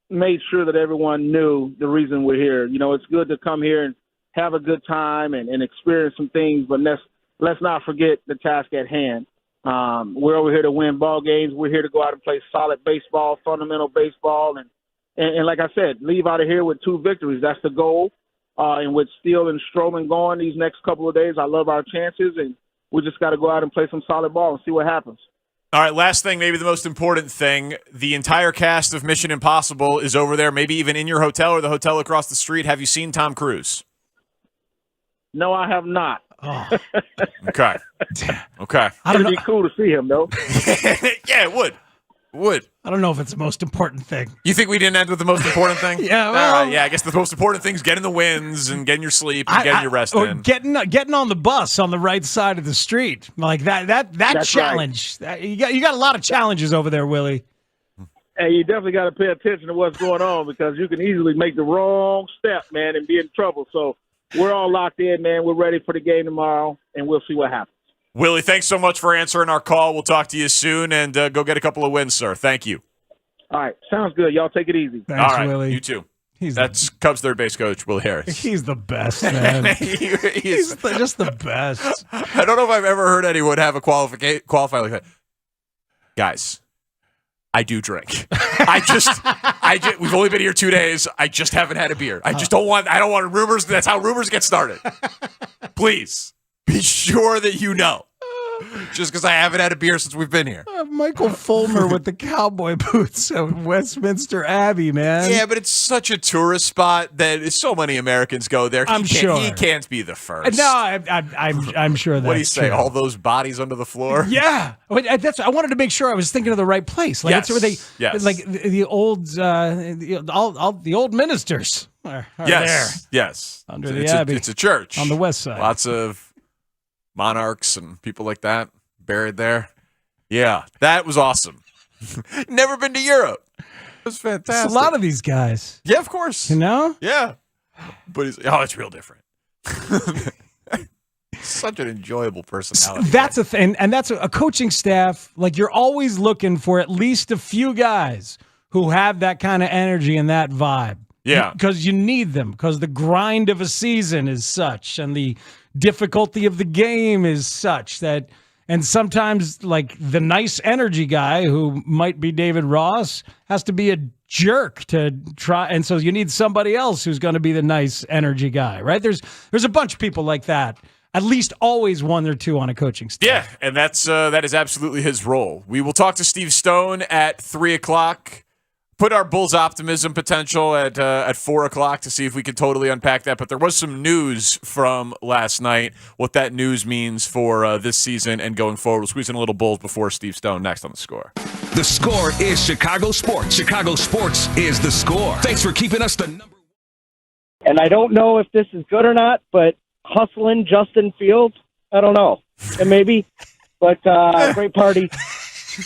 made sure that everyone knew the reason we're here. It's good to come here and have a good time and experience some things, but let's not forget the task at hand. We're over here to win ball games. We're here to go out and play solid baseball, fundamental baseball, and like I said, leave out of here with 2 victories. That's the goal. And with Steele and Stroman going these next couple of days, I love our chances, and we just got to go out and play some solid ball and see what happens. All right, last thing, maybe the most important thing. The entire cast of Mission Impossible is over there, maybe even in your hotel or the hotel across the street. Have you seen Tom Cruise? No, I have not. Oh. Okay. It'd be cool to see him, though. Yeah, it would. I don't know if it's the most important thing. You think we didn't end with the most important thing? Yeah, well, all right, yeah, I guess the most important thing is getting the wins and getting your sleep and getting your rest or in. Getting on the bus on the right side of the street. Like that challenge. Right. You got a lot of challenges over there, Willie. Hey, you definitely got to pay attention to what's going on, because you can easily make the wrong step, man, and be in trouble. So we're all locked in, man. We're ready for the game tomorrow, and we'll see what happens. Willie, thanks so much for answering our call. We'll talk to you soon, and go get a couple of wins, sir. Thank you. All right. Sounds good. Y'all take it easy. Thanks, all right, Willie. You too. That's Cubs third base coach, Willie Harris. He's the best, man. He's just the best. I don't know if I've ever heard anyone have a qualifier like that. Guys, I do drink. We've only been here 2 days. I just haven't had a beer. I don't want rumors. That's how rumors get started. Please be sure that you know. Just because I haven't had a beer since we've been here. Michael Fulmer with the cowboy boots at Westminster Abbey, man. Yeah, but it's such a tourist spot that so many Americans go there. I'm sure he can't be the first. No, I'm sure that's what do you say? true. All those bodies under the floor? Yeah, I wanted to make sure I was thinking of the right place. Like Yes. that's where they, Yes. like the old, all the old ministers are there. Yes. Under the it's Abbey. It's a church On the west side. Lots of monarchs and people like that buried there. Yeah, that was awesome. Never been to Europe. It was fantastic. It's a lot of these guys. Yeah, of course. You know? Yeah. But it's real different. Such an enjoyable personality. That's a thing, and that's a coaching staff. Like you're always looking for at least a few guys who have that kind of energy and that vibe. Yeah. Because you need them, because the grind of a season is such, and the difficulty of the game is such that, and sometimes like the nice energy guy who might be David Ross has to be a jerk to try, and so you need somebody else who's going to be the nice energy guy, right? There's a bunch of people like that. At least always one or two on a coaching staff. Yeah, and that is absolutely his role. We will talk to Steve Stone at 3:00. Put our Bulls optimism potential at 4:00 to see if we can totally unpack that. But there was some news from last night, what that news means for this season and going forward. We'll squeeze in a little Bulls before Steve Stone next on The Score. The Score is Chicago sports. Chicago sports is The Score. Thanks for keeping us the number. And I don't know if this is good or not, but hustling Justin Fields, I don't know. And maybe, but great party.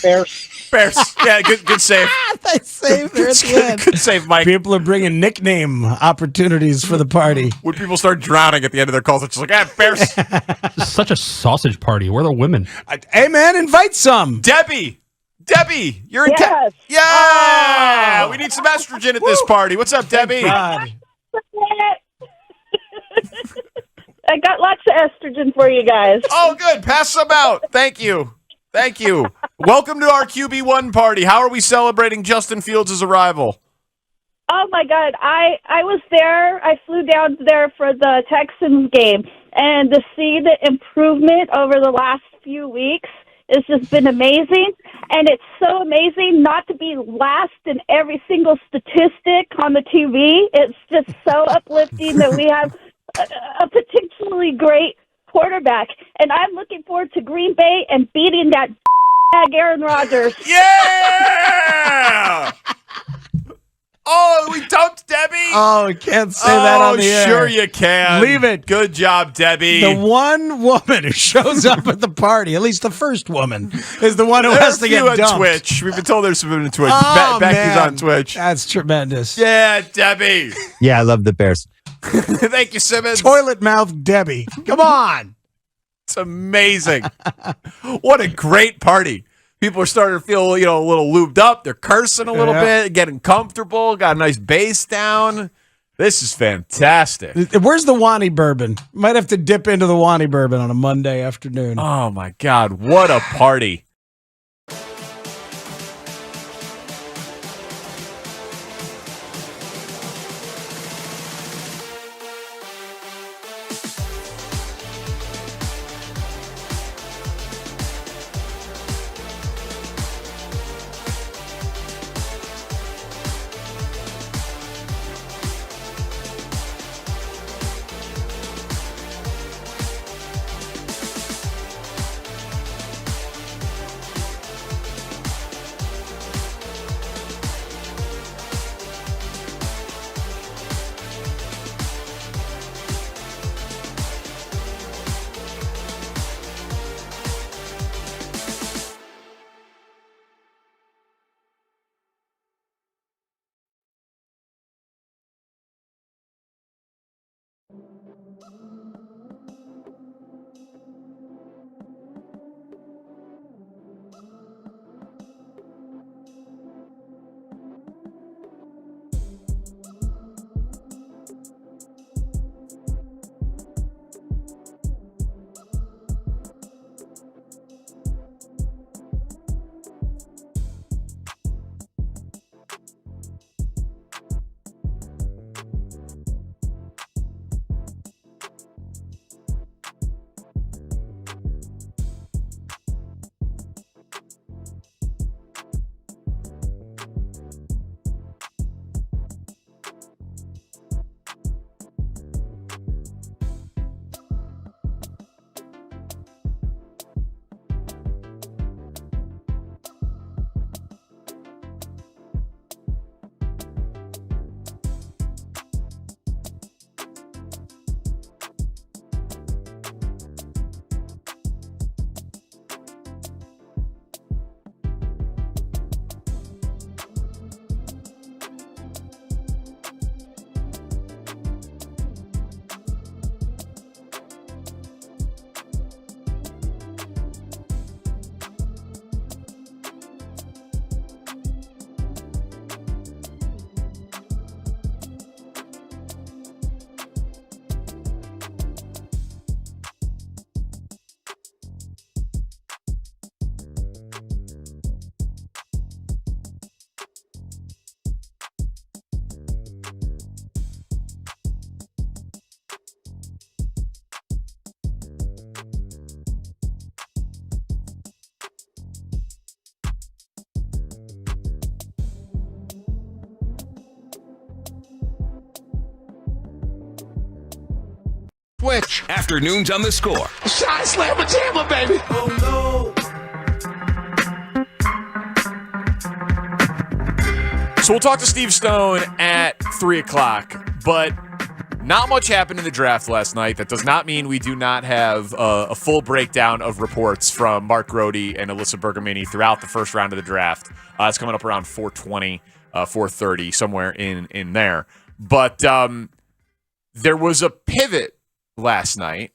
Bears. Yeah, good save. Nice save there at the end. Good save, Mike. People are bringing nickname opportunities for the party. When people start drowning at the end of their calls, it's just like, Bears. This is such a sausage party. Where are the women? Hey, man, invite some. Debbie, you're in Yes. Yeah! We need some estrogen at this party. What's up, Debbie? God. I got lots of estrogen for you guys. Oh, good. Pass some out. Thank you. Welcome to our QB1 party. How are we celebrating Justin Fields' arrival? Oh, my God. I was there. I flew down there for the Texans game, and to see the improvement over the last few weeks has just been amazing. And it's so amazing not to be last in every single statistic on the TV. It's just so uplifting that we have a potentially great quarterback. And I'm looking forward to Green Bay and beating that Aaron Rodgers. Yeah! Oh, we dumped Debbie? Oh, we can't say that on the air. Sure you can. Leave it. Good job, Debbie. The one woman who shows up at the party, at least the first woman, is the one who has to get dumped. On Twitch. We've been told there's some on Twitch. Oh, Becky's man. on Twitch. That's tremendous. Yeah, Debbie. Yeah, I love the Bears. Thank you, Simmons. Toilet mouth Debbie. Come on. It's amazing. What a great party. People are starting to feel, a little lubed up. They're cursing a little bit, getting comfortable, got a nice bass down. This is fantastic. Where's the Wani bourbon? Might have to dip into the Wani bourbon on a Monday afternoon. Oh, my God. What a party. Which afternoons on the Score. Shot slammer jammer, baby. Oh, no. So we'll talk to Steve Stone at 3 o'clock, but not much happened in the draft last night. That does not mean we do not have a full breakdown of reports from Mark Grody and Alyssa Bergamini throughout the first round of the draft. It's coming up around 4:20, 4:30, somewhere in there. But there was a pivot last night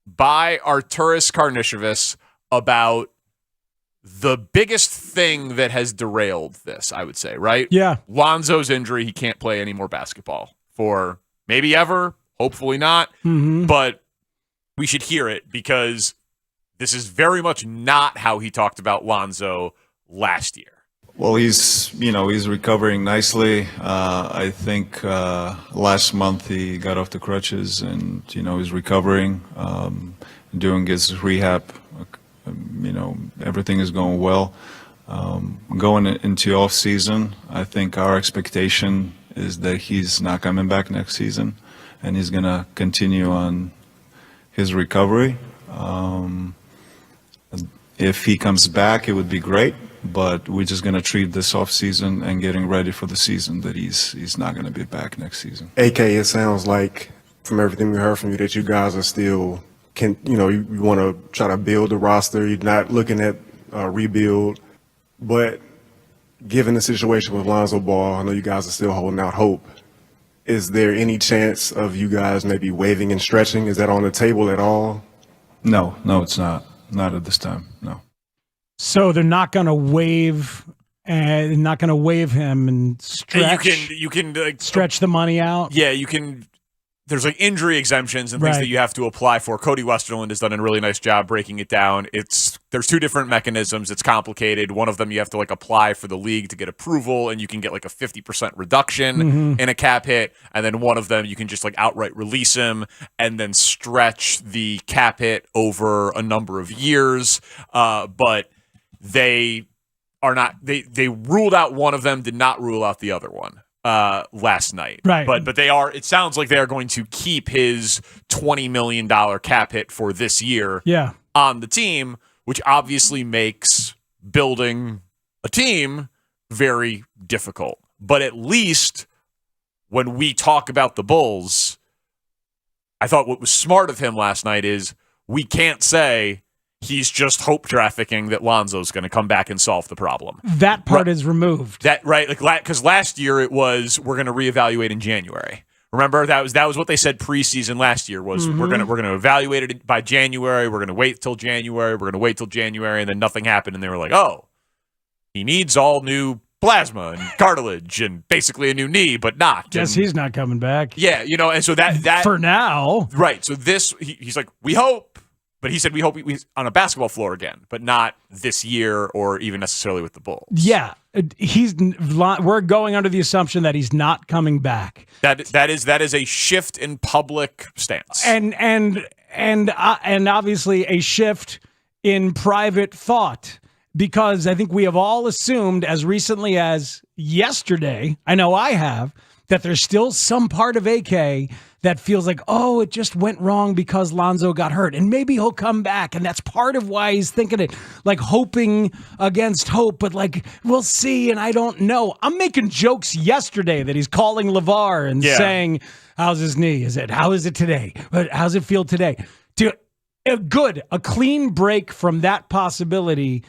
by Arturas Karnisovas about the biggest thing that has derailed this, I would say, right? Yeah. Lonzo's injury. He can't play any more basketball for maybe ever, hopefully not, but we should hear it because this is very much not how he talked about Lonzo last year. Well, he's recovering nicely. I think last month he got off the crutches and, he's recovering, doing his rehab. Everything is going well. Going into offseason, I think our expectation is that he's not coming back next season and he's going to continue on his recovery. If he comes back, it would be great. But we're just going to treat this off season and getting ready for the season that he's not going to be back next season. AK, it sounds like from everything we heard from you that you guys are still you want to try to build the roster. You're not looking at rebuild. But given the situation with Lonzo Ball, I know you guys are still holding out hope. Is there any chance of you guys maybe waving and stretching? Is that on the table at all? No, it's not. Not at this time, no. So they're not going to waive and not going to waive him and stretch. And you can stretch the money out. Yeah, you can. There's injury exemptions and things that you have to apply for. Cody Westerland has done a really nice job breaking it down. There's 2 different mechanisms. It's complicated. One of them you have to apply for the league to get approval, and you can get a 50% reduction in a cap hit. And then one of them you can just outright release him and then stretch the cap hit over a number of years. But they are not. They ruled out one of them, did not rule out the other one last night. Right. But they are. It sounds like they are going to keep his $20 million cap hit for this year. Yeah. On the team, which obviously makes building a team very difficult. But at least when we talk about the Bulls, I thought what was smart of him last night is we can't say he's just hope trafficking that Lonzo's going to come back and solve the problem. That part is removed. Because last year it was we're going to reevaluate in January. Remember that was what they said preseason last year was we're gonna evaluate it by January. We're gonna wait till January. We're gonna wait till January, and then nothing happened, and they were like, oh, he needs all new plasma and cartilage and basically a new knee, but not. Guess he's not coming back. Yeah, and so that for now, right? So he's like, we hope. But he said we hope he's on a basketball floor again, but not this year or even necessarily with the Bulls. Yeah, we're going under the assumption that he's not coming back. That is a shift in public stance, and obviously a shift in private thought, because I think we have all assumed as recently as yesterday, I know I have, that there's still some part of AK that feels like, oh, it just went wrong because Lonzo got hurt. And maybe he'll come back. And that's part of why he's thinking it, hoping against hope. But, we'll see, and I don't know. I'm making jokes yesterday that he's calling LeVar and saying, how's his knee? How is it today? How's it feel today? A clean break from that possibility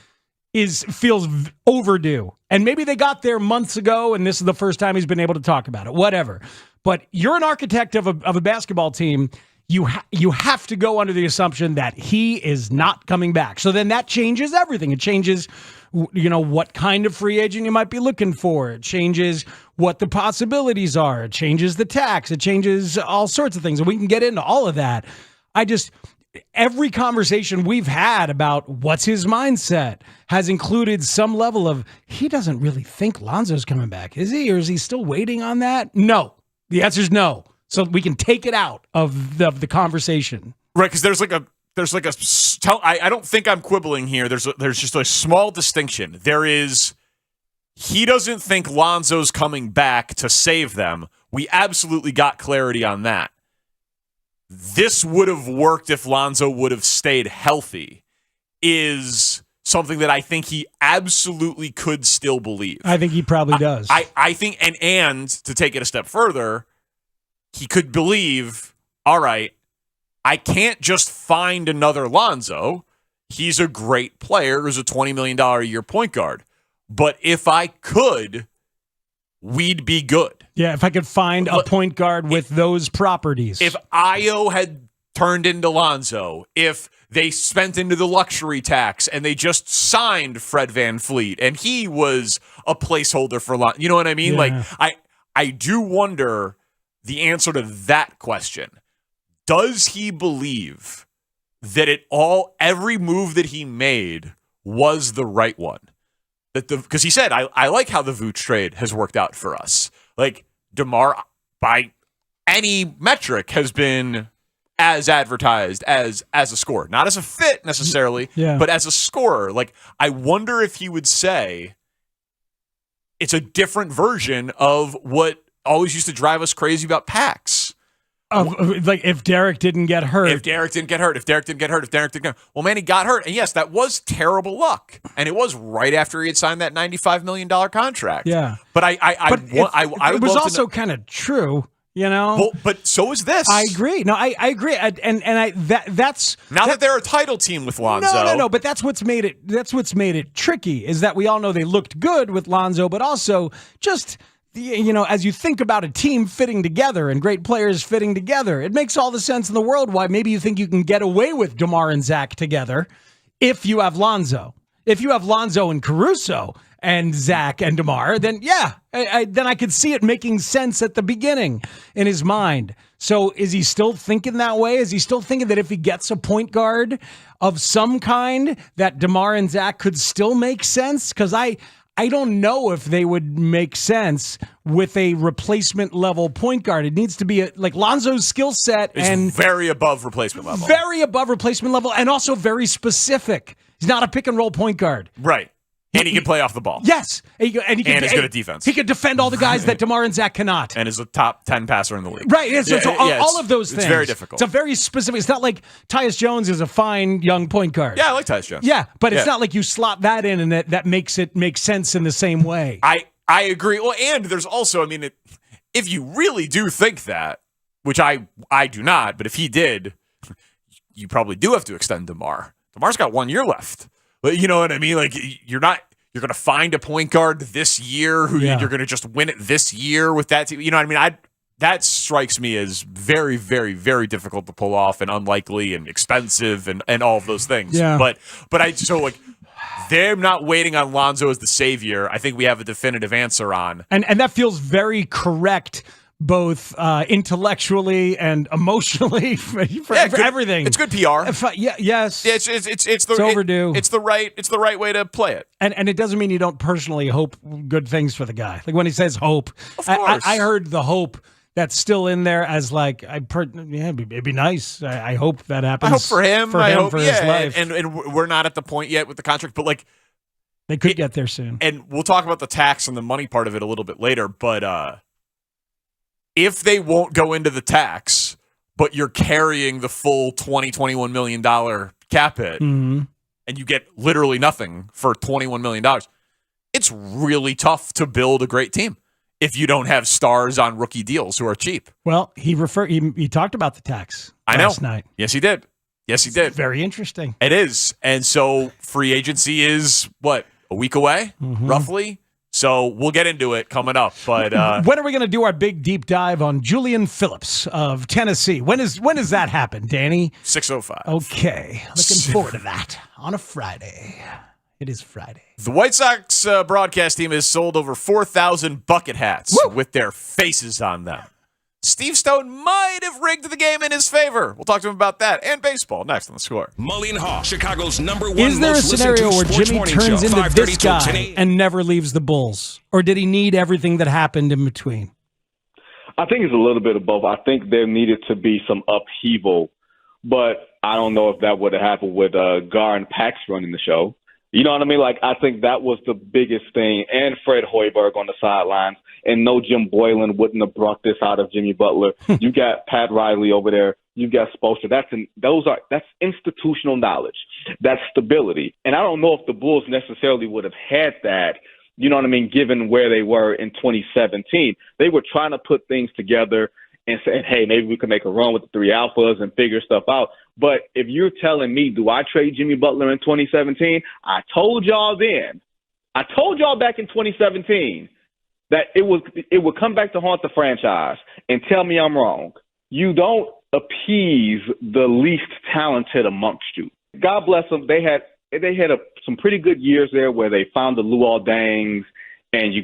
feels overdue. And maybe they got there months ago, and this is the first time he's been able to talk about it. Whatever. But you're an architect of a basketball team. You have to go under the assumption that he is not coming back. So then that changes everything. It changes, what kind of free agent you might be looking for. It changes what the possibilities are. It changes the tax. It changes all sorts of things. And we can get into all of that. Every conversation we've had about what's his mindset has included some level of, he doesn't really think Lonzo's coming back, is he? Or is he still waiting on that? No. The answer is no. So we can take it out of the conversation. Right, because I don't think I'm quibbling here. There's just a small distinction. He doesn't think Lonzo's coming back to save them. We absolutely got clarity on that. this would have worked if Lonzo would have stayed healthy is something that I think he absolutely could still believe. I think he probably does. I think, and to take it a step further, he could believe, all right, I can't just find another Lonzo. He's a great player who's a $20 million a year point guard. But if I could, we'd be good. Yeah, if I could find a point guard with those properties. If Io had turned into Lonzo, if they spent into the luxury tax and they just signed Fred VanVleet and he was a placeholder for Lonzo, you know what I mean? Yeah. Like, I do wonder the answer to that question. Does he believe that every move that he made was the right one? Because he said, I like how the Vooch trade has worked out for us. Like, DeMar, by any metric, has been as advertised as a scorer. Not as a fit, necessarily, but as a scorer. Like, I wonder if he would say it's a different version of what always used to drive us crazy about Pax. Like, if Derek didn't get hurt. Well, man, he got hurt. And yes, that was terrible luck. And it was right after he had signed that $95 million contract. Yeah. But it was also kind of true, you know? Well, but so is this. I agree. No, I agree. That's that they're a title team with Lonzo. No, but that's what's made it tricky, is that we all know they looked good with Lonzo, but also just, you know, as you think about a team fitting together and great players fitting together, it makes all the sense in the world why maybe you think you can get away with DeMar and Zach together if you have Lonzo. If you have Lonzo and Caruso and Zach and DeMar, then then I could see it making sense at the beginning in his mind. So is he still thinking that way? Is he still thinking that if he gets a point guard of some kind, that DeMar and Zach could still make sense? Because I don't know if they would make sense with a replacement level point guard. It needs to be like Lonzo's skill set and very above replacement level. Very above replacement level, and also very specific. He's not a pick and roll point guard. Right. And he can play off the ball. Yes. And he's good at defense. He can defend all the guys that DeMar and Zach cannot. And is a top 10 passer in the league. Right. All of those things. It's very difficult. It's a very specific. It's not like Tyus Jones is a fine young point guard. Yeah, I like Tyus Jones. Yeah, but it's not like you slot that in and that makes it make sense in the same way. I agree. Well, and there's also, I mean, if you really do think that, which I do not, but if he did, you probably do have to extend DeMar. DeMar's got 1 year left. But you know what I mean? Like, you're going to find a point guard this year who you're going to just win it this year with that team. You know what I mean? That strikes me as very, very, very difficult to pull off and unlikely and expensive and all of those things. Yeah. But they're not waiting on Lonzo as the savior. I think we have a definitive answer on. And that feels very correct, both intellectually and emotionally for everything. It's good PR. Yes. It's overdue. It's the right way to play it. And it doesn't mean you don't personally hope good things for the guy. Like when he says hope, of course. I heard the hope that's still in there as like, it'd be nice. I hope that happens. I hope for him. For his life. And we're not at the point yet with the contract, but like they could get there soon. And we'll talk about the tax and the money part of it a little bit later. But if they won't go into the tax, but you're carrying the full $21 million cap hit, and you get literally nothing for $21 million, it's really tough to build a great team if you don't have stars on rookie deals who are cheap. Well, he talked about the tax last night. Yes, he did. Very interesting. It is. And so free agency is, a week away, roughly? So we'll get into it coming up. But when are we going to do our big deep dive on Julian Phillips of Tennessee? When does that happen, Danny? 6:05. Okay. Looking forward to that on a Friday. It is Friday. The White Sox broadcast team has sold over 4,000 bucket hats with their faces on them. Steve Stone might have rigged the game in his favor. We'll talk to him about that and baseball next on The Score. Mully and Haugh, Chicago's #1 Is there a scenario where Jimmy turns into this guy and never leaves the Bulls? Or did he need everything that happened in between? I think it's a little bit of both. I think there needed to be some upheaval, but I don't know if that would have happened with Gar and Pax running the show. You know what I mean? Like, I think that was the biggest thing. And Fred Hoiberg on the sidelines. And no Jim Boylan wouldn't have brought this out of Jimmy Butler. You got Pat Riley over there You've got Spoelstra. That's institutional knowledge. That's stability. And I don't know if the Bulls necessarily would have had that, you know what I mean, given where they were in 2017. They were trying to put things together and saying, hey, maybe we can make a run with the 3 alphas and figure stuff out. But if you're telling me, do I trade Jimmy Butler in 2017? I told y'all back in 2017 that it would come back to haunt the franchise, and tell me I'm wrong. You don't appease the least talented amongst you. God bless them. They had some pretty good years there where they found the Luol Dengs, and you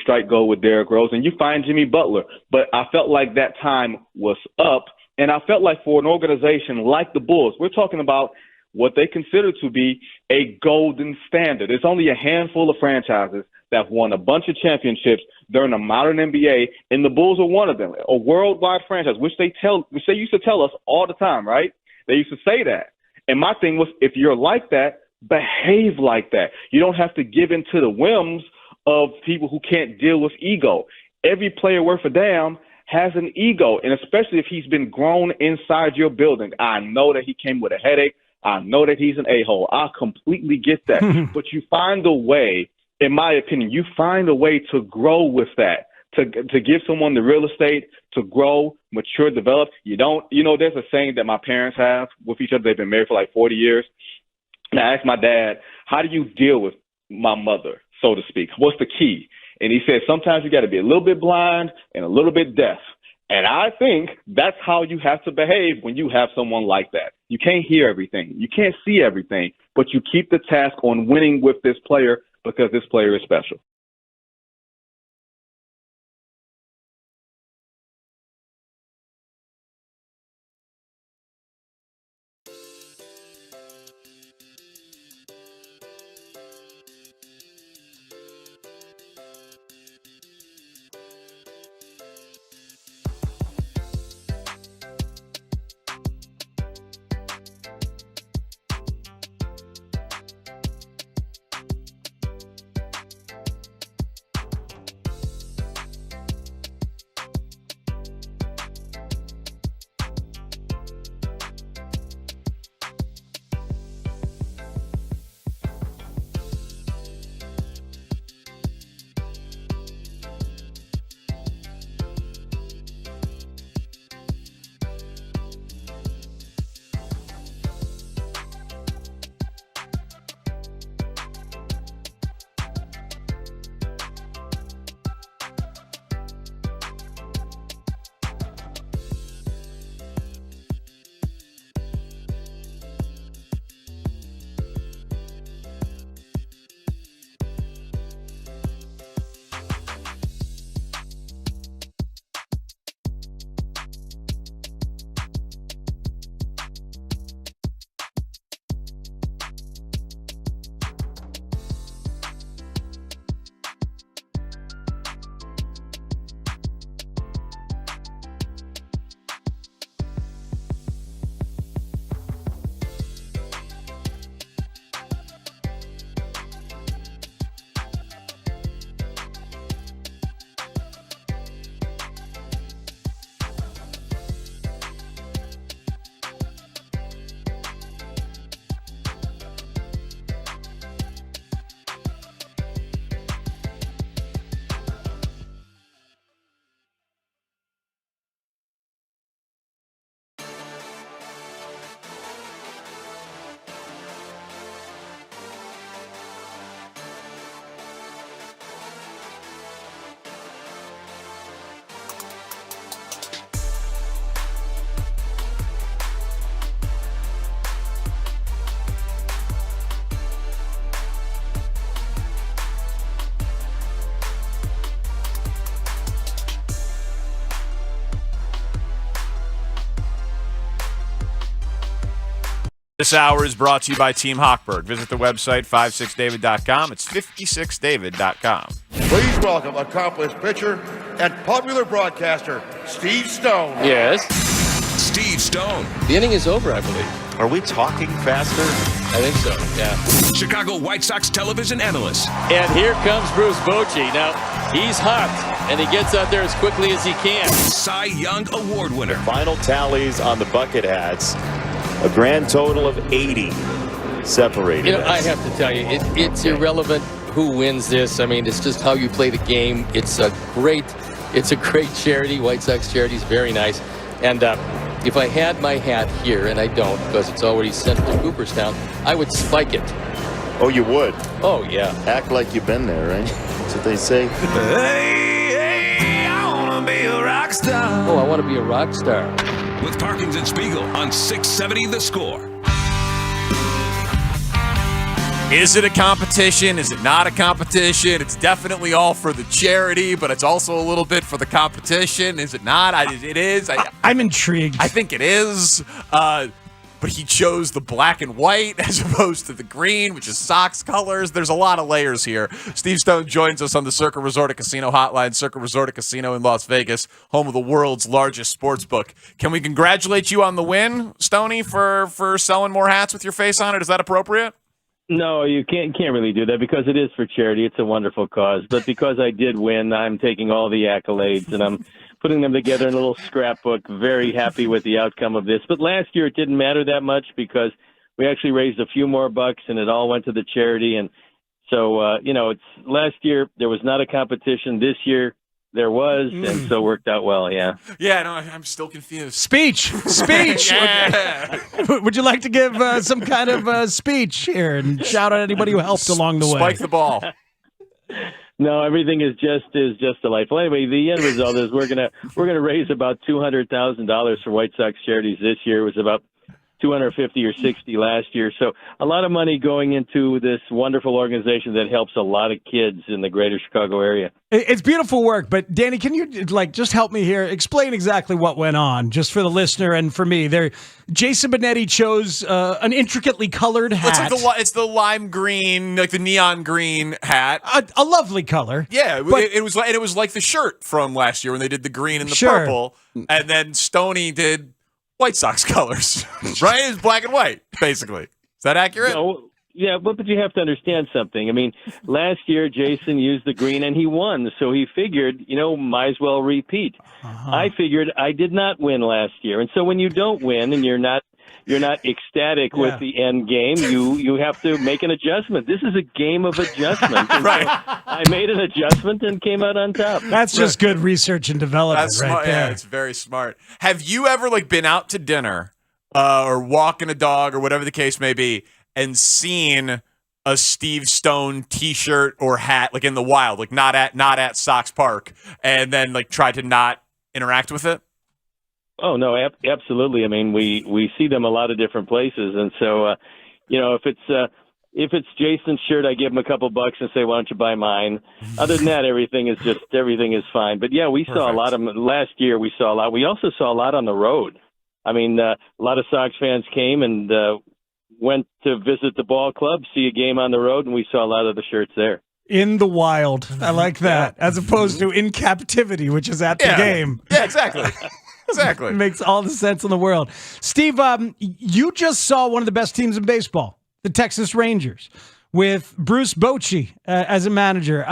strike gold with Derrick Rose, and you find Jimmy Butler. But I felt like that time was up, and I felt like for an organization like the Bulls, we're talking about what they consider to be a golden standard. There's only a handful of franchises that have won a bunch of championships during the modern NBA, and the Bulls are one of them, a worldwide franchise, which they used to tell us all the time, right? They used to say that. And my thing was, if you're like that, behave like that. You don't have to give in to the whims of people who can't deal with ego. Every player worth a damn has an ego, and especially if he's been grown inside your building. I know that he came with a headache. I know that he's an a-hole. I completely get that. But you find a way, in my opinion, you find a way to grow with that, to give someone the real estate to grow, mature, develop. There's a saying that my parents have with each other. They've been married for like 40 years. And I asked my dad, how do you deal with my mother, so to speak? What's the key? And he said, sometimes you got to be a little bit blind and a little bit deaf. And I think that's how you have to behave when you have someone like that. You can't hear everything. You can't see everything, but you keep the task on winning with this player because this player is special. This hour is brought to you by Team Hochberg. Visit the website 56david.com. It's 56david.com. Please welcome accomplished pitcher and popular broadcaster, Steve Stone. Yes. Steve Stone. The inning is over, I believe. Are we talking faster? I think so, yeah. Chicago White Sox television analyst. And here comes Bruce Bochy. Now, He's hot, and he gets out there as quickly as he can. Cy Young Award winner. Final tallies on the bucket hats. A grand total of 80 separated. You know, I have to tell you, it's irrelevant who wins this. I mean, it's just how you play the game. It's a great charity. White Sox charity is very nice. And if I had my hat here, and I don't because it's already sent to Cooperstown, I would spike it. Oh, you would? Oh, yeah. Act like you've been there, right? That's what they say. Hey, I want to be a rock star. Oh, I want to be a rock star. With Parkins and Spiegel on 670 The Score. Is it a competition? Is it not a competition? It's definitely all for the charity, but it's also a little bit for the competition. Is it not? It is. I'm intrigued. I think it is. But he chose the black and white as opposed to the green, which is Sox colors. There's a lot of layers here. Steve Stone joins us on the Circa Resort Casino hotline. Circa Resort Casino in Las Vegas, home of the world's largest sports book. Can we congratulate you on the win, Stoney, for selling more hats with your face on it? Is that appropriate? No, you can't really do that because it is for charity. It's a wonderful cause. But because I did win, I'm taking all the accolades and I'm putting them together in a little scrapbook. Very happy with the outcome of this. But last year it didn't matter that much because we actually raised a few more bucks and it all went to the charity. And so, it's last year there was not a competition. This year there was, and so it worked out well, yeah. Yeah, no, I'm still confused. Speech. Yeah. Would you like to give some kind of speech here and shout out anybody who helped along the way? Spike the ball. No, everything is just delightful. Anyway, the end result is we're gonna raise about $200,000 for White Sox charities this year. It was about 250 or 60 last year. So a lot of money going into this wonderful organization that helps a lot of kids in the greater Chicago area. It's beautiful work, but Danny, can you just help me here? Explain exactly what went on, just for the listener and for me. Jason Benetti chose an intricately colored hat. It's the lime green, like the neon green hat. A lovely color. Yeah, but it was like the shirt from last year when they did the green and the purple, and then Stoney did White Sox colors, right? It's black and white, basically. Is that accurate? No, yeah, but you have to understand something. I mean, last year Jason used the green and he won, so he figured, might as well repeat. I figured I did not win last year, and so when you don't win and you're not ecstatic with the end game, you have to make an adjustment. This is a game of adjustment. Right. So I made an adjustment and came out on top. That's just good research and development. That's right smart. there. Yeah, it's very smart. Have you ever been out to dinner or walking a dog or whatever the case may be and seen a Steve Stone T-shirt or hat in the wild, not at Sox Park, and then tried to not interact with it? Oh, no, absolutely. I mean, we see them a lot of different places. And so, if it's Jason's shirt, I give him a couple bucks and say, why don't you buy mine? Other than that, everything is fine. But yeah, we saw a lot of them. Last year we saw a lot. We also saw a lot on the road. I mean, a lot of Sox fans came and went to visit the ball club, see a game on the road, and we saw a lot of the shirts there. In the wild. I like that. As opposed to in captivity, which is at the game. Yeah, exactly. Exactly. Makes all the sense in the world. Steve, you just saw one of the best teams in baseball, the Texas Rangers, with Bruce Bochy as a manager.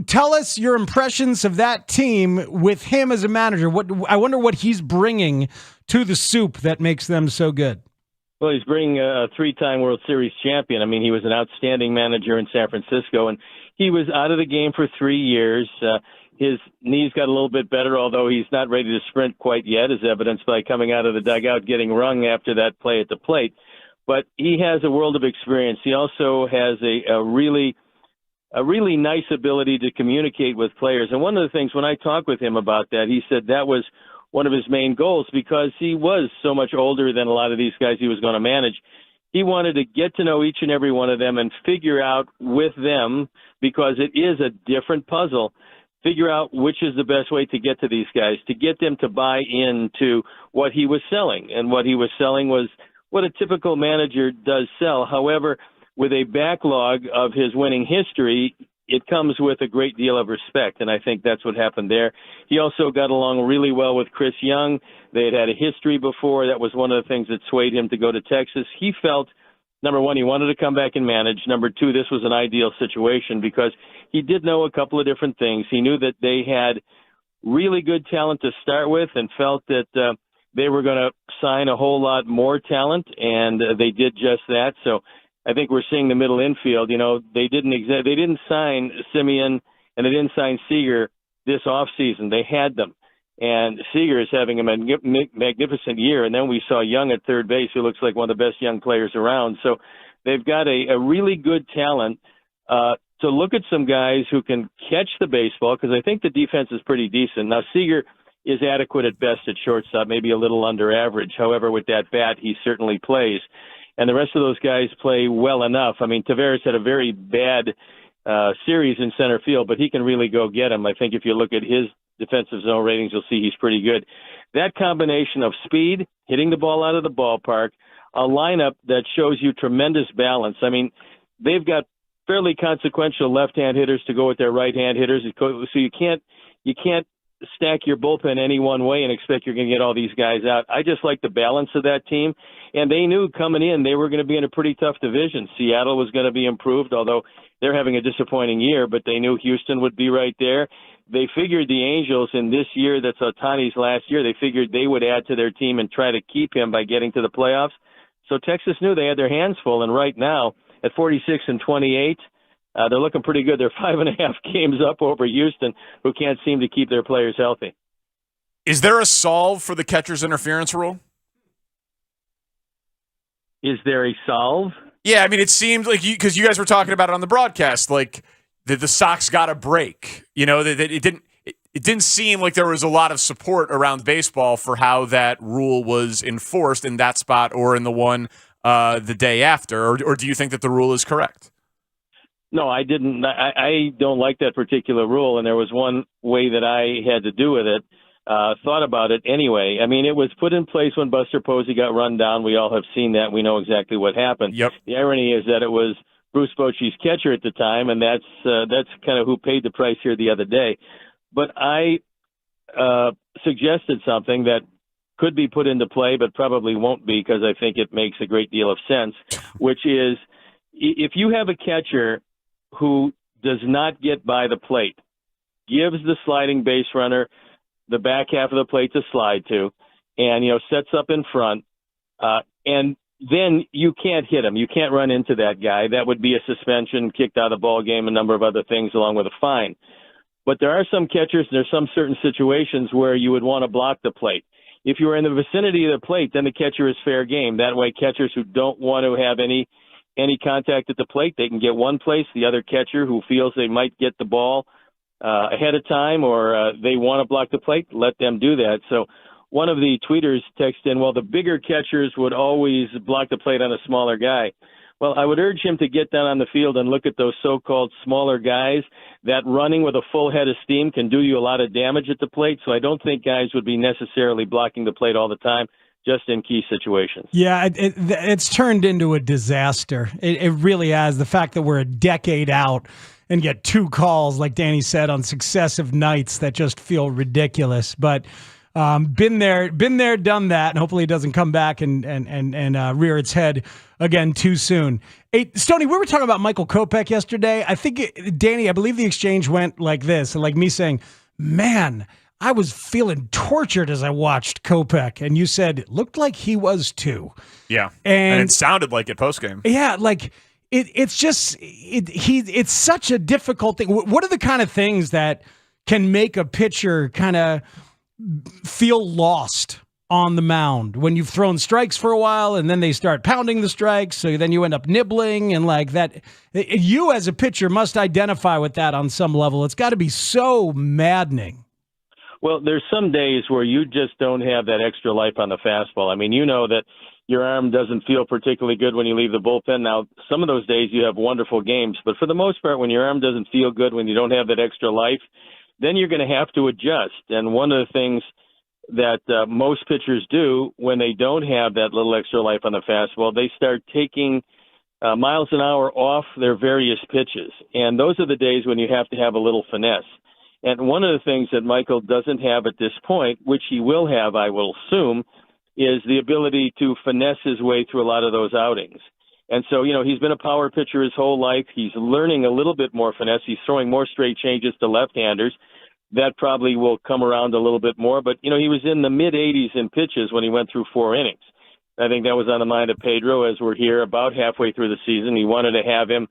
Tell us your impressions of that team with him as a manager. I wonder what he's bringing to the soup that makes them so good. Well, he's bringing a three-time World Series champion. I mean, he was an outstanding manager in San Francisco, and he was out of the game for 3 years. His knees got a little bit better, although he's not ready to sprint quite yet, as evidenced by coming out of the dugout getting rung after that play at the plate. But he has a world of experience. He also has a really nice ability to communicate with players. And one of the things when I talked with him about that, he said that was one of his main goals because he was so much older than a lot of these guys he was going to manage. He wanted to get to know each and every one of them and figure out with them, because it is a different puzzle, figure out which is the best way to get to these guys, to get them to buy into what he was selling. And what he was selling was what a typical manager does sell. However, with a backlog of his winning history, it comes with a great deal of respect, and I think that's what happened there. He also got along really well with Chris Young. They had a history before. That was one of the things that swayed him to go to Texas. He felt number one, he wanted to come back and manage. Number two, this was an ideal situation because he did know a couple of different things. He knew that they had really good talent to start with and felt that they were going to sign a whole lot more talent, and they did just that. So I think we're seeing the middle infield. You know, they didn't sign Simeon and they didn't sign Seager this offseason. They had them. And Seager is having a magnificent year. And then we saw Young at third base, who looks like one of the best young players around. So they've got a really good talent to look at some guys who can catch the baseball, because I think the defense is pretty decent. Now, Seager is adequate at best at shortstop, maybe a little under average. However, with that bat, he certainly plays. And the rest of those guys play well enough. I mean, Taveras had a very bad series in center field, but he can really go get him. I think if you look at his defensive zone ratings, you'll see he's pretty good. That combination of speed, hitting the ball out of the ballpark, a lineup that shows you tremendous balance. I mean, they've got fairly consequential left-hand hitters to go with their right-hand hitters, so you can't stack your bullpen any one way and expect you're going to get all these guys out. I just like the balance of that team, and they knew coming in they were going to be in a pretty tough division. Seattle was going to be improved, although they're having a disappointing year, but they knew Houston would be right there. They figured the Angels in this year, that's Ohtani's last year, they figured they would add to their team and try to keep him by getting to the playoffs. So Texas knew they had their hands full, and right now at 46-28, they're looking pretty good. They're 5.5 games up over Houston, who can't seem to keep their players healthy. Is there a solve for the catcher's interference rule? Is there a solve? Yeah, I mean, it seemed like because you guys were talking about it on the broadcast, like the Sox got a break. You know, that it didn't seem like there was a lot of support around baseball for how that rule was enforced in that spot or in the one the day after. Or do you think that the rule is correct? No, I didn't. I don't like that particular rule, and there was one way that I had to do with it. Thought about it anyway. I mean, it was put in place when Buster Posey got run down. We all have seen that. We know exactly what happened. Yep. The irony is that it was Bruce Bochy's catcher at the time, and that's kind of who paid the price here the other day. But I suggested something that could be put into play, but probably won't be, because I think it makes a great deal of sense, which is if you have a catcher who does not get by the plate, gives the sliding base runner the back half of the plate to slide to, and, you know, sets up in front, and then you can't hit him. You can't run into that guy. That would be a suspension, kicked out of the ball game, a number of other things along with a fine. But there are some catchers, there's some certain situations where you would want to block the plate. If you were in the vicinity of the plate, then the catcher is fair game. That way, catchers who don't want to have any contact at the plate, they can get one place. The other catcher who feels they might get the ball ahead of time, or they want to block the plate, let them do that. So one of the tweeters texted in, well, the bigger catchers would always block the plate on a smaller guy. Well, I would urge him to get down on the field and look at those so-called smaller guys. That running with a full head of steam can do you a lot of damage at the plate, so I don't think guys would be necessarily blocking the plate all the time, just in key situations. Yeah, it's turned into a disaster. It really has. The fact that we're a decade out and get two calls, like Danny said, on successive nights that just feel ridiculous. But been there, done that, and hopefully it doesn't come back and rear its head again too soon. Hey, Stoney, we were talking about Michael Kopech yesterday. I think, Danny, I believe the exchange went like this, like me saying, man, I was feeling tortured as I watched Kopech, and you said it looked like he was too. Yeah, and it sounded like it postgame. Yeah, like it's such a difficult thing. What are the kind of things that can make a pitcher kind of feel lost on the mound when you've thrown strikes for a while and then they start pounding the strikes, so then you end up nibbling and like that? You as a pitcher must identify with that on some level. It's got to be so maddening. Well, there's some days where you just don't have that extra life on the fastball. I mean, you know that your arm doesn't feel particularly good when you leave the bullpen. Now, some of those days you have wonderful games, but for the most part, when your arm doesn't feel good, when you don't have that extra life, then you're going to have to adjust. And one of the things that most pitchers do when they don't have that little extra life on the fastball, they start taking miles an hour off their various pitches. And those are the days when you have to have a little finesse. And one of the things that Michael doesn't have at this point, which he will have, I will assume, is the ability to finesse his way through a lot of those outings. And so, he's been a power pitcher his whole life. He's learning a little bit more finesse. He's throwing more straight changes to left-handers. That probably will come around a little bit more. But, he was in the mid-80s in pitches when he went through 4 innings. I think that was on the mind of Pedro as we're here about halfway through the season. He wanted to have him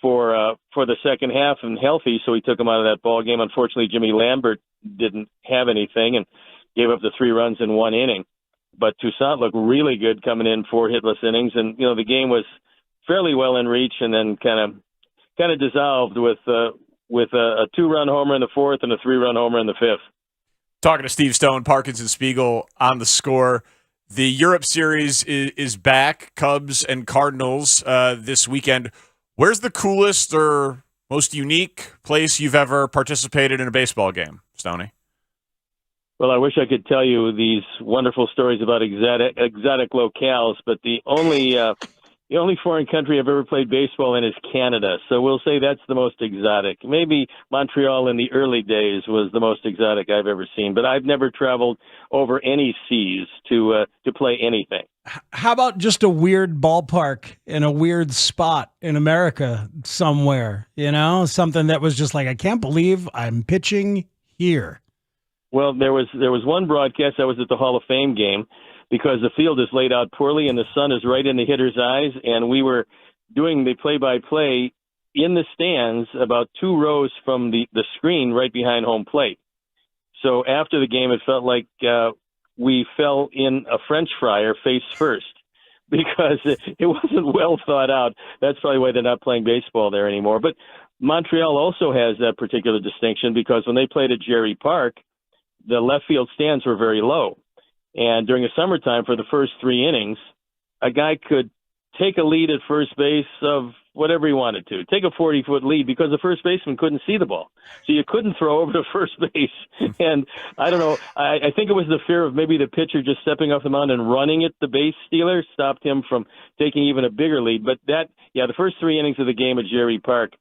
for the second half and healthy, so he took him out of that ball game. Unfortunately, Jimmy Lambert didn't have anything and gave up the 3 runs in 1 inning. But Toussaint looked really good coming in 4 hitless innings, and the game was fairly well in reach, and then kind of dissolved with a 2-run homer in the 4th and a 3-run homer in the 5th. Talking to Steve Stone, Parkins, and Spiegel on the score. The Europe series is back. Cubs and Cardinals this weekend. Where's the coolest or most unique place you've ever participated in a baseball game, Stoney? Well, I wish I could tell you these wonderful stories about exotic locales, but the only foreign country I've ever played baseball in is Canada. So we'll say that's the most exotic. Maybe Montreal in the early days was the most exotic I've ever seen, but I've never traveled over any seas to play anything. How about just a weird ballpark in a weird spot in America somewhere, something that was just like, I can't believe I'm pitching here. Well, there was one broadcast. I was at the Hall of Fame game because the field is laid out poorly and the sun is right in the hitter's eyes, and we were doing the play-by-play in the stands about 2 rows from the screen right behind home plate. So after the game, it felt like we fell in a French fryer face first because it wasn't well thought out. That's probably why they're not playing baseball there anymore. But Montreal also has that particular distinction because when they played at Jerry Park, the left field stands were very low. And during the summertime, for the first 3 innings, a guy could take a lead at first base of whatever he wanted to, take a 40-foot lead because the first baseman couldn't see the ball. So you couldn't throw over to first base. And I don't know, I think it was the fear of maybe the pitcher just stepping off the mound and running at the base stealer stopped him from taking even a bigger lead. But the first 3 innings of the game at Jerry Park,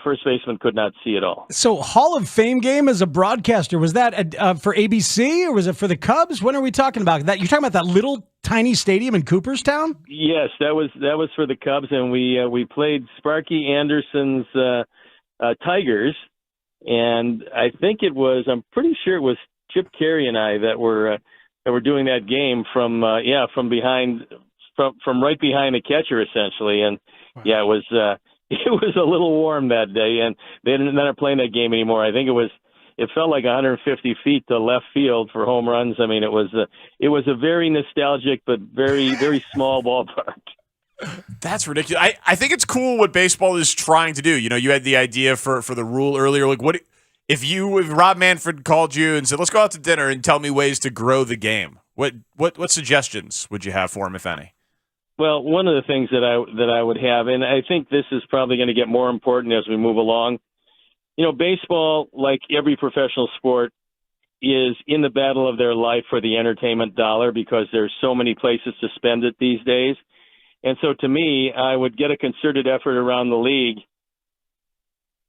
first baseman could not see it all. So Hall of Fame game as a broadcaster, was that for ABC or was it for the Cubs? When are we talking about that? You're talking about that little tiny stadium in Cooperstown? Yes, that was for the Cubs, and we played Sparky Anderson's Tigers, and I think I'm pretty sure it was Chip Carey and I that were doing that game from behind, from right behind the catcher essentially, and it was. It was a little warm that day, and they didn't end up playing that game anymore. I think it felt like 150 feet to left field for home runs. I mean, it was a very nostalgic but very, very small ballpark. That's ridiculous. I think it's cool what baseball is trying to do. You had the idea for the rule earlier. Like, what if Rob Manfred called you and said, "Let's go out to dinner and tell me ways to grow the game"? What suggestions would you have for him, if any? Well, one of the things that I would have, and I think this is probably going to get more important as we move along, baseball, like every professional sport, is in the battle of their life for the entertainment dollar because there's so many places to spend it these days. And so to me, I would get a concerted effort around the league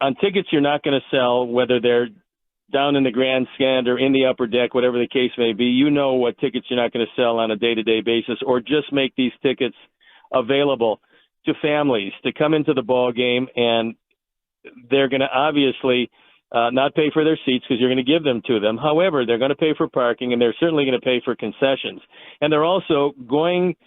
on tickets you're not going to sell, whether they're down in the grandstand or in the upper deck, whatever the case may be. What tickets you're not going to sell on a day-to-day basis, or just make these tickets available to families to come into the ball game, and they're going to obviously not pay for their seats because you're going to give them to them. However, they're going to pay for parking, and they're certainly going to pay for concessions. And they're also going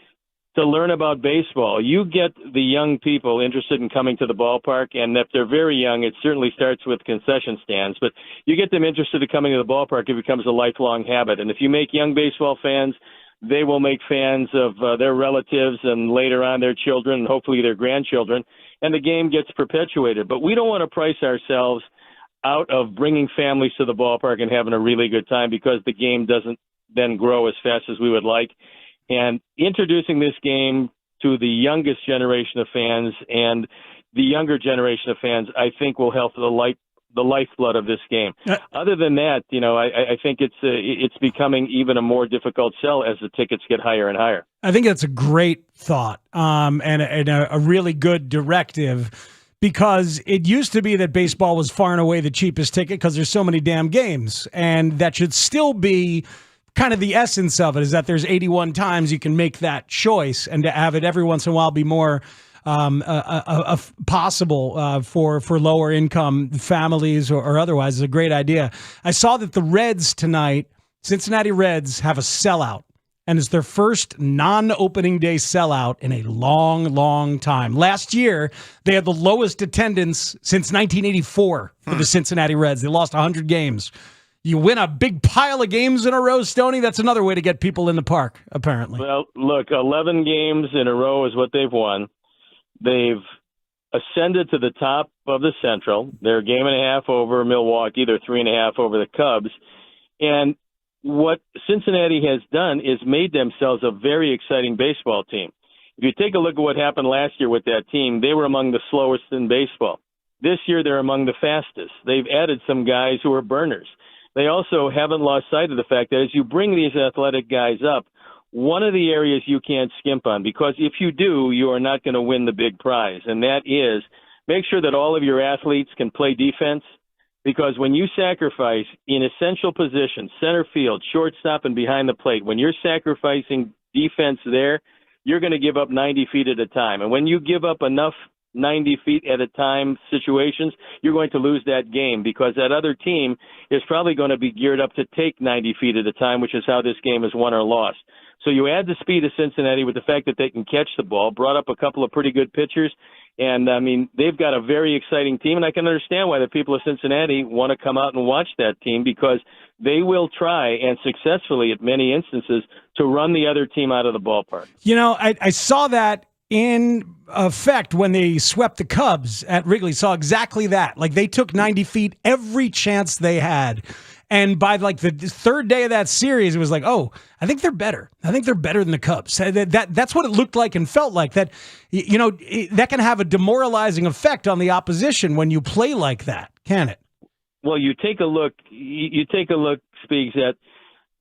to learn about baseball. You get the young people interested in coming to the ballpark, and if they're very young, it certainly starts with concession stands. But you get them interested in coming to the ballpark, it becomes a lifelong habit. And if you make young baseball fans, they will make fans of their relatives and later on their children and hopefully their grandchildren, and the game gets perpetuated. But we don't want to price ourselves out of bringing families to the ballpark and having a really good time because the game doesn't then grow as fast as we would like. And introducing this game to the youngest generation of fans and the younger generation of fans, I think will help the lifeblood of this game. Other than that, I think it's becoming even a more difficult sell as the tickets get higher and higher. I think that's a great thought and a really good directive, because it used to be that baseball was far and away the cheapest ticket because there's so many damn games, and that should still be kind of the essence of it, is that there's 81 times you can make that choice, and to have it every once in a while be more possible for lower income families or otherwise is a great idea. I saw that the Reds tonight, Cincinnati Reds, have a sellout, and it's their first non-opening day sellout in a long, long time. Last year, they had the lowest attendance since 1984 for the Cincinnati Reds. They lost 100 games. You win a big pile of games in a row, Stoney. That's another way to get people in the park, apparently. Well, look, 11 games in a row is what they've won. They've ascended to the top of the Central. They're a game and a half over Milwaukee. They're 3.5 over the Cubs. And what Cincinnati has done is made themselves a very exciting baseball team. If you take a look at what happened last year with that team, they were among the slowest in baseball. This year, they're among the fastest. They've added some guys who are burners. They also haven't lost sight of the fact that as you bring these athletic guys up, one of the areas you can't skimp on, because if you do, you are not going to win the big prize, and that is make sure that all of your athletes can play defense, because when you sacrifice in essential positions, center field, shortstop, and behind the plate, when you're sacrificing defense there, you're going to give up 90 feet at a time. And when you give up enough 90 feet at a time situations, you're going to lose that game, because that other team is probably going to be geared up to take 90 feet at a time, which is how this game is won or lost. So you add the speed of Cincinnati with the fact that they can catch the ball, brought up a couple of pretty good pitchers, and, I mean, they've got a very exciting team, and I can understand why the people of Cincinnati want to come out and watch that team, because they will try, and successfully at many instances, to run the other team out of the ballpark. You know, I saw that in effect when they swept the Cubs at Wrigley. Saw exactly that. Like, they took 90 feet every chance they had. And by like the third day of that series, it was like, oh, I think they're better. I think they're better than the Cubs. That's what it looked like and felt like. That, you know, that can have a demoralizing effect on the opposition when you play like that, can it? Well, you take a look, Speaks, at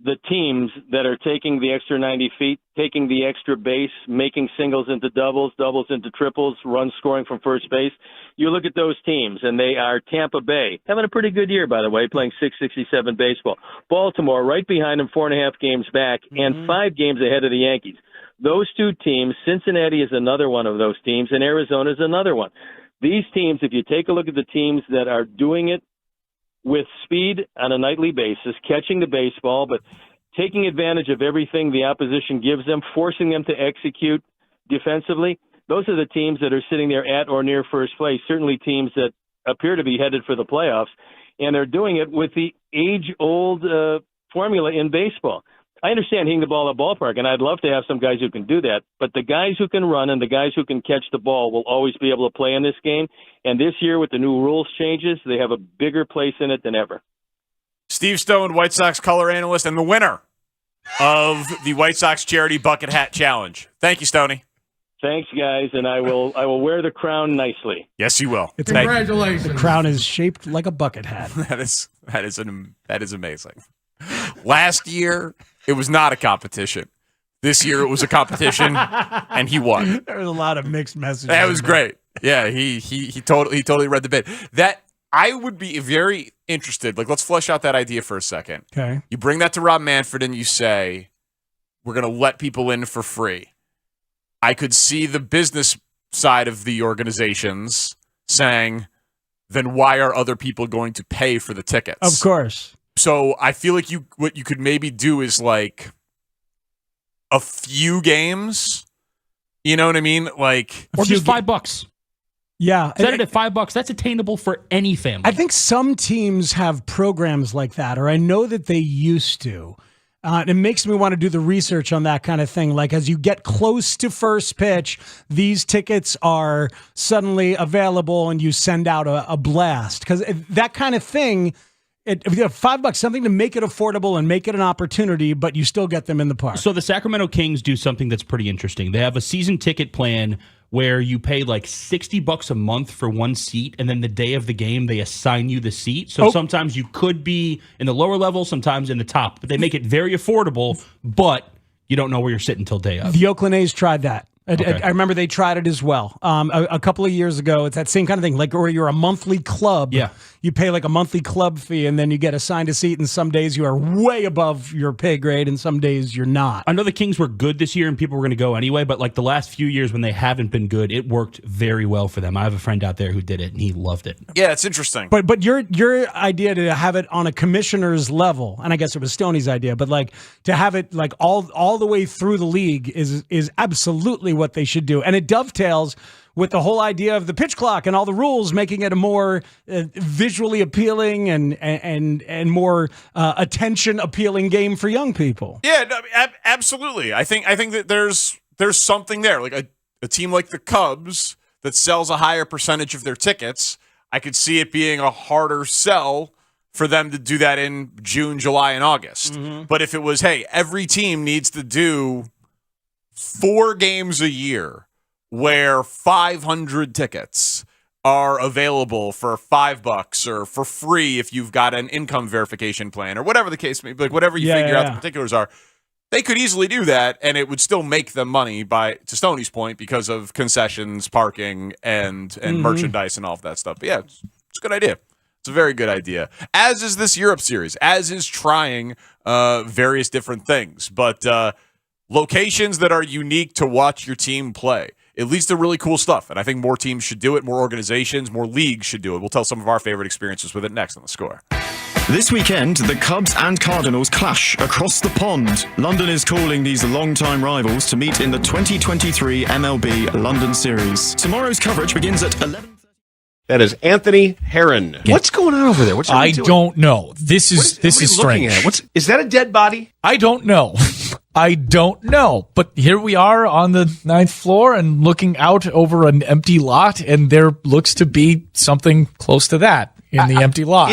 the teams that are taking the extra 90 feet, taking the extra base, making singles into doubles, doubles into triples, runs scoring from first base. You look at those teams, and they are Tampa Bay, having a pretty good year, by the way, playing .667 baseball. Baltimore, right behind them, 4.5 games back, and 5 games ahead of the Yankees. Those two teams, Cincinnati is another one of those teams, and Arizona is another one. These teams, if you take a look at the teams that are doing it with speed on a nightly basis, catching the baseball, but taking advantage of everything the opposition gives them, forcing them to execute defensively, those are the teams that are sitting there at or near first place, certainly teams that appear to be headed for the playoffs, and they're doing it with the age-old formula in baseball. I understand hitting the ball at the ballpark, and I'd love to have some guys who can do that, but the guys who can run and the guys who can catch the ball will always be able to play in this game, and this year with the new rules changes, they have a bigger place in it than ever. Steve Stone, White Sox color analyst, and the winner of the White Sox Charity Bucket Hat Challenge. Thank you, Stoney. Thanks, guys, and I will wear the crown nicely. Yes, you will. Congratulations. The crown is shaped like a bucket hat. That is amazing. Last year, it was not a competition. This year, it was a competition, and he won. There was a lot of mixed messages. That was great. Yeah, he totally read the bit. That I would be very interested. Like, let's flesh out that idea for a second. Okay. You bring that to Rob Manfred, and you say, we're going to let people in for free. I could see the business side of the organizations saying, then why are other people going to pay for the tickets? Of course. So I feel like what you could maybe do is like a few games. You know what I mean? Like, or just $5. Yeah. Set it at $5. That's attainable for any family. I think some teams have programs like that, or I know that they used to. It makes me want to do the research on that kind of thing. Like, as you get close to first pitch, these tickets are suddenly available and you send out a blast. Because that kind of thing, $5, something to make it affordable and make it an opportunity, but you still get them in the park. So the Sacramento Kings do something that's pretty interesting. They have a season ticket plan where you pay like $60 a month for one seat, and then the day of the game, they assign you the seat. So sometimes you could be in the lower level, sometimes in the top. But they make it very affordable, but you don't know where you're sitting until day of. The Oakland A's tried that I remember they tried it as well. A couple of years ago, it's that same kind of thing, like where you're a monthly club. Yeah. You pay like a monthly club fee, and then you get assigned a seat, and some days you are way above your pay grade, and some days you're not. I know the Kings were good this year, and people were going to go anyway, but like the last few years when they haven't been good, it worked very well for them. I have a friend out there who did it, and he loved it. Yeah, it's interesting. But your idea to have it on a commissioner's level, and I guess it was Stoney's idea, but like to have it like all the way through the league is absolutely what they should do, and it dovetails with the whole idea of the pitch clock and all the rules, making it a more visually appealing and more attention appealing game for young people. Yeah, no, absolutely. I think that there's something there. Like a team like the Cubs that sells a higher percentage of their tickets, I could see it being a harder sell for them to do that in June, July, and August. Mm-hmm. But if it was, hey, every team needs to do 4 games a year where 500 tickets are available for $5 or for free if you've got an income verification plan or whatever the case may be, like whatever you figure out the particulars are, they could easily do that and it would still make them money to Stoney's point, because of concessions, parking, and merchandise and all of that stuff. But yeah, it's a good idea. It's a very good idea. As is this Europe series, as is trying various different things. But locations that are unique to watch your team play, it leads to really cool stuff. And I think more teams should do it, more organizations, more leagues should do it. We'll tell some of our favorite experiences with it next on The Score. This weekend, the Cubs and Cardinals clash across the pond. London is calling these longtime rivals to meet in the 2023 MLB London Series. Tomorrow's coverage begins at 11. That is Anthony Herron. What's going on over there? What's I don't know. This is strange. Is that a dead body? I don't know. I don't know. But here we are on the 9th floor and looking out over an empty lot, and there looks to be something close to that in the empty lot.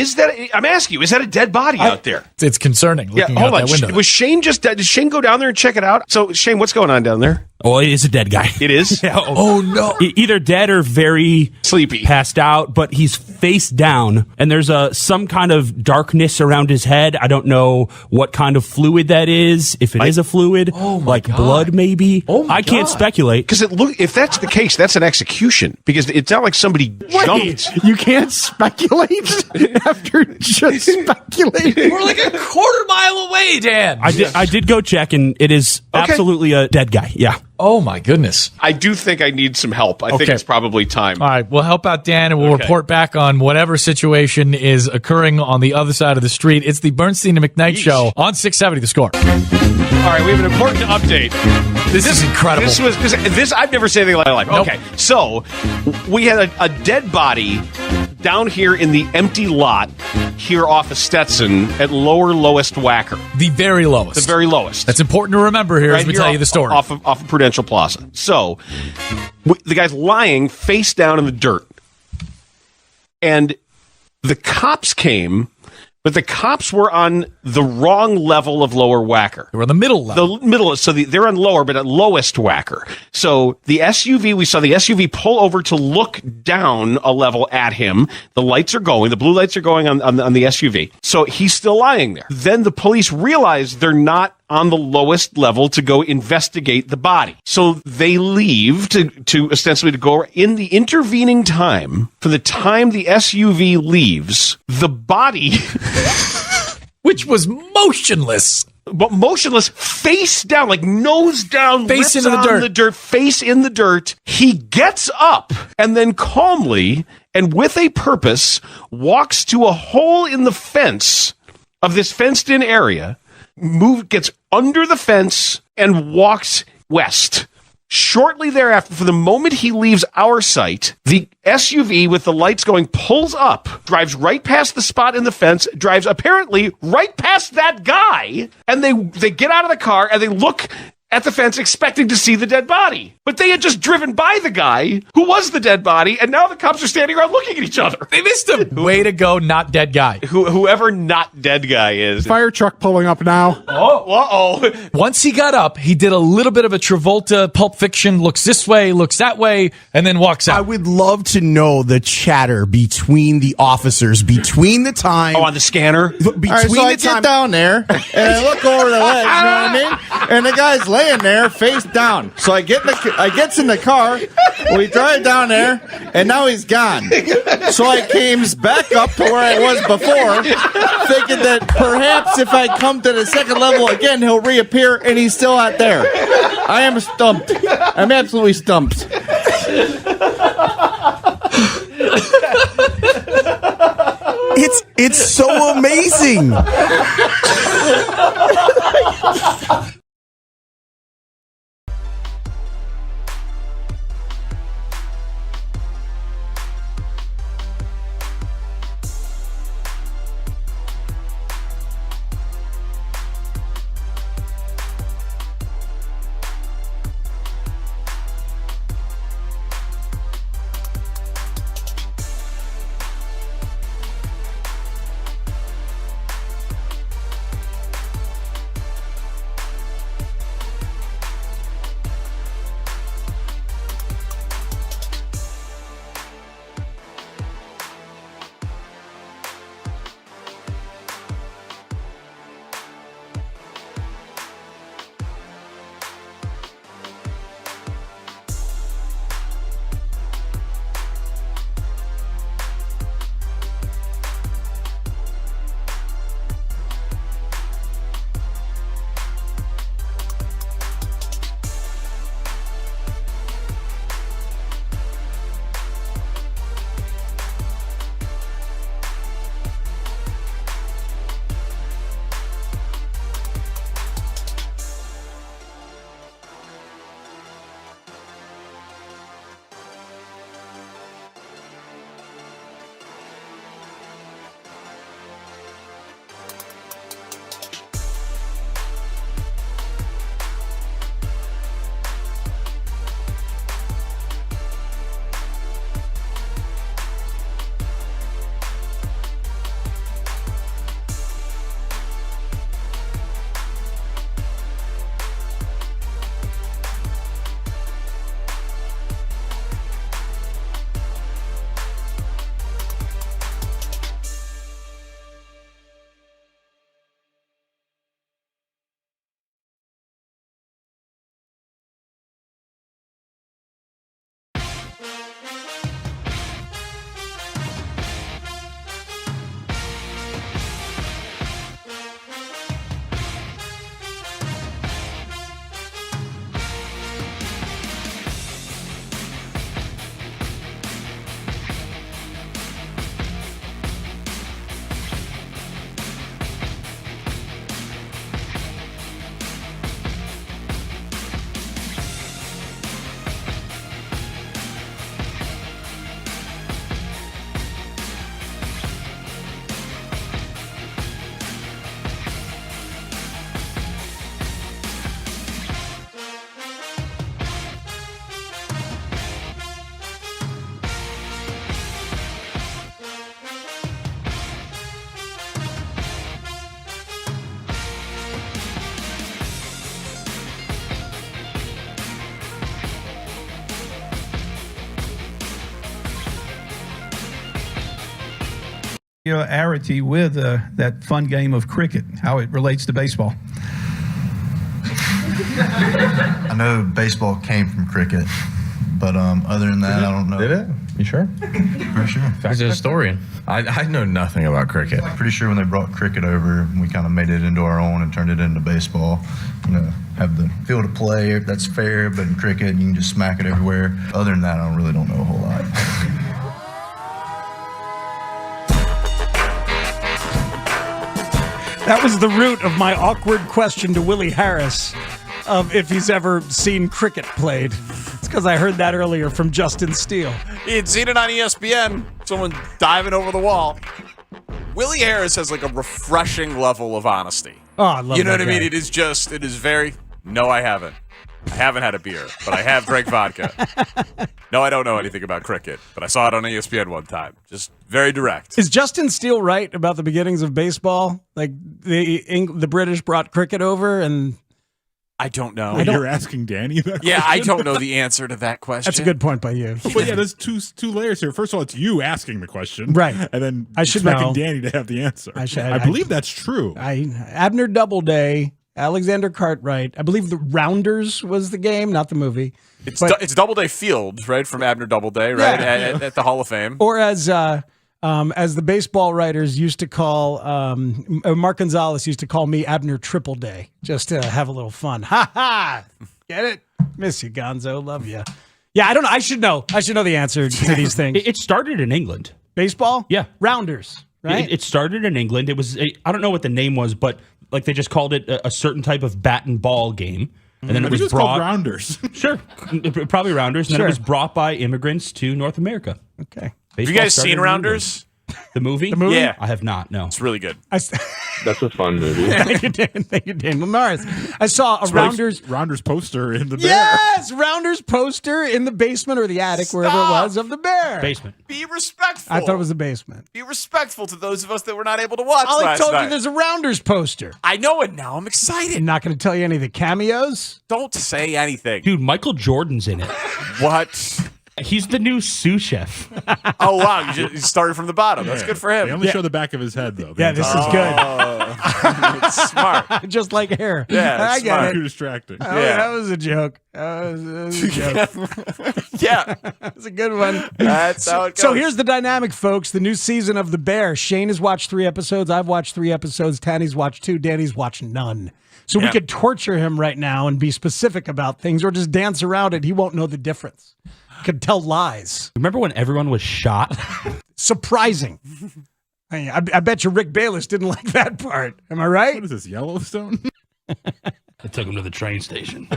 I'm asking you, is that a dead body out there? It's concerning looking out that window. Was Shane did Shane go down there and check it out? So, Shane, what's going on down there? Oh, it is a dead guy. It is? Oh, no. Either dead or very sleepy, passed out, but he's face down, and there's some kind of darkness around his head. I don't know what kind of fluid that is, if it is a fluid, like blood maybe. I can't speculate. Because if that's the case, that's an execution, because it's not like somebody jumped. You can't speculate after just speculating. We're like a quarter mile away, Dan. I did go check, and it is absolutely a dead guy. Yeah. Oh, my goodness. I do think I need some help. I think it's probably time. All right, we'll help out Dan, and we'll report back on whatever situation is occurring on the other side of the street. It's the Bernstein and McKnight Show on 670 The Score. All right, we have an important update. This is incredible. This I've never seen anything like my life. Nope. Okay, so we had a dead body down here in the empty lot here off of Stetson at lowest Wacker. The very lowest. The very lowest. That's important to remember here as we tell you the story. Off of Prudential Plaza. So the guy's lying face down in the dirt. And the cops came, but the cops were on the wrong level of lower Wacker. They were on the middle level. They're on lower, but at lowest Wacker. So we saw the SUV pull over to look down a level at him. The blue lights are going on the SUV. So he's still lying there. Then the police realize they're not on the lowest level to go investigate the body. So they leave to ostensibly to go in the intervening time. From the time the SUV leaves, the body which was motionless. But motionless, face down, like nose down, face into the dirt. Face in the dirt. He gets up and then calmly and with a purpose walks to a hole in the fence of this fenced-in area, gets under the fence and walks west. Shortly thereafter, for the moment he leaves our sight, the SUV with the lights going pulls up, drives right past the spot in the fence, drives apparently right past that guy, and they get out of the car and they look at the fence expecting to see the dead body. But they had just driven by the guy who was the dead body, and now the cops are standing around looking at each other. They missed him. Way to go, not dead guy. Whoever not dead guy is. Fire truck pulling up now. Uh-oh. Once he got up, he did a little bit of a Travolta Pulp Fiction, looks this way, looks that way, and then walks out. I would love to know the chatter between the officers, between the time. Oh, on the scanner? Between the time. I get down there, and I look over the ledge, you know what I mean? and the guy's laying there face down. So I gets in the car, we drive down there, and now he's gone. So I came back up to where I was before, thinking that perhaps if I come to the second level again, he'll reappear, and he's still out there. I am stumped. I'm absolutely stumped. It's so amazing. Familiarity with that fun game of cricket, how it relates to baseball. I know baseball came from cricket, but other than that, I don't know. Did it? You sure? Pretty sure. He's a historian. I know nothing about cricket. Pretty sure when they brought cricket over, we kind of made it into our own and turned it into baseball. You know, have the field of play, that's fair, but in cricket, you can just smack it everywhere. Other than that, I really don't know a whole lot. That was the root of my awkward question to Willie Harris of if he's ever seen cricket played. It's because I heard that earlier from Justin Steele. He had seen it on ESPN. Someone diving over the wall. Willie Harris has like a refreshing level of honesty. Oh, I love You know that what I mean? guy. It is very, no, I haven't. I haven't had a beer, but I have drank vodka. No, I don't know anything about cricket, but I saw it on ESPN one time. Just very direct. Is Justin Steele right about the beginnings of baseball? Like the British brought cricket over, and I don't know. You're asking Danny that Yeah, I question? don't know the answer to that question. That's a good point by you. Well, yeah, there's two layers here. First of all, it's you asking the question, Right. And then I should expecting know. Danny to have the answer. I believe that's true. Abner Doubleday Alexander Cartwright. I believe the Rounders was the game, not the movie. It's Doubleday Field, right, from Abner Doubleday, right, at the Hall of Fame. Or as the baseball writers used to call, Mark Gonzalez used to call me Abner Triple Day, just to have a little fun. Ha ha! Get it? Miss you, Gonzo. Love you. Yeah, I don't know. I should know the answer to these things. It started in England. Baseball? Yeah. Rounders, right? It started in England. It was, I don't know what the name was, but like they just called it a certain type of bat and ball game. And then it was brought called Rounders. Sure. Probably Rounders. And then it was brought by immigrants to North America. Okay. Have you guys seen Rounders? The movie? The movie? Yeah. I have not, no. It's really good. That's a fun movie. Thank you, Daniel Norris. I saw a Rounders poster in the bear. Yes, Rounders poster in the basement or the attic, wherever it was, of the bear. Basement. Be respectful. I thought it was the basement. Be respectful to those of us that were not able to watch I last told night. you there's a Rounders poster. I know it now. I'm excited. I'm not going to tell you any of the cameos. Don't say anything. Dude, Michael Jordan's in it. What? He's the new sous chef. Oh, wow. You started from the bottom. That's good for him. They only show the back of his head, though. Yeah, this is good. It's smart. Just like hair. Yeah, I got it. Too distracting. Oh, Yeah. That was a joke. That was a joke. Yeah. That's a good one. That's how it goes. So here's the dynamic, folks. The new season of The Bear. Shane has watched 3 episodes. I've watched 3 episodes. Tanny's watched 2. Danny's watched none. So we could torture him right now and be specific about things or just dance around it. He won't know the difference. Could tell lies. Remember when everyone was shot? Surprising. I bet you Rick Bayless didn't like that part. Am I right? What is this, Yellowstone? I took him to the train station.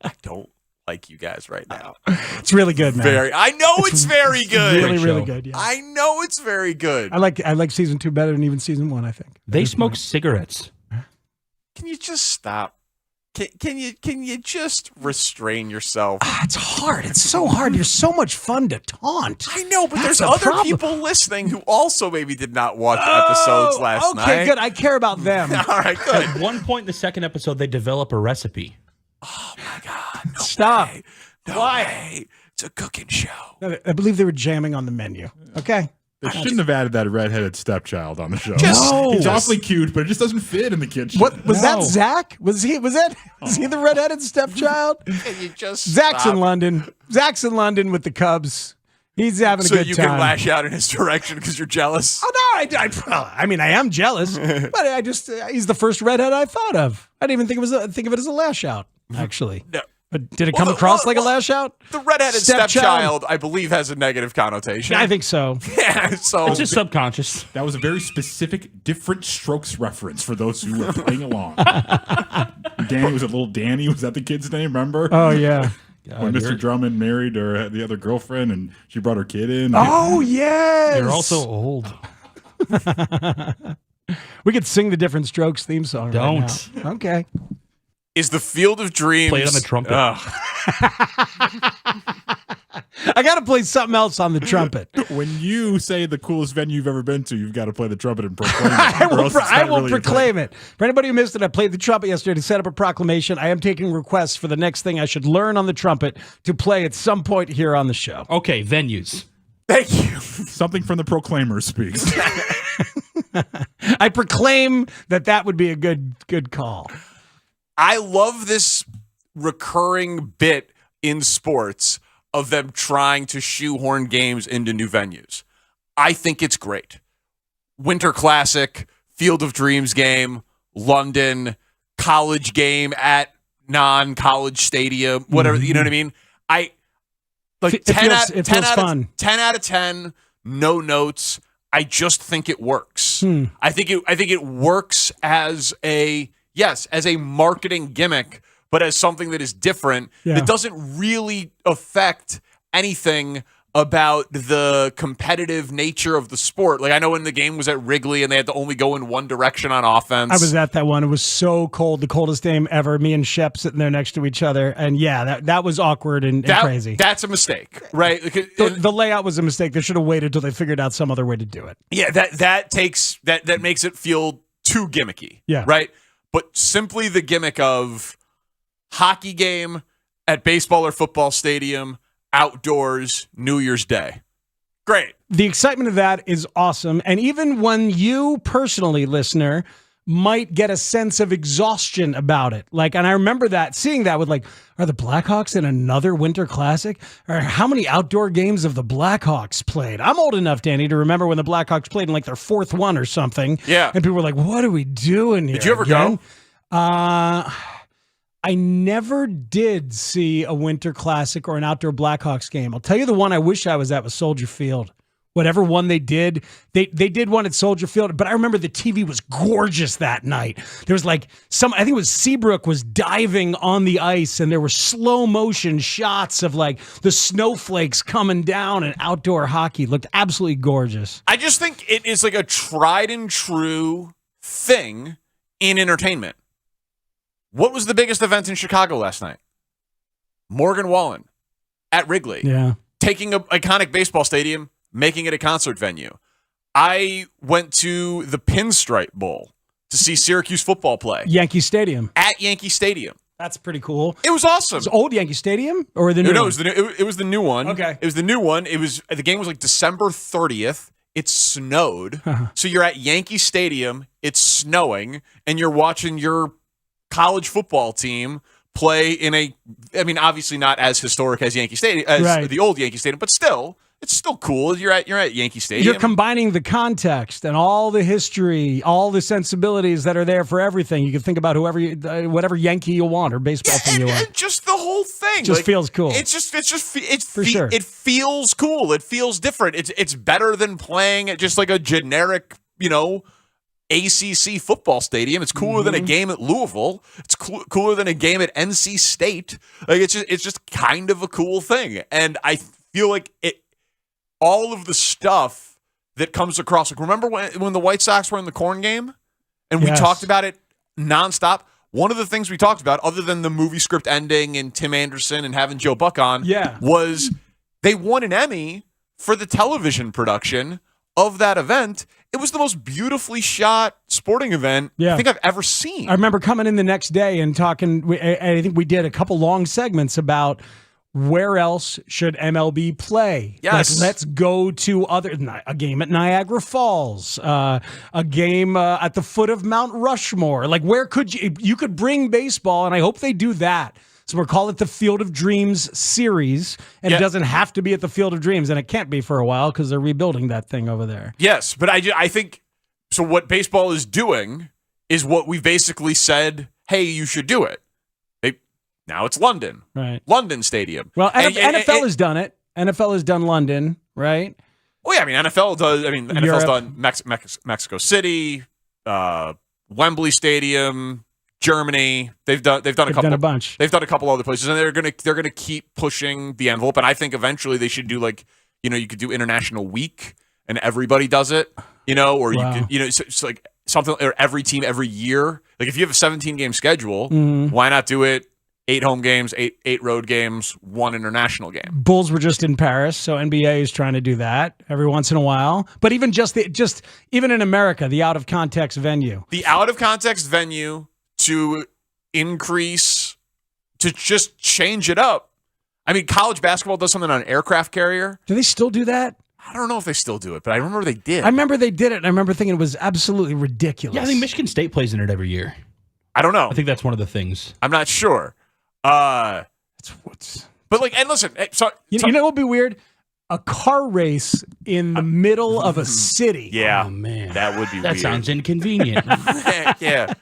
I don't like you guys right now. It's really good, man. I know it's very good. Really, really good. Yeah. I know it's very good. I like season 2 better than even season 1, I think. They smoke cigarettes. Can you just stop? Can you just restrain yourself? It's hard. It's so hard. You're so much fun to taunt. I know, but That's there's the other problem. people listening who also maybe did not watch episodes last night. Okay, good. I care about them. All right, good. At one point in the second episode, they develop a recipe. Oh my God! No Stop. way. No way. It's a cooking show. I believe they were jamming on the menu. Okay. They shouldn't have added that redheaded stepchild on the show. No. He's awfully cute, but it just doesn't fit in the kitchen. What was that? Zach? Was he the redheaded stepchild? Can you just Zach's stop? in London. Zach's in London with the Cubs. He's having a So good you time. can lash out in his direction because you're jealous. Oh no! I mean, I am jealous, but I just he's the first redhead I thought of. I didn't even think of it as a lash out. Actually, No. But did it come across like a lash out? The redheaded stepchild, I believe, has a negative connotation. I think so. Yeah, so It's just subconscious. That was a very specific different strokes reference for those who were playing along. Danny, was it little Danny? Was that the kid's name? Remember? Oh yeah. When Mr. Drummond married her the other girlfriend and she brought her kid in. Oh yes. You're also old. We could sing the Different Strokes theme song. Don't. Right now. Okay. is the Field of Dreams. Play it on the trumpet. I got to play something else on the trumpet. When you say the coolest venue you've ever been to, you've got to play the trumpet and proclaim it. I will proclaim it. For anybody who missed it, I played the trumpet yesterday to set up a proclamation. I am taking requests for the next thing I should learn on the trumpet to play at some point here on the show. Okay, venues. Thank you. Something from the Proclaimer speaks. I proclaim that would be a good call. I love this recurring bit in sports of them trying to shoehorn games into new venues. I think it's great. Winter Classic, Field of Dreams game, London, college game at non-college stadium, whatever, you know what I mean? It feels fun. 10 out of 10, no notes. I just think it works. I think it works as a marketing gimmick, but as something that is different, that doesn't really affect anything about the competitive nature of the sport. Like, I know when the game was at Wrigley and they had to only go in one direction on offense. I was at that one. It was so cold, the coldest game ever. Me and Shep sitting there next to each other. And yeah, that was awkward and crazy. That's a mistake, right? The layout was a mistake. They should have waited until they figured out some other way to do it. Yeah, that makes it feel too gimmicky. Yeah. Right? But simply the gimmick of hockey game at baseball or football stadium, outdoors, New Year's Day. Great. The excitement of that is awesome. And even when you personally, listener, might get a sense of exhaustion about it. And I remember seeing that with are the Blackhawks in another Winter Classic? Or how many outdoor games have the Blackhawks played? I'm old enough, Danny, to remember when the Blackhawks played in their fourth one or something. Yeah. And people were like, what are we doing here? Did you ever go? I never did see a Winter Classic or an outdoor Blackhawks game. I'll tell you the one I wish I was at was Soldier Field. Whatever one they did one at Soldier Field, but I remember the TV was gorgeous that night. There was I think it was Seabrook was diving on the ice, and there were slow motion shots of the snowflakes coming down, and outdoor hockey looked absolutely gorgeous. I just think it is a tried and true thing in entertainment. What was the biggest event in Chicago last night? Morgan Wallen at Wrigley. Yeah. Taking an iconic baseball stadium, making it a concert venue. I went to the Pinstripe Bowl to see Syracuse football play. Yankee Stadium. At Yankee Stadium. That's pretty cool. It was awesome. It was old Yankee Stadium or the new one? No, it was the new one. Okay. It was the new one. The game was December 30th. It snowed. So you're at Yankee Stadium, it's snowing, and you're watching your college football team play in obviously not as historic as Yankee Stadium, as the old Yankee Stadium, but still, it's still cool. You're at Yankee Stadium. You're combining the context and all the history, all the sensibilities that are there for everything. You can think about whatever Yankee you want or baseball team you want. And just the whole thing just feels cool. Sure. It feels cool. It feels different. It's better than playing at just a generic, ACC football stadium. It's cooler than a game at Louisville. It's cooler than a game at NC State. It's just kind of a cool thing. And I feel all of the stuff that comes across. Remember when the White Sox were in the Corn game? And we talked about it nonstop? One of the things we talked about, other than the movie script ending and Tim Anderson and having Joe Buck on, was they won an Emmy for the television production of that event. It was the most beautifully shot sporting event I think I've ever seen. I remember coming in the next day and talking, I think we did a couple long segments about where else should MLB play? Yes. Let's go to a game at Niagara Falls, a game at the foot of Mount Rushmore. Where could you could bring baseball, and I hope they do that. So we'll call it the Field of Dreams series, and it doesn't have to be at the Field of Dreams, and it can't be for a while because they're rebuilding that thing over there. Yes, but I think, so what baseball is doing is what we've basically said, hey, you should do it. Now it's London. Right. London Stadium. Well, NFL has done it. NFL has done London, right? Well, yeah, NFL does. NFL's done Mexico City, Wembley Stadium, Germany. They've done a bunch. They've done a couple other places, and they're gonna keep pushing the envelope. And I think eventually they should do you could do International Week, and everybody does it. Or you could it's something, or every team every year. If you have a 17-game schedule, why not do it? 8 home games, 8 road games, 1 international game. Bulls were just in Paris, so NBA is trying to do that every once in a while. But even even in America, the out of context venue. The out of context venue to just change it up. College basketball does something on an aircraft carrier. Do they still do that? I don't know if they still do it, but I remember they did. I remember they did it, and I remember thinking it was absolutely ridiculous. Yeah, I think Michigan State plays in it every year. I don't know. I think that's one of the things. I'm not sure. And listen, you know what would be weird? A car race in the middle of a city. Yeah. Oh, man. That would be That weird. sounds inconvenient. Yeah.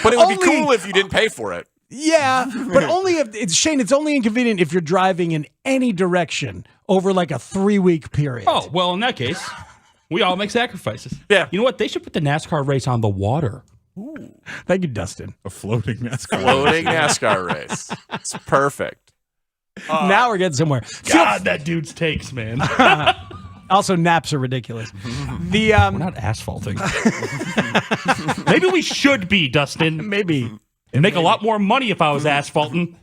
But it would be cool if you didn't pay for it. Yeah, but only if it's only inconvenient if you're driving in any direction over a 3-week period. Oh, well, in that case, we all make sacrifices. Yeah. You know what? They should put the NASCAR race on the water. Ooh. Thank you, Dustin. A floating NASCAR race. It's perfect. Now we're getting somewhere. God, that dude's takes, man. Also, naps are ridiculous. We're not asphalting. Maybe we should be, Dustin. Maybe. It'd make a lot more money if I was asphalting.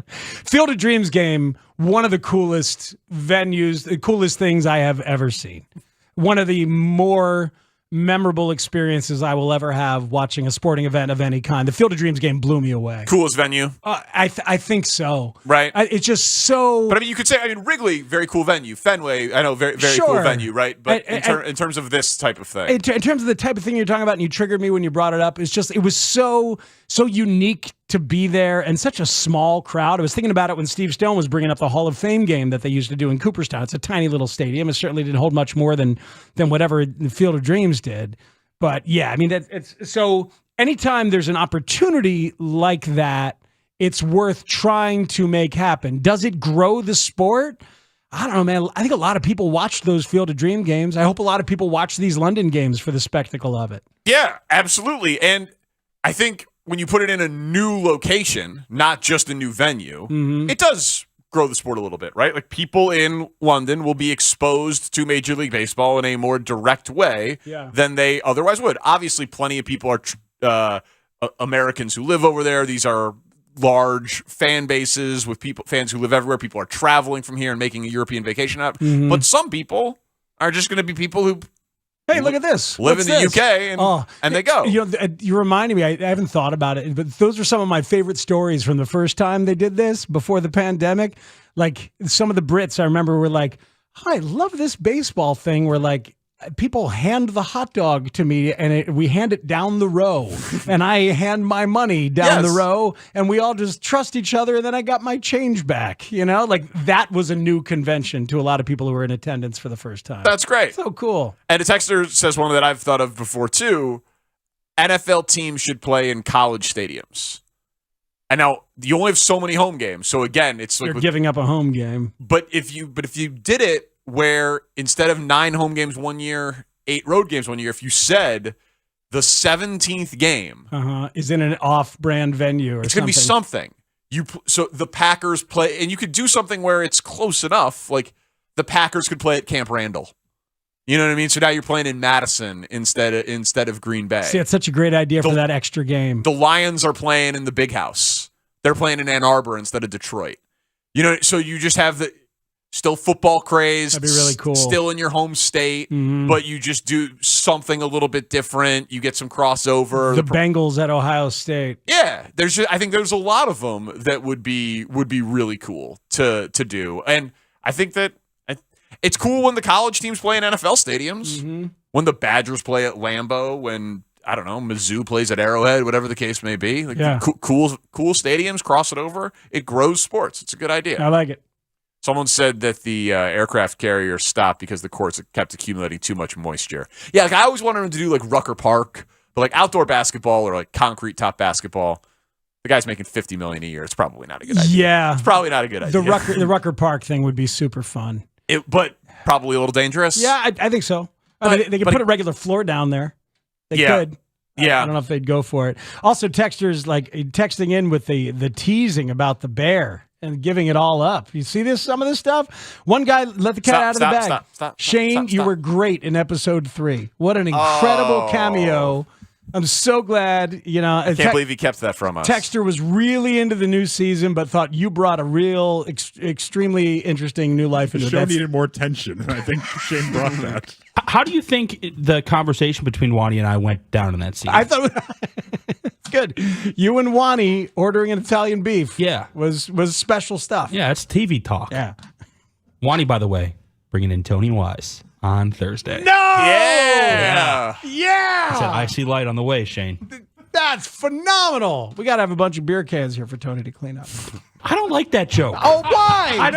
Field of Dreams game, one of the coolest venues, the coolest things I have ever seen. One of the more memorable experiences I will ever have watching a sporting event of any kind. The Field of Dreams game blew me away. Coolest venue? I think so. Right. It's just so... But I mean, you could say, Wrigley, very cool venue. Fenway, I know, very cool venue, right? But in terms of this type of thing. In terms of the type of thing you're talking about, and you triggered me when you brought it up, it was so unique to be there and such a small crowd. I was thinking about it when Steve Stone was bringing up the Hall of Fame game that they used to do in Cooperstown. It's a tiny little stadium. It certainly didn't hold much more than whatever the Field of Dreams did. But yeah, I mean, it's so anytime there's an opportunity like that, it's worth trying to make happen. Does it grow the sport? I don't know, man. I think a lot of people watch those Field of Dream games. I hope a lot of people watch these London games for the spectacle of it. Yeah, absolutely. And I think when you put it in a new location, not just a new venue, it does grow the sport a little bit, right? Like people in London will be exposed to Major League Baseball in a more direct way than they otherwise would. Obviously, plenty of people are Americans who live over there. These are large fan bases with fans who live everywhere. People are traveling from here and making a European vacation out. But some people are just going to be people who hey, look at this. Live in the UK and they go. You reminded me, I haven't thought about it, but those are some of my favorite stories from the first time they did this before the pandemic. Like some of the Brits I remember were like, I love this baseball thing where like people hand the hot dog to me and we hand it down the row and I hand my money down the row and we all just trust each other and then I got my change back, like that was a new convention to a lot of people who were in attendance for the first time. That's great. So cool. And a texter says one that I've thought of before too, NFL teams should play in college stadiums. And now you only have so many home games. So again, it's like you're giving up a home game. But if you did it where instead of 9 home games one year, 8 road games one year, if you said the 17th game is in an off-brand venue or it's going to be something. So the Packers play, and you could do something where it's close enough, like the Packers could play at Camp Randall. You know what I mean? So now you're playing in Madison instead of Green Bay. See, it's such a great idea for that extra game. The Lions are playing in the Big House. They're playing in Ann Arbor instead of Detroit. So you just have still football craze. That'd be really cool. Still in your home state, but you just do something a little bit different. You get some crossover. The Bengals at Ohio State. Yeah, I think there's a lot of them that would be really cool to do, and I think that it's cool when the college teams play in NFL stadiums. When the Badgers play at Lambeau. When I don't know, Mizzou plays at Arrowhead, whatever the case may be. Cool stadiums. Cross it over. It grows sports. It's a good idea. I like it. Someone said that the aircraft carrier stopped because the courts kept accumulating too much moisture. Yeah, I always wanted him to do like Rucker Park, but like outdoor basketball or like concrete top basketball. The guy's making $50 million a year. It's probably not a good idea. Yeah, it's probably not a good idea. The Rucker Park thing would be super fun, but probably a little dangerous. Yeah, I think so. They could put a regular floor down there. They could. Yeah, I don't know if they'd go for it. Also, texters texting in with the teasing about the bear. And giving it all up. You see some of this stuff? One guy let the cat out of the bag. Stop. Shane, you were great in episode 3. What an incredible cameo. I'm so glad, I can't believe he kept that from us. Texter was really into the new season, but thought you brought a real, extremely interesting new life into it. The show needed more tension, and I think Shane brought that. How do you think the conversation between Wani and I went down in that scene? I thought it's good. You and Wani ordering an Italian beef. Yeah, was special stuff. Yeah, it's TV talk. Yeah. Wani, by the way, bringing in Tony Wise on Thursday. No! Yeah! It's an icy light on the way, Shane. That's phenomenal. We got to have a bunch of beer cans here for Tony to clean up. I don't like that joke. Oh, why?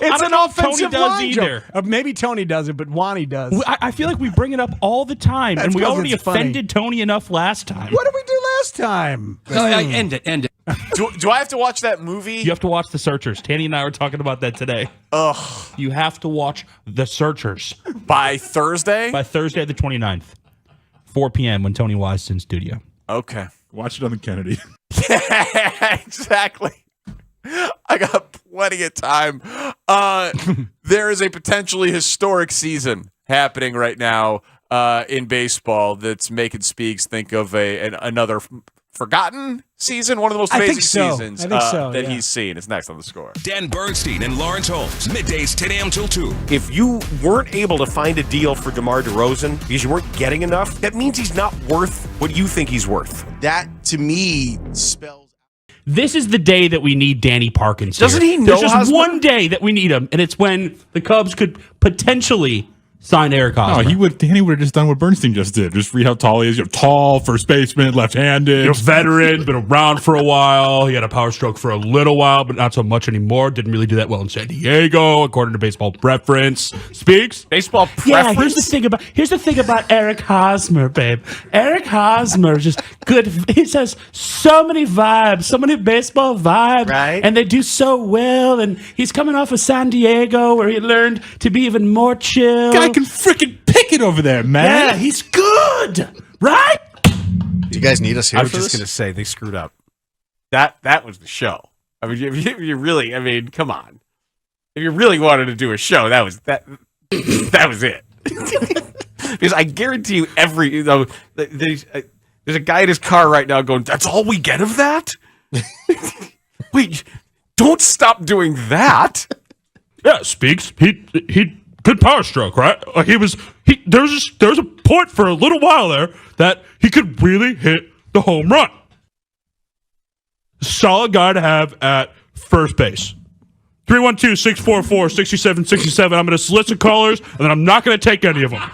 It's an offensive does either. Maybe Tony does it, but Wani does. I feel like we bring it up all the time, and we already offended Tony enough last time. What did we do last time? End it. Do I have to watch that movie? You have to watch The Searchers. Tanny and I were talking about that today. Ugh. You have to watch The Searchers. By Thursday? By Thursday the 29th. 4 p.m. when Tony Wise is in studio. Okay. Watch it on the Kennedy. Yeah, exactly. I got plenty of time. There is a potentially historic season happening right now in baseball that's making Speaks think of another forgotten season, one of the most I amazing think so. seasons I think so, that yeah. he's seen. It's next on The Score. Dan Bernstein and Lawrence Holmes, middays 10 a.m. till 2. If you weren't able to find a deal for DeMar DeRozan because you weren't getting enough, that means he's not worth what you think he's worth. That, to me, spells... This is the day that we need Danny Parkins here. Doesn't he know There's just Hosmer? one day that we need him, and it's when the Cubs could potentially sign Eric Hosmer. No, Danny would have just done what Bernstein just did. Just read how tall he is. Tall, first baseman, left-handed. Veteran, been around for a while. He had a power stroke for a little while, but not so much anymore. Didn't really do that well in San Diego, according to Baseball Preference. Speaks? Baseball Preference? Yeah, here's the thing about Eric Hosmer, babe. Eric Hosmer is just good. He says so many vibes, so many baseball vibes. Right. And they do so well. And he's coming off of San Diego where he learned to be even more chill. Guy can freaking pick it over there, man. Yeah, he's good, right? Do you guys need us here I was for just this? going to say they screwed up. That was the show. I mean, if you really, I mean, come on. If you really wanted to do a show, that was it. Because I guarantee you there's a guy in his car right now going, that's all we get of that? Wait, don't stop doing that. Yeah, Speaks. He good power stroke, right? There was a point for a little while there that he could really hit the home run. Solid guy to have at first base. 312-644-6767. I'm going to solicit callers, and then I'm not going to take any of them.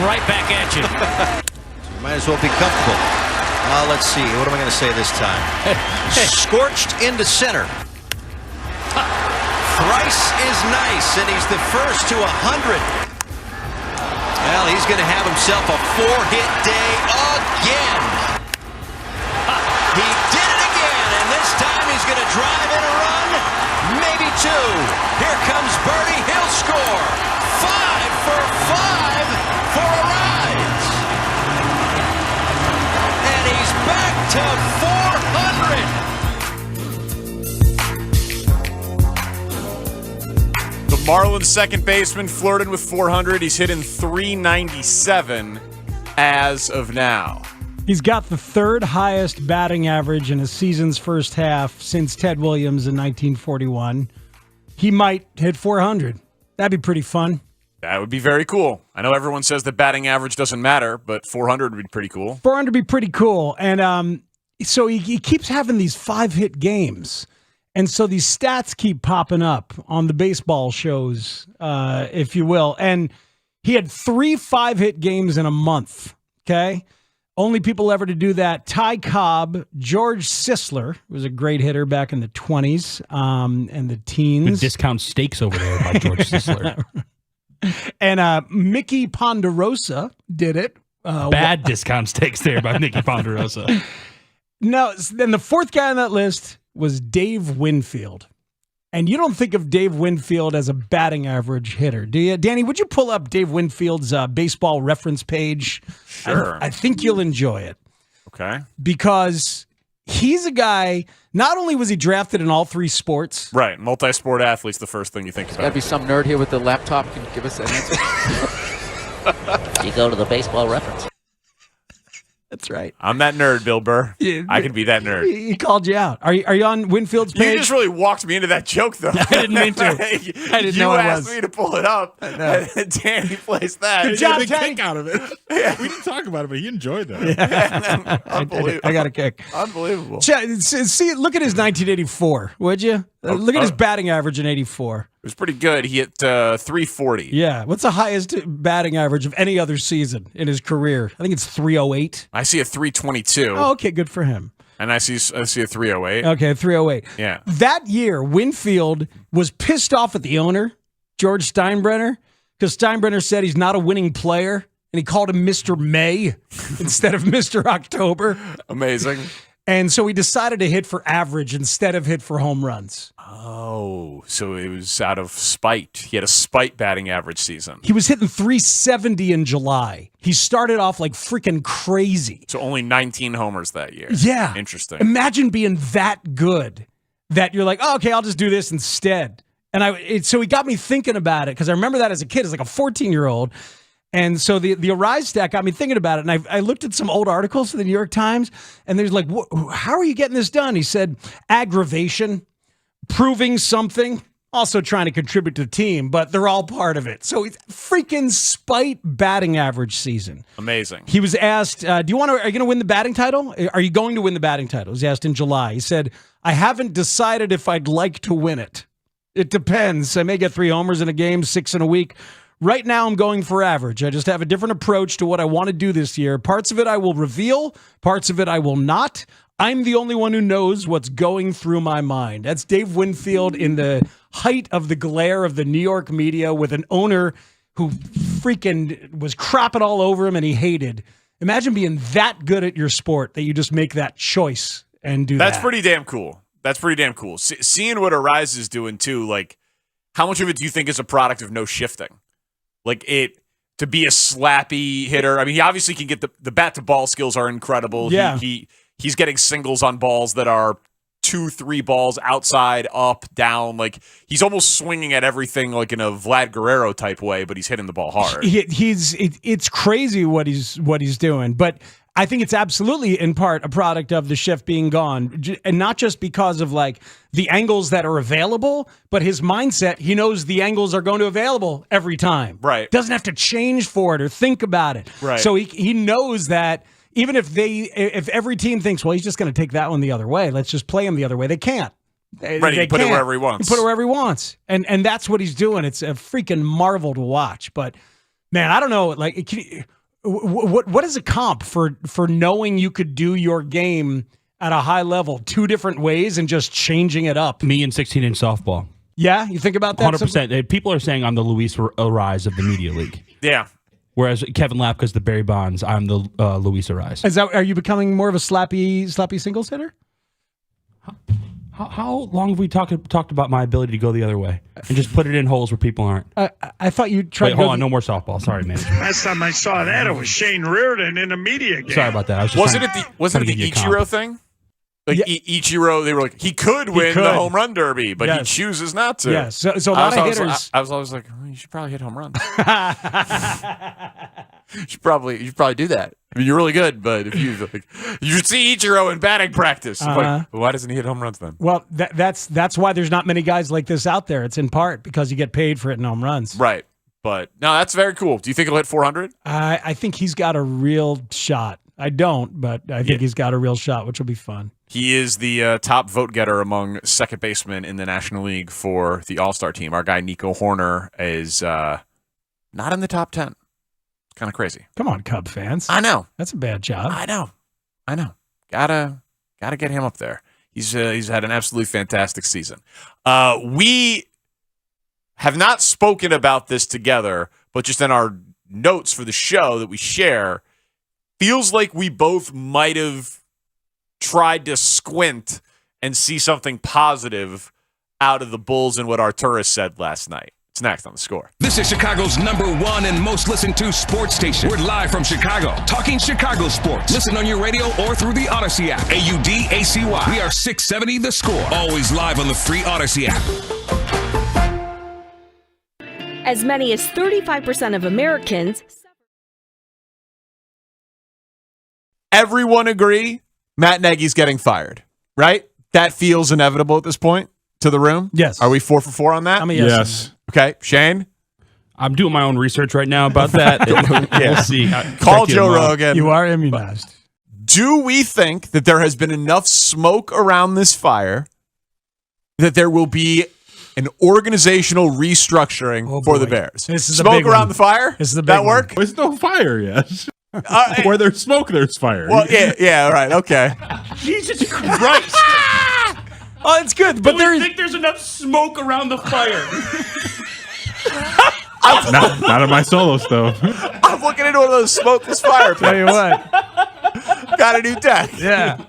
right back at you. Might as well be comfortable. Let's see. What am I going to say this time? Scorched into center. Thrice is nice, and he's the first to 100. Well, he's going to have himself a 4-hit day again. He did it again, and this time he's going to drive in a run, maybe 2. Here comes Birdie. He'll score. 5 for 5 for a rise. And he's back to 400. The Marlins second baseman flirting with 400. He's hitting 397 as of now. He's got the third highest batting average in a season's first half since Ted Williams in 1941. He might hit 400. That'd be pretty fun. That would be very cool. I know everyone says that batting average doesn't matter, but 400 would be pretty cool. 400 would be pretty cool. And so he keeps having these 5-hit games. And so these stats keep popping up on the baseball shows, if you will. And he had 3 5-hit games in a month, okay? Only people ever to do that. Ty Cobb, George Sisler was a great hitter back in the 20s and the teens. Good discount steaks over there by George Sisler. And Mickey Ponderosa did it. Bad discount steaks there by Mickey Ponderosa. No, then the fourth guy on that list was Dave Winfield. And you don't think of Dave Winfield as a batting average hitter, do you? Danny, would you pull up Dave Winfield's baseball reference page? Sure. I think you'll enjoy it. Okay. Because he's a guy, not only was he drafted in all 3 sports. Right. Multi-sport athlete's the first thing you think There's about. got to be some nerd here with the laptop. Can you give us that answer? You go to the baseball reference. That's right. I'm that nerd, Bill Burr. Yeah, I can be that nerd. He called you out. Are you on Winfield's page? You just really walked me into that joke, though. I didn't mean to. I didn't know it was. You asked me to pull it up, and Danny placed that. Good job, kick out of it. Yeah. We didn't talk about it, but he enjoyed that. Yeah. Unbelievable. I got a kick. Unbelievable. See, look at his 1984, would you? Look at his batting average in 84. It was pretty good. He hit 340. Yeah. What's the highest batting average of any other season in his career? I think it's 308. I see a 322. Oh, okay. Good for him. And I see a 308. Okay, 308. Yeah. That year, Winfield was pissed off at the owner, George Steinbrenner, because Steinbrenner said he's not a winning player, and he called him Mr. May instead of Mr. October. Amazing. And so he decided to hit for average instead of hit for home runs. Oh, so it was out of spite. He had a spite batting average season. He was hitting 370 in July. He started off like freaking crazy. So only 19 homers that year. Yeah. Interesting. Imagine being that good that you're like, oh, okay, I'll just do this instead. And so he got me thinking about it because I remember that as a kid, as like a 14-year-old. And so the Arise stat got me thinking about it. And I looked at some old articles in the New York Times, and there's like, how are you getting this done? He said, aggravation, proving something, also trying to contribute to the team, but they're all part of it. So it's freaking spite batting average season. Amazing. He was asked, are you going to win the batting title? Are you going to win the batting title? He was asked in July. He said, I haven't decided if I'd like to win it. It depends. I may get 3 homers in a game, 6 in a week. Right now, I'm going for average. I just have a different approach to what I want to do this year. Parts of it I will reveal. Parts of it I will not. I'm the only one who knows what's going through my mind. That's Dave Winfield in the height of the glare of the New York media with an owner who freaking was crapping all over him and he hated. Imagine being that good at your sport that you just make that choice and do that. That's pretty damn cool. That's pretty damn cool. Seeing what Arise is doing, too, like, how much of it do you think is a product of no shifting? Like, to be a slappy hitter. I mean, he obviously can get the bat-to-ball skills are incredible. Yeah. He's getting singles on balls that are 2-3 balls outside, up, down. Like, he's almost swinging at everything like in a Vlad Guerrero type way, but he's hitting the ball hard. It's crazy what he's doing, but I think it's absolutely in part a product of the shift being gone, and not just because of like the angles that are available, but his mindset. He knows the angles are going to be available every time. Right. Doesn't have to change for it or think about it. Right. So he knows that even if every team thinks, well, he's just going to take that one the other way, let's just play him the other way. They can't. Right, he can put it wherever he wants. He put it wherever he wants, and that's what he's doing. It's a freaking marvel to watch, but. Man, I don't know. Like, what is a comp for knowing you could do your game at a high level 2 different ways and just changing it up? Me and 16-inch softball. Yeah, you think about that? 100%. People are saying I'm the Luis Arise of the media league. Yeah. Whereas Kevin Lapka's the Barry Bonds, I'm the Luis Arise. Are you becoming more of a slappy singles hitter? How long have we talked about my ability to go the other way and just put it in holes where people aren't? I thought you tried. Wait, hold on, no more softball. Sorry, man. Last time I saw that, it was Shane Reardon in a media game. Sorry about that. I was just Wasn't it the Ichiro thing? Like Ichiro, they were like, he could win the home run derby, but he chooses not to. Yes. So a lot of hitters. I was always like, oh, you should probably hit home runs. You should probably do that. I mean, you're really good, but if you should see Ichiro in batting practice. Like, why doesn't he hit home runs then? Well, that's why there's not many guys like this out there. It's in part because you get paid for hitting home runs. Right. But no, that's very cool. Do you think he'll hit 400? I think he's got a real shot. I don't, but I think he's got a real shot, which will be fun. He is the top vote getter among second basemen in the National League for the All-Star team. Our guy Nico Horner is not in the top 10. It's kind of crazy. Come on, Cub fans. I know. That's a bad job. I know. Gotta get him up there. He's had an absolutely fantastic season. We have not spoken about this together, but just in our notes for the show that we share, feels like we both might have tried to squint and see something positive out of the Bulls and what Arturas said last night. It's next on The Score. This is Chicago's #1 and most listened to sports station. We're live from Chicago, talking Chicago sports. Listen on your radio or through the Odyssey app. AUDACY. We are 670 The Score. Always live on the free Odyssey app. As many as 35% of Americans. Everyone agree Matt Nagy's getting fired, right? That feels inevitable at this point to the room? Yes. Are we 4 for 4 on that? I'm a yes. Okay, Shane? I'm doing my own research right now about that. We'll see. Call Joe Rogan. You are immunized. Do we think that there has been enough smoke around this fire that there will be an organizational restructuring for the Bears? This is smoke around the fire? This is the big that work? There's no fire yet. Where there's smoke, there's fire. Well, yeah, all right, okay. Jesus Christ. Oh, it's good, but Do we think there's enough smoke around the fire? Not on my solo stove. I'm looking into one of those smokeless fire pits. Tell you what. Got a new deck. Yeah.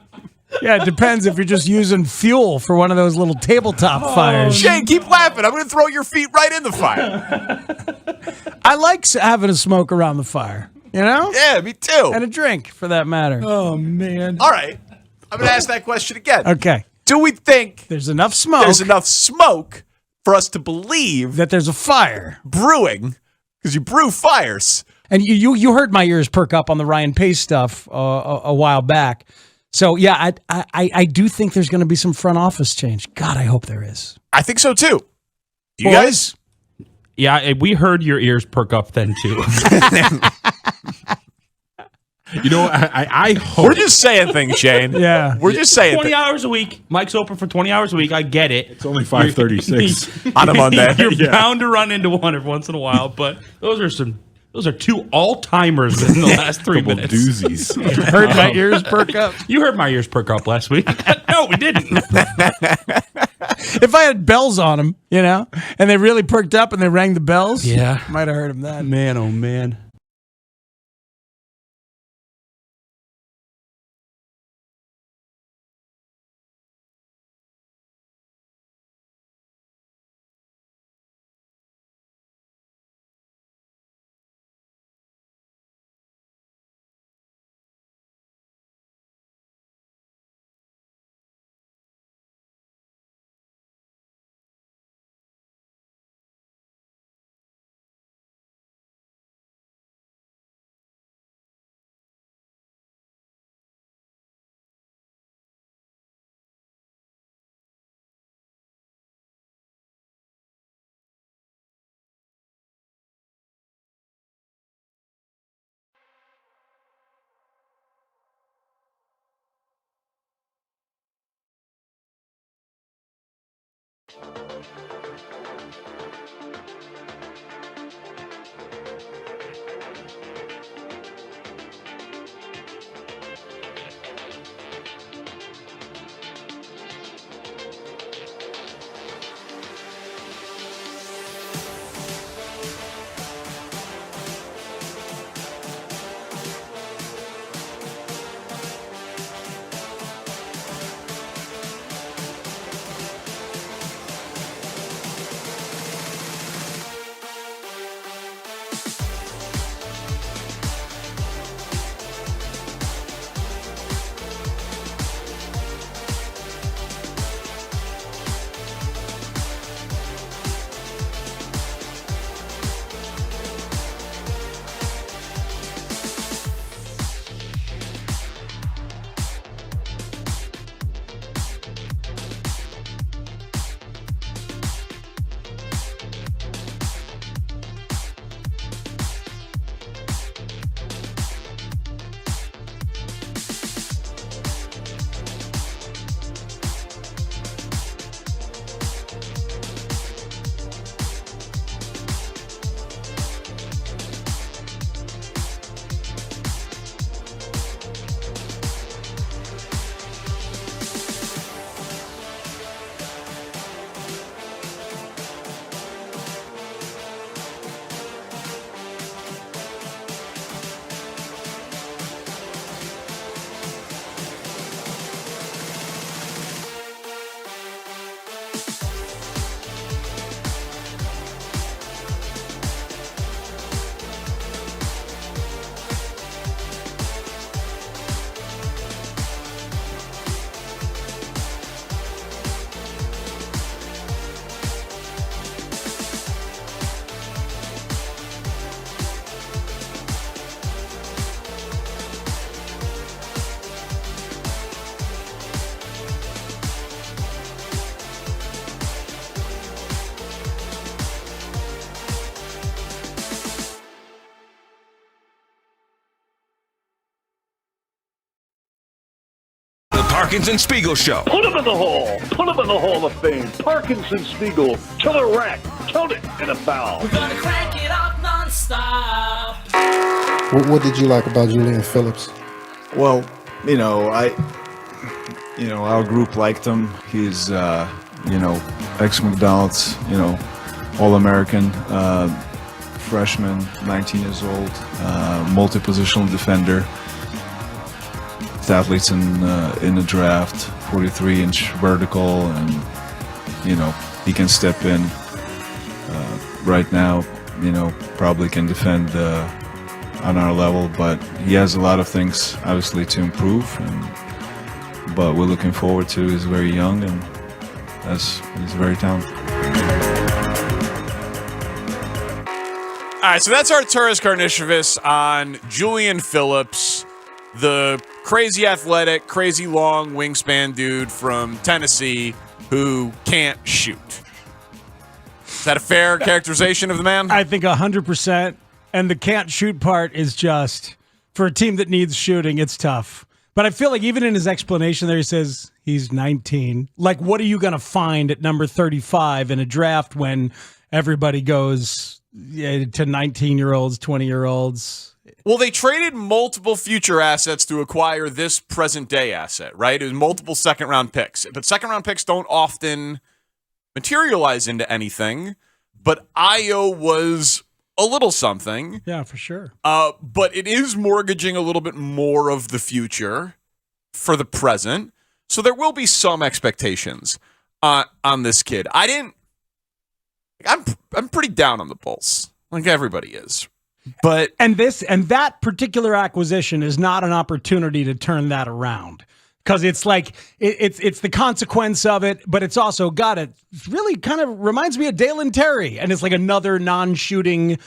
Yeah, it depends if you're just using fuel for one of those little tabletop fires. Shane, keep laughing. I'm going to throw your feet right in the fire. I like having a smoke around the fire, you know? Yeah, me too. And a drink, for that matter. Oh, man. All right. I'm going to ask that question again. Okay. Do we think there's enough smoke? There's enough smoke for us to believe that there's a fire brewing, because you brew fires. And you heard my ears perk up on the Ryan Pace stuff a while back. So yeah, I do think there's going to be some front office change. God, I hope there is. I think so too. You Boys? guys? Yeah, we heard your ears perk up then too. You know, I hope. We're just saying things, Shane. Yeah. We're just saying 20 hours a week. Mike's open for 20 hours a week. I get it. It's only 5:36 on a Monday. You're bound to run into one every once in a while, but those are 2 all-timers in the last 3 minutes. Doozies. You heard my ears perk up. You heard my ears perk up last week. No, we didn't. If I had bells on them, you know, and they really perked up and they rang the bells, Yeah. might have heard them then. Man, oh man. Parkins and Spiegel Show. Put him in the hole. Put him in the Hall of Fame. Parkins and Spiegel. Killer rack. Count it in a foul. We're gonna crank it up nonstop. What did you like about Julian Phillips? Well, our group liked him. He's, ex-McDonald's, All-American, freshman, 19 years old, multi-positional defender. His athletes in the draft, 43-inch vertical, and, he can step in right now, probably can defend on our level, but he has a lot of things, obviously, to improve. But we're looking forward to. He's very young and he's very talented. All right, so that's Arturas Karnisovas on Julian Phillips, the crazy athletic, crazy long wingspan dude from Tennessee who can't shoot. Is that a fair characterization of the man? I think 100%. And the can't shoot part is just, for a team that needs shooting, it's tough. But I feel like even in his explanation there, he says he's 19. Like, what are you going to find at number 35 in a draft when everybody goes to 19-year-olds, 20-year-olds? Well, they traded multiple future assets to acquire this present-day asset, right? It was multiple second-round picks. But second-round picks don't often materialize into anything. But Io was a little something. Yeah, for sure. But it is mortgaging a little bit more of the future for the present. So there will be some expectations on this kid. I'm pretty down on the Bulls, like everybody is. But and that particular acquisition is not an opportunity to turn that around. Because it's like it's the consequence of it, but it's also got it. Really kind of reminds me of Dalen Terry, and it's like another non-shooting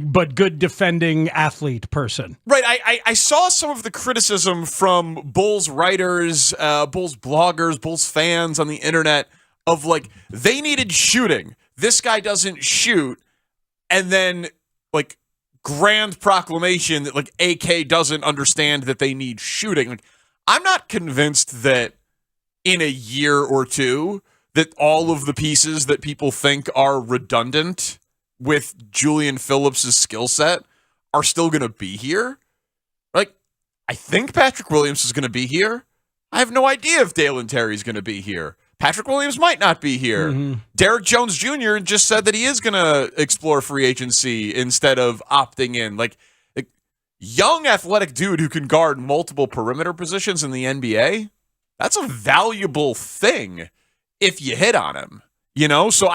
but good defending athlete person. Right. I saw some of the criticism from Bulls writers, Bulls bloggers, Bulls fans on the internet of like they needed shooting. This guy doesn't shoot, and then like grand proclamation that like AK doesn't understand that they need shooting. Like, I'm not convinced that in a year or two that all of the pieces that people think are redundant with Julian Phillips' skill set are still going to be here. Like, I think Patrick Williams is going to be here. I have no idea if Dalen Terry is going to be here. Patrick Williams might not be here. Mm-hmm. Derrick Jones Jr. just said that he is going to explore free agency instead of opting in. Like, young athletic dude who can guard multiple perimeter positions in the NBA, that's a valuable thing if you hit on him, So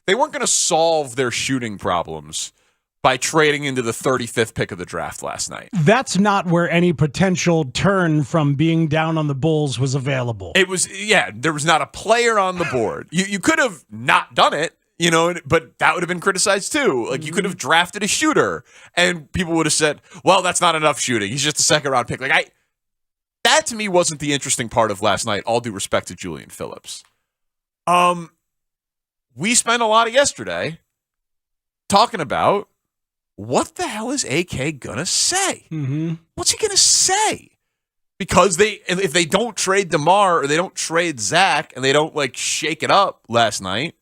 they weren't going to solve their shooting problems by trading into the 35th pick of the draft last night. That's not where any potential turn from being down on the Bulls was available. It was, there was not a player on the board. You could have not done it. But that would have been criticized too. Like, you could have drafted a shooter and people would have said, well, that's not enough shooting. He's just a second round pick. Like, that to me wasn't the interesting part of last night, all due respect to Julian Phillips. We spent a lot of yesterday talking about what the hell is AK going to say? Mm-hmm. What's he going to say? Because if they don't trade DeMar or they don't trade Zach and they don't like shake it up last night,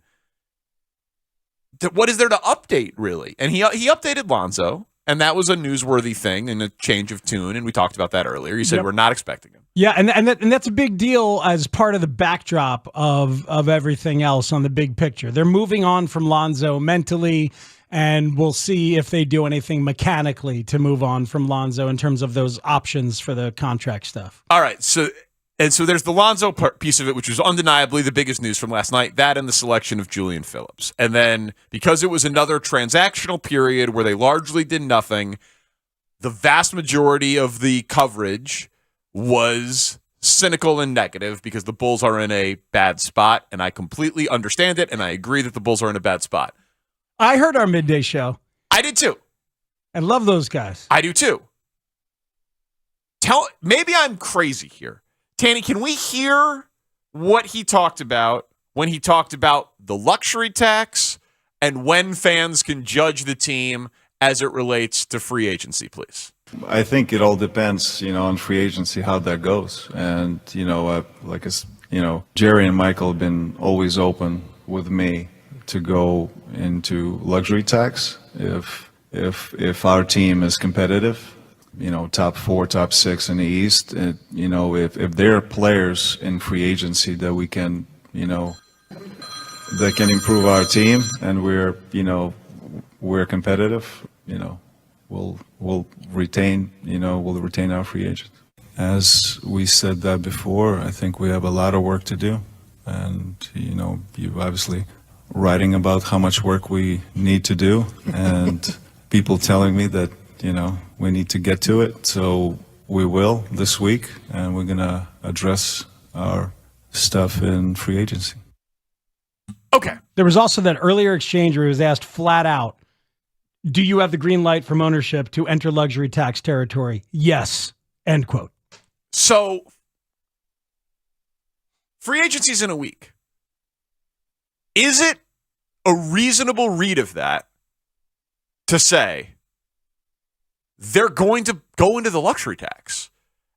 what is there to update, really? And he updated Lonzo, and that was a newsworthy thing and a change of tune, and we talked about that earlier. He said we're not expecting him. Yeah, and that's a big deal as part of the backdrop of everything else on the big picture. They're moving on from Lonzo mentally, and we'll see if they do anything mechanically to move on from Lonzo in terms of those options for the contract stuff. All right, so there's the Lonzo piece of it, which was undeniably the biggest news from last night, that and the selection of Julian Phillips. And then because it was another transactional period where they largely did nothing, the vast majority of the coverage was cynical and negative because the Bulls are in a bad spot, and I completely understand it, and I agree that the Bulls are in a bad spot. I heard our midday show. I did too. I love those guys. I do too. Maybe I'm crazy here. Tanny, can we hear what he talked about when he talked about the luxury tax and when fans can judge the team as it relates to free agency, please? I think it all depends, on free agency, how that goes. And, Jerry and Michael have been always open with me to go into luxury tax if our team is competitive, top 4, top 6 in the East. If there are players in free agency that we can, that can improve our team and we're competitive, we'll retain our free agents. As we said that before, I think we have a lot of work to do. And, you're obviously writing about how much work we need to do and people telling me that, we need to get to it. So we will this week, and we're going to address our stuff in free agency. Okay. There was also that earlier exchange where he was asked flat out, do you have the green light from ownership to enter luxury tax territory? Yes. End quote. So, free agency's in a week. Is it a reasonable read of that to say they're going to go into the luxury tax?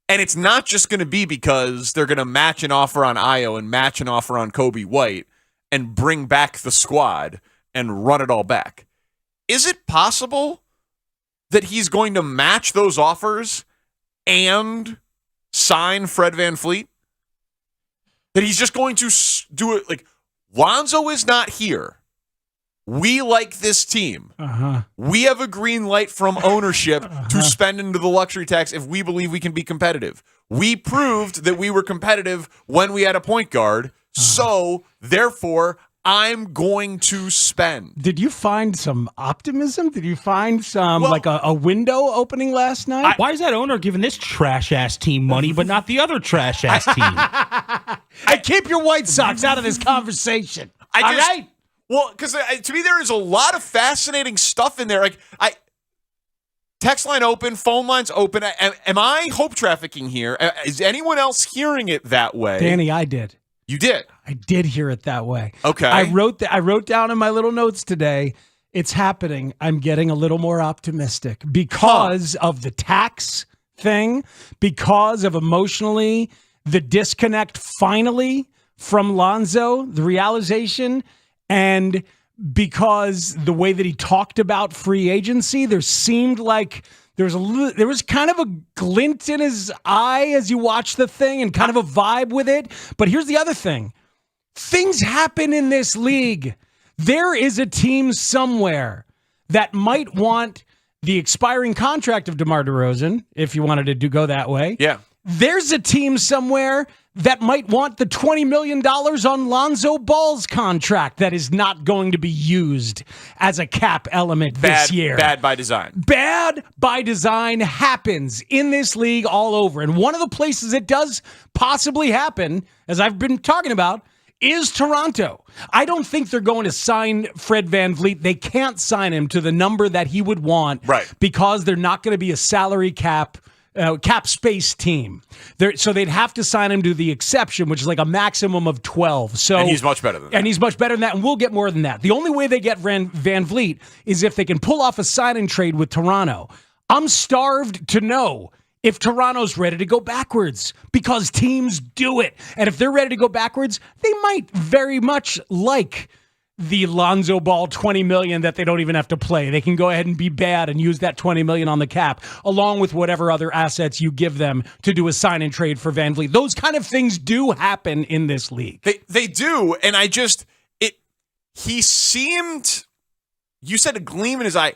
And it's not just going to be because they're going to match an offer on Io and match an offer on Kobe White and bring back the squad and run it all back. Is it possible that he's going to match those offers and sign Fred VanVleet? That he's just going to do it like, Lonzo is not here. We like this team. We have a green light from ownership to spend into the luxury tax if we believe we can be competitive. We proved that we were competitive when we had a point guard. So, therefore, I'm going to spend. Did you find some optimism? Did you find some, a window opening last night? Why is that owner giving this trash-ass team money, but not the other trash-ass team? Keep your White Sox out of this conversation. All right? Well, because to me, there is a lot of fascinating stuff in there. Like, text line open, phone lines open. Am I hope trafficking here? Is anyone else hearing it that way? Danny, I did. You did? I did hear it that way. Okay. I wrote down in my little notes today, it's happening. I'm getting a little more optimistic because of the tax thing, because of emotionally the disconnect finally from Lonzo, the realization, and because the way that he talked about free agency, there seemed like there was kind of a glint in his eye as you watch the thing and kind of a vibe with it. But here's the other thing. Things happen in this league. There is a team somewhere that might want the expiring contract of DeMar DeRozan, if you wanted to go that way. Yeah. There's a team somewhere that might want the $20 million on Lonzo Ball's contract that is not going to be used as a cap element this year. Bad by design. Bad by design happens in this league all over. And one of the places it does possibly happen, as I've been talking about, is Toronto. I don't think they're going to sign Fred VanVleet. They can't sign him to the number that he would want because they're not going to be a salary cap space team. So they'd have to sign him to the exception, which is like a maximum of 12. So, and he's much better than that. And he's much better than that, and we'll get more than that. The only way they get VanVleet is if they can pull off a sign and trade with Toronto. I'm starved to know if Toronto's ready to go backwards because teams do it. And if they're ready to go backwards, they might very much like the Lonzo Ball $20 million that they don't even have to play. They can go ahead and be bad and use that $20 million on the cap, along with whatever other assets you give them to do a sign and trade for VanVleet. Those kind of things do happen in this league. They do, and he seemed, you said a gleam in his eye.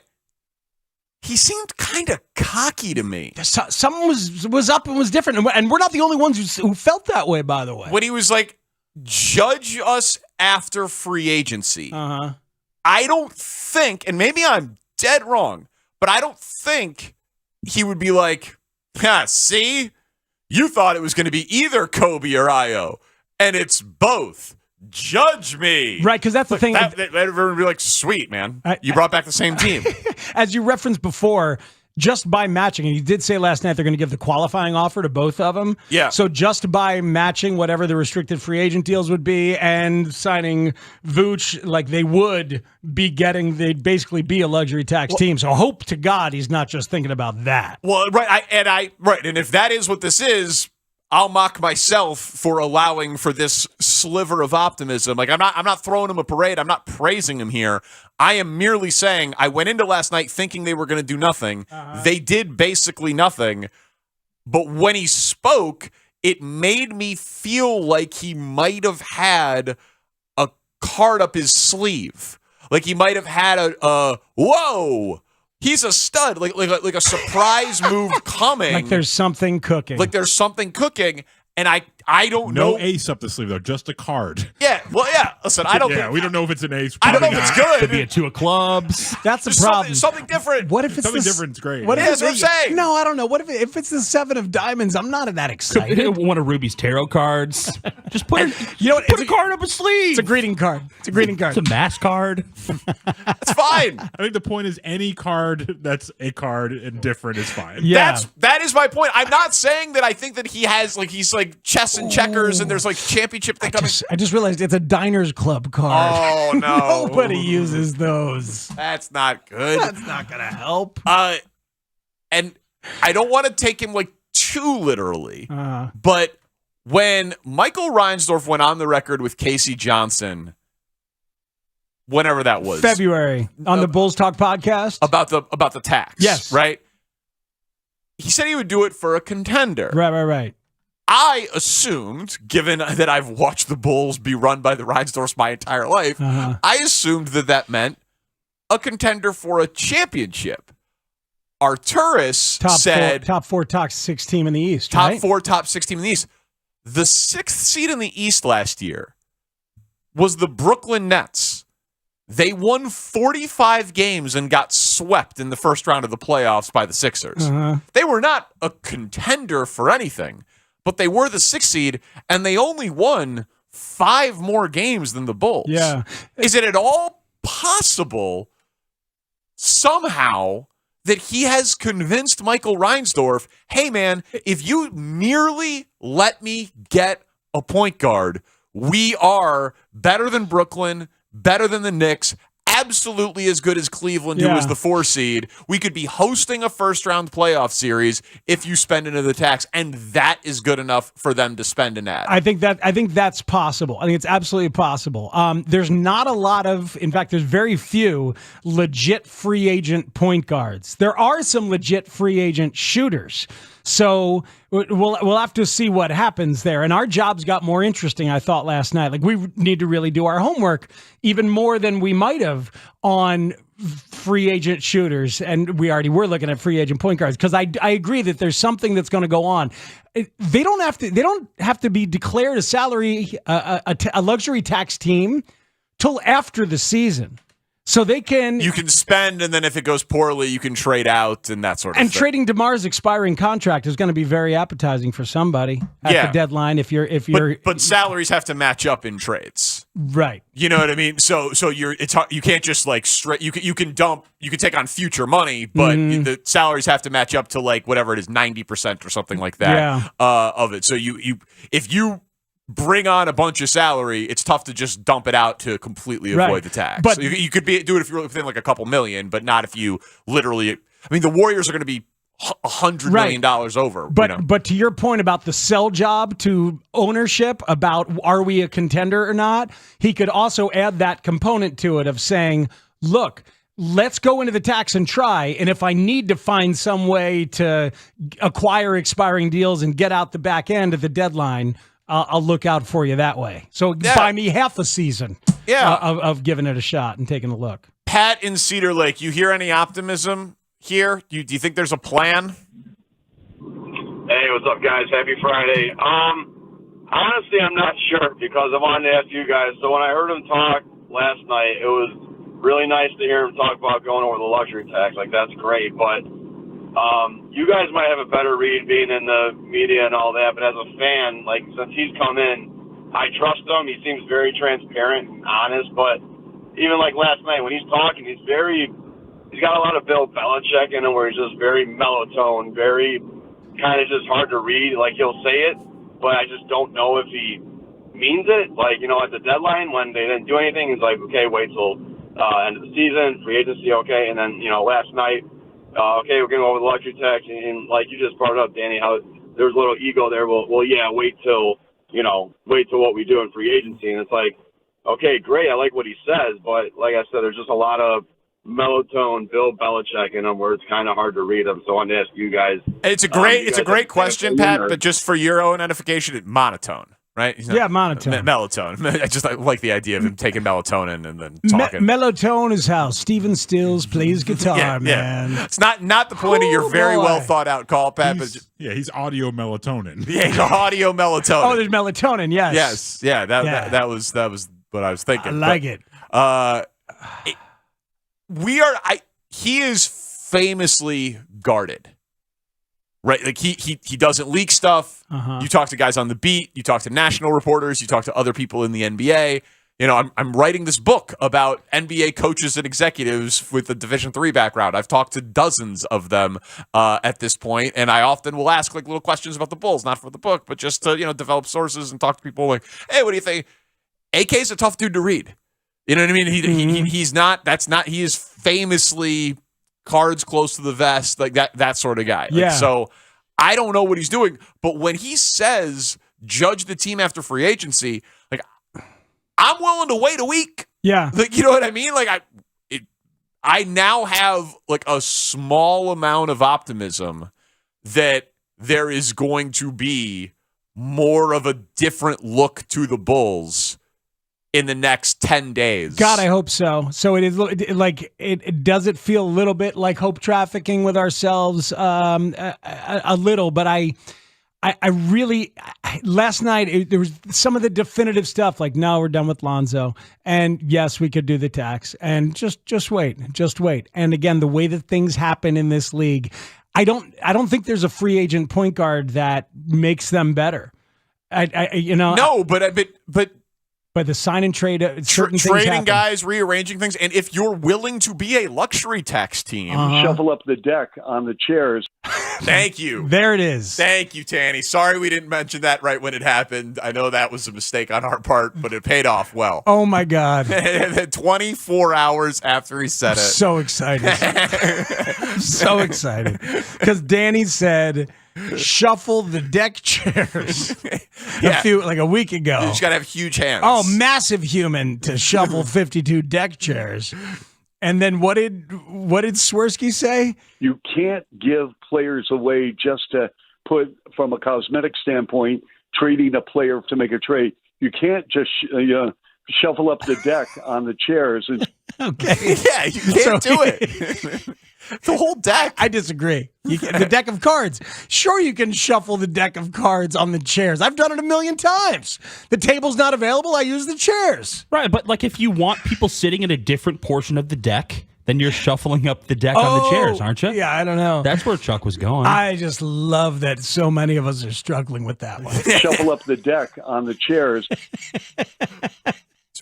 He seemed kind of cocky to me. Something was up and was different, and we're not the only ones who felt that way, by the way. When he was like, judge us after free agency. I don't think, and maybe I'm dead wrong, but I don't think he would be like, see, you thought it was going to be either Kobe or Io, and it's both. Judge me. Right, because that's the thing. Everyone would be like, sweet, man. You brought back the same team. As you referenced before, just by matching, and you did say last night they're going to give the qualifying offer to both of them. Yeah. So just by matching whatever the restricted free agent deals would be and signing Vooch, like they would be getting, they'd basically be a luxury tax team. So hope to God he's not just thinking about that. Well, right. And if that is what this is, I'll mock myself for allowing for this sliver of optimism. Like I'm not throwing him a parade. I'm not praising him here. I am merely saying I went into last night thinking they were going to do nothing. They did basically nothing. But when he spoke, it made me feel like he might have had a card up his sleeve. Like he might have had a whoa. He's a stud, like a surprise move coming. Like there's something cooking. And I don't know. No ace up the sleeve, though, just a card. Yeah, well, yeah. Listen, I don't think. We don't know if it's an ace. I don't know if it's good. Could be a 2 of clubs. That's the problem. Something different. What if it's something different? Is great. That's what I'm saying. No, I don't know. What if it's the 7 of diamonds? I'm not that excited. One of Ruby's tarot cards. Just put a card up his sleeve. It's a greeting card. It's a mask card. That's fine. I think the point is any card that's a card and different is fine. Yeah. That is my point. I'm not saying that I think that he's like chess and checkers and there's like championship thing coming. I just realized it's a Diners Club card. Oh no. Nobody uses those. That's not good. That's not gonna help. And I don't want to take him like too literally, but when Michael Reinsdorf went on the record with Casey Johnson, whenever that was, February, on the Bulls Talk podcast about the tax, yes, right? He said he would do it for a contender. Right. I assumed, given that I've watched the Bulls be run by the Reinsdorfs my entire life, I assumed that meant a contender for a championship. Arturis said top 4, top 6 team in the East. Top right? 4, top 6 team in the East. The 6th seed in the East last year was the Brooklyn Nets. They won 45 games and got swept in the first round of the playoffs by the Sixers. They were not a contender for anything, but they were the 6th seed, and they only won 5 more games than the Bulls. Yeah. Is it at all possible somehow that he has convinced Michael Reinsdorf, hey, man, if you merely let me get a point guard, we are better than Brooklyn, better than the Knicks, absolutely as good as Cleveland, who was the 4 seed. We could be hosting a first-round playoff series if you spend into the tax, and that is good enough for them to spend an ad. I think that's possible. I think it's absolutely possible. There's not a lot of, in fact, there's very few legit free agent point guards. There are some legit free agent shooters. So we'll have to see what happens there. And our jobs got more interesting, I thought, last night. Like, we need to really do our homework even more than we might have on free agent shooters. And we already were looking at free agent point guards, because I agree that there's something that's going to go on. They don't have to be declared a salary, a luxury tax team till after the season. So you can spend, and then if it goes poorly, you can trade out and that sort of thing. And trading DeMar's expiring contract is going to be very appetizing for somebody at the deadline. But salaries have to match up in trades, right? You know what I mean. So you can't just like straight. You can take on future money, but the salaries have to match up to like whatever it is, 90% or something like that of it. So if you bring on a bunch of salary, it's tough to just dump it out to completely avoid the tax. But so you could do it if you're within like a couple million, but not if you literally. I mean, the Warriors are going to be $100 million over. But to your point about the sell job to ownership, about are we a contender or not, he could also add that component to it of saying, look, let's go into the tax and try. And if I need to find some way to acquire expiring deals and get out the back end of the deadline, I'll look out for you that way. So buy me half a season of giving it a shot and taking a look. Pat in Cedar Lake, you hear any optimism here? Do you think there's a plan? Hey, what's up, guys? Happy Friday. Honestly, I'm not sure, because I wanted to ask you guys. So when I heard him talk last night, it was really nice to hear him talk about going over the luxury tax. Like, that's great. But you guys might have a better read being in the media and all that, but as a fan, like, since he's come in, I trust him. He seems very transparent and honest, but even like last night when he's talking, he's very he's got a lot of Bill Belichick in him where he's just very mellow tone, very kind of just hard to read. Like, he'll say it, but I just don't know if he means it. Like, at the deadline when they didn't do anything, he's like, okay, wait till end of the season, free agency, okay. And then, last night, okay, we're going to go over the luxury tax. And like you just brought up, Danny, how there's a little ego there. Well, yeah, wait till what we do in free agency. And it's like, okay, great. I like what he says. But like I said, there's just a lot of mellow tone Bill Belichick in him where it's kind of hard to read him. So I wanted to ask you guys. It's a great question, Pat, but just for your own edification, it's monotone. Right? Monotone. Melatonin. I like the idea of him taking melatonin and then talking. Melatonin is how Steven Stills plays guitar, man. Yeah. It's not the point of your very well thought out call, Pat. He's audio melatonin. Yeah, he's audio melatonin. Oh, there's melatonin. Yes. Yes. Yeah. That was what I was thinking. I like it. He is famously guarded. Right, like he doesn't leak stuff. You talk to guys on the beat, you talk to national reporters, you talk to other people in the NBA. I'm writing this book about NBA coaches and executives with a Division III background. I've talked to dozens of them at this point, and I often will ask like little questions about the Bulls, not for the book, but just to develop sources and talk to people like, hey, what do you think? AK's a tough dude to read. You know what I mean? He's not. That's not. He is famously cards close to the vest, like that sort of guy. Yeah. So I don't know what he's doing, but when he says judge the team after free agency, like I'm willing to wait a week. Yeah. Like, you know what I mean? Like I now have like a small amount of optimism that there is going to be more of a different look to the Bulls in the next 10 days. God, I hope so. So it is like does it feel a little bit like hope trafficking with ourselves? A little, but I really last night there was some of the definitive stuff like, no, we're done with Lonzo, and yes, we could do the tax, and just wait. And again, the way that things happen in this league, I don't think there's a free agent point guard that makes them better. No, but by the sign and trade, certain trading guys, rearranging things, and if you're willing to be a luxury tax team, shuffle up the deck on the chairs. Thank you. There it is. Thank you, Tanny. Sorry we didn't mention that right when it happened. I know that was a mistake on our part, but it paid off well. Oh my God! 24 hours after he said it, so excited, so excited, because Danny said, shuffle the deck chairs a week ago. You just got to have huge hands. Oh, massive human to shuffle 52 deck chairs. And then what did Swirsky say? You can't give players away just to put, from a cosmetic standpoint, trading a player to make a trade. You can't just shuffle up the deck on the chairs. Okay. Yeah, you can't do it. The whole deck. I disagree. The deck of cards. Sure, you can shuffle the deck of cards on the chairs. I've done it 1,000,000 times. The table's not available. I use the chairs. Right, but like if you want people sitting in a different portion of the deck, then you're shuffling up the deck on the chairs, aren't you? Yeah, I don't know. That's where Chuck was going. I just love that so many of us are struggling with that one. Shuffle up the deck on the chairs.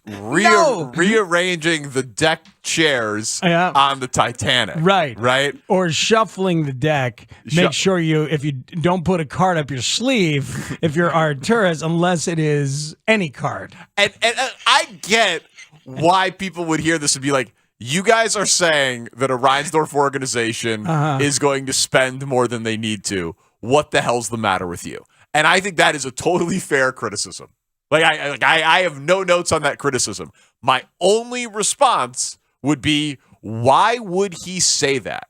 Rearranging the deck chairs on the Titanic. Right. Or shuffling the deck. Make sure if you don't put a card up your sleeve, if you're Arturas, unless it is any card. And I get why people would hear this and be like, you guys are saying that a Reinsdorf organization is going to spend more than they need to. What the hell's the matter with you? And I think that is a totally fair criticism. I have no notes on that criticism. My only response would be, why would he say that?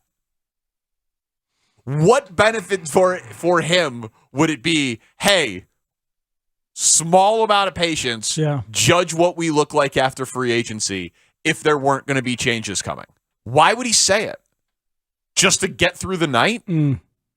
What benefit for him would it be? Hey, small amount of patience. Yeah. Judge what we look like after free agency if there weren't going to be changes coming. Why would he say it? Just to get through the night?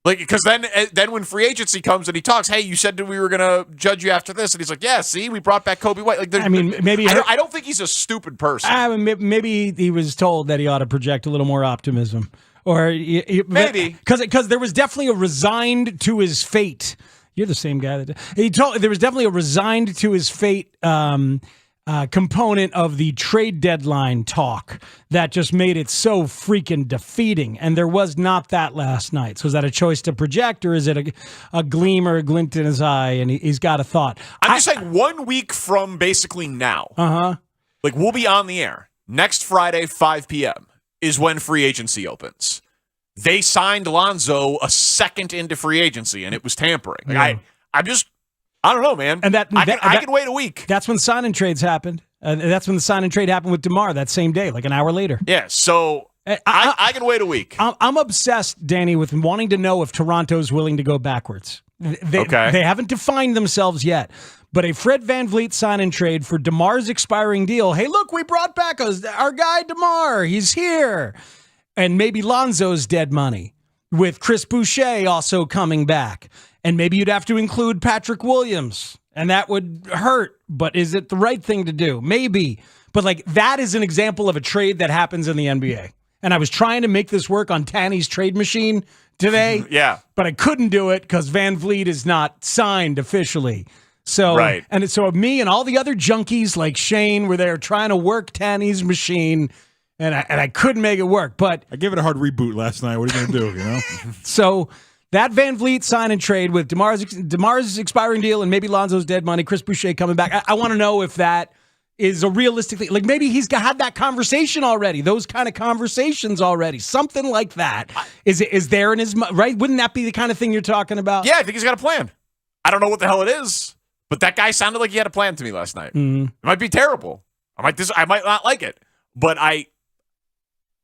Because then when free agency comes and he talks, hey, you said that we were going to judge you after this, and he's like, yeah, see, we brought back Kobe White. Maybe I don't think he's a stupid person. Maybe he was told that he ought to project a little more optimism, or maybe because there was definitely a resigned to his fate. You're the same guy that there was definitely a resigned to his fate component of the trade deadline talk that just made it so freaking defeating. And there was not that last night. So is that a choice to project, or is it a gleam or a glint in his eye and he's got a thought? I'm just saying 1 week from basically now, like we'll be on the air. Next Friday, 5 p.m. is when free agency opens. They signed Lonzo a second into free agency, and it was tampering. Like, I don't know, man. And I can wait a week. That's when sign-in trades happened. That's when the sign-in trade happened with DeMar that same day, like an hour later. Yeah, so I can wait a week. I'm obsessed, Danny, with wanting to know if Toronto's willing to go backwards. They haven't defined themselves yet. But a Fred VanVleet sign-in trade for DeMar's expiring deal. Hey, look, we brought back our guy DeMar. He's here. And maybe Lonzo's dead money, with Chris Boucher also coming back. And maybe you'd have to include Patrick Williams, and that would hurt. But is it the right thing to do? Maybe. But like that is an example of a trade that happens in the NBA. And I was trying to make this work on Tanny's trade machine today. Yeah. But I couldn't do it because VanVleet is not signed officially. So, and so me and all the other junkies like Shane were there trying to work Tanny's machine, and I couldn't make it work. But I gave it a hard reboot last night. What are you going to do, you know? So that VanVleet sign and trade with DeMar's expiring deal and maybe Lonzo's dead money, Chris Boucher coming back. I want to know if that is a realistic thing. Like maybe he's had that conversation already, those kind of conversations already, something like that. Is there in his right? Wouldn't that be the kind of thing you're talking about? Yeah, I think he's got a plan. I don't know what the hell it is. But that guy sounded like he had a plan to me last night. It might be terrible. I might not like it. But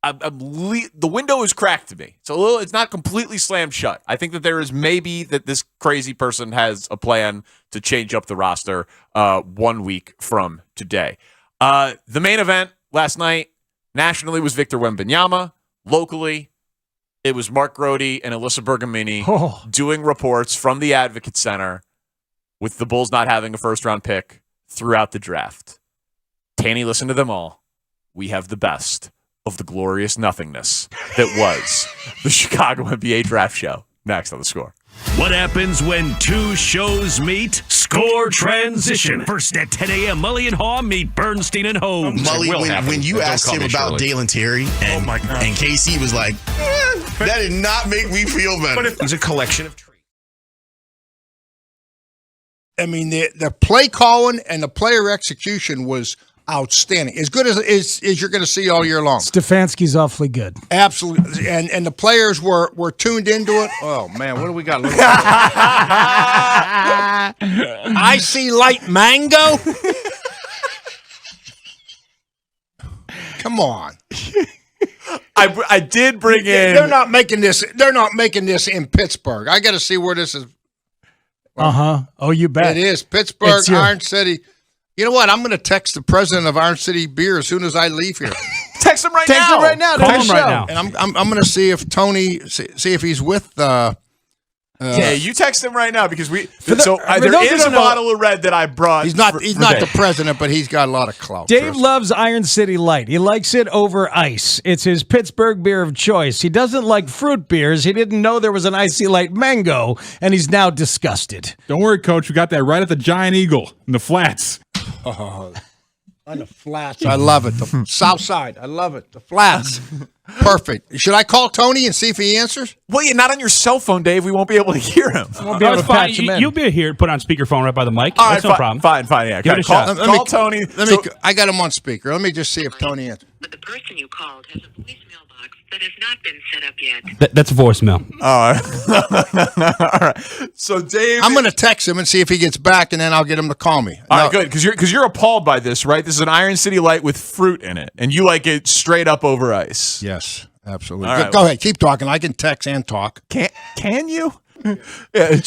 the window is cracked to me. It's not completely slammed shut. I think that there is maybe that this crazy person has a plan to change up the roster 1 week from today. The main event last night nationally was Victor Wembanyama. Locally, it was Mark Grody and Alyssa Bergamini doing reports from the Advocate Center with the Bulls not having a first-round pick throughout the draft. Tanny, listen to them all. We have the best of the glorious nothingness that was the Chicago NBA Draft Show. Next on The Score. What happens when two shows meet? Score transition. First at 10 a.m., Mully and Haugh meet Bernstein and Holmes. Mully, when you asked him about Dalen Terry and KC was like, that did not make me feel better. He's a collection of trees. I mean, the play calling and the player execution was outstanding. As good as you're going to see all year long. Stefanski's awfully good. Absolutely. And the players were tuned into it. Oh, man, what do we got? I see light mango. Come on. I did bring in. They're not making this in Pittsburgh. I got to see where this is. Oh, you bet. It is. Pittsburgh, Iron City. You know what? I'm going to text the president of Iron City Beer as soon as I leave here. Text him right now. Text him right now. Call him right now. And I'm going to see if Tony, see if he's with. Yeah, you text him right now because there is a bottle of red that I brought. He's not the president, but he's got a lot of clout. Dave loves Iron City Light. He likes it over ice. It's his Pittsburgh beer of choice. He doesn't like fruit beers. He didn't know there was an Icy Light mango, and he's now disgusted. Don't worry, Coach. We got that right at the Giant Eagle in the flats. On the flats. I love it. The south side. I love it. The flats. Perfect. Should I call Tony and see if he answers? Well, you're not on your cell phone, Dave. We won't be able to hear him. Won't be able to patch him in. You'll be here, put on speakerphone right by the mic. All That's right, no problem. Fine, yeah. Give it a shot. Call Tony. I got him on speaker. Let me just see if Tony answers. But the person you called has a voicemail box that has not been set up yet. That's a voicemail. All right. So, Dave. I'm going to text him and see if he gets back, and then I'll get him to call me. All right, good. Because you're appalled by this, right? This is an Iron City Light with fruit in it, and you like it straight up over ice. Yes. Absolutely. All right. Go ahead. Keep talking. I can text and talk. Can you? Yeah.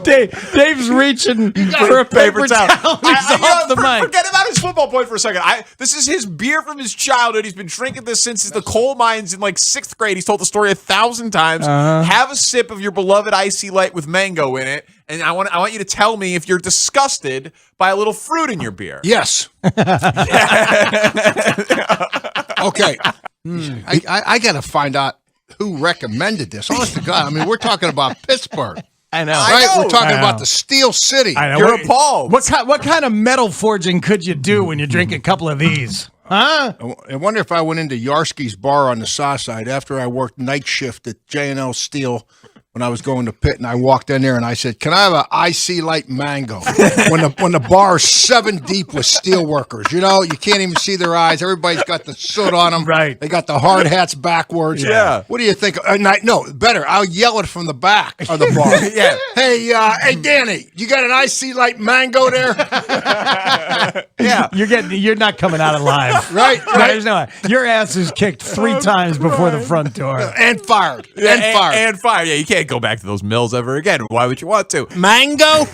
Dave's reaching for a paper towel. Forget about his football point for a second. This is his beer from his childhood. He's been drinking this since the coal mines in like 6th grade. He's told the story 1,000 times. Have a sip of your beloved Icy Light with mango in it, and I want you to tell me if you're disgusted by a little fruit in your beer. Yes. Okay. I got to find out who recommended this. Honest to God, I mean, we're talking about Pittsburgh. I know. Right? know. We're talking I about know. the Steel City. I know. You're appalled. What kind of metal forging could you do when you drink a couple of these? Huh? I wonder if I went into Yarsky's bar on the south side after I worked night shift at J&L Steel when I was going to Pitt, and I walked in there and I said, "Can I have an IC Light Mango?" when the bar is 7 deep with steel workers, you can't even see their eyes. Everybody's got the soot on them. Right. They got the hard hats backwards. Yeah. What do you think? Better. I'll yell it from the back of the bar. Yeah. Hey, Danny, you got an IC Light Mango there? Yeah. You're not coming out alive. Right. There's no way. Your ass is kicked 3 times before the front door. And fired. Yeah, And fired. Yeah, you can't go back to those mills ever again. Why would you want to? Mango?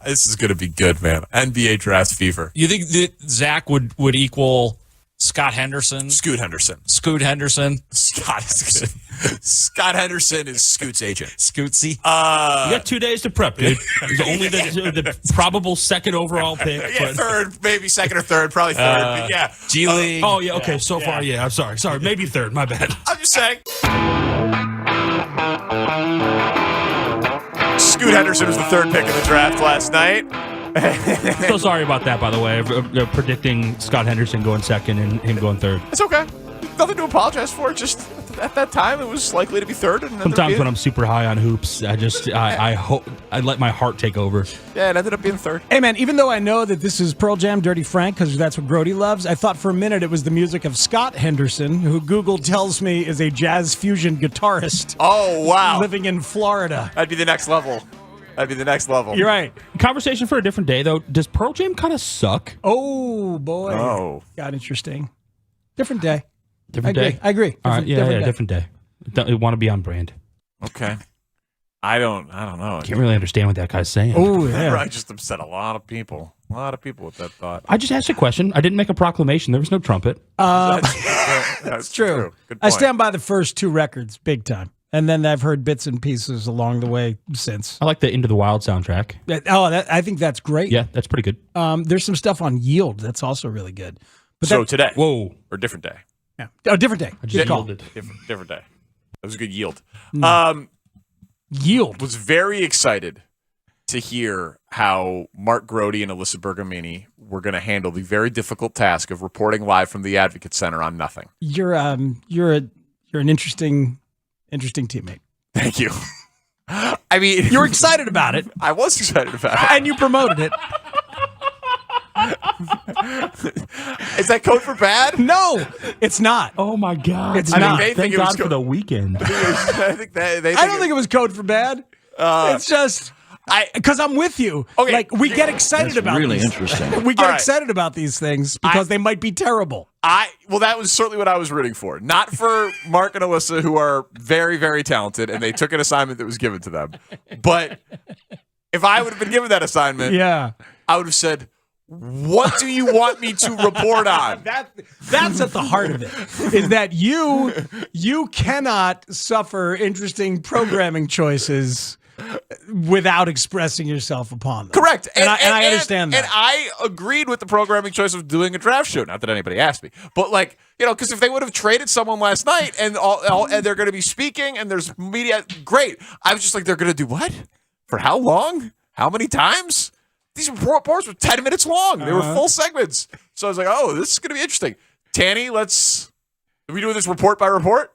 This is going to be good, man. NBA draft fever. You think that Zach would equal Scott Henderson? Scoot Henderson. Scoot Henderson. Scott Henderson is Scoot's agent. Scootsy. You got 2 days to prep, dude. Only the probable second overall pick. Yeah, third, maybe second or third, probably third. But yeah. G League. Oh, yeah, okay. So far, yeah. I'm sorry. Maybe third. My bad. I'm just saying. Scoot Henderson was the third pick in the draft last night. So sorry about that, by the way. Predicting Scott Henderson going second and him going third. It's okay. Nothing to apologize for. Just at that time, it was likely to be third. And sometimes when I'm super high on hoops, I hope I let my heart take over. Yeah, it ended up being third. Hey, man, even though I know that this is Pearl Jam Dirty Frank, because that's what Grody loves, I thought for a minute it was the music of Scott Henderson, who Google tells me is a jazz fusion guitarist. Oh, wow. Living in Florida. That'd be the next level. You're right. Conversation for a different day, though. Does Pearl Jam kind of suck? Oh, boy. Oh. Got interesting. Different day. Different day? I agree. All right, different day. Don't want to be on brand. Okay. I don't know. Can't really understand what that guy's saying. Oh, yeah. I just upset a lot of people. with that thought. I just asked a question. I didn't make a proclamation. There was no trumpet. That's true. Good point. I stand by the first two records, big time. And then I've heard bits and pieces along the way since. I like the Into the Wild soundtrack. I think that's great. Yeah, that's pretty good. There's some stuff on Yield that's also really good. But so today. Whoa. Or different day. Yeah. Oh, different day. I just yielded. Different day. That was a good yield. Yield. Was very excited to hear how Mark Grody and Alyssa Bergamini were going to handle the very difficult task of reporting live from the Advocate Center on nothing. You're an interesting teammate. Thank you. I mean, you were excited about it. I was excited about it. And you promoted it. Is that code for bad? No, it's not. Oh my God! It's not. Thank God for the weekend. I don't think it was code for bad. It's just because I'm with you. Okay, like we get excited about really these. interesting. We get excited about these things because they might be terrible. Well, that was certainly what I was rooting for. Not for Mark and Alyssa, who are very, very talented, and they took an assignment that was given to them. But if I would have been given that assignment, I would have said, what do you want me to report on? That's at the heart of it, is that you cannot suffer interesting programming choices without expressing yourself upon them. Correct. And I understand that. And I agreed with the programming choice of doing a draft show. Not that anybody asked me. But, because if they would have traded someone last night and and they're going to be speaking and there's media, great. I was just like, they're going to do what? For how long? How many times? These reports were 10 minutes long. They were full segments. So I was like, oh, this is going to be interesting. Tanny, are we doing this report by report?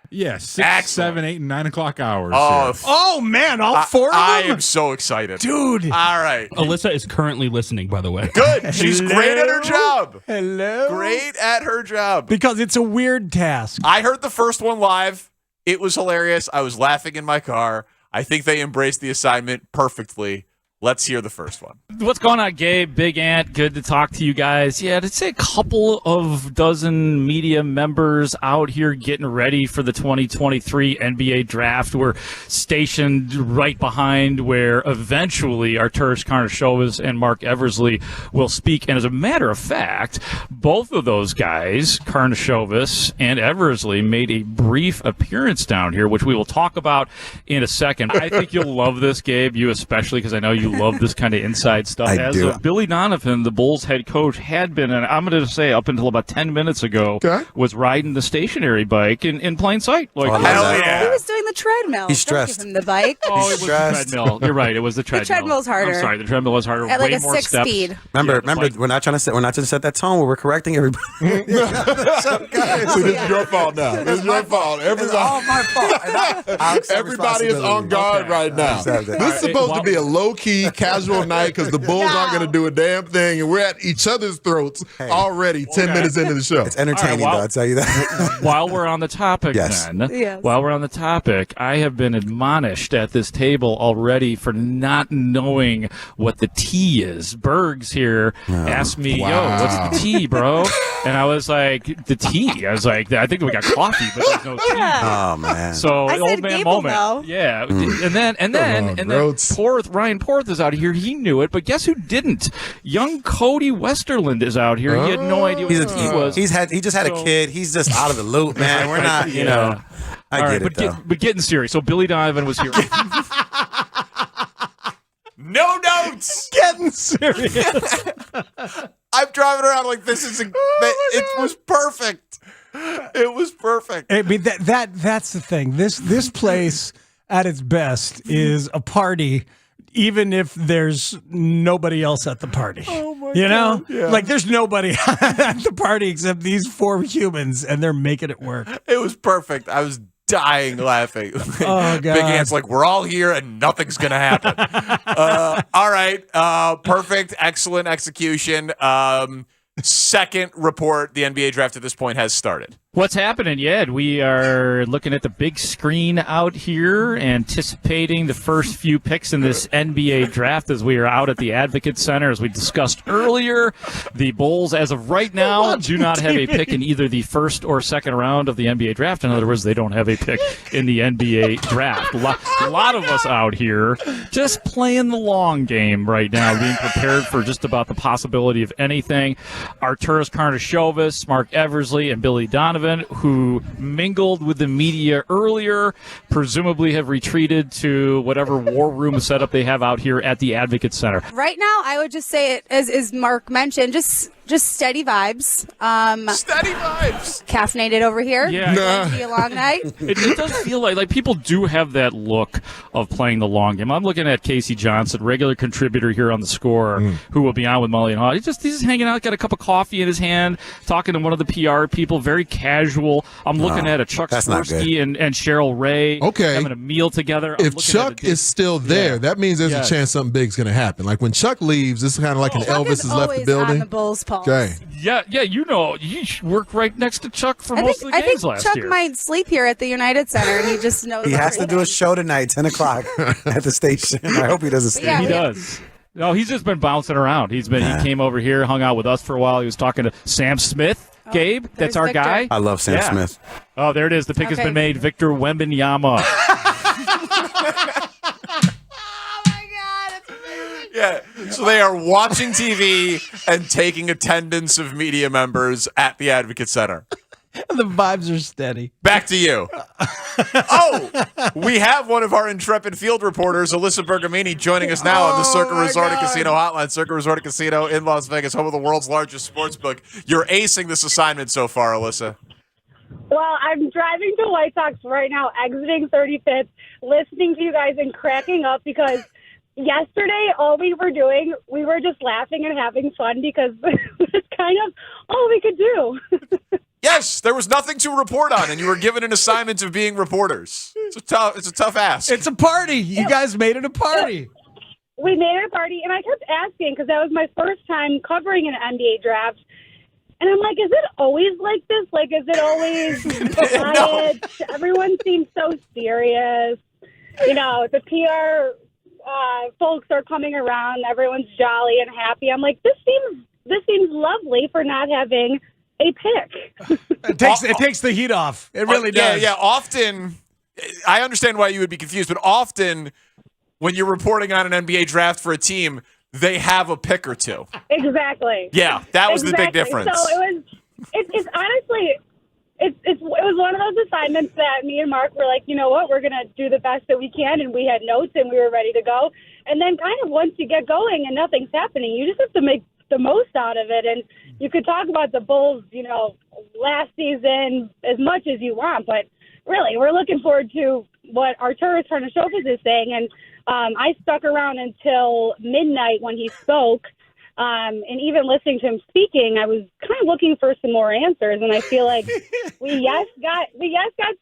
Yeah, 6, 7, 8, and 9 o'clock hours. Oh man, all four of them? I am so excited. Dude. All right. Alyssa is currently listening, by the way. Good. She's great at her job. Hello. Great at her job. Because it's a weird task. I heard the first one live. It was hilarious. I was laughing in my car. I think they embraced the assignment perfectly. Let's hear the first one. What's going on, Gabe? Big Ant, good to talk to you guys. Yeah, I'd say a couple of dozen media members out here getting ready for the 2023 NBA draft. We're stationed right behind where eventually Arturas Karnisovas and Mark Eversley will speak. And as a matter of fact, both of those guys, Karnisovas and Eversley, made a brief appearance down here, which we will talk about in a second. I think you'll love this, Gabe, you especially, because I know you love this kind of inside stuff. I do. Billy Donovan, the Bulls head coach, had been, and I'm going to say up until about 10 minutes ago, was riding the stationary bike in plain sight. Hell yeah. He was doing the treadmill. He's stressed. Don't give him the bike. It was the treadmill. You're right. It was the treadmill. The treadmill's harder. I'm sorry. The treadmill was harder. At way like a more 6 steps. speed. Remember, we're not trying to set that tone where we're correcting everybody. So this is your fault now. This is your fault. It's all my fault. Everybody is on guard right now. This is supposed to be a low-key, casual night because the Bulls aren't going to do a damn thing, and we're at each other's throats already 10 minutes into the show. It's entertaining, though, I'll tell you that. While we're on the topic, Yes. while we're on the topic, I have been admonished at this table already for not knowing what the T is. Bergs here asked me, yo, what's the T, bro? And I was like, the tea. I was like, I think we got coffee, but there's no tea. Oh man. So I old said man Gable, moment. though. Yeah. And then Ryan Porth is out here. He knew it, but guess who didn't? Young Cody Westerland is out here. He had no idea what the tea was. He just had a kid. He's just out of the loop, man. We're not, you know. I get it, though. But getting serious. So Billy Donovan was here. No notes. Getting serious. I'm driving around like this is. It was perfect. It was perfect. I mean that's the thing. This place at its best is a party, even if there's nobody else at the party. Oh my you know, God. Yeah. like there's nobody at the party except these 4 humans, and they're making it work. It was perfect. I was dying laughing. Oh, God. Big Ant's like, we're all here and nothing's gonna happen. All right. Perfect. Excellent execution. Second report, the NBA draft at this point has started. What's happening, Yed? We are looking at the big screen out here, anticipating the first few picks in this NBA draft as we are out at the Advocate Center. As we discussed earlier, the Bulls, as of right now, do not have a pick in either the first or second round of the NBA draft. In other words, they don't have a pick in the NBA draft. A lot of us out here just playing the long game right now, being prepared for just about the possibility of anything. Arturas Karnisovas, Mark Eversley, and Billy Donovan, who mingled with the media earlier, presumably have retreated to whatever war room setup they have out here at the Advocate Center. Right now, I would just say it, as Mark mentioned, just steady vibes. Steady vibes. Caffeinated over here. Yeah. It's gonna be a long night. It does feel like people do have that look of playing the long game. I'm looking at Casey Johnson, regular contributor here on The Score, who will be on with Mully and Haugh. He's just hanging out, got a cup of coffee in his hand, talking to one of the PR people, very casual. I'm looking at a Chuck Swirsky and Cheryl Ray having a meal together. If Chuck is still there, that means there's a chance something big's going to happen. Like when Chuck leaves, it's kind of like an Elvis has left the building. On the Bulls pulse. Okay. Yeah, you know, you work right next to Chuck for most of the games last Chuck year. might sleep here at the United Center, and he just knows. He has to do a show tonight, 10 o'clock at the station. I hope he doesn't stay. Yeah, He does. No, he's just been bouncing around. He came over here, hung out with us for a while. He was talking to Sam Smith. Gabe, that's our Victor. guy. I love Sam Smith. Oh, there it is. The pick has been made. Victor Wembanyama. Yeah, so they are watching TV and taking attendance of media members at the Advocate Center. The vibes are steady. Back to you. We have one of our intrepid field reporters, Alyssa Bergamini, joining us now on the Circa Resort and Casino Hotline. Circa Resort and Casino in Las Vegas, home of the world's largest sportsbook. You're acing this assignment so far, Alyssa. Well, I'm driving to White Sox right now, exiting 35th, listening to you guys and cracking up because yesterday, all we were doing, we were just laughing and having fun because it's kind of all we could do. Yes, there was nothing to report on, and you were given an assignment of being reporters. It's a tough ask. It's a party. You guys made it a party. We made it a party, and I kept asking because that was my first time covering an NBA draft. And I'm like, is it always like this? Like, is it always quiet? No. Everyone seems so serious. You know, the PR folks are coming around. Everyone's jolly and happy. I'm like, this seems lovely for not having a pick. It takes the heat off. It really does. Yeah. Often, I understand why you would be confused, but often when you're reporting on an NBA draft for a team, they have a pick or two. Exactly. Yeah, that was the big difference. So it's honestly, it was one of those assignments that me and Mark were like, you know what, we're going to do the best that we can, and we had notes and we were ready to go. And then kind of once you get going and nothing's happening, you just have to make the most out of it. And you could talk about the Bulls, you know, last season as much as you want, but really, we're looking forward to what Arturas Karnisovas is saying. And I stuck around until midnight when he spoke. And even listening to him speaking, I was kind of looking for some more answers. And I feel like we got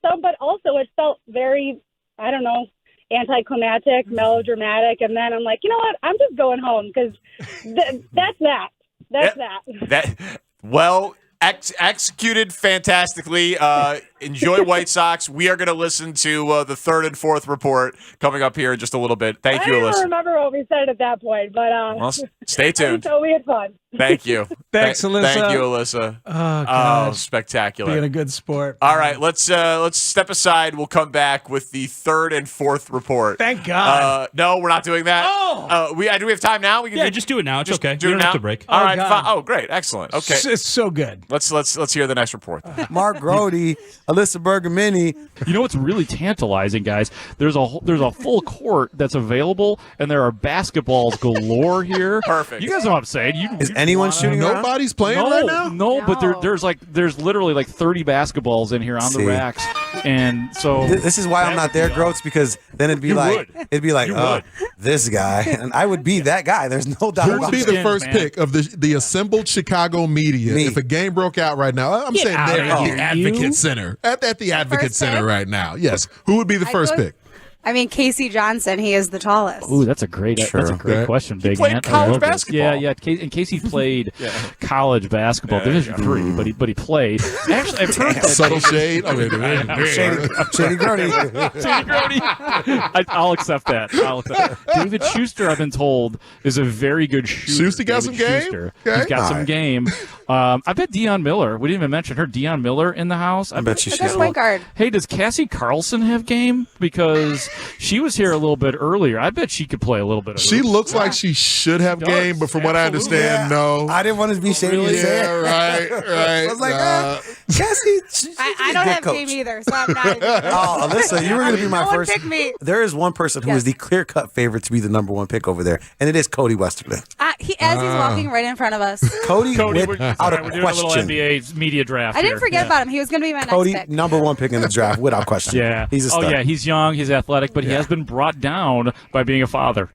some, but also it felt very, I don't know, anticlimactic, melodramatic. And then I'm like, you know what? I'm just going home because that's that. That's that. Well, executed fantastically. Enjoy White Sox. We are going to listen to the third and fourth report coming up here in just a little bit. Thank you, I don't Alyssa. remember what we said at that point, but Well, stay tuned. So we had fun. Thank you. Thanks, Alyssa. Thank you, Alyssa. Oh, gosh. Spectacular. Being a good sport. All right, let's step aside. We'll come back with the third and fourth report. Thank God. No, we're not doing that. Oh, do we have time now? We can just do it now. It's okay. Do We it don't now. have to break. All right. God. Oh, great, excellent. Okay, It's so good. let's hear the next report. Mark Grody, Alyssa Bergamini. You know what's really tantalizing, guys? There's a full court that's available, and there are basketballs galore here. Perfect. You guys know what I'm saying? Is anyone shooting around? Nobody's playing right now? No, but there's literally like 30 basketballs in here on the racks, and so This is why I'm not there, Groats, because then it'd be like, this guy, and I would be that guy. There's no doubt Who would about be it. the first pick of the assembled Chicago media Me. if a game broke out right now? I'm Get saying out they're of at here. the Advocate Center. At the Advocate First Center pick? right now. Yes. Who would be the first pick? I mean, Casey Johnson, he is the tallest. ooh, that's a great Okay. question, Big played Ant. college basketball. Yeah. In case he played college basketball, Division III, but he played. Actually, I've heard that Subtle shade. I mean, Shady Grody. I'll accept that. David Schuster, I've been told, is a very good shooter. Schuster got some game? Schuster. Okay. He's got some game. I bet Deion Miller. We didn't even mention her. Deion Miller in the house. I bet Good point guard. Hey, does Cassie Carlson have game? Because she was here a little bit earlier. I bet she could play a little bit. She looks like she should have game, but from what I understand, no. I didn't want to be shady. Really? Yeah, right. I was like, Cassie. I don't have game either, so I'm not. Oh, Alyssa, you were going to be my no one first. picked me. There is one person who is the clear-cut favorite to be the number one pick over there, and it is Cody Westerland. He's walking right in front of us. Cody we're without doing a a little question. NBA media draft. I didn't here. forget about him. He was going to be my Cody, next pick. number one pick in the draft, without question. Yeah. He's a stud. Oh, yeah. He's young. He's athletic, but he has been brought down by being a father.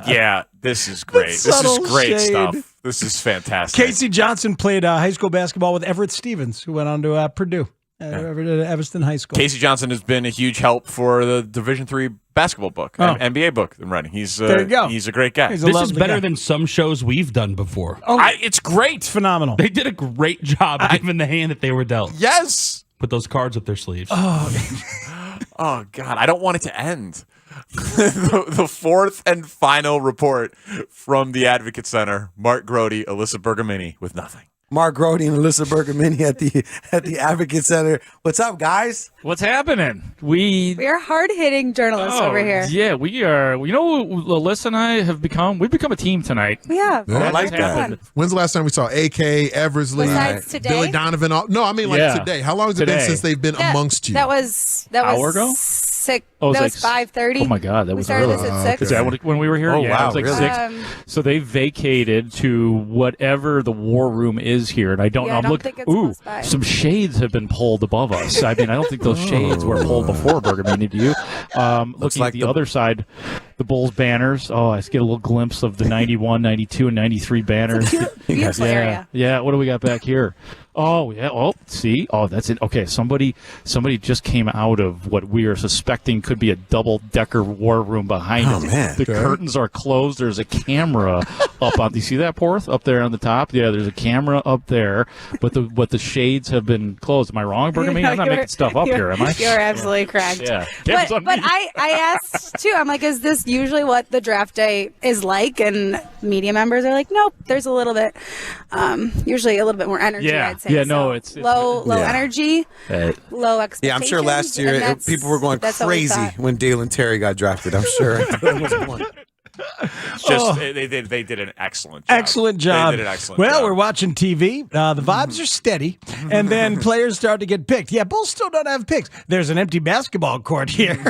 Yeah, this is great. This is Subtle great shade. stuff. This is fantastic. Casey Johnson played high school basketball with Everett Stevens, who went on to Purdue, Evanston High School. Casey Johnson has been a huge help for the Division III basketball book, NBA book I'm writing. He's There you go. He's a great guy. He's a This is lovely better guy. than some shows we've done before. It's great. It's phenomenal. They did a great job given the hand that they were dealt. Yes. Put those cards up their sleeves. Oh God, I don't want it to end. The fourth and final report from the Advocate Center. Mark Grody, Alyssa Bergamini with nothing. Mark Grody and Alyssa Bergamini at the Advocate Center. What's up, guys? What's happening? We are hard-hitting journalists over here. Yeah, we are. You know what Alyssa and I have become? We've become a team tonight. We have. Yeah. I like that. When's the last time we saw AK, Eversley, Besides today? Billy Donovan? No, I mean like today. How long has it been since they've been amongst you? That was Hour ago? 6. Oh, that it was was like 5:30. Oh my God, that We was started early. this at 6. Is that when we were here? Oh, yeah, wow, it was like really? 6. So they vacated to whatever the war room is here, and I don't know. I don't think it's close by. Some shades have been pulled above us. I mean, I don't think those shades were pulled before Bergamini. Do you? Looking like at the other side, the Bulls banners. Oh, I get a little glimpse of the 91, 92, and 93 banners. Beautiful area. Yeah, what do we got back here? Oh, yeah. Oh, see? Oh, that's it. Okay, somebody just came out of what we are suspecting could be a double-decker war room behind us. Man. The curtains are closed. There's a camera up on. Do you see that, Porth? Up there on the top? Yeah, there's a camera up there, but the shades have been closed. Am I wrong, Bergamini? I'm not making stuff up here, am I? You're absolutely correct. Yeah. But I asked, too, I'm like, is this usually what the draft day is like? And media members are like, nope, there's a little bit, usually a little bit more energy, I'd say. Yeah, no, So it's low energy, low expectations. Yeah, I'm sure last year people were going crazy when Dalen Terry got drafted. I'm sure. They did an excellent job. Excellent job. They did an excellent well, job. we're watching TV. The vibes are steady, and then players start to get picked. Yeah, Bulls still don't have picks. There's an empty basketball court here,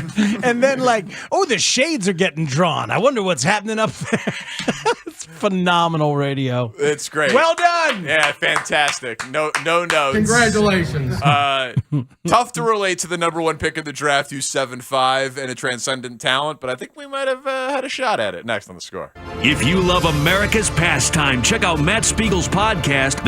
and then the shades are getting drawn. I wonder what's happening up there. It's phenomenal radio. It's great. Well done. Yeah, fantastic. No notes. Congratulations. Tough to relate to the number one pick of the draft, who's 7'5" and a transcendent talent, but I think we might have had a shot at it. Next on The Score. If you love America's pastime, check out Matt Spiegel's podcast, The